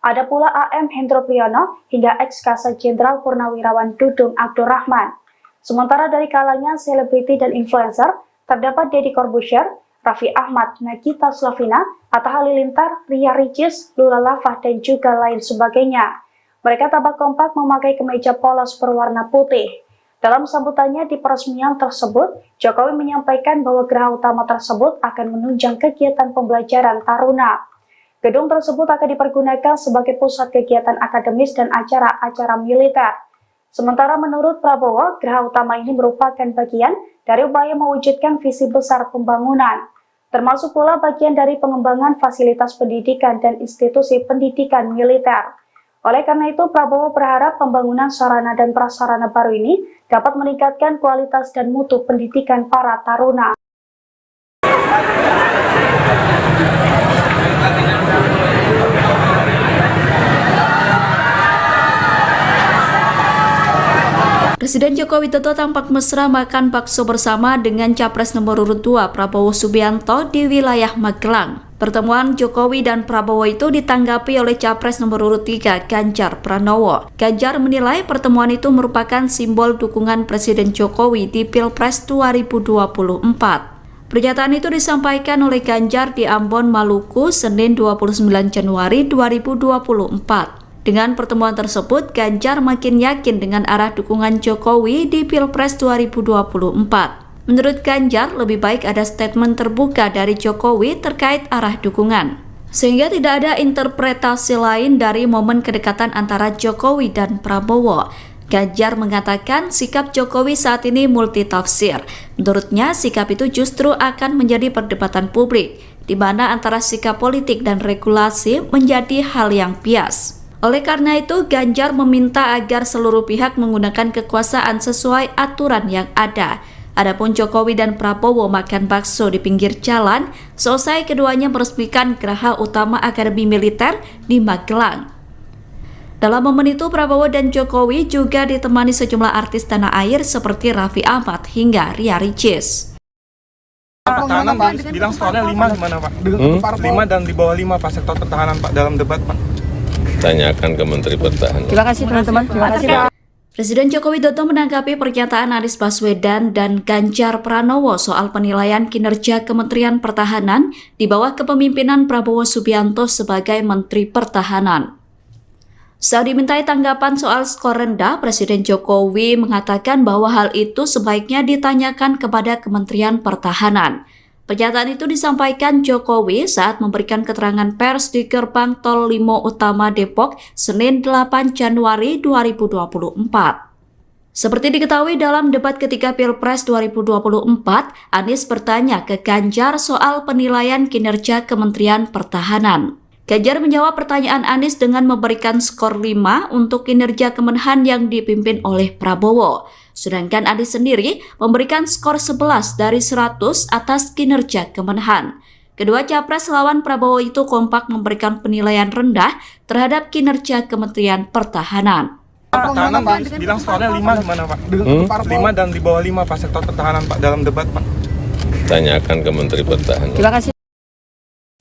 Ada pula AM Hendro Priyono hingga ex-Kasat Jenderal Purnawirawan Dudung Abdurrahman. Sementara dari kalangan selebriti dan influencer, terdapat Deddy Corbuzier, Raffi Ahmad, Nagita Slavina, Atta Halilintar, Ria Ricis, Lula Lava, dan juga lain sebagainya. Mereka tampak kompak memakai kemeja polos berwarna putih. Dalam sambutannya di peresmian tersebut, Jokowi menyampaikan bahwa geraha utama tersebut akan menunjang kegiatan pembelajaran taruna. Gedung tersebut akan dipergunakan sebagai pusat kegiatan akademis dan acara-acara militer. Sementara menurut Prabowo, geraha utama ini merupakan bagian dari upaya mewujudkan visi besar pembangunan, termasuk pula bagian dari pengembangan fasilitas pendidikan dan institusi pendidikan militer. Oleh karena itu, Prabowo berharap pembangunan sarana dan prasarana baru ini dapat meningkatkan kualitas dan mutu pendidikan para taruna. Presiden Joko Widodo tampak mesra makan bakso bersama dengan Capres nomor urut 2 Prabowo Subianto di wilayah Magelang. Pertemuan Jokowi dan Prabowo itu ditanggapi oleh Capres nomor urut 3 Ganjar Pranowo. Ganjar menilai pertemuan itu merupakan simbol dukungan Presiden Jokowi di Pilpres 2024. Pernyataan itu disampaikan oleh Ganjar di Ambon, Maluku, Senin 29 Januari 2024. Dengan pertemuan tersebut, Ganjar makin yakin dengan arah dukungan Jokowi di Pilpres 2024. Menurut Ganjar, lebih baik ada statement terbuka dari Jokowi terkait arah dukungan, sehingga tidak ada interpretasi lain dari momen kedekatan antara Jokowi dan Prabowo. Ganjar mengatakan sikap Jokowi saat ini multitafsir. Menurutnya, sikap itu justru akan menjadi perdebatan publik, di mana antara sikap politik dan regulasi menjadi hal yang bias. Oleh karena itu, Ganjar meminta agar seluruh pihak menggunakan kekuasaan sesuai aturan yang ada. Adapun Jokowi dan Prabowo makan bakso di pinggir jalan, selesai keduanya meresmikan Geraha Utama Akademi Militer di Magelang. Dalam momen itu, Prabowo dan Jokowi juga ditemani sejumlah artis tanah air seperti Raffi Ahmad hingga Ria Ricis. Pertahanan bilang skornya 5 gimana Pak? 5 dan di bawah 5 Pak sektor pertahanan Pak dalam debat Pak. Tanyakan ke Menteri Pertahanan. Terima kasih teman-teman. Terima kasih Pak. Presiden Joko Widodo menanggapi pernyataan Anies Baswedan dan Ganjar Pranowo soal penilaian kinerja Kementerian Pertahanan di bawah kepemimpinan Prabowo Subianto sebagai Menteri Pertahanan. Saat dimintai tanggapan soal skor rendah, Presiden Jokowi mengatakan bahwa hal itu sebaiknya ditanyakan kepada Kementerian Pertahanan. Pernyataan itu disampaikan Jokowi saat memberikan keterangan pers di Gerbang Tol Limo Utama Depok, Senin 8 Januari 2024. Seperti diketahui dalam debat ketiga Pilpres 2024, Anies bertanya ke Ganjar soal penilaian kinerja Kementerian Pertahanan. Ganjar menjawab pertanyaan Anies dengan memberikan skor 5 untuk kinerja Kemenhan yang dipimpin oleh Prabowo. Sedangkan Anies sendiri memberikan skor 11 dari 100 atas kinerja Kemenhan. Kedua capres lawan Prabowo itu kompak memberikan penilaian rendah terhadap kinerja Kementerian Pertahanan. Pertahanan bilang skornya 5 gimana Pak? 5 dan di bawah 5 Pak sektor pertahanan Pak dalam debat Pak. Tanyakan ke Menteri Pertahanan. Terima kasih.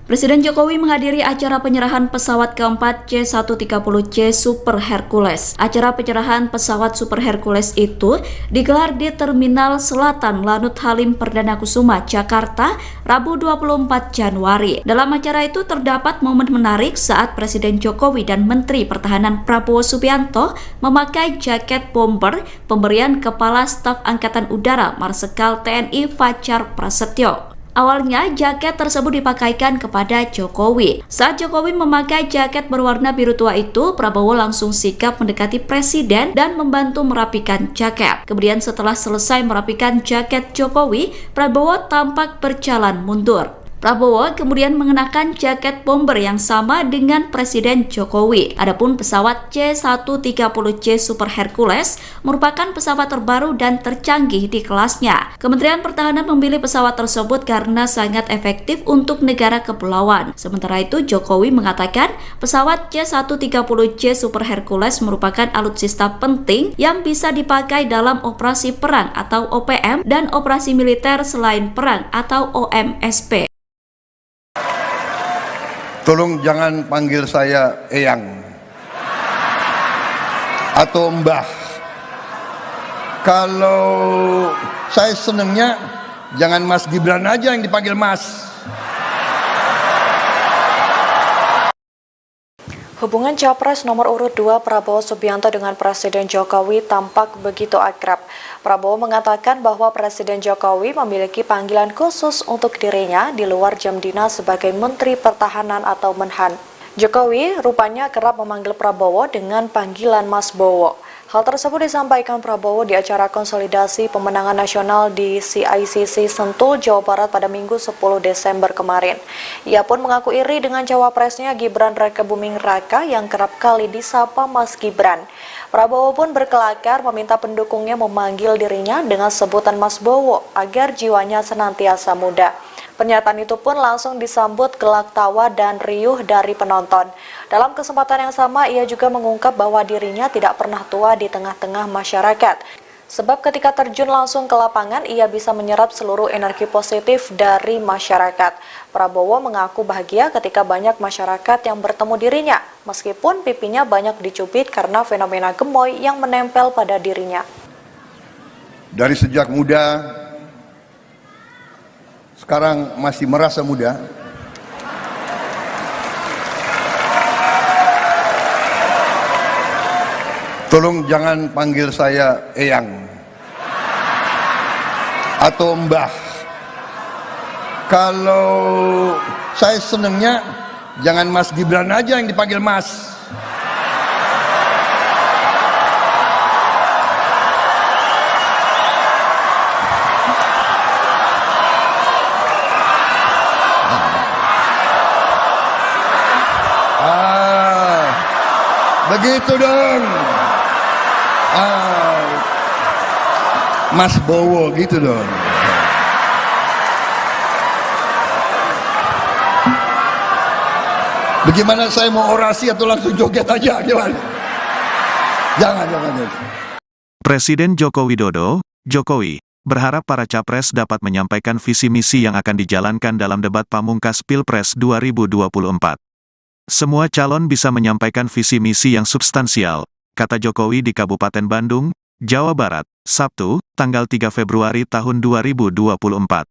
Presiden Jokowi menghadiri acara penyerahan pesawat keempat C-130C Super Hercules. Acara penyerahan pesawat Super Hercules itu digelar di Terminal Selatan Lanut Halim Perdana Kusuma, Jakarta, Rabu 24 Januari. Dalam acara itu terdapat momen menarik saat Presiden Jokowi dan Menteri Pertahanan Prabowo Subianto memakai jaket bomber pemberian Kepala Staf Angkatan Udara Marsikal TNI Fajar Prasetyo. Awalnya, jaket tersebut dipakaikan kepada Jokowi. Saat Jokowi memakai jaket berwarna biru tua itu, Prabowo langsung sigap mendekati Presiden dan membantu merapikan jaket. Kemudian setelah selesai merapikan jaket Jokowi, Prabowo tampak berjalan mundur. Prabowo kemudian mengenakan jaket bomber yang sama dengan Presiden Jokowi. Adapun pesawat C-130C Super Hercules merupakan pesawat terbaru dan tercanggih di kelasnya. Kementerian Pertahanan memilih pesawat tersebut karena sangat efektif untuk negara kepulauan. Sementara itu, Jokowi mengatakan pesawat C-130C Super Hercules merupakan alutsista penting yang bisa dipakai dalam operasi perang atau OPM dan operasi militer selain perang atau OMSP. Tolong jangan panggil saya Eyang atau Mbah. Kalau saya senengnya jangan Mas Gibran aja yang dipanggil Mas. Hubungan Capres nomor urut 2 Prabowo Subianto dengan Presiden Jokowi tampak begitu akrab. Prabowo mengatakan bahwa Presiden Jokowi memiliki panggilan khusus untuk dirinya di luar jam dinas sebagai Menteri Pertahanan atau Menhan. Jokowi rupanya kerap memanggil Prabowo dengan panggilan Mas Bowo. Hal tersebut disampaikan Prabowo di acara konsolidasi pemenangan nasional di CICC Sentul, Jawa Barat pada Minggu 10 Desember kemarin. Ia pun mengaku iri dengan cawapresnya Gibran Rakebuming Raka yang kerap kali disapa Mas Gibran. Prabowo pun berkelakar meminta pendukungnya memanggil dirinya dengan sebutan Mas Bowo agar jiwanya senantiasa muda. Pernyataan itu pun langsung disambut gelak tawa dan riuh dari penonton. Dalam kesempatan yang sama, ia juga mengungkap bahwa dirinya tidak pernah tua di tengah-tengah masyarakat. Sebab ketika terjun langsung ke lapangan, ia bisa menyerap seluruh energi positif dari masyarakat. Prabowo mengaku bahagia ketika banyak masyarakat yang bertemu dirinya, meskipun pipinya banyak dicubit karena fenomena gemoy yang menempel pada dirinya. Dari sejak muda, sekarang masih merasa muda. Tolong jangan panggil saya Eyang atau Mbah. Kalau saya senengnya jangan Mas Gibran aja yang dipanggil Mas. Begitu dong. Mas Bowo gitu dong. Bagaimana saya mau orasi atau langsung joget aja? Gimana? Jangan. Presiden Joko Widodo, Jokowi, berharap para capres dapat menyampaikan visi misi yang akan dijalankan dalam debat pamungkas Pilpres 2024. Semua calon bisa menyampaikan visi misi yang substansial, kata Jokowi di Kabupaten Bandung, Jawa Barat, Sabtu, tanggal 3 Februari tahun 2024.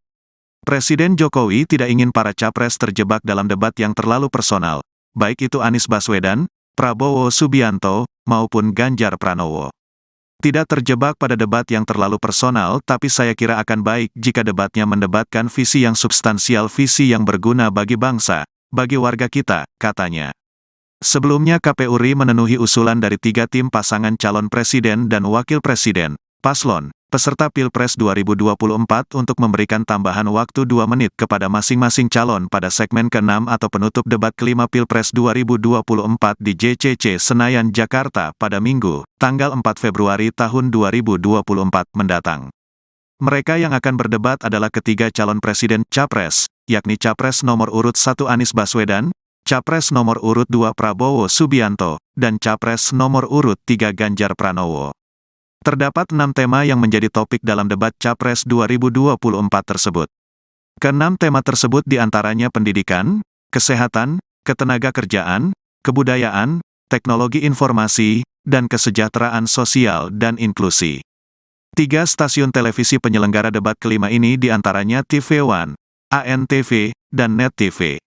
Presiden Jokowi tidak ingin para capres terjebak dalam debat yang terlalu personal, baik itu Anies Baswedan, Prabowo Subianto, maupun Ganjar Pranowo. Tidak terjebak pada debat yang terlalu personal, tapi saya kira akan baik jika debatnya mendebatkan visi yang substansial, visi yang berguna bagi bangsa, bagi warga kita, katanya. Sebelumnya KPU RI memenuhi usulan dari 3 tim pasangan calon presiden dan wakil presiden, paslon, peserta Pilpres 2024 untuk memberikan tambahan waktu 2 menit kepada masing-masing calon pada segmen ke-6 atau penutup debat kelima Pilpres 2024 di JCC Senayan, Jakarta pada Minggu, tanggal 4 Februari tahun 2024 mendatang. Mereka yang akan berdebat adalah ketiga calon presiden Capres, yakni Capres nomor urut 1 Anies Baswedan, Capres nomor urut 2 Prabowo Subianto, dan Capres nomor urut 3 Ganjar Pranowo. Terdapat 6 tema yang menjadi topik dalam debat Capres 2024 tersebut. Ke-6 tema tersebut diantaranya pendidikan, kesehatan, ketenagakerjaan, kebudayaan, teknologi informasi, dan kesejahteraan sosial dan inklusi. 3 stasiun televisi penyelenggara debat kelima ini diantaranya TV One, ANTV, dan Net TV.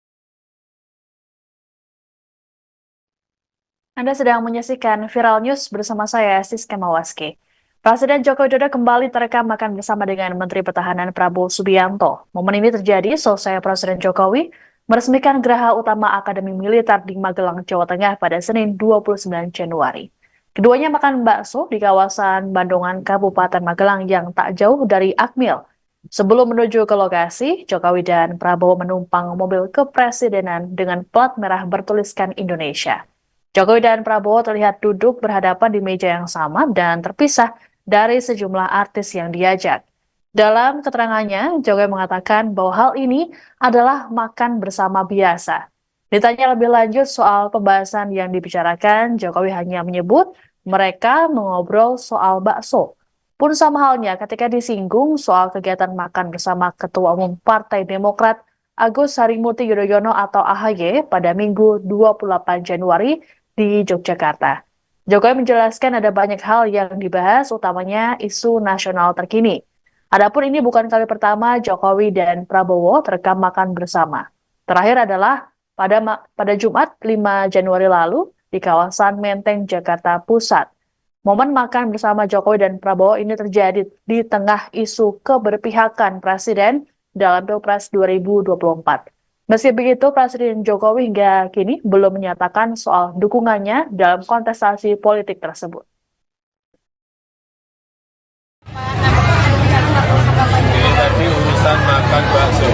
Anda sedang menyaksikan Viral News bersama saya, Siska Mawaski. Presiden Joko Widodo kembali terekam makan bersama dengan Menteri Pertahanan Prabowo Subianto. Momen ini terjadi selesai Presiden Jokowi meresmikan Geraha Utama Akademi Militer di Magelang, Jawa Tengah pada Senin 29 Januari. Keduanya makan bakso di kawasan Bandungan, Kabupaten Magelang yang tak jauh dari Akmil. Sebelum menuju ke lokasi, Jokowi dan Prabowo menumpang mobil kepresidenan dengan plat merah bertuliskan Indonesia. Jokowi dan Prabowo terlihat duduk berhadapan di meja yang sama dan terpisah dari sejumlah artis yang diajak. Dalam keterangannya, Jokowi mengatakan bahwa hal ini adalah makan bersama biasa. Ditanya lebih lanjut soal pembahasan yang dibicarakan, Jokowi hanya menyebut mereka mengobrol soal bakso. Pun sama halnya ketika disinggung soal kegiatan makan bersama Ketua Umum Partai Demokrat Agus Harimurti Yudhoyono atau AHY pada Minggu 28 Januari di Yogyakarta. Jokowi menjelaskan ada banyak hal yang dibahas, utamanya isu nasional terkini. Adapun ini bukan kali pertama Jokowi dan Prabowo terekam makan bersama. Terakhir adalah pada Jumat 5 Januari lalu di kawasan Menteng, Jakarta Pusat. Momen makan bersama Jokowi dan Prabowo ini terjadi di tengah isu keberpihakan Presiden dalam Pilpres 2024. Meski begitu, Presiden Jokowi hingga kini belum menyatakan soal dukungannya dalam kontestasi politik tersebut. Ini tadi urusan makan bakso.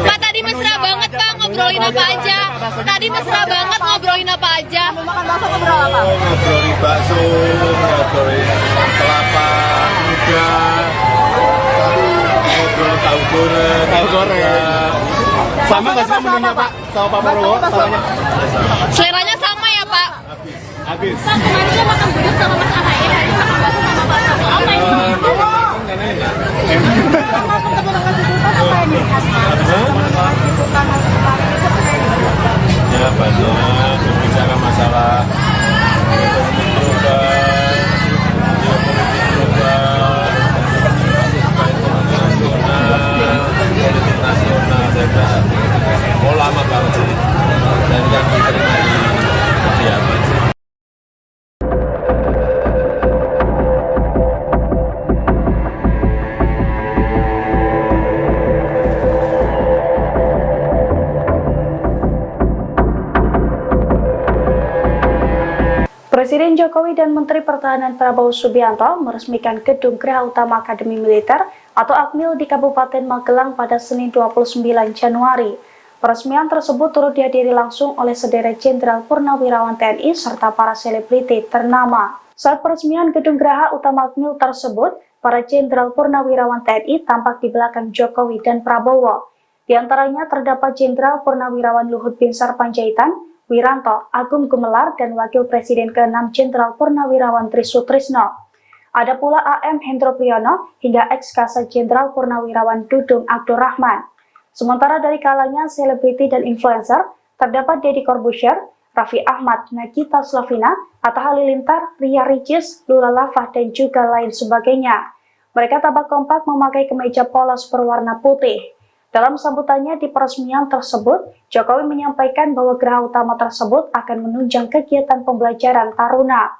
Pak, tadi mesra banget Pak, ngobrolin apa aja? Tadi mesra banget ngobrolin apa aja? Ngobrolin bakso, ngobrolin kelapa muda, ngobrol tahu goreng. Sama nggak sih menunya Pak sama Pak Prabowo? Samanya? Seleranya sama ya Pak? Habis. Pak, kemarin dia makan gudeg sama Mas AHY, hari ini makan bakso sama Pak Prabowo. Apa ini? Ya banyak berbicara masalah ekonomi global, politik nasional, saya kira mau lama banget sih, dan yang diterima di kediaman sih. Presiden Jokowi dan Menteri Pertahanan Prabowo Subianto meresmikan Gedung Geraha Utama Akademi Militer atau Akmil di Kabupaten Magelang pada Senin 29 Januari. Peresmian tersebut turut dihadiri langsung oleh sederet Jenderal Purnawirawan TNI serta para selebriti ternama. Saat peresmian gedung geraha utama Akmil tersebut, para Jenderal Purnawirawan TNI tampak di belakang Jokowi dan Prabowo. Di antaranya terdapat Jenderal Purnawirawan Luhut Binsar Panjaitan, Wiranto, Agung Gumelar, dan Wakil Presiden ke-6 Jenderal Purnawirawan Trisutrisno. Ada pula AM Hendro Priyono hingga ex-Kasat Jenderal Purnawirawan Dudung Abdurrahman. Sementara dari kalangan selebriti dan influencer, terdapat Deddy Corbuzier, Raffi Ahmad, Nagita Slavina, Atta Halilintar, Ria Ricis, Lula Lava, dan juga lain sebagainya. Mereka tampak kompak memakai kemeja polos berwarna putih. Dalam sambutannya di peresmian tersebut, Jokowi menyampaikan bahwa geraha utama tersebut akan menunjang kegiatan pembelajaran taruna.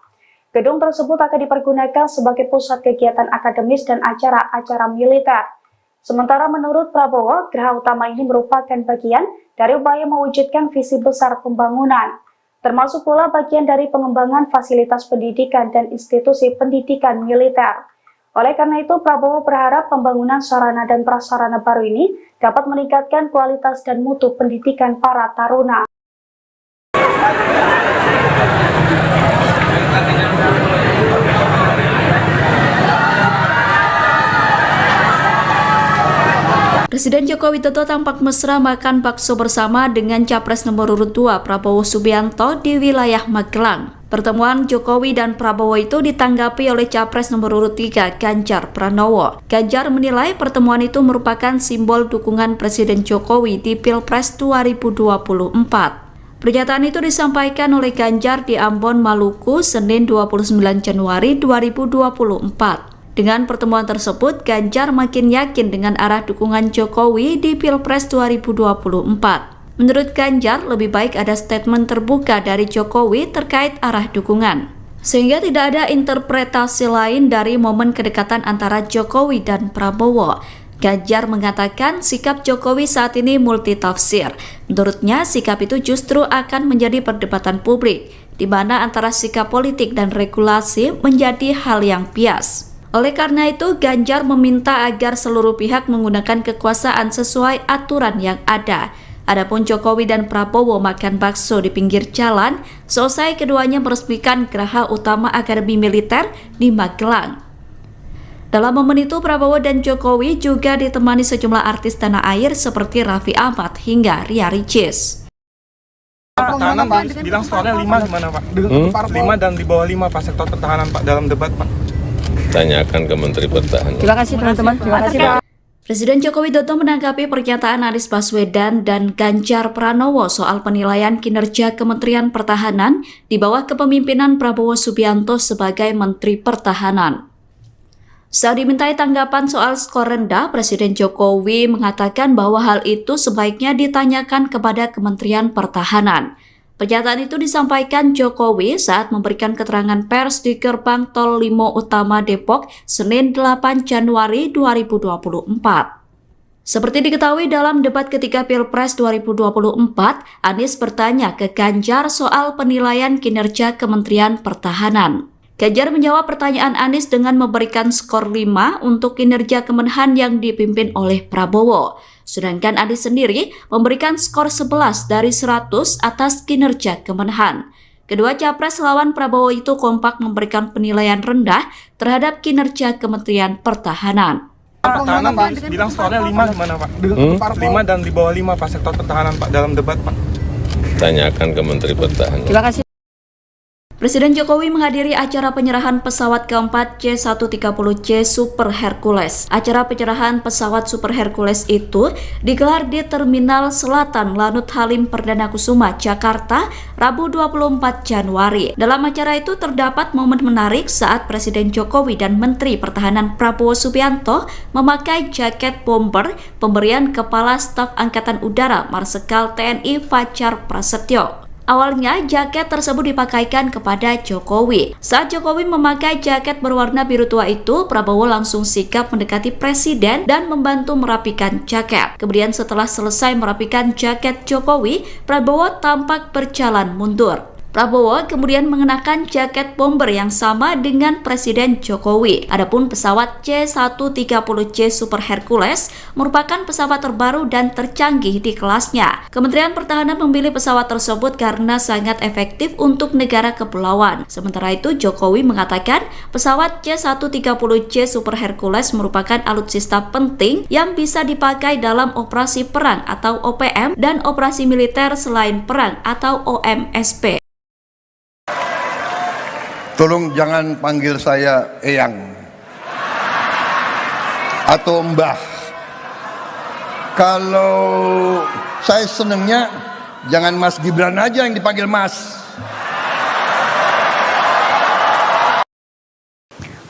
Gedung tersebut akan dipergunakan sebagai pusat kegiatan akademis dan acara-acara militer. Sementara menurut Prabowo, geraha utama ini merupakan bagian dari upaya mewujudkan visi besar pembangunan, termasuk pula bagian dari pengembangan fasilitas pendidikan dan institusi pendidikan militer. Oleh karena itu, Prabowo berharap pembangunan sarana dan prasarana baru ini dapat meningkatkan kualitas dan mutu pendidikan para taruna. Presiden Joko Widodo tampak mesra makan bakso bersama dengan Capres nomor urut 2 Prabowo Subianto di wilayah Magelang. Pertemuan Jokowi dan Prabowo itu ditanggapi oleh Capres nomor urut 3 Ganjar Pranowo. Ganjar menilai pertemuan itu merupakan simbol dukungan Presiden Jokowi di Pilpres 2024. Pernyataan itu disampaikan oleh Ganjar di Ambon, Maluku, Senin 29 Januari 2024. Dengan pertemuan tersebut, Ganjar makin yakin dengan arah dukungan Jokowi di Pilpres 2024. Menurut Ganjar, lebih baik ada statement terbuka dari Jokowi terkait arah dukungan, sehingga tidak ada interpretasi lain dari momen kedekatan antara Jokowi dan Prabowo. Ganjar mengatakan sikap Jokowi saat ini multitafsir. Menurutnya, sikap itu justru akan menjadi perdebatan publik, di mana antara sikap politik dan regulasi menjadi hal yang bias. Oleh karena itu, Ganjar meminta agar seluruh pihak menggunakan kekuasaan sesuai aturan yang ada. Adapun Jokowi dan Prabowo makan bakso di pinggir jalan, selesai keduanya meresmikan geraha utama Akademi Militer di Magelang. Dalam momen itu, Prabowo dan Jokowi juga ditemani sejumlah artis tanah air seperti Raffi Ahmad hingga Ria Ricis. Pertahanan bilang skornya 5 gimana Pak? 5 dan di bawah 5 Pak sektor pertahanan Pak dalam debat Pak. Tanyakan ke Menteri Pertahanan. Terima kasih teman-teman. Terima kasih Pak. Presiden Joko Widodo menanggapi pernyataan Anies Baswedan dan Ganjar Pranowo soal penilaian kinerja Kementerian Pertahanan di bawah kepemimpinan Prabowo Subianto sebagai Menteri Pertahanan. Saat dimintai tanggapan soal skor rendah, Presiden Jokowi mengatakan bahwa hal itu sebaiknya ditanyakan kepada Kementerian Pertahanan. Pernyataan itu disampaikan Jokowi saat memberikan keterangan pers di Gerbang Tol Limo Utama Depok, Senin 8 Januari 2024. Seperti diketahui dalam debat ketiga Pilpres 2024, Anies bertanya ke Ganjar soal penilaian kinerja Kementerian Pertahanan. Ganjar menjawab pertanyaan Anies dengan memberikan skor 5 untuk kinerja Kemenhan yang dipimpin oleh Prabowo. Sedangkan Anies sendiri memberikan skor 11 dari 100 atas kinerja Kemenhan. Kedua capres lawan Prabowo itu kompak memberikan penilaian rendah terhadap kinerja Kementerian Pertahanan. Pertahanan bilang skornya 5 gimana Pak? 5 dan di bawah 5 Pak sektor pertahanan Pak dalam debat Pak. Tanyakan ke Menteri Pertahanan. Terima kasih. Presiden Jokowi menghadiri acara penyerahan pesawat keempat C-130C Super Hercules. Acara penyerahan pesawat Super Hercules itu digelar di Terminal Selatan Lanut Halim Perdana Kusuma, Jakarta, Rabu 24 Januari. Dalam acara itu terdapat momen menarik saat Presiden Jokowi dan Menteri Pertahanan Prabowo Subianto memakai jaket bomber pemberian Kepala Staf Angkatan Udara Marsikal TNI Fajar Prasetyo. Awalnya, jaket tersebut dipakaikan kepada Jokowi. Saat Jokowi memakai jaket berwarna biru tua itu, Prabowo langsung sigap mendekati Presiden dan membantu merapikan jaket. Kemudian setelah selesai merapikan jaket Jokowi, Prabowo tampak berjalan mundur. Prabowo kemudian mengenakan jaket bomber yang sama dengan Presiden Jokowi. Adapun pesawat C-130J Super Hercules merupakan pesawat terbaru dan tercanggih di kelasnya. Kementerian Pertahanan memilih pesawat tersebut karena sangat efektif untuk negara kepulauan. Sementara itu, Jokowi mengatakan pesawat C-130J Super Hercules merupakan alutsista penting yang bisa dipakai dalam operasi perang atau OPM dan operasi militer selain perang atau OMSP. Tolong jangan panggil saya Eyang atau Mbah. Kalau saya senengnya jangan Mas Gibran aja yang dipanggil Mas.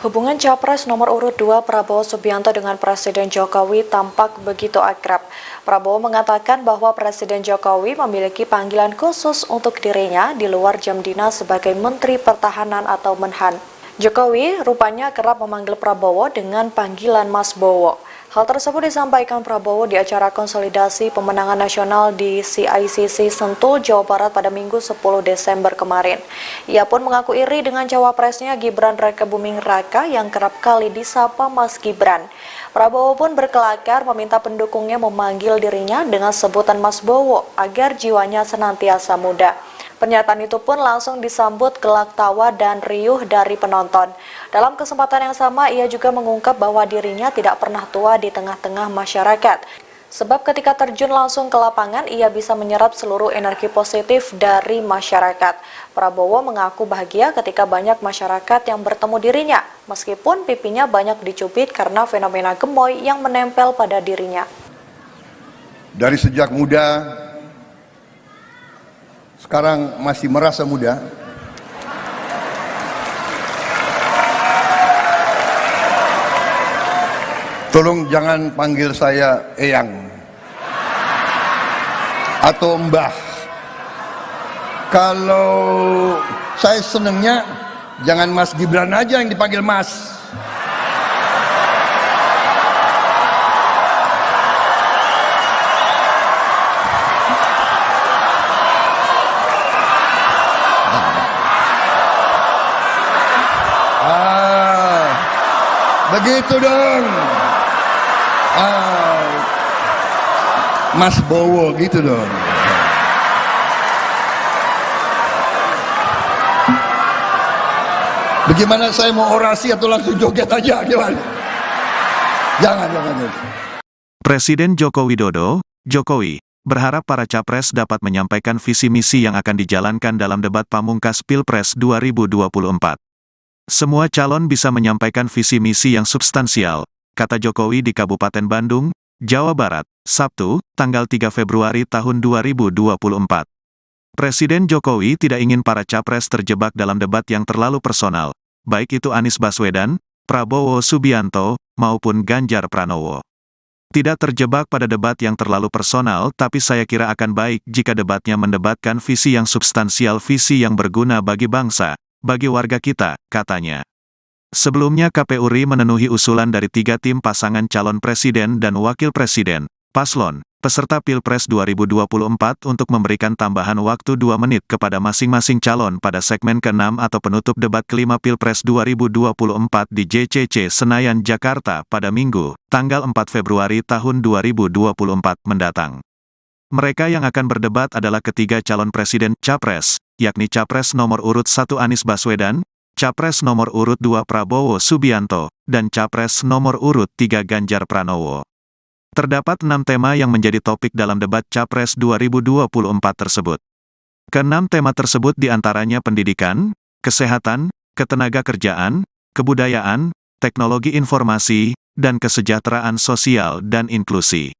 Hubungan Capres nomor urut 2 Prabowo Subianto dengan Presiden Jokowi tampak begitu akrab. Prabowo mengatakan bahwa Presiden Jokowi memiliki panggilan khusus untuk dirinya di luar jam dinas sebagai Menteri Pertahanan atau Menhan. Jokowi rupanya kerap memanggil Prabowo dengan panggilan Mas Bowo. Hal tersebut disampaikan Prabowo di acara konsolidasi pemenangan nasional di CICC Sentul, Jawa Barat pada Minggu 10 Desember kemarin. Ia pun mengaku iri dengan cawapresnya Gibran Rakebuming Raka yang kerap kali disapa Mas Gibran. Prabowo pun berkelakar meminta pendukungnya memanggil dirinya dengan sebutan Mas Bowo agar jiwanya senantiasa muda. Pernyataan itu pun langsung disambut gelak tawa dan riuh dari penonton. Dalam kesempatan yang sama, ia juga mengungkap bahwa dirinya tidak pernah tua di tengah-tengah masyarakat. Sebab ketika terjun langsung ke lapangan, ia bisa menyerap seluruh energi positif dari masyarakat. Prabowo mengaku bahagia ketika banyak masyarakat yang bertemu dirinya, meskipun pipinya banyak dicubit karena fenomena gemoy yang menempel pada dirinya. Dari sejak muda, sekarang masih merasa muda. Tolong jangan panggil saya Eyang atau Mbah. Kalau saya senengnya jangan Mas Gibran aja yang dipanggil Mas. Begitu dong. Mas Bowo gitu dong. Bagaimana saya mau orasi atau langsung joget aja gimana? Jangan. Presiden Joko Widodo, Jokowi, berharap para capres dapat menyampaikan visi misi yang akan dijalankan dalam debat pamungkas Pilpres 2024. Semua calon bisa menyampaikan visi misi yang substansial, kata Jokowi di Kabupaten Bandung, Jawa Barat, Sabtu, tanggal 3 Februari tahun 2024. Presiden Jokowi tidak ingin para capres terjebak dalam debat yang terlalu personal, baik itu Anies Baswedan, Prabowo Subianto, maupun Ganjar Pranowo. Tidak terjebak pada debat yang terlalu personal, tapi saya kira akan baik jika debatnya mendebatkan visi yang substansial, visi yang berguna bagi bangsa, bagi warga kita, katanya. Sebelumnya KPU RI memenuhi usulan dari 3 tim pasangan calon presiden dan wakil presiden, paslon, peserta Pilpres 2024 untuk memberikan tambahan waktu 2 menit kepada masing-masing calon pada segmen ke-6 atau penutup debat kelima Pilpres 2024 di JCC Senayan, Jakarta pada Minggu, tanggal 4 Februari tahun 2024 mendatang. Mereka yang akan berdebat adalah ketiga calon presiden Capres, yakni Capres nomor urut 1 Anies Baswedan, Capres nomor urut 2 Prabowo Subianto, dan Capres nomor urut 3 Ganjar Pranowo. Terdapat 6 tema yang menjadi topik dalam debat Capres 2024 tersebut. Ke-6 tema tersebut diantaranya pendidikan, kesehatan, ketenagakerjaan, kebudayaan, teknologi informasi, dan kesejahteraan sosial dan inklusi.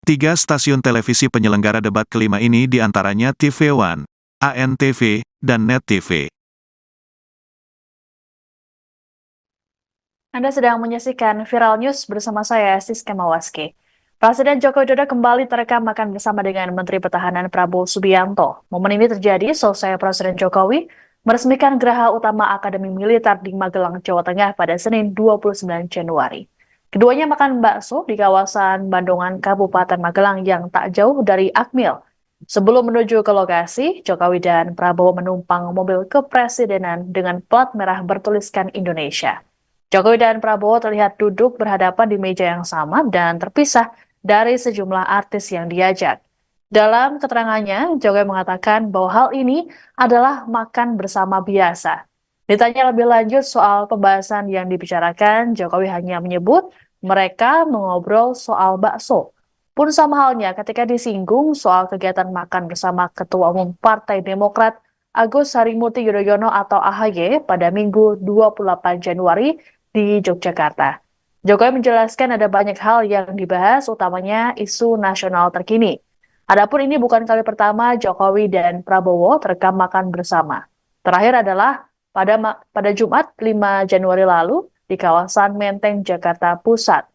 3 stasiun televisi penyelenggara debat kelima ini diantaranya TV One, ANTV, dan Net TV. Anda sedang menyaksikan Viral News bersama saya, Siska Mawaski. Presiden Joko Widodo kembali terekam makan bersama dengan Menteri Pertahanan Prabowo Subianto. Momen ini terjadi selesai Presiden Jokowi meresmikan Geraha Utama Akademi Militer di Magelang, Jawa Tengah pada Senin 29 Januari. Keduanya makan bakso di kawasan Bandungan, Kabupaten Magelang yang tak jauh dari Akmil, Sebelum menuju ke lokasi, Jokowi dan Prabowo menumpang mobil kepresidenan dengan plat merah bertuliskan Indonesia. Jokowi dan Prabowo terlihat duduk berhadapan di meja yang sama dan terpisah dari sejumlah artis yang diajak. Dalam keterangannya, Jokowi mengatakan bahwa hal ini adalah makan bersama biasa. Ditanya lebih lanjut soal pembahasan yang dibicarakan, Jokowi hanya menyebut mereka mengobrol soal bakso. Pun sama halnya ketika disinggung soal kegiatan makan bersama Ketua Umum Partai Demokrat Agus Harimurti Yudhoyono atau AHY pada Minggu 28 Januari di Yogyakarta. Jokowi menjelaskan ada banyak hal yang dibahas, utamanya isu nasional terkini. Adapun ini bukan kali pertama Jokowi dan Prabowo terekam makan bersama. Terakhir adalah pada Jumat 5 Januari lalu di kawasan Menteng, Jakarta Pusat.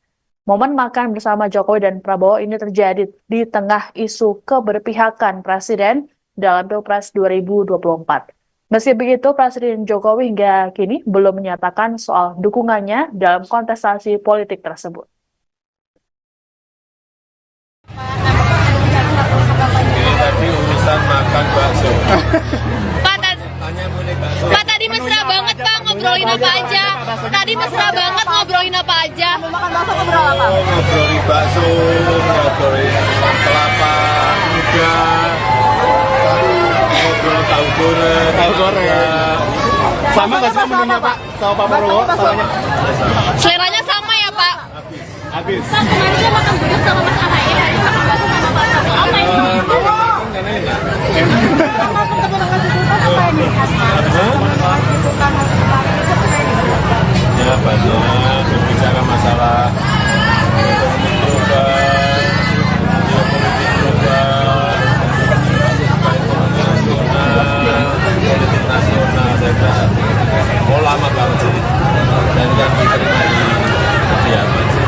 Momen makan bersama Jokowi dan Prabowo ini terjadi di tengah isu keberpihakan Presiden dalam Pilpres 2024. Meski begitu, Presiden Jokowi hingga kini belum menyatakan soal dukungannya dalam kontestasi politik tersebut. Ini tadi urusan makan bakso. Pak, tadi mesra banget Pak, ngobrolin apa aja? Tadi mesra banget ngobrolin apa aja? Ngobrolin bakso, ngobrolin kelapa muda, ngobrol tahu goreng. Sama nggak sih menunya Pak? Sama Pak Prabowo? Seleranya sama ya Pak? Habis. Pak, kemarin dia makan gudeg sama Mas AHY, hari ini makan bakso sama Pak Prabowo. Apa ini? Ya banyak berbicara masalah ekonomi global, geopolitik global, ekonomi nasional, politik nasional, saya kira lama banget sih, dan kan diterima di kediaman sih.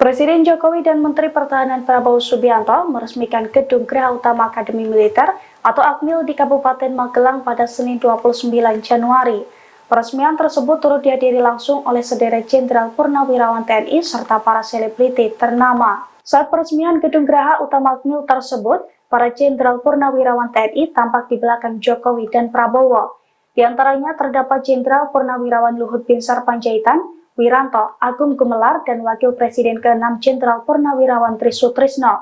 Presiden Jokowi dan Menteri Pertahanan Prabowo Subianto meresmikan Gedung Geraha Utama Akademi Militer atau Akmil di Kabupaten Magelang pada Senin 29 Januari. Peresmian tersebut turut dihadiri langsung oleh sederet Jenderal Purnawirawan TNI serta para selebriti ternama. Saat peresmian Gedung Geraha Utama Akmil tersebut, para Jenderal Purnawirawan TNI tampak di belakang Jokowi dan Prabowo. Di antaranya terdapat Jenderal Purnawirawan Luhut Binsar Panjaitan, Wiranto, Agung Gumelar, dan Wakil Presiden ke-6 Jenderal Purnawirawan Trisutrisno.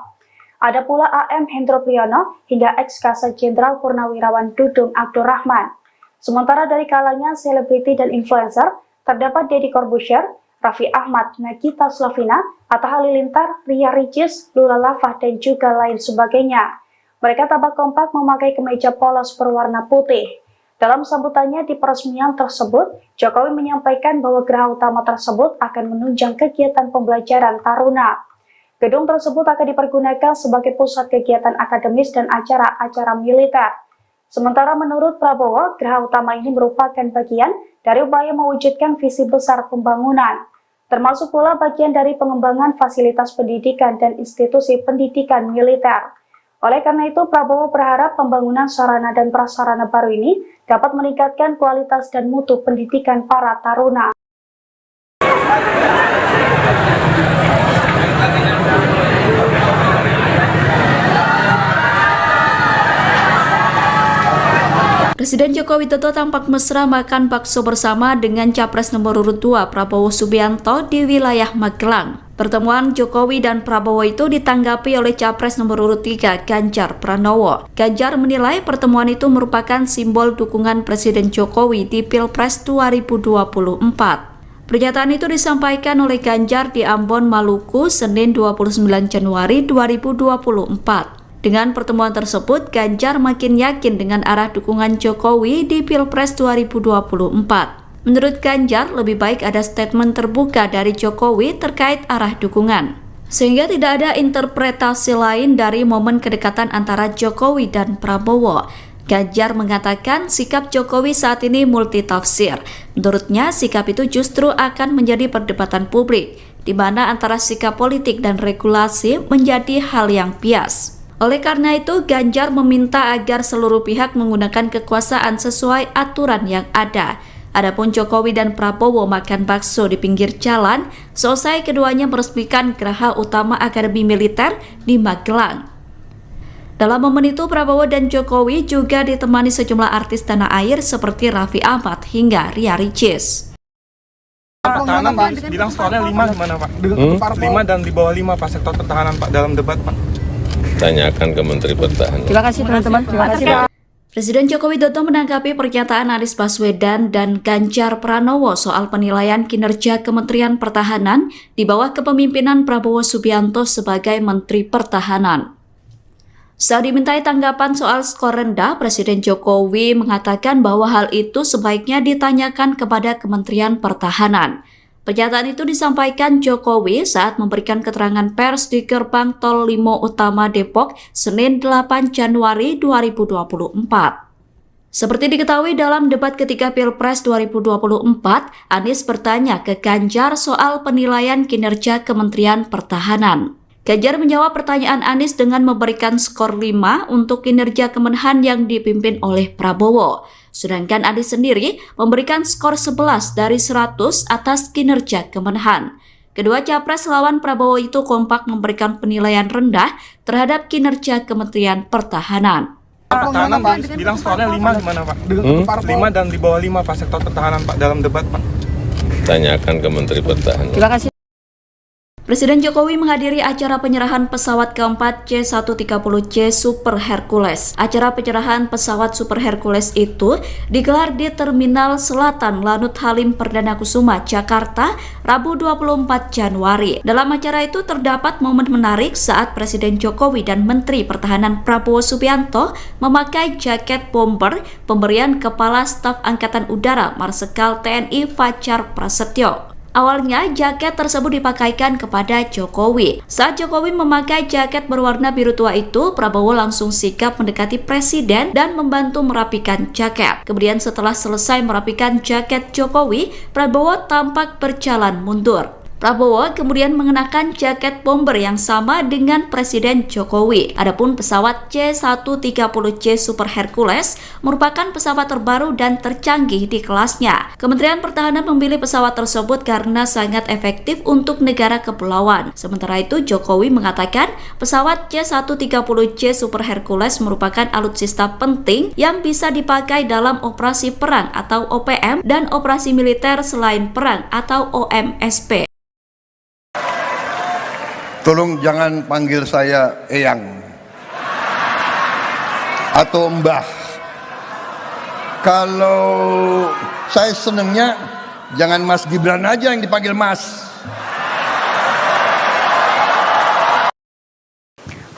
Ada pula AM Hendro Priyono hingga ex-Kasat Jenderal Purnawirawan Dudung Abdurrahman. Sementara dari kalangan selebriti dan influencer, terdapat Deddy Corbuzier, Raffi Ahmad, Nagita Slavina, Atta Halilintar, Ria Ricis, Lula Lava, dan juga lain sebagainya. Mereka tampak kompak memakai kemeja polos berwarna putih. Dalam sambutannya di peresmian tersebut, Jokowi menyampaikan bahwa geraha utama tersebut akan menunjang kegiatan pembelajaran taruna. Gedung tersebut akan dipergunakan sebagai pusat kegiatan akademis dan acara-acara militer. Sementara menurut Prabowo, geraha utama ini merupakan bagian dari upaya mewujudkan visi besar pembangunan, termasuk pula bagian dari pengembangan fasilitas pendidikan dan institusi pendidikan militer. Oleh karena itu, Prabowo berharap pembangunan sarana dan prasarana baru ini dapat meningkatkan kualitas dan mutu pendidikan para taruna. Presiden Joko Widodo tampak mesra makan bakso bersama dengan Capres nomor urut 2 Prabowo Subianto di wilayah Magelang. Pertemuan Jokowi dan Prabowo itu ditanggapi oleh Capres nomor urut 3 Ganjar Pranowo. Ganjar menilai pertemuan itu merupakan simbol dukungan Presiden Jokowi di Pilpres 2024. Pernyataan itu disampaikan oleh Ganjar di Ambon, Maluku, Senin 29 Januari 2024. Dengan pertemuan tersebut, Ganjar makin yakin dengan arah dukungan Jokowi di Pilpres 2024. Menurut Ganjar, lebih baik ada statement terbuka dari Jokowi terkait arah dukungan, sehingga tidak ada interpretasi lain dari momen kedekatan antara Jokowi dan Prabowo. Ganjar mengatakan sikap Jokowi saat ini multitafsir. Menurutnya, sikap itu justru akan menjadi perdebatan publik, di mana antara sikap politik dan regulasi menjadi hal yang bias. Oleh karena itu, Ganjar meminta agar seluruh pihak menggunakan kekuasaan sesuai aturan yang ada. Adapun Jokowi dan Prabowo makan bakso di pinggir jalan, selesai keduanya meresmikan Geraha Utama Akademi Militer di Magelang. Dalam momen itu, Prabowo dan Jokowi juga ditemani sejumlah artis tanah air seperti Raffi Ahmad hingga Ria Ricis. Pertahanan bilang skornya 5 gimana Pak? 5 dan di bawah 5 Pak sektor pertahanan Pak dalam debat Pak. Tanyakan ke Menteri Pertahanan. Terima kasih teman-teman. Terima kasih Pak. Presiden Joko Widodo menanggapi pernyataan Anies Baswedan dan Ganjar Pranowo soal penilaian kinerja Kementerian Pertahanan di bawah kepemimpinan Prabowo Subianto sebagai Menteri Pertahanan. Saat dimintai tanggapan soal skor rendah, Presiden Jokowi mengatakan bahwa hal itu sebaiknya ditanyakan kepada Kementerian Pertahanan. Pernyataan itu disampaikan Jokowi saat memberikan keterangan pers di Gerbang Tol Limo Utama Depok, Senin 8 Januari 2024. Seperti diketahui dalam debat ketiga Pilpres 2024, Anies bertanya ke Ganjar soal penilaian kinerja Kementerian Pertahanan. Ganjar menjawab pertanyaan Anies dengan memberikan skor 5 untuk kinerja Kemenhan yang dipimpin oleh Prabowo. Sedangkan Anies sendiri memberikan skor 11 dari 100 atas kinerja Kemenhan. Kedua capres lawan Prabowo itu kompak memberikan penilaian rendah terhadap kinerja Kementerian Pertahanan. Pertahanan bilang skornya 5 gimana Pak? 5 dan di bawah 5 Pak sektor pertahanan Pak dalam debat Pak. Tanyakan ke Menteri Pertahanan. Terima kasih. Presiden Jokowi menghadiri acara penyerahan pesawat keempat C-130J Super Hercules. Acara penyerahan pesawat Super Hercules itu digelar di Terminal Selatan Lanut Halim Perdana Kusuma, Jakarta, Rabu 24 Januari. Dalam acara itu terdapat momen menarik saat Presiden Jokowi dan Menteri Pertahanan Prabowo Subianto memakai jaket bomber pemberian Kepala Staf Angkatan Udara Marsikal TNI Fajar Prasetyo. Awalnya, jaket tersebut dipakaikan kepada Jokowi. Saat Jokowi memakai jaket berwarna biru tua itu, Prabowo langsung sigap mendekati Presiden dan membantu merapikan jaket. Kemudian setelah selesai merapikan jaket Jokowi, Prabowo tampak berjalan mundur. Prabowo kemudian mengenakan jaket bomber yang sama dengan Presiden Jokowi. Adapun pesawat C-130J Super Hercules merupakan pesawat terbaru dan tercanggih di kelasnya. Kementerian Pertahanan memilih pesawat tersebut karena sangat efektif untuk negara kepulauan. Sementara itu, Jokowi mengatakan pesawat C-130J Super Hercules merupakan alutsista penting yang bisa dipakai dalam operasi perang atau OPM dan operasi militer selain perang atau OMSP. Tolong jangan panggil saya Eyang atau Mbah. Kalau saya senengnya jangan Mas Gibran aja yang dipanggil Mas.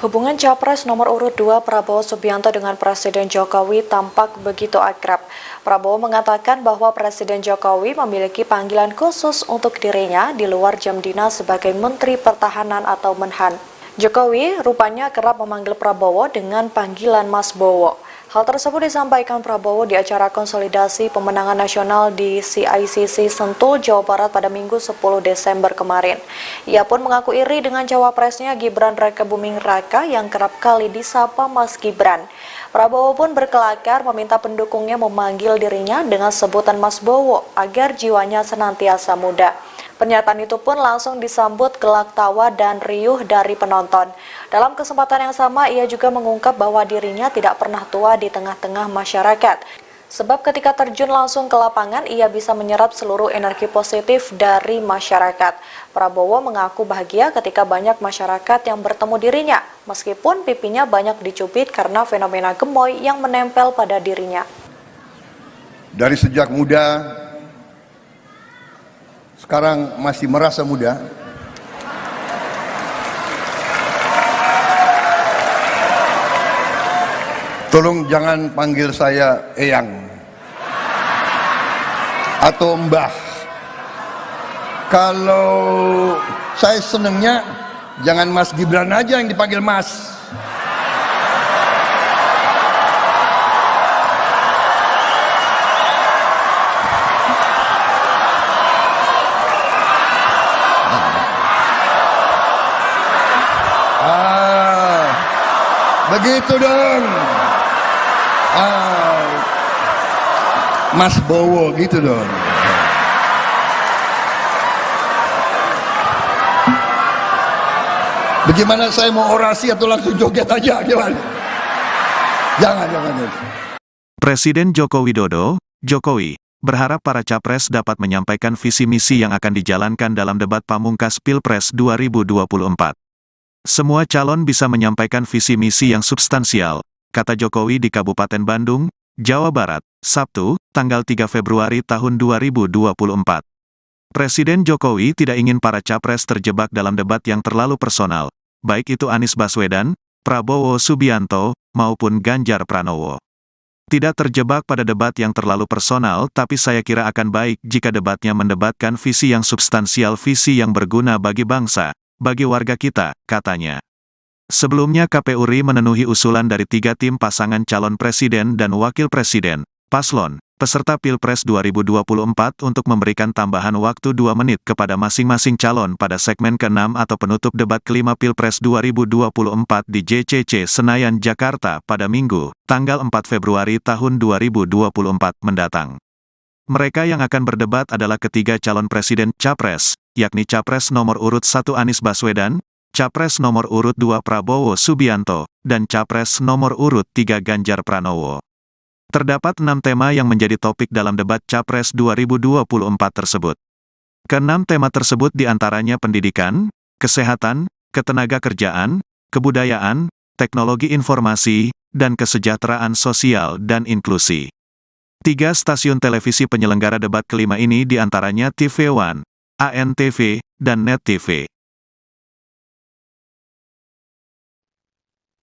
Hubungan Capres nomor urut 2 Prabowo Subianto dengan Presiden Jokowi tampak begitu akrab. Prabowo mengatakan bahwa Presiden Jokowi memiliki panggilan khusus untuk dirinya di luar jam dinas sebagai Menteri Pertahanan atau Menhan. Jokowi rupanya kerap memanggil Prabowo dengan panggilan Mas Bowo. Hal tersebut disampaikan Prabowo di acara konsolidasi pemenangan nasional di CICC Sentul, Jawa Barat pada Minggu 10 Desember kemarin. Ia pun mengaku iri dengan cawapresnya Gibran Rakebuming Raka yang kerap kali disapa Mas Gibran. Prabowo pun berkelakar meminta pendukungnya memanggil dirinya dengan sebutan Mas Bowo agar jiwanya senantiasa muda. Pernyataan itu pun langsung disambut gelak tawa dan riuh dari penonton. Dalam kesempatan yang sama, ia juga mengungkap bahwa dirinya tidak pernah tua di tengah-tengah masyarakat. Sebab ketika terjun langsung ke lapangan, ia bisa menyerap seluruh energi positif dari masyarakat. Prabowo mengaku bahagia ketika banyak masyarakat yang bertemu dirinya, meskipun pipinya banyak dicubit karena fenomena gemoy yang menempel pada dirinya. Dari sejak muda, sekarang masih merasa muda. Tolong jangan panggil saya Eyang atau Mbah. Kalau saya senengnya jangan Mas Gibran aja yang dipanggil Mas. Begitu dong. Mas Bowo gitu dong. Bagaimana saya mau orasi atau langsung joget aja gimana? Jangan. Presiden Joko Widodo, Jokowi, berharap para capres dapat menyampaikan visi misi yang akan dijalankan dalam debat pamungkas Pilpres 2024. Semua calon bisa menyampaikan visi misi yang substansial, kata Jokowi di Kabupaten Bandung, Jawa Barat, Sabtu, tanggal 3 Februari tahun 2024. Presiden Jokowi tidak ingin para capres terjebak dalam debat yang terlalu personal, baik itu Anies Baswedan, Prabowo Subianto, maupun Ganjar Pranowo. Tidak terjebak pada debat yang terlalu personal, tapi saya kira akan baik jika debatnya mendebatkan visi yang substansial, visi yang berguna bagi bangsa, bagi warga kita, katanya. Sebelumnya KPU RI memenuhi usulan dari 3 tim pasangan calon presiden dan wakil presiden, paslon, peserta Pilpres 2024 untuk memberikan tambahan waktu 2 menit kepada masing-masing calon pada segmen ke-6 atau penutup debat kelima Pilpres 2024 di JCC Senayan, Jakarta pada Minggu, tanggal 4 Februari tahun 2024 mendatang. Mereka yang akan berdebat adalah ketiga calon presiden Capres, yakni Capres nomor urut 1 Anies Baswedan, Capres nomor urut 2 Prabowo Subianto, dan Capres nomor urut 3 Ganjar Pranowo. Terdapat 6 tema yang menjadi topik dalam debat Capres 2024 tersebut. Ke-6 tema tersebut diantaranya pendidikan, kesehatan, ketenagakerjaan, kebudayaan, teknologi informasi, dan kesejahteraan sosial dan inklusi. 3 stasiun televisi penyelenggara debat kelima ini diantaranya TV One, ANTV, dan Net TV.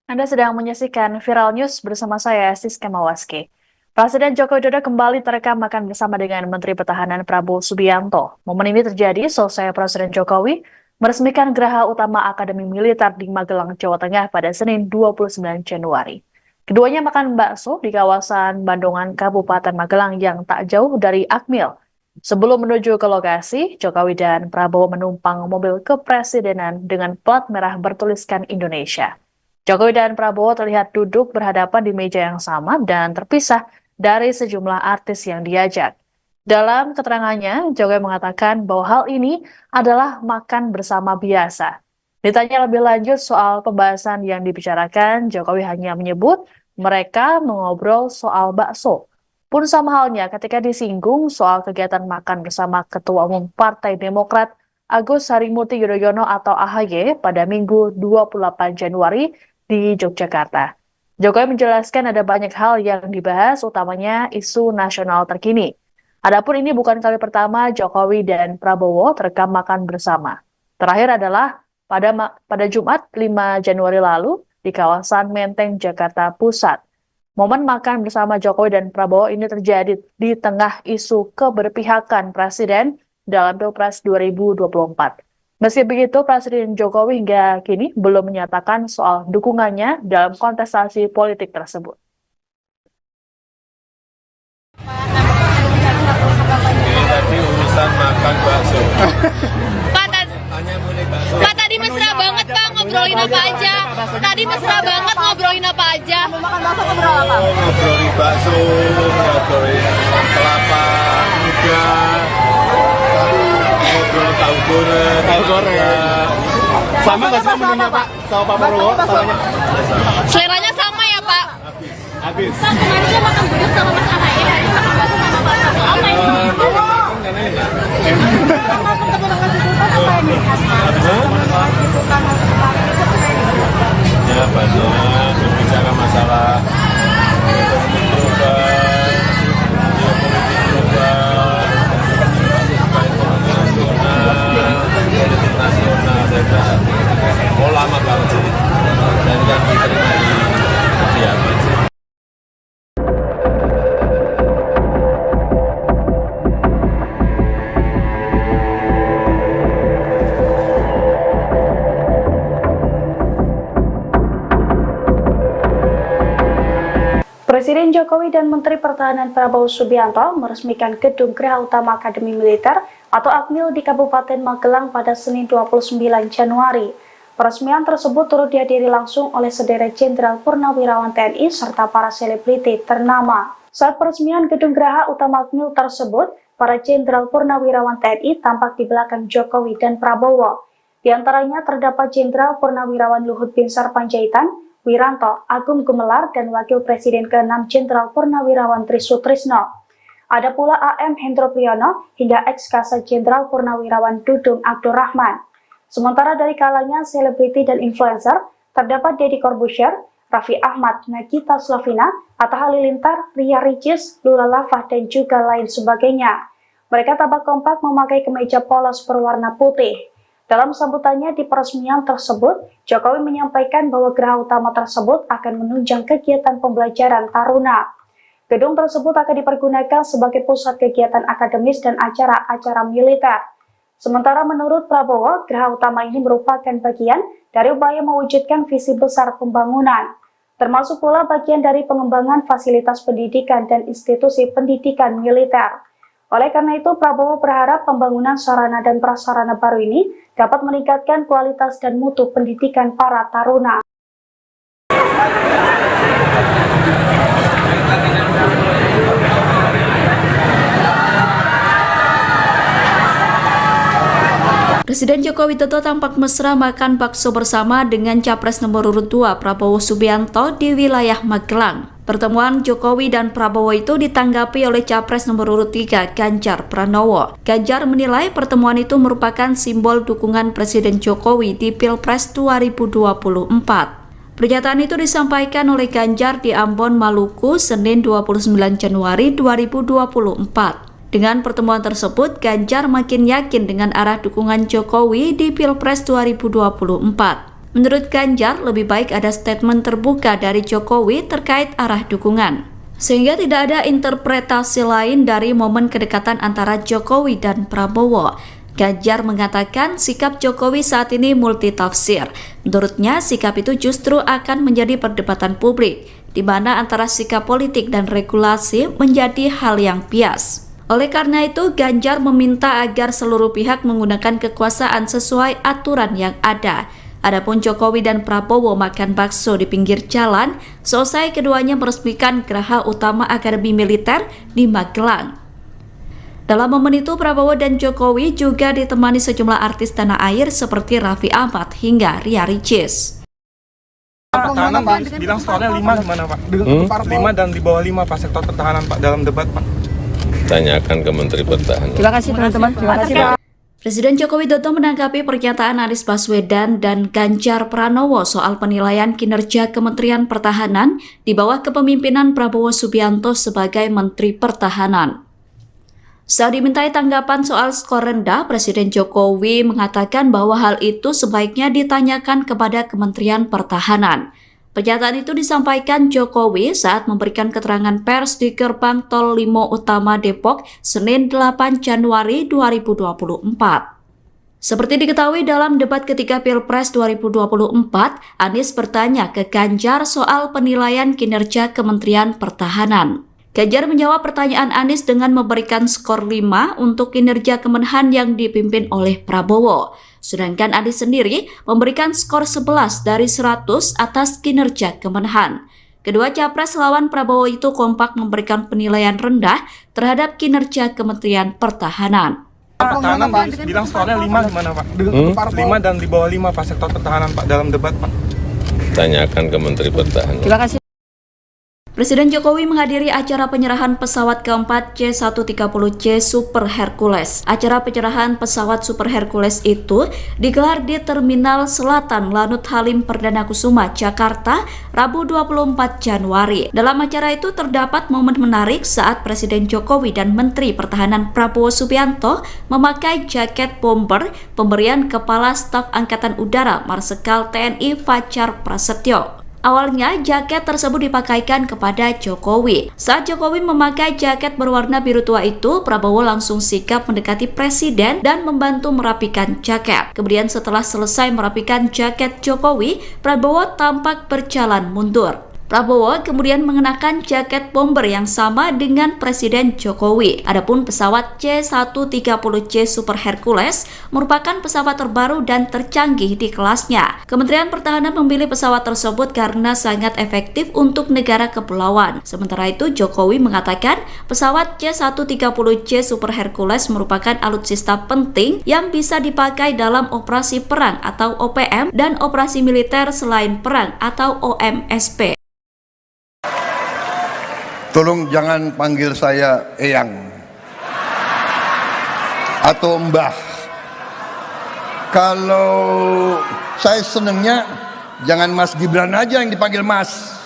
Anda sedang menyaksikan Viral News bersama saya, Siska Mawaski. Presiden Joko Widodo kembali terekam makan bersama dengan Menteri Pertahanan Prabowo Subianto. Momen ini terjadi selesai Presiden Jokowi meresmikan Geraha Utama Akademi Militer di Magelang, Jawa Tengah pada Senin 29 Januari. Keduanya makan bakso di kawasan Bandungan, Kabupaten Magelang yang tak jauh dari Akmil. Sebelum menuju ke lokasi, Jokowi dan Prabowo menumpang mobil kepresidenan dengan plat merah bertuliskan Indonesia. Jokowi dan Prabowo terlihat duduk berhadapan di meja yang sama dan terpisah dari sejumlah artis yang diajak. Dalam keterangannya, Jokowi mengatakan bahwa hal ini adalah makan bersama biasa. Ditanya lebih lanjut soal pembahasan yang dibicarakan, Jokowi hanya menyebut mereka mengobrol soal bakso. Pun sama halnya ketika disinggung soal kegiatan makan bersama Ketua Umum Partai Demokrat Agus Harimurti Yudhoyono atau AHY pada Minggu 28 Januari di Yogyakarta. Jokowi menjelaskan ada banyak hal yang dibahas, utamanya isu nasional terkini. Adapun ini bukan kali pertama Jokowi dan Prabowo terekam makan bersama. Terakhir adalah pada Jumat 5 Januari lalu di kawasan Menteng, Jakarta Pusat. Momen makan bersama Jokowi dan Prabowo ini terjadi di tengah isu keberpihakan Presiden dalam Pilpres 2024. Meski begitu, Presiden Jokowi hingga kini belum menyatakan soal dukungannya dalam kontestasi politik tersebut. Ini tadi urusan makan bakso. Pak, tadi mesra banget Pak, ngobrolin apa aja? Tadi mesra banget ngobrolin apa aja? Ngobrolin bakso, ngobrolin kelapa muda, ngobrol tahu goreng. Sama nggak sih menunya Pak? Sama Pak Prabowo? Seleranya sama ya Pak? Habis. Pak, kemarin dia makan gudeg sama Mas AHY, hari ini makan bakso sama Pak Prabowo. Apa ini? Ya banyak berbicara masalah ekonomi global, geopolitik global, ekonomi nasional, politik nasional, saya kira mau lama banget sih, dan kan diterima di kediaman sih. Presiden Jokowi dan Menteri Pertahanan Prabowo Subianto meresmikan Gedung Geraha Utama Akademi Militer atau Akmil di Kabupaten Magelang pada Senin 29 Januari. Peresmian tersebut turut dihadiri langsung oleh sederet Jenderal Purnawirawan TNI serta para selebriti ternama. Saat peresmian gedung Geraha Utama Akmil tersebut, para Jenderal Purnawirawan TNI tampak di belakang Jokowi dan Prabowo. Di antaranya terdapat Jenderal Purnawirawan Luhut Binsar Panjaitan, Wiranto, Agung Gumelar, dan Wakil Presiden ke-6 Jenderal Purnawirawan Trisutrisno. Ada pula AM Hendro Priyono hingga ex-Kasat Jenderal Purnawirawan Dudung Abdurrahman. Sementara dari kalangan selebriti dan influencer, terdapat Deddy Corbuzier, Raffi Ahmad, Nagita Slavina, Atta Halilintar, Ria Ricis, Lula Lava, dan juga lain sebagainya. Mereka tampak kompak memakai kemeja polos berwarna putih. Dalam sambutannya di peresmian tersebut, Jokowi menyampaikan bahwa geraha utama tersebut akan menunjang kegiatan pembelajaran taruna. Gedung tersebut akan dipergunakan sebagai pusat kegiatan akademis dan acara-acara militer. Sementara menurut Prabowo, geraha utama ini merupakan bagian dari upaya mewujudkan visi besar pembangunan, termasuk pula bagian dari pengembangan fasilitas pendidikan dan institusi pendidikan militer. Oleh karena itu, Prabowo berharap pembangunan sarana dan prasarana baru ini dapat meningkatkan kualitas dan mutu pendidikan para taruna. Presiden Joko Widodo tampak mesra makan bakso bersama dengan Capres nomor urut 2 Prabowo Subianto di wilayah Magelang. Pertemuan Jokowi dan Prabowo itu ditanggapi oleh Capres nomor urut 3 Ganjar Pranowo. Ganjar menilai pertemuan itu merupakan simbol dukungan Presiden Jokowi di Pilpres 2024. Pernyataan itu disampaikan oleh Ganjar di Ambon, Maluku, Senin 29 Januari 2024. Dengan pertemuan tersebut, Ganjar makin yakin dengan arah dukungan Jokowi di Pilpres 2024. Menurut Ganjar, lebih baik ada statement terbuka dari Jokowi terkait arah dukungan, sehingga tidak ada interpretasi lain dari momen kedekatan antara Jokowi dan Prabowo. Ganjar mengatakan sikap Jokowi saat ini multitafsir. Menurutnya, sikap itu justru akan menjadi perdebatan publik, di mana antara sikap politik dan regulasi menjadi hal yang bias. Oleh karena itu, Ganjar meminta agar seluruh pihak menggunakan kekuasaan sesuai aturan yang ada. Adapun Jokowi dan Prabowo makan bakso di pinggir jalan, selesai keduanya meresmikan Geraha Utama Akademi Militer di Magelang. Dalam momen itu, Prabowo dan Jokowi juga ditemani sejumlah artis tanah air seperti Raffi Ahmad hingga Ria Ricis. Pertahanan bilang skornya 5 gimana Pak? 5 dan di bawah 5 Pak sektor pertahanan Pak dalam debat Pak. Tanyakan ke Menteri Pertahanan. Terima kasih teman-teman. Terima kasih Pak. Presiden Joko Widodo menanggapi pernyataan Anies Baswedan dan Ganjar Pranowo soal penilaian kinerja Kementerian Pertahanan di bawah kepemimpinan Prabowo Subianto sebagai Menteri Pertahanan. Saat dimintai tanggapan soal skor rendah, Presiden Jokowi mengatakan bahwa hal itu sebaiknya ditanyakan kepada Kementerian Pertahanan. Pernyataan itu disampaikan Jokowi saat memberikan keterangan pers di Gerbang Tol Limo Utama Depok, Senin 8 Januari 2024. Seperti diketahui dalam debat ketiga Pilpres 2024, Anies bertanya ke Ganjar soal penilaian kinerja Kementerian Pertahanan. Ganjar menjawab pertanyaan Anies dengan memberikan skor 5 untuk kinerja Kemenhan yang dipimpin oleh Prabowo. Sedangkan Anies sendiri memberikan skor 11 dari 100 atas kinerja Kemenhan. Kedua capres lawan Prabowo itu kompak memberikan penilaian rendah terhadap kinerja Kementerian Pertahanan. Pertahanan bilang skornya 5 gimana Pak? 5 dan di bawah 5 Pak sektor pertahanan Pak dalam debat Pak. Tanyakan ke Menteri Pertahanan. Terima kasih. Presiden Jokowi menghadiri acara penyerahan pesawat keempat C-130C Super Hercules. Acara penyerahan pesawat Super Hercules itu digelar di Terminal Selatan Lanut Halim Perdana Kusuma, Jakarta, Rabu 24 Januari. Dalam acara itu terdapat momen menarik saat Presiden Jokowi dan Menteri Pertahanan Prabowo Subianto memakai jaket bomber pemberian Kepala Staf Angkatan Udara Marsikal TNI Fajar Prasetyo. Awalnya, jaket tersebut dipakaikan kepada Jokowi. Saat Jokowi memakai jaket berwarna biru tua itu, Prabowo langsung sigap mendekati Presiden dan membantu merapikan jaket. Kemudian setelah selesai merapikan jaket Jokowi, Prabowo tampak berjalan mundur. Prabowo kemudian mengenakan jaket bomber yang sama dengan Presiden Jokowi. Adapun pesawat C-130J Super Hercules merupakan pesawat terbaru dan tercanggih di kelasnya. Kementerian Pertahanan memilih pesawat tersebut karena sangat efektif untuk negara kepulauan. Sementara itu, Jokowi mengatakan pesawat C-130J Super Hercules merupakan alutsista penting yang bisa dipakai dalam operasi perang atau OPM dan operasi militer selain perang atau OMSP. Tolong jangan panggil saya Eyang atau Mbah. Kalau saya senengnya jangan Mas Gibran aja yang dipanggil Mas.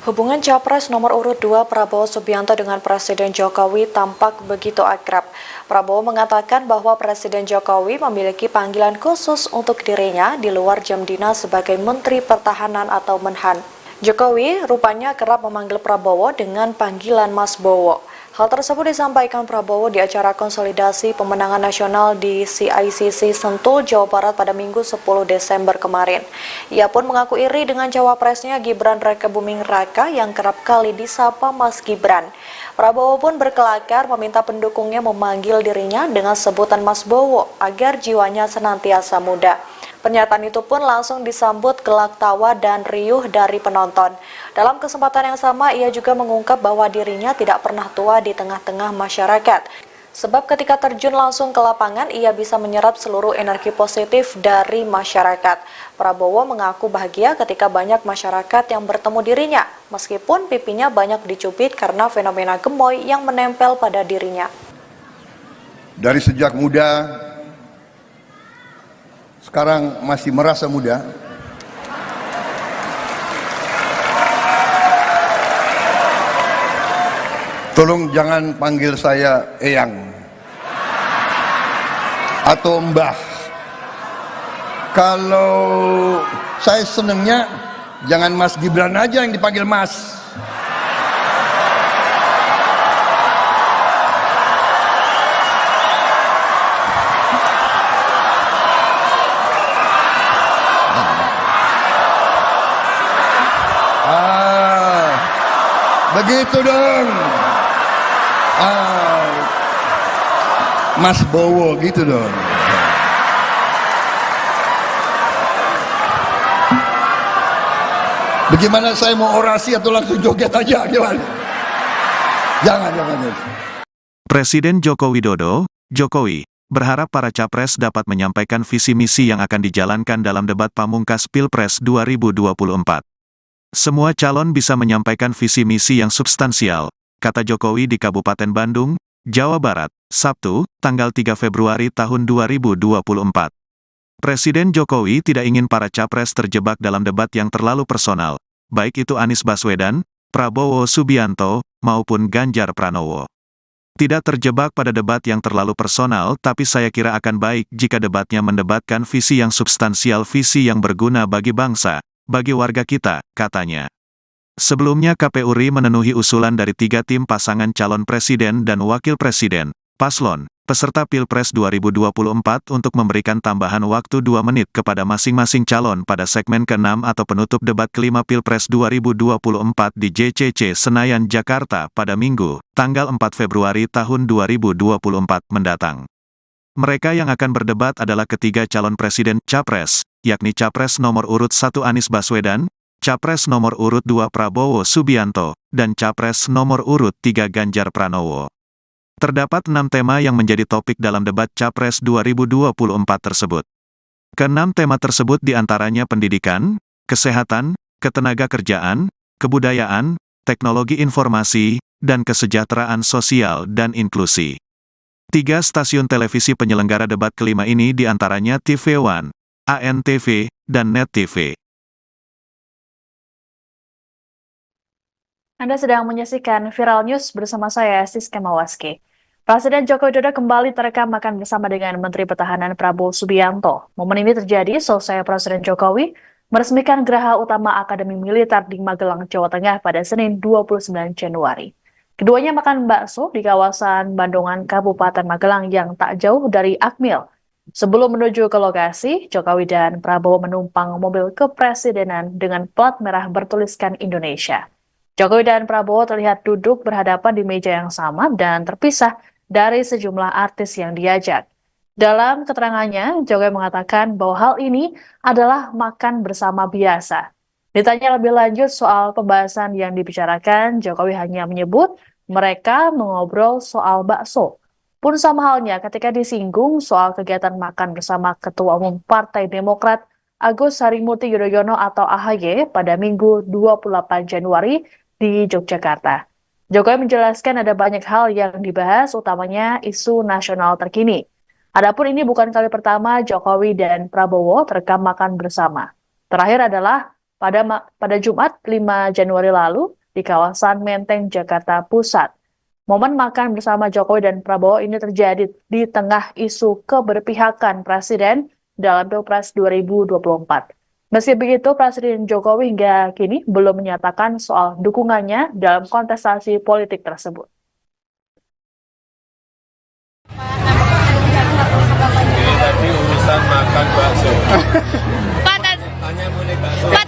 Hubungan Capres nomor urut 2 Prabowo Subianto dengan Presiden Jokowi tampak begitu akrab. Prabowo mengatakan bahwa Presiden Jokowi memiliki panggilan khusus untuk dirinya di luar jam dinas sebagai Menteri Pertahanan atau Menhan. Jokowi rupanya kerap memanggil Prabowo dengan panggilan Mas Bowo. Hal tersebut disampaikan Prabowo di acara konsolidasi pemenangan nasional di CICC Sentul, Jawa Barat pada Minggu 10 Desember kemarin. Ia pun mengaku iri dengan cawapresnya Gibran Rakebuming Raka yang kerap kali disapa Mas Gibran. Prabowo pun berkelakar meminta pendukungnya memanggil dirinya dengan sebutan Mas Bowo agar jiwanya senantiasa muda. Pernyataan itu pun langsung disambut gelak tawa dan riuh dari penonton. Dalam kesempatan yang sama, ia juga mengungkap bahwa dirinya tidak pernah tua di tengah-tengah masyarakat. Sebab ketika terjun langsung ke lapangan, ia bisa menyerap seluruh energi positif dari masyarakat. Prabowo mengaku bahagia ketika banyak masyarakat yang bertemu dirinya, meskipun pipinya banyak dicubit karena fenomena gemoy yang menempel pada dirinya. Dari sejak muda, sekarang masih merasa muda. Tolong jangan panggil saya Eyang atau Mbah. Kalau saya senengnya jangan Mas Gibran aja yang dipanggil Mas. Begitu dong. Mas Bowo gitu dong. Bagaimana saya mau orasi atau langsung joget aja gimana? Jangan. Presiden Joko Widodo, Jokowi, berharap para capres dapat menyampaikan visi misi yang akan dijalankan dalam debat pamungkas Pilpres 2024. Semua calon bisa menyampaikan visi misi yang substansial, kata Jokowi di Kabupaten Bandung, Jawa Barat, Sabtu, tanggal 3 Februari tahun 2024. Presiden Jokowi tidak ingin para capres terjebak dalam debat yang terlalu personal, baik itu Anies Baswedan, Prabowo Subianto, maupun Ganjar Pranowo. Tidak terjebak pada debat yang terlalu personal, tapi saya kira akan baik jika debatnya mendebatkan visi yang substansial, visi yang berguna bagi bangsa, bagi warga kita, katanya. Sebelumnya KPU RI memenuhi usulan dari 3 tim pasangan calon presiden dan wakil presiden, paslon, peserta Pilpres 2024 untuk memberikan tambahan waktu 2 menit kepada masing-masing calon pada segmen ke-6 atau penutup debat kelima Pilpres 2024 di JCC Senayan, Jakarta pada Minggu, tanggal 4 Februari tahun 2024 mendatang. Mereka yang akan berdebat adalah ketiga calon presiden, Capres, yakni Capres nomor urut 1 Anies Baswedan, Capres nomor urut 2 Prabowo Subianto, dan Capres nomor urut 3 Ganjar Pranowo. Terdapat 6 tema yang menjadi topik dalam debat Capres 2024 tersebut. Ke-6 tema tersebut diantaranya pendidikan, kesehatan, ketenagakerjaan, kebudayaan, teknologi informasi, dan kesejahteraan sosial dan inklusi. 3 stasiun televisi penyelenggara debat kelima ini diantaranya TV One, ANTV, dan Net TV. Anda sedang menyaksikan Viral News bersama saya, Siska Mawaski. Presiden Joko Widodo kembali terekam makan bersama dengan Menteri Pertahanan Prabowo Subianto. Momen ini terjadi selesai Presiden Jokowi meresmikan Geraha Utama Akademi Militer di Magelang, Jawa Tengah pada Senin 29 Januari. Keduanya makan bakso di kawasan Bandungan, Kabupaten Magelang yang tak jauh dari Akmil, Sebelum menuju ke lokasi, Jokowi dan Prabowo menumpang mobil kepresidenan dengan plat merah bertuliskan Indonesia. Jokowi dan Prabowo terlihat duduk berhadapan di meja yang sama dan terpisah dari sejumlah artis yang diajak. Dalam keterangannya, Jokowi mengatakan bahwa hal ini adalah makan bersama biasa. Ditanya lebih lanjut soal pembahasan yang dibicarakan, Jokowi hanya menyebut mereka mengobrol soal bakso. Pun sama halnya ketika disinggung soal kegiatan makan bersama Ketua Umum Partai Demokrat Agus Harimurti Yudhoyono atau AHY pada Minggu 28 Januari di Yogyakarta. Jokowi menjelaskan ada banyak hal yang dibahas, utamanya isu nasional terkini. Adapun ini bukan kali pertama Jokowi dan Prabowo terekam makan bersama. Terakhir adalah pada Jumat 5 Januari lalu di kawasan Menteng, Jakarta Pusat. Momen makan bersama Jokowi dan Prabowo ini terjadi di tengah isu keberpihakan Presiden dalam Pilpres 2024. Meski begitu, Presiden Jokowi hingga kini belum menyatakan soal dukungannya dalam kontestasi politik tersebut. Ini tadi urusan makan bakso. Pak,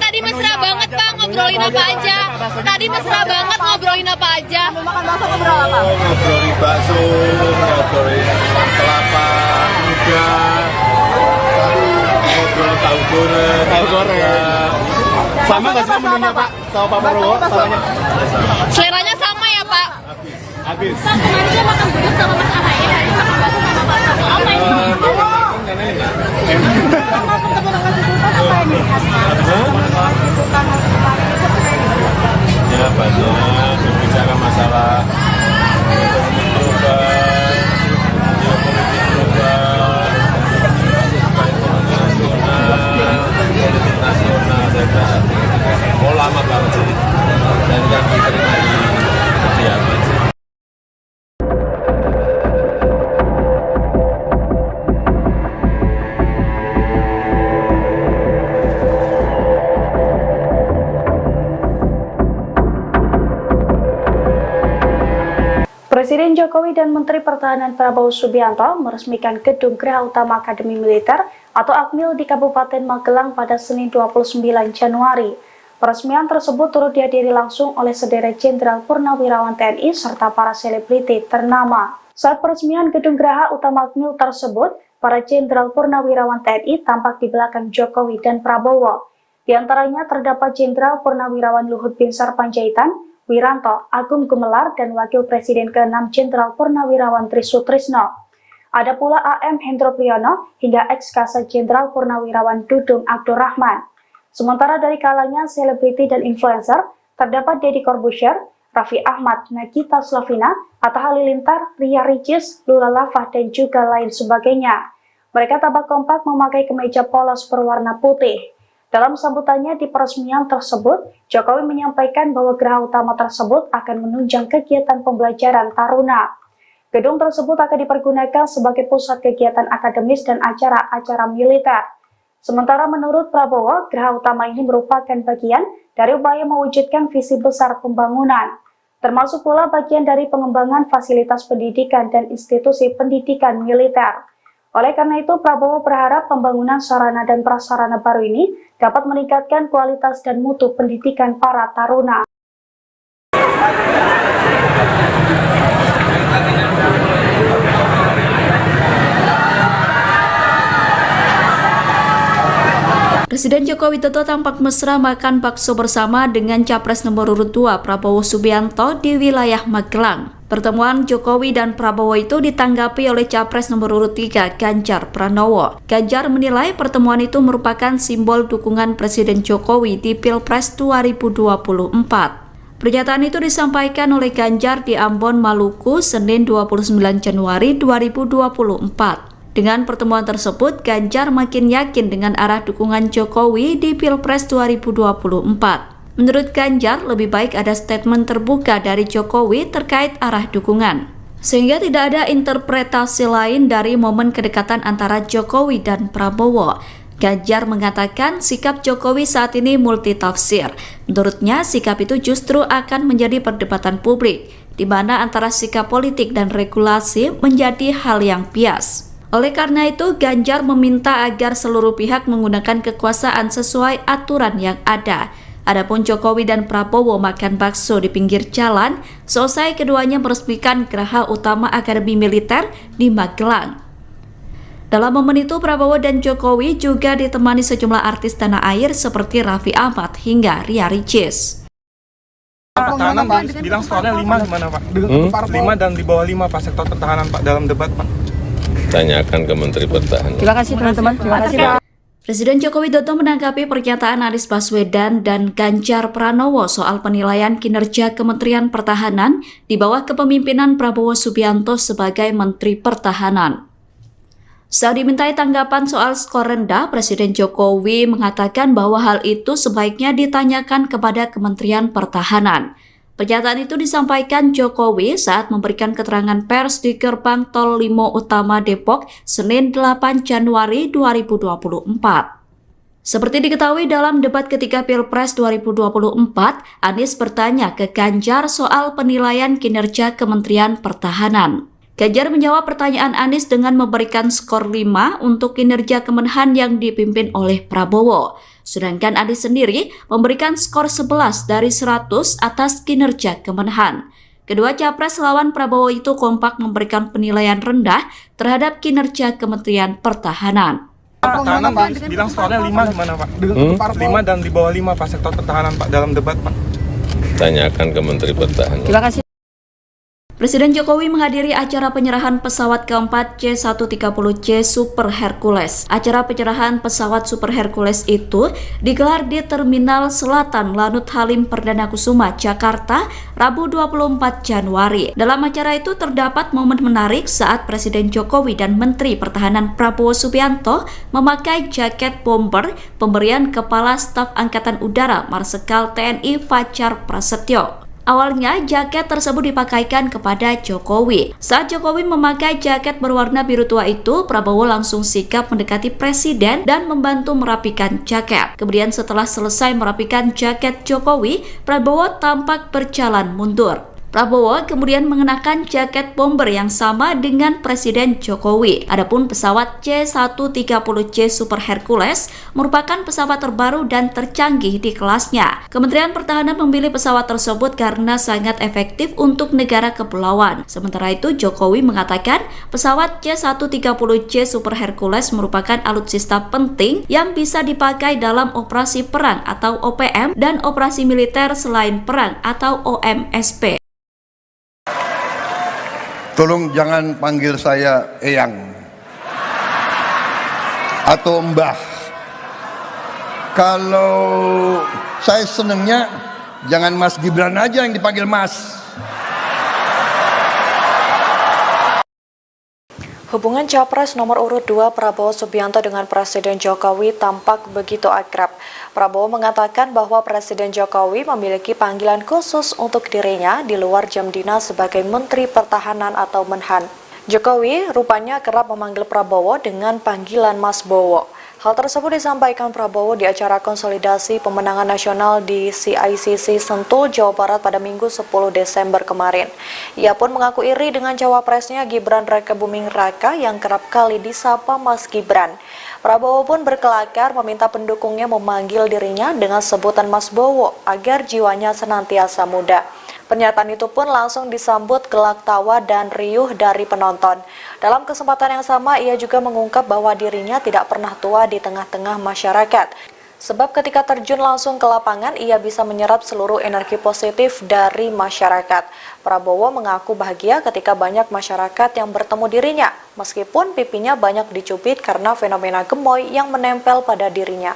tadi mesra banget Pak, ngobrolin apa aja? Tadi mesra banget ngobrolin apa aja? Ngobrolin bakso, ngobrolin kelapa muda, ngobrolin tahu goreng. Sama nggak sih menunya Pak? Sama Pak Prabowo? Samanya? Seleranya sama ya Pak? Habis. Pak, kemarin dia makan bubur sama Mas AHY, hari ini makan bakso sama Pak Prabowo. Apa ini? Ya banyak berbicara masalah ekonomi global, geopolitik global, ekonomi nasional, politik nasional, saya lama banget sih, dan kan diterima di kediaman sih. Presiden Jokowi dan Menteri Pertahanan Prabowo Subianto meresmikan Gedung Geraha Utama Akademi Militer atau Akmil di Kabupaten Magelang pada Senin 29 Januari. Peresmian tersebut turut dihadiri langsung oleh sederet Jenderal Purnawirawan TNI serta para selebriti ternama. Saat peresmian Gedung Geraha Utama Akmil tersebut, para Jenderal Purnawirawan TNI tampak di belakang Jokowi dan Prabowo. Di antaranya terdapat Jenderal Purnawirawan Luhut Binsar Panjaitan, Wiranto, Agung Gumelar, dan Wakil Presiden ke-6 Jenderal Purnawirawan Trisutrisno. Ada pula AM Hendro Priyono hingga ex-Kasat Jenderal Purnawirawan Dudung Abdurrahman. Sementara dari kalangan selebriti dan influencer, terdapat Deddy Corbuzier, Raffi Ahmad, Nagita Slavina, Atta Halilintar, Ria Ricis, Lula Lava, dan juga lain sebagainya. Mereka tampak kompak memakai kemeja polos berwarna putih. Dalam sambutannya di peresmian tersebut, Jokowi menyampaikan bahwa geraha utama tersebut akan menunjang kegiatan pembelajaran taruna. Gedung tersebut akan dipergunakan sebagai pusat kegiatan akademis dan acara-acara militer. Sementara menurut Prabowo, geraha utama ini merupakan bagian dari upaya mewujudkan visi besar pembangunan, termasuk pula bagian dari pengembangan fasilitas pendidikan dan institusi pendidikan militer. Oleh karena itu, Prabowo berharap pembangunan sarana dan prasarana baru ini dapat meningkatkan kualitas dan mutu pendidikan para taruna. Presiden Joko Widodo tampak mesra makan bakso bersama dengan Capres nomor urut 2 Prabowo Subianto di wilayah Magelang. Pertemuan Jokowi dan Prabowo itu ditanggapi oleh Capres nomor urut 3 Ganjar Pranowo. Ganjar menilai pertemuan itu merupakan simbol dukungan Presiden Jokowi di Pilpres 2024. Pernyataan itu disampaikan oleh Ganjar di Ambon, Maluku, Senin 29 Januari 2024. Dengan pertemuan tersebut, Ganjar makin yakin dengan arah dukungan Jokowi di Pilpres 2024. Menurut Ganjar, lebih baik ada statement terbuka dari Jokowi terkait arah dukungan, sehingga tidak ada interpretasi lain dari momen kedekatan antara Jokowi dan Prabowo. Ganjar mengatakan sikap Jokowi saat ini multitafsir. Menurutnya, sikap itu justru akan menjadi perdebatan publik, di mana antara sikap politik dan regulasi menjadi hal yang bias. Oleh karena itu, Ganjar meminta agar seluruh pihak menggunakan kekuasaan sesuai aturan yang ada. Adapun Jokowi dan Prabowo makan bakso di pinggir jalan, selesai keduanya meresmikan Geraha Utama Akademi Militer di Magelang. Dalam momen itu, Prabowo dan Jokowi juga ditemani sejumlah artis tanah air seperti Raffi Ahmad hingga Ria Ricis. Pertahanan bilang skornya 5 gimana Pak? 5 dan di bawah 5 Pak sektor pertahanan Pak dalam debat Pak. Tanyakan ke Menteri Pertahanan. Terima kasih teman-teman. Terima kasih Pak. Presiden Joko Widodo menanggapi pernyataan Anies Baswedan dan Ganjar Pranowo soal penilaian kinerja Kementerian Pertahanan di bawah kepemimpinan Prabowo Subianto sebagai Menteri Pertahanan. Saat dimintai tanggapan soal skor rendah, Presiden Jokowi mengatakan bahwa hal itu sebaiknya ditanyakan kepada Kementerian Pertahanan. Pernyataan itu disampaikan Jokowi saat memberikan keterangan pers di Gerbang Tol Limo Utama Depok, Senin 8 Januari 2024. Seperti diketahui dalam debat ketiga Pilpres 2024, Anies bertanya ke Ganjar soal penilaian kinerja Kementerian Pertahanan. Ganjar menjawab pertanyaan Anies dengan memberikan skor 5 untuk kinerja Kemenhan yang dipimpin oleh Prabowo. Sedangkan Anies sendiri memberikan skor 11 dari 100 atas kinerja Kemenhan. Kedua capres lawan Prabowo itu kompak memberikan penilaian rendah terhadap kinerja Kementerian Pertahanan. Pertahanan bilang skornya 5 gimana Pak? 5 dan di bawah 5 Pak sektor pertahanan Pak dalam debat Pak. Tanyakan ke Menteri Pertahanan. Terima kasih. Presiden Jokowi menghadiri acara penyerahan pesawat keempat C-130C Super Hercules. Acara penyerahan pesawat Super Hercules itu digelar di Terminal Selatan Lanut Halim Perdana Kusuma, Jakarta, Rabu 24 Januari. Dalam acara itu terdapat momen menarik saat Presiden Jokowi dan Menteri Pertahanan Prabowo Subianto memakai jaket bomber pemberian Kepala Staf Angkatan Udara Marsikal TNI Fajar Prasetyo. Awalnya, jaket tersebut dipakaikan kepada Jokowi. Saat Jokowi memakai jaket berwarna biru tua itu, Prabowo langsung sigap mendekati Presiden dan membantu merapikan jaket. Kemudian setelah selesai merapikan jaket Jokowi, Prabowo tampak berjalan mundur. Prabowo kemudian mengenakan jaket bomber yang sama dengan Presiden Jokowi. Adapun pesawat C-130C Super Hercules merupakan pesawat terbaru dan tercanggih di kelasnya. Kementerian Pertahanan memilih pesawat tersebut karena sangat efektif untuk negara kepulauan. Sementara itu, Jokowi mengatakan pesawat C-130C Super Hercules merupakan alutsista penting yang bisa dipakai dalam operasi perang atau OPM dan operasi militer selain perang atau OMSP. Tolong jangan panggil saya Eyang atau Mbah. Kalau saya senengnya jangan Mas Gibran aja yang dipanggil Mas. Hubungan Capres nomor urut 2 Prabowo Subianto dengan Presiden Jokowi tampak begitu akrab. Prabowo mengatakan bahwa Presiden Jokowi memiliki panggilan khusus untuk dirinya di luar jam dinas sebagai Menteri Pertahanan atau Menhan. Jokowi rupanya kerap memanggil Prabowo dengan panggilan Mas Bowo. Hal tersebut disampaikan Prabowo di acara konsolidasi pemenangan nasional di CICC Sentul, Jawa Barat pada Minggu 10 Desember kemarin. Ia pun mengaku iri dengan cawapresnya Gibran Rakebuming Raka yang kerap kali disapa Mas Gibran. Prabowo pun berkelakar meminta pendukungnya memanggil dirinya dengan sebutan Mas Bowo agar jiwanya senantiasa muda. Pernyataan itu pun langsung disambut gelak tawa dan riuh dari penonton. Dalam kesempatan yang sama, ia juga mengungkap bahwa dirinya tidak pernah tua di tengah-tengah masyarakat. Sebab ketika terjun langsung ke lapangan, ia bisa menyerap seluruh energi positif dari masyarakat. Prabowo mengaku bahagia ketika banyak masyarakat yang bertemu dirinya, meskipun pipinya banyak dicubit karena fenomena gemoy yang menempel pada dirinya.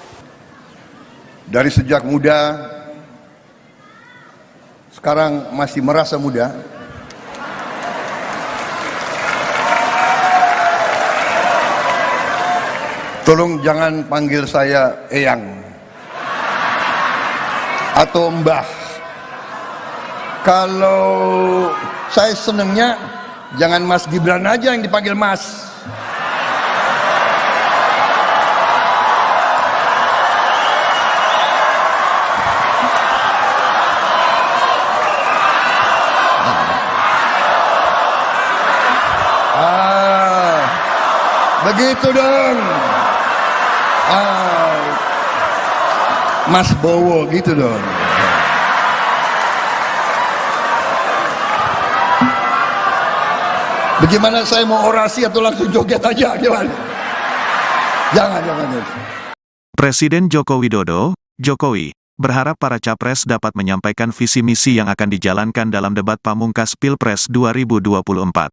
Dari sejak muda, sekarang masih merasa muda. Tolong jangan panggil saya Eyang atau Mbah. Kalau saya senengnya jangan Mas Gibran aja yang dipanggil Mas. Begitu dong. Mas Bowo gitu dong. Bagaimana saya mau orasi atau langsung joget aja? Gimana? Jangan. Presiden Joko Widodo, Jokowi, berharap para capres dapat menyampaikan visi misi yang akan dijalankan dalam debat pamungkas Pilpres 2024.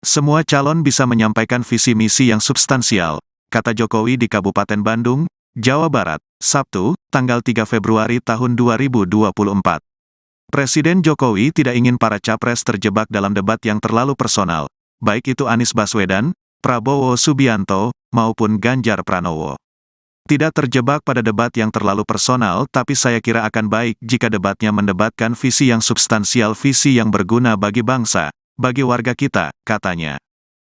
Semua calon bisa menyampaikan visi misi yang substansial, kata Jokowi di Kabupaten Bandung, Jawa Barat, Sabtu, tanggal 3 Februari tahun 2024. Presiden Jokowi tidak ingin para capres terjebak dalam debat yang terlalu personal, baik itu Anies Baswedan, Prabowo Subianto, maupun Ganjar Pranowo. Tidak terjebak pada debat yang terlalu personal, tapi saya kira akan baik jika debatnya mendebatkan visi yang substansial, visi yang berguna bagi bangsa, bagi warga kita, katanya.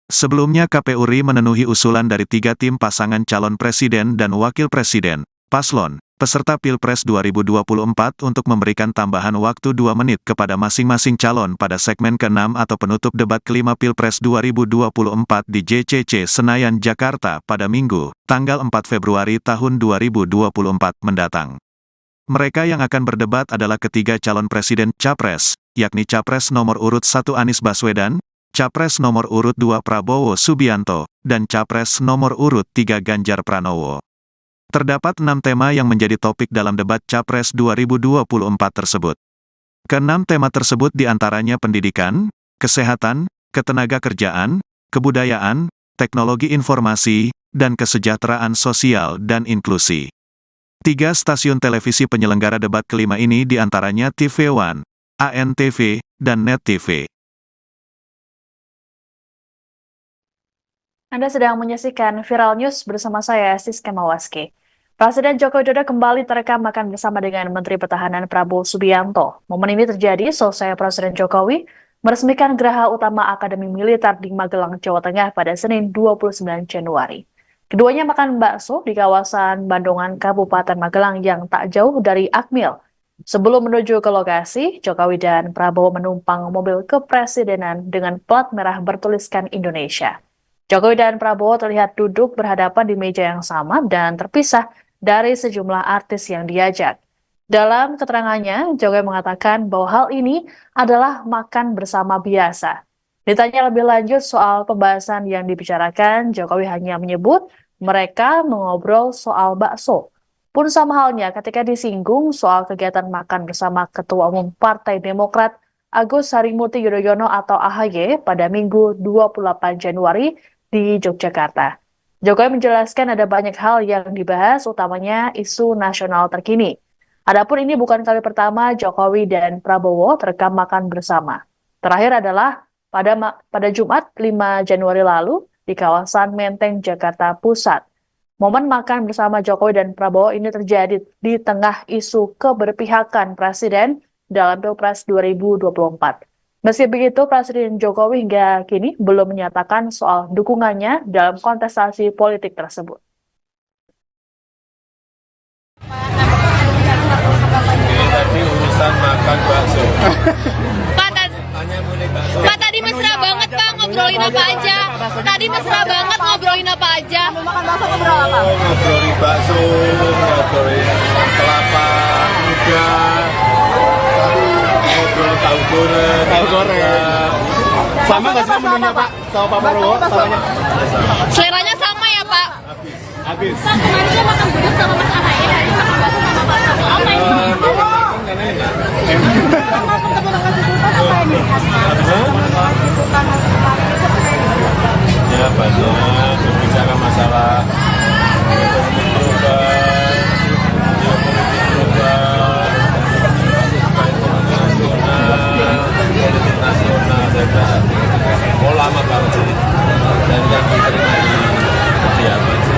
Sebelumnya KPU RI memenuhi usulan dari 3 tim pasangan calon presiden dan wakil presiden, paslon, peserta Pilpres 2024 untuk memberikan tambahan waktu 2 menit kepada masing-masing calon pada segmen ke-6 atau penutup debat kelima Pilpres 2024 di JCC Senayan, Jakarta pada Minggu, tanggal 4 Februari tahun 2024 mendatang. Mereka yang akan berdebat adalah ketiga calon presiden Capres, yakni Capres nomor urut 1 Anies Baswedan, Capres nomor urut 2 Prabowo Subianto, dan Capres nomor urut 3 Ganjar Pranowo. Terdapat 6 tema yang menjadi topik dalam debat Capres 2024 tersebut. Ke-6 tema tersebut diantaranya pendidikan, kesehatan, ketenagakerjaan, kebudayaan, teknologi informasi, dan kesejahteraan sosial dan inklusi. 3 stasiun televisi penyelenggara debat kelima ini diantaranya TV One, ANTV, dan Net TV. Anda sedang menyaksikan Viral News bersama saya, Siska Mawaski. Presiden Joko Widodo kembali terekam makan bersama dengan Menteri Pertahanan Prabowo Subianto. Momen ini terjadi selesai Presiden Jokowi meresmikan Geraha Utama Akademi Militer di Magelang, Jawa Tengah pada Senin 29 Januari. Keduanya makan bakso di kawasan Bandungan, Kabupaten Magelang yang tak jauh dari Akmil. Sebelum menuju ke lokasi, Jokowi dan Prabowo menumpang mobil kepresidenan dengan plat merah bertuliskan Indonesia. Jokowi dan Prabowo terlihat duduk berhadapan di meja yang sama dan terpisah dari sejumlah artis yang diajak. Dalam keterangannya, Jokowi mengatakan bahwa hal ini adalah makan bersama biasa. Ditanya lebih lanjut soal pembahasan yang dibicarakan, Jokowi hanya menyebut mereka mengobrol soal bakso. Pun sama halnya ketika disinggung soal kegiatan makan bersama Ketua Umum Partai Demokrat Agus Harimurti Yudhoyono atau AHY pada Minggu 28 Januari di Yogyakarta. Jokowi menjelaskan ada banyak hal yang dibahas, utamanya isu nasional terkini. Adapun ini bukan kali pertama Jokowi dan Prabowo terekam makan bersama. Terakhir adalah pada Jumat 5 Januari lalu di kawasan Menteng, Jakarta Pusat. Momen makan bersama Jokowi dan Prabowo ini terjadi di tengah isu keberpihakan Presiden dalam Pilpres 2024. Meski begitu, Presiden Jokowi hingga kini belum menyatakan soal dukungannya dalam kontestasi politik tersebut. Tadi urusan makan bakso. Pak, tadi mesra banget Pak, ngobrolin apa aja? Tadi mesra banget ngobrolin apa aja? Makan bakso ngobrol apa? Ngobrolin bakso, ngobrolin kelapa muda, ngobrolin tahu goreng. Sama nggak sih menunya Pak? Sama Pak Prabowo? Samanya? Seleranya sama ya Pak? Habis. Pak, kemarin dia makan gudeg sama Mas AHY, hari ini makan bakso sama Pak Prabowo. Apa ini? Ya banyak berbicara masalah ekonomi global, politik nasional, saya kira lama banget sih, dan yang diterima seperti apa sih.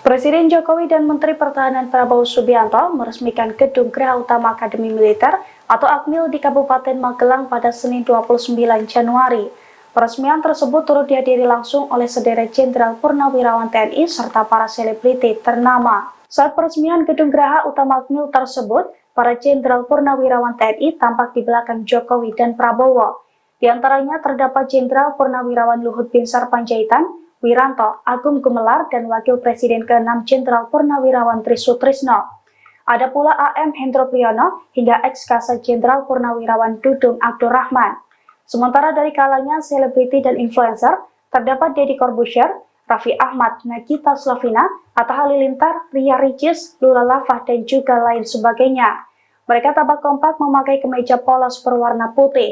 Presiden Jokowi dan Menteri Pertahanan Prabowo Subianto meresmikan Gedung Geraha Utama Akademi Militer atau Akmil di Kabupaten Magelang pada Senin 29 Januari. Peresmian tersebut turut dihadiri langsung oleh sederet Jenderal Purnawirawan TNI serta para selebriti ternama. Saat peresmian gedung Geraha Utama Akmil tersebut, para Jenderal Purnawirawan TNI tampak di belakang Jokowi dan Prabowo. Di antaranya terdapat Jenderal Purnawirawan Luhut Binsar Panjaitan, Wiranto, Agung Gumelar, dan Wakil Presiden ke-6 Jenderal Purnawirawan Trisutrisno. Ada pula AM Hendro Priyono hingga ex-Kasat Jenderal Purnawirawan Dudung Abdurrahman. Sementara dari kalangan selebriti dan influencer, terdapat Deddy Corbuzier, Raffi Ahmad, Nagita Slavina, Atta Halilintar, Ria Ricis, Lula Lava, dan juga lain sebagainya. Mereka tampak kompak memakai kemeja polos berwarna putih.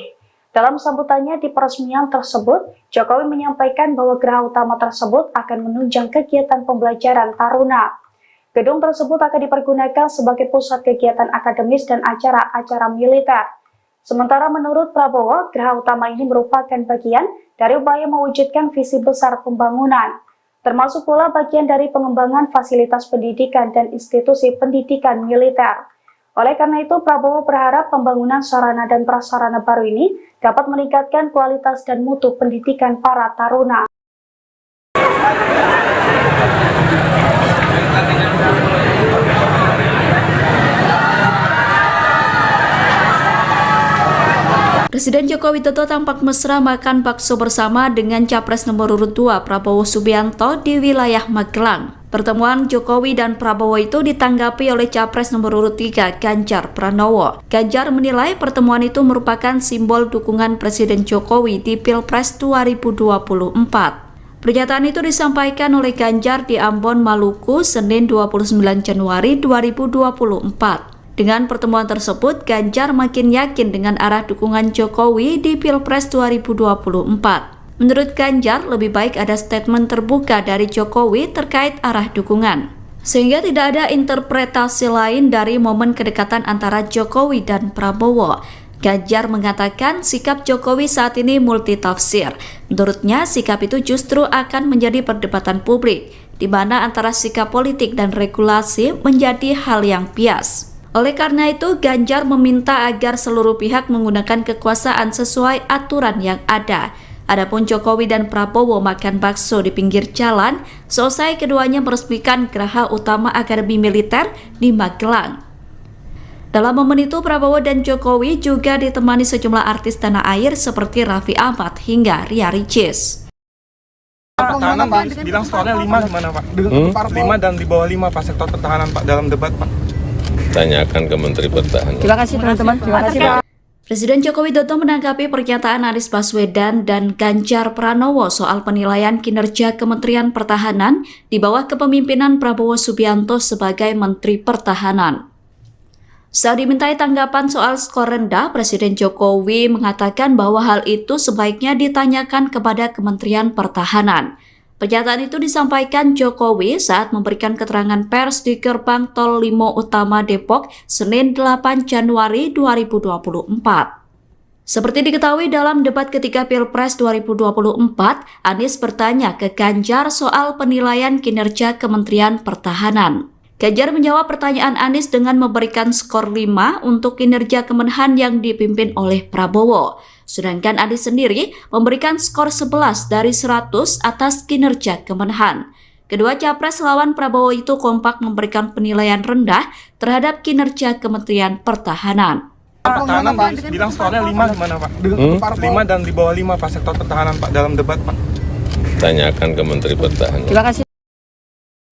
Dalam sambutannya di peresmian tersebut, Jokowi menyampaikan bahwa geraha utama tersebut akan menunjang kegiatan pembelajaran taruna. Gedung tersebut akan dipergunakan sebagai pusat kegiatan akademis dan acara-acara militer. Sementara menurut Prabowo, geraha utama ini merupakan bagian dari upaya mewujudkan visi besar pembangunan, termasuk pula bagian dari pengembangan fasilitas pendidikan dan institusi pendidikan militer. Oleh karena itu, Prabowo berharap pembangunan sarana dan prasarana baru ini dapat meningkatkan kualitas dan mutu pendidikan para taruna. Presiden Joko Widodo tampak mesra makan bakso bersama dengan Capres nomor urut 2 Prabowo Subianto di wilayah Magelang. Pertemuan Jokowi dan Prabowo itu ditanggapi oleh Capres nomor urut 3 Ganjar Pranowo. Ganjar menilai pertemuan itu merupakan simbol dukungan Presiden Jokowi di Pilpres 2024. Pernyataan itu disampaikan oleh Ganjar di Ambon, Maluku, Senin 29 Januari 2024. Dengan pertemuan tersebut, Ganjar makin yakin dengan arah dukungan Jokowi di Pilpres 2024. Menurut Ganjar, lebih baik ada statement terbuka dari Jokowi terkait arah dukungan, sehingga tidak ada interpretasi lain dari momen kedekatan antara Jokowi dan Prabowo. Ganjar mengatakan sikap Jokowi saat ini multitafsir. Menurutnya, sikap itu justru akan menjadi perdebatan publik, di mana antara sikap politik dan regulasi menjadi hal yang bias. Oleh karena itu, Ganjar meminta agar seluruh pihak menggunakan kekuasaan sesuai aturan yang ada. Adapun Jokowi dan Prabowo makan bakso di pinggir jalan, selesai keduanya meresmikan Geraha Utama Akademi Militer di Magelang. Dalam momen itu, Prabowo dan Jokowi juga ditemani sejumlah artis tanah air seperti Raffi Ahmad hingga Ria Ricis. Pertahanan bilang skornya 5 gimana Pak? 5 dan di bawah 5 Pak sektor pertahanan Pak dalam debat Pak. Tanyakan ke Menteri Pertahanan. Terima kasih teman-teman. Terima kasih Pak. Presiden Joko Widodo menanggapi pernyataan Anies Baswedan dan Ganjar Pranowo soal penilaian kinerja Kementerian Pertahanan di bawah kepemimpinan Prabowo Subianto sebagai Menteri Pertahanan. Saat dimintai tanggapan soal skor rendah, Presiden Jokowi mengatakan bahwa hal itu sebaiknya ditanyakan kepada Kementerian Pertahanan. Pernyataan itu disampaikan Jokowi saat memberikan keterangan pers di gerbang Tol Limo Utama Depok, Senin 8 Januari 2024. Seperti diketahui dalam debat ketiga Pilpres 2024, Anies bertanya ke Ganjar soal penilaian kinerja Kementerian Pertahanan. Ganjar menjawab pertanyaan Anies dengan memberikan skor 5 untuk kinerja Kemenhan yang dipimpin oleh Prabowo. Sedangkan Anies sendiri memberikan skor 11 dari 100 atas kinerja Kemenhan. Kedua capres lawan Prabowo itu kompak memberikan penilaian rendah terhadap kinerja Kementerian Pertahanan. Pertahanan bilang skornya 5 gimana Pak? 5 dan di bawah 5 Pak sektor pertahanan Pak dalam debat Pak. Tanyakan ke Menteri Pertahanan. Terima kasih.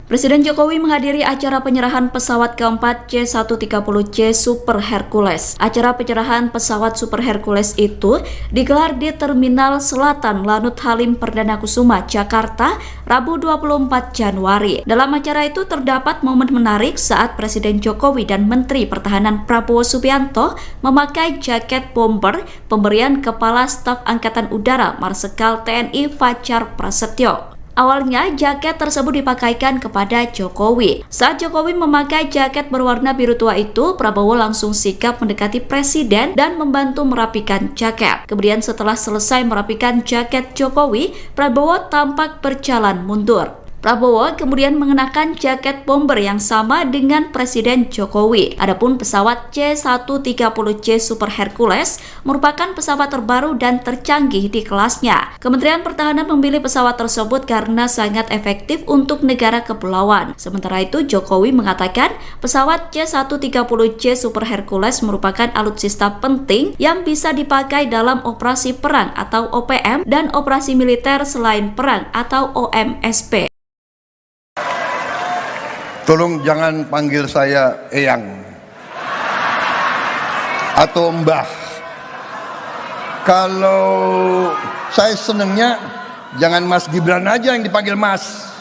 Presiden Jokowi menghadiri acara penyerahan pesawat keempat C-130J Super Hercules. Acara penyerahan pesawat Super Hercules itu digelar di Terminal Selatan Lanut Halim Perdana Kusuma, Jakarta, Rabu 24 Januari. Dalam acara itu terdapat momen menarik saat Presiden Jokowi dan Menteri Pertahanan Prabowo Subianto memakai jaket bomber pemberian Kepala Staf Angkatan Udara Marsikal TNI Fajar Prasetyo. Awalnya, jaket tersebut dipakaikan kepada Jokowi. Saat Jokowi memakai jaket berwarna biru tua itu, Prabowo langsung sigap mendekati Presiden dan membantu merapikan jaket. Kemudian setelah selesai merapikan jaket Jokowi, Prabowo tampak berjalan mundur. Prabowo kemudian mengenakan jaket bomber yang sama dengan Presiden Jokowi. Adapun pesawat C-130J Super Hercules merupakan pesawat terbaru dan tercanggih di kelasnya. Kementerian Pertahanan memilih pesawat tersebut karena sangat efektif untuk negara kepulauan. Sementara itu, Jokowi mengatakan pesawat C-130J Super Hercules merupakan alutsista penting yang bisa dipakai dalam operasi perang atau OPM dan operasi militer selain perang atau OMSP. Tolong jangan panggil saya Eyang atau Mbah. Kalau saya senengnya jangan Mas Gibran aja yang dipanggil Mas.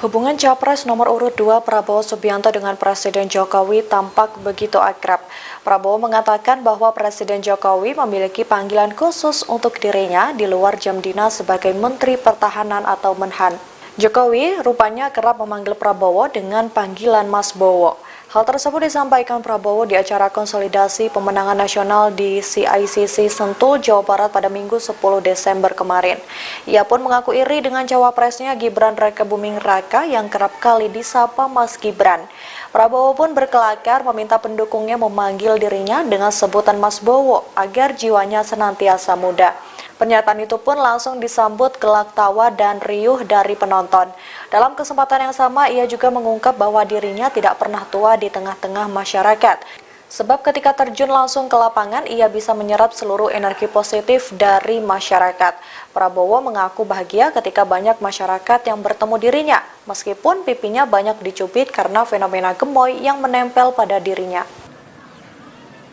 Hubungan Capres nomor urut 2 Prabowo Subianto dengan Presiden Jokowi tampak begitu akrab. Prabowo mengatakan bahwa Presiden Jokowi memiliki panggilan khusus untuk dirinya di luar jam dinas sebagai Menteri Pertahanan atau Menhan. Jokowi rupanya kerap memanggil Prabowo dengan panggilan Mas Bowo. Hal tersebut disampaikan Prabowo di acara konsolidasi pemenangan nasional di CICC Sentul, Jawa Barat pada Minggu 10 Desember kemarin. Ia pun mengaku iri dengan cawapresnya Gibran Rakebuming Raka yang kerap kali disapa Mas Gibran. Prabowo pun berkelakar meminta pendukungnya memanggil dirinya dengan sebutan Mas Bowo agar jiwanya senantiasa muda. Pernyataan itu pun langsung disambut gelak tawa dan riuh dari penonton. Dalam kesempatan yang sama, ia juga mengungkap bahwa dirinya tidak pernah tua di tengah-tengah masyarakat. Sebab ketika terjun langsung ke lapangan, ia bisa menyerap seluruh energi positif dari masyarakat. Prabowo mengaku bahagia ketika banyak masyarakat yang bertemu dirinya, meskipun pipinya banyak dicubit karena fenomena gemoy yang menempel pada dirinya.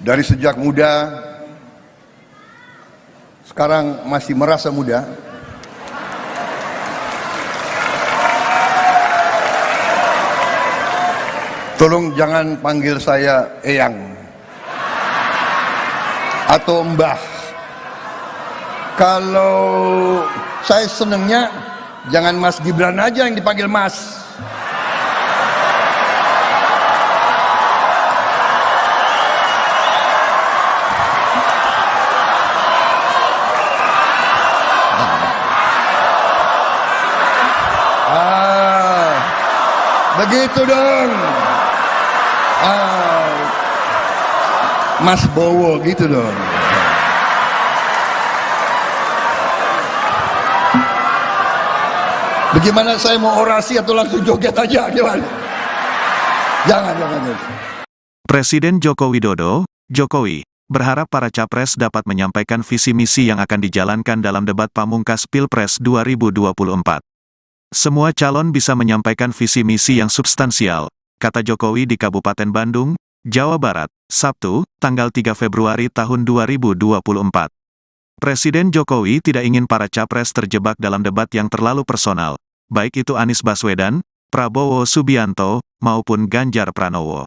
Dari sejak muda, sekarang masih merasa muda. Tolong jangan panggil saya Eyang atau Mbah. Kalau saya senengnya jangan Mas Gibran aja yang dipanggil Mas. Begitu dong. Mas Bowo gitu dong. Bagaimana saya mau orasi atau langsung joget aja gimana? Jangan. Presiden Joko Widodo, Jokowi, berharap para capres dapat menyampaikan visi misi yang akan dijalankan dalam debat pamungkas Pilpres 2024. Semua calon bisa menyampaikan visi misi yang substansial, kata Jokowi di Kabupaten Bandung, Jawa Barat, Sabtu, tanggal 3 Februari tahun 2024. Presiden Jokowi tidak ingin para capres terjebak dalam debat yang terlalu personal, baik itu Anies Baswedan, Prabowo Subianto, maupun Ganjar Pranowo.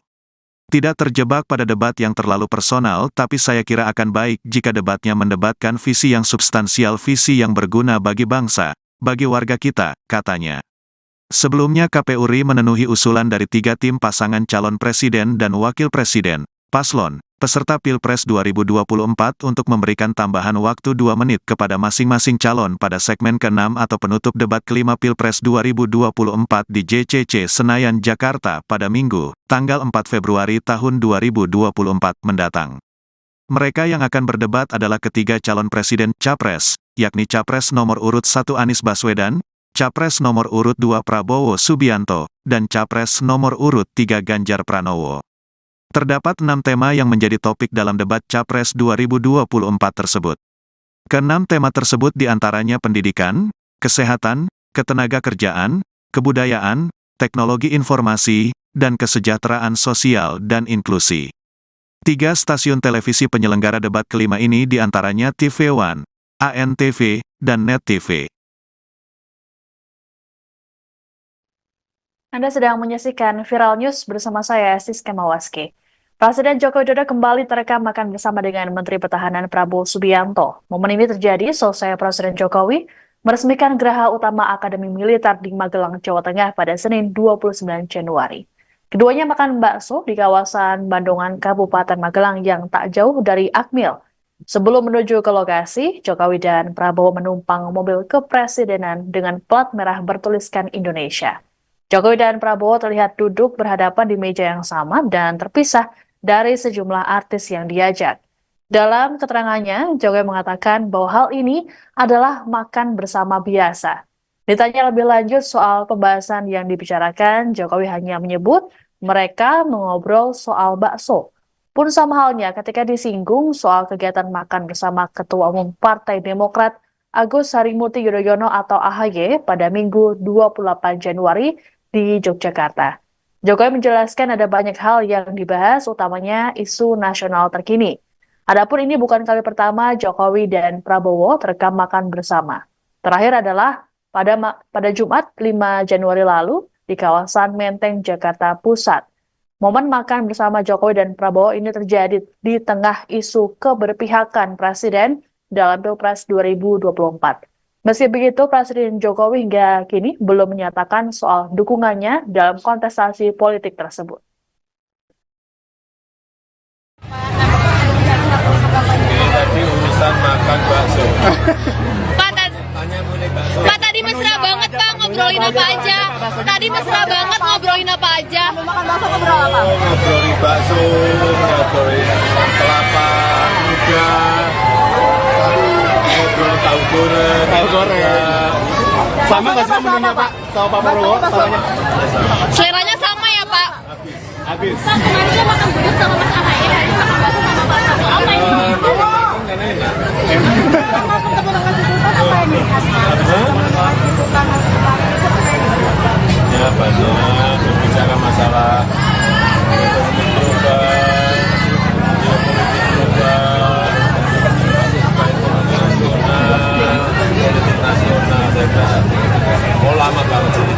Tidak terjebak pada debat yang terlalu personal, tapi saya kira akan baik jika debatnya mendebatkan visi yang substansial, visi yang berguna bagi bangsa, bagi warga kita, katanya. Sebelumnya KPU RI memenuhi usulan dari 3 tim pasangan calon presiden dan wakil presiden, paslon, peserta Pilpres 2024 untuk memberikan tambahan waktu 2 menit kepada masing-masing calon pada segmen ke-6 atau penutup debat kelima Pilpres 2024 di JCC Senayan, Jakarta pada Minggu, tanggal 4 Februari tahun 2024 mendatang. Mereka yang akan berdebat adalah ketiga calon presiden, Capres, yakni Capres nomor urut 1 Anies Baswedan, Capres nomor urut 2 Prabowo Subianto, dan Capres nomor urut 3 Ganjar Pranowo. Terdapat 6 tema yang menjadi topik dalam debat Capres 2024 tersebut. Ke-6 tema tersebut diantaranya pendidikan, kesehatan, ketenagakerjaan, kebudayaan, teknologi informasi, dan kesejahteraan sosial dan inklusi. 3 stasiun televisi penyelenggara debat kelima ini diantaranya TV One, ANTV, dan Net TV. Anda sedang menyaksikan Viral News bersama saya, Siska Mawaski. Presiden Joko Widodo kembali terekam makan bersama dengan Menteri Pertahanan Prabowo Subianto. Momen ini terjadi selesai Presiden Jokowi meresmikan Geraha Utama Akademi Militer di Magelang, Jawa Tengah pada Senin 29 Januari. Keduanya makan bakso di kawasan Bandungan, Kabupaten Magelang yang tak jauh dari Akmil, Sebelum menuju ke lokasi, Jokowi dan Prabowo menumpang mobil kepresidenan dengan plat merah bertuliskan Indonesia. Jokowi dan Prabowo terlihat duduk berhadapan di meja yang sama dan terpisah dari sejumlah artis yang diajak. Dalam keterangannya, Jokowi mengatakan bahwa hal ini adalah makan bersama biasa. Ditanya lebih lanjut soal pembahasan yang dibicarakan, Jokowi hanya menyebut mereka mengobrol soal bakso. Pun sama halnya ketika disinggung soal kegiatan makan bersama Ketua Umum Partai Demokrat Agus Harimurti Yudhoyono atau AHY pada Minggu 28 Januari di Yogyakarta. Jokowi menjelaskan ada banyak hal yang dibahas, utamanya isu nasional terkini. Adapun ini bukan kali pertama Jokowi dan Prabowo terekam makan bersama. Terakhir adalah pada Jumat 5 Januari lalu di kawasan Menteng, Jakarta Pusat. Momen makan bersama Jokowi dan Prabowo ini terjadi di tengah isu keberpihakan Presiden dalam Pilpres 2024. Meski begitu, Presiden Jokowi hingga kini belum menyatakan soal dukungannya dalam kontestasi politik tersebut. Tadi urusan makan bakso. Pak, tadi mesra banget Pak, ngobrolin apa aja? Tadi mesra banget ngobrolin apa aja? Ngobrolin bakso, ngobrolin kelapa muda, ngobrolin tahu goreng. Sama nggak sih menunya Pak? Sama Pak Prabowo? Samanya? Seleranya sama ya Pak? Habis. Pak, kemarin dia makan bubur sama Mas AHY, hari ini makan bakso sama Pak Prabowo. Apa ini? Ya banyak berbicara masalah ekonomi global, politik nasional, saya kira lama banget sih,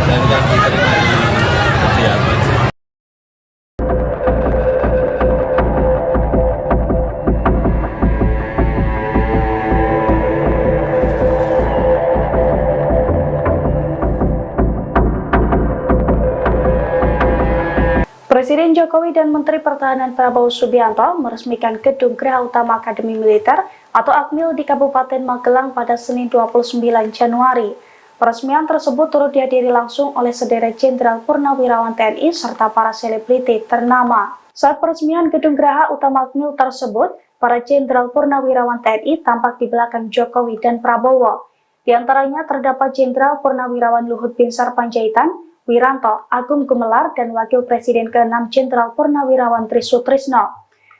dan yang diterima di kegiatan sih. Presiden Jokowi dan Menteri Pertahanan Prabowo Subianto meresmikan Gedung Geraha Utama Akademi Militer atau Akmil di Kabupaten Magelang pada Senin 29 Januari. Peresmian tersebut turut dihadiri langsung oleh sederet Jenderal Purnawirawan TNI serta para selebriti ternama. Saat peresmian Gedung Geraha Utama Akmil tersebut, para Jenderal Purnawirawan TNI tampak di belakang Jokowi dan Prabowo. Di antaranya terdapat Jenderal Purnawirawan Luhut Binsar Panjaitan, Wiranto, Agung Gumelar, dan Wakil Presiden ke-6 Jenderal Purnawirawan Trisutrisno.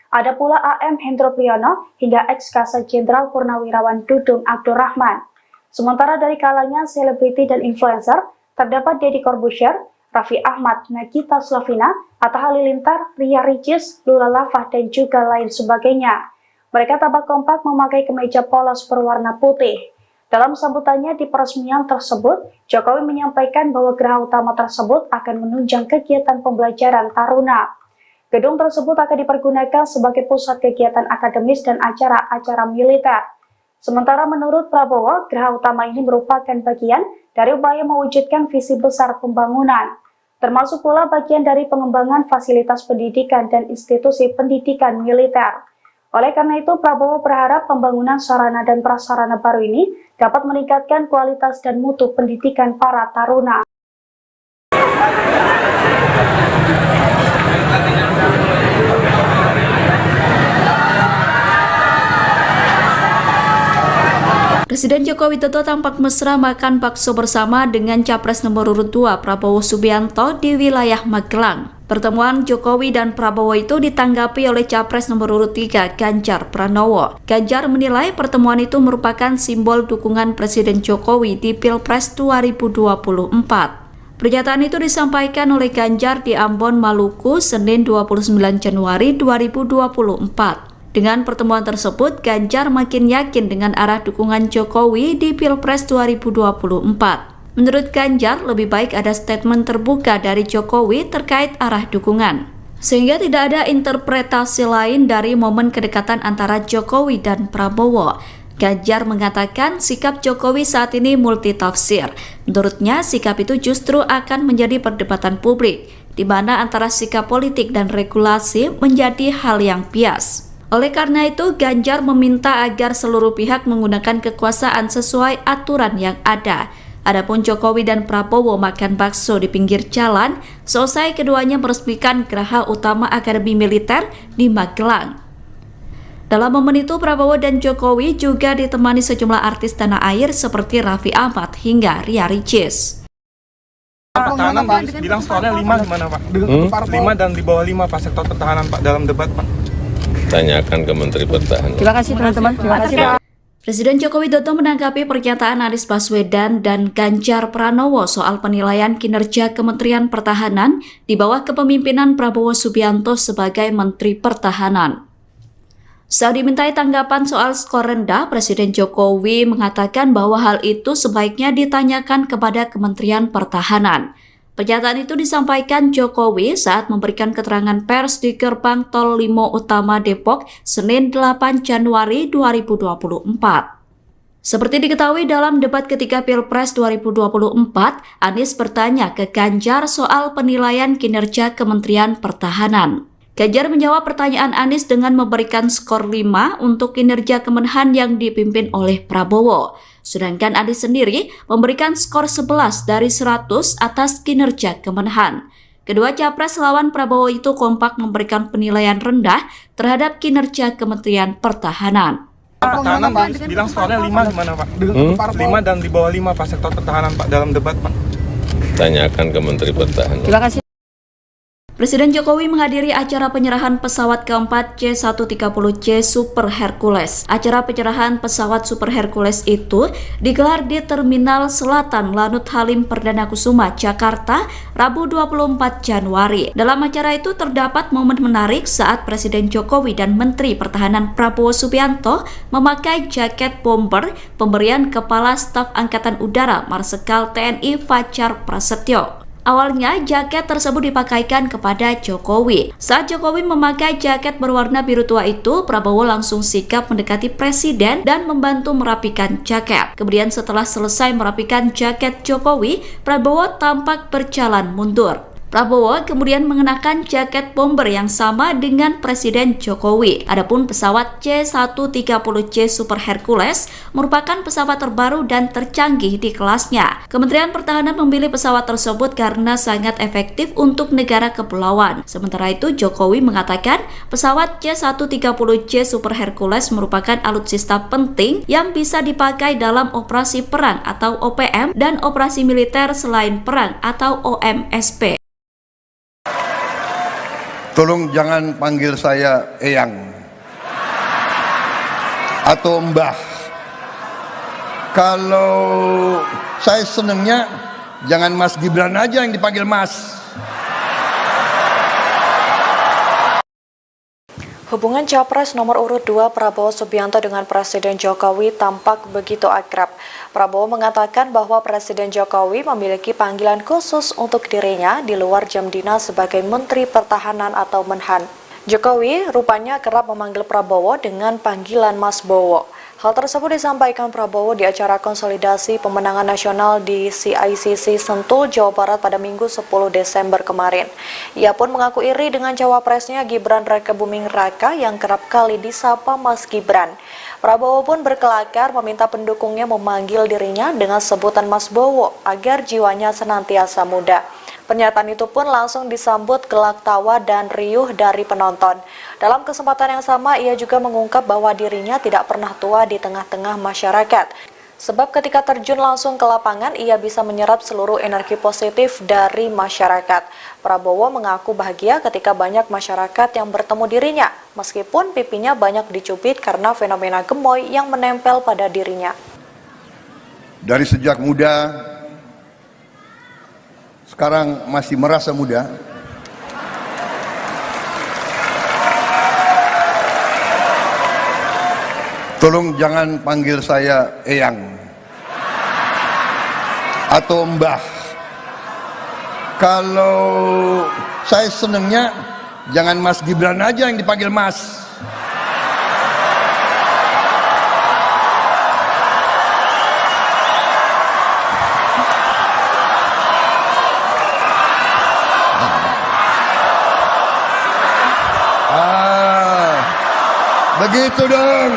Ada pula AM Hendro Priyono hingga ex-Kasat Jenderal Purnawirawan Dudung Abdurrahman. Sementara dari kalangan selebriti dan influencer, terdapat Deddy Corbuzier, Raffi Ahmad, Nagita Slavina, Atta Halilintar, Ria Ricis, Lula Lava, dan juga lain sebagainya. Mereka tampak kompak memakai kemeja polos berwarna putih. Dalam sambutannya di peresmian tersebut, Jokowi menyampaikan bahwa geraha utama tersebut akan menunjang kegiatan pembelajaran taruna. Gedung tersebut akan dipergunakan sebagai pusat kegiatan akademis dan acara-acara militer. Sementara menurut Prabowo, geraha utama ini merupakan bagian dari upaya mewujudkan visi besar pembangunan, termasuk pula bagian dari pengembangan fasilitas pendidikan dan institusi pendidikan militer. Oleh karena itu, Prabowo berharap pembangunan sarana dan prasarana baru ini dapat meningkatkan kualitas dan mutu pendidikan para taruna. Presiden Joko Widodo tampak mesra makan bakso bersama dengan Capres nomor urut 2 Prabowo Subianto di wilayah Magelang. Pertemuan Jokowi dan Prabowo itu ditanggapi oleh Capres nomor urut 3 Ganjar Pranowo. Ganjar menilai pertemuan itu merupakan simbol dukungan Presiden Jokowi di Pilpres 2024. Pernyataan itu disampaikan oleh Ganjar di Ambon, Maluku, Senin 29 Januari 2024. Dengan pertemuan tersebut, Ganjar makin yakin dengan arah dukungan Jokowi di Pilpres 2024. Menurut Ganjar, lebih baik ada statement terbuka dari Jokowi terkait arah dukungan, sehingga tidak ada interpretasi lain dari momen kedekatan antara Jokowi dan Prabowo. Ganjar mengatakan sikap Jokowi saat ini multitafsir. Menurutnya, sikap itu justru akan menjadi perdebatan publik, di mana antara sikap politik dan regulasi menjadi hal yang bias. Oleh karena itu, Ganjar meminta agar seluruh pihak menggunakan kekuasaan sesuai aturan yang ada. Adapun Jokowi dan Prabowo makan bakso di pinggir jalan, selesai keduanya meresmikan Geraha Utama Akademi Militer di Magelang. Dalam momen itu, Prabowo dan Jokowi juga ditemani sejumlah artis tanah air seperti Raffi Ahmad hingga Ria Ricis. Pertahanan bilang skornya 5 gimana Pak? 5 dan di bawah 5 Pak sektor pertahanan Pak dalam debat Pak. Tanyakan ke Menteri Pertahanan. Terima kasih teman-teman. Terima kasih Pak. Presiden Joko Widodo menanggapi pernyataan Anies Baswedan dan Ganjar Pranowo soal penilaian kinerja Kementerian Pertahanan di bawah kepemimpinan Prabowo Subianto sebagai Menteri Pertahanan. Saat dimintai tanggapan soal skor rendah, Presiden Jokowi mengatakan bahwa hal itu sebaiknya ditanyakan kepada Kementerian Pertahanan. Pernyataan itu disampaikan Jokowi saat memberikan keterangan pers di Gerbang Tol Limo Utama Depok, Senin 8 Januari 2024. Seperti diketahui dalam debat ketiga Pilpres 2024, Anies bertanya ke Ganjar soal penilaian kinerja Kementerian Pertahanan. Ganjar menjawab pertanyaan Anies dengan memberikan skor 5 untuk kinerja Kemenhan yang dipimpin oleh Prabowo. Sedangkan Anies sendiri memberikan skor 11 dari 100 atas kinerja Kemenhan. Kedua capres lawan Prabowo itu kompak memberikan penilaian rendah terhadap kinerja Kementerian Pertahanan. Pertahanan bilang skornya 5 gimana Pak? 5 dan di bawah 5 Pak sektor pertahanan Pak dalam debat Pak. Tanyakan ke Menteri Pertahanan. Terima kasih. Presiden Jokowi menghadiri acara penyerahan pesawat keempat C-130C Super Hercules. Acara penyerahan pesawat Super Hercules itu digelar di Terminal Selatan Lanut Halim Perdana Kusuma, Jakarta, Rabu 24 Januari. Dalam acara itu terdapat momen menarik saat Presiden Jokowi dan Menteri Pertahanan Prabowo Subianto memakai jaket bomber pemberian Kepala Staf Angkatan Udara Marsikal TNI Fajar Prasetyo. Awalnya, jaket tersebut dipakaikan kepada Jokowi. Saat Jokowi memakai jaket berwarna biru tua itu, Prabowo langsung sigap mendekati Presiden dan membantu merapikan jaket. Kemudian setelah selesai merapikan jaket Jokowi, Prabowo tampak berjalan mundur. Prabowo kemudian mengenakan jaket bomber yang sama dengan Presiden Jokowi. Adapun pesawat C-130C Super Hercules merupakan pesawat terbaru dan tercanggih di kelasnya. Kementerian Pertahanan memilih pesawat tersebut karena sangat efektif untuk negara kepulauan. Sementara itu, Jokowi mengatakan pesawat C-130C Super Hercules merupakan alutsista penting yang bisa dipakai dalam operasi perang atau OPM dan operasi militer selain perang atau OMSP. Tolong jangan panggil saya Eyang atau Mbah. Kalau saya senengnya jangan Mas Gibran aja yang dipanggil Mas. Hubungan Capres nomor urut 2 Prabowo Subianto dengan Presiden Jokowi tampak begitu akrab. Prabowo mengatakan bahwa Presiden Jokowi memiliki panggilan khusus untuk dirinya di luar jam dinas sebagai Menteri Pertahanan atau Menhan. Jokowi rupanya kerap memanggil Prabowo dengan panggilan Mas Bowo. Hal tersebut disampaikan Prabowo di acara konsolidasi pemenangan nasional di CICC Sentul, Jawa Barat pada Minggu 10 Desember kemarin. Ia pun mengaku iri dengan cawapresnya Gibran Rakebuming Raka yang kerap kali disapa Mas Gibran. Prabowo pun berkelakar meminta pendukungnya memanggil dirinya dengan sebutan Mas Bowo agar jiwanya senantiasa muda. Pernyataan itu pun langsung disambut gelak tawa dan riuh dari penonton. Dalam kesempatan yang sama, ia juga mengungkap bahwa dirinya tidak pernah tua di tengah-tengah masyarakat. Sebab ketika terjun langsung ke lapangan, ia bisa menyerap seluruh energi positif dari masyarakat. Prabowo mengaku bahagia ketika banyak masyarakat yang bertemu dirinya, meskipun pipinya banyak dicubit karena fenomena gemoy yang menempel pada dirinya. Dari sejak muda, sekarang masih merasa muda. Tolong jangan panggil saya Eyang atau Mbah. Kalau saya senengnya jangan Mas Gibran aja yang dipanggil Mas. Begitu dong.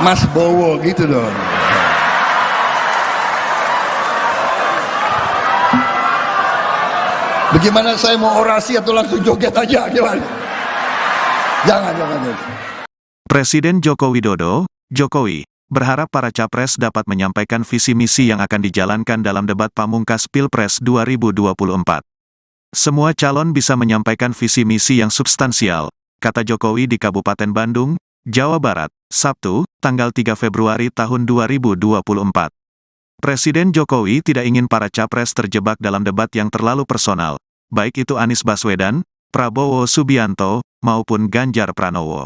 Mas Bowo gitu dong. Bagaimana saya mau orasi atau langsung joget aja? Gimana? Jangan. Presiden Joko Widodo, Jokowi, berharap para capres dapat menyampaikan visi misi yang akan dijalankan dalam debat pamungkas Pilpres 2024. Semua calon bisa menyampaikan visi misi yang substansial, kata Jokowi di Kabupaten Bandung, Jawa Barat, Sabtu, tanggal 3 Februari tahun 2024. Presiden Jokowi tidak ingin para capres terjebak dalam debat yang terlalu personal, baik itu Anies Baswedan, Prabowo Subianto, maupun Ganjar Pranowo.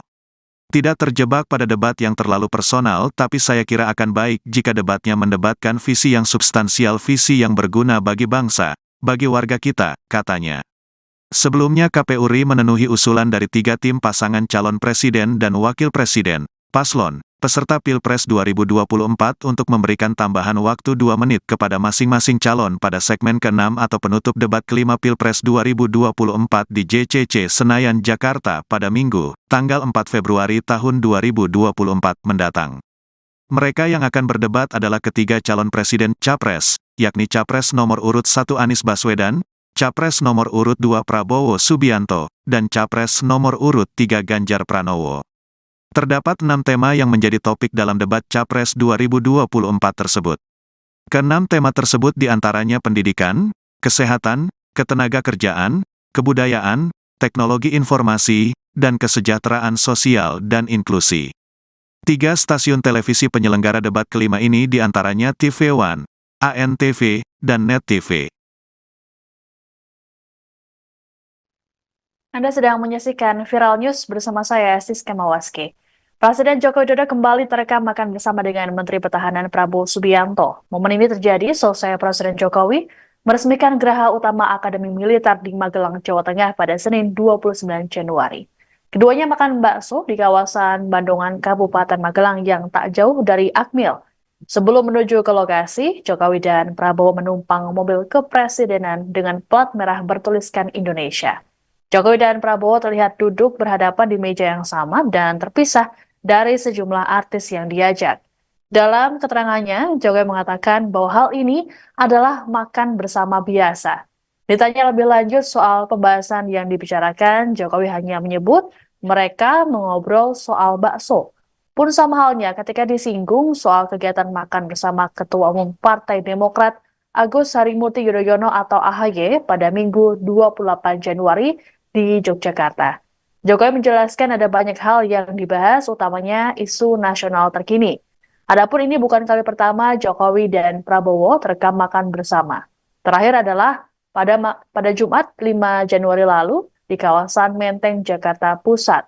Tidak terjebak pada debat yang terlalu personal, tapi saya kira akan baik jika debatnya mendebatkan visi yang substansial, visi yang berguna bagi bangsa, bagi warga kita, katanya. Sebelumnya KPU RI memenuhi usulan dari 3 tim pasangan calon presiden dan wakil presiden, paslon, peserta Pilpres 2024 untuk memberikan tambahan waktu 2 menit kepada masing-masing calon pada segmen ke-6 atau penutup debat kelima Pilpres 2024 di JCC Senayan, Jakarta pada Minggu, tanggal 4 Februari tahun 2024 mendatang. Mereka yang akan berdebat adalah ketiga calon presiden Capres, yakni Capres nomor urut 1 Anies Baswedan, Capres nomor urut 2 Prabowo Subianto, dan Capres nomor urut 3 Ganjar Pranowo. Terdapat 6 tema yang menjadi topik dalam debat Capres 2024 tersebut. Ke-6 tema tersebut diantaranya pendidikan, kesehatan, ketenagakerjaan, kebudayaan, teknologi informasi, dan kesejahteraan sosial dan inklusi. 3 stasiun televisi penyelenggara debat kelima ini diantaranya TV One, ANTV, dan Net TV. Anda sedang menyaksikan Viral News bersama saya, Siska Mawaski. Presiden Joko Widodo kembali terekam makan bersama dengan Menteri Pertahanan Prabowo Subianto. Momen ini terjadi selesai Presiden Jokowi meresmikan Geraha Utama Akademi Militer di Magelang, Jawa Tengah pada Senin 29 Januari. Keduanya makan bakso di kawasan Bandungan, Kabupaten Magelang yang tak jauh dari Akmil. Sebelum menuju ke lokasi, Jokowi dan Prabowo menumpang mobil kepresidenan dengan plat merah bertuliskan Indonesia. Jokowi dan Prabowo terlihat duduk berhadapan di meja yang sama dan terpisah dari sejumlah artis yang diajak. Dalam keterangannya, Jokowi mengatakan bahwa hal ini adalah makan bersama biasa. Ditanya lebih lanjut soal pembahasan yang dibicarakan, Jokowi hanya menyebut mereka mengobrol soal bakso. Pun sama halnya ketika disinggung soal kegiatan makan bersama Ketua Umum Partai Demokrat Agus Harimurti Yudhoyono atau AHY pada Minggu 28 Januari di Yogyakarta. Jokowi menjelaskan ada banyak hal yang dibahas, utamanya isu nasional terkini. Adapun ini bukan kali pertama Jokowi dan Prabowo terekam makan bersama. Terakhir adalah pada Jumat 5 Januari lalu di kawasan Menteng, Jakarta Pusat.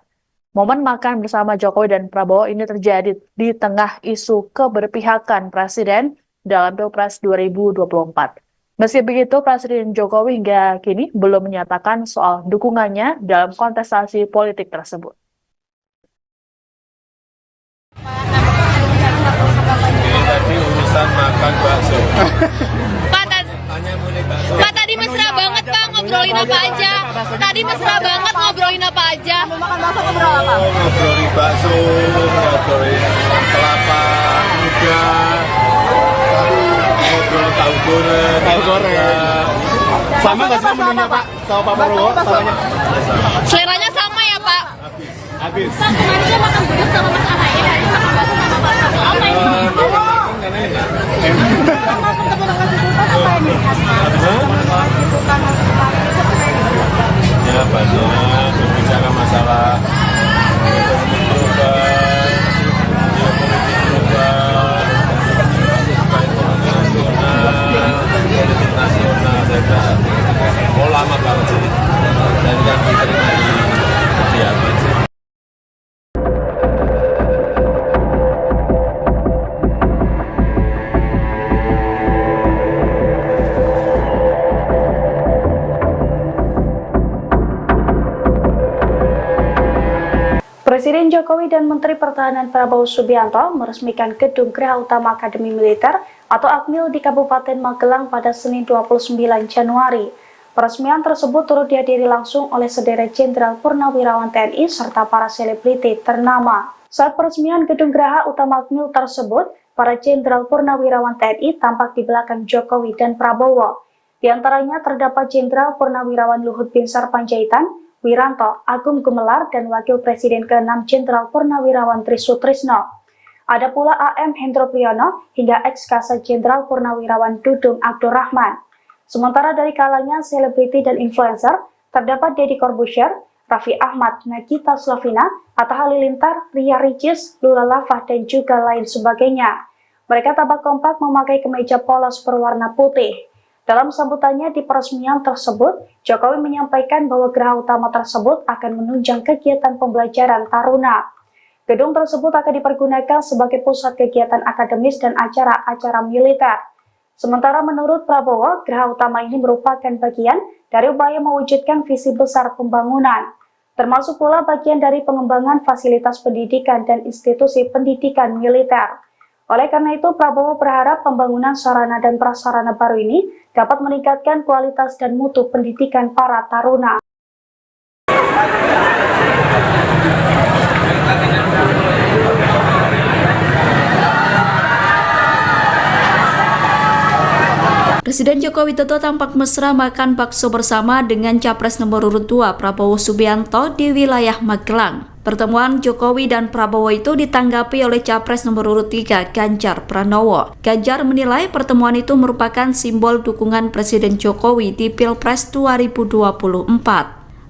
Momen makan bersama Jokowi dan Prabowo ini terjadi di tengah isu keberpihakan Presiden dalam Pilpres 2024. Meski begitu, Presiden Jokowi hingga kini belum menyatakan soal dukungannya dalam kontestasi politik tersebut. Ini tadi urusan makan bakso. Pak, tadi mesra banget Pak, ngobrolin apa aja? Tadi mesra banget ngobrolin apa aja? Ngobrolin bakso, ngobrolin kelapa muda, ngobrol tahu goreng. Sama nggak sih menunya Pak? Sama Pak Prabowo? Samanya? Seleranya sama ya Pak? Habis. Pak, kemarin dia makan gudeg sama Mas AHY, hari ini makan bakso sama Pak Prabowo. Apa ini? Ya banyak berbicara masalah ekonomi global, politik nasional, saya kira mau lama banget sih, dan yang diterima di kediaman sih. Presiden Jokowi dan Menteri Pertahanan Prabowo Subianto meresmikan Gedung Geraha Utama Akademi Militer atau Akmil di Kabupaten Magelang pada Senin 29 Januari. Peresmian tersebut turut dihadiri langsung oleh sederet Jenderal Purnawirawan TNI serta para selebriti ternama. Saat peresmian gedung geraha utama Akmil tersebut, para Jenderal Purnawirawan TNI tampak di belakang Jokowi dan Prabowo. Di antaranya terdapat Jenderal Purnawirawan Luhut Binsar Panjaitan, Wiranto, Agung Gumelar, dan Wakil Presiden ke-6 Jenderal Purnawirawan Trisutrisno. Ada pula AM Hendro Priyono hingga ex-Kasat Jenderal Purnawirawan Dudung Abdurrahman. Sementara dari kalangan selebriti dan influencer, terdapat Deddy Corbuzier, Raffi Ahmad, Nagita Slavina, Atta Halilintar, Ria Ricis, Lula Lava, dan juga lain sebagainya. Mereka tampak kompak memakai kemeja polos berwarna putih. Dalam sambutannya di peresmian tersebut, Jokowi menyampaikan bahwa geraha utama tersebut akan menunjang kegiatan pembelajaran taruna. Gedung tersebut akan dipergunakan sebagai pusat kegiatan akademis dan acara-acara militer. Sementara menurut Prabowo, geraha utama ini merupakan bagian dari upaya mewujudkan visi besar pembangunan, termasuk pula bagian dari pengembangan fasilitas pendidikan dan institusi pendidikan militer. Oleh karena itu, Prabowo berharap pembangunan sarana dan prasarana baru ini dapat meningkatkan kualitas dan mutu pendidikan para taruna. Presiden Joko Widodo tampak mesra makan bakso bersama dengan Capres nomor urut 2 Prabowo Subianto di wilayah Magelang. Pertemuan Jokowi dan Prabowo itu ditanggapi oleh Capres nomor urut 3 Ganjar Pranowo. Ganjar menilai pertemuan itu merupakan simbol dukungan Presiden Jokowi di Pilpres 2024.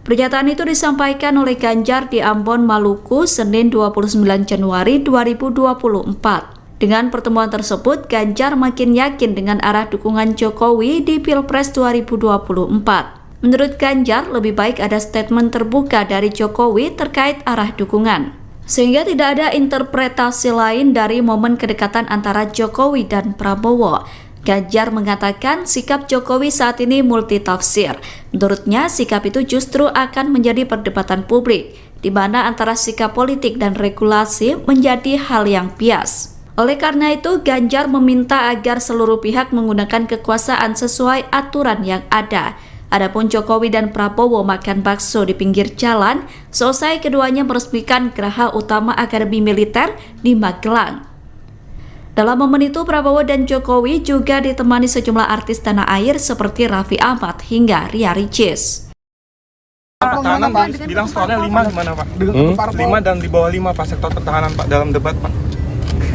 Pernyataan itu disampaikan oleh Ganjar di Ambon, Maluku, Senin 29 Januari 2024. Dengan pertemuan tersebut, Ganjar makin yakin dengan arah dukungan Jokowi di Pilpres 2024. Menurut Ganjar, lebih baik ada statement terbuka dari Jokowi terkait arah dukungan, sehingga tidak ada interpretasi lain dari momen kedekatan antara Jokowi dan Prabowo. Ganjar mengatakan sikap Jokowi saat ini multitafsir. Menurutnya, sikap itu justru akan menjadi perdebatan publik, di mana antara sikap politik dan regulasi menjadi hal yang bias. Oleh karena itu, Ganjar meminta agar seluruh pihak menggunakan kekuasaan sesuai aturan yang ada. Adapun Jokowi dan Prabowo makan bakso di pinggir jalan, selesai keduanya meresmikan geraha utama Akademi Militer di Magelang. Dalam momen itu, Prabowo dan Jokowi juga ditemani sejumlah artis tanah air seperti Raffi Ahmad hingga Ria Ricis. Pertahanan bilang skornya 5 gimana Pak? 5 dan di bawah 5 Pak, sektor pertahanan Pak, dalam debat Pak.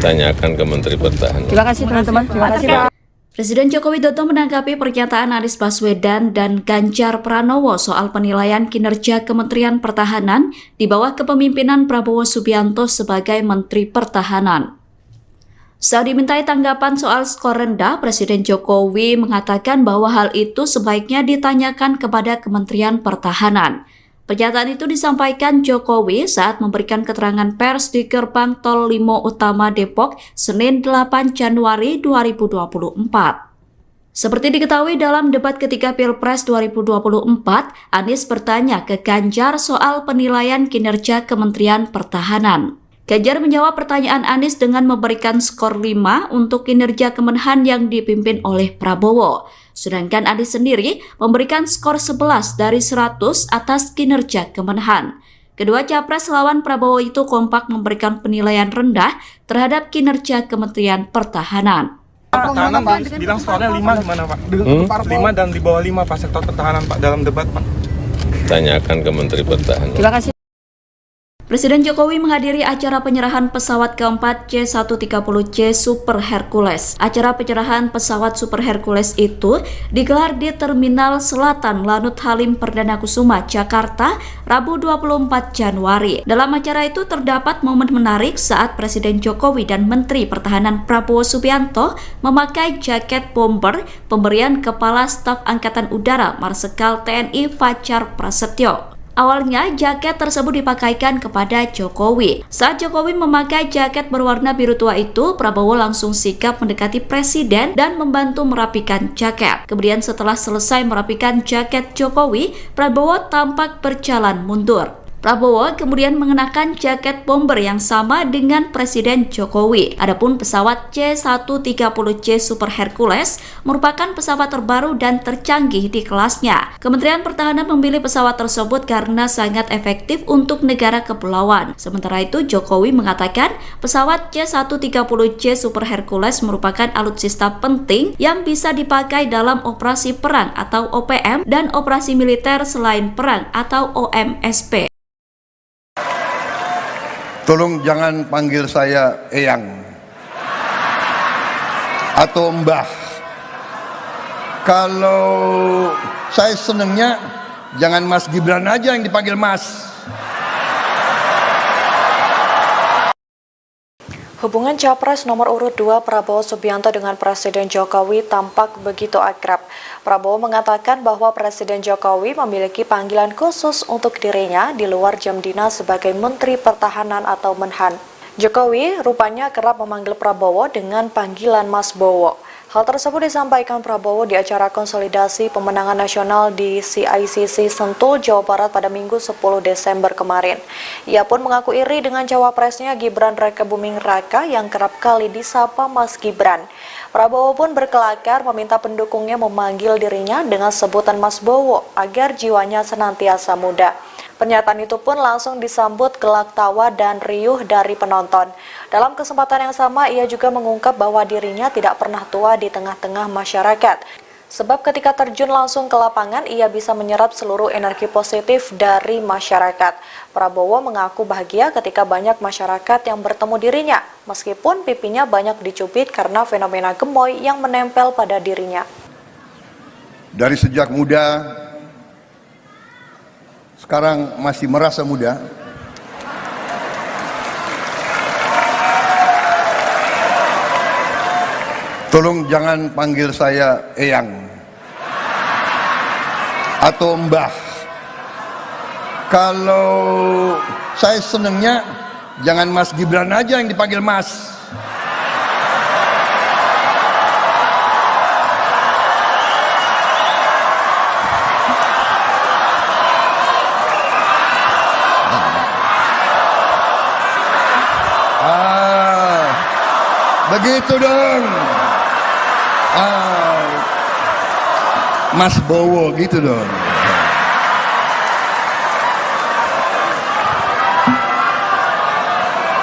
Tanyakan ke Menteri Pertahanan. Terima kasih teman-teman. Terima kasih Pak. Presiden Joko Widodo menanggapi pernyataan Anies Baswedan dan Ganjar Pranowo soal penilaian kinerja Kementerian Pertahanan di bawah kepemimpinan Prabowo Subianto sebagai Menteri Pertahanan. Saat dimintai tanggapan soal skor rendah, Presiden Jokowi mengatakan bahwa hal itu sebaiknya ditanyakan kepada Kementerian Pertahanan. Pernyataan itu disampaikan Jokowi saat memberikan keterangan pers di Gerbang Tol Limo Utama Depok, Senin 8 Januari 2024. Seperti diketahui dalam debat ketiga Pilpres 2024, Anies bertanya ke Ganjar soal penilaian kinerja Kementerian Pertahanan. Ganjar menjawab pertanyaan Anies dengan memberikan skor 5 untuk kinerja Kemenhan yang dipimpin oleh Prabowo. Sedangkan Anies sendiri memberikan skor 11 dari 100 atas kinerja Kemenhan. Kedua capres lawan Prabowo itu kompak memberikan penilaian rendah terhadap kinerja Kementerian Pertahanan. Pertahanan bilang skornya 5 gimana Pak? 5 dan di bawah 5 Pak, sektor pertahanan Pak, dalam debat Pak. Tanyakan ke Menteri Pertahanan. Terima kasih. Presiden Jokowi menghadiri acara penyerahan pesawat keempat C-130C Super Hercules. Acara penyerahan pesawat Super Hercules itu digelar di Terminal Selatan Lanut Halim Perdana Kusuma, Jakarta, Rabu 24 Januari. Dalam acara itu terdapat momen menarik saat Presiden Jokowi dan Menteri Pertahanan Prabowo Subianto memakai jaket bomber pemberian Kepala Staf Angkatan Udara Marsikal TNI Fajar Prasetyo. Awalnya, jaket tersebut dipakaikan kepada Jokowi. Saat Jokowi memakai jaket berwarna biru tua itu, Prabowo langsung sigap mendekati Presiden dan membantu merapikan jaket. Kemudian setelah selesai merapikan jaket Jokowi, Prabowo tampak berjalan mundur. Prabowo kemudian mengenakan jaket bomber yang sama dengan Presiden Jokowi. Adapun pesawat C-130J Super Hercules merupakan pesawat terbaru dan tercanggih di kelasnya. Kementerian Pertahanan memilih pesawat tersebut karena sangat efektif untuk negara kepulauan. Sementara itu, Jokowi mengatakan pesawat C-130J Super Hercules merupakan alutsista penting yang bisa dipakai dalam operasi perang atau OPM dan operasi militer selain perang atau OMSP. Tolong jangan panggil saya Eyang atau Mbah. Kalau saya senengnya jangan Mas Gibran aja yang dipanggil Mas. Hubungan Capres nomor urut 2 Prabowo Subianto dengan Presiden Jokowi tampak begitu akrab. Prabowo mengatakan bahwa Presiden Jokowi memiliki panggilan khusus untuk dirinya di luar jam dinas sebagai Menteri Pertahanan atau Menhan. Jokowi rupanya kerap memanggil Prabowo dengan panggilan Mas Bowo. Hal tersebut disampaikan Prabowo di acara konsolidasi pemenangan nasional di CICC Sentul, Jawa Barat pada Minggu 10 Desember kemarin. Ia pun mengaku iri dengan cawapresnya Gibran Rakebuming Raka yang kerap kali disapa Mas Gibran. Prabowo pun berkelakar meminta pendukungnya memanggil dirinya dengan sebutan Mas Bowo agar jiwanya senantiasa muda. Pernyataan itu pun langsung disambut gelak tawa dan riuh dari penonton. Dalam kesempatan yang sama, ia juga mengungkap bahwa dirinya tidak pernah tua di tengah-tengah masyarakat. Sebab ketika terjun langsung ke lapangan, ia bisa menyerap seluruh energi positif dari masyarakat. Prabowo mengaku bahagia ketika banyak masyarakat yang bertemu dirinya, meskipun pipinya banyak dicubit karena fenomena gemoy yang menempel pada dirinya. Dari sejak muda, sekarang masih merasa muda. Tolong jangan panggil saya Eyang atau Mbah. Kalau saya senengnya jangan Mas Gibran aja yang dipanggil Mas. Begitu dong. Mas Bowo gitu dong.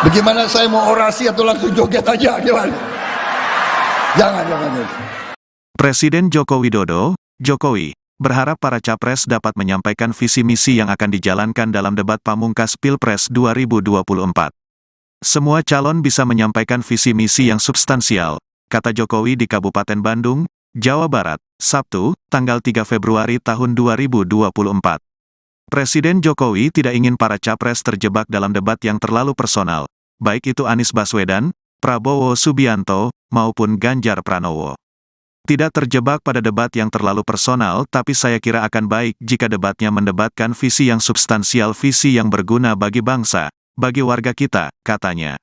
Bagaimana saya mau orasi atau langsung joget aja? Gimana? Jangan. Presiden Joko Widodo, Jokowi, berharap para capres dapat menyampaikan visi misi yang akan dijalankan dalam debat pamungkas Pilpres 2024. Semua calon bisa menyampaikan visi misi yang substansial, kata Jokowi di Kabupaten Bandung, Jawa Barat, Sabtu, tanggal 3 Februari tahun 2024. Presiden Jokowi tidak ingin para capres terjebak dalam debat yang terlalu personal, baik itu Anies Baswedan, Prabowo Subianto, maupun Ganjar Pranowo. Tidak terjebak pada debat yang terlalu personal, tapi saya kira akan baik jika debatnya mendebatkan visi yang substansial, visi yang berguna bagi bangsa, bagi warga kita, katanya.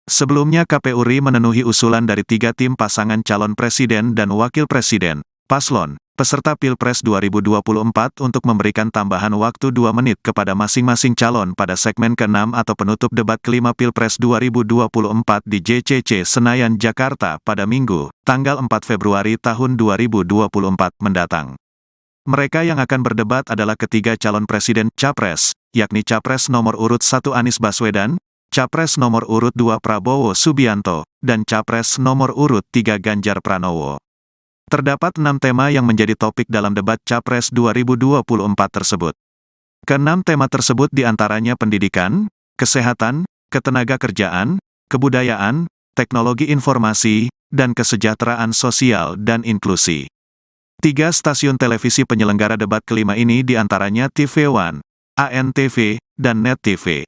Sebelumnya KPU RI memenuhi usulan dari 3 tim pasangan calon presiden dan wakil presiden, paslon, peserta Pilpres 2024 untuk memberikan tambahan waktu 2 menit kepada masing-masing calon pada segmen ke-6 atau penutup debat kelima Pilpres 2024 di JCC Senayan, Jakarta pada Minggu, tanggal 4 Februari tahun 2024 mendatang. Mereka yang akan berdebat adalah ketiga calon presiden Capres, yakni Capres nomor urut 1 Anies Baswedan, Capres nomor urut 2 Prabowo Subianto, dan Capres nomor urut 3 Ganjar Pranowo. Terdapat 6 tema yang menjadi topik dalam debat Capres 2024 tersebut. Ke-6 tema tersebut diantaranya pendidikan, kesehatan, ketenagakerjaan, kebudayaan, teknologi informasi, dan kesejahteraan sosial dan inklusi. 3 stasiun televisi penyelenggara debat kelima ini diantaranya TV One, ANTV, dan Net TV.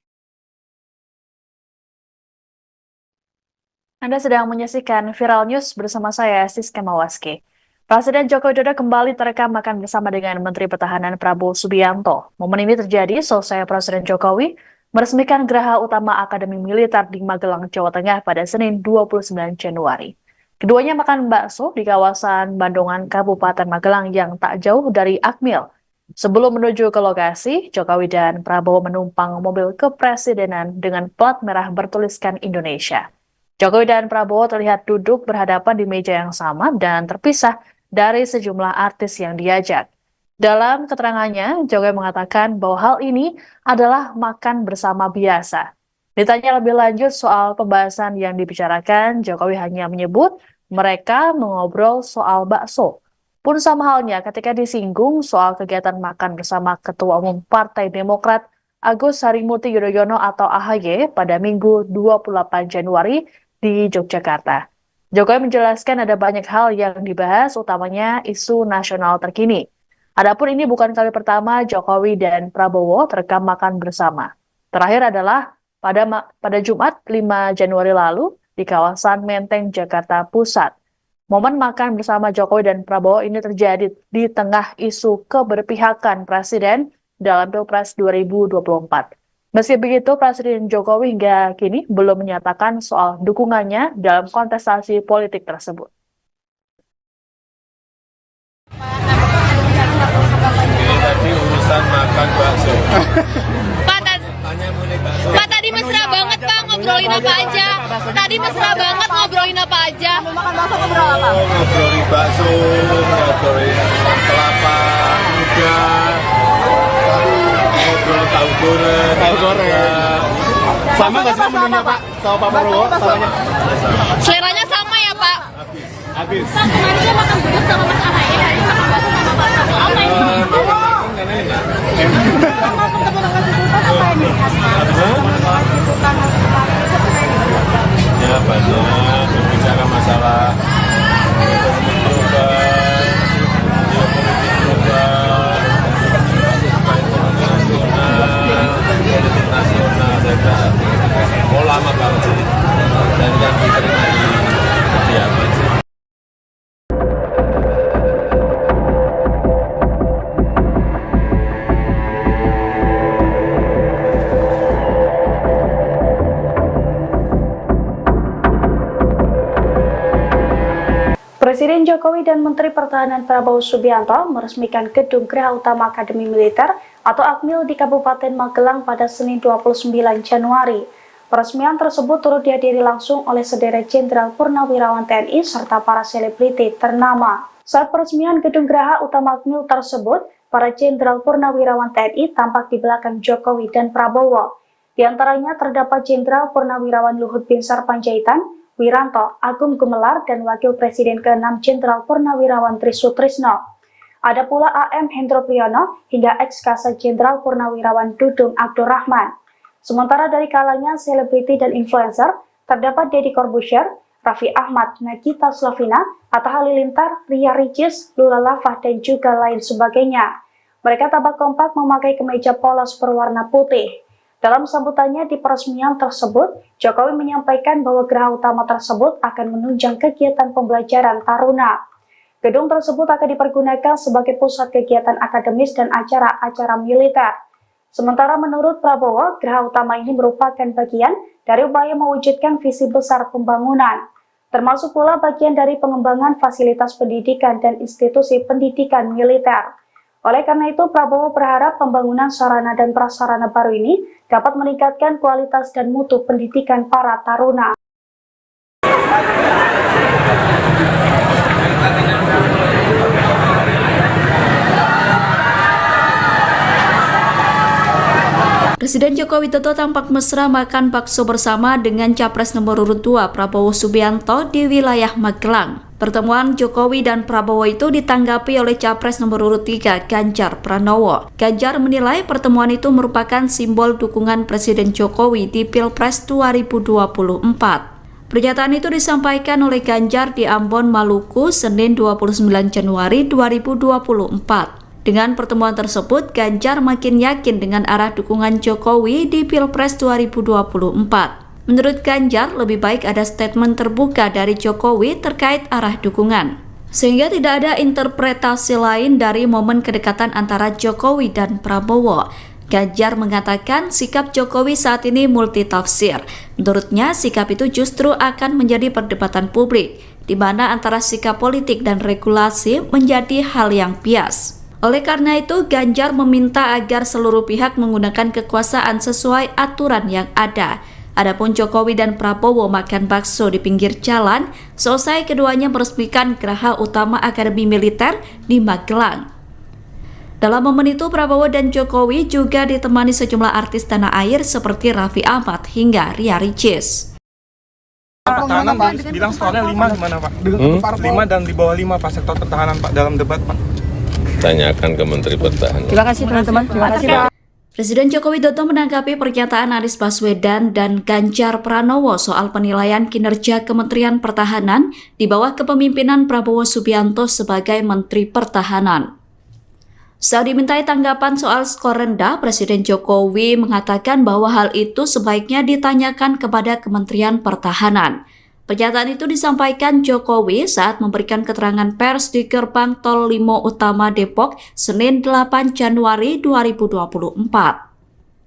Anda sedang menyaksikan Viral News bersama saya, Siska Mawaski. Presiden Joko Widodo kembali terekam makan bersama dengan Menteri Pertahanan Prabowo Subianto. Momen ini terjadi selesai Presiden Jokowi meresmikan Geraha Utama Akademi Militer di Magelang, Jawa Tengah pada Senin 29 Januari. Keduanya makan bakso di kawasan Bandungan, Kabupaten Magelang yang tak jauh dari Akmil. Sebelum menuju ke lokasi, Jokowi dan Prabowo menumpang mobil kepresidenan dengan plat merah bertuliskan Indonesia. Jokowi dan Prabowo terlihat duduk berhadapan di meja yang sama dan terpisah dari sejumlah artis yang diajak. Dalam keterangannya, Jokowi mengatakan bahwa hal ini adalah makan bersama biasa. Ditanya lebih lanjut soal pembahasan yang dibicarakan, Jokowi hanya menyebut mereka mengobrol soal bakso. Pun sama halnya ketika disinggung soal kegiatan makan bersama Ketua Umum Partai Demokrat Agus Harimurti Yudhoyono atau AHY pada Minggu 28 Januari di Yogyakarta. Jokowi menjelaskan ada banyak hal yang dibahas, utamanya isu nasional terkini. Adapun ini bukan kali pertama Jokowi dan Prabowo terekam makan bersama. Terakhir adalah pada Jumat 5 Januari lalu di kawasan Menteng, Jakarta Pusat. Momen makan bersama Jokowi dan Prabowo ini terjadi di tengah isu keberpihakan Presiden dalam Pilpres 2024. Meski begitu, Presiden Jokowi hingga kini belum menyatakan soal dukungannya dalam kontestasi politik tersebut. Ini tadi urusan makan bakso. Pak, tadi mesra banget Pak, ngobrolin apa aja? Tadi mesra banget ngobrolin apa aja? Ngobrolin bakso, ngobrolin kelapa muda, ngobrol tahu goreng. Sama nggak sih menunya Pak? Sama Pak Prabowo? Samanya? Seleranya sama ya Pak? Habis. Pak, kemarin dia makan gudeg sama Mas AHY, hari ini makan bakso sama Pak Prabowo. Apa ini? Ya banyak berbicara masalah ekonomi global, politik nasional, saya kira lama banget sih, dan yang diterima di kediaman sih. Presiden Jokowi dan Menteri Pertahanan Prabowo Subianto meresmikan Gedung Geraha Utama Akademi Militer atau AKMIL di Kabupaten Magelang pada Senin 29 Januari. Peresmian tersebut turut dihadiri langsung oleh sederet Jenderal Purnawirawan TNI serta para selebriti ternama. Saat peresmian Gedung Geraha Utama AKMIL tersebut, para Jenderal Purnawirawan TNI tampak di belakang Jokowi dan Prabowo. Di antaranya terdapat Jenderal Purnawirawan Luhut Binsar Panjaitan, Wiranto, Agung Gumelar, dan Wakil Presiden ke-6 Jenderal Purnawirawan Trisutrisno. Ada pula AM Hendro Priyono hingga ex-Kasat Jenderal Purnawirawan Dudung Abdurrahman. Sementara dari kalangan selebriti dan influencer, terdapat Deddy Corbuzier, Raffi Ahmad, Nagita Slavina, Atta Halilintar, Ria Ricis, Lula Lava, dan juga lain sebagainya. Mereka tampak kompak memakai kemeja polos berwarna putih. Dalam sambutannya di peresmian tersebut, Jokowi menyampaikan bahwa geraha utama tersebut akan menunjang kegiatan pembelajaran taruna. Gedung tersebut akan dipergunakan sebagai pusat kegiatan akademis dan acara-acara militer. Sementara menurut Prabowo, geraha utama ini merupakan bagian dari upaya mewujudkan visi besar pembangunan, termasuk pula bagian dari pengembangan fasilitas pendidikan dan institusi pendidikan militer. Oleh karena itu, Prabowo berharap pembangunan sarana dan prasarana baru ini dapat meningkatkan kualitas dan mutu pendidikan para taruna. Presiden Joko Widodo tampak mesra makan bakso bersama dengan Capres nomor urut 2 Prabowo Subianto di wilayah Magelang. Pertemuan Jokowi dan Prabowo itu ditanggapi oleh Capres nomor urut 3 Ganjar Pranowo. Ganjar menilai pertemuan itu merupakan simbol dukungan Presiden Jokowi di Pilpres 2024. Pernyataan itu disampaikan oleh Ganjar di Ambon, Maluku, Senin 29 Januari 2024. Dengan pertemuan tersebut, Ganjar makin yakin dengan arah dukungan Jokowi di Pilpres 2024. Menurut Ganjar, lebih baik ada statement terbuka dari Jokowi terkait arah dukungan, sehingga tidak ada interpretasi lain dari momen kedekatan antara Jokowi dan Prabowo. Ganjar mengatakan sikap Jokowi saat ini multitafsir. Menurutnya, sikap itu justru akan menjadi perdebatan publik, di mana antara sikap politik dan regulasi menjadi hal yang bias. Oleh karena itu, Ganjar meminta agar seluruh pihak menggunakan kekuasaan sesuai aturan yang ada. Adapun Jokowi dan Prabowo makan bakso di pinggir jalan, selesai keduanya meresmikan Geraha Utama Akademi Militer di Magelang. Dalam momen itu, Prabowo dan Jokowi juga ditemani sejumlah artis tanah air seperti Raffi Ahmad hingga Ria Ricis. Pertahanan bilang skornya 5 gimana Pak? 5 dan di bawah 5 Pak sektor pertahanan Pak dalam debat Pak. Tanyakan ke Menteri Pertahanan. Terima kasih teman-teman. Terima kasih Pak. Presiden Joko Widodo menanggapi pernyataan Anies Baswedan dan Ganjar Pranowo soal penilaian kinerja Kementerian Pertahanan di bawah kepemimpinan Prabowo Subianto sebagai Menteri Pertahanan. Saat dimintai tanggapan soal skor rendah, Presiden Jokowi mengatakan bahwa hal itu sebaiknya ditanyakan kepada Kementerian Pertahanan. Pernyataan itu disampaikan Jokowi saat memberikan keterangan pers di Gerbang Tol Limo Utama Depok, Senin 8 Januari 2024.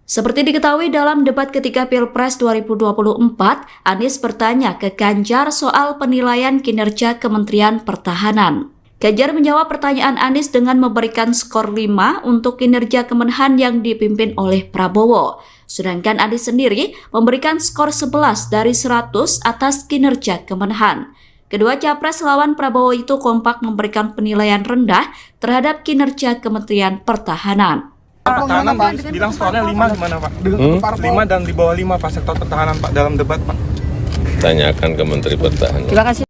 Seperti diketahui dalam debat ketiga Pilpres 2024, Anies bertanya ke Ganjar soal penilaian kinerja Kementerian Pertahanan. Ganjar menjawab pertanyaan Anies dengan memberikan skor 5 untuk kinerja Kemenhan yang dipimpin oleh Prabowo. Sedangkan Anies sendiri memberikan skor 11 dari 100 atas kinerja Kemenhan. Kedua capres lawan Prabowo itu kompak memberikan penilaian rendah terhadap kinerja Kementerian Pertahanan. Pertahanan bilang skornya 5 gimana Pak? 5 dan di bawah 5 Pak sektor pertahanan Pak dalam debat Pak. Tanyakan ke Menteri Pertahanan. Terima kasih.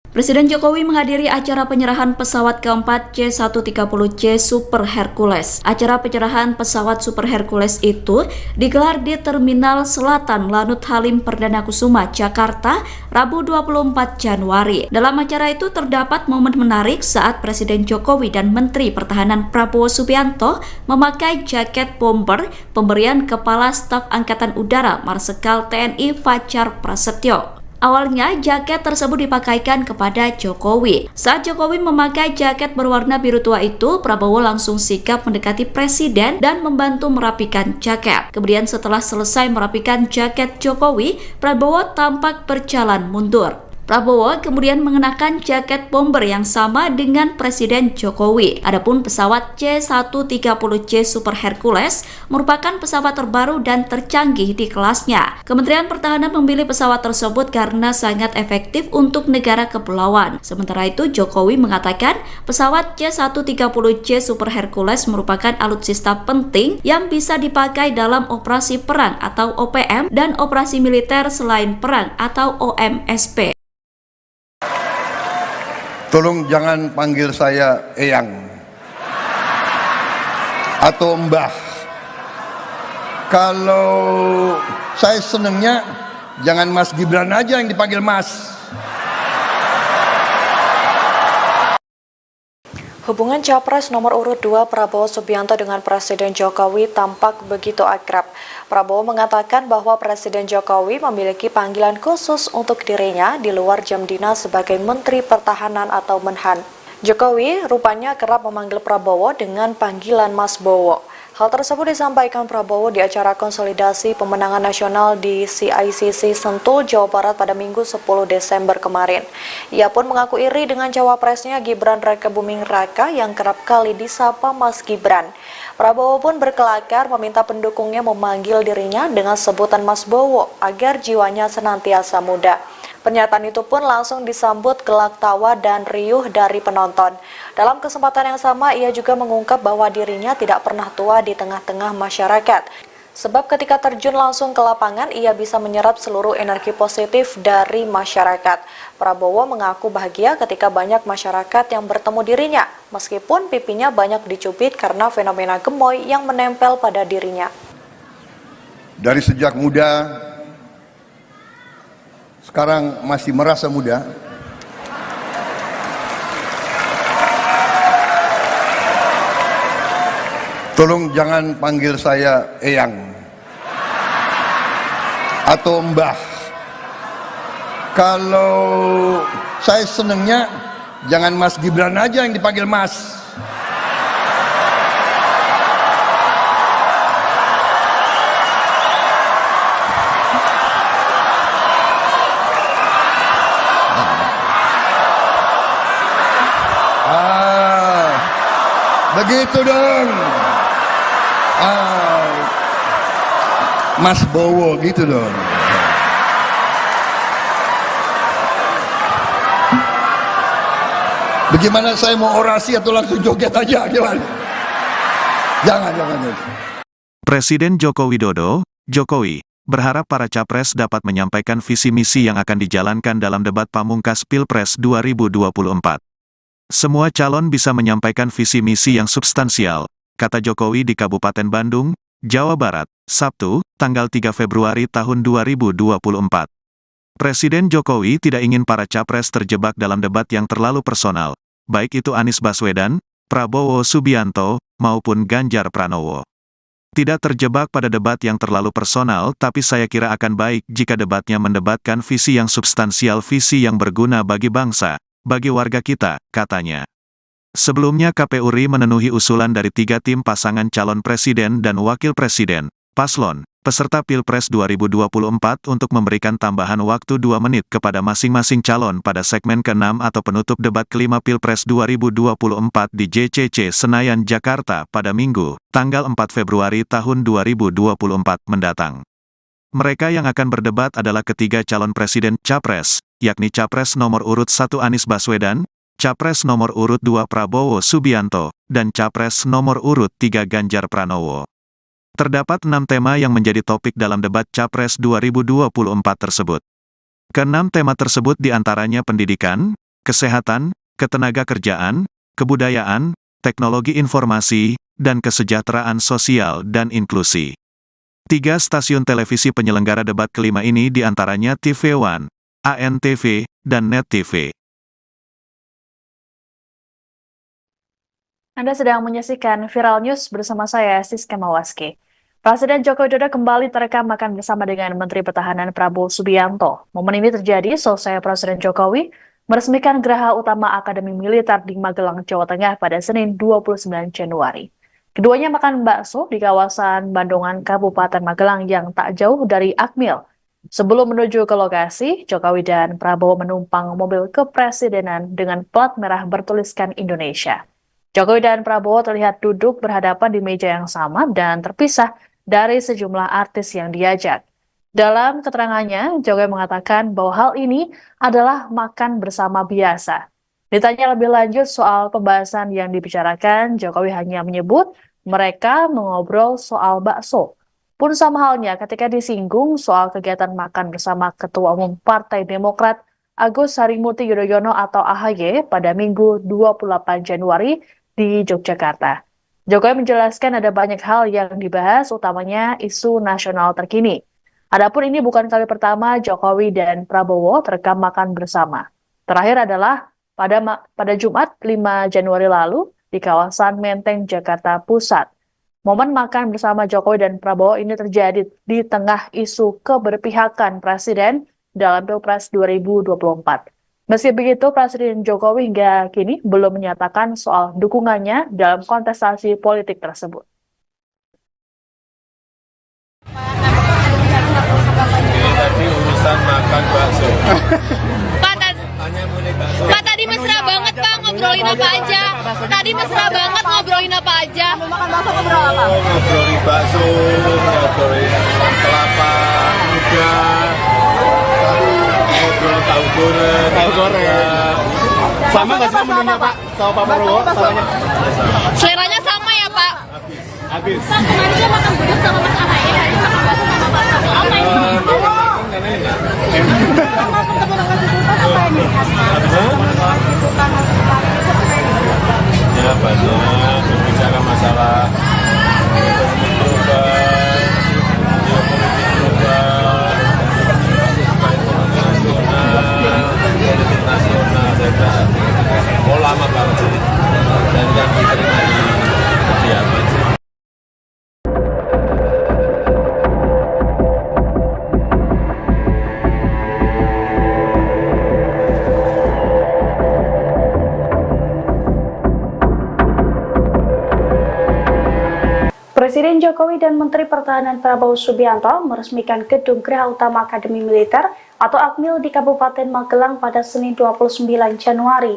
Presiden Jokowi menghadiri acara penyerahan pesawat keempat C-130C Super Hercules. Acara penyerahan pesawat Super Hercules itu digelar di Terminal Selatan Lanut Halim Perdana Kusuma, Jakarta, Rabu 24 Januari. Dalam acara itu terdapat momen menarik saat Presiden Jokowi dan Menteri Pertahanan Prabowo Subianto memakai jaket bomber pemberian Kepala Staf Angkatan Udara Marsikal TNI Fajar Prasetyo. Awalnya, jaket tersebut dipakaikan kepada Jokowi. Saat Jokowi memakai jaket berwarna biru tua itu, Prabowo langsung sigap mendekati Presiden dan membantu merapikan jaket. Kemudian setelah selesai merapikan jaket Jokowi, Prabowo tampak berjalan mundur. Prabowo kemudian mengenakan jaket bomber yang sama dengan Presiden Jokowi. Adapun pesawat C-130C Super Hercules merupakan pesawat terbaru dan tercanggih di kelasnya. Kementerian Pertahanan memilih pesawat tersebut karena sangat efektif untuk negara kepulauan. Sementara itu, Jokowi mengatakan pesawat C-130C Super Hercules merupakan alutsista penting yang bisa dipakai dalam operasi perang atau OPM dan operasi militer selain perang atau OMSP. Tolong jangan panggil saya Eyang atau Mbah. Kalau saya senengnya jangan Mas Gibran aja yang dipanggil Mas. Hubungan Capres nomor urut 2 Prabowo Subianto dengan Presiden Jokowi tampak begitu akrab. Prabowo mengatakan bahwa Presiden Jokowi memiliki panggilan khusus untuk dirinya di luar jam dinas sebagai Menteri Pertahanan atau Menhan. Jokowi rupanya kerap memanggil Prabowo dengan panggilan Mas Bowo. Hal tersebut disampaikan Prabowo di acara konsolidasi pemenangan nasional di CICC Sentul, Jawa Barat pada Minggu 10 Desember kemarin. Ia pun mengaku iri dengan cawapresnya Gibran Rakebuming Raka yang kerap kali disapa Mas Gibran. Prabowo pun berkelakar meminta pendukungnya memanggil dirinya dengan sebutan Mas Bowo agar jiwanya senantiasa muda. Pernyataan itu pun langsung disambut gelak tawa dan riuh dari penonton. Dalam kesempatan yang sama, ia juga mengungkap bahwa dirinya tidak pernah tua di tengah-tengah masyarakat. Sebab ketika terjun langsung ke lapangan, ia bisa menyerap seluruh energi positif dari masyarakat. Prabowo mengaku bahagia ketika banyak masyarakat yang bertemu dirinya, meskipun pipinya banyak dicubit karena fenomena gemoy yang menempel pada dirinya. Dari sejak muda, sekarang masih merasa muda. Tolong jangan panggil saya Eyang atau Mbah. Kalau saya senengnya jangan Mas Gibran aja yang dipanggil Mas. Begitu dong. Mas Bowo gitu dong. Bagaimana saya mau orasi atau langsung joget aja gimana? Jangan. Presiden Joko Widodo, Jokowi, berharap para capres dapat menyampaikan visi misi yang akan dijalankan dalam debat pamungkas Pilpres 2024. Semua calon bisa menyampaikan visi misi yang substansial, kata Jokowi di Kabupaten Bandung, Jawa Barat, Sabtu, tanggal 3 Februari tahun 2024. Presiden Jokowi tidak ingin para capres terjebak dalam debat yang terlalu personal, baik itu Anies Baswedan, Prabowo Subianto, maupun Ganjar Pranowo. Tidak terjebak pada debat yang terlalu personal, tapi saya kira akan baik jika debatnya mendebatkan visi yang substansial, visi yang berguna bagi bangsa, bagi warga kita, katanya. Sebelumnya KPU RI memenuhi usulan dari 3 tim pasangan calon presiden dan wakil presiden, paslon, peserta Pilpres 2024 untuk memberikan tambahan waktu 2 menit kepada masing-masing calon pada segmen ke-6 atau penutup debat kelima Pilpres 2024 di JCC Senayan, Jakarta pada Minggu, tanggal 4 Februari tahun 2024 mendatang. Mereka yang akan berdebat adalah ketiga calon presiden Capres, yakni Capres nomor urut 1 Anies Baswedan, Capres nomor urut 2 Prabowo Subianto, dan Capres nomor urut 3 Ganjar Pranowo. Terdapat 6 tema yang menjadi topik dalam debat Capres 2024 tersebut. Ke-6 tema tersebut diantaranya pendidikan, kesehatan, ketenagakerjaan, kebudayaan, teknologi informasi, dan kesejahteraan sosial dan inklusi. 3 stasiun televisi penyelenggara debat kelima ini diantaranya TV One, ANTV, dan Net TV. Anda sedang menyaksikan Viral News bersama saya, Siska Mawaski. Presiden Joko Widodo kembali terekam makan bersama dengan Menteri Pertahanan Prabowo Subianto. Momen ini terjadi selesai Presiden Jokowi meresmikan Geraha Utama Akademi Militer di Magelang, Jawa Tengah pada Senin 29 Januari. Keduanya makan bakso di kawasan Bandungan, Kabupaten Magelang yang tak jauh dari Akmil. Sebelum menuju ke lokasi, Jokowi dan Prabowo menumpang mobil kepresidenan dengan plat merah bertuliskan Indonesia. Jokowi dan Prabowo terlihat duduk berhadapan di meja yang sama dan terpisah dari sejumlah artis yang diajak. Dalam keterangannya, Jokowi mengatakan bahwa hal ini adalah makan bersama biasa. Ditanya lebih lanjut soal pembahasan yang dibicarakan, Jokowi hanya menyebut mereka mengobrol soal bakso. Pun sama halnya ketika disinggung soal kegiatan makan bersama Ketua Umum Partai Demokrat Agus Harimurti Yudhoyono atau AHY pada Minggu 28 Januari di Yogyakarta. Jokowi menjelaskan ada banyak hal yang dibahas, utamanya isu nasional terkini. Adapun ini bukan kali pertama Jokowi dan Prabowo terekam makan bersama. Terakhir adalah pada Jumat 5 Januari lalu di kawasan Menteng, Jakarta Pusat. Momen makan bersama Jokowi dan Prabowo ini terjadi di tengah isu keberpihakan Presiden dalam Pilpres 2024. Meski begitu, Presiden Jokowi hingga kini belum menyatakan soal dukungannya dalam kontestasi politik tersebut. Ini tadi urusan makan bakso. Pak, tadi mesra banget Pak, ngobrolin apa aja? Tadi mesra banget ngobrolin apa aja? Ngobrolin bakso, ngobrolin kelapa muda, ngobrol tahu goreng. Sama nggak sih menunya Pak? Sama Pak Prabowo? Samanya? Seleranya sama ya Pak? Habis. Pak, kemarin dia makan gudeg sama Mas AHY, hari ini makan bakso sama Pak Prabowo. Apa ini? Ya banyak berbicara masalah ekonomi global, geopolitik global, ekonomi nasional, politik nasional, saya kira lama banget sih, dan yang diterima di kediaman sih. Presiden Jokowi dan Menteri Pertahanan Prabowo Subianto meresmikan Gedung Geraha Utama Akademi Militer atau Akmil di Kabupaten Magelang pada Senin 29 Januari.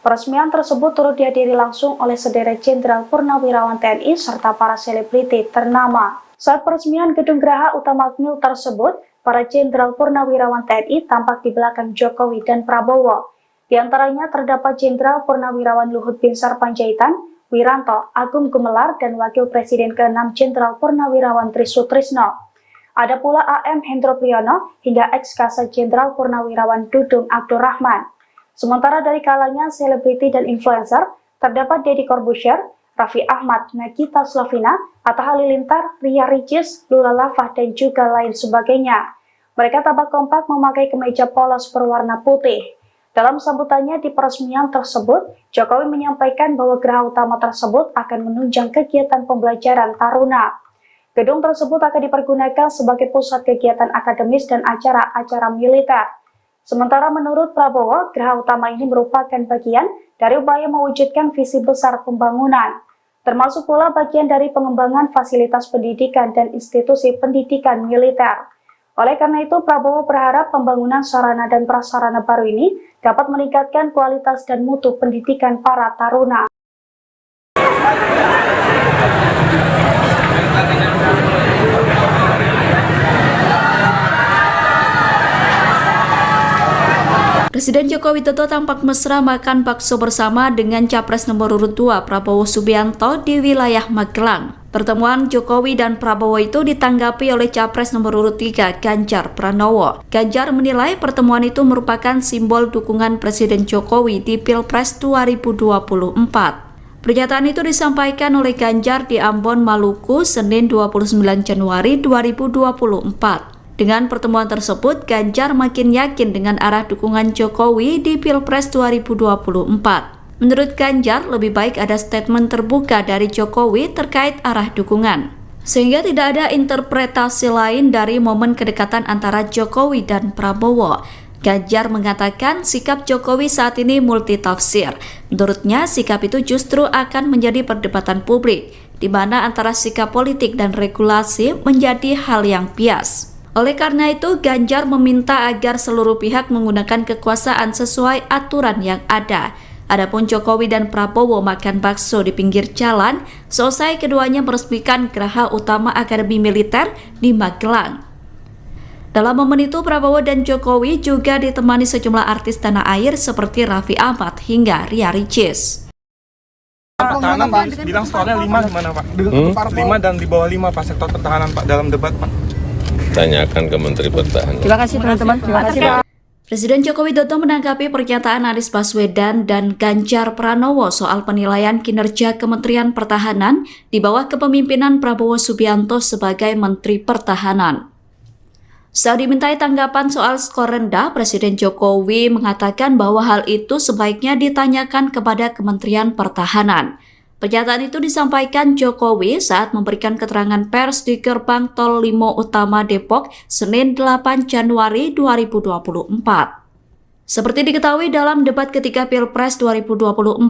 Peresmian tersebut turut dihadiri langsung oleh sederet Jenderal Purnawirawan TNI serta para selebriti ternama. Saat peresmian gedung geraha utama Akmil tersebut, para Jenderal Purnawirawan TNI tampak di belakang Jokowi dan Prabowo. Di antaranya terdapat Jenderal Purnawirawan Luhut Binsar Panjaitan, Wiranto, Agung Gumelar, dan Wakil Presiden ke-6 Jenderal Purnawirawan Trisutrisno. Ada pula AM Hendro Priyono hingga ex-Kasat Jenderal Purnawirawan Dudung Abdurrahman. Sementara dari kalangan selebriti dan influencer, terdapat Deddy Corbuzier, Raffi Ahmad, Nagita Slavina, Atta Halilintar, Ria Ricis, Lula Lava, dan juga lain sebagainya. Mereka tampak kompak memakai kemeja polos berwarna putih. Dalam sambutannya di peresmian tersebut, Jokowi menyampaikan bahwa geraha utama tersebut akan menunjang kegiatan pembelajaran taruna. Gedung tersebut akan dipergunakan sebagai pusat kegiatan akademis dan acara-acara militer. Sementara menurut Prabowo, geraha utama ini merupakan bagian dari upaya mewujudkan visi besar pembangunan, termasuk pula bagian dari pengembangan fasilitas pendidikan dan institusi pendidikan militer. Oleh karena itu, Prabowo berharap pembangunan sarana dan prasarana baru ini dapat meningkatkan kualitas dan mutu pendidikan para taruna. Presiden Joko Widodo tampak mesra makan bakso bersama dengan Capres nomor urut 2 Prabowo Subianto di wilayah Magelang. Pertemuan Jokowi dan Prabowo itu ditanggapi oleh Capres nomor urut 3 Ganjar Pranowo. Ganjar menilai pertemuan itu merupakan simbol dukungan Presiden Jokowi di Pilpres 2024. Pernyataan itu disampaikan oleh Ganjar di Ambon, Maluku, Senin 29 Januari 2024. Dengan pertemuan tersebut, Ganjar makin yakin dengan arah dukungan Jokowi di Pilpres 2024. Menurut Ganjar, lebih baik ada statement terbuka dari Jokowi terkait arah dukungan, sehingga tidak ada interpretasi lain dari momen kedekatan antara Jokowi dan Prabowo. Ganjar mengatakan sikap Jokowi saat ini multitafsir. Menurutnya, sikap itu justru akan menjadi perdebatan publik, di mana antara sikap politik dan regulasi menjadi hal yang bias. Oleh karena itu, Ganjar meminta agar seluruh pihak menggunakan kekuasaan sesuai aturan yang ada. Adapun Jokowi dan Prabowo makan bakso di pinggir jalan, selesai keduanya meresmikan geraha utama Akademi Militer di Magelang. Dalam momen itu, Prabowo dan Jokowi juga ditemani sejumlah artis tanah air seperti Raffi Ahmad hingga Ria Ricis. Pertahanan bilang skornya 5 gimana Pak? 5 dan di bawah 5 Pak, sektor pertahanan Pak dalam debat Pak. Tanyakan ke Menteri Pertahanan. Terima kasih teman-teman. Terima kasih Pak. Presiden Joko Widodo menanggapi pernyataan Anies Baswedan dan Ganjar Pranowo soal penilaian kinerja Kementerian Pertahanan di bawah kepemimpinan Prabowo Subianto sebagai Menteri Pertahanan. Saat dimintai tanggapan soal skor rendah, Presiden Jokowi mengatakan bahwa hal itu sebaiknya ditanyakan kepada Kementerian Pertahanan. Pernyataan itu disampaikan Jokowi saat memberikan keterangan pers di Gerbang Tol Limo Utama Depok, Senin 8 Januari 2024. Seperti diketahui dalam debat ketiga Pilpres 2024,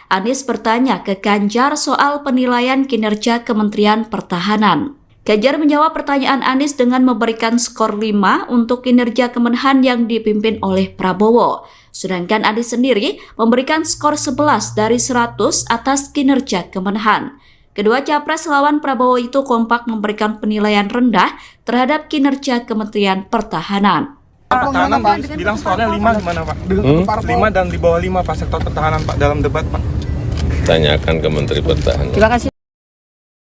Anies bertanya ke Ganjar soal penilaian kinerja Kementerian Pertahanan. Ganjar menjawab pertanyaan Anies dengan memberikan skor 5 untuk kinerja Kemenhan yang dipimpin oleh Prabowo. Sedangkan Anies sendiri memberikan skor 11 dari 100 atas kinerja Kemenhan. Kedua capres lawan Prabowo itu kompak memberikan penilaian rendah terhadap kinerja Kementerian Pertahanan. Pertahanan bilang skornya 5 gimana Pak? 5 dan di bawah 5 Pak, sektor pertahanan Pak dalam debat Pak. Tanyakan ke Menteri Pertahanan. Terima kasih.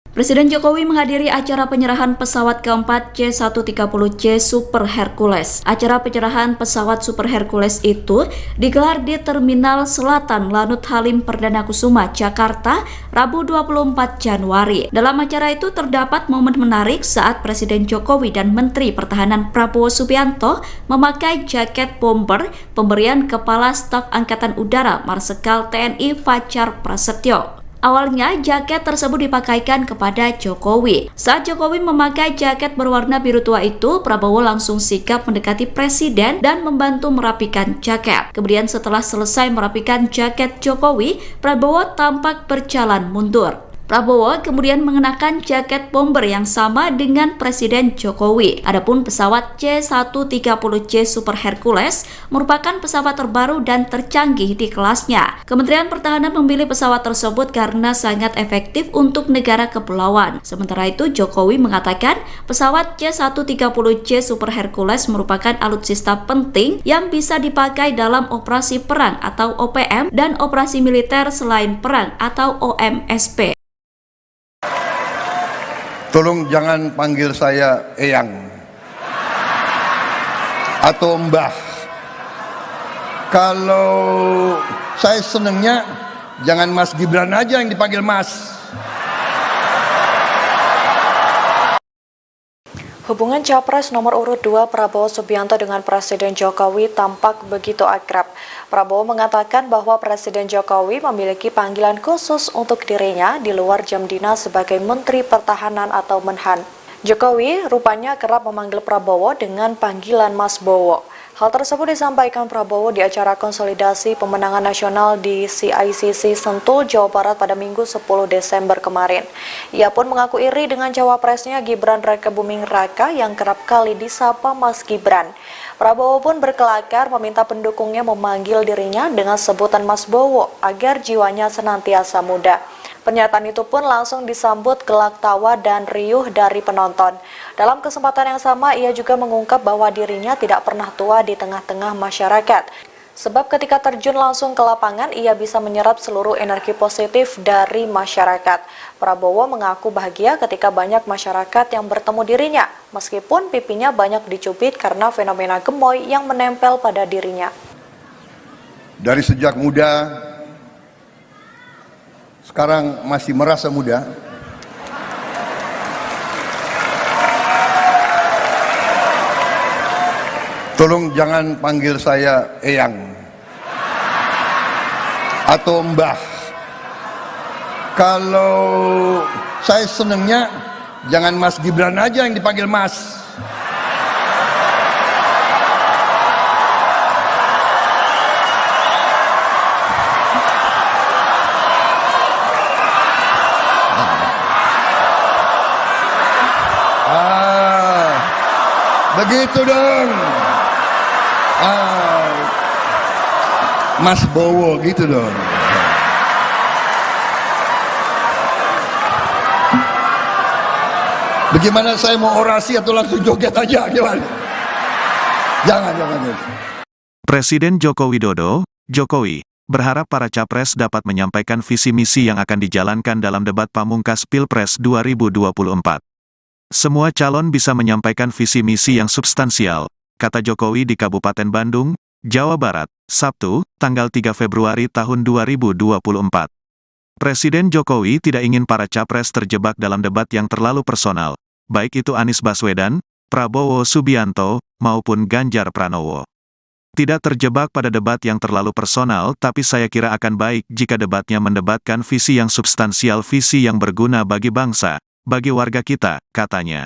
Presiden Jokowi menghadiri acara penyerahan pesawat keempat C-130C Super Hercules. Acara penyerahan pesawat Super Hercules itu digelar di Terminal Selatan Lanut Halim Perdana Kusuma, Jakarta, Rabu 24 Januari. Dalam acara itu terdapat momen menarik saat Presiden Jokowi dan Menteri Pertahanan Prabowo Subianto memakai jaket bomber pemberian Kepala Staf Angkatan Udara Marsikal TNI Fajar Prasetyo. Awalnya, jaket tersebut dipakaikan kepada Jokowi. Saat Jokowi memakai jaket berwarna biru tua itu, Prabowo langsung sigap mendekati Presiden dan membantu merapikan jaket. Kemudian setelah selesai merapikan jaket Jokowi, Prabowo tampak berjalan mundur. Prabowo kemudian mengenakan jaket bomber yang sama dengan Presiden Jokowi. Adapun pesawat C-130J Super Hercules merupakan pesawat terbaru dan tercanggih di kelasnya. Kementerian Pertahanan memilih pesawat tersebut karena sangat efektif untuk negara kepulauan. Sementara itu, Jokowi mengatakan pesawat C-130J Super Hercules merupakan alutsista penting yang bisa dipakai dalam operasi perang atau OPM dan operasi militer selain perang atau OMSP. Tolong jangan panggil saya Eyang atau Mbah. Kalau saya senengnya jangan Mas Gibran aja yang dipanggil Mas. Hubungan Capres nomor urut 2 Prabowo Subianto dengan Presiden Jokowi tampak begitu akrab. Prabowo mengatakan bahwa Presiden Jokowi memiliki panggilan khusus untuk dirinya di luar jam dinas sebagai Menteri Pertahanan atau Menhan. Jokowi rupanya kerap memanggil Prabowo dengan panggilan Mas Bowo. Hal tersebut disampaikan Prabowo di acara konsolidasi pemenangan nasional di CICC Sentul, Jawa Barat pada Minggu 10 Desember kemarin. Ia pun mengaku iri dengan cawapresnya Gibran Rakebuming Raka yang kerap kali disapa Mas Gibran. Prabowo pun berkelakar meminta pendukungnya memanggil dirinya dengan sebutan Mas Bowo agar jiwanya senantiasa muda. Pernyataan itu pun langsung disambut gelak tawa dan riuh dari penonton. Dalam kesempatan yang sama, ia juga mengungkap bahwa dirinya tidak pernah tua di tengah-tengah masyarakat. Sebab ketika terjun langsung ke lapangan, ia bisa menyerap seluruh energi positif dari masyarakat. Prabowo mengaku bahagia ketika banyak masyarakat yang bertemu dirinya, meskipun pipinya banyak dicubit karena fenomena gemoy yang menempel pada dirinya. Dari sejak muda, sekarang masih merasa muda. Tolong jangan panggil saya Eyang atau Mbah. Kalau saya senengnya jangan Mas Gibran aja yang dipanggil Mas. Begitu dong. Mas Bowo gitu dong. Bagaimana saya mau orasi atau langsung joget aja gimana? Jangan. Presiden Joko Widodo, Jokowi, berharap para capres dapat menyampaikan visi misi yang akan dijalankan dalam debat pamungkas Pilpres 2024. Semua calon bisa menyampaikan visi misi yang substansial, kata Jokowi di Kabupaten Bandung, Jawa Barat, Sabtu, tanggal 3 Februari tahun 2024. Presiden Jokowi tidak ingin para capres terjebak dalam debat yang terlalu personal, baik itu Anies Baswedan, Prabowo Subianto, maupun Ganjar Pranowo. Tidak terjebak pada debat yang terlalu personal, tapi saya kira akan baik jika debatnya mendebatkan visi yang substansial, visi yang berguna bagi bangsa, bagi warga kita, katanya.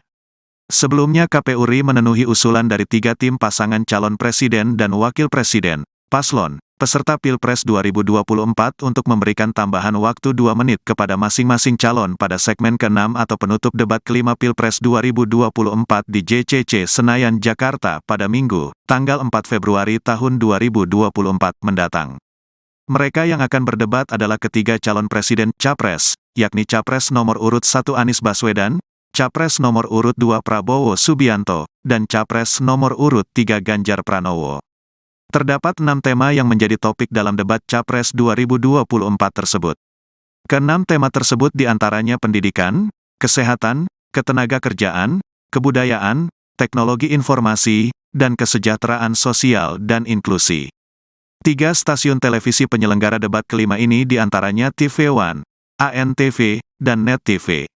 Sebelumnya KPU RI memenuhi usulan dari 3 tim pasangan calon presiden dan wakil presiden, paslon, peserta Pilpres 2024 untuk memberikan tambahan waktu 2 menit kepada masing-masing calon pada segmen ke-6 atau penutup debat kelima Pilpres 2024 di JCC Senayan, Jakarta pada Minggu, tanggal 4 Februari tahun 2024 mendatang. Mereka yang akan berdebat adalah ketiga calon presiden Capres, yakni Capres nomor urut 1 Anies Baswedan, Capres nomor urut 2 Prabowo Subianto, dan Capres nomor urut 3 Ganjar Pranowo. Terdapat 6 tema yang menjadi topik dalam debat Capres 2024 tersebut. Ke-6 tema tersebut diantaranya pendidikan, kesehatan, ketenagakerjaan, kebudayaan, teknologi informasi, dan kesejahteraan sosial dan inklusi. 3 stasiun televisi penyelenggara debat kelima ini diantaranya TV One, ANTV, dan Net TV.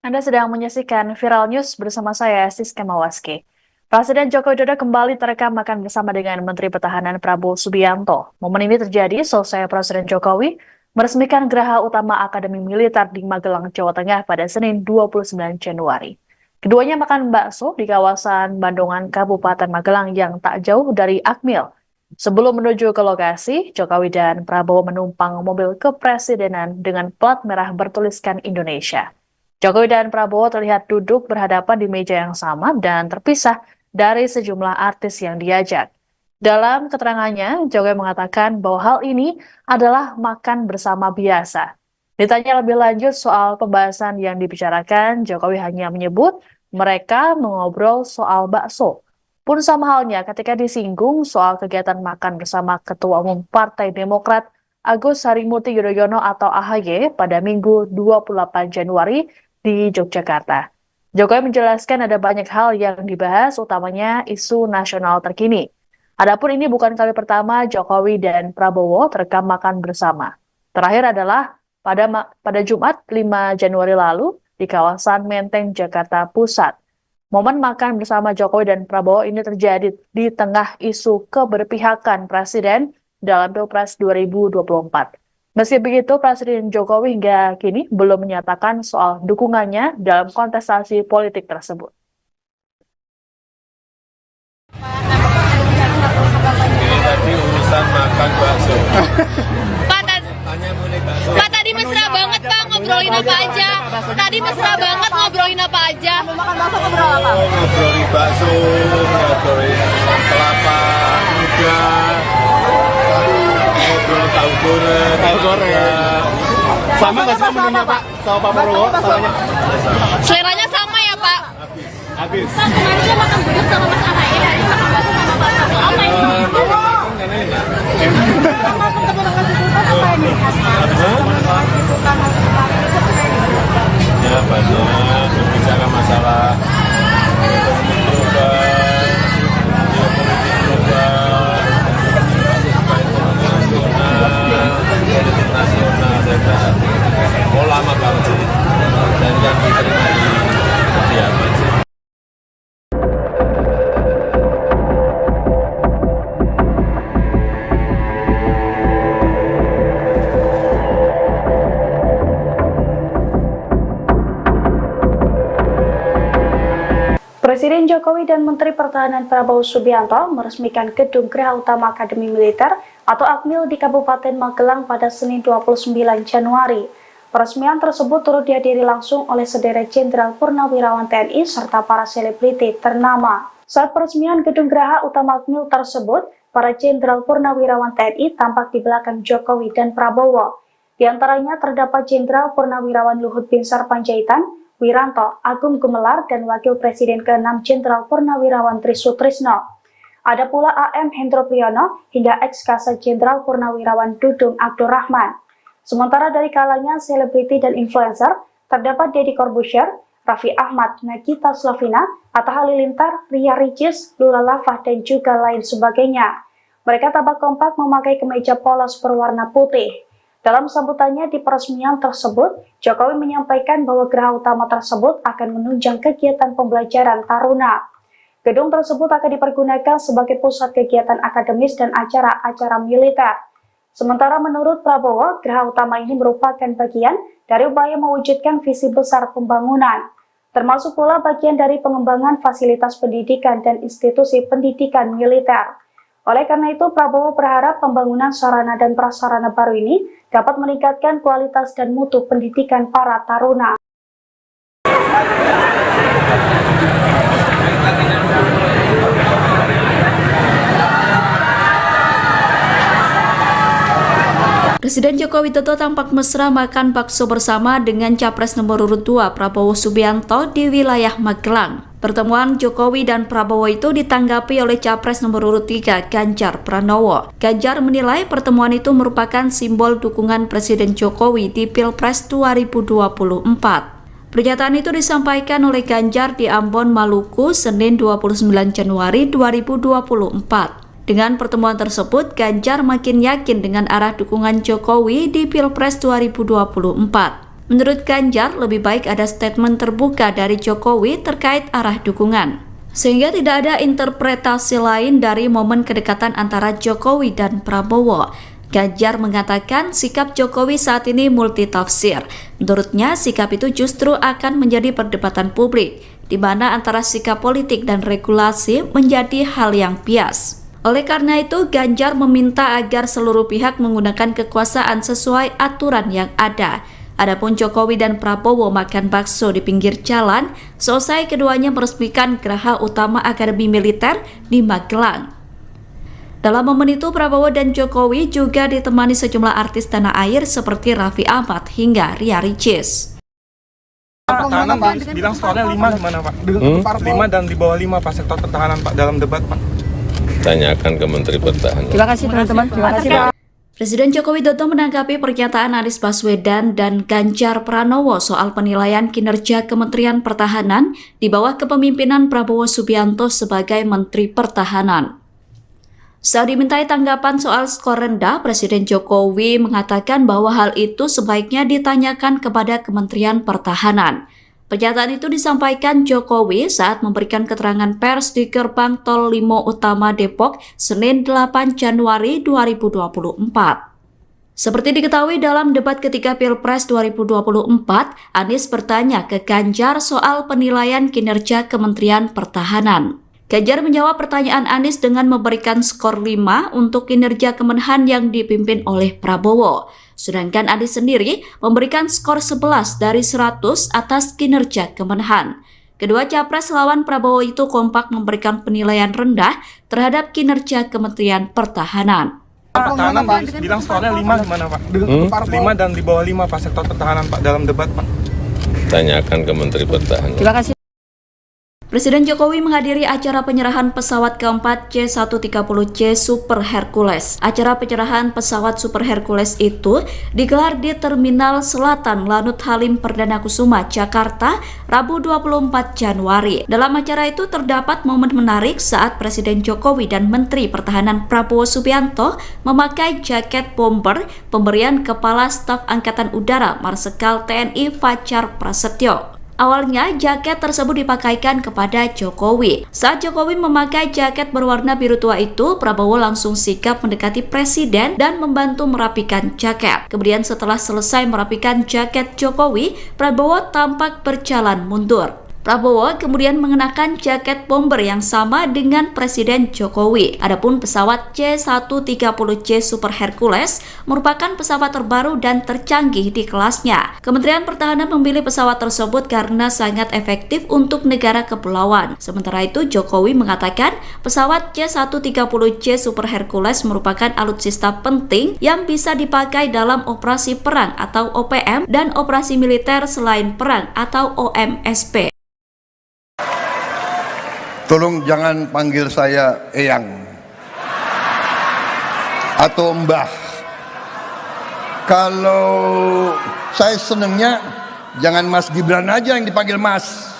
Anda sedang menyaksikan Viral News bersama saya, Siska Mawaski. Presiden Joko Widodo kembali terekam makan bersama dengan Menteri Pertahanan Prabowo Subianto. Momen ini terjadi selesai Presiden Jokowi meresmikan Geraha Utama Akademi Militer di Magelang, Jawa Tengah pada Senin 29 Januari. Keduanya makan bakso di kawasan Bandungan, Kabupaten Magelang yang tak jauh dari Akmil. Sebelum menuju ke lokasi, Jokowi dan Prabowo menumpang mobil kepresidenan dengan plat merah bertuliskan Indonesia. Jokowi dan Prabowo terlihat duduk berhadapan di meja yang sama dan terpisah dari sejumlah artis yang diajak. Dalam keterangannya, Jokowi mengatakan bahwa hal ini adalah makan bersama biasa. Ditanya lebih lanjut soal pembahasan yang dibicarakan, Jokowi hanya menyebut mereka mengobrol soal bakso. Pun sama halnya ketika disinggung soal kegiatan makan bersama Ketua Umum Partai Demokrat Agus Harimurti Yudhoyono atau AHY pada Minggu 28 Januari di Yogyakarta. Jokowi menjelaskan ada banyak hal yang dibahas, utamanya isu nasional terkini. Adapun ini bukan kali pertama Jokowi dan Prabowo terekam makan bersama. Terakhir adalah pada Jumat 5 Januari lalu di kawasan Menteng, Jakarta Pusat. Momen makan bersama Jokowi dan Prabowo ini terjadi di tengah isu keberpihakan Presiden dalam Pilpres 2024. Meski begitu, Presiden Jokowi hingga kini belum menyatakan soal dukungannya dalam kontestasi politik tersebut. Ini tadi urusan makan bakso. Pak, tadi mesra banget Pak, ngobrolin apa aja? Tadi mesra banget ngobrolin apa aja? Ngobrolin bakso, ngobrolin kelapa muda, ngobrol tahu goreng. Sama nggak sih menunya Pak? Sama Pak Prabowo samanya? Seleranya sama ya Pak? Habis. Pak, kemarin dia makan gudeg sama Mas Ahaye, hari ini makan bakso sama Pak Prabowo. Apa ini? Ya banyak berbicara masalah ekonomi global, politik nasional, saya lama banget sih, dan yang diterima di kediaman sih. Presiden Jokowi dan Menteri Pertahanan Prabowo Subianto meresmikan Gedung Geraha Utama Akademi Militer atau AKMIL di Kabupaten Magelang pada Senin 29 Januari. Peresmian tersebut turut dihadiri langsung oleh sederet Jenderal Purnawirawan TNI serta para selebriti ternama. Saat peresmian Gedung Geraha Utama AKMIL tersebut, para Jenderal Purnawirawan TNI tampak di belakang Jokowi dan Prabowo. Di antaranya terdapat Jenderal Purnawirawan Luhut Binsar Panjaitan, Wiranto, Agung Gumelar, dan Wakil Presiden ke-6 Jenderal Purnawirawan Trisutrisno. Ada pula AM Hendro Priyono hingga ex-Kasat Jenderal Purnawirawan Dudung Abdurrahman. Sementara dari kalangan selebriti dan influencer, terdapat Deddy Corbuzier, Raffi Ahmad, Nagita Slavina, Atta Halilintar, Ria Ricis, Lula Lava, dan juga lain sebagainya. Mereka tampak kompak memakai kemeja polos berwarna putih. Dalam sambutannya di peresmian tersebut, Jokowi menyampaikan bahwa geraha utama tersebut akan menunjang kegiatan pembelajaran taruna. Gedung tersebut akan dipergunakan sebagai pusat kegiatan akademis dan acara-acara militer. Sementara menurut Prabowo, geraha utama ini merupakan bagian dari upaya mewujudkan visi besar pembangunan, termasuk pula bagian dari pengembangan fasilitas pendidikan dan institusi pendidikan militer. Oleh karena itu, Prabowo berharap pembangunan sarana dan prasarana baru ini dapat meningkatkan kualitas dan mutu pendidikan para taruna. Presiden Joko Widodo tampak mesra makan bakso bersama dengan Capres nomor urut 2 Prabowo Subianto di wilayah Magelang. Pertemuan Jokowi dan Prabowo itu ditanggapi oleh Capres nomor urut 3 Ganjar Pranowo. Ganjar menilai pertemuan itu merupakan simbol dukungan Presiden Jokowi di Pilpres 2024. Pernyataan itu disampaikan oleh Ganjar di Ambon, Maluku, Senin 29 Januari 2024. Dengan pertemuan tersebut, Ganjar makin yakin dengan arah dukungan Jokowi di Pilpres 2024. Menurut Ganjar, lebih baik ada statement terbuka dari Jokowi terkait arah dukungan, sehingga tidak ada interpretasi lain dari momen kedekatan antara Jokowi dan Prabowo. Ganjar mengatakan sikap Jokowi saat ini multitafsir. Menurutnya, sikap itu justru akan menjadi perdebatan publik, di mana antara sikap politik dan regulasi menjadi hal yang bias. Oleh karena itu, Ganjar meminta agar seluruh pihak menggunakan kekuasaan sesuai aturan yang ada. Adapun Jokowi dan Prabowo makan bakso di pinggir jalan, selesai keduanya meresmikan Geraha Utama Akademi Militer di Magelang. Dalam momen itu, Prabowo dan Jokowi juga ditemani sejumlah artis tanah air seperti Raffi Ahmad hingga Ria Ricis. Pertahanan bilang skornya 5 gimana Pak? 5 dan di bawah 5 Pak sektor pertahanan Pak dalam debat Pak. Tanyakan ke Menteri Pertahanan. Terima kasih teman-teman. Terima kasih Pak. Presiden Joko Widodo menanggapi pernyataan Anies Baswedan dan Ganjar Pranowo soal penilaian kinerja Kementerian Pertahanan di bawah kepemimpinan Prabowo Subianto sebagai Menteri Pertahanan. Saat dimintai tanggapan soal skor rendah, Presiden Jokowi mengatakan bahwa hal itu sebaiknya ditanyakan kepada Kementerian Pertahanan. Pernyataan itu disampaikan Jokowi saat memberikan keterangan pers di Gerbang Tol Limo Utama Depok, Senin 8 Januari 2024. Seperti diketahui dalam debat ketiga Pilpres 2024, Anies bertanya ke Ganjar soal penilaian kinerja Kementerian Pertahanan. Ganjar menjawab pertanyaan Anies dengan memberikan skor 5 untuk kinerja Kemenhan yang dipimpin oleh Prabowo. Sedangkan Anies sendiri memberikan skor 11 dari 100 atas kinerja Kemenhan. Kedua capres lawan Prabowo itu kompak memberikan penilaian rendah terhadap kinerja Kementerian Pertahanan. Pertahanan bilang skornya 5 gimana Pak? 5 dan di bawah 5 Pak sektor pertahanan Pak dalam debat Pak. Tanyakan ke Menteri Pertahanan. Terima kasih. Presiden Jokowi menghadiri acara penyerahan pesawat keempat C-130C Super Hercules. Acara penyerahan pesawat Super Hercules itu digelar di Terminal Selatan Lanut Halim Perdana Kusuma, Jakarta, Rabu 24 Januari. Dalam acara itu terdapat momen menarik saat Presiden Jokowi dan Menteri Pertahanan Prabowo Subianto memakai jaket bomber pemberian Kepala Staf Angkatan Udara Marsikal TNI Fajar Prasetyo. Awalnya, jaket tersebut dipakaikan kepada Jokowi. Saat Jokowi memakai jaket berwarna biru tua itu, Prabowo langsung sigap mendekati Presiden dan membantu merapikan jaket. Kemudian setelah selesai merapikan jaket Jokowi, Prabowo tampak berjalan mundur. Prabowo kemudian mengenakan jaket bomber yang sama dengan Presiden Jokowi. Adapun pesawat C-130C Super Hercules merupakan pesawat terbaru dan tercanggih di kelasnya. Kementerian Pertahanan memilih pesawat tersebut karena sangat efektif untuk negara kepulauan. Sementara itu, Jokowi mengatakan pesawat C-130C Super Hercules merupakan alutsista penting yang bisa dipakai dalam operasi perang atau OPM dan operasi militer selain perang atau OMSP. Tolong jangan panggil saya Eyang atau Mbah. Kalau saya senengnya jangan Mas Gibran aja yang dipanggil Mas.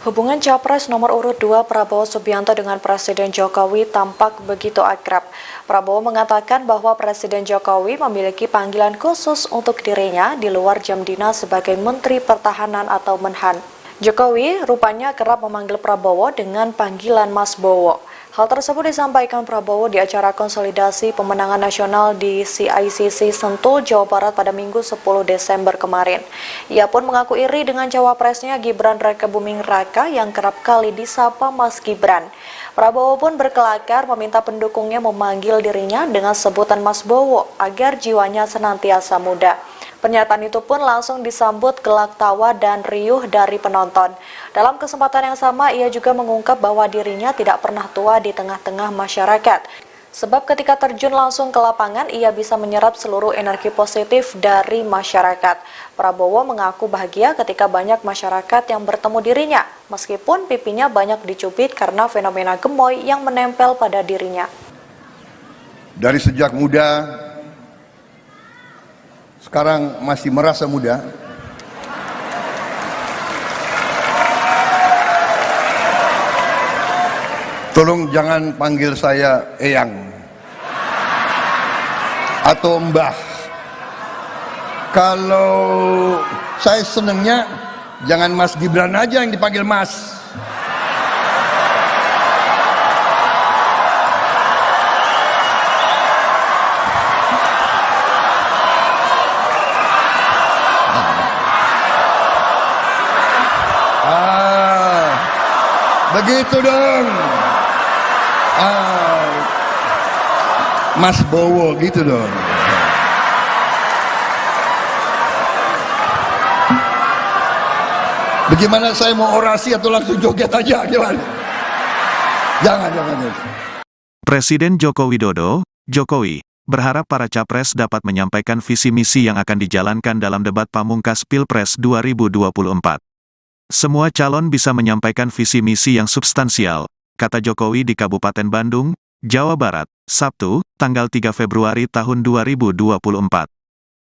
Hubungan Capres nomor urut 2 Prabowo Subianto dengan Presiden Jokowi tampak begitu akrab. Prabowo mengatakan bahwa Presiden Jokowi memiliki panggilan khusus untuk dirinya di luar jam dinas sebagai Menteri Pertahanan atau Menhan. Jokowi rupanya kerap memanggil Prabowo dengan panggilan Mas Bowo. Hal tersebut disampaikan Prabowo di acara konsolidasi pemenangan nasional di CICC Sentul, Jawa Barat pada Minggu 10 Desember kemarin. Ia pun mengaku iri dengan cawapresnya Gibran Rakebuming Raka yang kerap kali disapa Mas Gibran. Prabowo pun berkelakar meminta pendukungnya memanggil dirinya dengan sebutan Mas Bowo agar jiwanya senantiasa muda. Pernyataan itu pun langsung disambut gelak tawa dan riuh dari penonton. Dalam kesempatan yang sama, ia juga mengungkap bahwa dirinya tidak pernah tua di tengah-tengah masyarakat. Sebab ketika terjun langsung ke lapangan, ia bisa menyerap seluruh energi positif dari masyarakat. Prabowo mengaku bahagia ketika banyak masyarakat yang bertemu dirinya, meskipun pipinya banyak dicubit karena fenomena gemoy yang menempel pada dirinya. Dari sejak muda, sekarang masih merasa muda. Tolong jangan panggil saya Eyang atau Mbah. Kalau saya senengnya jangan Mas Gibran aja yang dipanggil Mas. Begitu dong. Mas Bowo gitu dong. Bagaimana saya mau orasi atau langsung joget aja gimana? Jangan. Presiden Joko Widodo, Jokowi, berharap para capres dapat menyampaikan visi misi yang akan dijalankan dalam debat pamungkas Pilpres 2024. Semua calon bisa menyampaikan visi misi yang substansial, kata Jokowi di Kabupaten Bandung, Jawa Barat, Sabtu, tanggal 3 Februari tahun 2024.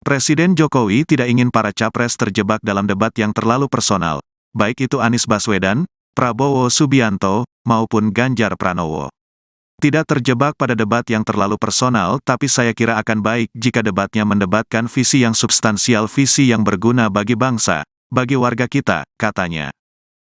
Presiden Jokowi tidak ingin para capres terjebak dalam debat yang terlalu personal, baik itu Anies Baswedan, Prabowo Subianto, maupun Ganjar Pranowo. Tidak terjebak pada debat yang terlalu personal, tapi saya kira akan baik jika debatnya mendebatkan visi yang substansial, visi yang berguna bagi bangsa, bagi warga kita, katanya.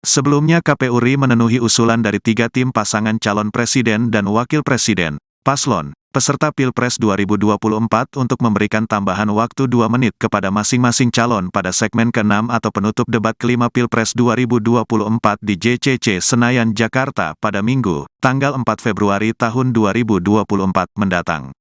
Sebelumnya KPU RI memenuhi usulan dari 3 tim pasangan calon presiden dan wakil presiden, paslon, peserta Pilpres 2024 untuk memberikan tambahan waktu 2 menit kepada masing-masing calon pada segmen ke-6 atau penutup debat kelima Pilpres 2024 di JCC Senayan, Jakarta pada Minggu, tanggal 4 Februari tahun 2024 mendatang.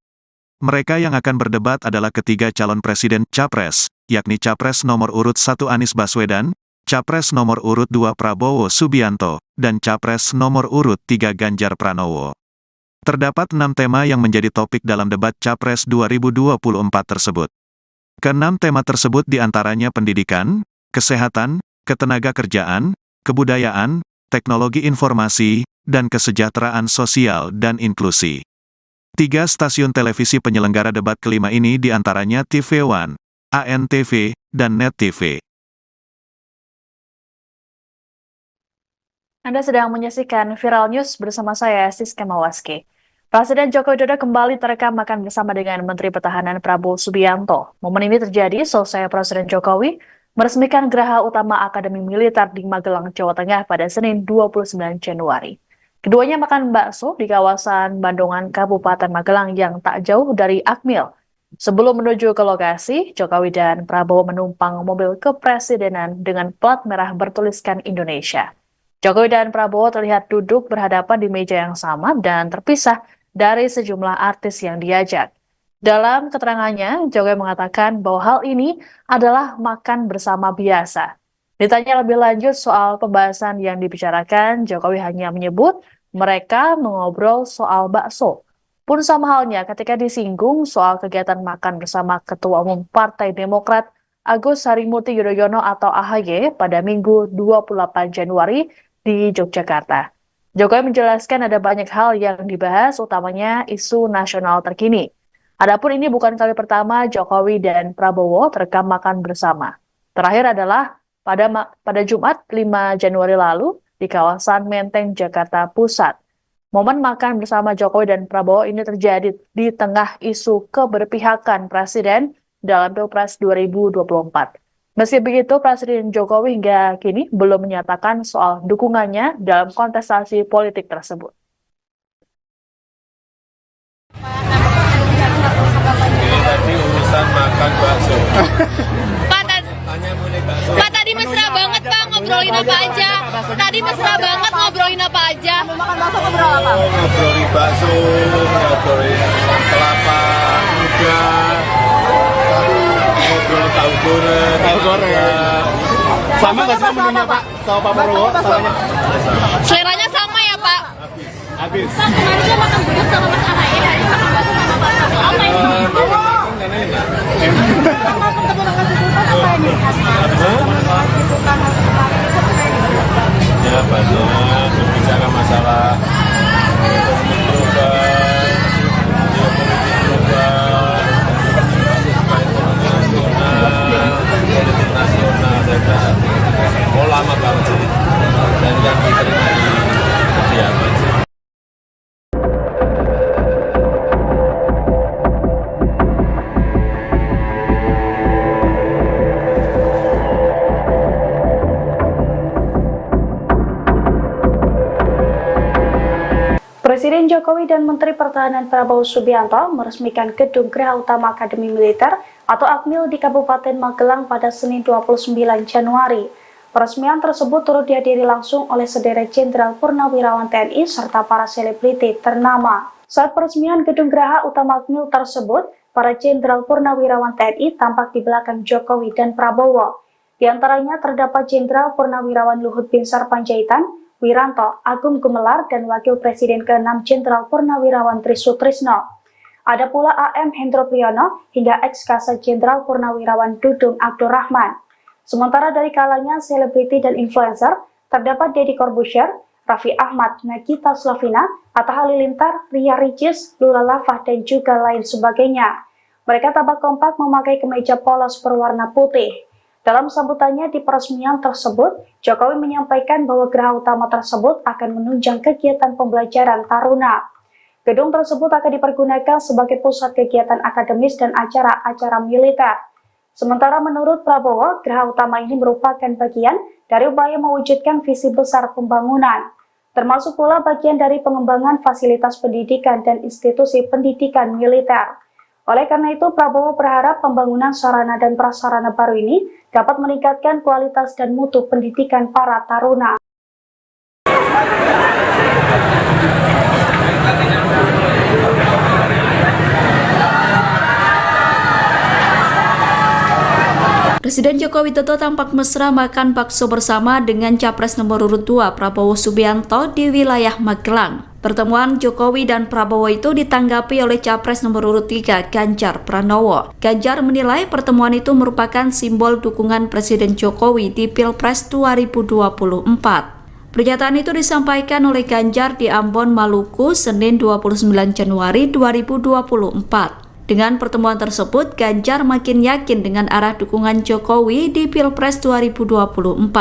Mereka yang akan berdebat adalah ketiga calon presiden Capres, yakni Capres nomor urut 1 Anies Baswedan, Capres nomor urut 2 Prabowo Subianto, dan Capres nomor urut 3 Ganjar Pranowo. Terdapat 6 tema yang menjadi topik dalam debat Capres 2024 tersebut. Ke-6 tema tersebut diantaranya pendidikan, kesehatan, ketenagakerjaan, kebudayaan, teknologi informasi, dan kesejahteraan sosial dan inklusi. 3 stasiun televisi penyelenggara debat kelima ini diantaranya TV One, ANTV, dan Net TV. Anda sedang menyaksikan Viral News bersama saya, Siska Mawaski. Presiden Joko Widodo kembali terekam makan bersama dengan Menteri Pertahanan Prabowo Subianto. Momen ini terjadi selesai Presiden Jokowi meresmikan Geraha Utama Akademi Militer di Magelang, Jawa Tengah pada Senin 29 Januari. Keduanya makan bakso di kawasan Bandungan, Kabupaten Magelang yang tak jauh dari Akmil. Sebelum menuju ke lokasi, Jokowi dan Prabowo menumpang mobil kepresidenan dengan plat merah bertuliskan Indonesia. Jokowi dan Prabowo terlihat duduk berhadapan di meja yang sama dan terpisah dari sejumlah artis yang diajak. Dalam keterangannya, Jokowi mengatakan bahwa hal ini adalah makan bersama biasa. Ditanya lebih lanjut soal pembahasan yang dibicarakan, Jokowi hanya menyebut mereka mengobrol soal bakso. Pun sama halnya ketika disinggung soal kegiatan makan bersama Ketua Umum Partai Demokrat Agus Harimurti Yudhoyono atau AHY pada Minggu 28 Januari di Yogyakarta. Jokowi menjelaskan ada banyak hal yang dibahas, utamanya isu nasional terkini. Adapun ini bukan kali pertama Jokowi dan Prabowo terekam makan bersama. Terakhir adalah pada Jumat 5 Januari lalu di kawasan Menteng, Jakarta Pusat. Momen makan bersama Jokowi dan Prabowo ini terjadi di tengah isu keberpihakan Presiden dalam Pilpres 2024. Meski begitu, Presiden Jokowi hingga kini belum menyatakan soal dukungannya dalam kontestasi politik tersebut. Ini tadi urusan makan bakso. Pak tadi mesra banget Pak, ngobrolin apa aja? Tadi mesra banget ngobrolin apa aja? Makan bakso ngobrol apa? Ngobrolin bakso, ngobrolin kelapa muda, ngobrol tahu goreng. Sama nggak sih menunya Pak? Sama Pak Prabowo? Seleranya sama ya Pak? Habis. Pak kemarin dia makan gudeg sama Mas AHY, hari ini makan bakso sama Pak Prabowo. Apa ini? Ya banyak berbicara masalah ekonomi global, geopolitik global, ekonomi nasional, politik nasional, saya kira lama banget sih, dan yang diterima di kediaman sih. Presiden Jokowi dan Menteri Pertahanan Prabowo Subianto meresmikan Gedung Geraha Utama Akademi Militer atau Akmil di Kabupaten Magelang pada Senin 29 Januari. Peresmian tersebut turut dihadiri langsung oleh sederet Jenderal Purnawirawan TNI serta para selebriti ternama. Saat peresmian gedung Geraha Utama Akmil tersebut, para Jenderal Purnawirawan TNI tampak di belakang Jokowi dan Prabowo. Di antaranya terdapat Jenderal Purnawirawan Luhut Binsar Panjaitan, Wiranto, Agung Gumelar, dan Wakil Presiden ke-6 Jenderal Purnawirawan Trisutrisno. Ada pula AM Hendro Priyono hingga ex-Kasat Jenderal Purnawirawan Dudung Abdurrahman. Sementara dari kalangan selebriti dan influencer, terdapat Deddy Corbuzier, Raffi Ahmad, Nagita Slavina, Atta Halilintar, Ria Ricis, Lula Lava, dan juga lain sebagainya. Mereka tampak kompak memakai kemeja polos berwarna putih. Dalam sambutannya di peresmian tersebut, Jokowi menyampaikan bahwa geraha utama tersebut akan menunjang kegiatan pembelajaran taruna. Gedung tersebut akan dipergunakan sebagai pusat kegiatan akademis dan acara-acara militer. Sementara menurut Prabowo, geraha utama ini merupakan bagian dari upaya mewujudkan visi besar pembangunan, termasuk pula bagian dari pengembangan fasilitas pendidikan dan institusi pendidikan militer. Oleh karena itu, Prabowo berharap pembangunan sarana dan prasarana baru ini dapat meningkatkan kualitas dan mutu pendidikan para taruna. Presiden Joko Widodo tampak mesra makan bakso bersama dengan Capres nomor urut 2 Prabowo Subianto di wilayah Magelang. Pertemuan Jokowi dan Prabowo itu ditanggapi oleh Capres nomor urut 3 Ganjar Pranowo. Ganjar menilai pertemuan itu merupakan simbol dukungan Presiden Jokowi di Pilpres 2024. Pernyataan itu disampaikan oleh Ganjar di Ambon, Maluku, Senin 29 Januari 2024. Dengan pertemuan tersebut, Ganjar makin yakin dengan arah dukungan Jokowi di Pilpres 2024.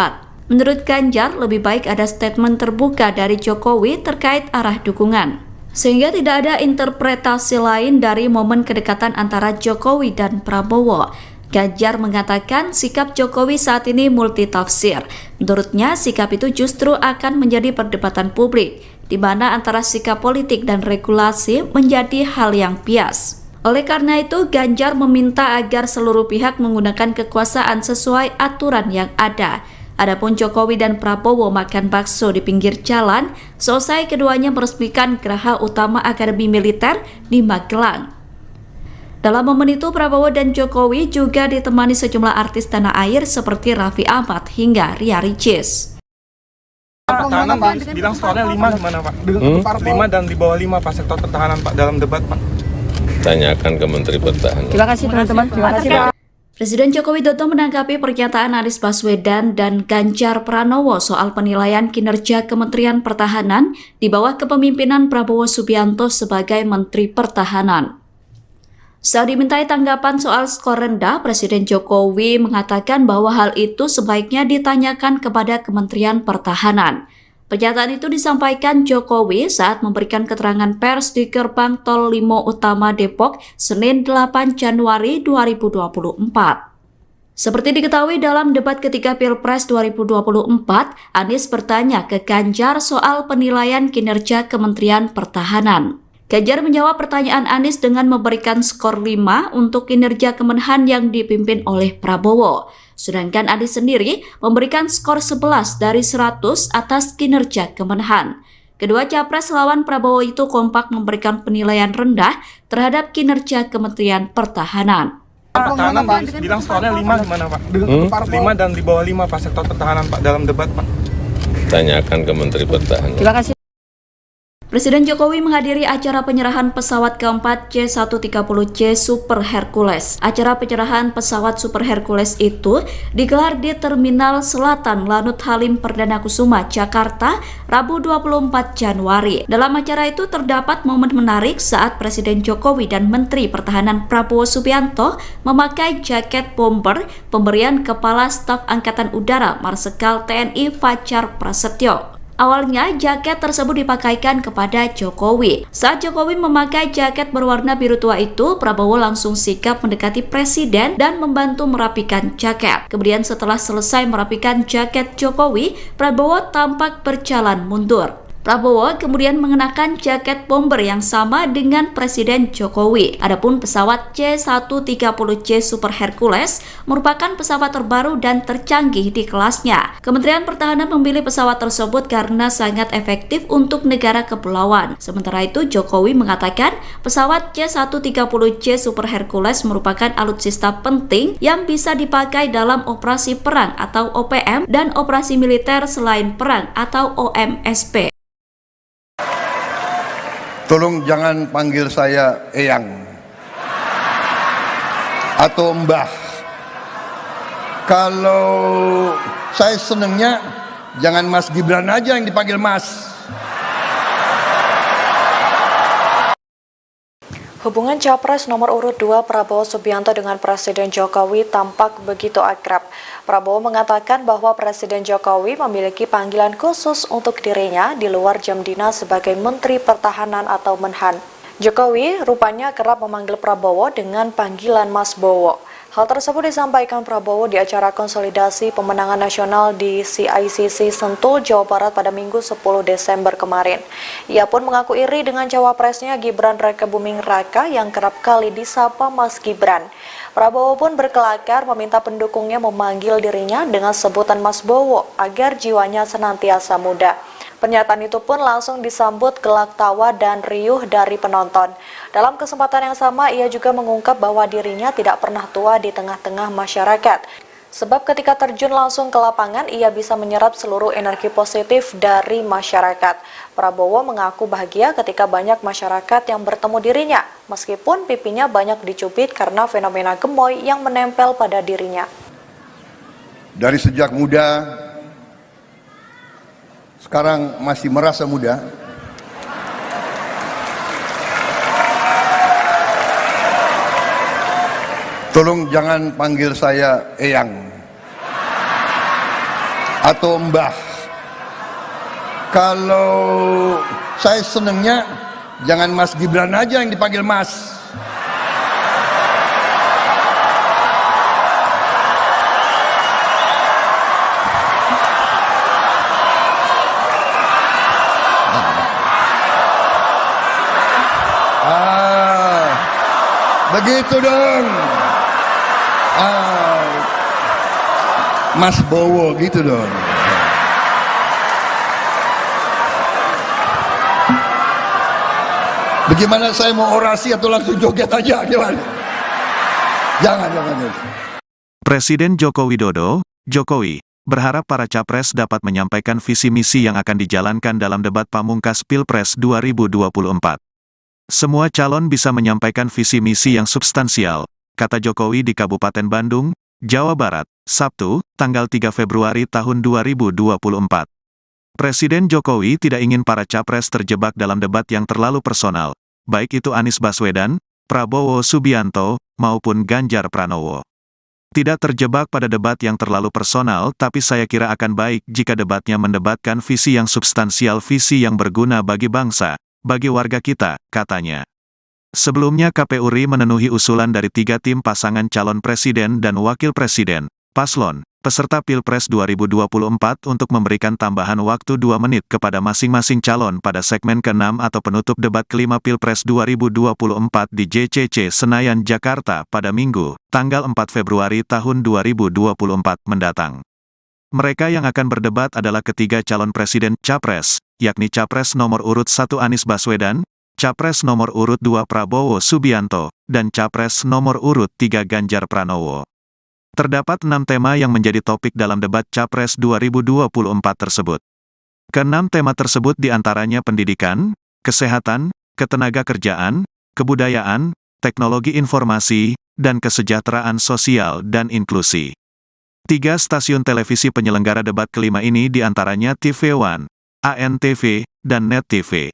Menurut Ganjar, lebih baik ada statement terbuka dari Jokowi terkait arah dukungan, sehingga tidak ada interpretasi lain dari momen kedekatan antara Jokowi dan Prabowo. Ganjar mengatakan sikap Jokowi saat ini multitafsir. Menurutnya, sikap itu justru akan menjadi perdebatan publik, di mana antara sikap politik dan regulasi menjadi hal yang bias. Oleh karena itu, Ganjar meminta agar seluruh pihak menggunakan kekuasaan sesuai aturan yang ada. Adapun Jokowi dan Prabowo makan bakso di pinggir jalan, selesai keduanya meresmikan Geraha Utama Akademi Militer di Magelang. Dalam momen itu, Prabowo dan Jokowi juga ditemani sejumlah artis tanah air seperti Raffi Ahmad hingga Ria Ricis. Pertahanan bilang skornya 5 gimana Pak? 5 dan di bawah 5 Pak sektor pertahanan Pak dalam debat Pak. Tanyakan ke Menteri Pertahanan. Terima kasih teman-teman. Terima kasih Pak. Presiden Joko Widodo menanggapi pernyataan Anies Baswedan dan Ganjar Pranowo soal penilaian kinerja Kementerian Pertahanan di bawah kepemimpinan Prabowo Subianto sebagai Menteri Pertahanan. Saat dimintai tanggapan soal skor rendah, Presiden Jokowi mengatakan bahwa hal itu sebaiknya ditanyakan kepada Kementerian Pertahanan. Pernyataan itu disampaikan Jokowi saat memberikan keterangan pers di Gerbang Tol Limo Utama Depok, Senin 8 Januari 2024. Seperti diketahui dalam debat ketiga Pilpres 2024, Anies bertanya ke Ganjar soal penilaian kinerja Kementerian Pertahanan. Ganjar menjawab pertanyaan Anies dengan memberikan skor 5 untuk kinerja Kemenhan yang dipimpin oleh Prabowo. Sedangkan Anies sendiri memberikan skor 11 dari 100 atas kinerja Kemenhan. Kedua capres lawan Prabowo itu kompak memberikan penilaian rendah terhadap kinerja Kementerian Pertahanan. Pertahanan bilang skornya 5 gimana Pak? 5 dan di bawah 5 Pak sektor pertahanan Pak dalam debat Pak. Tanyakan ke Menteri Pertahanan. Terima kasih. Presiden Jokowi menghadiri acara penyerahan pesawat keempat C-130C Super Hercules. Acara penyerahan pesawat Super Hercules itu digelar di Terminal Selatan Lanut Halim Perdana Kusuma, Jakarta, Rabu 24 Januari. Dalam acara itu terdapat momen menarik saat Presiden Jokowi dan Menteri Pertahanan Prabowo Subianto memakai jaket bomber pemberian Kepala Staf Angkatan Udara Marsikal TNI Fajar Prasetyo. Awalnya, jaket tersebut dipakaikan kepada Jokowi. Saat Jokowi memakai jaket berwarna biru tua itu, Prabowo langsung sigap mendekati Presiden dan membantu merapikan jaket. Kemudian setelah selesai merapikan jaket Jokowi, Prabowo tampak berjalan mundur. Prabowo kemudian mengenakan jaket bomber yang sama dengan Presiden Jokowi. Adapun pesawat C-130J Super Hercules merupakan pesawat terbaru dan tercanggih di kelasnya. Kementerian Pertahanan memilih pesawat tersebut karena sangat efektif untuk negara kepulauan. Sementara itu, Jokowi mengatakan pesawat C-130J Super Hercules merupakan alutsista penting yang bisa dipakai dalam operasi perang atau OPM dan operasi militer selain perang atau OMSP. Tolong jangan panggil saya Eyang atau Mbah. Kalau saya senengnya jangan Mas Gibran aja yang dipanggil Mas. Hubungan Capres nomor urut 2 Prabowo Subianto dengan Presiden Jokowi tampak begitu akrab. Prabowo mengatakan bahwa Presiden Jokowi memiliki panggilan khusus untuk dirinya di luar jam dinas sebagai Menteri Pertahanan atau Menhan. Jokowi rupanya kerap memanggil Prabowo dengan panggilan Mas Bowo. Hal tersebut disampaikan Prabowo di acara konsolidasi pemenangan nasional di CICC Sentul, Jawa Barat pada Minggu 10 Desember kemarin. Ia pun mengaku iri dengan cawapresnya Gibran Rakebuming Raka yang kerap kali disapa Mas Gibran. Prabowo pun berkelakar meminta pendukungnya memanggil dirinya dengan sebutan Mas Bowo agar jiwanya senantiasa muda. Pernyataan itu pun langsung disambut gelak tawa dan riuh dari penonton. Dalam kesempatan yang sama, ia juga mengungkap bahwa dirinya tidak pernah tua di tengah-tengah masyarakat. Sebab ketika terjun langsung ke lapangan, ia bisa menyerap seluruh energi positif dari masyarakat. Prabowo mengaku bahagia ketika banyak masyarakat yang bertemu dirinya, meskipun pipinya banyak dicubit karena fenomena gemoy yang menempel pada dirinya. Dari sejak muda, sekarang masih merasa muda. Tolong jangan panggil saya Eyang atau Mbah. Kalau saya senengnya jangan Mas Gibran aja yang dipanggil Mas. Begitu dong. Mas Bowo gitu dong. Bagaimana saya mau orasi atau langsung joget aja gimana? Jangan. Presiden Joko Widodo, Jokowi, berharap para capres dapat menyampaikan visi misi yang akan dijalankan dalam debat pamungkas Pilpres 2024. Semua calon bisa menyampaikan visi misi yang substansial, kata Jokowi di Kabupaten Bandung, Jawa Barat, Sabtu, tanggal 3 Februari tahun 2024. Presiden Jokowi tidak ingin para capres terjebak dalam debat yang terlalu personal, baik itu Anies Baswedan, Prabowo Subianto, maupun Ganjar Pranowo. Tidak terjebak pada debat yang terlalu personal, tapi saya kira akan baik jika debatnya mendebatkan visi yang substansial, visi yang berguna bagi bangsa, bagi warga kita, katanya. Sebelumnya KPU RI memenuhi usulan dari 3 tim pasangan calon presiden dan wakil presiden, paslon, peserta Pilpres 2024 untuk memberikan tambahan waktu 2 menit kepada masing-masing calon pada segmen ke-6 atau penutup debat kelima Pilpres 2024 di JCC Senayan, Jakarta pada Minggu, tanggal 4 Februari tahun 2024 mendatang. Mereka yang akan berdebat adalah ketiga calon presiden Capres, yakni Capres nomor urut 1 Anies Baswedan, Capres nomor urut 2 Prabowo Subianto, dan Capres nomor urut 3 Ganjar Pranowo. Terdapat 6 tema yang menjadi topik dalam debat Capres 2024 tersebut. Ke-6 tema tersebut diantaranya pendidikan, kesehatan, ketenagakerjaan, kebudayaan, teknologi informasi, dan kesejahteraan sosial dan inklusi. 3 stasiun televisi penyelenggara debat kelima ini diantaranya TV One, ANTV, dan Net TV.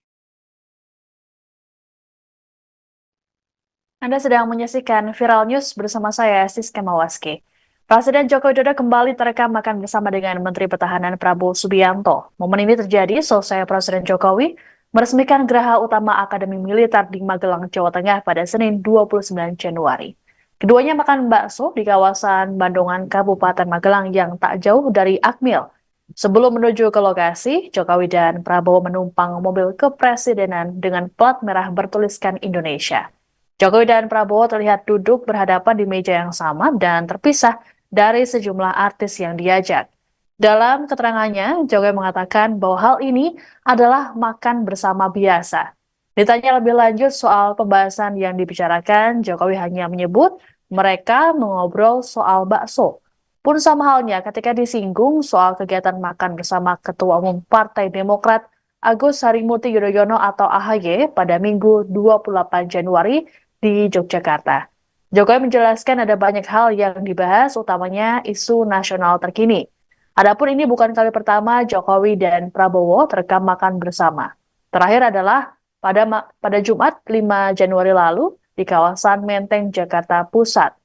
Anda sedang menyaksikan Viral News bersama saya, Siska Mawaski. Presiden Joko Widodo kembali terekam makan bersama dengan Menteri Pertahanan Prabowo Subianto. Momen ini terjadi selesai Presiden Jokowi meresmikan Geraha Utama Akademi Militer di Magelang, Jawa Tengah pada Senin 29 Januari. Keduanya makan bakso di kawasan Bandungan, Kabupaten Magelang yang tak jauh dari Akmil. Sebelum menuju ke lokasi, Jokowi dan Prabowo menumpang mobil kepresidenan dengan plat merah bertuliskan Indonesia. Jokowi dan Prabowo terlihat duduk berhadapan di meja yang sama dan terpisah dari sejumlah artis yang diajak. Dalam keterangannya, Jokowi mengatakan bahwa hal ini adalah makan bersama biasa. Ditanya lebih lanjut soal pembahasan yang dibicarakan, Jokowi hanya menyebut mereka mengobrol soal bakso. Pun sama halnya ketika disinggung soal kegiatan makan bersama Ketua Umum Partai Demokrat Agus Harimurti Yudhoyono atau AHY pada Minggu 28 Januari di Yogyakarta. Jokowi menjelaskan ada banyak hal yang dibahas, utamanya isu nasional terkini. Adapun ini bukan kali pertama Jokowi dan Prabowo terekam makan bersama. Terakhir adalah pada Jumat 5 Januari lalu di kawasan Menteng, Jakarta Pusat.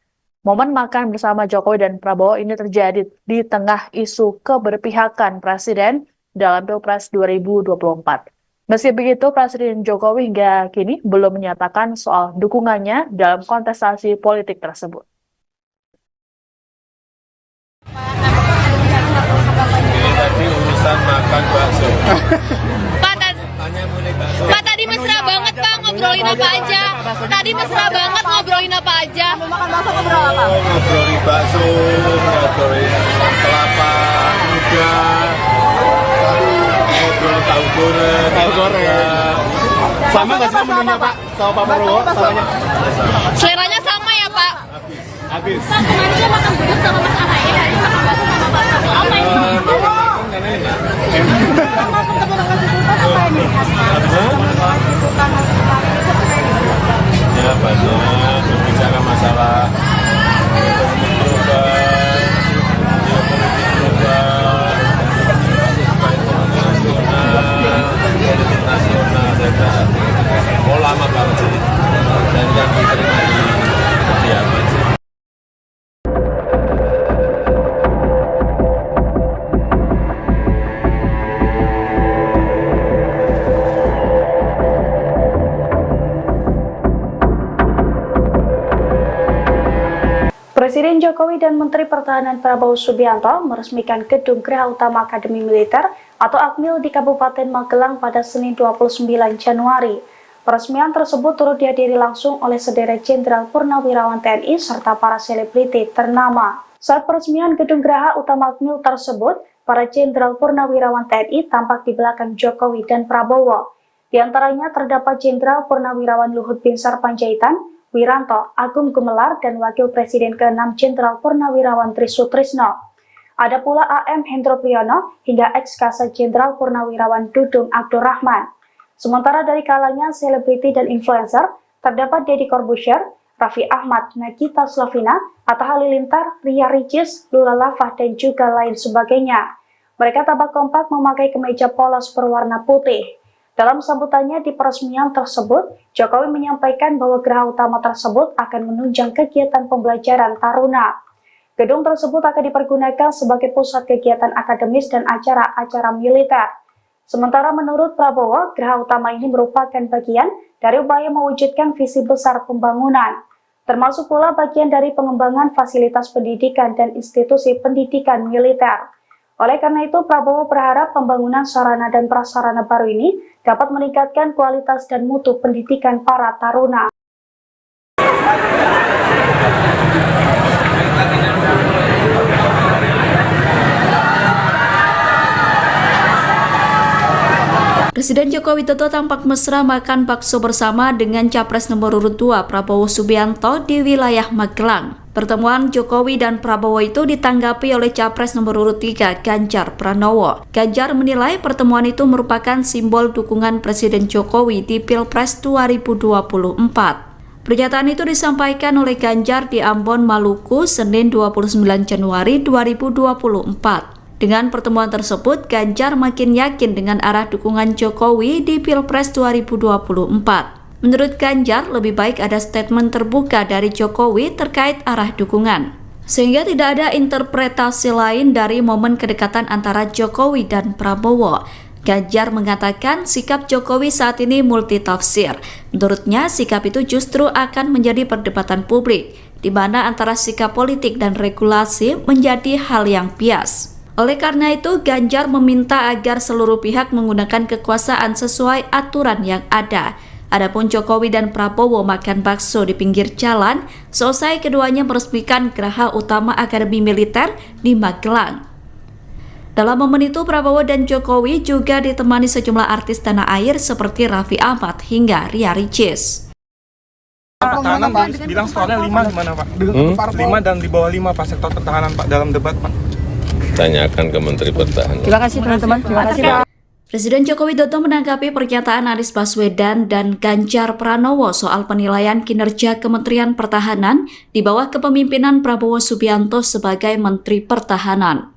Momen makan bersama Jokowi dan Prabowo ini terjadi di tengah isu keberpihakan Presiden dalam Pilpres 2024. Meski begitu, Presiden Jokowi hingga kini belum menyatakan soal dukungannya dalam kontestasi politik tersebut. Ini tadi urusan makan bakso. Pak, tadi mesra banget Pak, ngobrolin apa aja. Tadi mesra banget ngobrolin apa aja. Ngobrolin bakso, ngobrolin kelapa muda, ngobrol tahu goreng. Sama nggak sih menunya Pak? Sama Pak Prabowo? Samanya? Seleranya sama ya Pak? Habis. Pak, kemarin dia makan gudeg sama Mas AHY, hari ini makan bakso sama Pak Prabowo. Apa ini? Ya banyak berbicara masalah ekonomi global, geopolitik global, ekonomi nasional, politik nasional, dan lama banget sih, dan yang diterima di kediaman sih. Presiden Jokowi dan Menteri Pertahanan Prabowo Subianto meresmikan Gedung Geraha Utama Akademi Militer atau Akmil di Kabupaten Magelang pada Senin 29 Januari. Peresmian tersebut turut dihadiri langsung oleh sederet Jenderal Purnawirawan TNI serta para selebriti ternama. Saat peresmian Gedung Geraha Utama Akmil tersebut, para Jenderal Purnawirawan TNI tampak di belakang Jokowi dan Prabowo. Di antaranya terdapat Jenderal Purnawirawan Luhut Binsar Panjaitan, Wiranto, Agung Gumelar, dan Wakil Presiden ke-6 Jenderal Purnawirawan Trisutrisno. Ada pula AM Hendro Priyono hingga ex-Kasat Jenderal Purnawirawan Dudung Abdurrahman. Sementara dari kalangan selebriti dan influencer, terdapat Deddy Corbuzier, Raffi Ahmad, Nagita Slavina, Atta Halilintar, Ria Ricis, Lula Lava, dan juga lain sebagainya. Mereka tampak kompak memakai kemeja polos berwarna putih. Dalam sambutannya di peresmian tersebut, Jokowi menyampaikan bahwa geraha utama tersebut akan menunjang kegiatan pembelajaran taruna. Gedung tersebut akan dipergunakan sebagai pusat kegiatan akademis dan acara-acara militer. Sementara menurut Prabowo, geraha utama ini merupakan bagian dari upaya mewujudkan visi besar pembangunan, termasuk pula bagian dari pengembangan fasilitas pendidikan dan institusi pendidikan militer. Oleh karena itu, Prabowo berharap pembangunan sarana dan prasarana baru ini dapat meningkatkan kualitas dan mutu pendidikan para taruna. Presiden Joko Widodo tampak mesra makan bakso bersama dengan Capres nomor urut 2 Prabowo Subianto di wilayah Magelang. Pertemuan Jokowi dan Prabowo itu ditanggapi oleh Capres nomor urut 3 Ganjar Pranowo. Ganjar menilai pertemuan itu merupakan simbol dukungan Presiden Jokowi di Pilpres 2024. Pernyataan itu disampaikan oleh Ganjar di Ambon, Maluku, Senin 29 Januari 2024. Dengan pertemuan tersebut, Ganjar makin yakin dengan arah dukungan Jokowi di Pilpres 2024. Menurut Ganjar, lebih baik ada statement terbuka dari Jokowi terkait arah dukungan, sehingga tidak ada interpretasi lain dari momen kedekatan antara Jokowi dan Prabowo. Ganjar mengatakan sikap Jokowi saat ini multitafsir. Menurutnya, sikap itu justru akan menjadi perdebatan publik, di mana antara sikap politik dan regulasi menjadi hal yang bias. Oleh karena itu, Ganjar meminta agar seluruh pihak menggunakan kekuasaan sesuai aturan yang ada. Adapun Jokowi dan Prabowo makan bakso di pinggir jalan, selesai keduanya meresmikan Geraha Utama Akademi Militer di Magelang. Dalam momen itu, Prabowo dan Jokowi juga ditemani sejumlah artis tanah air seperti Raffi Ahmad hingga Ria Ricis. Pertahanan bilang skornya 5 gimana Pak? 5 dan di bawah 5 Pak sektor pertahanan Pak dalam debat Pak. Tanyakan ke Menteri Pertahanan. Terima kasih teman-teman. Terima kasih Pak. Presiden Joko Widodo menanggapi pernyataan Anies Baswedan dan Ganjar Pranowo soal penilaian kinerja Kementerian Pertahanan di bawah kepemimpinan Prabowo Subianto sebagai Menteri Pertahanan.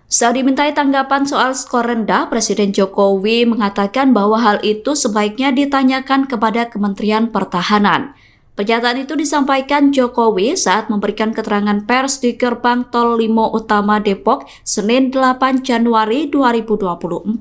Saat dimintai tanggapan soal skor rendah, Presiden Jokowi mengatakan bahwa hal itu sebaiknya ditanyakan kepada Kementerian Pertahanan. Pernyataan itu disampaikan Jokowi saat memberikan keterangan pers di Gerbang Tol Limo Utama Depok, Senin 8 Januari 2024.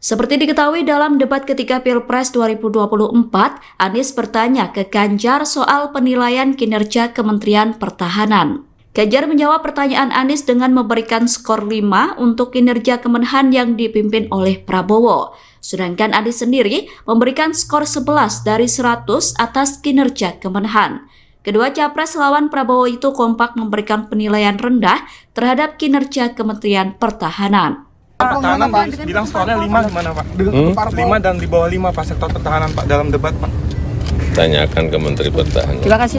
Seperti diketahui dalam debat ketiga Pilpres 2024, Anies bertanya ke Ganjar soal penilaian kinerja Kementerian Pertahanan. Ganjar menjawab pertanyaan Anies dengan memberikan skor 5 untuk kinerja Kemenhan yang dipimpin oleh Prabowo. Sedangkan Anies sendiri memberikan skor 11 dari 100 atas kinerja Kemenhan. Kedua capres lawan Prabowo itu kompak memberikan penilaian rendah terhadap kinerja Kementerian Pertahanan. Pertahanan bilang skornya 5 gimana Pak? 5 dan di bawah 5 Pak sektor pertahanan Pak dalam debat Pak. Tanyakan ke Menteri Pertahanan. Terima kasih.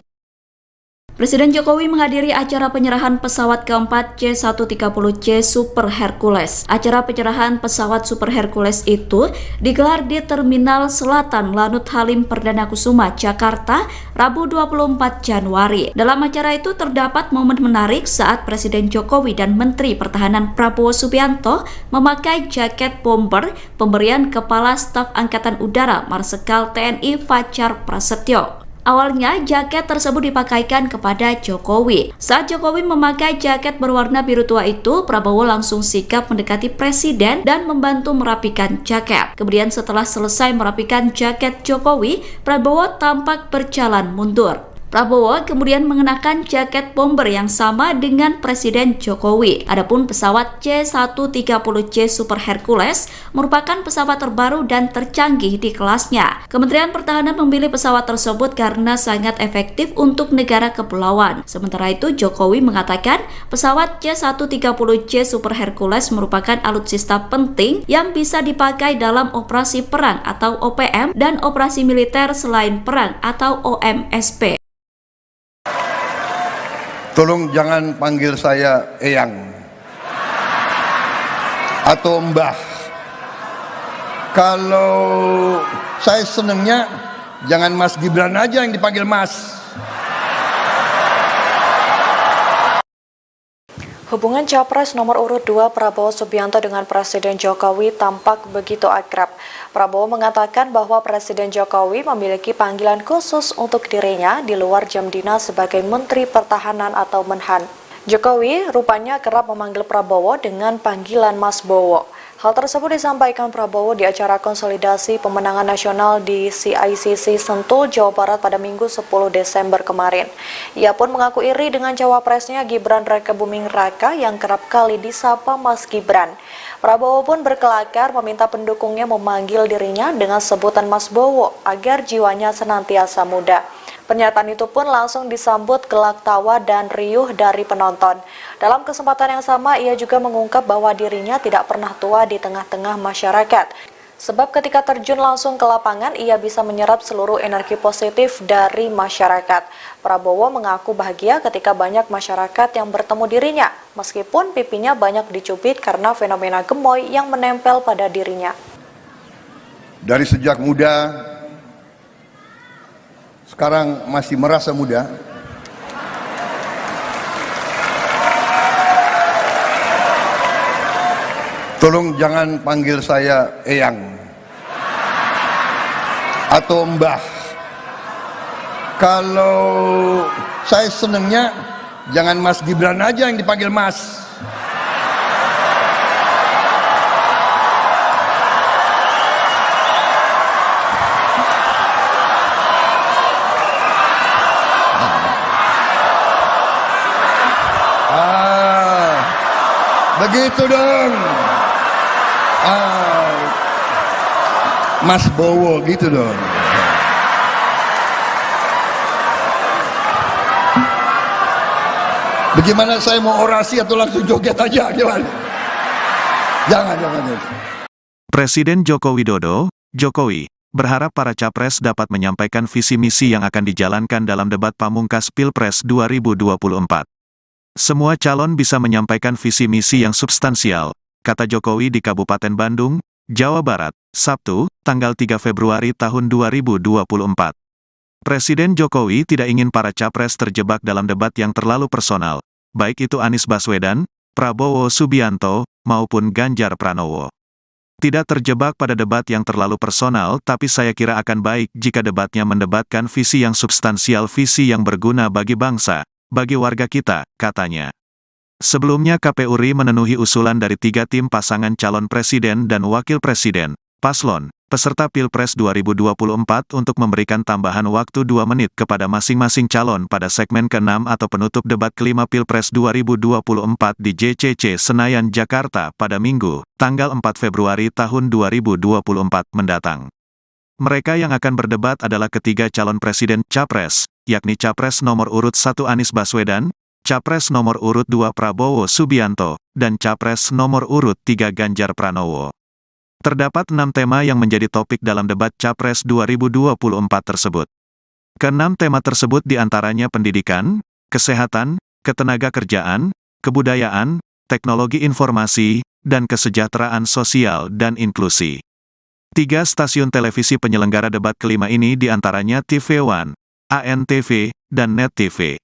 Presiden Jokowi menghadiri acara penyerahan pesawat keempat C-130C Super Hercules. Acara penyerahan pesawat Super Hercules itu digelar di Terminal Selatan Lanut Halim Perdana Kusuma, Jakarta, Rabu 24 Januari. Dalam acara itu terdapat momen menarik saat Presiden Jokowi dan Menteri Pertahanan Prabowo Subianto memakai jaket bomber pemberian Kepala Staf Angkatan Udara Marsikal TNI Fajar Prasetyo. Awalnya, jaket tersebut dipakaikan kepada Jokowi. Saat Jokowi memakai jaket berwarna biru tua itu, Prabowo langsung sigap mendekati Presiden dan membantu merapikan jaket. Kemudian setelah selesai merapikan jaket Jokowi, Prabowo tampak berjalan mundur. Prabowo kemudian mengenakan jaket bomber yang sama dengan Presiden Jokowi. Adapun pesawat C-130C Super Hercules merupakan pesawat terbaru dan tercanggih di kelasnya. Kementerian Pertahanan memilih pesawat tersebut karena sangat efektif untuk negara kepulauan. Sementara itu, Jokowi mengatakan pesawat C-130C Super Hercules merupakan alutsista penting yang bisa dipakai dalam operasi perang atau OPM dan operasi militer selain perang atau OMSP. Tolong jangan panggil saya Eyang atau Mbah. Kalau saya senengnya jangan Mas Gibran aja yang dipanggil Mas. Hubungan Capres nomor urut 2 Prabowo Subianto dengan Presiden Jokowi tampak begitu akrab. Prabowo mengatakan bahwa Presiden Jokowi memiliki panggilan khusus untuk dirinya di luar jam dinas sebagai Menteri Pertahanan atau Menhan. Jokowi rupanya kerap memanggil Prabowo dengan panggilan Mas Bowo. Hal tersebut disampaikan Prabowo di acara konsolidasi pemenangan nasional di CICC Sentul, Jawa Barat pada Minggu 10 Desember kemarin. Ia pun mengaku iri dengan cawapresnya Gibran Rakebuming Raka yang kerap kali disapa Mas Gibran. Prabowo pun berkelakar meminta pendukungnya memanggil dirinya dengan sebutan Mas Bowo agar jiwanya senantiasa muda. Pernyataan itu pun langsung disambut gelak tawa dan riuh dari penonton. Dalam kesempatan yang sama, ia juga mengungkap bahwa dirinya tidak pernah tua di tengah-tengah masyarakat. Sebab ketika terjun langsung ke lapangan, ia bisa menyerap seluruh energi positif dari masyarakat. Prabowo mengaku bahagia ketika banyak masyarakat yang bertemu dirinya, meskipun pipinya banyak dicubit karena fenomena gemoy yang menempel pada dirinya. Dari sejak muda, sekarang masih merasa muda. Tolong jangan panggil saya Eyang atau Mbah. Kalau saya senengnya jangan Mas Gibran aja yang dipanggil Mas. Begitu dong. Mas Bowo gitu dong. Bagaimana saya mau orasi atau langsung joget aja gimana? Jangan. Presiden Joko Widodo, Jokowi, berharap para capres dapat menyampaikan visi misi yang akan dijalankan dalam debat pamungkas Pilpres 2024. Semua calon bisa menyampaikan visi misi yang substansial, kata Jokowi di Kabupaten Bandung, Jawa Barat, Sabtu, tanggal 3 Februari tahun 2024. Presiden Jokowi tidak ingin para capres terjebak dalam debat yang terlalu personal, baik itu Anies Baswedan, Prabowo Subianto, maupun Ganjar Pranowo. Tidak terjebak pada debat yang terlalu personal, tapi saya kira akan baik jika debatnya mendebatkan visi yang substansial, visi yang berguna bagi bangsa, bagi warga kita, katanya. Sebelumnya KPU RI memenuhi usulan dari 3 tim pasangan calon presiden dan wakil presiden, paslon, peserta Pilpres 2024 untuk memberikan tambahan waktu 2 menit kepada masing-masing calon pada segmen ke-6 atau penutup debat kelima Pilpres 2024 di JCC Senayan, Jakarta pada Minggu, tanggal 4 Februari tahun 2024 mendatang. Mereka yang akan berdebat adalah ketiga calon presiden Capres, yakni Capres nomor urut 1 Anies Baswedan, Capres nomor urut 2 Prabowo Subianto, dan Capres nomor urut 3 Ganjar Pranowo. Terdapat 6 tema yang menjadi topik dalam debat Capres 2024 tersebut. Ke-6 tema tersebut diantaranya pendidikan, kesehatan, ketenagakerjaan, kebudayaan, teknologi informasi, dan kesejahteraan sosial dan inklusi. 3 stasiun televisi penyelenggara debat kelima ini diantaranya TV One, ANTV, dan Net TV.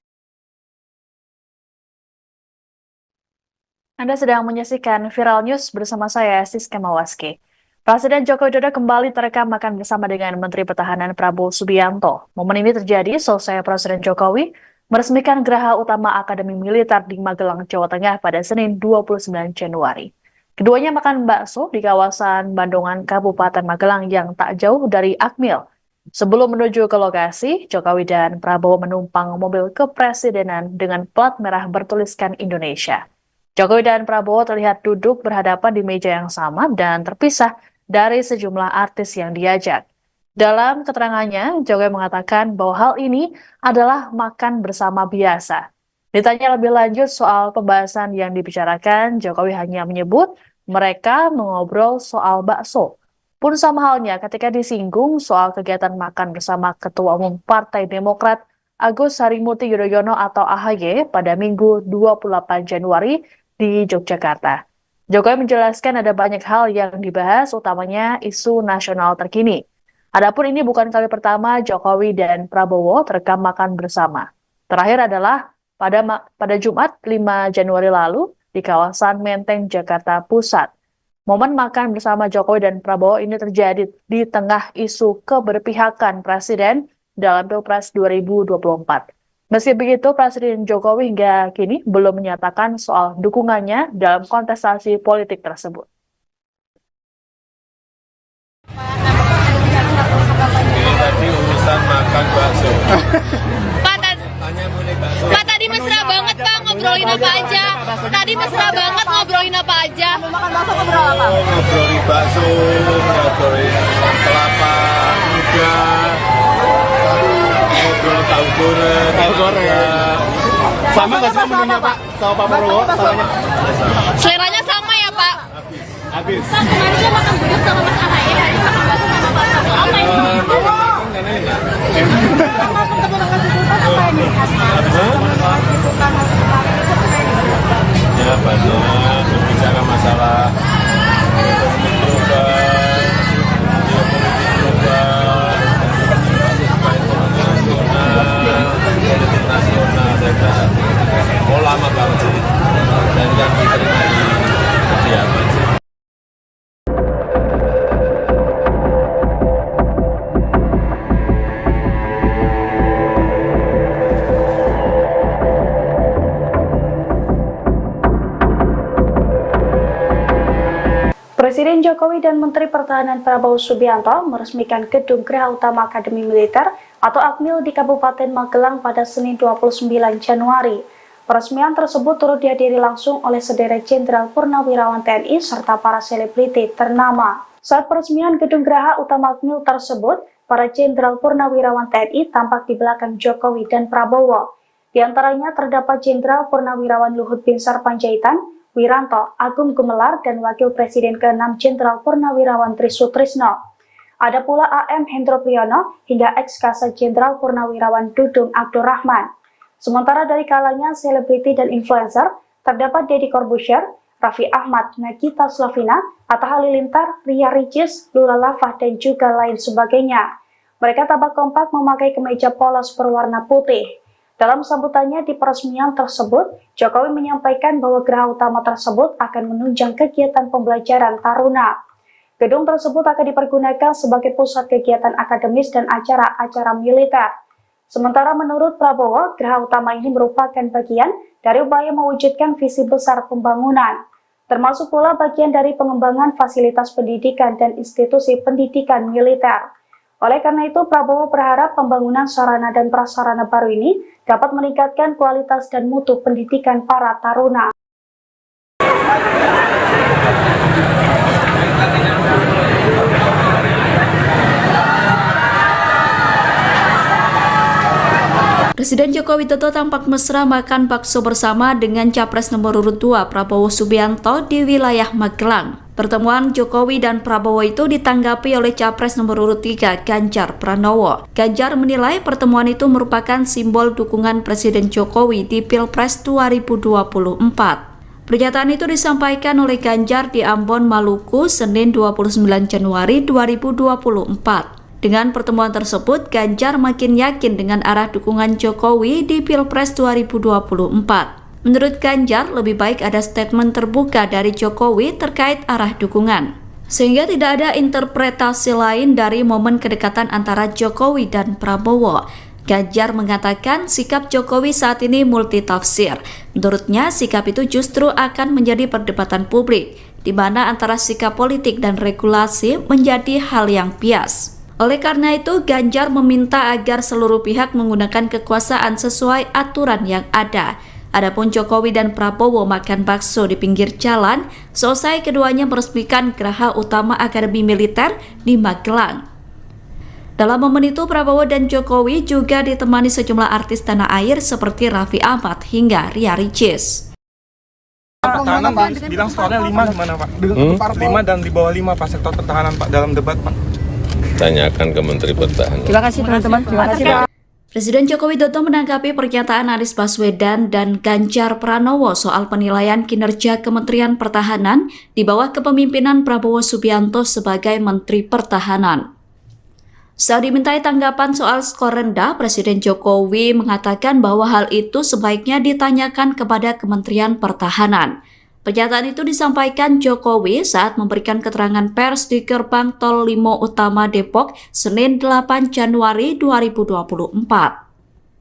Anda sedang menyaksikan Viral News bersama saya, Siska Mawaski. Presiden Joko Widodo kembali terekam makan bersama dengan Menteri Pertahanan Prabowo Subianto. Momen ini terjadi selesai Presiden Jokowi meresmikan Geraha Utama Akademi Militer di Magelang, Jawa Tengah pada Senin 29 Januari. Keduanya makan bakso di kawasan Bandungan, Kabupaten Magelang yang tak jauh dari Akmil. Sebelum menuju ke lokasi, Jokowi dan Prabowo menumpang mobil kepresidenan dengan plat merah bertuliskan Indonesia. Jokowi dan Prabowo terlihat duduk berhadapan di meja yang sama dan terpisah dari sejumlah artis yang diajak. Dalam keterangannya, Jokowi mengatakan bahwa hal ini adalah makan bersama biasa. Ditanya lebih lanjut soal pembahasan yang dibicarakan, Jokowi hanya menyebut mereka mengobrol soal bakso. Pun sama halnya ketika disinggung soal kegiatan makan bersama Ketua Umum Partai Demokrat Agus Harimurti Yudhoyono atau AHY pada Minggu 28 Januari di Yogyakarta. Jokowi menjelaskan ada banyak hal yang dibahas, utamanya isu nasional terkini. Adapun ini bukan kali pertama Jokowi dan Prabowo terekam makan bersama. Terakhir adalah pada Jumat 5 Januari lalu di kawasan Menteng, Jakarta Pusat. Momen makan bersama Jokowi dan Prabowo ini terjadi di tengah isu keberpihakan Presiden dalam Pilpres 2024. Meski begitu, Presiden Jokowi hingga kini belum menyatakan soal dukungannya dalam kontestasi politik tersebut. Ini tadi urusan makan bakso. Pak, tadi mesra banget Pak, ngobrolin apa aja? Tadi mesra banget ngobrolin apa aja? Makan bakso ngobrol apa? Ngobrolin bakso, ngobrolin kelapa muda, ngobrol tahu goreng. Sama nggak sih menunya Pak? Sama Pak Prabowo? Samanya? Seleranya sama ya Pak? Habis. Pak, kemarin dia makan gudeg sama Mas AHY, hari ini makan bakso sama Pak Prabowo. Apa ini? Ya banyak berbicara masalah ekonomi global, politik nasional, saya kira lama banget sih, dan yang diterima di kediaman sih. Presiden Jokowi dan Menteri Pertahanan Prabowo Subianto meresmikan Gedung Geraha Utama Akademi Militer atau Akmil di Kabupaten Magelang pada Senin 29 Januari. Peresmian tersebut turut dihadiri langsung oleh sederet Jenderal Purnawirawan TNI serta para selebriti ternama. Saat peresmian gedung geraha utama Akmil tersebut, para Jenderal Purnawirawan TNI tampak di belakang Jokowi dan Prabowo. Di antaranya terdapat Jenderal Purnawirawan Luhut Binsar Panjaitan, Wiranto, Agung Gumelar, dan Wakil Presiden ke-6 Jenderal Purnawirawan Trisutrisno. Ada pula AM Hendro Priyono hingga ex-Kasat Jenderal Purnawirawan Dudung Abdurrahman. Sementara dari kalangan selebriti dan influencer, terdapat Deddy Corbuzier, Raffi Ahmad, Nagita Slavina, Atta Halilintar, Ria Ricis, Lula Lava, dan juga lain sebagainya. Mereka tampak kompak memakai kemeja polos berwarna putih. Dalam sambutannya di peresmian tersebut, Jokowi menyampaikan bahwa geraha utama tersebut akan menunjang kegiatan pembelajaran taruna. Gedung tersebut akan dipergunakan sebagai pusat kegiatan akademis dan acara-acara militer. Sementara menurut Prabowo, geraha utama ini merupakan bagian dari upaya mewujudkan visi besar pembangunan, termasuk pula bagian dari pengembangan fasilitas pendidikan dan institusi pendidikan militer. Oleh karena itu, Prabowo berharap pembangunan sarana dan prasarana baru ini dapat meningkatkan kualitas dan mutu pendidikan para taruna. Presiden Joko Widodo tampak mesra makan bakso bersama dengan Capres nomor urut 2 Prabowo Subianto di wilayah Magelang. Pertemuan Jokowi dan Prabowo itu ditanggapi oleh Capres nomor urut 3 Ganjar Pranowo. Ganjar menilai pertemuan itu merupakan simbol dukungan Presiden Jokowi di Pilpres 2024. Pernyataan itu disampaikan oleh Ganjar di Ambon, Maluku, Senin 29 Januari 2024. Dengan pertemuan tersebut, Ganjar makin yakin dengan arah dukungan Jokowi di Pilpres 2024. Menurut Ganjar, lebih baik ada statement terbuka dari Jokowi terkait arah dukungan, sehingga tidak ada interpretasi lain dari momen kedekatan antara Jokowi dan Prabowo. Ganjar mengatakan sikap Jokowi saat ini multitafsir. Menurutnya, sikap itu justru akan menjadi perdebatan publik, di mana antara sikap politik dan regulasi menjadi hal yang bias. Oleh karena itu, Ganjar meminta agar seluruh pihak menggunakan kekuasaan sesuai aturan yang ada. Adapun Jokowi dan Prabowo makan bakso di pinggir jalan, selesai keduanya meresmikan geraha utama Akademi Militer di Magelang. Dalam momen itu, Prabowo dan Jokowi juga ditemani sejumlah artis tanah air seperti Raffi Ahmad hingga Ria Ricis. Pertahanan bilang skornya 5 gimana Pak? 5 dan di bawah 5 Pak sektor pertahanan Pak dalam debat Pak. Tanyakan ke Menteri Pertahanan. Terima kasih teman-teman. Terima kasih. Presiden Joko Widodo menanggapi pernyataan Anies Baswedan dan Ganjar Pranowo soal penilaian kinerja Kementerian Pertahanan di bawah kepemimpinan Prabowo Subianto sebagai Menteri Pertahanan. Saat dimintai tanggapan soal skor rendah, Presiden Jokowi mengatakan bahwa hal itu sebaiknya ditanyakan kepada Kementerian Pertahanan. Pernyataan itu disampaikan Jokowi saat memberikan keterangan pers di Gerbang Tol Limo Utama Depok, Senin 8 Januari 2024.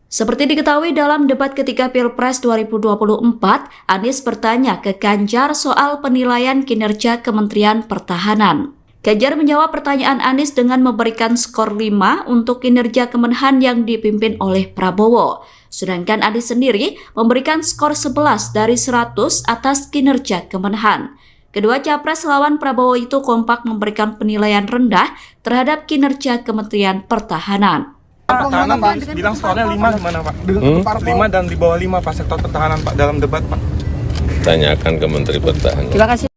Seperti diketahui dalam debat ketiga Pilpres 2024, Anies bertanya ke Ganjar soal penilaian kinerja Kementerian Pertahanan. Ganjar menjawab pertanyaan Anies dengan memberikan skor 5 untuk kinerja Kemenhan yang dipimpin oleh Prabowo. Sedangkan Anies sendiri memberikan skor 11 dari 100 atas kinerja Kemenhan. Kedua capres lawan Prabowo itu kompak memberikan penilaian rendah terhadap kinerja Kementerian Pertahanan. Pertahanan bilang skornya 5 gimana Pak? 5 dan di bawah 5 Pak sektor pertahanan Pak dalam debat Pak. Tanyakan ke Menteri Pertahanan. Terima kasih.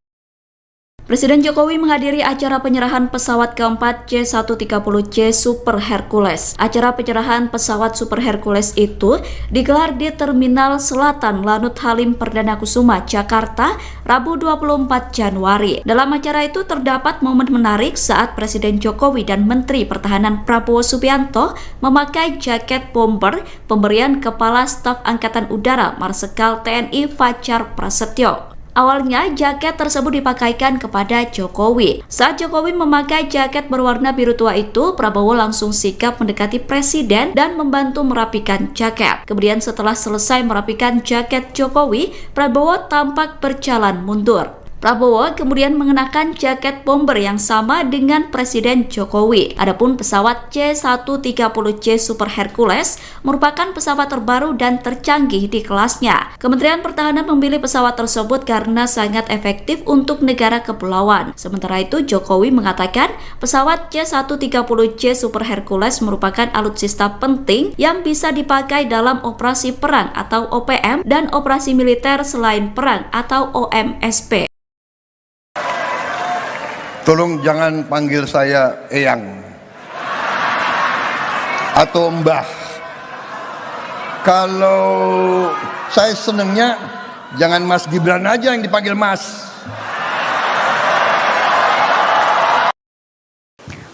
Presiden Jokowi menghadiri acara penyerahan pesawat keempat C-130J Super Hercules. Acara penyerahan pesawat Super Hercules itu digelar di Terminal Selatan Lanut Halim Perdana Kusuma, Jakarta, Rabu 24 Januari. Dalam acara itu terdapat momen menarik saat Presiden Jokowi dan Menteri Pertahanan Prabowo Subianto memakai jaket bomber pemberian Kepala Staf Angkatan Udara Marsikal TNI Fajar Prasetyo. Awalnya, jaket tersebut dipakaikan kepada Jokowi. Saat Jokowi memakai jaket berwarna biru tua itu, Prabowo langsung sigap mendekati Presiden dan membantu merapikan jaket. Kemudian setelah selesai merapikan jaket Jokowi, Prabowo tampak berjalan mundur. Prabowo kemudian mengenakan jaket bomber yang sama dengan Presiden Jokowi. Adapun pesawat C-130J Super Hercules merupakan pesawat terbaru dan tercanggih di kelasnya. Kementerian Pertahanan memilih pesawat tersebut karena sangat efektif untuk negara kepulauan. Sementara itu, Jokowi mengatakan pesawat C-130J Super Hercules merupakan alutsista penting yang bisa dipakai dalam operasi perang atau OPM dan operasi militer selain perang atau OMSP. Tolong jangan panggil saya Eyang atau Mbah. Kalau saya senengnya jangan Mas Gibran aja yang dipanggil Mas.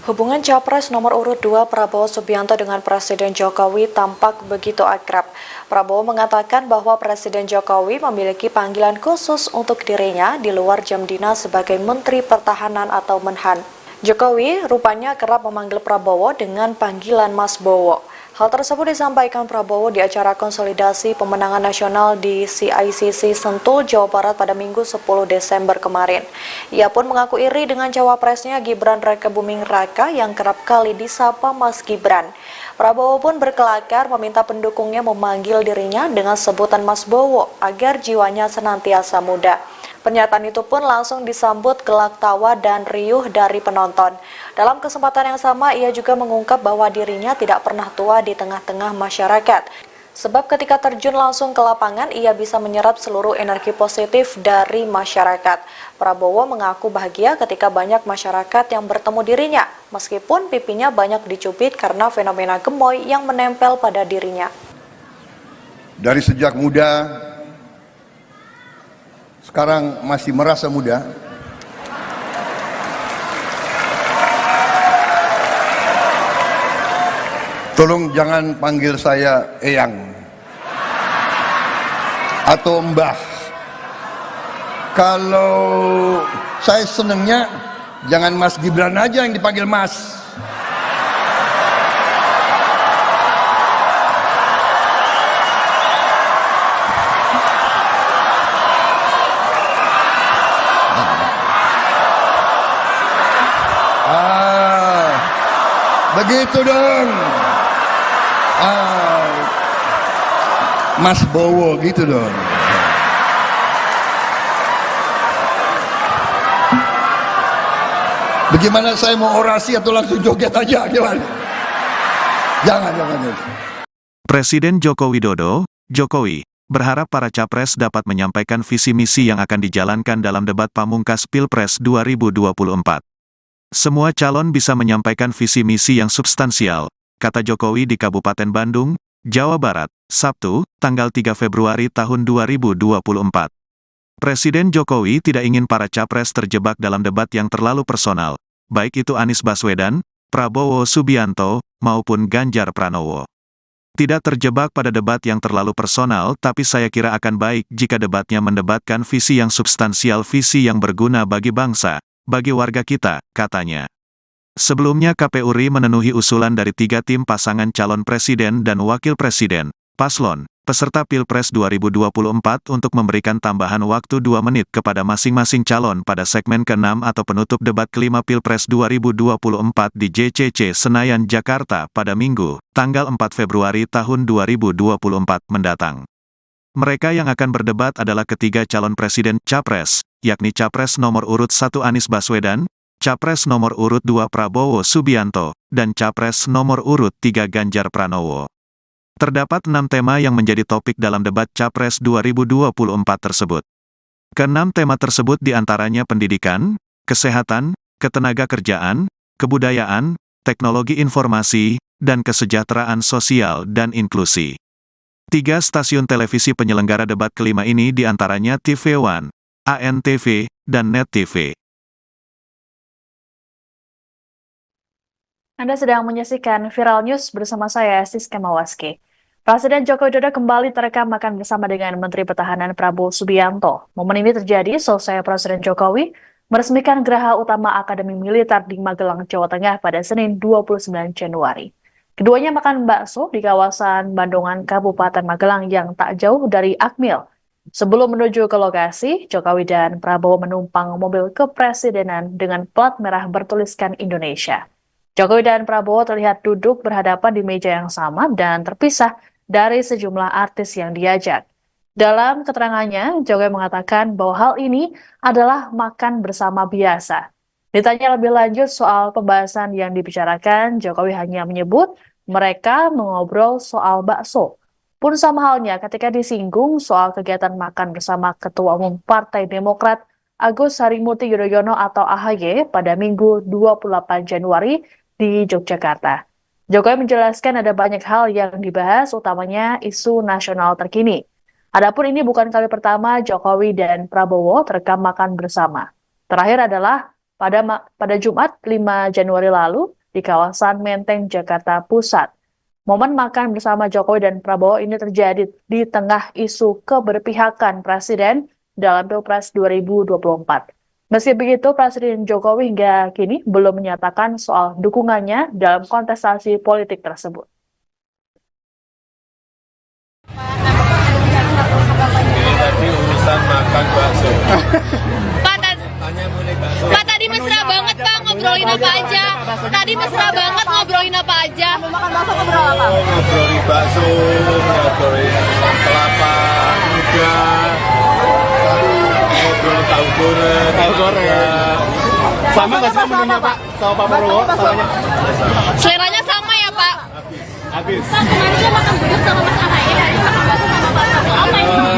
Hubungan Capres nomor urut 2 Prabowo Subianto dengan Presiden Jokowi tampak begitu akrab. Prabowo mengatakan bahwa Presiden Jokowi memiliki panggilan khusus untuk dirinya di luar jam dinas sebagai Menteri Pertahanan atau Menhan. Jokowi rupanya kerap memanggil Prabowo dengan panggilan Mas Bowo. Hal tersebut disampaikan Prabowo di acara konsolidasi pemenangan nasional di CICC Sentul, Jawa Barat pada Minggu 10 Desember kemarin. Ia pun mengaku iri dengan cawapresnya Gibran Rakebuming Raka yang kerap kali disapa Mas Gibran. Prabowo pun berkelakar meminta pendukungnya memanggil dirinya dengan sebutan Mas Bowo agar jiwanya senantiasa muda. Pernyataan itu pun langsung disambut gelak tawa dan riuh dari penonton. Dalam kesempatan yang sama, ia juga mengungkap bahwa dirinya tidak pernah tua di tengah-tengah masyarakat. Sebab ketika terjun langsung ke lapangan, ia bisa menyerap seluruh energi positif dari masyarakat. Prabowo mengaku bahagia ketika banyak masyarakat yang bertemu dirinya, meskipun pipinya banyak dicubit karena fenomena gemoy yang menempel pada dirinya. Dari sejak muda, sekarang masih merasa muda. Tolong jangan panggil saya Eyang atau Mbah. Kalau saya senengnya jangan Mas Gibran aja yang dipanggil Mas. Begitu dong. Mas Bowo gitu dong. Bagaimana saya mau orasi atau langsung joget aja? Gimana? Jangan. Presiden Joko Widodo, Jokowi, berharap para capres dapat menyampaikan visi misi yang akan dijalankan dalam debat pamungkas Pilpres 2024. Semua calon bisa menyampaikan visi misi yang substansial, kata Jokowi di Kabupaten Bandung, Jawa Barat, Sabtu, tanggal 3 Februari tahun 2024. Presiden Jokowi tidak ingin para capres terjebak dalam debat yang terlalu personal, baik itu Anies Baswedan, Prabowo Subianto, maupun Ganjar Pranowo. Tidak terjebak pada debat yang terlalu personal, tapi saya kira akan baik jika debatnya mendebatkan visi yang substansial, visi yang berguna bagi bangsa, bagi warga kita, katanya. Sebelumnya KPU RI memenuhi usulan dari 3 tim pasangan calon presiden dan wakil presiden, paslon, peserta Pilpres 2024 untuk memberikan tambahan waktu 2 menit kepada masing-masing calon pada segmen ke-6 atau penutup debat kelima Pilpres 2024 di JCC Senayan, Jakarta pada Minggu, tanggal 4 Februari tahun 2024 mendatang. Mereka yang akan berdebat adalah ketiga calon presiden, Capres, yakni Capres nomor urut 1 Anies Baswedan, Capres nomor urut 2 Prabowo Subianto, dan Capres nomor urut 3 Ganjar Pranowo. Terdapat 6 tema yang menjadi topik dalam debat Capres 2024 tersebut. Ke-6 tema tersebut diantaranya pendidikan, kesehatan, ketenagakerjaan, kebudayaan, teknologi informasi, dan kesejahteraan sosial dan inklusi. 3 stasiun televisi penyelenggara debat kelima ini diantaranya TV One, ANTV, dan Net TV. Anda sedang menyaksikan Viral News bersama saya, Siska Mawaski. Presiden Joko Widodo kembali terekam makan bersama dengan Menteri Pertahanan Prabowo Subianto. Momen ini terjadi selesai Presiden Jokowi meresmikan Geraha Utama Akademi Militer di Magelang, Jawa Tengah pada Senin 29 Januari. Keduanya makan bakso di kawasan Bandungan, Kabupaten Magelang yang tak jauh dari Akmil, Sebelum menuju ke lokasi, Jokowi dan Prabowo menumpang mobil kepresidenan dengan plat merah bertuliskan Indonesia. Jokowi dan Prabowo terlihat duduk berhadapan di meja yang sama dan terpisah dari sejumlah artis yang diajak. Dalam keterangannya, Jokowi mengatakan bahwa hal ini adalah makan bersama biasa. Ditanya lebih lanjut soal pembahasan yang dibicarakan, Jokowi hanya menyebut mereka mengobrol soal bakso. Pun sama halnya ketika disinggung soal kegiatan makan bersama Ketua Umum Partai Demokrat Agus Harimurti Yudhoyono atau AHY pada Minggu 28 Januari di Yogyakarta. Jokowi menjelaskan ada banyak hal yang dibahas, utamanya isu nasional terkini. Adapun ini bukan kali pertama Jokowi dan Prabowo terekam makan bersama. Terakhir adalah pada Jumat 5 Januari lalu di kawasan Menteng, Jakarta Pusat. Momen makan bersama Jokowi dan Prabowo ini terjadi di tengah isu keberpihakan Presiden dalam Pilpres 2024. Meski begitu, Presiden Jokowi hingga kini belum menyatakan soal dukungannya dalam kontestasi politik tersebut. Ini tadi urusan makan bakso. Pak, tadi mesra banget Pak, ngobrolin apa aja? Tadi mesra banget ngobrolin apa aja? Ngobrolin bakso, ngobrolin kelapa muda, ngobrolin tahu goreng. Sama nggak sih menunya Pak sama Pak Prabowo? Samanya? Seleranya sama ya Pak? Habis. Pak, kemarin dia makan bubur sama Mas AHY, hari ini makan bakso sama Pak Prabowo. Apa ini?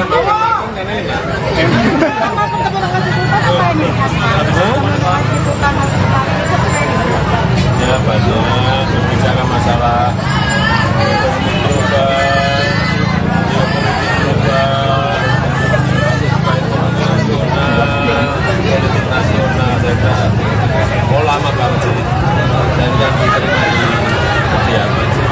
Ya banyak berbicara masalah ekonomi global, politik nasional, saya kira lama banget sih, dan yang diterima di kediaman sih.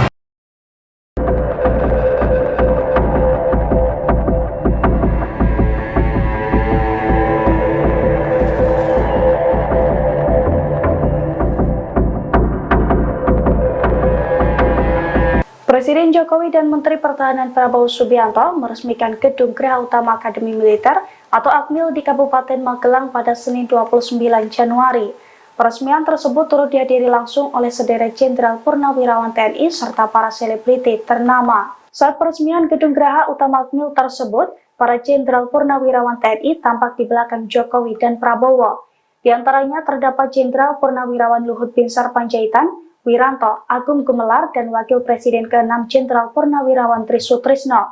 Presiden Jokowi dan Menteri Pertahanan Prabowo Subianto meresmikan Gedung Geraha Utama Akademi Militer atau Akmil di Kabupaten Magelang pada Senin 29 Januari. Peresmian tersebut turut dihadiri langsung oleh sederet Jenderal Purnawirawan TNI serta para selebriti ternama. Saat peresmian Gedung Geraha Utama Akmil tersebut, para Jenderal Purnawirawan TNI tampak di belakang Jokowi dan Prabowo. Di antaranya terdapat Jenderal Purnawirawan Luhut Binsar Panjaitan, Wiranto, Agung Gumelar, dan Wakil Presiden ke-6 Jenderal Purnawirawan Trisutrisno.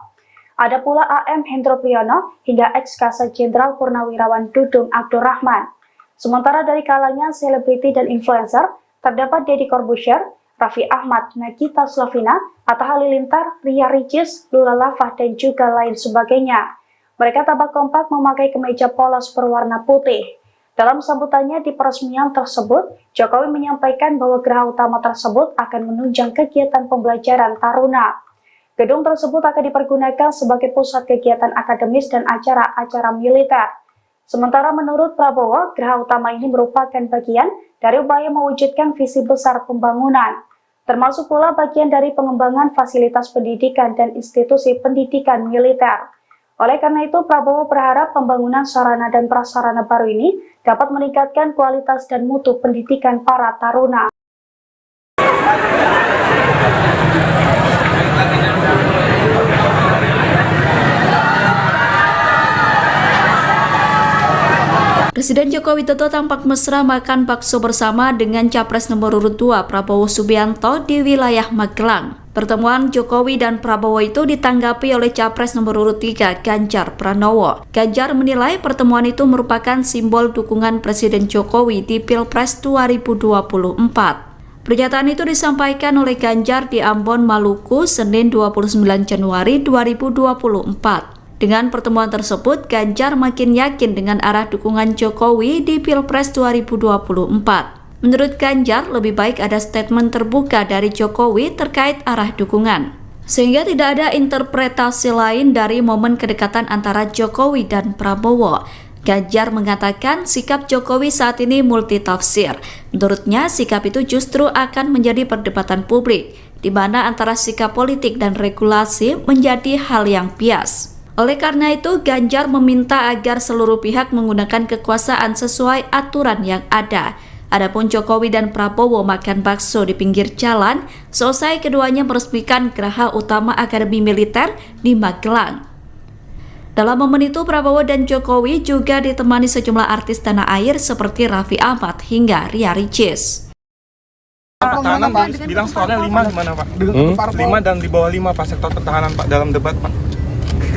Ada pula AM Hendro Priyono hingga ex-Kasat Jenderal Purnawirawan Dudung Abdurrahman. Sementara dari kalangan selebriti dan influencer, terdapat Deddy Corbuzier, Raffi Ahmad, Nagita Slavina, Atta Halilintar, Ria Ricis, Lula Lava, dan juga lain sebagainya. Mereka tampak kompak memakai kemeja polos berwarna putih. Dalam sambutannya di peresmian tersebut, Jokowi menyampaikan bahwa geraha utama tersebut akan menunjang kegiatan pembelajaran taruna. Gedung tersebut akan dipergunakan sebagai pusat kegiatan akademis dan acara-acara militer. Sementara menurut Prabowo, geraha utama ini merupakan bagian dari upaya mewujudkan visi besar pembangunan, termasuk pula bagian dari pengembangan fasilitas pendidikan dan institusi pendidikan militer. Oleh karena itu, Prabowo berharap pembangunan sarana dan prasarana baru ini dapat meningkatkan kualitas dan mutu pendidikan para taruna. Presiden Joko Widodo tampak mesra makan bakso bersama dengan Capres nomor urut 2 Prabowo Subianto di wilayah Magelang. Pertemuan Jokowi dan Prabowo itu ditanggapi oleh Capres nomor urut 3 Ganjar Pranowo. Ganjar menilai pertemuan itu merupakan simbol dukungan Presiden Jokowi di Pilpres 2024. Pernyataan itu disampaikan oleh Ganjar di Ambon, Maluku, Senin 29 Januari 2024. Dengan pertemuan tersebut, Ganjar makin yakin dengan arah dukungan Jokowi di Pilpres 2024. Menurut Ganjar, lebih baik ada statement terbuka dari Jokowi terkait arah dukungan, sehingga tidak ada interpretasi lain dari momen kedekatan antara Jokowi dan Prabowo. Ganjar mengatakan sikap Jokowi saat ini multitafsir. Menurutnya, sikap itu justru akan menjadi perdebatan publik, di mana antara sikap politik dan regulasi menjadi hal yang bias. Oleh karena itu, Ganjar meminta agar seluruh pihak menggunakan kekuasaan sesuai aturan yang ada. Adapun Jokowi dan Prabowo makan bakso di pinggir jalan, selesai keduanya meresmikan Geraha Utama Akademi Militer di Magelang. Dalam momen itu, Prabowo dan Jokowi juga ditemani sejumlah artis tanah air seperti Raffi Ahmad hingga Ria Ricis. Pertahanan bilang skornya 5 gimana Pak? 5 dan di bawah 5 Pak sektor pertahanan Pak dalam debat Pak.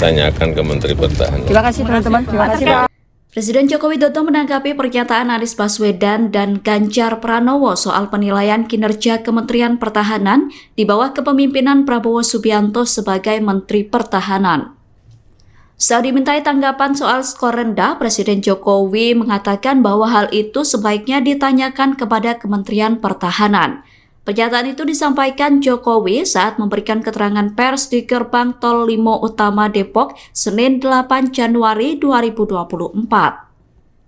Tanyakan ke Menteri Pertahanan. Terima kasih teman-teman. Terima kasih Pak. Presiden Joko Widodo menanggapi pernyataan Anies Baswedan dan Ganjar Pranowo soal penilaian kinerja Kementerian Pertahanan di bawah kepemimpinan Prabowo Subianto sebagai Menteri Pertahanan. Saat dimintai tanggapan soal skor rendah, Presiden Jokowi mengatakan bahwa hal itu sebaiknya ditanyakan kepada Kementerian Pertahanan. Pernyataan itu disampaikan Jokowi saat memberikan keterangan pers di Gerbang Tol Limo Utama Depok, Senin 8 Januari 2024.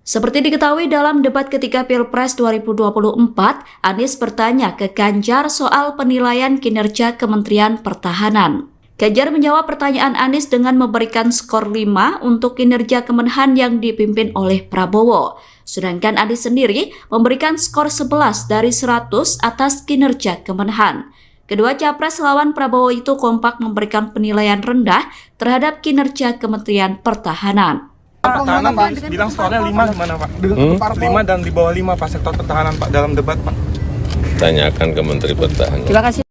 Seperti diketahui dalam debat ketiga Pilpres 2024, Anies bertanya ke Ganjar soal penilaian kinerja Kementerian Pertahanan. Ganjar menjawab pertanyaan Anies dengan memberikan skor 5 untuk kinerja Kemenhan yang dipimpin oleh Prabowo. Sedangkan Anies sendiri memberikan skor 11 dari 100 atas kinerja Kemenhan. Kedua capres lawan Prabowo itu kompak memberikan penilaian rendah terhadap kinerja Kementerian Pertahanan. Pertahanan bilang skornya 5 gimana Pak? 5 dan di bawah 5 Pak sektor pertahanan Pak dalam debat Pak. Tanyakan ke Menteri Pertahanan. Terima kasih.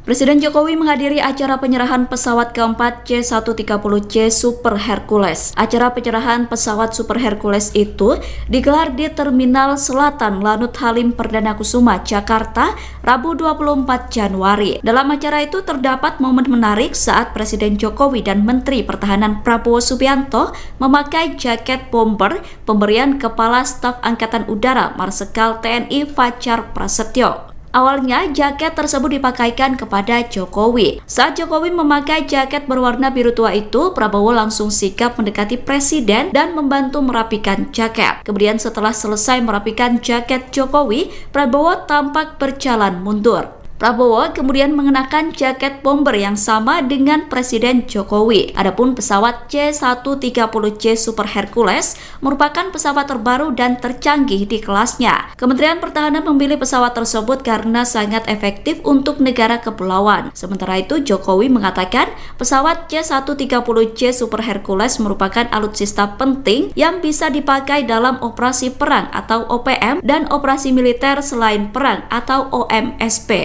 Presiden Jokowi menghadiri acara penyerahan pesawat keempat C-130C Super Hercules. Acara penyerahan pesawat Super Hercules itu digelar di Terminal Selatan Lanut Halim Perdana Kusuma, Jakarta, Rabu 24 Januari. Dalam acara itu terdapat momen menarik saat Presiden Jokowi dan Menteri Pertahanan Prabowo Subianto memakai jaket bomber pemberian Kepala Staf Angkatan Udara Marsikal TNI Fajar Prasetyo. Awalnya, jaket tersebut dipakaikan kepada Jokowi. Saat Jokowi memakai jaket berwarna biru tua itu, Prabowo langsung sigap mendekati Presiden dan membantu merapikan jaket. Kemudian setelah selesai merapikan jaket Jokowi, Prabowo tampak berjalan mundur. Prabowo kemudian mengenakan jaket bomber yang sama dengan Presiden Jokowi. Adapun pesawat C-130C Super Hercules merupakan pesawat terbaru dan tercanggih di kelasnya. Kementerian Pertahanan memilih pesawat tersebut karena sangat efektif untuk negara kepulauan. Sementara itu, Jokowi mengatakan pesawat C-130C Super Hercules merupakan alutsista penting yang bisa dipakai dalam operasi perang atau OPM dan operasi militer selain perang atau OMSP.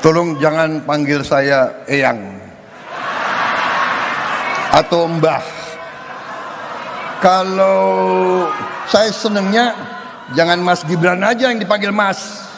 Tolong jangan panggil saya Eyang atau Mbah. Kalau saya senengnya jangan Mas Gibran aja yang dipanggil Mas.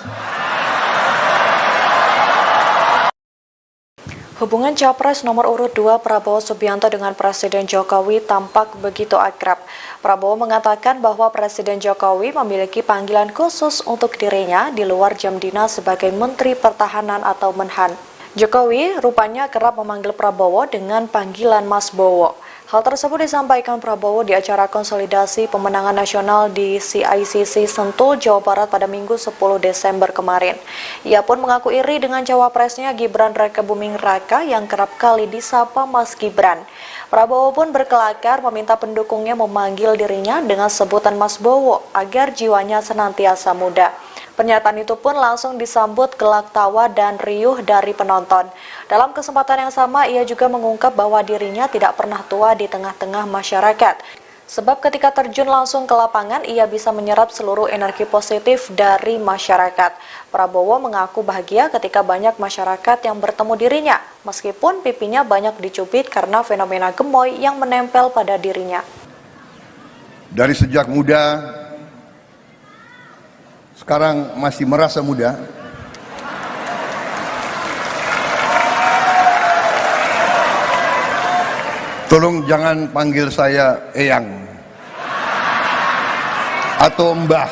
Hubungan Capres nomor urut 2 Prabowo Subianto dengan Presiden Jokowi tampak begitu akrab. Prabowo mengatakan bahwa Presiden Jokowi memiliki panggilan khusus untuk dirinya di luar jam dinas sebagai Menteri Pertahanan atau Menhan. Jokowi rupanya kerap memanggil Prabowo dengan panggilan Mas Bowo. Hal tersebut disampaikan Prabowo di acara konsolidasi pemenangan nasional di CICC Sentul, Jawa Barat pada Minggu 10 Desember kemarin. Ia pun mengaku iri dengan cawapresnya Gibran Rakebuming Raka yang kerap kali disapa Mas Gibran. Prabowo pun berkelakar meminta pendukungnya memanggil dirinya dengan sebutan Mas Bowo agar jiwanya senantiasa muda. Pernyataan itu pun langsung disambut gelak tawa dan riuh dari penonton. Dalam kesempatan yang sama, ia juga mengungkap bahwa dirinya tidak pernah tua di tengah-tengah masyarakat. Sebab ketika terjun langsung ke lapangan, ia bisa menyerap seluruh energi positif dari masyarakat. Prabowo mengaku bahagia ketika banyak masyarakat yang bertemu dirinya, meskipun pipinya banyak dicubit karena fenomena gemoy yang menempel pada dirinya. Dari sejak muda, sekarang masih merasa muda. Tolong jangan panggil saya Eyang atau Mbah.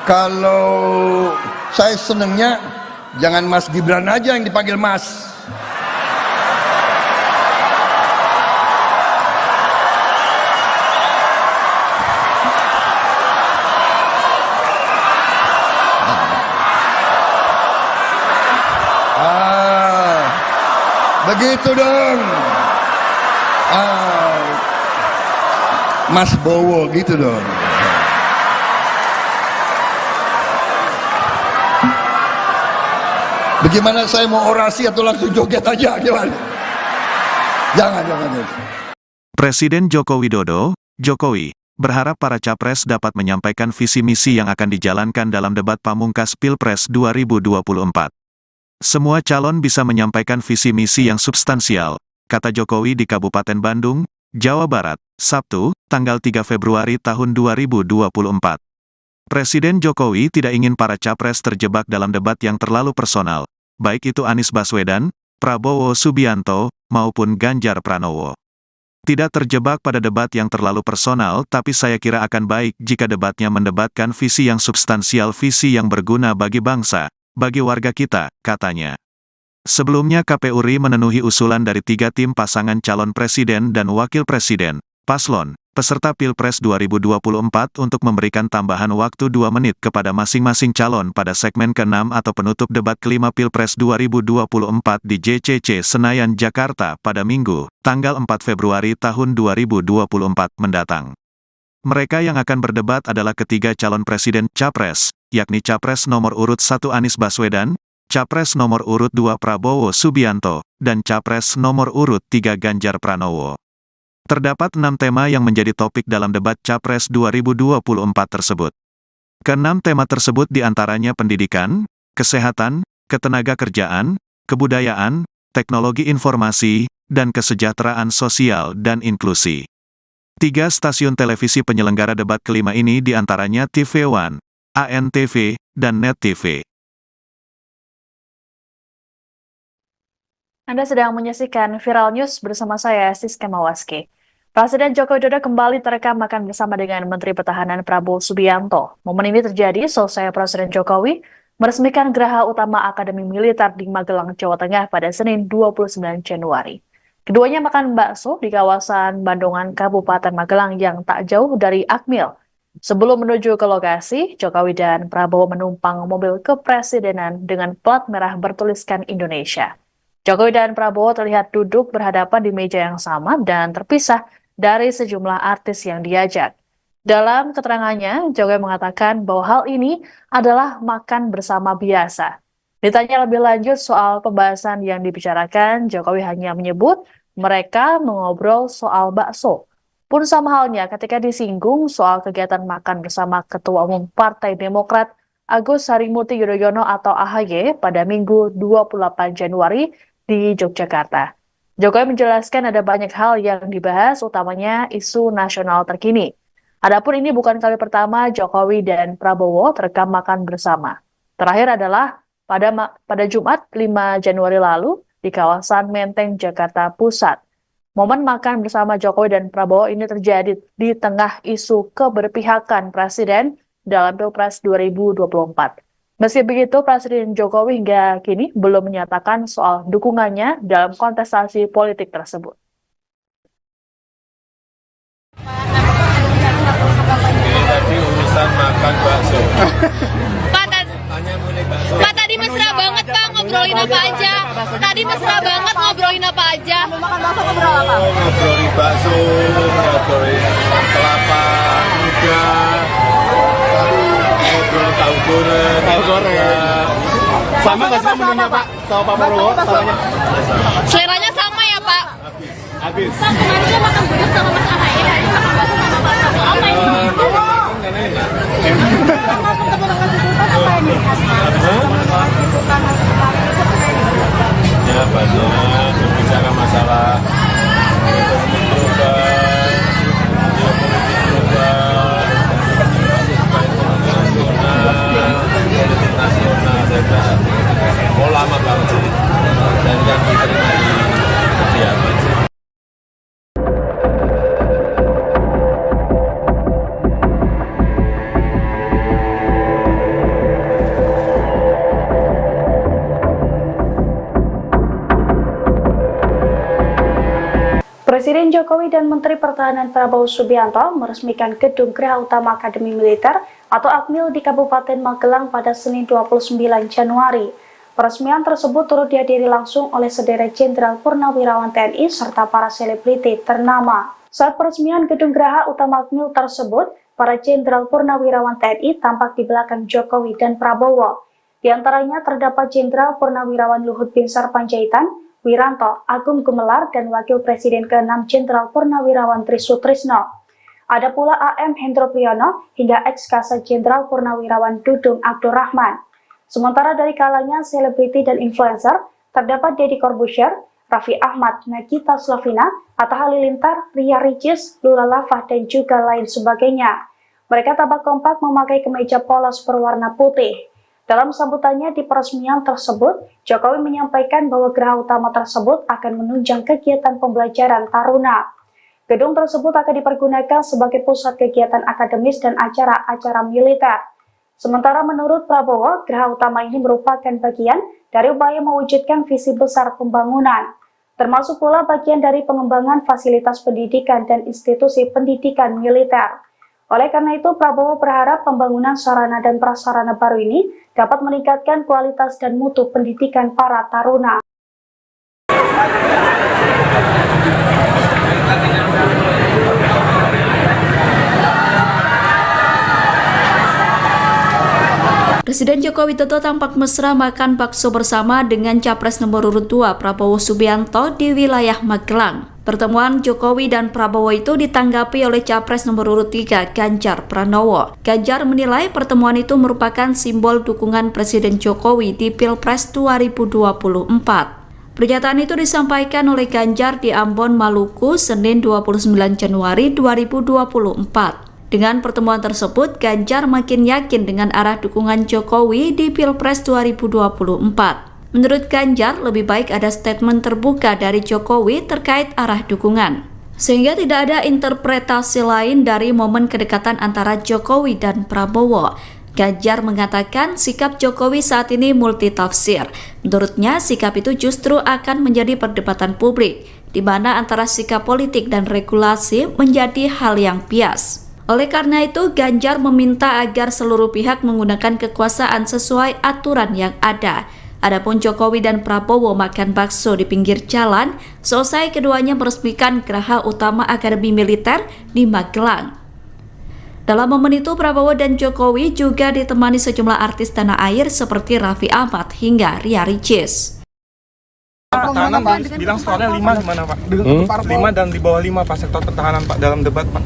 Kalau saya senengnya jangan Mas Gibran aja yang dipanggil Mas. Begitu dong. Mas Bowo gitu dong. Bagaimana saya mau orasi atau langsung joget aja? Gimana? Jangan. Presiden Joko Widodo, Jokowi, berharap para capres dapat menyampaikan visi misi yang akan dijalankan dalam debat pamungkas Pilpres 2024. Semua calon bisa menyampaikan visi misi yang substansial, kata Jokowi di Kabupaten Bandung, Jawa Barat, Sabtu, tanggal 3 Februari tahun 2024. Presiden Jokowi tidak ingin para capres terjebak dalam debat yang terlalu personal, baik itu Anies Baswedan, Prabowo Subianto, maupun Ganjar Pranowo. Tidak terjebak pada debat yang terlalu personal, tapi saya kira akan baik jika debatnya mendebatkan visi yang substansial, visi yang berguna bagi bangsa, bagi warga kita, katanya. Sebelumnya KPU RI memenuhi usulan dari 3 tim pasangan calon presiden dan wakil presiden, paslon, peserta Pilpres 2024 untuk memberikan tambahan waktu 2 menit kepada masing-masing calon pada segmen ke-6 atau penutup debat kelima Pilpres 2024 di JCC Senayan, Jakarta pada Minggu, tanggal 4 Februari tahun 2024 mendatang. Mereka yang akan berdebat adalah ketiga calon presiden Capres, yakni Capres nomor urut 1 Anies Baswedan, Capres nomor urut 2 Prabowo Subianto, dan Capres nomor urut 3 Ganjar Pranowo. Terdapat 6 tema yang menjadi topik dalam debat Capres 2024 tersebut. Ke-6 tema tersebut diantaranya pendidikan, kesehatan, ketenagakerjaan, kebudayaan, teknologi informasi, dan kesejahteraan sosial dan inklusi. 3 stasiun televisi penyelenggara debat kelima ini diantaranya TV One, ANTV, dan Net TV. Anda sedang menyaksikan Viral News bersama saya, Siska Mawaski. Presiden Joko Widodo kembali terekam makan bersama dengan Menteri Pertahanan Prabowo Subianto. Momen ini terjadi selesai Presiden Jokowi meresmikan Geraha Utama Akademi Militer di Magelang, Jawa Tengah pada Senin 29 Januari. Keduanya makan bakso di kawasan Bandungan, Kabupaten Magelang yang tak jauh dari Akmil. Sebelum menuju ke lokasi, Jokowi dan Prabowo menumpang mobil kepresidenan dengan plat merah bertuliskan Indonesia. Jokowi dan Prabowo terlihat duduk berhadapan di meja yang sama dan terpisah dari sejumlah artis yang diajak. Dalam keterangannya, Jokowi mengatakan bahwa hal ini adalah makan bersama biasa. Ditanya lebih lanjut soal pembahasan yang dibicarakan, Jokowi hanya menyebut mereka mengobrol soal bakso. Pun sama halnya ketika disinggung soal kegiatan makan bersama Ketua Umum Partai Demokrat Agus Harimurti Yudhoyono atau AHY pada Minggu 28 Januari di Yogyakarta. Jokowi menjelaskan ada banyak hal yang dibahas, utamanya isu nasional terkini. Adapun ini bukan kali pertama Jokowi dan Prabowo terekam makan bersama. Terakhir adalah pada Jumat 5 Januari lalu di kawasan Menteng, Jakarta Pusat. Momen makan bersama Jokowi dan Prabowo ini terjadi di tengah isu keberpihakan Presiden dalam Pilpres 2024. Meski begitu, Presiden Jokowi hingga kini belum menyatakan soal dukungannya dalam kontestasi politik tersebut. Tadi urusan makan bakso. Pak, tadi mesra banget Pak, ngobrolin apa aja? Tadi mesra banget ngobrolin apa aja? Ngobrolin bakso, ngobrolin kelapa muda, ngobrol tahu goreng. Sama nggak sih menunya Pak? Sama Pak Prabowo? Samanya? Seleranya sama ya Pak? Habis. Pak, kemarin dia makan buruk sama Mas AHY, hari ini makan bakso sama Pak Prabowo. Apa ini? Ya banyak berbicara masalah ekonomi global, politik nasional, saya kira mau lama banget sih, dan yang diterima di kegiatan sih. Presiden Jokowi dan Menteri Pertahanan Prabowo Subianto meresmikan Gedung Geraha Utama Akademi Militer atau Akmil di Kabupaten Magelang pada Senin 29 Januari. Peresmian tersebut turut dihadiri langsung oleh sederet Jenderal Purnawirawan TNI serta para selebriti ternama. Saat peresmian Gedung Geraha Utama Akmil tersebut, para Jenderal Purnawirawan TNI tampak di belakang Jokowi dan Prabowo. Di antaranya terdapat Jenderal Purnawirawan Luhut Binsar Panjaitan, Wiranto, Agung Gumelar, dan Wakil Presiden ke-6 Jenderal Purnawirawan Trisutrisno. Ada pula AM Hendro Priyono hingga ex-Kasat Jenderal Purnawirawan Dudung Abdurrahman. Sementara dari kalangan selebriti dan influencer, terdapat Deddy Corbuzier, Raffi Ahmad, Nagita Slavina, Atta Halilintar, Ria Ricis, Lula Lava, dan juga lain sebagainya. Mereka tampak kompak memakai kemeja polos berwarna putih. Dalam sambutannya di peresmian tersebut, Jokowi menyampaikan bahwa geraha utama tersebut akan menunjang kegiatan pembelajaran taruna. Gedung tersebut akan dipergunakan sebagai pusat kegiatan akademis dan acara-acara militer. Sementara menurut Prabowo, geraha utama ini merupakan bagian dari upaya mewujudkan visi besar pembangunan, termasuk pula bagian dari pengembangan fasilitas pendidikan dan institusi pendidikan militer. Oleh karena itu, Prabowo berharap pembangunan sarana dan prasarana baru ini dapat meningkatkan kualitas dan mutu pendidikan para taruna. Presiden Joko Widodo tampak mesra makan bakso bersama dengan Capres nomor urut 2 Prabowo Subianto di wilayah Magelang. Pertemuan Jokowi dan Prabowo itu ditanggapi oleh Capres nomor urut 3 Ganjar Pranowo. Ganjar menilai pertemuan itu merupakan simbol dukungan Presiden Jokowi di Pilpres 2024. Pernyataan itu disampaikan oleh Ganjar di Ambon, Maluku, Senin 29 Januari 2024. Dengan pertemuan tersebut, Ganjar makin yakin dengan arah dukungan Jokowi di Pilpres 2024. Menurut Ganjar, lebih baik ada statement terbuka dari Jokowi terkait arah dukungan, sehingga tidak ada interpretasi lain dari momen kedekatan antara Jokowi dan Prabowo. Ganjar mengatakan sikap Jokowi saat ini multitafsir. Menurutnya, sikap itu justru akan menjadi perdebatan publik, di mana antara sikap politik dan regulasi menjadi hal yang bias. Oleh karena itu, Ganjar meminta agar seluruh pihak menggunakan kekuasaan sesuai aturan yang ada. Adapun Jokowi dan Prabowo makan bakso di pinggir jalan, selesai keduanya meresmikan Geraha Utama Akademi Militer di Magelang. Dalam momen itu, Prabowo dan Jokowi juga ditemani sejumlah artis tanah air seperti Raffi Ahmad hingga Ria Ricis. Pertahanan bilang skornya 5 gimana Pak? 5 dan di bawah 5 Pak sektor pertahanan Pak dalam debat Pak.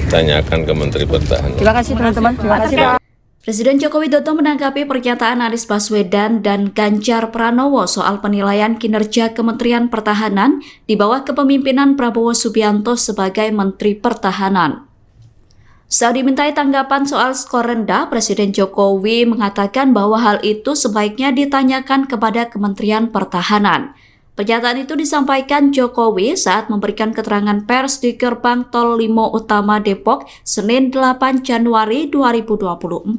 Tanyakan ke Menteri Pertahanan. Terima kasih teman-teman. Terima kasih Pak. Presiden Joko Widodo menanggapi pernyataan Anies Baswedan dan Ganjar Pranowo soal penilaian kinerja Kementerian Pertahanan di bawah kepemimpinan Prabowo Subianto sebagai Menteri Pertahanan. Saat dimintai tanggapan soal skor rendah, Presiden Jokowi mengatakan bahwa hal itu sebaiknya ditanyakan kepada Kementerian Pertahanan. Pernyataan itu disampaikan Jokowi saat memberikan keterangan pers di gerbang Tol Limo Utama Depok, Senin 8 Januari 2024.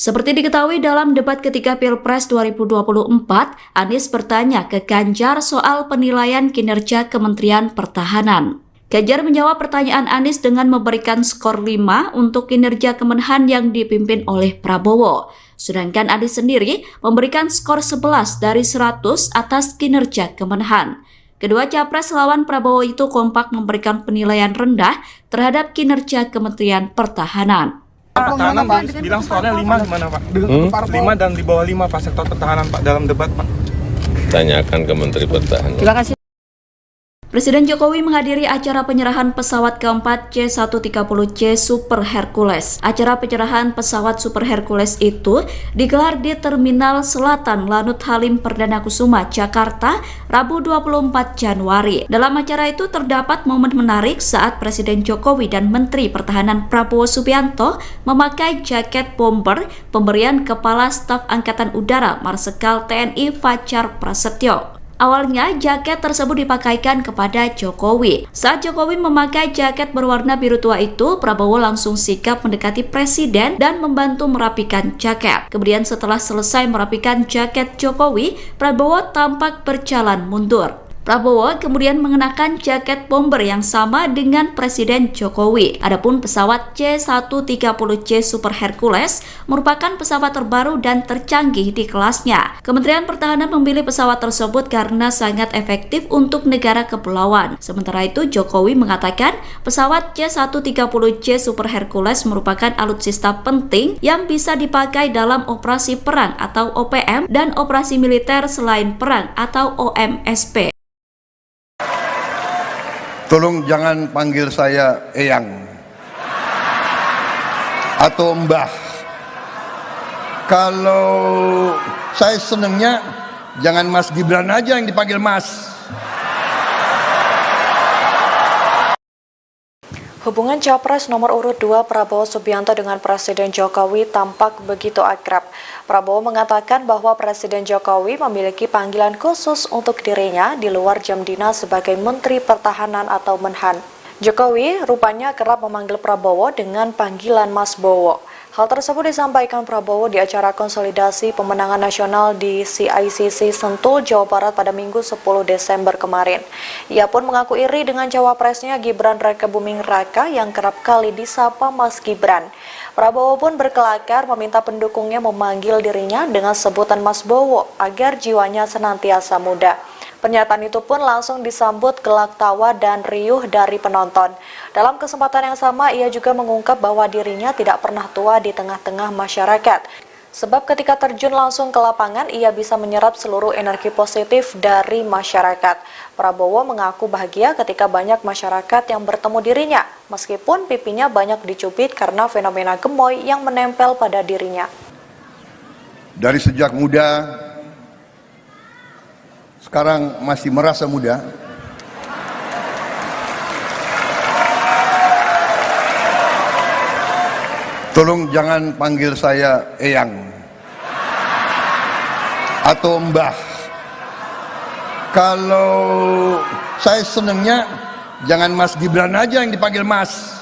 Seperti diketahui dalam debat ketiga Pilpres 2024, Anies bertanya ke Ganjar soal penilaian kinerja Kementerian Pertahanan. Ganjar menjawab pertanyaan Anies dengan memberikan skor 5 untuk kinerja Kemenhan yang dipimpin oleh Prabowo. Sedangkan Anies sendiri memberikan skor 11 dari 100 atas kinerja Kemenhan. Kedua capres lawan Prabowo itu kompak memberikan penilaian rendah terhadap kinerja Kementerian Pertahanan. Pertahanan bilang skornya 5 gimana Pak? 5 dan di bawah 5 Pak sektor pertahanan Pak dalam debat Pak. Tanyakan ke Menteri Pertahanan. Terima kasih. Presiden Jokowi menghadiri acara penyerahan pesawat keempat C-130C Super Hercules. Acara penyerahan pesawat Super Hercules itu digelar di Terminal Selatan Lanut Halim Perdana Kusuma, Jakarta, Rabu 24 Januari. Dalam acara itu terdapat momen menarik saat Presiden Jokowi dan Menteri Pertahanan Prabowo Subianto memakai jaket bomber pemberian Kepala Staf Angkatan Udara Marsikal TNI Fajar Prasetyo. Awalnya, jaket tersebut dipakaikan kepada Jokowi. Saat Jokowi memakai jaket berwarna biru tua itu, Prabowo langsung sigap mendekati Presiden dan membantu merapikan jaket. Kemudian setelah selesai merapikan jaket Jokowi, Prabowo tampak berjalan mundur. Prabowo kemudian mengenakan jaket bomber yang sama dengan Presiden Jokowi. Adapun pesawat C-130C Super Hercules merupakan pesawat terbaru dan tercanggih di kelasnya. Kementerian Pertahanan memilih pesawat tersebut karena sangat efektif untuk negara kepulauan. Sementara itu, Jokowi mengatakan pesawat C-130C Super Hercules merupakan alutsista penting yang bisa dipakai dalam operasi perang atau OPM dan operasi militer selain perang atau OMSP. Tolong jangan panggil saya Eyang atau Mbah. Kalau saya senengnya jangan Mas Gibran aja yang dipanggil Mas. Hubungan Capres nomor urut 2 Prabowo Subianto dengan Presiden Jokowi tampak begitu akrab. Prabowo mengatakan bahwa Presiden Jokowi memiliki panggilan khusus untuk dirinya di luar jam dinas sebagai Menteri Pertahanan atau Menhan. Jokowi rupanya kerap memanggil Prabowo dengan panggilan Mas Bowo. Hal tersebut disampaikan Prabowo di acara konsolidasi pemenangan nasional di CICC Sentul, Jawa Barat pada Minggu 10 Desember kemarin. Ia pun mengaku iri dengan cawapresnya Gibran Rakebuming Raka yang kerap kali disapa Mas Gibran. Prabowo pun berkelakar meminta pendukungnya memanggil dirinya dengan sebutan Mas Bowo agar jiwanya senantiasa muda. Pernyataan itu pun langsung disambut gelak tawa dan riuh dari penonton. Dalam kesempatan yang sama, ia juga mengungkap bahwa dirinya tidak pernah tua di tengah-tengah masyarakat. Sebab ketika terjun langsung ke lapangan, ia bisa menyerap seluruh energi positif dari masyarakat. Prabowo mengaku bahagia ketika banyak masyarakat yang bertemu dirinya, meskipun pipinya banyak dicubit karena fenomena gemoy yang menempel pada dirinya. Dari sejak muda, sekarang masih merasa muda. Tolong jangan panggil saya Eyang atau Mbah. Kalau saya senengnya jangan Mas Gibran aja yang dipanggil Mas.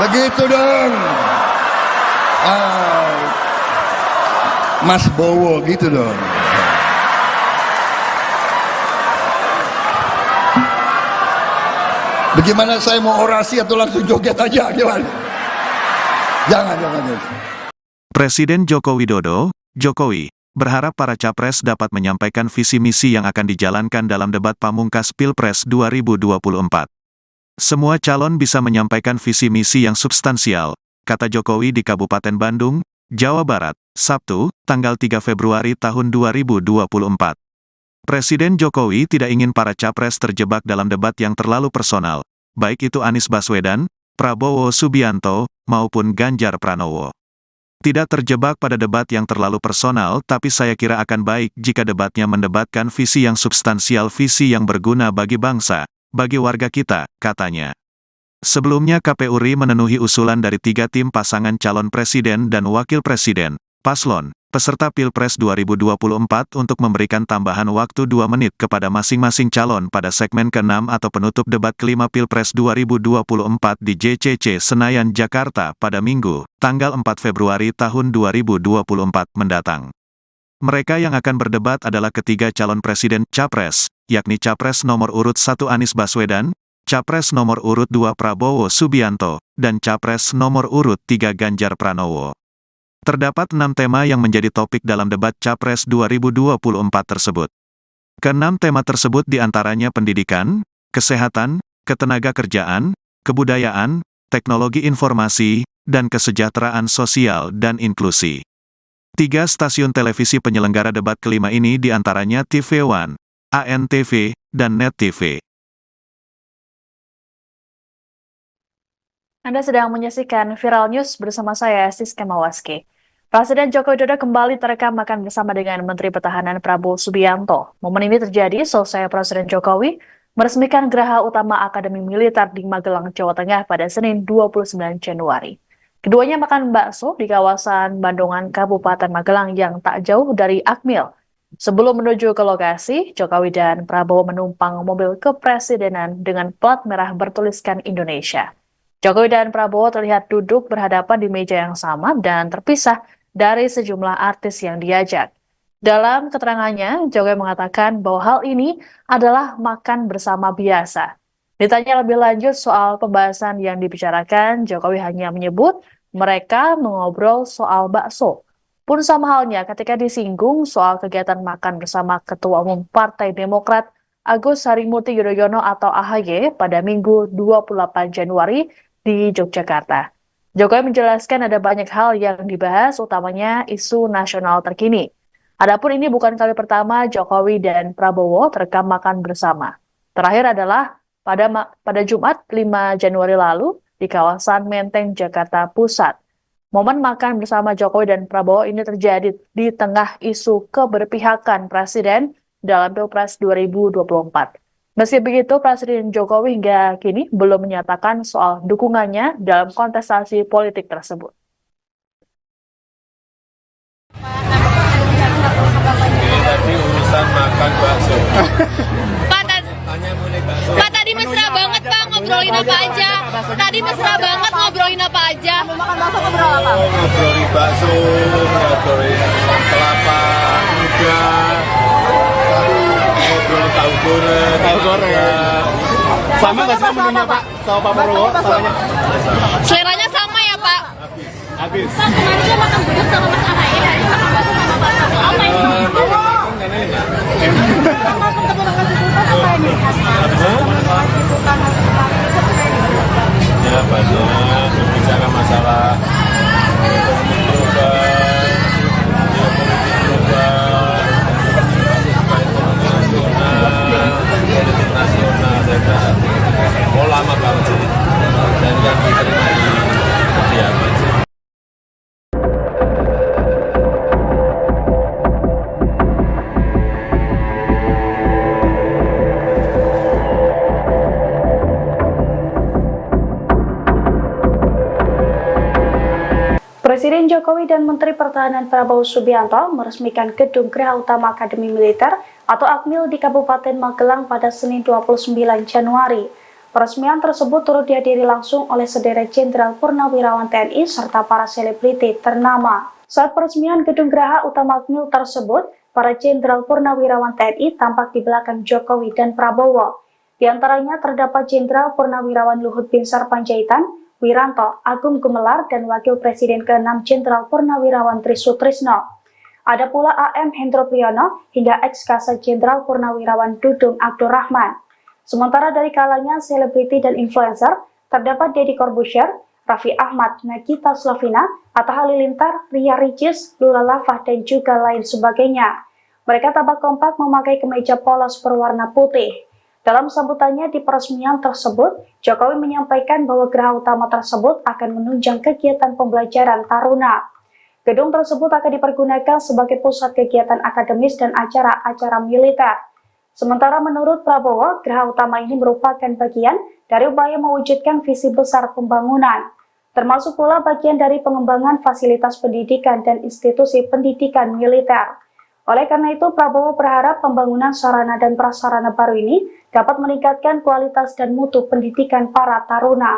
Begitu dong. Mas Bowo gitu dong. Bagaimana saya mau orasi atau langsung joget aja gimana? Jangan. Presiden Joko Widodo, Jokowi, berharap para capres dapat menyampaikan visi misi yang akan dijalankan dalam debat pamungkas Pilpres 2024. Semua calon bisa menyampaikan visi misi yang substansial, kata Jokowi di Kabupaten Bandung, Jawa Barat, Sabtu, tanggal 3 Februari tahun 2024. Presiden Jokowi tidak ingin para capres terjebak dalam debat yang terlalu personal, baik itu Anies Baswedan, Prabowo Subianto, maupun Ganjar Pranowo. Tidak terjebak pada debat yang terlalu personal, tapi saya kira akan baik jika debatnya mendebatkan visi yang substansial, visi yang berguna bagi bangsa, bagi warga kita, katanya. Sebelumnya KPU RI memenuhi usulan dari 3 tim pasangan calon presiden dan wakil presiden, paslon, peserta Pilpres 2024 untuk memberikan tambahan waktu 2 menit kepada masing-masing calon pada segmen ke-6 atau penutup debat kelima Pilpres 2024 di JCC Senayan, Jakarta pada Minggu, tanggal 4 Februari tahun 2024 mendatang. Mereka yang akan berdebat adalah ketiga calon presiden Capres, yakni Capres nomor urut 1 Anies Baswedan, Capres nomor urut 2 Prabowo Subianto, dan Capres nomor urut 3 Ganjar Pranowo. Terdapat 6 tema yang menjadi topik dalam debat Capres 2024 tersebut. Ke-6 tema tersebut diantaranya pendidikan, kesehatan, ketenagakerjaan, kebudayaan, teknologi informasi, dan kesejahteraan sosial dan inklusi. 3 stasiun televisi penyelenggara debat kelima ini diantaranya TV One, ANTV, dan Net TV. Anda sedang menyaksikan Viral News bersama saya, Siska Mawaski. Presiden Joko Widodo kembali terekam makan bersama dengan Menteri Pertahanan Prabowo Subianto. Momen ini terjadi selesai Presiden Jokowi meresmikan Geraha Utama Akademi Militer di Magelang, Jawa Tengah pada Senin 29 Januari. Keduanya makan bakso di kawasan Bandungan, Kabupaten Magelang yang tak jauh dari Akmil, Sebelum menuju ke lokasi, Jokowi dan Prabowo menumpang mobil kepresidenan dengan plat merah bertuliskan Indonesia. Jokowi dan Prabowo terlihat duduk berhadapan di meja yang sama dan terpisah dari sejumlah artis yang diajak. Dalam keterangannya, Jokowi mengatakan bahwa hal ini adalah makan bersama biasa. Ditanya lebih lanjut soal pembahasan yang dibicarakan, Jokowi hanya menyebut mereka mengobrol soal bakso. Pun sama halnya ketika disinggung soal kegiatan makan bersama Ketua Umum Partai Demokrat Agus Harimurti Yudhoyono atau AHY pada Minggu 28 Januari di Yogyakarta. Jokowi menjelaskan ada banyak hal yang dibahas, utamanya isu nasional terkini. Adapun ini bukan kali pertama Jokowi dan Prabowo terekam makan bersama. Terakhir adalah pada Jumat 5 Januari lalu di kawasan Menteng, Jakarta Pusat. Momen makan bersama Jokowi dan Prabowo ini terjadi di tengah isu keberpihakan Presiden dalam Pilpres 2024. Meski begitu, Presiden Jokowi hingga kini belum menyatakan soal dukungannya dalam kontestasi politik tersebut. Ini tadi urusan makan bakso. Pak, tadi mesra banget Pak, ngobrolin apa aja? Tadi mesra banget ngobrolin apa aja? Ngobrolin bakso, ngobrolin kelapa muda, ngobrol tahu goreng. Sama nggak sih menunya Pak? Sama Pak Prabowo? Seleranya sama ya Pak? Habis. Pak, kemarin dia makan gudeg sama Mas AHY, hari ini makan bakso sama Pak Prabowo. Apa ini? Ya banyak membicarakan masalah ekonomi global, geopolitik global, ekonomi nasional, politik nasional, saya kira lama banget sih, dan yang diterima di kediaman sih. Presiden Jokowi dan Menteri Pertahanan Prabowo Subianto meresmikan Gedung Geraha Utama Akademi Militer atau Akmil di Kabupaten Magelang pada Senin 29 Januari. Peresmian tersebut turut dihadiri langsung oleh sederet Jenderal Purnawirawan TNI serta para selebriti ternama. Saat peresmian Gedung Geraha Utama Akmil tersebut, para Jenderal Purnawirawan TNI tampak di belakang Jokowi dan Prabowo. Di antaranya terdapat Jenderal Purnawirawan Luhut Binsar Panjaitan, Wiranto, Agung Gumelar, dan Wakil Presiden ke-6 Jenderal Purnawirawan Trisutrisno. Ada pula AM Hendro Priyono hingga ex-Kasat Jenderal Purnawirawan Dudung Abdurrahman. Sementara dari kalangan selebriti dan influencer, terdapat Deddy Corbuzier, Raffi Ahmad, Nagita Slavina, Atta Halilintar, Ria Ricis, Lula Lava, dan juga lain sebagainya. Mereka tampak kompak memakai kemeja polos berwarna putih. Dalam sambutannya di peresmian tersebut, Jokowi menyampaikan bahwa geraha utama tersebut akan menunjang kegiatan pembelajaran taruna. Gedung tersebut akan dipergunakan sebagai pusat kegiatan akademis dan acara-acara militer. Sementara menurut Prabowo, geraha utama ini merupakan bagian dari upaya mewujudkan visi besar pembangunan, termasuk pula bagian dari pengembangan fasilitas pendidikan dan institusi pendidikan militer. Oleh karena itu, Prabowo berharap pembangunan sarana dan prasarana baru ini dapat meningkatkan kualitas dan mutu pendidikan para taruna.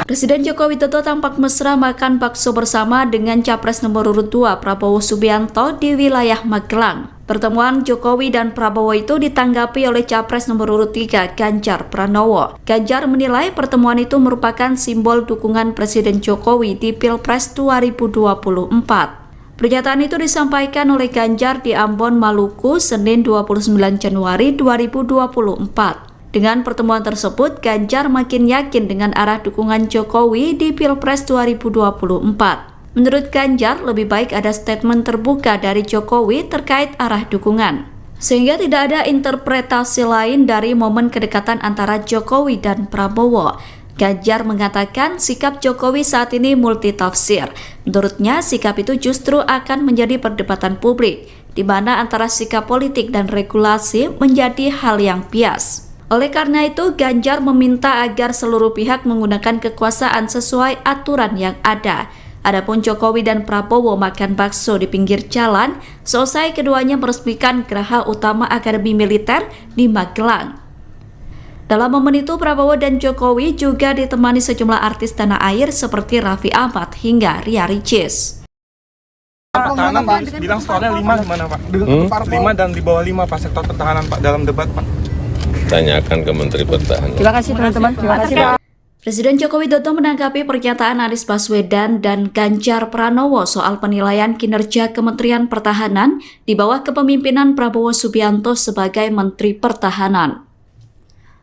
Presiden Joko Widodo tampak mesra makan bakso bersama dengan Capres nomor urut 2 Prabowo Subianto di wilayah Magelang. Pertemuan Jokowi dan Prabowo itu ditanggapi oleh Capres nomor urut 3 Ganjar Pranowo. Ganjar menilai pertemuan itu merupakan simbol dukungan Presiden Jokowi di Pilpres 2024. Pernyataan itu disampaikan oleh Ganjar di Ambon, Maluku, Senin 29 Januari 2024. Dengan pertemuan tersebut, Ganjar makin yakin dengan arah dukungan Jokowi di Pilpres 2024. Menurut Ganjar, lebih baik ada statement terbuka dari Jokowi terkait arah dukungan, sehingga tidak ada interpretasi lain dari momen kedekatan antara Jokowi dan Prabowo. Ganjar mengatakan sikap Jokowi saat ini multitafsir. Menurutnya, sikap itu justru akan menjadi perdebatan publik, di mana antara sikap politik dan regulasi menjadi hal yang bias. Oleh karena itu, Ganjar meminta agar seluruh pihak menggunakan kekuasaan sesuai aturan yang ada. Adapun Jokowi dan Prabowo makan bakso di pinggir jalan, selesai keduanya meresmikan Geraha Utama Akademi Militer di Magelang. Dalam momen itu, Prabowo dan Jokowi juga ditemani sejumlah artis tanah air seperti Raffi Ahmad hingga Ria Ricis. Pertahanan bilang skornya 5 gimana Pak? 5 dan di bawah 5 Pak sektor pertahanan Pak dalam debat Pak. Tanyakan ke Menteri Pertahanan. Terima kasih teman-teman. Terima kasih Pak. Presiden Joko Widodo menanggapi pernyataan Anies Baswedan dan Ganjar Pranowo soal penilaian kinerja Kementerian Pertahanan di bawah kepemimpinan Prabowo Subianto sebagai Menteri Pertahanan.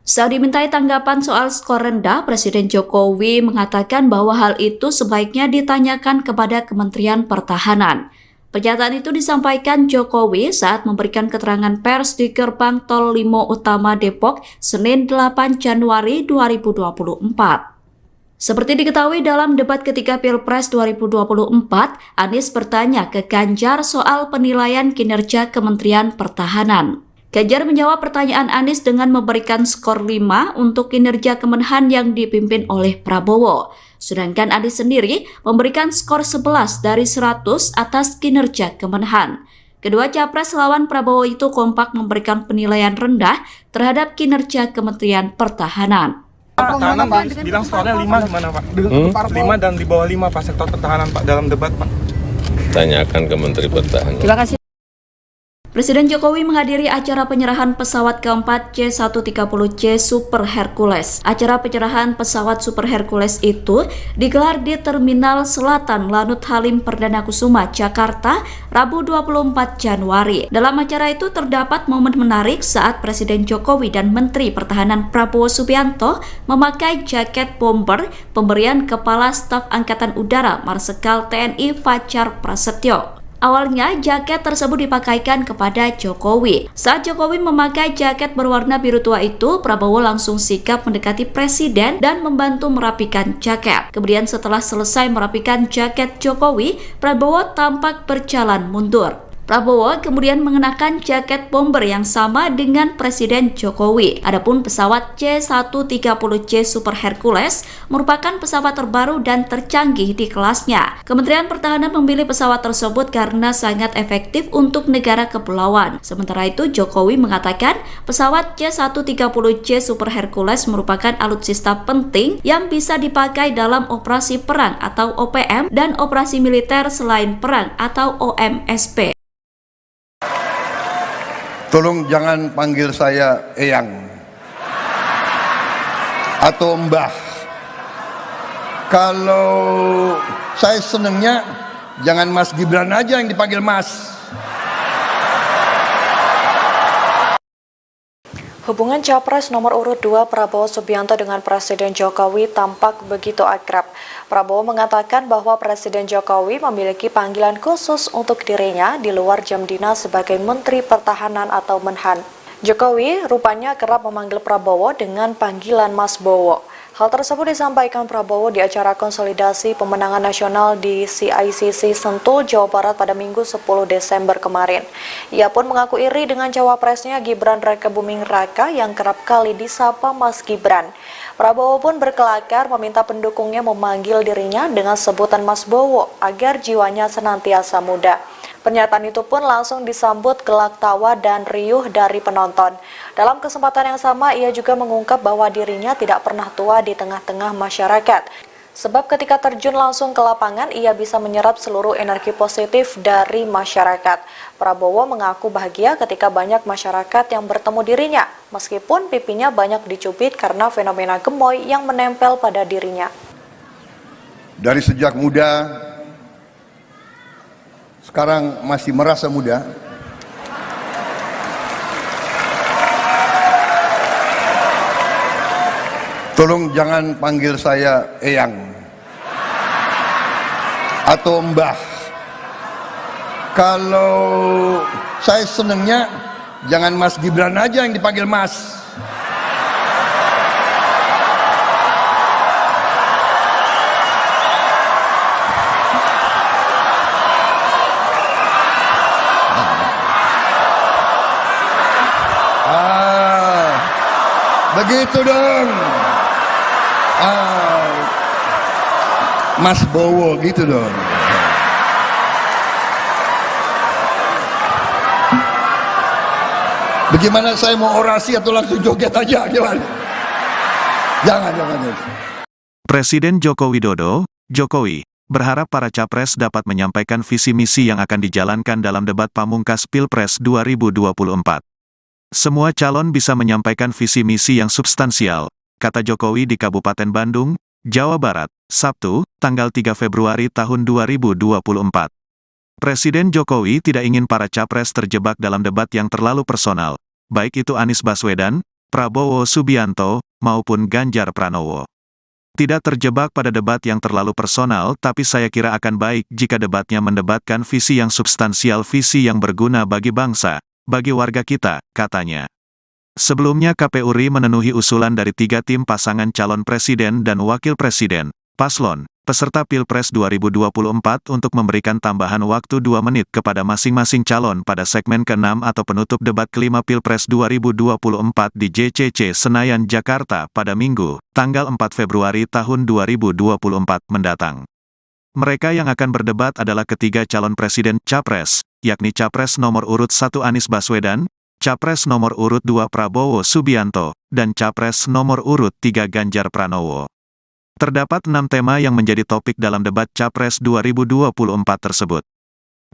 Saat dimintai tanggapan soal skor rendah, Presiden Jokowi mengatakan bahwa hal itu sebaiknya ditanyakan kepada Kementerian Pertahanan. Pernyataan itu disampaikan Jokowi saat memberikan keterangan pers di Gerbang Tol Limo Utama Depok, Senin 8 Januari 2024. Seperti diketahui dalam debat ketiga Pilpres 2024, Anies bertanya ke Ganjar soal penilaian kinerja Kementerian Pertahanan. Ganjar menjawab pertanyaan Anies dengan memberikan skor 5 untuk kinerja Kemenhan yang dipimpin oleh Prabowo. Sedangkan Anies sendiri memberikan skor 11 dari 100 atas kinerja Kemenhan. Kedua capres lawan Prabowo itu kompak memberikan penilaian rendah terhadap kinerja Kementerian Pertahanan. Pertahanan bilang skornya 5 gimana Pak? 5 dan di bawah 5 Pak sektor pertahanan Pak dalam debat Pak. Tanyakan ke Menteri Pertahanan. Terima kasih. Presiden Jokowi menghadiri acara penyerahan pesawat keempat C-130C Super Hercules. Acara penyerahan pesawat Super Hercules itu digelar di Terminal Selatan Lanut Halim Perdana Kusuma, Jakarta, Rabu 24 Januari. Dalam acara itu terdapat momen menarik saat Presiden Jokowi dan Menteri Pertahanan Prabowo Subianto memakai jaket bomber pemberian Kepala Staf Angkatan Udara Marsikal TNI Fajar Prasetyo. Awalnya, jaket tersebut dipakaikan kepada Jokowi. Saat Jokowi memakai jaket berwarna biru tua itu, Prabowo langsung sigap mendekati Presiden dan membantu merapikan jaket. Kemudian setelah selesai merapikan jaket Jokowi, Prabowo tampak berjalan mundur. Prabowo kemudian mengenakan jaket bomber yang sama dengan Presiden Jokowi. Adapun pesawat C-130C Super Hercules merupakan pesawat terbaru dan tercanggih di kelasnya. Kementerian Pertahanan memilih pesawat tersebut karena sangat efektif untuk negara kepulauan. Sementara itu, Jokowi mengatakan pesawat C-130C Super Hercules merupakan alutsista penting yang bisa dipakai dalam operasi perang atau OPM dan operasi militer selain perang atau OMSP. Tolong jangan panggil saya Eyang atau Mbah. Kalau saya senengnya jangan Mas Gibran aja yang dipanggil Mas. Hubungan Capres nomor urut 2 Prabowo Subianto dengan Presiden Jokowi tampak begitu akrab. Prabowo mengatakan bahwa Presiden Jokowi memiliki panggilan khusus untuk dirinya di luar jam dinas sebagai Menteri Pertahanan atau Menhan. Jokowi rupanya kerap memanggil Prabowo dengan panggilan Mas Bowo. Hal tersebut disampaikan Prabowo di acara konsolidasi pemenangan nasional di CICC Sentul, Jawa Barat pada Minggu 10 Desember kemarin. Ia pun mengaku iri dengan cawapresnya Gibran Rakebuming Raka yang kerap kali disapa Mas Gibran. Prabowo pun berkelakar meminta pendukungnya memanggil dirinya dengan sebutan Mas Bowo agar jiwanya senantiasa muda. Pernyataan itu pun langsung disambut gelak tawa dan riuh dari penonton. Dalam kesempatan yang sama, ia juga mengungkap bahwa dirinya tidak pernah tua di tengah-tengah masyarakat. Sebab ketika terjun langsung ke lapangan, ia bisa menyerap seluruh energi positif dari masyarakat. Prabowo mengaku bahagia ketika banyak masyarakat yang bertemu dirinya, meskipun pipinya banyak dicubit karena fenomena gemoy yang menempel pada dirinya. Dari sejak muda, sekarang masih merasa muda. Tolong jangan panggil saya Eyang atau Mbah. Kalau saya senengnya jangan Mas Gibran aja yang dipanggil Mas. Begitu dong. Mas Bowo gitu dong. Bagaimana saya mau orasi atau langsung joget aja gimana? Jangan. Presiden Joko Widodo, Jokowi, berharap para capres dapat menyampaikan visi misi yang akan dijalankan dalam debat pamungkas Pilpres 2024. Semua calon bisa menyampaikan visi misi yang substansial, kata Jokowi di Kabupaten Bandung, Jawa Barat, Sabtu, tanggal 3 Februari tahun 2024. Presiden Jokowi tidak ingin para capres terjebak dalam debat yang terlalu personal, baik itu Anies Baswedan, Prabowo Subianto, maupun Ganjar Pranowo. Tidak terjebak pada debat yang terlalu personal, tapi saya kira akan baik jika debatnya mendebatkan visi yang substansial, visi yang berguna bagi bangsa, bagi warga kita, katanya. Sebelumnya KPU RI memenuhi usulan dari 3 tim pasangan calon presiden dan wakil presiden, paslon, peserta Pilpres 2024 untuk memberikan tambahan waktu 2 menit kepada masing-masing calon pada segmen ke-6 atau penutup debat kelima Pilpres 2024 di JCC Senayan, Jakarta pada Minggu, tanggal 4 Februari tahun 2024 mendatang. Mereka yang akan berdebat adalah ketiga calon presiden Capres, yakni Capres nomor urut 1 Anies Baswedan, Capres nomor urut 2 Prabowo Subianto, dan Capres nomor urut 3 Ganjar Pranowo. Terdapat 6 tema yang menjadi topik dalam debat Capres 2024 tersebut.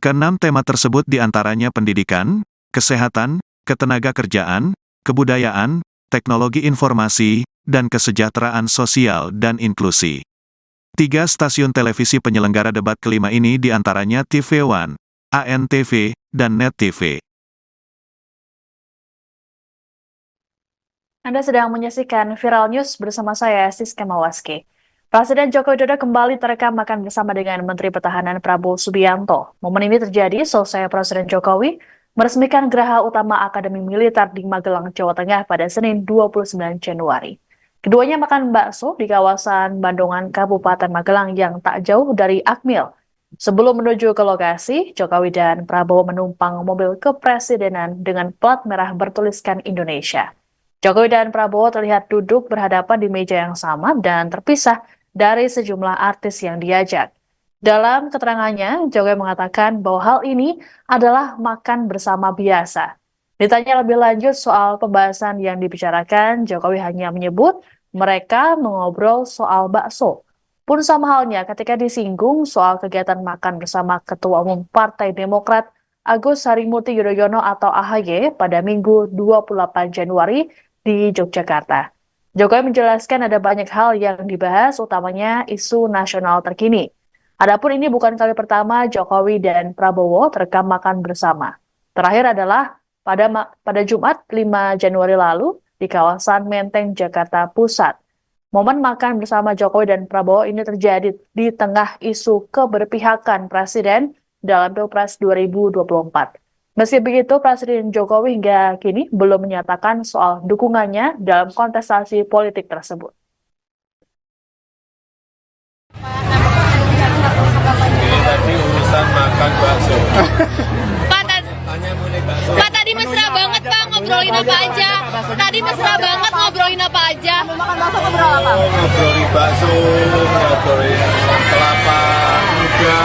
Ke-6 tema tersebut diantaranya pendidikan, kesehatan, ketenagakerjaan, kebudayaan, teknologi informasi, dan kesejahteraan sosial dan inklusi. 3 stasiun televisi penyelenggara debat kelima ini diantaranya TV One, ANTV, dan Net TV. Anda sedang menyaksikan Viral News bersama saya, Siska Mawaski. Presiden Joko Widodo kembali terekam makan bersama dengan Menteri Pertahanan Prabowo Subianto. Momen ini terjadi selesai Presiden Jokowi meresmikan Geraha Utama Akademi Militer di Magelang, Jawa Tengah pada Senin 29 Januari. Keduanya makan bakso di kawasan Bandungan, Kabupaten Magelang yang tak jauh dari Akmil. Sebelum menuju ke lokasi, Jokowi dan Prabowo menumpang mobil kepresidenan dengan plat merah bertuliskan Indonesia. Jokowi dan Prabowo terlihat duduk berhadapan di meja yang sama dan terpisah dari sejumlah artis yang diajak. Dalam keterangannya, Jokowi mengatakan bahwa hal ini adalah makan bersama biasa. Ditanya lebih lanjut soal pembahasan yang dibicarakan, Jokowi hanya menyebut mereka mengobrol soal bakso. Pun sama halnya ketika disinggung soal kegiatan makan bersama Ketua Umum Partai Demokrat Agus Harimurti Yudhoyono atau AHY pada Minggu 28 Januari di Yogyakarta. Jokowi menjelaskan ada banyak hal yang dibahas, utamanya isu nasional terkini. Adapun ini bukan kali pertama Jokowi dan Prabowo terekam makan bersama. Terakhir adalah pada Jumat 5 Januari lalu di kawasan Menteng, Jakarta Pusat. Momen makan bersama Jokowi dan Prabowo ini terjadi di tengah isu keberpihakan Presiden dalam Pilpres 2024. Meski begitu, Presiden Jokowi hingga kini belum menyatakan soal dukungannya dalam kontestasi politik tersebut. Ini tadi urusan makan bakso. Pak, tadi mesra banget Pak, ngobrolin apa aja. Tadi mesra banget ngobrolin apa aja. Makan bakso ngobrol apa? Ngobrolin bakso, ngobrolin kelapa muda,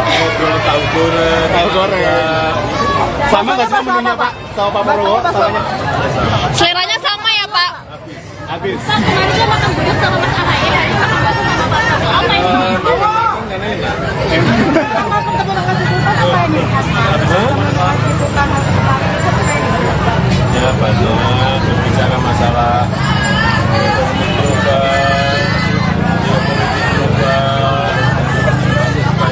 ngobrol tahu goreng. Tahu goreng. Sama nggak sih menunya Pak? Sama Pak Prabowo? Samanya? Seleranya sama ya Pak? Habis. Pak, kemarin dia makan gudeg sama Mas AHY, hari makan bakso sama Pak Prabowo. Apa ini? Ya banyak berbicara masalah ekonomi global, geopolitik global,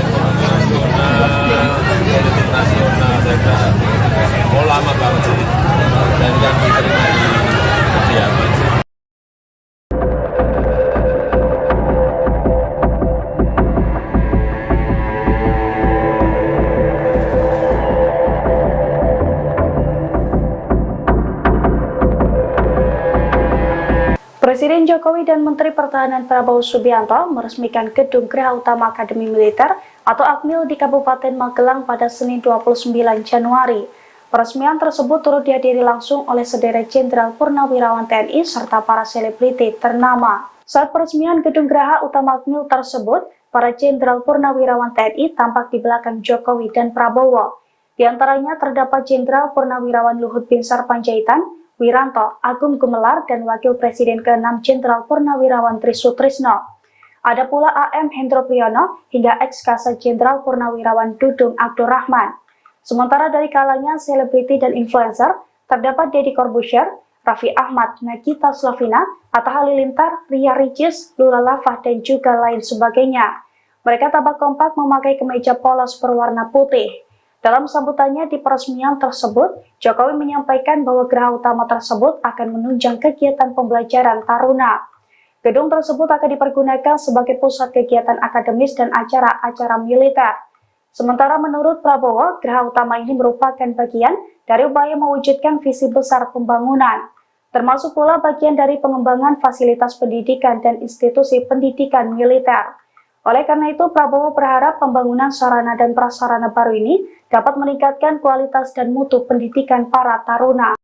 ekonomi nasional, politik nasional, saya kira lama banget sih, dan yang diterima di kediaman sih. Presiden Jokowi dan Menteri Pertahanan Prabowo Subianto meresmikan Gedung Geraha Utama Akademi Militer atau Akmil di Kabupaten Magelang pada Senin 29 Januari. Peresmian tersebut turut dihadiri langsung oleh sederet Jenderal Purnawirawan TNI serta para selebriti ternama. Saat peresmian gedung Geraha Utama Akmil tersebut, para Jenderal Purnawirawan TNI tampak di belakang Jokowi dan Prabowo. Di antaranya terdapat Jenderal Purnawirawan Luhut Binsar Panjaitan, Wiranto, Agung Gumelar, dan Wakil Presiden ke-6 Jenderal Purnawirawan Trisutrisno. Ada pula AM Hendro Priyono hingga ex-Kasat Jenderal Purnawirawan Dudung Abdurrahman. Sementara dari kalangan selebriti dan influencer, terdapat Deddy Corbuzier, Raffi Ahmad, Nagita Slavina, Atta Halilintar, Ria Ricis, Lula Lava, dan juga lain sebagainya. Mereka tampak kompak memakai kemeja polos berwarna putih. Dalam sambutannya di peresmian tersebut, Jokowi menyampaikan bahwa geraha utama tersebut akan menunjang kegiatan pembelajaran taruna. Gedung tersebut akan dipergunakan sebagai pusat kegiatan akademis dan acara-acara militer. Sementara menurut Prabowo, geraha utama ini merupakan bagian dari upaya mewujudkan visi besar pembangunan, termasuk pula bagian dari pengembangan fasilitas pendidikan dan institusi pendidikan militer. Oleh karena itu, Prabowo berharap pembangunan sarana dan prasarana baru ini dapat meningkatkan kualitas dan mutu pendidikan para taruna.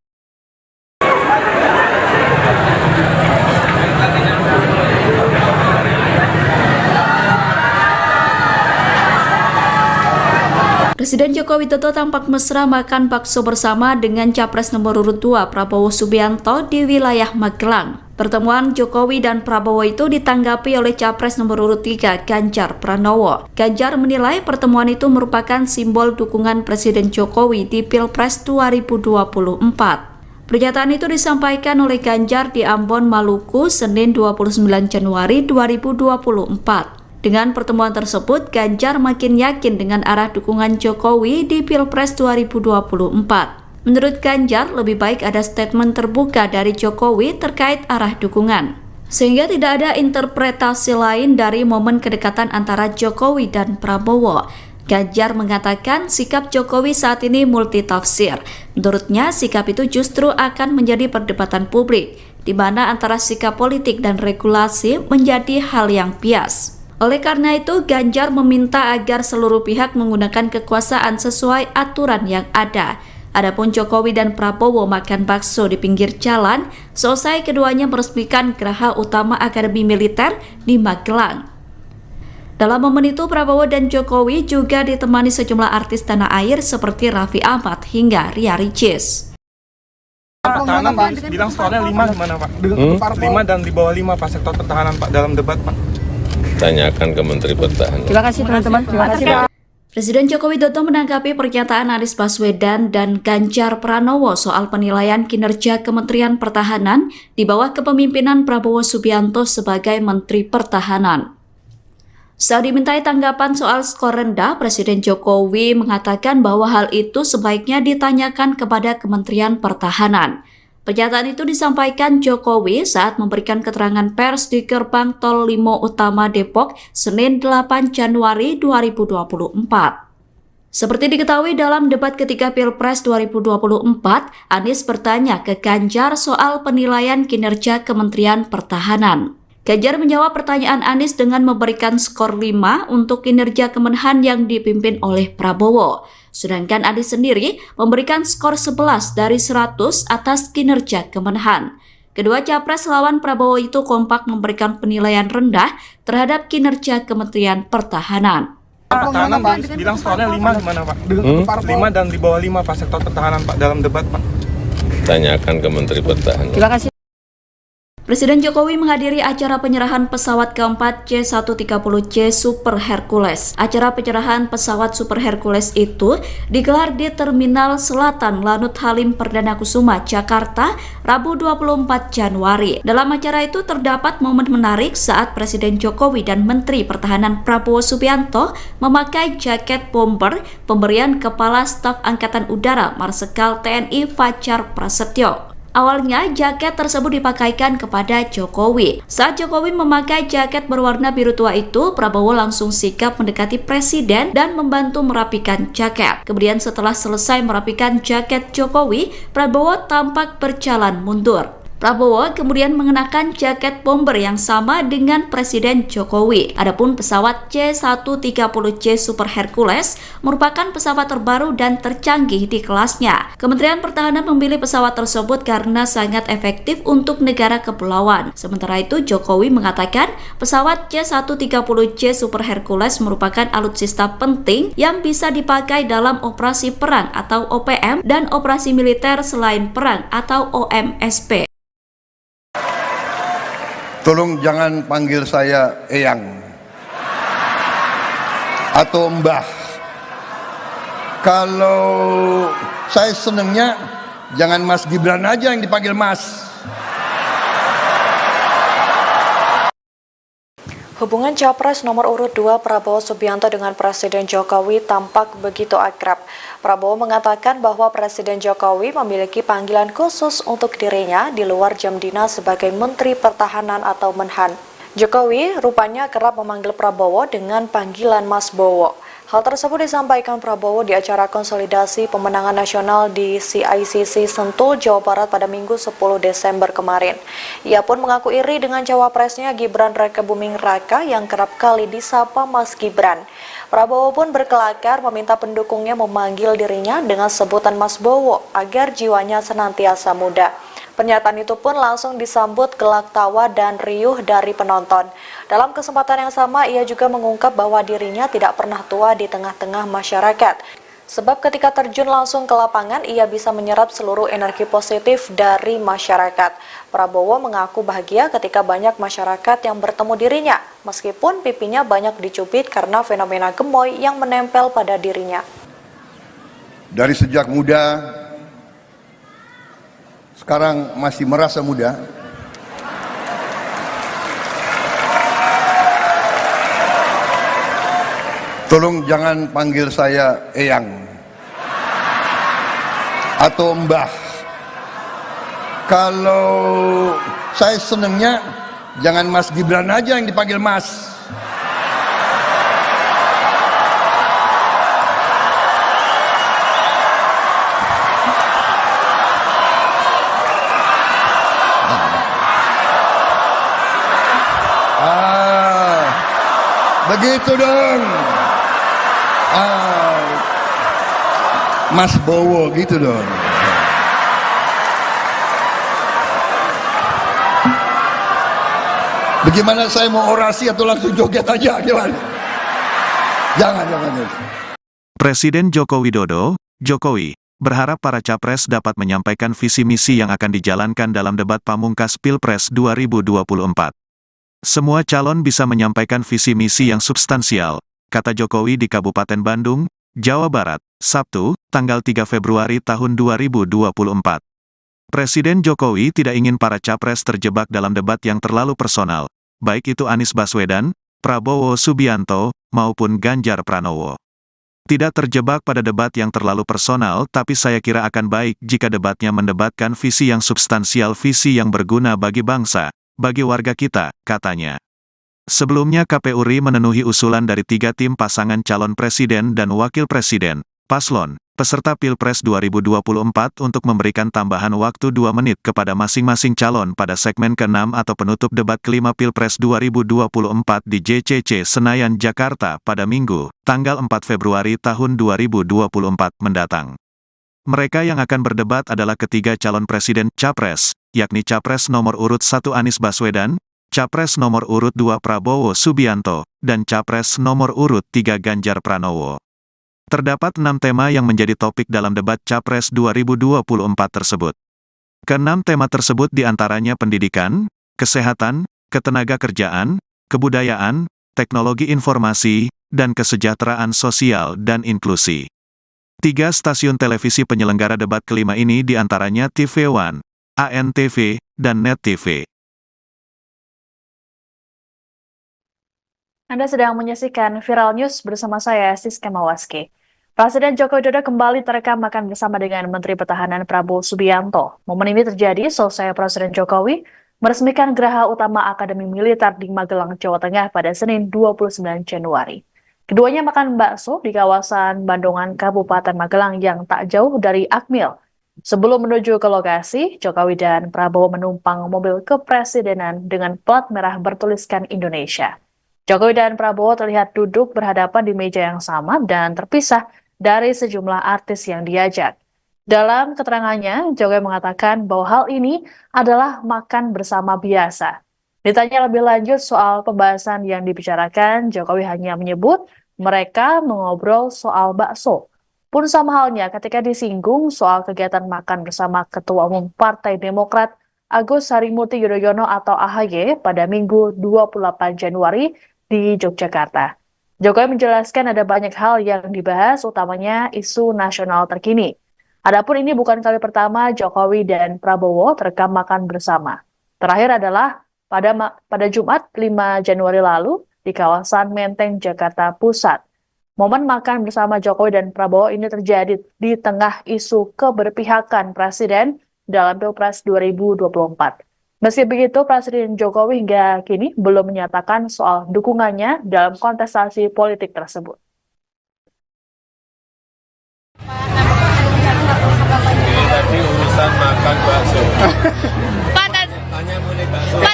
Presiden Joko Widodo tampak mesra makan bakso bersama dengan Capres nomor urut 2 Prabowo Subianto di wilayah Magelang. Pertemuan Jokowi dan Prabowo itu ditanggapi oleh Capres nomor urut 3 Ganjar Pranowo. Ganjar menilai pertemuan itu merupakan simbol dukungan Presiden Jokowi di Pilpres 2024. Pernyataan itu disampaikan oleh Ganjar di Ambon, Maluku, Senin 29 Januari 2024. Dengan pertemuan tersebut, Ganjar makin yakin dengan arah dukungan Jokowi di Pilpres 2024. Menurut Ganjar, lebih baik ada statement terbuka dari Jokowi terkait arah dukungan, sehingga tidak ada interpretasi lain dari momen kedekatan antara Jokowi dan Prabowo. Ganjar mengatakan sikap Jokowi saat ini multitafsir. Menurutnya, sikap itu justru akan menjadi perdebatan publik, di mana antara sikap politik dan regulasi menjadi hal yang bias. Oleh karena itu, Ganjar meminta agar seluruh pihak menggunakan kekuasaan sesuai aturan yang ada. Adapun Jokowi dan Prabowo makan bakso di pinggir jalan, selesai keduanya meresmikan Geraha Utama Akademi Militer di Magelang. Dalam momen itu, Prabowo dan Jokowi juga ditemani sejumlah artis tanah air seperti Raffi Ahmad hingga Ria Ricis. Pertahanan bilang skornya 5 gimana Pak? 5 dan di bawah 5 Pak sektor pertahanan Pak dalam debat Pak. Tanyakan ke Menteri Pertahanan. Terima kasih teman-teman. Terima kasih Pak. Presiden Joko Widodo menanggapi pernyataan Anies Baswedan dan Ganjar Pranowo soal penilaian kinerja Kementerian Pertahanan di bawah kepemimpinan Prabowo Subianto sebagai Menteri Pertahanan. Saat dimintai tanggapan soal skor rendah, Presiden Jokowi mengatakan bahwa hal itu sebaiknya ditanyakan kepada Kementerian Pertahanan. Pernyataan itu disampaikan Jokowi saat memberikan keterangan pers di Gerbang Tol Limo Utama Depok, Senin 8 Januari 2024. Seperti diketahui dalam debat ketiga Pilpres 2024, Anies bertanya ke Ganjar soal penilaian kinerja Kementerian Pertahanan. Ganjar menjawab pertanyaan Anies dengan memberikan skor 5 untuk kinerja Kemenhan yang dipimpin oleh Prabowo. Sedangkan Anies sendiri memberikan skor 11 dari 100 atas kinerja Kemenhan. Kedua capres lawan Prabowo itu kompak memberikan penilaian rendah terhadap kinerja Kementerian Pertahanan. Pertahanan bilang skornya 5 gimana Pak? 5 dan di bawah 5 Pak sektor pertahanan Pak dalam debat Pak. Tanyakan ke Menteri Pertahanan. Terima kasih. Presiden Jokowi menghadiri acara penyerahan pesawat keempat C-130J Super Hercules. Acara penyerahan pesawat Super Hercules itu digelar di Terminal Selatan Lanut Halim Perdana Kusuma, Jakarta, Rabu 24 Januari. Dalam acara itu terdapat momen menarik saat Presiden Jokowi dan Menteri Pertahanan Prabowo Subianto memakai jaket bomber pemberian Kepala Staf Angkatan Udara Marsikal TNI Fajar Prasetyo. Awalnya, jaket tersebut dipakaikan kepada Jokowi. Saat Jokowi memakai jaket berwarna biru tua itu, Prabowo langsung sigap mendekati Presiden dan membantu merapikan jaket. Kemudian setelah selesai merapikan jaket Jokowi, Prabowo tampak berjalan mundur. Prabowo kemudian mengenakan jaket bomber yang sama dengan Presiden Jokowi. Adapun pesawat C-130J Super Hercules merupakan pesawat terbaru dan tercanggih di kelasnya. Kementerian Pertahanan memilih pesawat tersebut karena sangat efektif untuk negara kepulauan. Sementara itu, Jokowi mengatakan pesawat C-130J Super Hercules merupakan alutsista penting yang bisa dipakai dalam operasi perang atau OPM dan operasi militer selain perang atau OMSP. Tolong jangan panggil saya Eyang atau Mbah. Kalau saya senengnya jangan Mas Gibran aja yang dipanggil Mas. Hubungan Capres nomor urut 2 Prabowo Subianto dengan Presiden Jokowi tampak begitu akrab. Prabowo mengatakan bahwa Presiden Jokowi memiliki panggilan khusus untuk dirinya di luar jam dinas sebagai Menteri Pertahanan atau Menhan. Jokowi rupanya kerap memanggil Prabowo dengan panggilan Mas Bowo. Hal tersebut disampaikan Prabowo di acara konsolidasi pemenangan nasional di CICC Sentul, Jawa Barat pada Minggu 10 Desember kemarin. Ia pun mengaku iri dengan cawapresnya Gibran Rakebuming Raka yang kerap kali disapa Mas Gibran. Prabowo pun berkelakar meminta pendukungnya memanggil dirinya dengan sebutan Mas Bowo agar jiwanya senantiasa muda. Pernyataan itu pun langsung disambut gelak tawa dan riuh dari penonton. Dalam kesempatan yang sama, ia juga mengungkap bahwa dirinya tidak pernah tua di tengah-tengah masyarakat. Sebab ketika terjun langsung ke lapangan, ia bisa menyerap seluruh energi positif dari masyarakat. Prabowo mengaku bahagia ketika banyak masyarakat yang bertemu dirinya, meskipun pipinya banyak dicubit karena fenomena gemoy yang menempel pada dirinya. Dari sejak muda, sekarang masih merasa muda. Tolong jangan panggil saya Eyang atau Mbah. Kalau saya senengnya jangan Mas Gibran aja yang dipanggil Mas. Begitu dong. Mas Bowo gitu dong. Bagaimana saya mau orasi atau langsung joget aja gimana? Jangan. Presiden Joko Widodo, Jokowi, berharap para capres dapat menyampaikan visi misi yang akan dijalankan dalam debat pamungkas Pilpres 2024. Semua calon bisa menyampaikan visi misi yang substansial, kata Jokowi di Kabupaten Bandung, Jawa Barat, Sabtu, tanggal 3 Februari tahun 2024. Presiden Jokowi tidak ingin para capres terjebak dalam debat yang terlalu personal, baik itu Anies Baswedan, Prabowo Subianto, maupun Ganjar Pranowo. Tidak terjebak pada debat yang terlalu personal, tapi saya kira akan baik jika debatnya mendebatkan visi yang substansial, visi yang berguna bagi bangsa, bagi warga kita, katanya. Sebelumnya KPU RI memenuhi usulan dari 3 tim pasangan calon presiden dan wakil presiden, paslon, peserta Pilpres 2024 untuk memberikan tambahan waktu 2 menit kepada masing-masing calon pada segmen ke-6 atau penutup debat kelima Pilpres 2024 di JCC Senayan, Jakarta pada Minggu, tanggal 4 Februari tahun 2024 mendatang. Mereka yang akan berdebat adalah ketiga calon presiden Capres, yakni Capres nomor urut 1 Anies Baswedan, Capres nomor urut 2 Prabowo Subianto, dan Capres nomor urut 3 Ganjar Pranowo. Terdapat 6 tema yang menjadi topik dalam debat Capres 2024 tersebut. Ke-6 tema tersebut diantaranya pendidikan, kesehatan, ketenagakerjaan, kebudayaan, teknologi informasi, dan kesejahteraan sosial dan inklusi. 3 stasiun televisi penyelenggara debat kelima ini diantaranya TV One, ANTV, dan Net TV. Anda sedang menyaksikan Viral News bersama saya, Siska Mawaski. Presiden Joko Widodo kembali terekam makan bersama dengan Menteri Pertahanan Prabowo Subianto. Momen ini terjadi selesai Presiden Jokowi meresmikan Geraha Utama Akademi Militer di Magelang, Jawa Tengah pada Senin 29 Januari. Keduanya makan bakso di kawasan Bandungan, Kabupaten Magelang yang tak jauh dari Akmil, Sebelum menuju ke lokasi, Jokowi dan Prabowo menumpang mobil kepresidenan dengan plat merah bertuliskan Indonesia. Jokowi dan Prabowo terlihat duduk berhadapan di meja yang sama dan terpisah dari sejumlah artis yang diajak. Dalam keterangannya, Jokowi mengatakan bahwa hal ini adalah makan bersama biasa. Ditanya lebih lanjut soal pembahasan yang dibicarakan, Jokowi hanya menyebut mereka mengobrol soal bakso. Pun sama halnya ketika disinggung soal kegiatan makan bersama Ketua Umum Partai Demokrat Agus Harimurti Yudhoyono atau AHY pada Minggu 28 Januari di Yogyakarta. Jokowi menjelaskan ada banyak hal yang dibahas, utamanya isu nasional terkini. Adapun ini bukan kali pertama Jokowi dan Prabowo terekam makan bersama. Terakhir adalah pada Jumat 5 Januari lalu di kawasan Menteng, Jakarta Pusat. Momen makan bersama Jokowi dan Prabowo ini terjadi di tengah isu keberpihakan Presiden dalam Pilpres 2024. Meski begitu, Presiden Jokowi hingga kini belum menyatakan soal dukungannya dalam kontestasi politik tersebut. Ini tadi urusan makan bakso. Pak,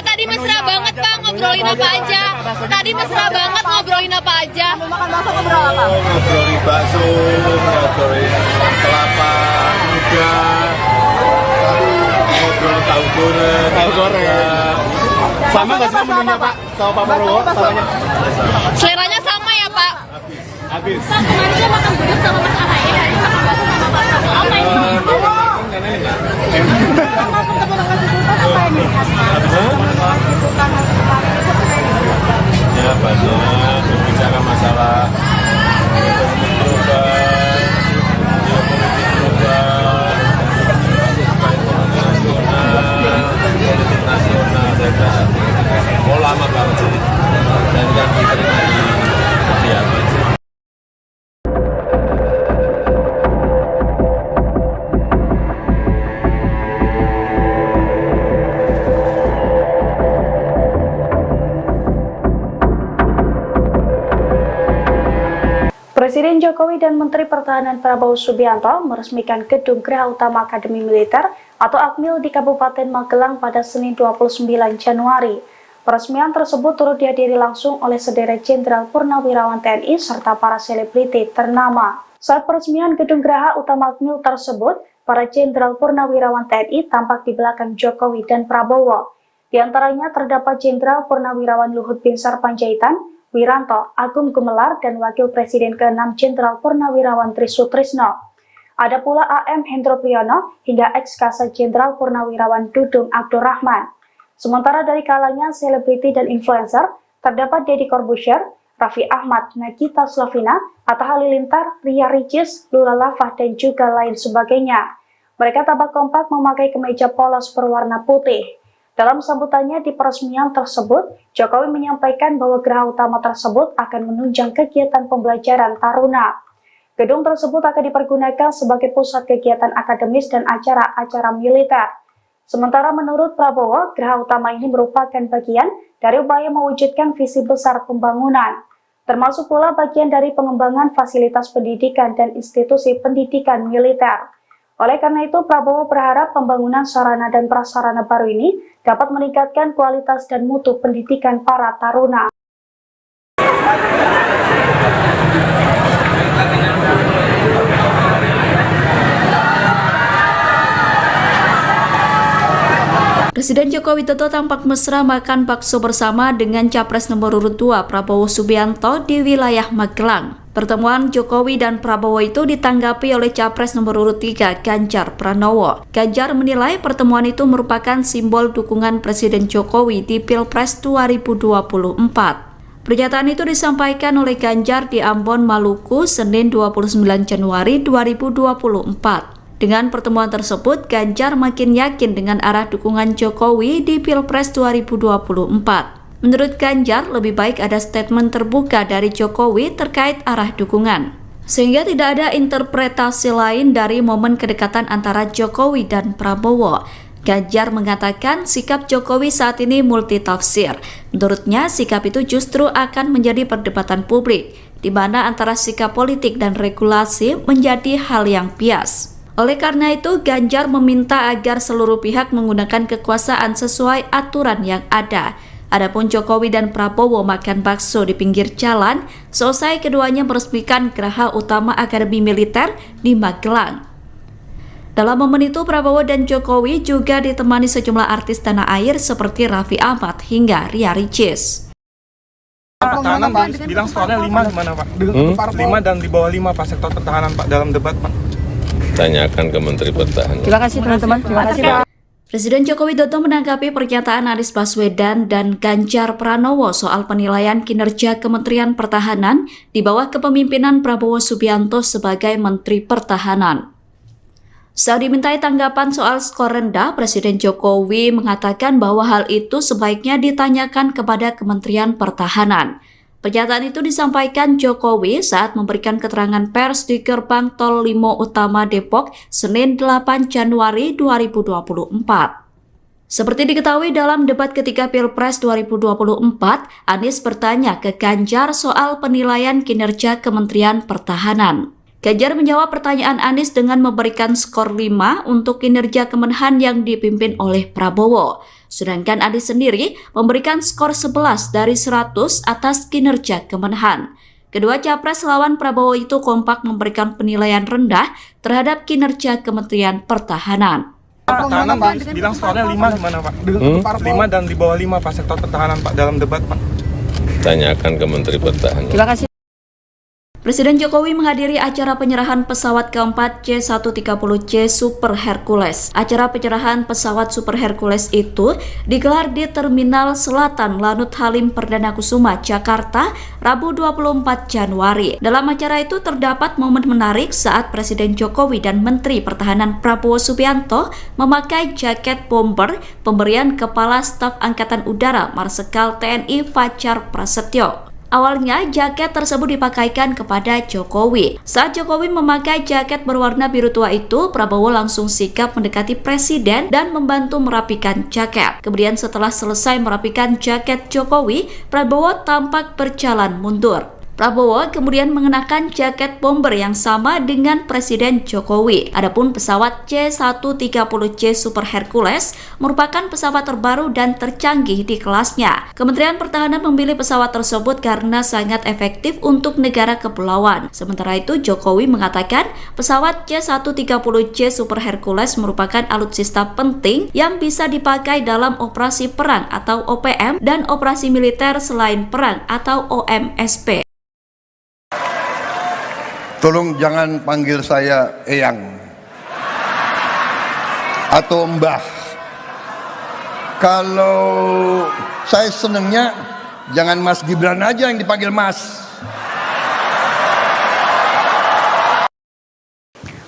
tadi mesra banget Pak, ngobrolin apa aja. Tadi mesra banget ngobrolin apa aja. Ngobrolin bakso, ngobrolin kelapa muda, ngobrol tahu goreng. Sama nggak sih menunya Pak? Sama Pak Prabowo? Samanya? Seleranya sama ya Pak? Habis. Pak, kemarin dia makan gudeg sama Mas AHY, hari ini makan bakso sama Pak Prabowo. Apa ini? Ya banyak berbicara masalah ekonomi global, geopolitik global, ekonomi nasional, politik nasional. Saya kira lama banget sih, dan kan diterima di kebijakan sih. Presiden Jokowi dan Menteri Pertahanan Prabowo Subianto meresmikan Gedung Geraha Utama Akademi Militer atau Akmil di Kabupaten Magelang pada Senin 29 Januari. Peresmian tersebut turut dihadiri langsung oleh sederet Jenderal Purnawirawan TNI serta para selebriti ternama. Saat peresmian Gedung Geraha Utama Akmil tersebut, para Jenderal Purnawirawan TNI tampak di belakang Jokowi dan Prabowo. Di antaranya terdapat Jenderal Purnawirawan Luhut Binsar Panjaitan, Wiranto, Agung Gumelar, dan Wakil Presiden ke-6 Jenderal Purnawirawan Trisutrisno. Ada pula AM Hendro Priyono hingga ex-Kasat Jenderal Purnawirawan Dudung Abdurrahman. Sementara dari kalangan selebriti dan influencer, terdapat Deddy Corbuzier, Raffi Ahmad, Nagita Slavina, Atta Halilintar, Ria Ricis, Lula Lava, dan juga lain sebagainya. Mereka tampak kompak memakai kemeja polos berwarna putih. Dalam sambutannya di peresmian tersebut, Jokowi menyampaikan bahwa geraha utama tersebut akan menunjang kegiatan pembelajaran taruna. Gedung tersebut akan dipergunakan sebagai pusat kegiatan akademis dan acara-acara militer. Sementara menurut Prabowo, geraha utama ini merupakan bagian dari upaya mewujudkan visi besar pembangunan, termasuk pula bagian dari pengembangan fasilitas pendidikan dan institusi pendidikan militer. Oleh karena itu, Prabowo berharap pembangunan sarana dan prasarana baru ini dapat meningkatkan kualitas dan mutu pendidikan para taruna. Presiden Joko Widodo tampak mesra makan bakso bersama dengan Capres nomor urut 2 Prabowo Subianto di wilayah Magelang. Pertemuan Jokowi dan Prabowo itu ditanggapi oleh Capres nomor urut 3 Ganjar Pranowo. Ganjar menilai pertemuan itu merupakan simbol dukungan Presiden Jokowi di Pilpres 2024. Pernyataan itu disampaikan oleh Ganjar di Ambon, Maluku, Senin 29 Januari 2024. Dengan pertemuan tersebut, Ganjar makin yakin dengan arah dukungan Jokowi di Pilpres 2024. Menurut Ganjar, lebih baik ada statement terbuka dari Jokowi terkait arah dukungan, sehingga tidak ada interpretasi lain dari momen kedekatan antara Jokowi dan Prabowo. Ganjar mengatakan sikap Jokowi saat ini multitafsir. Menurutnya, sikap itu justru akan menjadi perdebatan publik, di mana antara sikap politik dan regulasi menjadi hal yang bias. Oleh karena itu, Ganjar meminta agar seluruh pihak menggunakan kekuasaan sesuai aturan yang ada. Adapun Jokowi dan Prabowo makan bakso di pinggir jalan, selesai keduanya meresmikan Geraha Utama Akademi Militer di Magelang. Dalam momen itu, Prabowo dan Jokowi juga ditemani sejumlah artis tanah air seperti Raffi Ahmad hingga Ria Ricis. Pertahanan bilang skornya 5 gimana Pak? 5 dan di bawah 5 Pak sektor pertahanan Pak dalam debat Pak. Tanyakan ke Menteri Pertahanan. Terima kasih teman-teman. Terima kasih Pak. Presiden Joko Widodo menanggapi pernyataan Anies Baswedan dan Ganjar Pranowo soal penilaian kinerja Kementerian Pertahanan di bawah kepemimpinan Prabowo Subianto sebagai Menteri Pertahanan. Saat dimintai tanggapan soal skor rendah, Presiden Jokowi mengatakan bahwa hal itu sebaiknya ditanyakan kepada Kementerian Pertahanan. Pernyataan itu disampaikan Jokowi saat memberikan keterangan pers di Gerbang Tol Limo Utama Depok, Senin 8 Januari 2024. Seperti diketahui dalam debat ketiga Pilpres 2024, Anies bertanya ke Ganjar soal penilaian kinerja Kementerian Pertahanan. Ganjar menjawab pertanyaan Anies dengan memberikan skor 5 untuk kinerja Kemenhan yang dipimpin oleh Prabowo. Sedangkan Anies sendiri memberikan skor 11 dari 100 atas kinerja Kemenhan. Kedua capres lawan Prabowo itu kompak memberikan penilaian rendah terhadap kinerja Kementerian Pertahanan. Pertahanan bilang skornya 5 gimana Pak? 5 dan di bawah 5 Pak sektor pertahanan Pak dalam debat Pak. Tanyakan ke Menteri Pertahanan. Terima kasih. Presiden Jokowi menghadiri acara penyerahan pesawat keempat C-130C Super Hercules. Acara penyerahan pesawat Super Hercules itu digelar di Terminal Selatan Lanut Halim Perdana Kusuma, Jakarta, Rabu 24 Januari. Dalam acara itu terdapat momen menarik saat Presiden Jokowi dan Menteri Pertahanan Prabowo Subianto memakai jaket bomber pemberian Kepala Staf Angkatan Udara Marsikal TNI Fajar Prasetyo. Awalnya, jaket tersebut dipakaikan kepada Jokowi. Saat Jokowi memakai jaket berwarna biru tua itu, Prabowo langsung sigap mendekati Presiden dan membantu merapikan jaket. Kemudian setelah selesai merapikan jaket Jokowi, Prabowo tampak berjalan mundur. Prabowo kemudian mengenakan jaket bomber yang sama dengan Presiden Jokowi. Adapun pesawat C-130C Super Hercules merupakan pesawat terbaru dan tercanggih di kelasnya. Kementerian Pertahanan memilih pesawat tersebut karena sangat efektif untuk negara kepulauan. Sementara itu, Jokowi mengatakan pesawat C-130C Super Hercules merupakan alutsista penting yang bisa dipakai dalam operasi perang atau OPM dan operasi militer selain perang atau OMSP. Tolong jangan panggil saya Eyang atau Mbah. Kalau saya senengnya jangan Mas Gibran aja yang dipanggil Mas.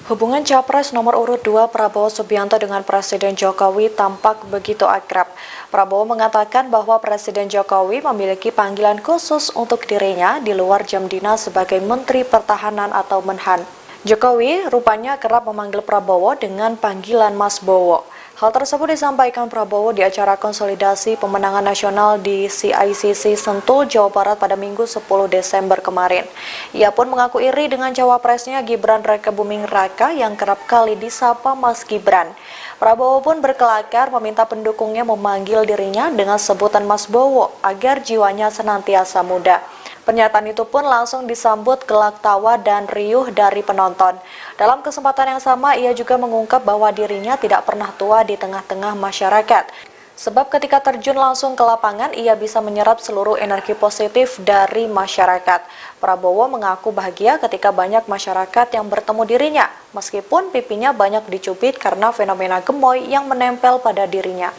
Hubungan Capres nomor urut 2 Prabowo Subianto dengan Presiden Jokowi tampak begitu akrab. Prabowo mengatakan bahwa Presiden Jokowi memiliki panggilan khusus untuk dirinya di luar jam dinas sebagai Menteri Pertahanan atau Menhan. Jokowi rupanya kerap memanggil Prabowo dengan panggilan Mas Bowo. Hal tersebut disampaikan Prabowo di acara konsolidasi pemenangan nasional di CICC Sentul, Jawa Barat pada Minggu 10 Desember kemarin. Ia pun mengaku iri dengan cawapresnya Gibran Rakebuming Raka yang kerap kali disapa Mas Gibran. Prabowo pun berkelakar meminta pendukungnya memanggil dirinya dengan sebutan Mas Bowo agar jiwanya senantiasa muda. Pernyataan itu pun langsung disambut gelak tawa dan riuh dari penonton. Dalam kesempatan yang sama, ia juga mengungkap bahwa dirinya tidak pernah tua di tengah-tengah masyarakat. Sebab ketika terjun langsung ke lapangan, ia bisa menyerap seluruh energi positif dari masyarakat. Prabowo mengaku bahagia ketika banyak masyarakat yang bertemu dirinya, meskipun pipinya banyak dicubit karena fenomena gemoy yang menempel pada dirinya.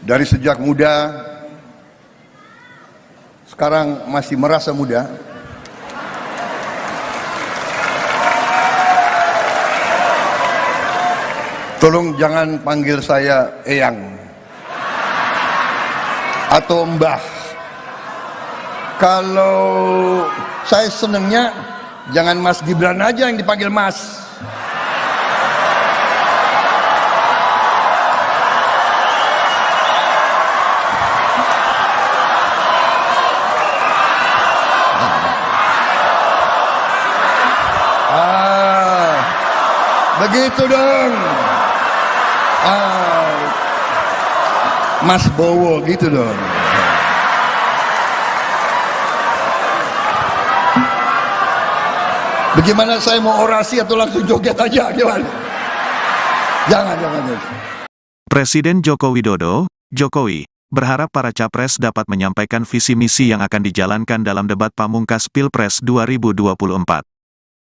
Dari sejak muda, sekarang masih merasa muda. Tolong jangan panggil saya Eyang atau Mbah. Kalau saya senengnya jangan Mas Gibran aja yang dipanggil Mas. Begitu dong. Mas Bowo gitu dong. Bagaimana saya mau orasi atau langsung joget aja gimana? Jangan. Presiden Joko Widodo, Jokowi, berharap para capres dapat menyampaikan visi misi yang akan dijalankan dalam debat pamungkas Pilpres 2024.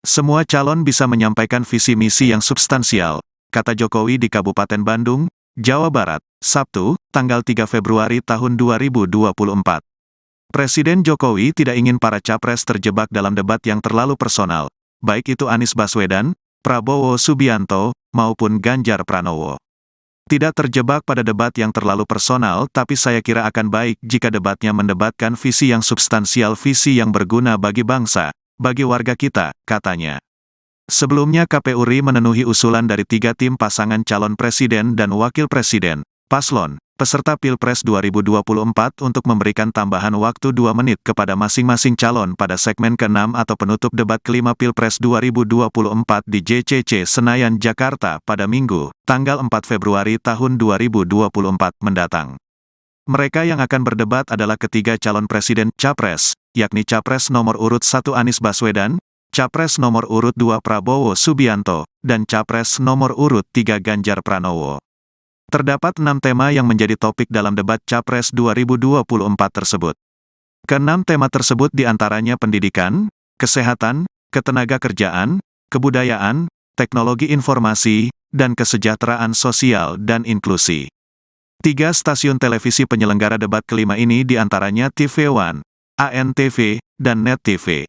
Semua calon bisa menyampaikan visi misi yang substansial, kata Jokowi di Kabupaten Bandung, Jawa Barat, Sabtu, tanggal 3 Februari tahun 2024. Presiden Jokowi tidak ingin para capres terjebak dalam debat yang terlalu personal, baik itu Anies Baswedan, Prabowo Subianto, maupun Ganjar Pranowo. Tidak terjebak pada debat yang terlalu personal, tapi saya kira akan baik jika debatnya mendebatkan visi yang substansial, visi yang berguna bagi bangsa, bagi warga kita, katanya. Sebelumnya KPU RI memenuhi usulan dari 3 tim pasangan calon presiden dan wakil presiden, paslon, peserta Pilpres 2024 untuk memberikan tambahan waktu 2 menit kepada masing-masing calon pada segmen ke-6 atau penutup debat kelima Pilpres 2024 di JCC Senayan, Jakarta pada Minggu, tanggal 4 Februari tahun 2024 mendatang. Mereka yang akan berdebat adalah ketiga calon presiden Capres, yakni Capres nomor urut 1 Anies Baswedan, Capres nomor urut 2 Prabowo Subianto, dan Capres nomor urut 3 Ganjar Pranowo. Terdapat 6 tema yang menjadi topik dalam debat Capres 2024 tersebut. Ke-6 tema tersebut diantaranya pendidikan, kesehatan, ketenagakerjaan, kebudayaan, teknologi informasi, dan kesejahteraan sosial dan inklusi. 3 stasiun televisi penyelenggara debat kelima ini diantaranya TV One, ANTV, dan Net TV.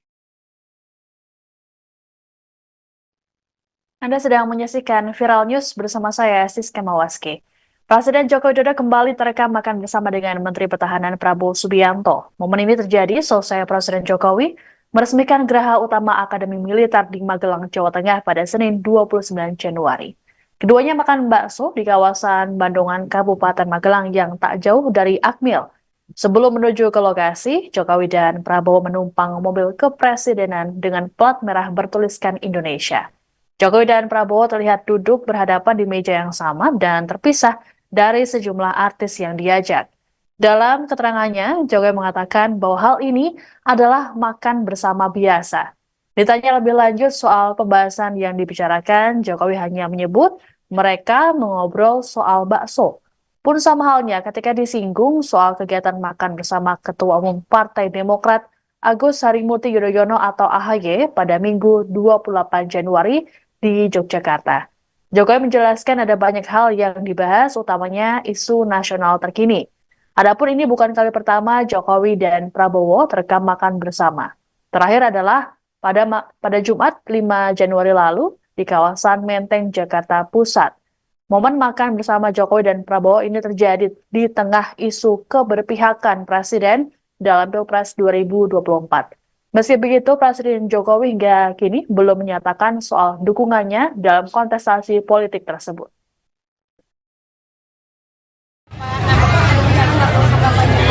Anda sedang menyaksikan Viral News bersama saya, Siska Mawaski. Presiden Joko Widodo kembali terekam makan bersama dengan Menteri Pertahanan Prabowo Subianto. Momen ini terjadi selesai Presiden Jokowi meresmikan Geraha Utama Akademi Militer di Magelang, Jawa Tengah pada Senin 29 Januari. Keduanya makan bakso di kawasan Bandungan, Kabupaten Magelang yang tak jauh dari Akmil. Sebelum menuju ke lokasi, Jokowi dan Prabowo menumpang mobil kepresidenan dengan plat merah bertuliskan Indonesia. Jokowi dan Prabowo terlihat duduk berhadapan di meja yang sama dan terpisah dari sejumlah artis yang diajak. Dalam keterangannya, Jokowi mengatakan bahwa hal ini adalah makan bersama biasa. Ditanya lebih lanjut soal pembahasan yang dibicarakan, Jokowi hanya menyebut mereka mengobrol soal bakso. Pun sama halnya ketika disinggung soal kegiatan makan bersama Ketua Umum Partai Demokrat Agus Harimurti Yudhoyono atau AHY pada Minggu 28 Januari di Yogyakarta. Jokowi menjelaskan ada banyak hal yang dibahas, utamanya isu nasional terkini. Adapun ini bukan kali pertama Jokowi dan Prabowo terekam makan bersama. Terakhir adalah pada Jumat 5 Januari lalu di kawasan Menteng, Jakarta Pusat. Momen makan bersama Jokowi dan Prabowo ini terjadi di tengah isu keberpihakan Presiden dalam Pilpres 2024. Meski begitu, Presiden Jokowi hingga kini belum menyatakan soal dukungannya dalam kontestasi politik tersebut.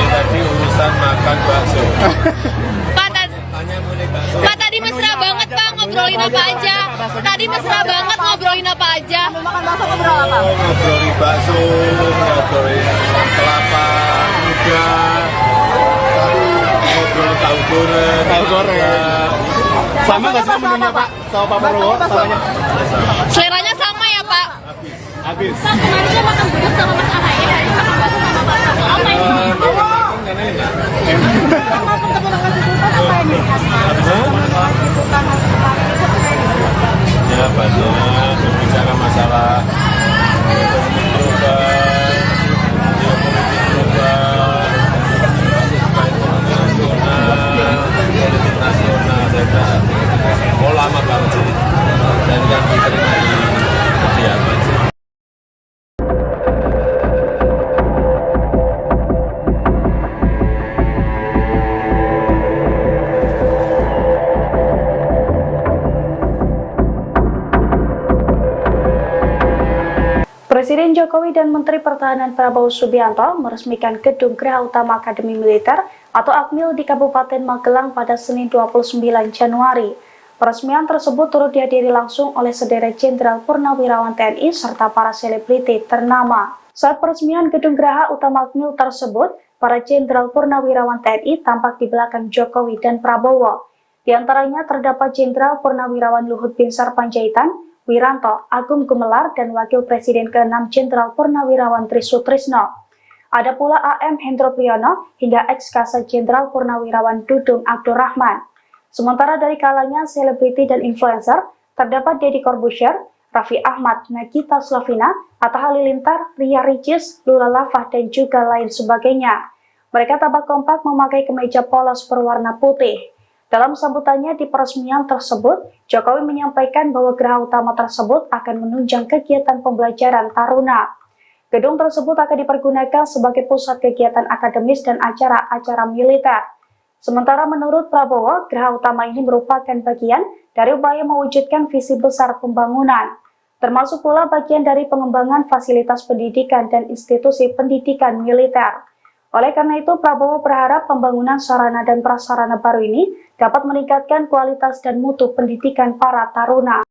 Tadi urusan makan bakso. Pak, tadi mesra banget Pak, ngobrolin apa aja. Tadi mesra banget ngobrolin apa aja. Makan bakso ngobrol apa? Ngobrolin bakso, ngobrolin kelapa muda, ngobrol tahu goreng. Sama nggak sih menunya Pak? Sama Pak Prabowo? Samanya? Seleranya sama ya Pak? Habis. Pak, kemarin dia makan gudeg sama Mas AHY, hari ini makan bakso sama Pak Prabowo. Apa ini? Ya banyak berbicara masalah ekonomi global, geopolitik global, politik nasional, saya kira lama banget sih, dan yang diterima di kediaman sih. Presiden Jokowi dan Menteri Pertahanan Prabowo Subianto meresmikan Gedung Geraha Utama Akademi Militer atau Akmil di Kabupaten Magelang pada Senin 29 Januari. Peresmian tersebut turut dihadiri langsung oleh sederet Jenderal Purnawirawan TNI serta para selebriti ternama. Saat peresmian gedung Geraha Utama Akmil tersebut, para Jenderal Purnawirawan TNI tampak di belakang Jokowi dan Prabowo. Di antaranya terdapat Jenderal Purnawirawan Luhut Binsar Panjaitan, Wiranto, Agung Gumelar, dan Wakil Presiden ke-6 Jenderal Purnawirawan Trisutrisno. Ada pula AM Hendro Priyono hingga ex-Kasat Jenderal Purnawirawan Dudung Abdurrahman. Sementara dari kalangan selebriti dan influencer, terdapat Deddy Corbuzier, Raffi Ahmad, Nagita Slavina, Atta Halilintar, Ria Ricis, Lula Lava, dan juga lain sebagainya. Mereka tampak kompak memakai kemeja polos berwarna putih. Dalam sambutannya di peresmian tersebut, Jokowi menyampaikan bahwa geraha utama tersebut akan menunjang kegiatan pembelajaran taruna. Gedung tersebut akan dipergunakan sebagai pusat kegiatan akademis dan acara-acara militer. Sementara menurut Prabowo, geraha utama ini merupakan bagian dari upaya mewujudkan visi besar pembangunan, termasuk pula bagian dari pengembangan fasilitas pendidikan dan institusi pendidikan militer. Oleh karena itu, Prabowo berharap pembangunan sarana dan prasarana baru ini dapat meningkatkan kualitas dan mutu pendidikan para taruna.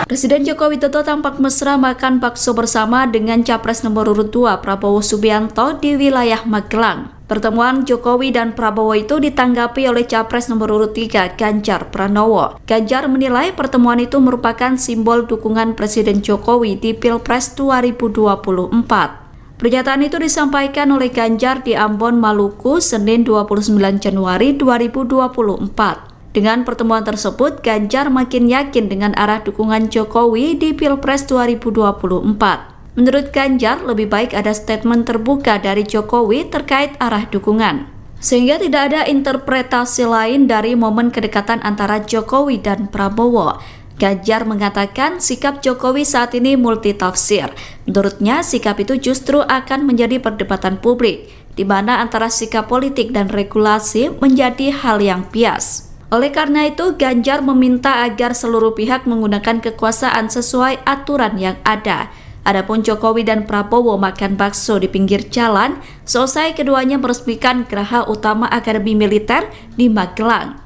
Presiden Joko Widodo tampak mesra makan bakso bersama dengan Capres nomor urut 2 Prabowo Subianto di wilayah Magelang. Pertemuan Jokowi dan Prabowo itu ditanggapi oleh Capres nomor urut 3 Ganjar Pranowo. Ganjar menilai pertemuan itu merupakan simbol dukungan Presiden Jokowi di Pilpres 2024. Pernyataan itu disampaikan oleh Ganjar di Ambon, Maluku, Senin 29 Januari 2024. Dengan pertemuan tersebut, Ganjar makin yakin dengan arah dukungan Jokowi di Pilpres 2024. Menurut Ganjar, lebih baik ada statement terbuka dari Jokowi terkait arah dukungan, sehingga tidak ada interpretasi lain dari momen kedekatan antara Jokowi dan Prabowo. Ganjar mengatakan sikap Jokowi saat ini multitafsir. Menurutnya, sikap itu justru akan menjadi perdebatan publik, di mana antara sikap politik dan regulasi menjadi hal yang bias. Oleh karena itu, Ganjar meminta agar seluruh pihak menggunakan kekuasaan sesuai aturan yang ada. Adapun Jokowi dan Prabowo makan bakso di pinggir jalan, selesai keduanya meresmikan Geraha Utama Akademi Militer di Magelang.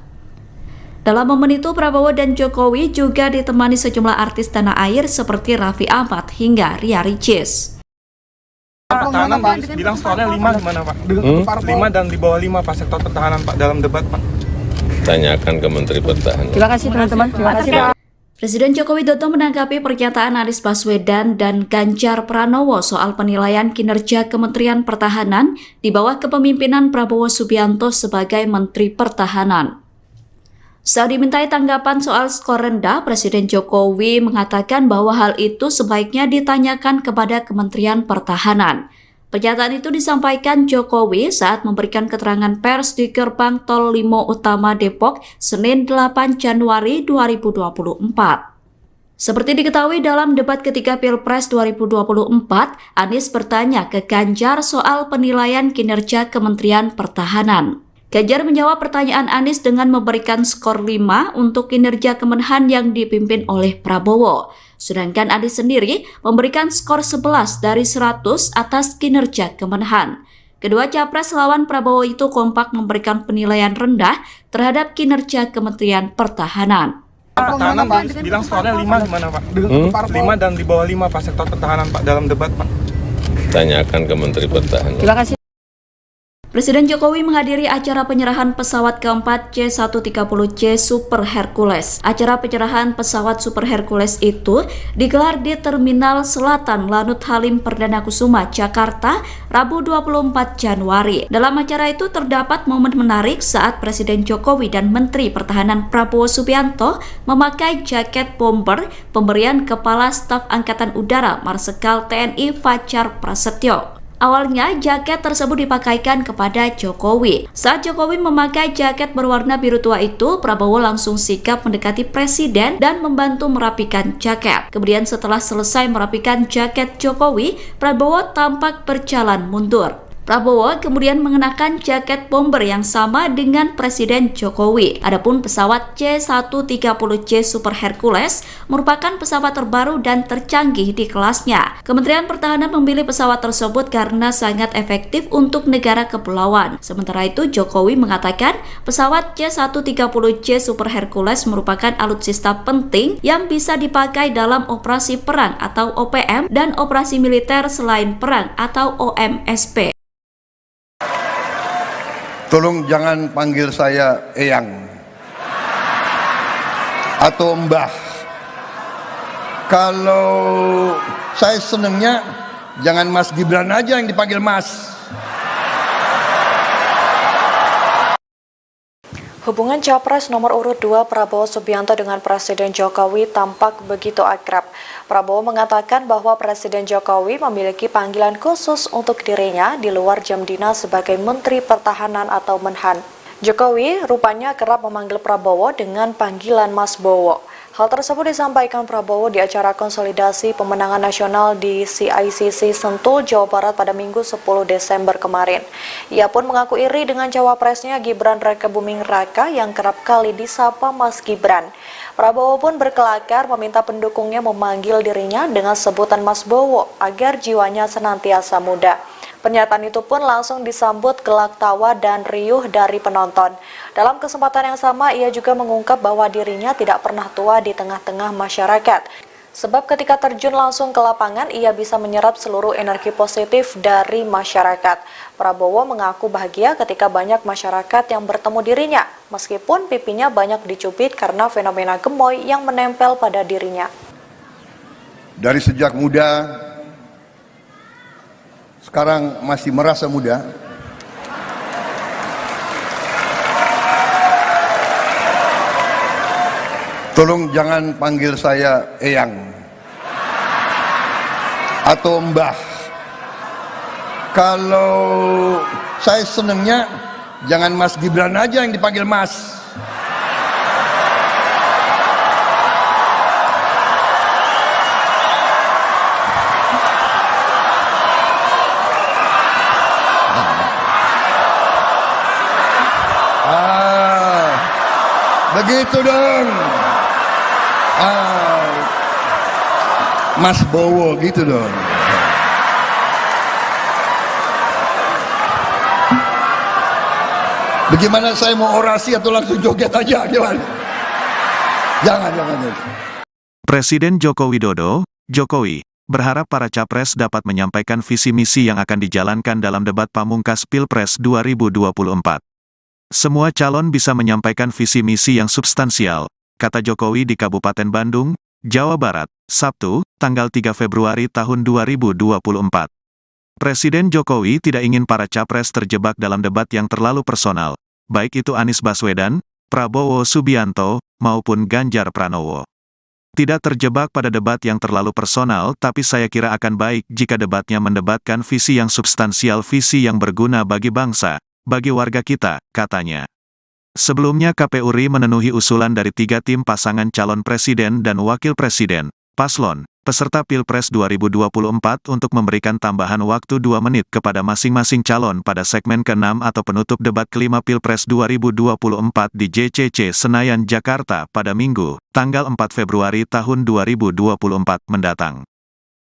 Dalam momen itu, Prabowo dan Jokowi juga ditemani sejumlah artis tanah air seperti Raffi Ahmad hingga Ria Ricis. Pertahanan bilang skornya 5 gimana Pak? 5 dan di bawah 5 Pak sektor pertahanan Pak dalam debat Pak. Tanyakan ke Menteri Pertahanan. Terima kasih teman-teman. Terima kasih Pak. Presiden Joko Widodo menanggapi pernyataan Anies Baswedan dan Ganjar Pranowo soal penilaian kinerja Kementerian Pertahanan di bawah kepemimpinan Prabowo Subianto sebagai Menteri Pertahanan. Saat dimintai tanggapan soal skor rendah, Presiden Jokowi mengatakan bahwa hal itu sebaiknya ditanyakan kepada Kementerian Pertahanan. Pernyataan itu disampaikan Jokowi saat memberikan keterangan pers di Gerbang Tol Limo Utama Depok, Senin 8 Januari 2024. Seperti diketahui dalam debat ketiga Pilpres 2024, Anies bertanya ke Ganjar soal penilaian kinerja Kementerian Pertahanan. Ganjar menjawab pertanyaan Anies dengan memberikan skor 5 untuk kinerja Kemenhan yang dipimpin oleh Prabowo. Sedangkan Anies sendiri memberikan skor 11 dari 100 atas kinerja Kemenhan. Kedua capres lawan Prabowo itu kompak memberikan penilaian rendah terhadap kinerja Kementerian Pertahanan. Pertahanan bilang skornya 5 gimana Pak? 5 dan di bawah 5 Pak sektor pertahanan Pak dalam debat Pak. Tanyakan ke Menteri Pertahanan. Terima kasih. Presiden Jokowi menghadiri acara penyerahan pesawat keempat C-130C Super Hercules. Acara penyerahan pesawat Super Hercules itu digelar di Terminal Selatan Lanut Halim Perdana Kusuma, Jakarta, Rabu 24 Januari. Dalam acara itu terdapat momen menarik saat Presiden Jokowi dan Menteri Pertahanan Prabowo Subianto memakai jaket bomber pemberian Kepala Staf Angkatan Udara Marsikal TNI Fajar Prasetyo. Awalnya, jaket tersebut dipakaikan kepada Jokowi. Saat Jokowi memakai jaket berwarna biru tua itu, Prabowo langsung sigap mendekati Presiden dan membantu merapikan jaket. Kemudian setelah selesai merapikan jaket Jokowi, Prabowo tampak berjalan mundur. Prabowo kemudian mengenakan jaket bomber yang sama dengan Presiden Jokowi. Adapun pesawat C-130J Super Hercules merupakan pesawat terbaru dan tercanggih di kelasnya. Kementerian Pertahanan memilih pesawat tersebut karena sangat efektif untuk negara kepulauan. Sementara itu, Jokowi mengatakan pesawat C-130J Super Hercules merupakan alutsista penting yang bisa dipakai dalam operasi perang atau OPM dan operasi militer selain perang atau OMSP. Tolong jangan panggil saya Eyang atau Mbah. Kalau saya senengnya jangan Mas Gibran aja yang dipanggil Mas. Hubungan Capres nomor urut 2 Prabowo Subianto dengan Presiden Jokowi tampak begitu akrab. Prabowo mengatakan bahwa Presiden Jokowi memiliki panggilan khusus untuk dirinya di luar jam dinas sebagai Menteri Pertahanan atau Menhan. Jokowi rupanya kerap memanggil Prabowo dengan panggilan Mas Bowo. Hal tersebut disampaikan Prabowo di acara konsolidasi pemenangan nasional di CICC Sentul, Jawa Barat pada Minggu 10 Desember kemarin. Ia pun mengaku iri dengan cawapresnya Gibran Rakebuming Raka yang kerap kali disapa Mas Gibran. Prabowo pun berkelakar meminta pendukungnya memanggil dirinya dengan sebutan Mas Bowo agar jiwanya senantiasa muda. Pernyataan itu pun langsung disambut gelak tawa dan riuh dari penonton. Dalam kesempatan yang sama, ia juga mengungkap bahwa dirinya tidak pernah tua di tengah-tengah masyarakat. Sebab ketika terjun langsung ke lapangan, ia bisa menyerap seluruh energi positif dari masyarakat. Prabowo mengaku bahagia ketika banyak masyarakat yang bertemu dirinya, meskipun pipinya banyak dicubit karena fenomena gemoy yang menempel pada dirinya. Dari sejak muda, sekarang masih merasa muda. Tolong jangan panggil saya Eyang atau Mbah. Kalau saya senengnya jangan Mas Gibran aja yang dipanggil Mas. Begitu dong. Mas Bowo gitu dong. Bagaimana saya mau orasi atau langsung joget aja gimana? Jangan. Presiden Joko Widodo, Jokowi, berharap para capres dapat menyampaikan visi misi yang akan dijalankan dalam debat pamungkas Pilpres 2024. Semua calon bisa menyampaikan visi misi yang substansial, kata Jokowi di Kabupaten Bandung, Jawa Barat, Sabtu, tanggal 3 Februari tahun 2024. Presiden Jokowi tidak ingin para capres terjebak dalam debat yang terlalu personal, baik itu Anies Baswedan, Prabowo Subianto, maupun Ganjar Pranowo. Tidak terjebak pada debat yang terlalu personal, tapi saya kira akan baik jika debatnya mendebatkan visi yang substansial, visi yang berguna bagi bangsa, bagi warga kita, katanya. Sebelumnya KPU RI memenuhi usulan dari 3 tim pasangan calon presiden dan wakil presiden, paslon, peserta Pilpres 2024 untuk memberikan tambahan waktu 2 menit kepada masing-masing calon pada segmen ke-6 atau penutup debat kelima Pilpres 2024 di JCC Senayan, Jakarta pada Minggu, tanggal 4 Februari tahun 2024 mendatang.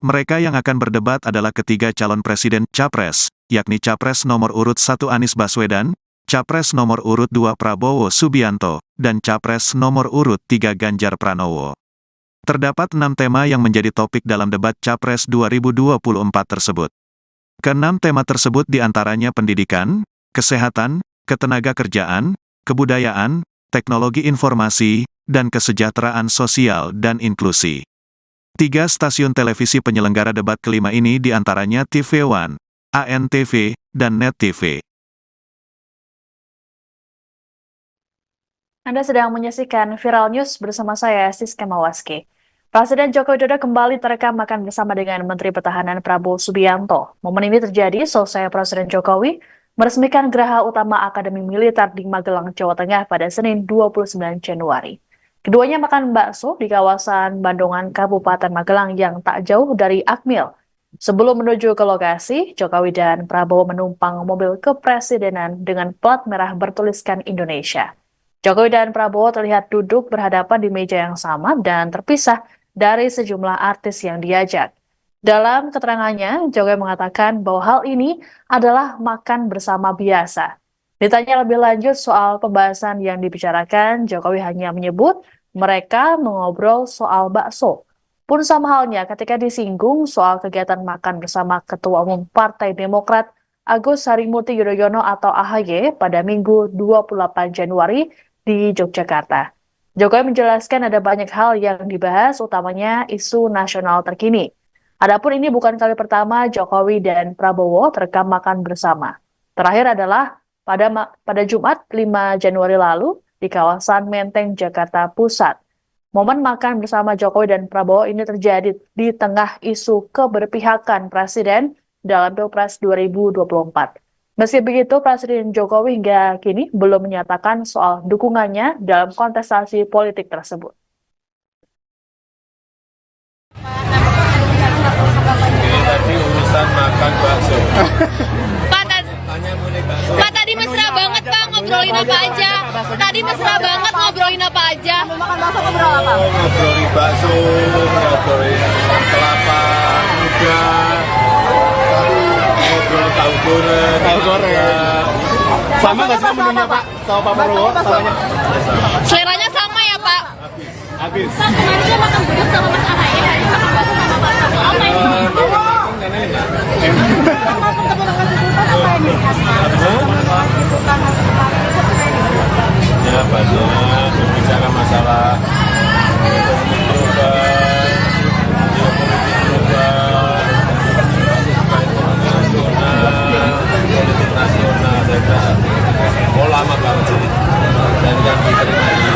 Mereka yang akan berdebat adalah ketiga calon presiden, Capres, yakni Capres nomor urut 1 Anies Baswedan, Capres nomor urut 2 Prabowo Subianto, dan Capres nomor urut 3 Ganjar Pranowo. Terdapat 6 tema yang menjadi topik dalam debat Capres 2024 tersebut. Ke-6 tema tersebut diantaranya pendidikan, kesehatan, ketenagakerjaan, kebudayaan, teknologi informasi, dan kesejahteraan sosial dan inklusi. 3 stasiun televisi penyelenggara debat kelima ini diantaranya TV One, ANTV, dan Net TV. Anda sedang menyaksikan Viral News bersama saya, Siska Mawaski. Presiden Joko Widodo kembali terekam makan bersama dengan Menteri Pertahanan Prabowo Subianto. Momen ini terjadi selesai Presiden Jokowi meresmikan Geraha Utama Akademi Militer di Magelang, Jawa Tengah pada Senin 29 Januari. Keduanya makan bakso di kawasan Bandungan, Kabupaten Magelang yang tak jauh dari Akmil. Sebelum menuju ke lokasi, Jokowi dan Prabowo menumpang mobil kepresidenan dengan plat merah bertuliskan Indonesia. Jokowi dan Prabowo terlihat duduk berhadapan di meja yang sama dan terpisah dari sejumlah artis yang diajak. Dalam keterangannya, Jokowi mengatakan bahwa hal ini adalah makan bersama biasa. Ditanya lebih lanjut soal pembahasan yang dibicarakan, Jokowi hanya menyebut mereka mengobrol soal bakso. Pun sama halnya ketika disinggung soal kegiatan makan bersama Ketua Umum Partai Demokrat Agus Harimurti Yudhoyono atau AHY pada Minggu 28 Januari di Yogyakarta. Jokowi menjelaskan ada banyak hal yang dibahas, utamanya isu nasional terkini. Adapun ini bukan kali pertama Jokowi dan Prabowo terekam makan bersama. Terakhir adalah pada Jumat 5 Januari lalu di kawasan Menteng, Jakarta Pusat. Momen makan bersama Jokowi dan Prabowo ini terjadi di tengah isu keberpihakan Presiden dalam Pilpres 2024. Meski begitu, Presiden Jokowi hingga kini belum menyatakan soal dukungannya dalam kontestasi politik tersebut. Ini tadi urusan makan bakso. Pak, tadi mesra banget Pak, ngobrolin apa aja? Tadi mesra banget ngobrolin apa aja? Ngobrolin bakso, ngobrolin kelapa muda, ngobrolin tahu goreng. Sama nggak sih menunya Pak? Sama Pak Prabowo? Samanya? Seleranya sama ya Pak? Habis. Pak, kemarin dia makan bubur sama Mas AHY, hari ini makan bakso sama Pak Prabowo. Apa ini? Ya banyak berbicara masalah ekonomi global, geopolitik global, ekonomi nasional, politik nasional. Saya kira lama banget sih, dan yang diterima di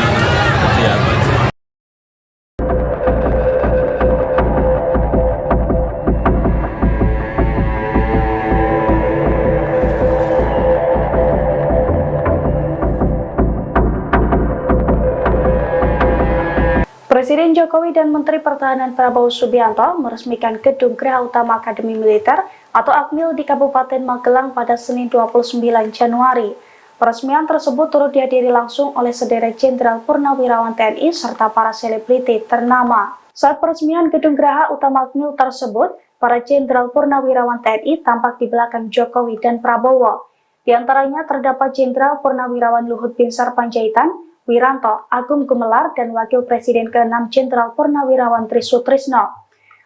kediaman sih. Presiden Jokowi dan Menteri Pertahanan Prabowo Subianto meresmikan Gedung Geraha Utama Akademi Militer atau Akmil di Kabupaten Magelang pada Senin 29 Januari. Peresmian tersebut turut dihadiri langsung oleh sederet Jenderal Purnawirawan TNI serta para selebriti ternama. Saat peresmian Gedung Geraha Utama Akmil tersebut, para Jenderal Purnawirawan TNI tampak di belakang Jokowi dan Prabowo. Di antaranya terdapat Jenderal Purnawirawan Luhut Binsar Panjaitan, Wiranto, Agung Gumelar, dan Wakil Presiden ke-6 Jenderal Purnawirawan Trisutrisno.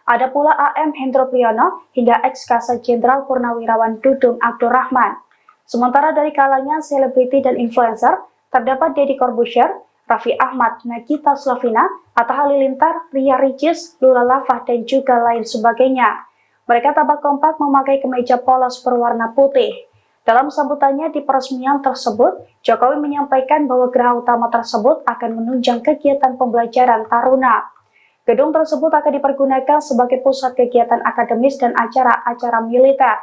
Ada pula AM Hendro Priyono hingga ex-Kasat Jenderal Purnawirawan Dudung Abdurrahman. Sementara dari kalangan selebriti dan influencer, terdapat Deddy Corbuzier, Raffi Ahmad, Nagita Slavina, Atta Halilintar, Ria Ricis, Lula Lava, dan juga lain sebagainya. Mereka tampak kompak memakai kemeja polos berwarna putih. Dalam sambutannya di peresmian tersebut, Jokowi menyampaikan bahwa geraha utama tersebut akan menunjang kegiatan pembelajaran taruna. Gedung tersebut akan dipergunakan sebagai pusat kegiatan akademis dan acara-acara militer.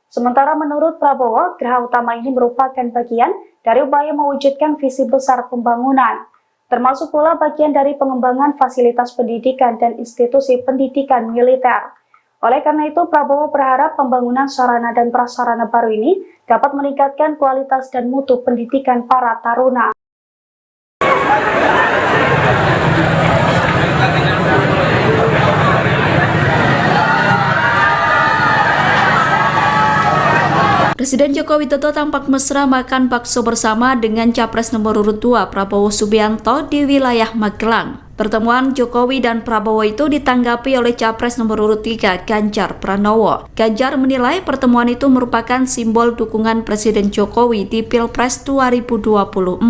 Sementara menurut Prabowo, geraha utama ini merupakan bagian dari upaya mewujudkan visi besar pembangunan, termasuk pula bagian dari pengembangan fasilitas pendidikan dan institusi pendidikan militer. Oleh karena itu, Prabowo berharap pembangunan sarana dan prasarana baru ini dapat meningkatkan kualitas dan mutu pendidikan para taruna. Presiden Joko Widodo tampak mesra makan bakso bersama dengan Capres nomor urut 2 Prabowo Subianto di wilayah Magelang. Pertemuan Jokowi dan Prabowo itu ditanggapi oleh Capres nomor urut 3 Ganjar Pranowo. Ganjar menilai pertemuan itu merupakan simbol dukungan Presiden Jokowi di Pilpres 2024.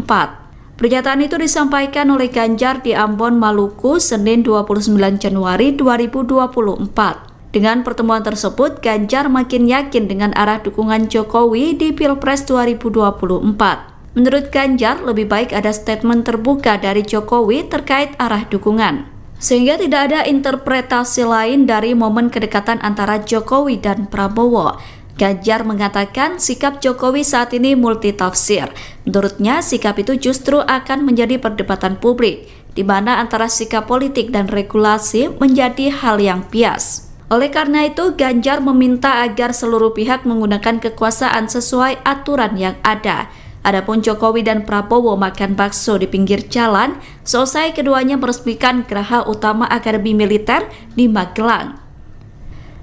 Pernyataan itu disampaikan oleh Ganjar di Ambon, Maluku, Senin 29 Januari 2024. Dengan pertemuan tersebut, Ganjar makin yakin dengan arah dukungan Jokowi di Pilpres 2024. Menurut Ganjar, lebih baik ada statement terbuka dari Jokowi terkait arah dukungan, sehingga tidak ada interpretasi lain dari momen kedekatan antara Jokowi dan Prabowo. Ganjar mengatakan sikap Jokowi saat ini multitafsir. Menurutnya, sikap itu justru akan menjadi perdebatan publik, di mana antara sikap politik dan regulasi menjadi hal yang bias. Oleh karena itu, Ganjar meminta agar seluruh pihak menggunakan kekuasaan sesuai aturan yang ada. Adapun Jokowi dan Prabowo makan bakso di pinggir jalan, selesai keduanya meresmikan Geraha Utama Akademi Militer di Magelang.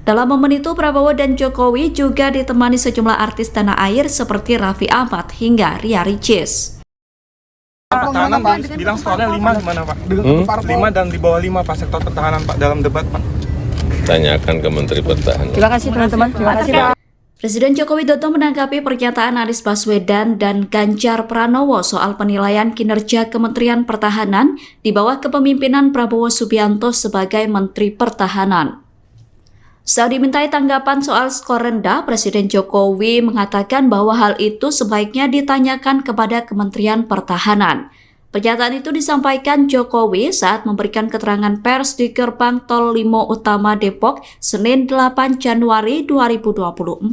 Dalam momen itu, Prabowo dan Jokowi juga ditemani sejumlah artis tanah air seperti Raffi Ahmad hingga Ria Ricis. Pertahanan bilang skornya 5 gimana Pak? 5 dan di bawah 5 Pak sektor pertahanan Pak dalam debat Pak. Tanyakan ke Menteri Pertahanan. Terima kasih teman-teman. Terima kasih Pak. Presiden Joko Widodo menanggapi pernyataan Anies Baswedan dan Ganjar Pranowo soal penilaian kinerja Kementerian Pertahanan di bawah kepemimpinan Prabowo Subianto sebagai Menteri Pertahanan. Saat dimintai tanggapan soal skor rendah, Presiden Jokowi mengatakan bahwa hal itu sebaiknya ditanyakan kepada Kementerian Pertahanan. Pernyataan itu disampaikan Jokowi saat memberikan keterangan pers di Gerbang Tol Limo Utama Depok, Senin 8 Januari 2024.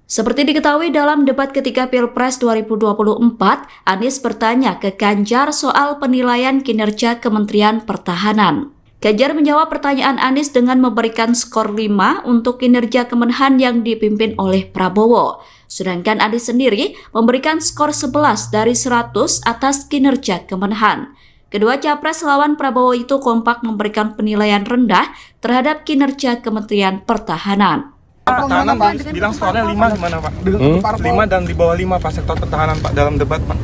Seperti diketahui dalam debat ketiga Pilpres 2024, Anies bertanya ke Ganjar soal penilaian kinerja Kementerian Pertahanan. Ganjar menjawab pertanyaan Anies dengan memberikan skor 5 untuk kinerja Kemenhan yang dipimpin oleh Prabowo. Sedangkan Anies sendiri memberikan skor 11 dari 100 atas kinerja Kemenhan. Kedua capres lawan Prabowo itu kompak memberikan penilaian rendah terhadap kinerja Kementerian Pertahanan. Pertahanan bilang skornya 5 gimana Pak? 5 dan di bawah 5 Pak sektor pertahanan Pak dalam debat Pak.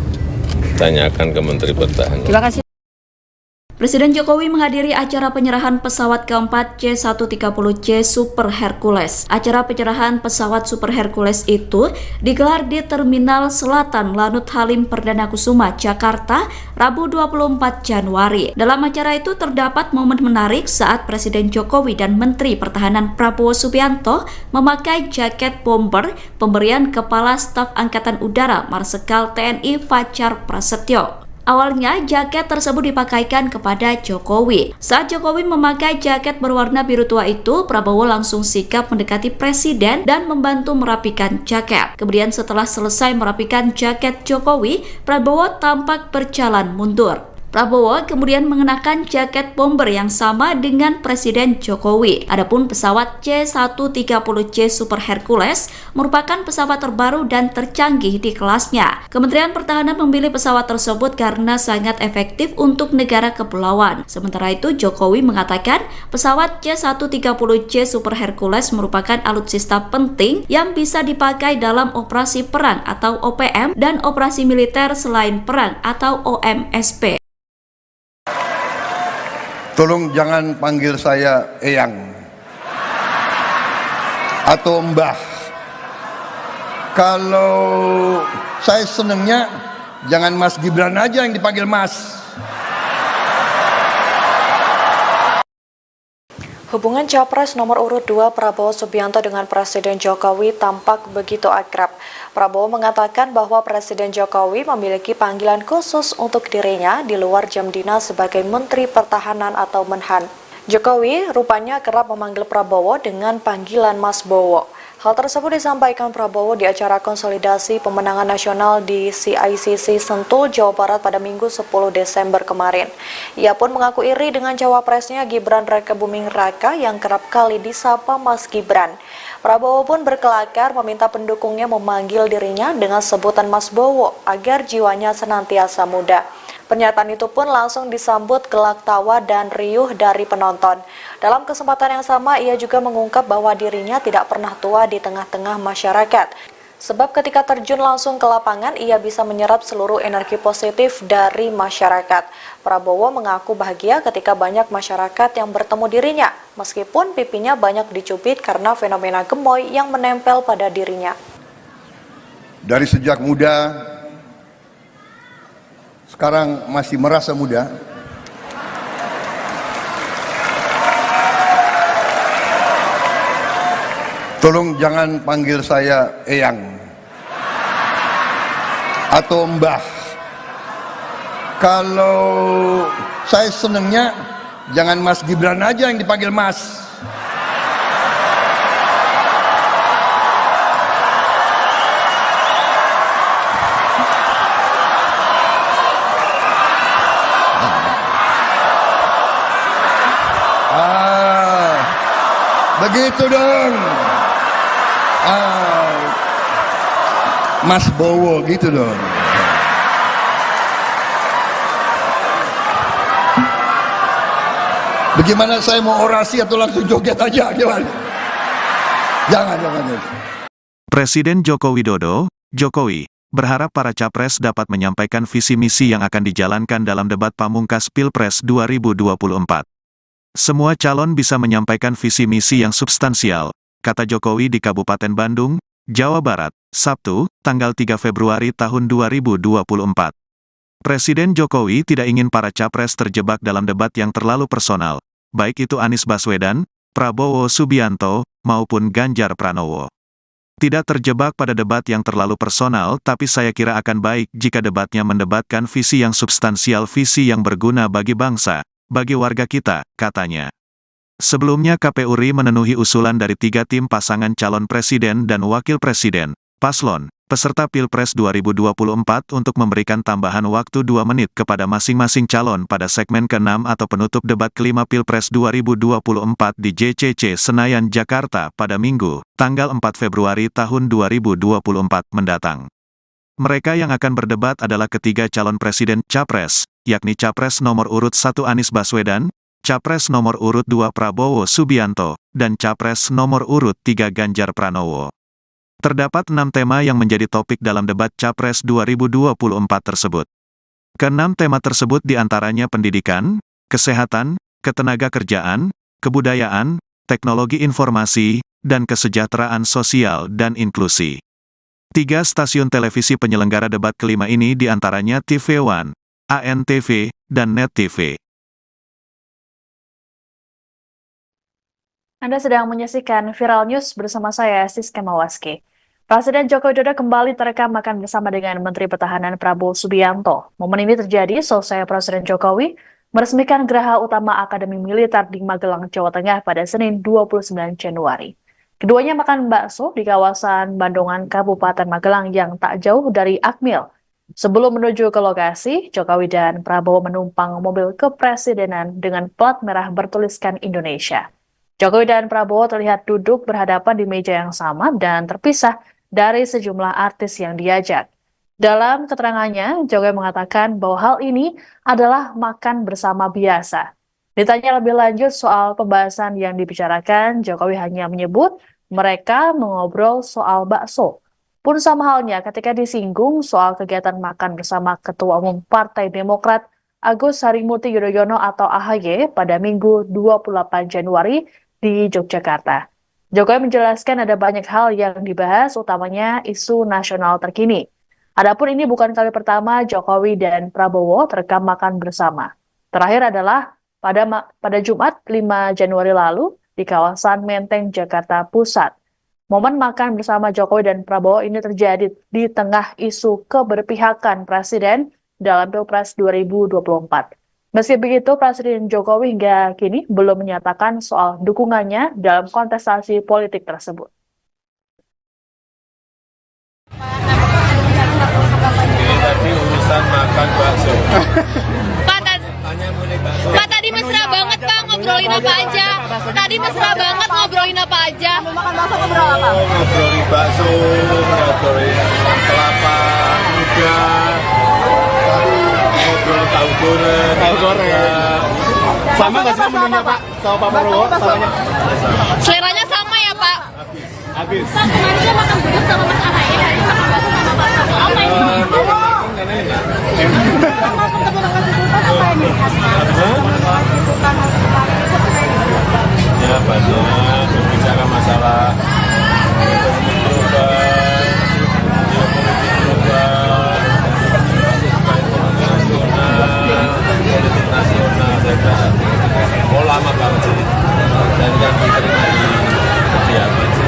Tanyakan ke Menteri Pertahanan. Terima kasih. Presiden Jokowi menghadiri acara penyerahan pesawat keempat C-130J Super Hercules. Acara penyerahan pesawat Super Hercules itu digelar di Terminal Selatan Lanut Halim Perdana Kusuma, Jakarta, Rabu 24 Januari. Dalam acara itu terdapat momen menarik saat Presiden Jokowi dan Menteri Pertahanan Prabowo Subianto memakai jaket bomber pemberian Kepala Staf Angkatan Udara Marsikal TNI Fajar Prasetyo. Awalnya, jaket tersebut dipakaikan kepada Jokowi. Saat Jokowi memakai jaket berwarna biru tua itu, Prabowo langsung sigap mendekati Presiden dan membantu merapikan jaket. Kemudian setelah selesai merapikan jaket Jokowi, Prabowo tampak berjalan mundur. Prabowo kemudian mengenakan jaket bomber yang sama dengan Presiden Jokowi. Adapun pesawat C-130J Super Hercules merupakan pesawat terbaru dan tercanggih di kelasnya. Kementerian Pertahanan memilih pesawat tersebut karena sangat efektif untuk negara kepulauan. Sementara itu, Jokowi mengatakan pesawat C-130J Super Hercules merupakan alutsista penting yang bisa dipakai dalam operasi perang atau OPM dan operasi militer selain perang atau OMSP. Tolong jangan panggil saya Eyang atau Mbah. Kalau saya senengnya jangan Mas Gibran aja yang dipanggil Mas. Hubungan Capres nomor urut 2 Prabowo Subianto dengan Presiden Jokowi tampak begitu akrab. Prabowo mengatakan bahwa Presiden Jokowi memiliki panggilan khusus untuk dirinya di luar jam dinas sebagai Menteri Pertahanan atau Menhan. Jokowi rupanya kerap memanggil Prabowo dengan panggilan Mas Bowo. Hal tersebut disampaikan Prabowo di acara konsolidasi pemenangan nasional di CICC Sentul, Jawa Barat pada Minggu 10 Desember kemarin. Ia pun mengaku iri dengan cawapresnya Gibran Rakebuming Raka yang kerap kali disapa Mas Gibran. Prabowo pun berkelakar meminta pendukungnya memanggil dirinya dengan sebutan Mas Bowo agar jiwanya senantiasa muda. Pernyataan itu pun langsung disambut gelak tawa dan riuh dari penonton. Dalam kesempatan yang sama, ia juga mengungkap bahwa dirinya tidak pernah tua di tengah-tengah masyarakat. Sebab ketika terjun langsung ke lapangan, ia bisa menyerap seluruh energi positif dari masyarakat. Prabowo mengaku bahagia ketika banyak masyarakat yang bertemu dirinya, meskipun pipinya banyak dicubit karena fenomena gemoy yang menempel pada dirinya. Dari sejak muda, sekarang masih merasa muda. Tolong jangan panggil saya Eyang atau Mbah. Kalau saya senengnya jangan Mas Gibran aja yang dipanggil Mas. Begitu dong. Mas Bowo gitu dong. Bagaimana saya mau orasi atau langsung joget aja? Gimana? Jangan. Presiden Joko Widodo, Jokowi, berharap para capres dapat menyampaikan visi misi yang akan dijalankan dalam debat pamungkas Pilpres 2024. Semua calon bisa menyampaikan visi misi yang substansial, kata Jokowi di Kabupaten Bandung, Jawa Barat, Sabtu, tanggal 3 Februari tahun 2024. Presiden Jokowi tidak ingin para capres terjebak dalam debat yang terlalu personal, baik itu Anies Baswedan, Prabowo Subianto, maupun Ganjar Pranowo. Tidak terjebak pada debat yang terlalu personal, tapi saya kira akan baik jika debatnya mendebatkan visi yang substansial, visi yang berguna bagi bangsa, bagi warga kita, katanya. Sebelumnya KPU RI memenuhi usulan dari 3 tim pasangan calon presiden dan wakil presiden, paslon, peserta Pilpres 2024 untuk memberikan tambahan waktu 2 menit kepada masing-masing calon pada segmen ke-6 atau penutup debat kelima Pilpres 2024 di JCC Senayan, Jakarta pada Minggu, tanggal 4 Februari tahun 2024 mendatang. Mereka yang akan berdebat adalah ketiga calon presiden Capres, yakni Capres nomor urut 1 Anies Baswedan, Capres nomor urut 2 Prabowo Subianto, dan Capres nomor urut 3 Ganjar Pranowo. Terdapat 6 tema yang menjadi topik dalam debat Capres 2024 tersebut. Ke-6 tema tersebut diantaranya pendidikan, kesehatan, ketenagakerjaan, kebudayaan, teknologi informasi, dan kesejahteraan sosial dan inklusi. 3 stasiun televisi penyelenggara debat kelima ini diantaranya TV One, ANTV, dan Net TV. Anda sedang menyaksikan Viral News bersama saya, Siska Mawaski. Presiden Joko Widodo kembali terekam makan bersama dengan Menteri Pertahanan Prabowo Subianto. Momen ini terjadi selesai Presiden Jokowi meresmikan Geraha Utama Akademi Militer di Magelang, Jawa Tengah pada Senin 29 Januari. Keduanya makan bakso di kawasan Bandungan, Kabupaten Magelang yang tak jauh dari Akmil. Sebelum menuju ke lokasi, Jokowi dan Prabowo menumpang mobil kepresidenan dengan plat merah bertuliskan Indonesia. Jokowi dan Prabowo terlihat duduk berhadapan di meja yang sama dan terpisah dari sejumlah artis yang diajak. Dalam keterangannya, Jokowi mengatakan bahwa hal ini adalah makan bersama biasa. Ditanya lebih lanjut soal pembahasan yang dibicarakan, Jokowi hanya menyebut mereka mengobrol soal bakso. Pun sama halnya ketika disinggung soal kegiatan makan bersama Ketua Umum Partai Demokrat Agus Harimurti Yudhoyono atau AHY pada Minggu 28 Januari di Yogyakarta. Jokowi menjelaskan ada banyak hal yang dibahas, utamanya isu nasional terkini. Adapun ini bukan kali pertama Jokowi dan Prabowo terekam makan bersama. Terakhir adalah pada Jumat 5 Januari lalu di kawasan Menteng, Jakarta Pusat. Momen makan bersama Jokowi dan Prabowo ini terjadi di tengah isu keberpihakan Presiden dalam Pilpres 2024. Meski begitu, Presiden Jokowi hingga kini belum menyatakan soal dukungannya dalam kontestasi politik tersebut. Ini tadi urusan makan bakso. Pak, tadi mesra banget Pak, ngobrolin apa aja? Tadi mesra banget ngobrolin apa aja? Makan bakso ngobrol apa? Ngobrolin bakso, ngobrolin kelapa muda, ngobrol tahu goreng. Sama nggak sih menunya Pak? Sama Pak Prabowo? Samanya? Seleranya sama ya Pak? Habis. Pak, kemarin dia makan bubur sama Mas AHY, hari ini makan bakso sama Pak Prabowo. Apa ini? Ya banyak berbicara masalah ekonomi global, geopolitik global, ekonomi nasional, politik nasional. Saya kira lama banget sih, dan yang diterima di kediaman sih.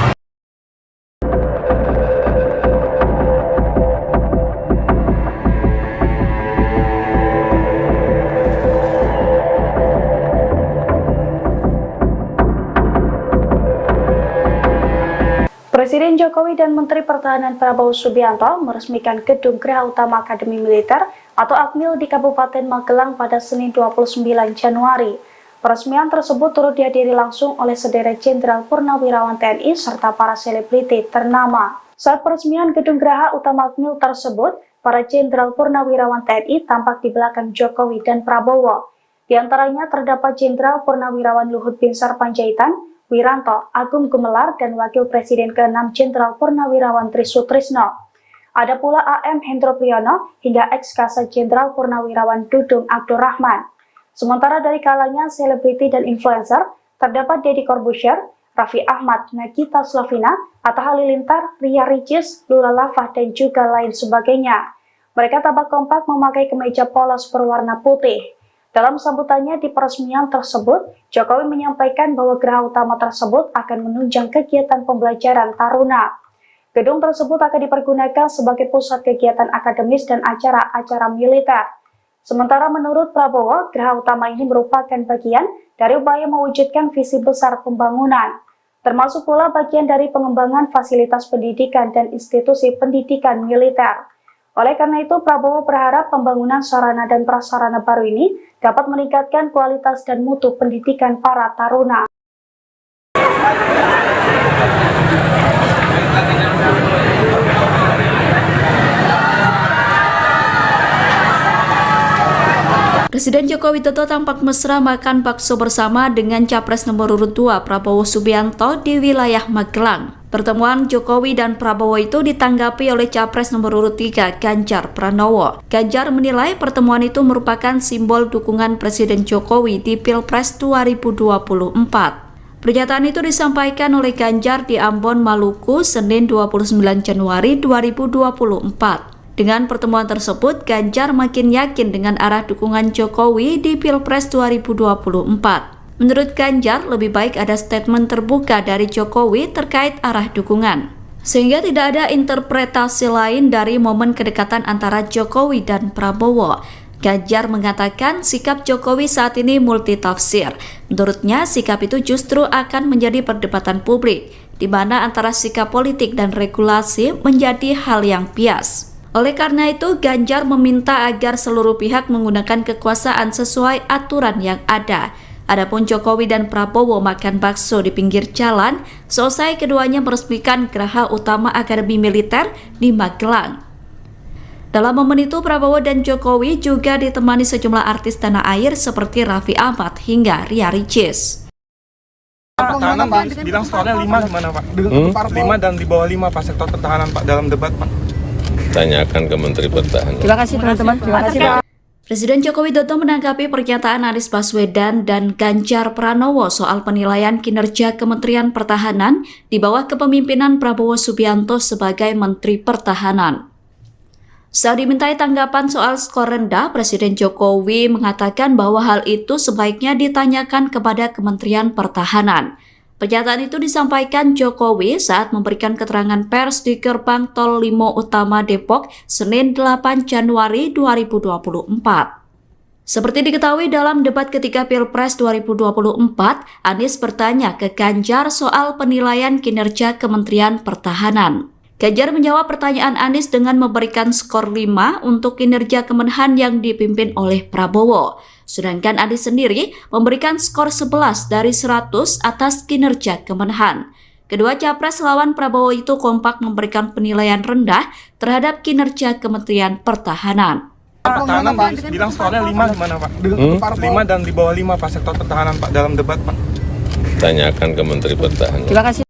Presiden Jokowi dan Menteri Pertahanan Prabowo Subianto meresmikan Gedung Geraha Utama Akademi Militer atau Akmil di Kabupaten Magelang pada Senin 29 Januari. Peresmian tersebut turut dihadiri langsung oleh sederet Jenderal Purnawirawan TNI serta para selebriti ternama. Saat peresmian gedung geraha utama Akmil tersebut, para Jenderal Purnawirawan TNI tampak di belakang Jokowi dan Prabowo. Di antaranya terdapat Jenderal Purnawirawan Luhut Binsar Panjaitan, Wiranto, Agung Gumelar, dan Wakil Presiden ke-6 Jenderal Purnawirawan Trisutrisno. Ada pula AM Hendro Priyono hingga ex-Kasat Jenderal Purnawirawan Dudung Abdurrahman. Sementara dari kalangan selebriti dan influencer, terdapat Deddy Corbuzier, Raffi Ahmad, Nagita Slavina, Atta Halilintar, Ria Ricis, Lula Lava, dan juga lain sebagainya. Mereka tampak kompak memakai kemeja polos berwarna putih. Dalam sambutannya di peresmian tersebut, Jokowi menyampaikan bahwa geraha utama tersebut akan menunjang kegiatan pembelajaran taruna. Gedung tersebut akan dipergunakan sebagai pusat kegiatan akademis dan acara-acara militer. Sementara menurut Prabowo, geraha utama ini merupakan bagian dari upaya mewujudkan visi besar pembangunan, termasuk pula bagian dari pengembangan fasilitas pendidikan dan institusi pendidikan militer. Oleh karena itu, Prabowo berharap pembangunan sarana dan prasarana baru ini dapat meningkatkan kualitas dan mutu pendidikan para taruna. Presiden Joko Widodo tampak mesra makan bakso bersama dengan Capres nomor urut 2 Prabowo Subianto di wilayah Magelang. Pertemuan Jokowi dan Prabowo itu ditanggapi oleh Capres nomor urut 3 Ganjar Pranowo. Ganjar menilai pertemuan itu merupakan simbol dukungan Presiden Jokowi di Pilpres 2024. Pernyataan itu disampaikan oleh Ganjar di Ambon, Maluku, Senin 29 Januari 2024. Dengan pertemuan tersebut, Ganjar makin yakin dengan arah dukungan Jokowi di Pilpres 2024. Menurut Ganjar, lebih baik ada statement terbuka dari Jokowi terkait arah dukungan, sehingga tidak ada interpretasi lain dari momen kedekatan antara Jokowi dan Prabowo. Ganjar mengatakan sikap Jokowi saat ini multitafsir. Menurutnya, sikap itu justru akan menjadi perdebatan publik, di mana antara sikap politik dan regulasi menjadi hal yang bias. Oleh karena itu, Ganjar meminta agar seluruh pihak menggunakan kekuasaan sesuai aturan yang ada. Adapun Jokowi dan Prabowo makan bakso di pinggir jalan, selesai keduanya meresmikan geraha utama Akademi Militer di Magelang. Dalam momen itu, Prabowo dan Jokowi juga ditemani sejumlah artis tanah air seperti Raffi Ahmad hingga Ria Ricis. Pertahanan bilang skornya 5 gimana Pak? 5 dan di bawah 5 Pak sektor pertahanan Pak dalam debat Pak. Tanyakan ke Menteri Pertahanan. Terima kasih teman-teman. Terima kasih Pak. Presiden Joko Widodo menanggapi pernyataan Anies Baswedan dan Ganjar Pranowo soal penilaian kinerja Kementerian Pertahanan di bawah kepemimpinan Prabowo Subianto sebagai Menteri Pertahanan. Saat dimintai tanggapan soal skor rendah, Presiden Jokowi mengatakan bahwa hal itu sebaiknya ditanyakan kepada Kementerian Pertahanan. Pernyataan itu disampaikan Jokowi saat memberikan keterangan pers di Gerbang Tol Limo Utama Depok, Senin 8 Januari 2024. Seperti diketahui dalam debat ketika Pilpres 2024, Anies bertanya ke Ganjar soal penilaian kinerja Kementerian Pertahanan. Ganjar menjawab pertanyaan Anies dengan memberikan skor 5 untuk kinerja Kemenhan yang dipimpin oleh Prabowo. Sedangkan Anies sendiri memberikan skor 11 dari 100 atas kinerja Kemenhan. Kedua capres lawan Prabowo itu kompak memberikan penilaian rendah terhadap kinerja Kementerian Pertahanan. Pertahanan bilang skornya 5 gimana Pak? 5 dan di bawah 5 Pak sektor pertahanan Pak dalam debat Pak. Tanyakan ke Menteri Pertahanan. Terima kasih.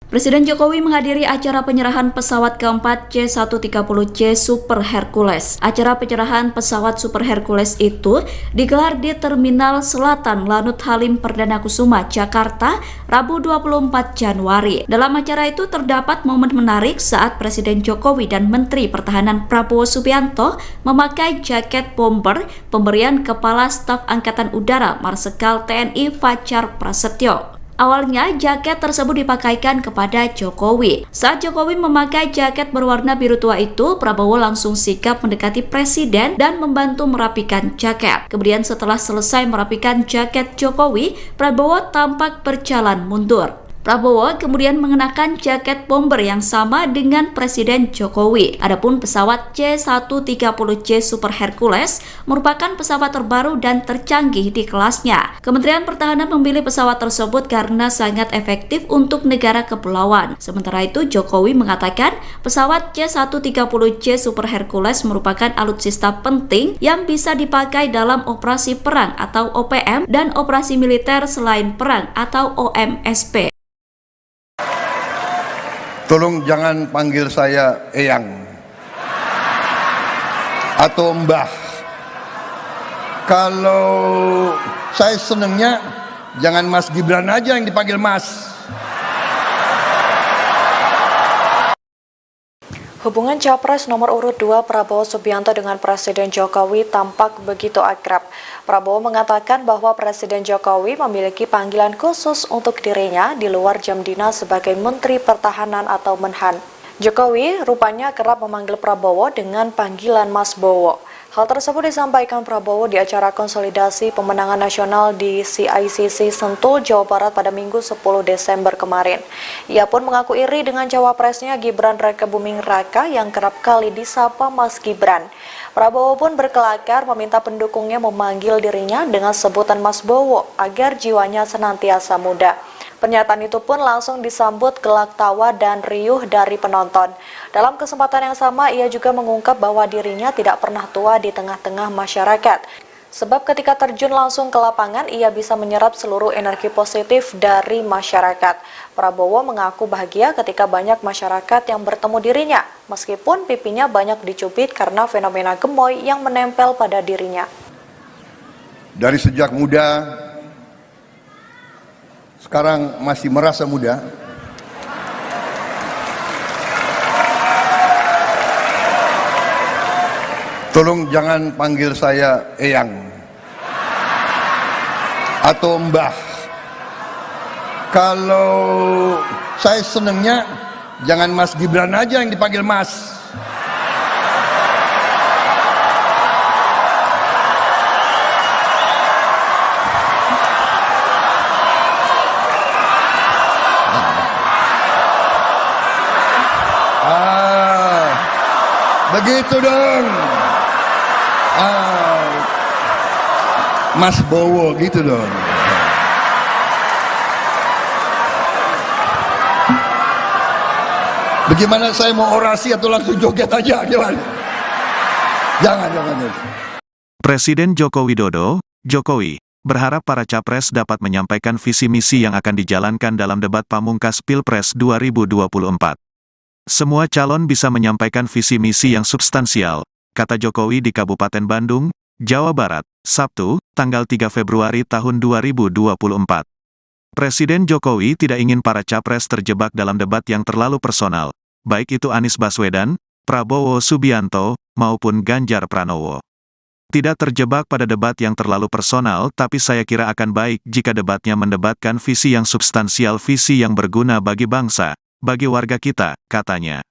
Presiden Jokowi menghadiri acara penyerahan pesawat keempat C-130J Super Hercules. Acara penyerahan pesawat Super Hercules itu digelar di Terminal Selatan Lanut Halim Perdana Kusuma, Jakarta, Rabu 24 Januari. Dalam acara itu terdapat momen menarik saat Presiden Jokowi dan Menteri Pertahanan Prabowo Subianto memakai jaket bomber pemberian Kepala Staf Angkatan Udara Marsikal TNI Fajar Prasetyo. Awalnya, jaket tersebut dipakaikan kepada Jokowi. Saat Jokowi memakai jaket berwarna biru tua itu, Prabowo langsung sigap mendekati Presiden dan membantu merapikan jaket. Kemudian setelah selesai merapikan jaket Jokowi, Prabowo tampak berjalan mundur. Prabowo kemudian mengenakan jaket bomber yang sama dengan Presiden Jokowi. Adapun pesawat C-130J Super Hercules merupakan pesawat terbaru dan tercanggih di kelasnya. Kementerian Pertahanan memilih pesawat tersebut karena sangat efektif untuk negara kepulauan. Sementara itu, Jokowi mengatakan pesawat C-130J Super Hercules merupakan alutsista penting yang bisa dipakai dalam operasi perang atau OPM dan operasi militer selain perang atau OMSP. Tolong jangan panggil saya Eyang atau Mbah. Kalau saya senengnya jangan Mas Gibran aja yang dipanggil Mas. Hubungan Capres nomor urut 2 Prabowo Subianto dengan Presiden Jokowi tampak begitu akrab. Prabowo mengatakan bahwa Presiden Jokowi memiliki panggilan khusus untuk dirinya di luar jam dinas sebagai Menteri Pertahanan atau Menhan. Jokowi rupanya kerap memanggil Prabowo dengan panggilan Mas Bowo. Hal tersebut disampaikan Prabowo di acara konsolidasi pemenangan nasional di CICC Sentul, Jawa Barat pada Minggu 10 Desember kemarin. Ia pun mengaku iri dengan cawapresnya Gibran Rakebuming Raka yang kerap kali disapa Mas Gibran. Prabowo pun berkelakar meminta pendukungnya memanggil dirinya dengan sebutan Mas Bowo agar jiwanya senantiasa muda. Pernyataan itu pun langsung disambut gelak tawa dan riuh dari penonton. Dalam kesempatan yang sama, ia juga mengungkap bahwa dirinya tidak pernah tua di tengah-tengah masyarakat. Sebab ketika terjun langsung ke lapangan, ia bisa menyerap seluruh energi positif dari masyarakat. Prabowo mengaku bahagia ketika banyak masyarakat yang bertemu dirinya, meskipun pipinya banyak dicubit karena fenomena gemoy yang menempel pada dirinya. Dari sejak muda, sekarang masih merasa muda. Tolong jangan panggil saya Eyang atau Mbah. Kalau saya senengnya jangan Mas Gibran aja yang dipanggil Mas. Begitu dong. Mas Bowo gitu dong. Bagaimana saya mau orasi atau langsung joget aja? Jangan. Presiden Joko Widodo, Jokowi, berharap para capres dapat menyampaikan visi misi yang akan dijalankan dalam debat pamungkas Pilpres 2024. Semua calon bisa menyampaikan visi misi yang substansial, kata Jokowi di Kabupaten Bandung, Jawa Barat, Sabtu, tanggal 3 Februari tahun 2024. Presiden Jokowi tidak ingin para capres terjebak dalam debat yang terlalu personal, baik itu Anies Baswedan, Prabowo Subianto, maupun Ganjar Pranowo. Tidak terjebak pada debat yang terlalu personal, tapi saya kira akan baik jika debatnya mendebatkan visi yang substansial, visi yang berguna bagi bangsa, bagi warga kita, katanya.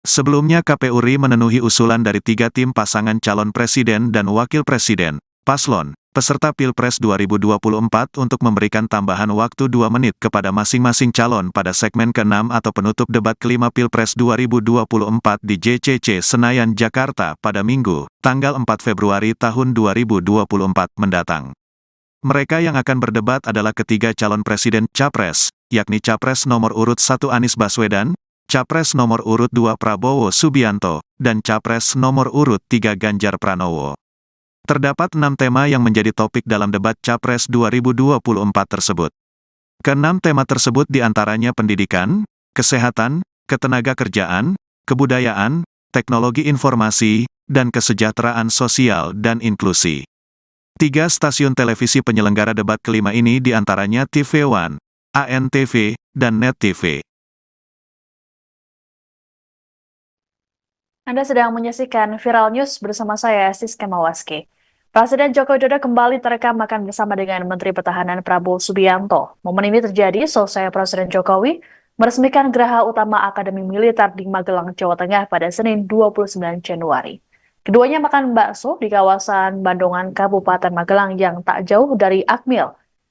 Sebelumnya KPU RI memenuhi usulan dari 3 tim pasangan calon presiden dan wakil presiden, paslon, peserta Pilpres 2024 untuk memberikan tambahan waktu 2 menit kepada masing-masing calon pada segmen ke-6 atau penutup debat kelima Pilpres 2024 di JCC Senayan, Jakarta pada Minggu, tanggal 4 Februari tahun 2024 mendatang. Mereka yang akan berdebat adalah ketiga calon presiden Capres, yakni Capres nomor urut 1 Anies Baswedan, Capres nomor urut 2 Prabowo Subianto, dan Capres nomor urut 3 Ganjar Pranowo. Terdapat 6 tema yang menjadi topik dalam debat Capres 2024 tersebut. Ke-6 tema tersebut diantaranya pendidikan, kesehatan, ketenagakerjaan, kebudayaan, teknologi informasi, dan kesejahteraan sosial dan inklusi. 3 stasiun televisi penyelenggara debat kelima ini diantaranya TV One, ANTV, dan Net TV. Anda sedang menyaksikan Viral News bersama saya, Siska Mawaski. Presiden Joko Widodo kembali terekam makan bersama dengan Menteri Pertahanan Prabowo Subianto. Momen ini terjadi selesai Presiden Jokowi meresmikan Geraha Utama Akademi Militer di Magelang, Jawa Tengah pada Senin 29 Januari. Keduanya makan bakso di kawasan Bandungan, Kabupaten Magelang yang tak jauh dari Akmil,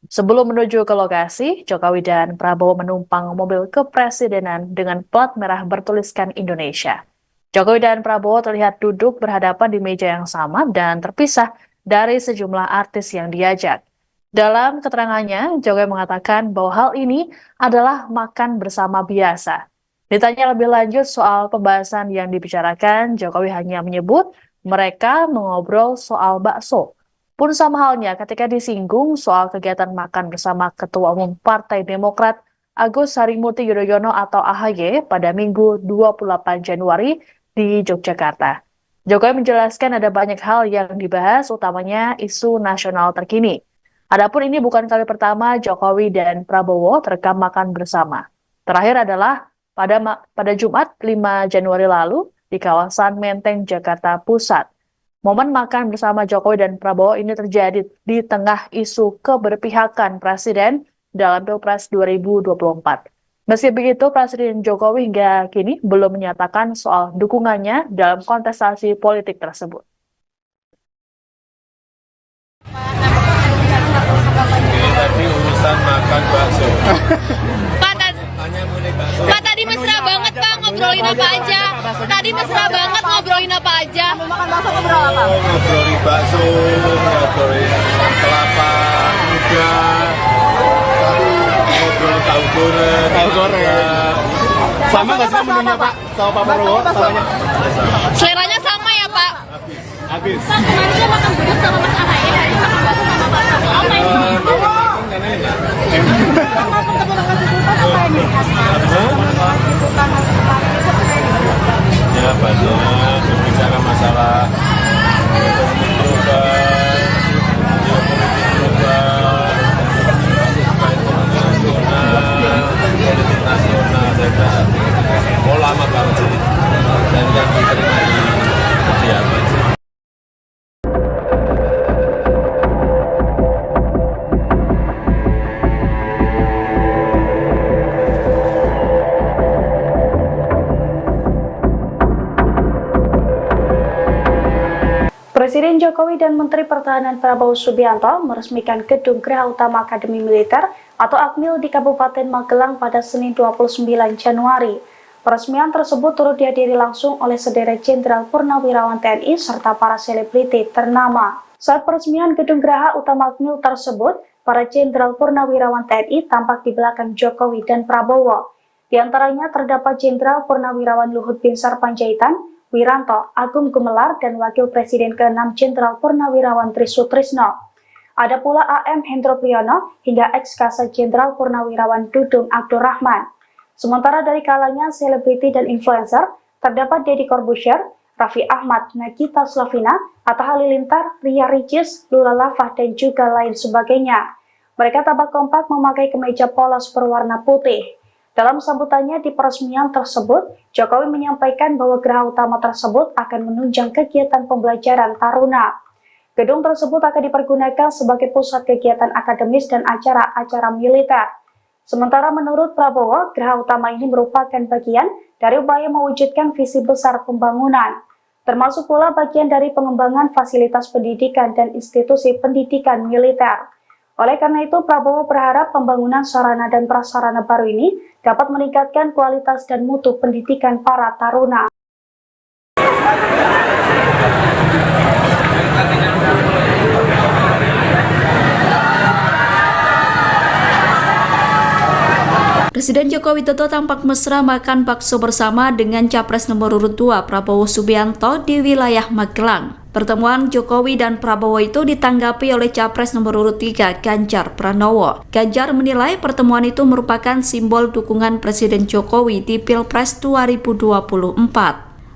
Sebelum menuju ke lokasi, Jokowi dan Prabowo menumpang mobil kepresidenan dengan plat merah bertuliskan Indonesia. Jokowi dan Prabowo terlihat duduk berhadapan di meja yang sama dan terpisah dari sejumlah artis yang diajak. Dalam keterangannya, Jokowi mengatakan bahwa hal ini adalah makan bersama biasa. Ditanya lebih lanjut soal pembahasan yang dibicarakan, Jokowi hanya menyebut mereka mengobrol soal bakso. Pun sama halnya ketika disinggung soal kegiatan makan bersama Ketua Umum Partai Demokrat Agus Harimurti Yudhoyono atau AHY pada Minggu 28 Januari di Yogyakarta. Jokowi menjelaskan ada banyak hal yang dibahas, utamanya isu nasional terkini. Adapun ini bukan kali pertama Jokowi dan Prabowo terekam makan bersama. Terakhir adalah pada Jumat 5 Januari lalu di kawasan Menteng, Jakarta Pusat. Momen makan bersama Jokowi dan Prabowo ini terjadi di tengah isu keberpihakan Presiden dalam Pilpres 2024. Meski begitu, Presiden Jokowi hingga kini belum menyatakan soal dukungannya dalam kontestasi politik tersebut. Ini tadi urusan makan bakso. Pak, tadi mesra banget Pak, ngobrolin apa aja? Tadi mesra banget ngobrolin apa aja? Ngobrolin bakso, ngobrolin kelapa muda, ngobrolin tahu goreng. Sama nggak sih menunya Pak? Sama Pak Prabowo? Samanya? Seleranya sama ya Pak? Habis. Pak, kemarin dia makan bubur sama Mas AHY, hari ini makan bakso sama Pak Prabowo. Apa ini? Ya banyak berbicara masalah ekonomi global, geopolitik global, ekonomi nasional, politik nasional, saya lama banget sih, dan yang diterima di kediaman sih. Presiden Jokowi dan Menteri Pertahanan Prabowo Subianto meresmikan Gedung Geraha Utama Akademi Militer atau Akmil di Kabupaten Magelang pada Senin 29 Januari. Peresmian tersebut turut dihadiri langsung oleh sederet Jenderal Purnawirawan TNI serta para selebriti ternama. Saat peresmian Gedung Geraha Utama Akmil tersebut, para Jenderal Purnawirawan TNI tampak di belakang Jokowi dan Prabowo. Di antaranya terdapat Jenderal Purnawirawan Luhut Binsar Panjaitan, Wiranto, Agung Gumelar, dan Wakil Presiden ke-6 Jenderal Purnawirawan Trisutrisno. Ada pula AM Hendro Priyono hingga ex-Kasat Jenderal Purnawirawan Dudung Abdurrahman. Sementara dari kalangan selebriti dan influencer, terdapat Deddy Corbuzier, Raffi Ahmad, Nagita Slavina, Atta Halilintar, Ria Ricis, Lula Lava, dan juga lain sebagainya. Mereka tampak kompak memakai kemeja polos berwarna putih. Dalam sambutannya di peresmian tersebut, Jokowi menyampaikan bahwa geraha utama tersebut akan menunjang kegiatan pembelajaran taruna. Gedung tersebut akan dipergunakan sebagai pusat kegiatan akademis dan acara-acara militer. Sementara menurut Prabowo, geraha utama ini merupakan bagian dari upaya mewujudkan visi besar pembangunan, termasuk pula bagian dari pengembangan fasilitas pendidikan dan institusi pendidikan militer. Oleh karena itu, Prabowo berharap pembangunan sarana dan prasarana baru ini dapat meningkatkan kualitas dan mutu pendidikan para taruna. Presiden Joko Widodo tampak mesra makan bakso bersama dengan Capres nomor urut 2 Prabowo Subianto di wilayah Magelang. Pertemuan Jokowi dan Prabowo itu ditanggapi oleh Capres nomor urut 3 Ganjar Pranowo. Ganjar menilai pertemuan itu merupakan simbol dukungan Presiden Jokowi di Pilpres 2024.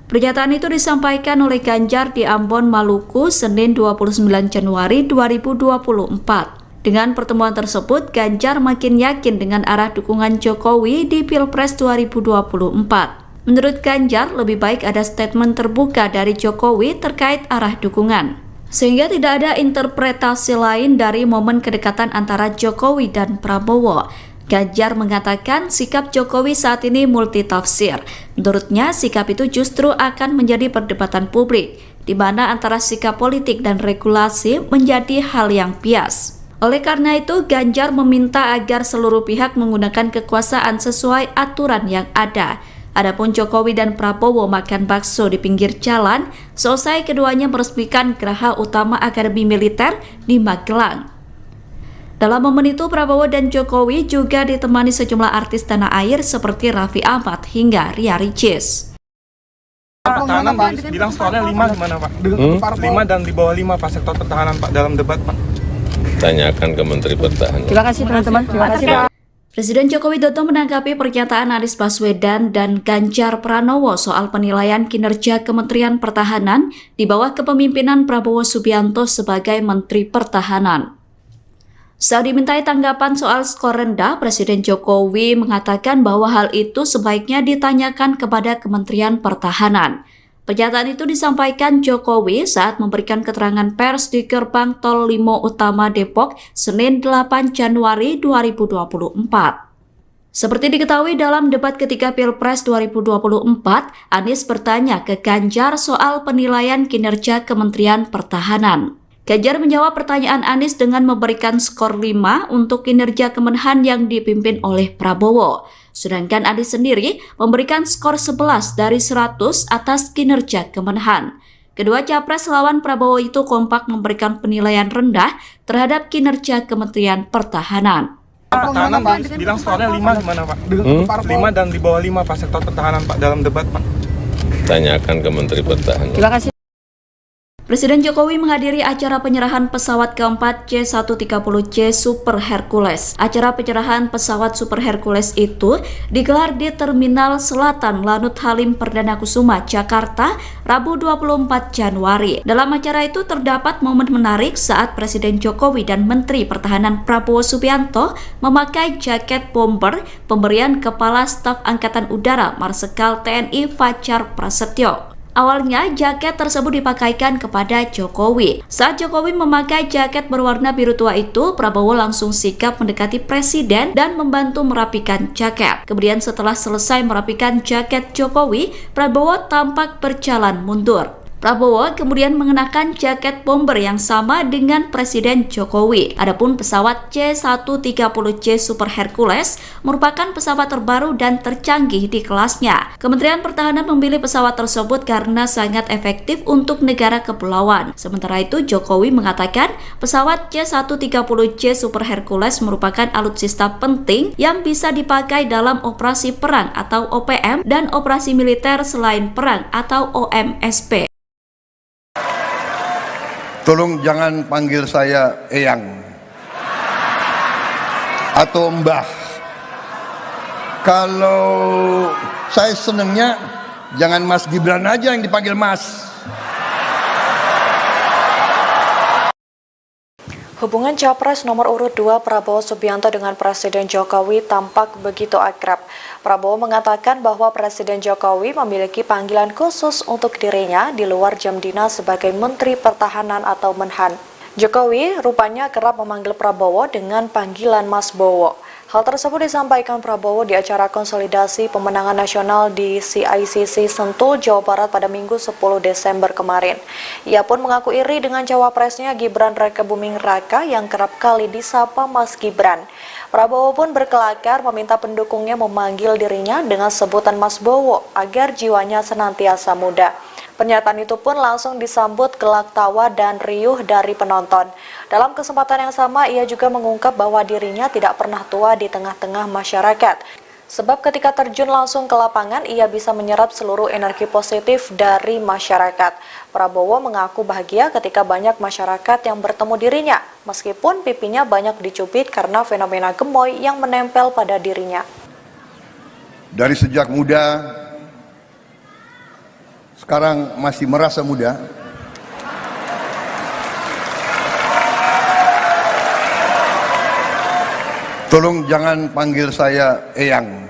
Pernyataan itu disampaikan oleh Ganjar di Ambon, Maluku, Senin 29 Januari 2024. Dengan pertemuan tersebut, Ganjar makin yakin dengan arah dukungan Jokowi di Pilpres 2024. Menurut Ganjar, lebih baik ada statement terbuka dari Jokowi terkait arah dukungan, sehingga tidak ada interpretasi lain dari momen kedekatan antara Jokowi dan Prabowo. Ganjar mengatakan sikap Jokowi saat ini multitafsir. Menurutnya, sikap itu justru akan menjadi perdebatan publik, di mana antara sikap politik dan regulasi menjadi hal yang bias. Oleh karena itu, Ganjar meminta agar seluruh pihak menggunakan kekuasaan sesuai aturan yang ada. Adapun Jokowi dan Prabowo makan bakso di pinggir jalan, selesai keduanya meresmikan Geraha Utama Akademi Militer di Magelang. Dalam momen itu, Prabowo dan Jokowi juga ditemani sejumlah artis tanah air seperti Raffi Ahmad hingga Ria Ricis. Pertahanan bilang skornya 5 gimana Pak? 5 dan di bawah 5 Pak sektor pertahanan Pak dalam debat Pak. Tanyakan ke Menteri Pertahanan. Terima kasih teman-teman. Terima kasih Pak. Presiden Joko Widodo menanggapi pernyataan Anies Baswedan dan Ganjar Pranowo soal penilaian kinerja Kementerian Pertahanan di bawah kepemimpinan Prabowo Subianto sebagai Menteri Pertahanan. Saat dimintai tanggapan soal skor rendah, Presiden Jokowi mengatakan bahwa hal itu sebaiknya ditanyakan kepada Kementerian Pertahanan. Pernyataan itu disampaikan Jokowi saat memberikan keterangan pers di Gerbang Tol Limo Utama Depok, Senin 8 Januari 2024. Seperti diketahui dalam debat ketiga Pilpres 2024, Anies bertanya ke Ganjar soal penilaian kinerja Kementerian Pertahanan. Ganjar menjawab pertanyaan Anies dengan memberikan skor 5 untuk kinerja Kemenhan yang dipimpin oleh Prabowo. Sedangkan Anies sendiri memberikan skor 11 dari 100 atas kinerja Kemenhan. Kedua capres lawan Prabowo itu kompak memberikan penilaian rendah terhadap kinerja Kementerian Pertahanan. Pertahanan bilang skornya 5 gimana Pak? 5 dan di bawah 5 Pak sektor pertahanan Pak dalam debat Pak. Tanyakan ke Menteri Pertahanan. Terima kasih. Presiden Jokowi menghadiri acara penyerahan pesawat keempat C-130C Super Hercules. Acara penyerahan pesawat Super Hercules itu digelar di Terminal Selatan Lanut Halim Perdana Kusuma, Jakarta, Rabu 24 Januari. Dalam acara itu terdapat momen menarik saat Presiden Jokowi dan Menteri Pertahanan Prabowo Subianto memakai jaket bomber pemberian Kepala Staf Angkatan Udara Marsikal TNI Fajar Prasetyo. Awalnya, jaket tersebut dipakaikan kepada Jokowi. Saat Jokowi memakai jaket berwarna biru tua itu, Prabowo langsung sigap mendekati Presiden dan membantu merapikan jaket. Kemudian setelah selesai merapikan jaket Jokowi, Prabowo tampak berjalan mundur. Prabowo kemudian mengenakan jaket bomber yang sama dengan Presiden Jokowi. Adapun pesawat C-130C Super Hercules merupakan pesawat terbaru dan tercanggih di kelasnya. Kementerian Pertahanan memilih pesawat tersebut karena sangat efektif untuk negara kepulauan. Sementara itu, Jokowi mengatakan pesawat C-130C Super Hercules merupakan alutsista penting yang bisa dipakai dalam operasi perang atau OPM dan operasi militer selain perang atau OMSP. Tolong jangan panggil saya Eyang atau Mbah. Kalau saya senengnya jangan Mas Gibran aja yang dipanggil Mas. Hubungan Capres nomor urut 2 Prabowo Subianto dengan Presiden Jokowi tampak begitu akrab. Prabowo mengatakan bahwa Presiden Jokowi memiliki panggilan khusus untuk dirinya di luar jam dinas sebagai Menteri Pertahanan atau Menhan. Jokowi rupanya kerap memanggil Prabowo dengan panggilan Mas Bowo. Hal tersebut disampaikan Prabowo di acara konsolidasi pemenangan nasional di CICC Sentul, Jawa Barat pada Minggu 10 Desember kemarin. Ia pun mengaku iri dengan cawapresnya Gibran Rakebuming Raka yang kerap kali disapa Mas Gibran. Prabowo pun berkelakar meminta pendukungnya memanggil dirinya dengan sebutan Mas Bowo agar jiwanya senantiasa muda. Pernyataan itu pun langsung disambut gelak tawa dan riuh dari penonton. Dalam kesempatan yang sama, ia juga mengungkap bahwa dirinya tidak pernah tua di tengah-tengah masyarakat. Sebab ketika terjun langsung ke lapangan, ia bisa menyerap seluruh energi positif dari masyarakat. Prabowo mengaku bahagia ketika banyak masyarakat yang bertemu dirinya, meskipun pipinya banyak dicubit karena fenomena gemoy yang menempel pada dirinya. Dari sejak muda, sekarang masih merasa muda. Tolong jangan panggil saya Eyang.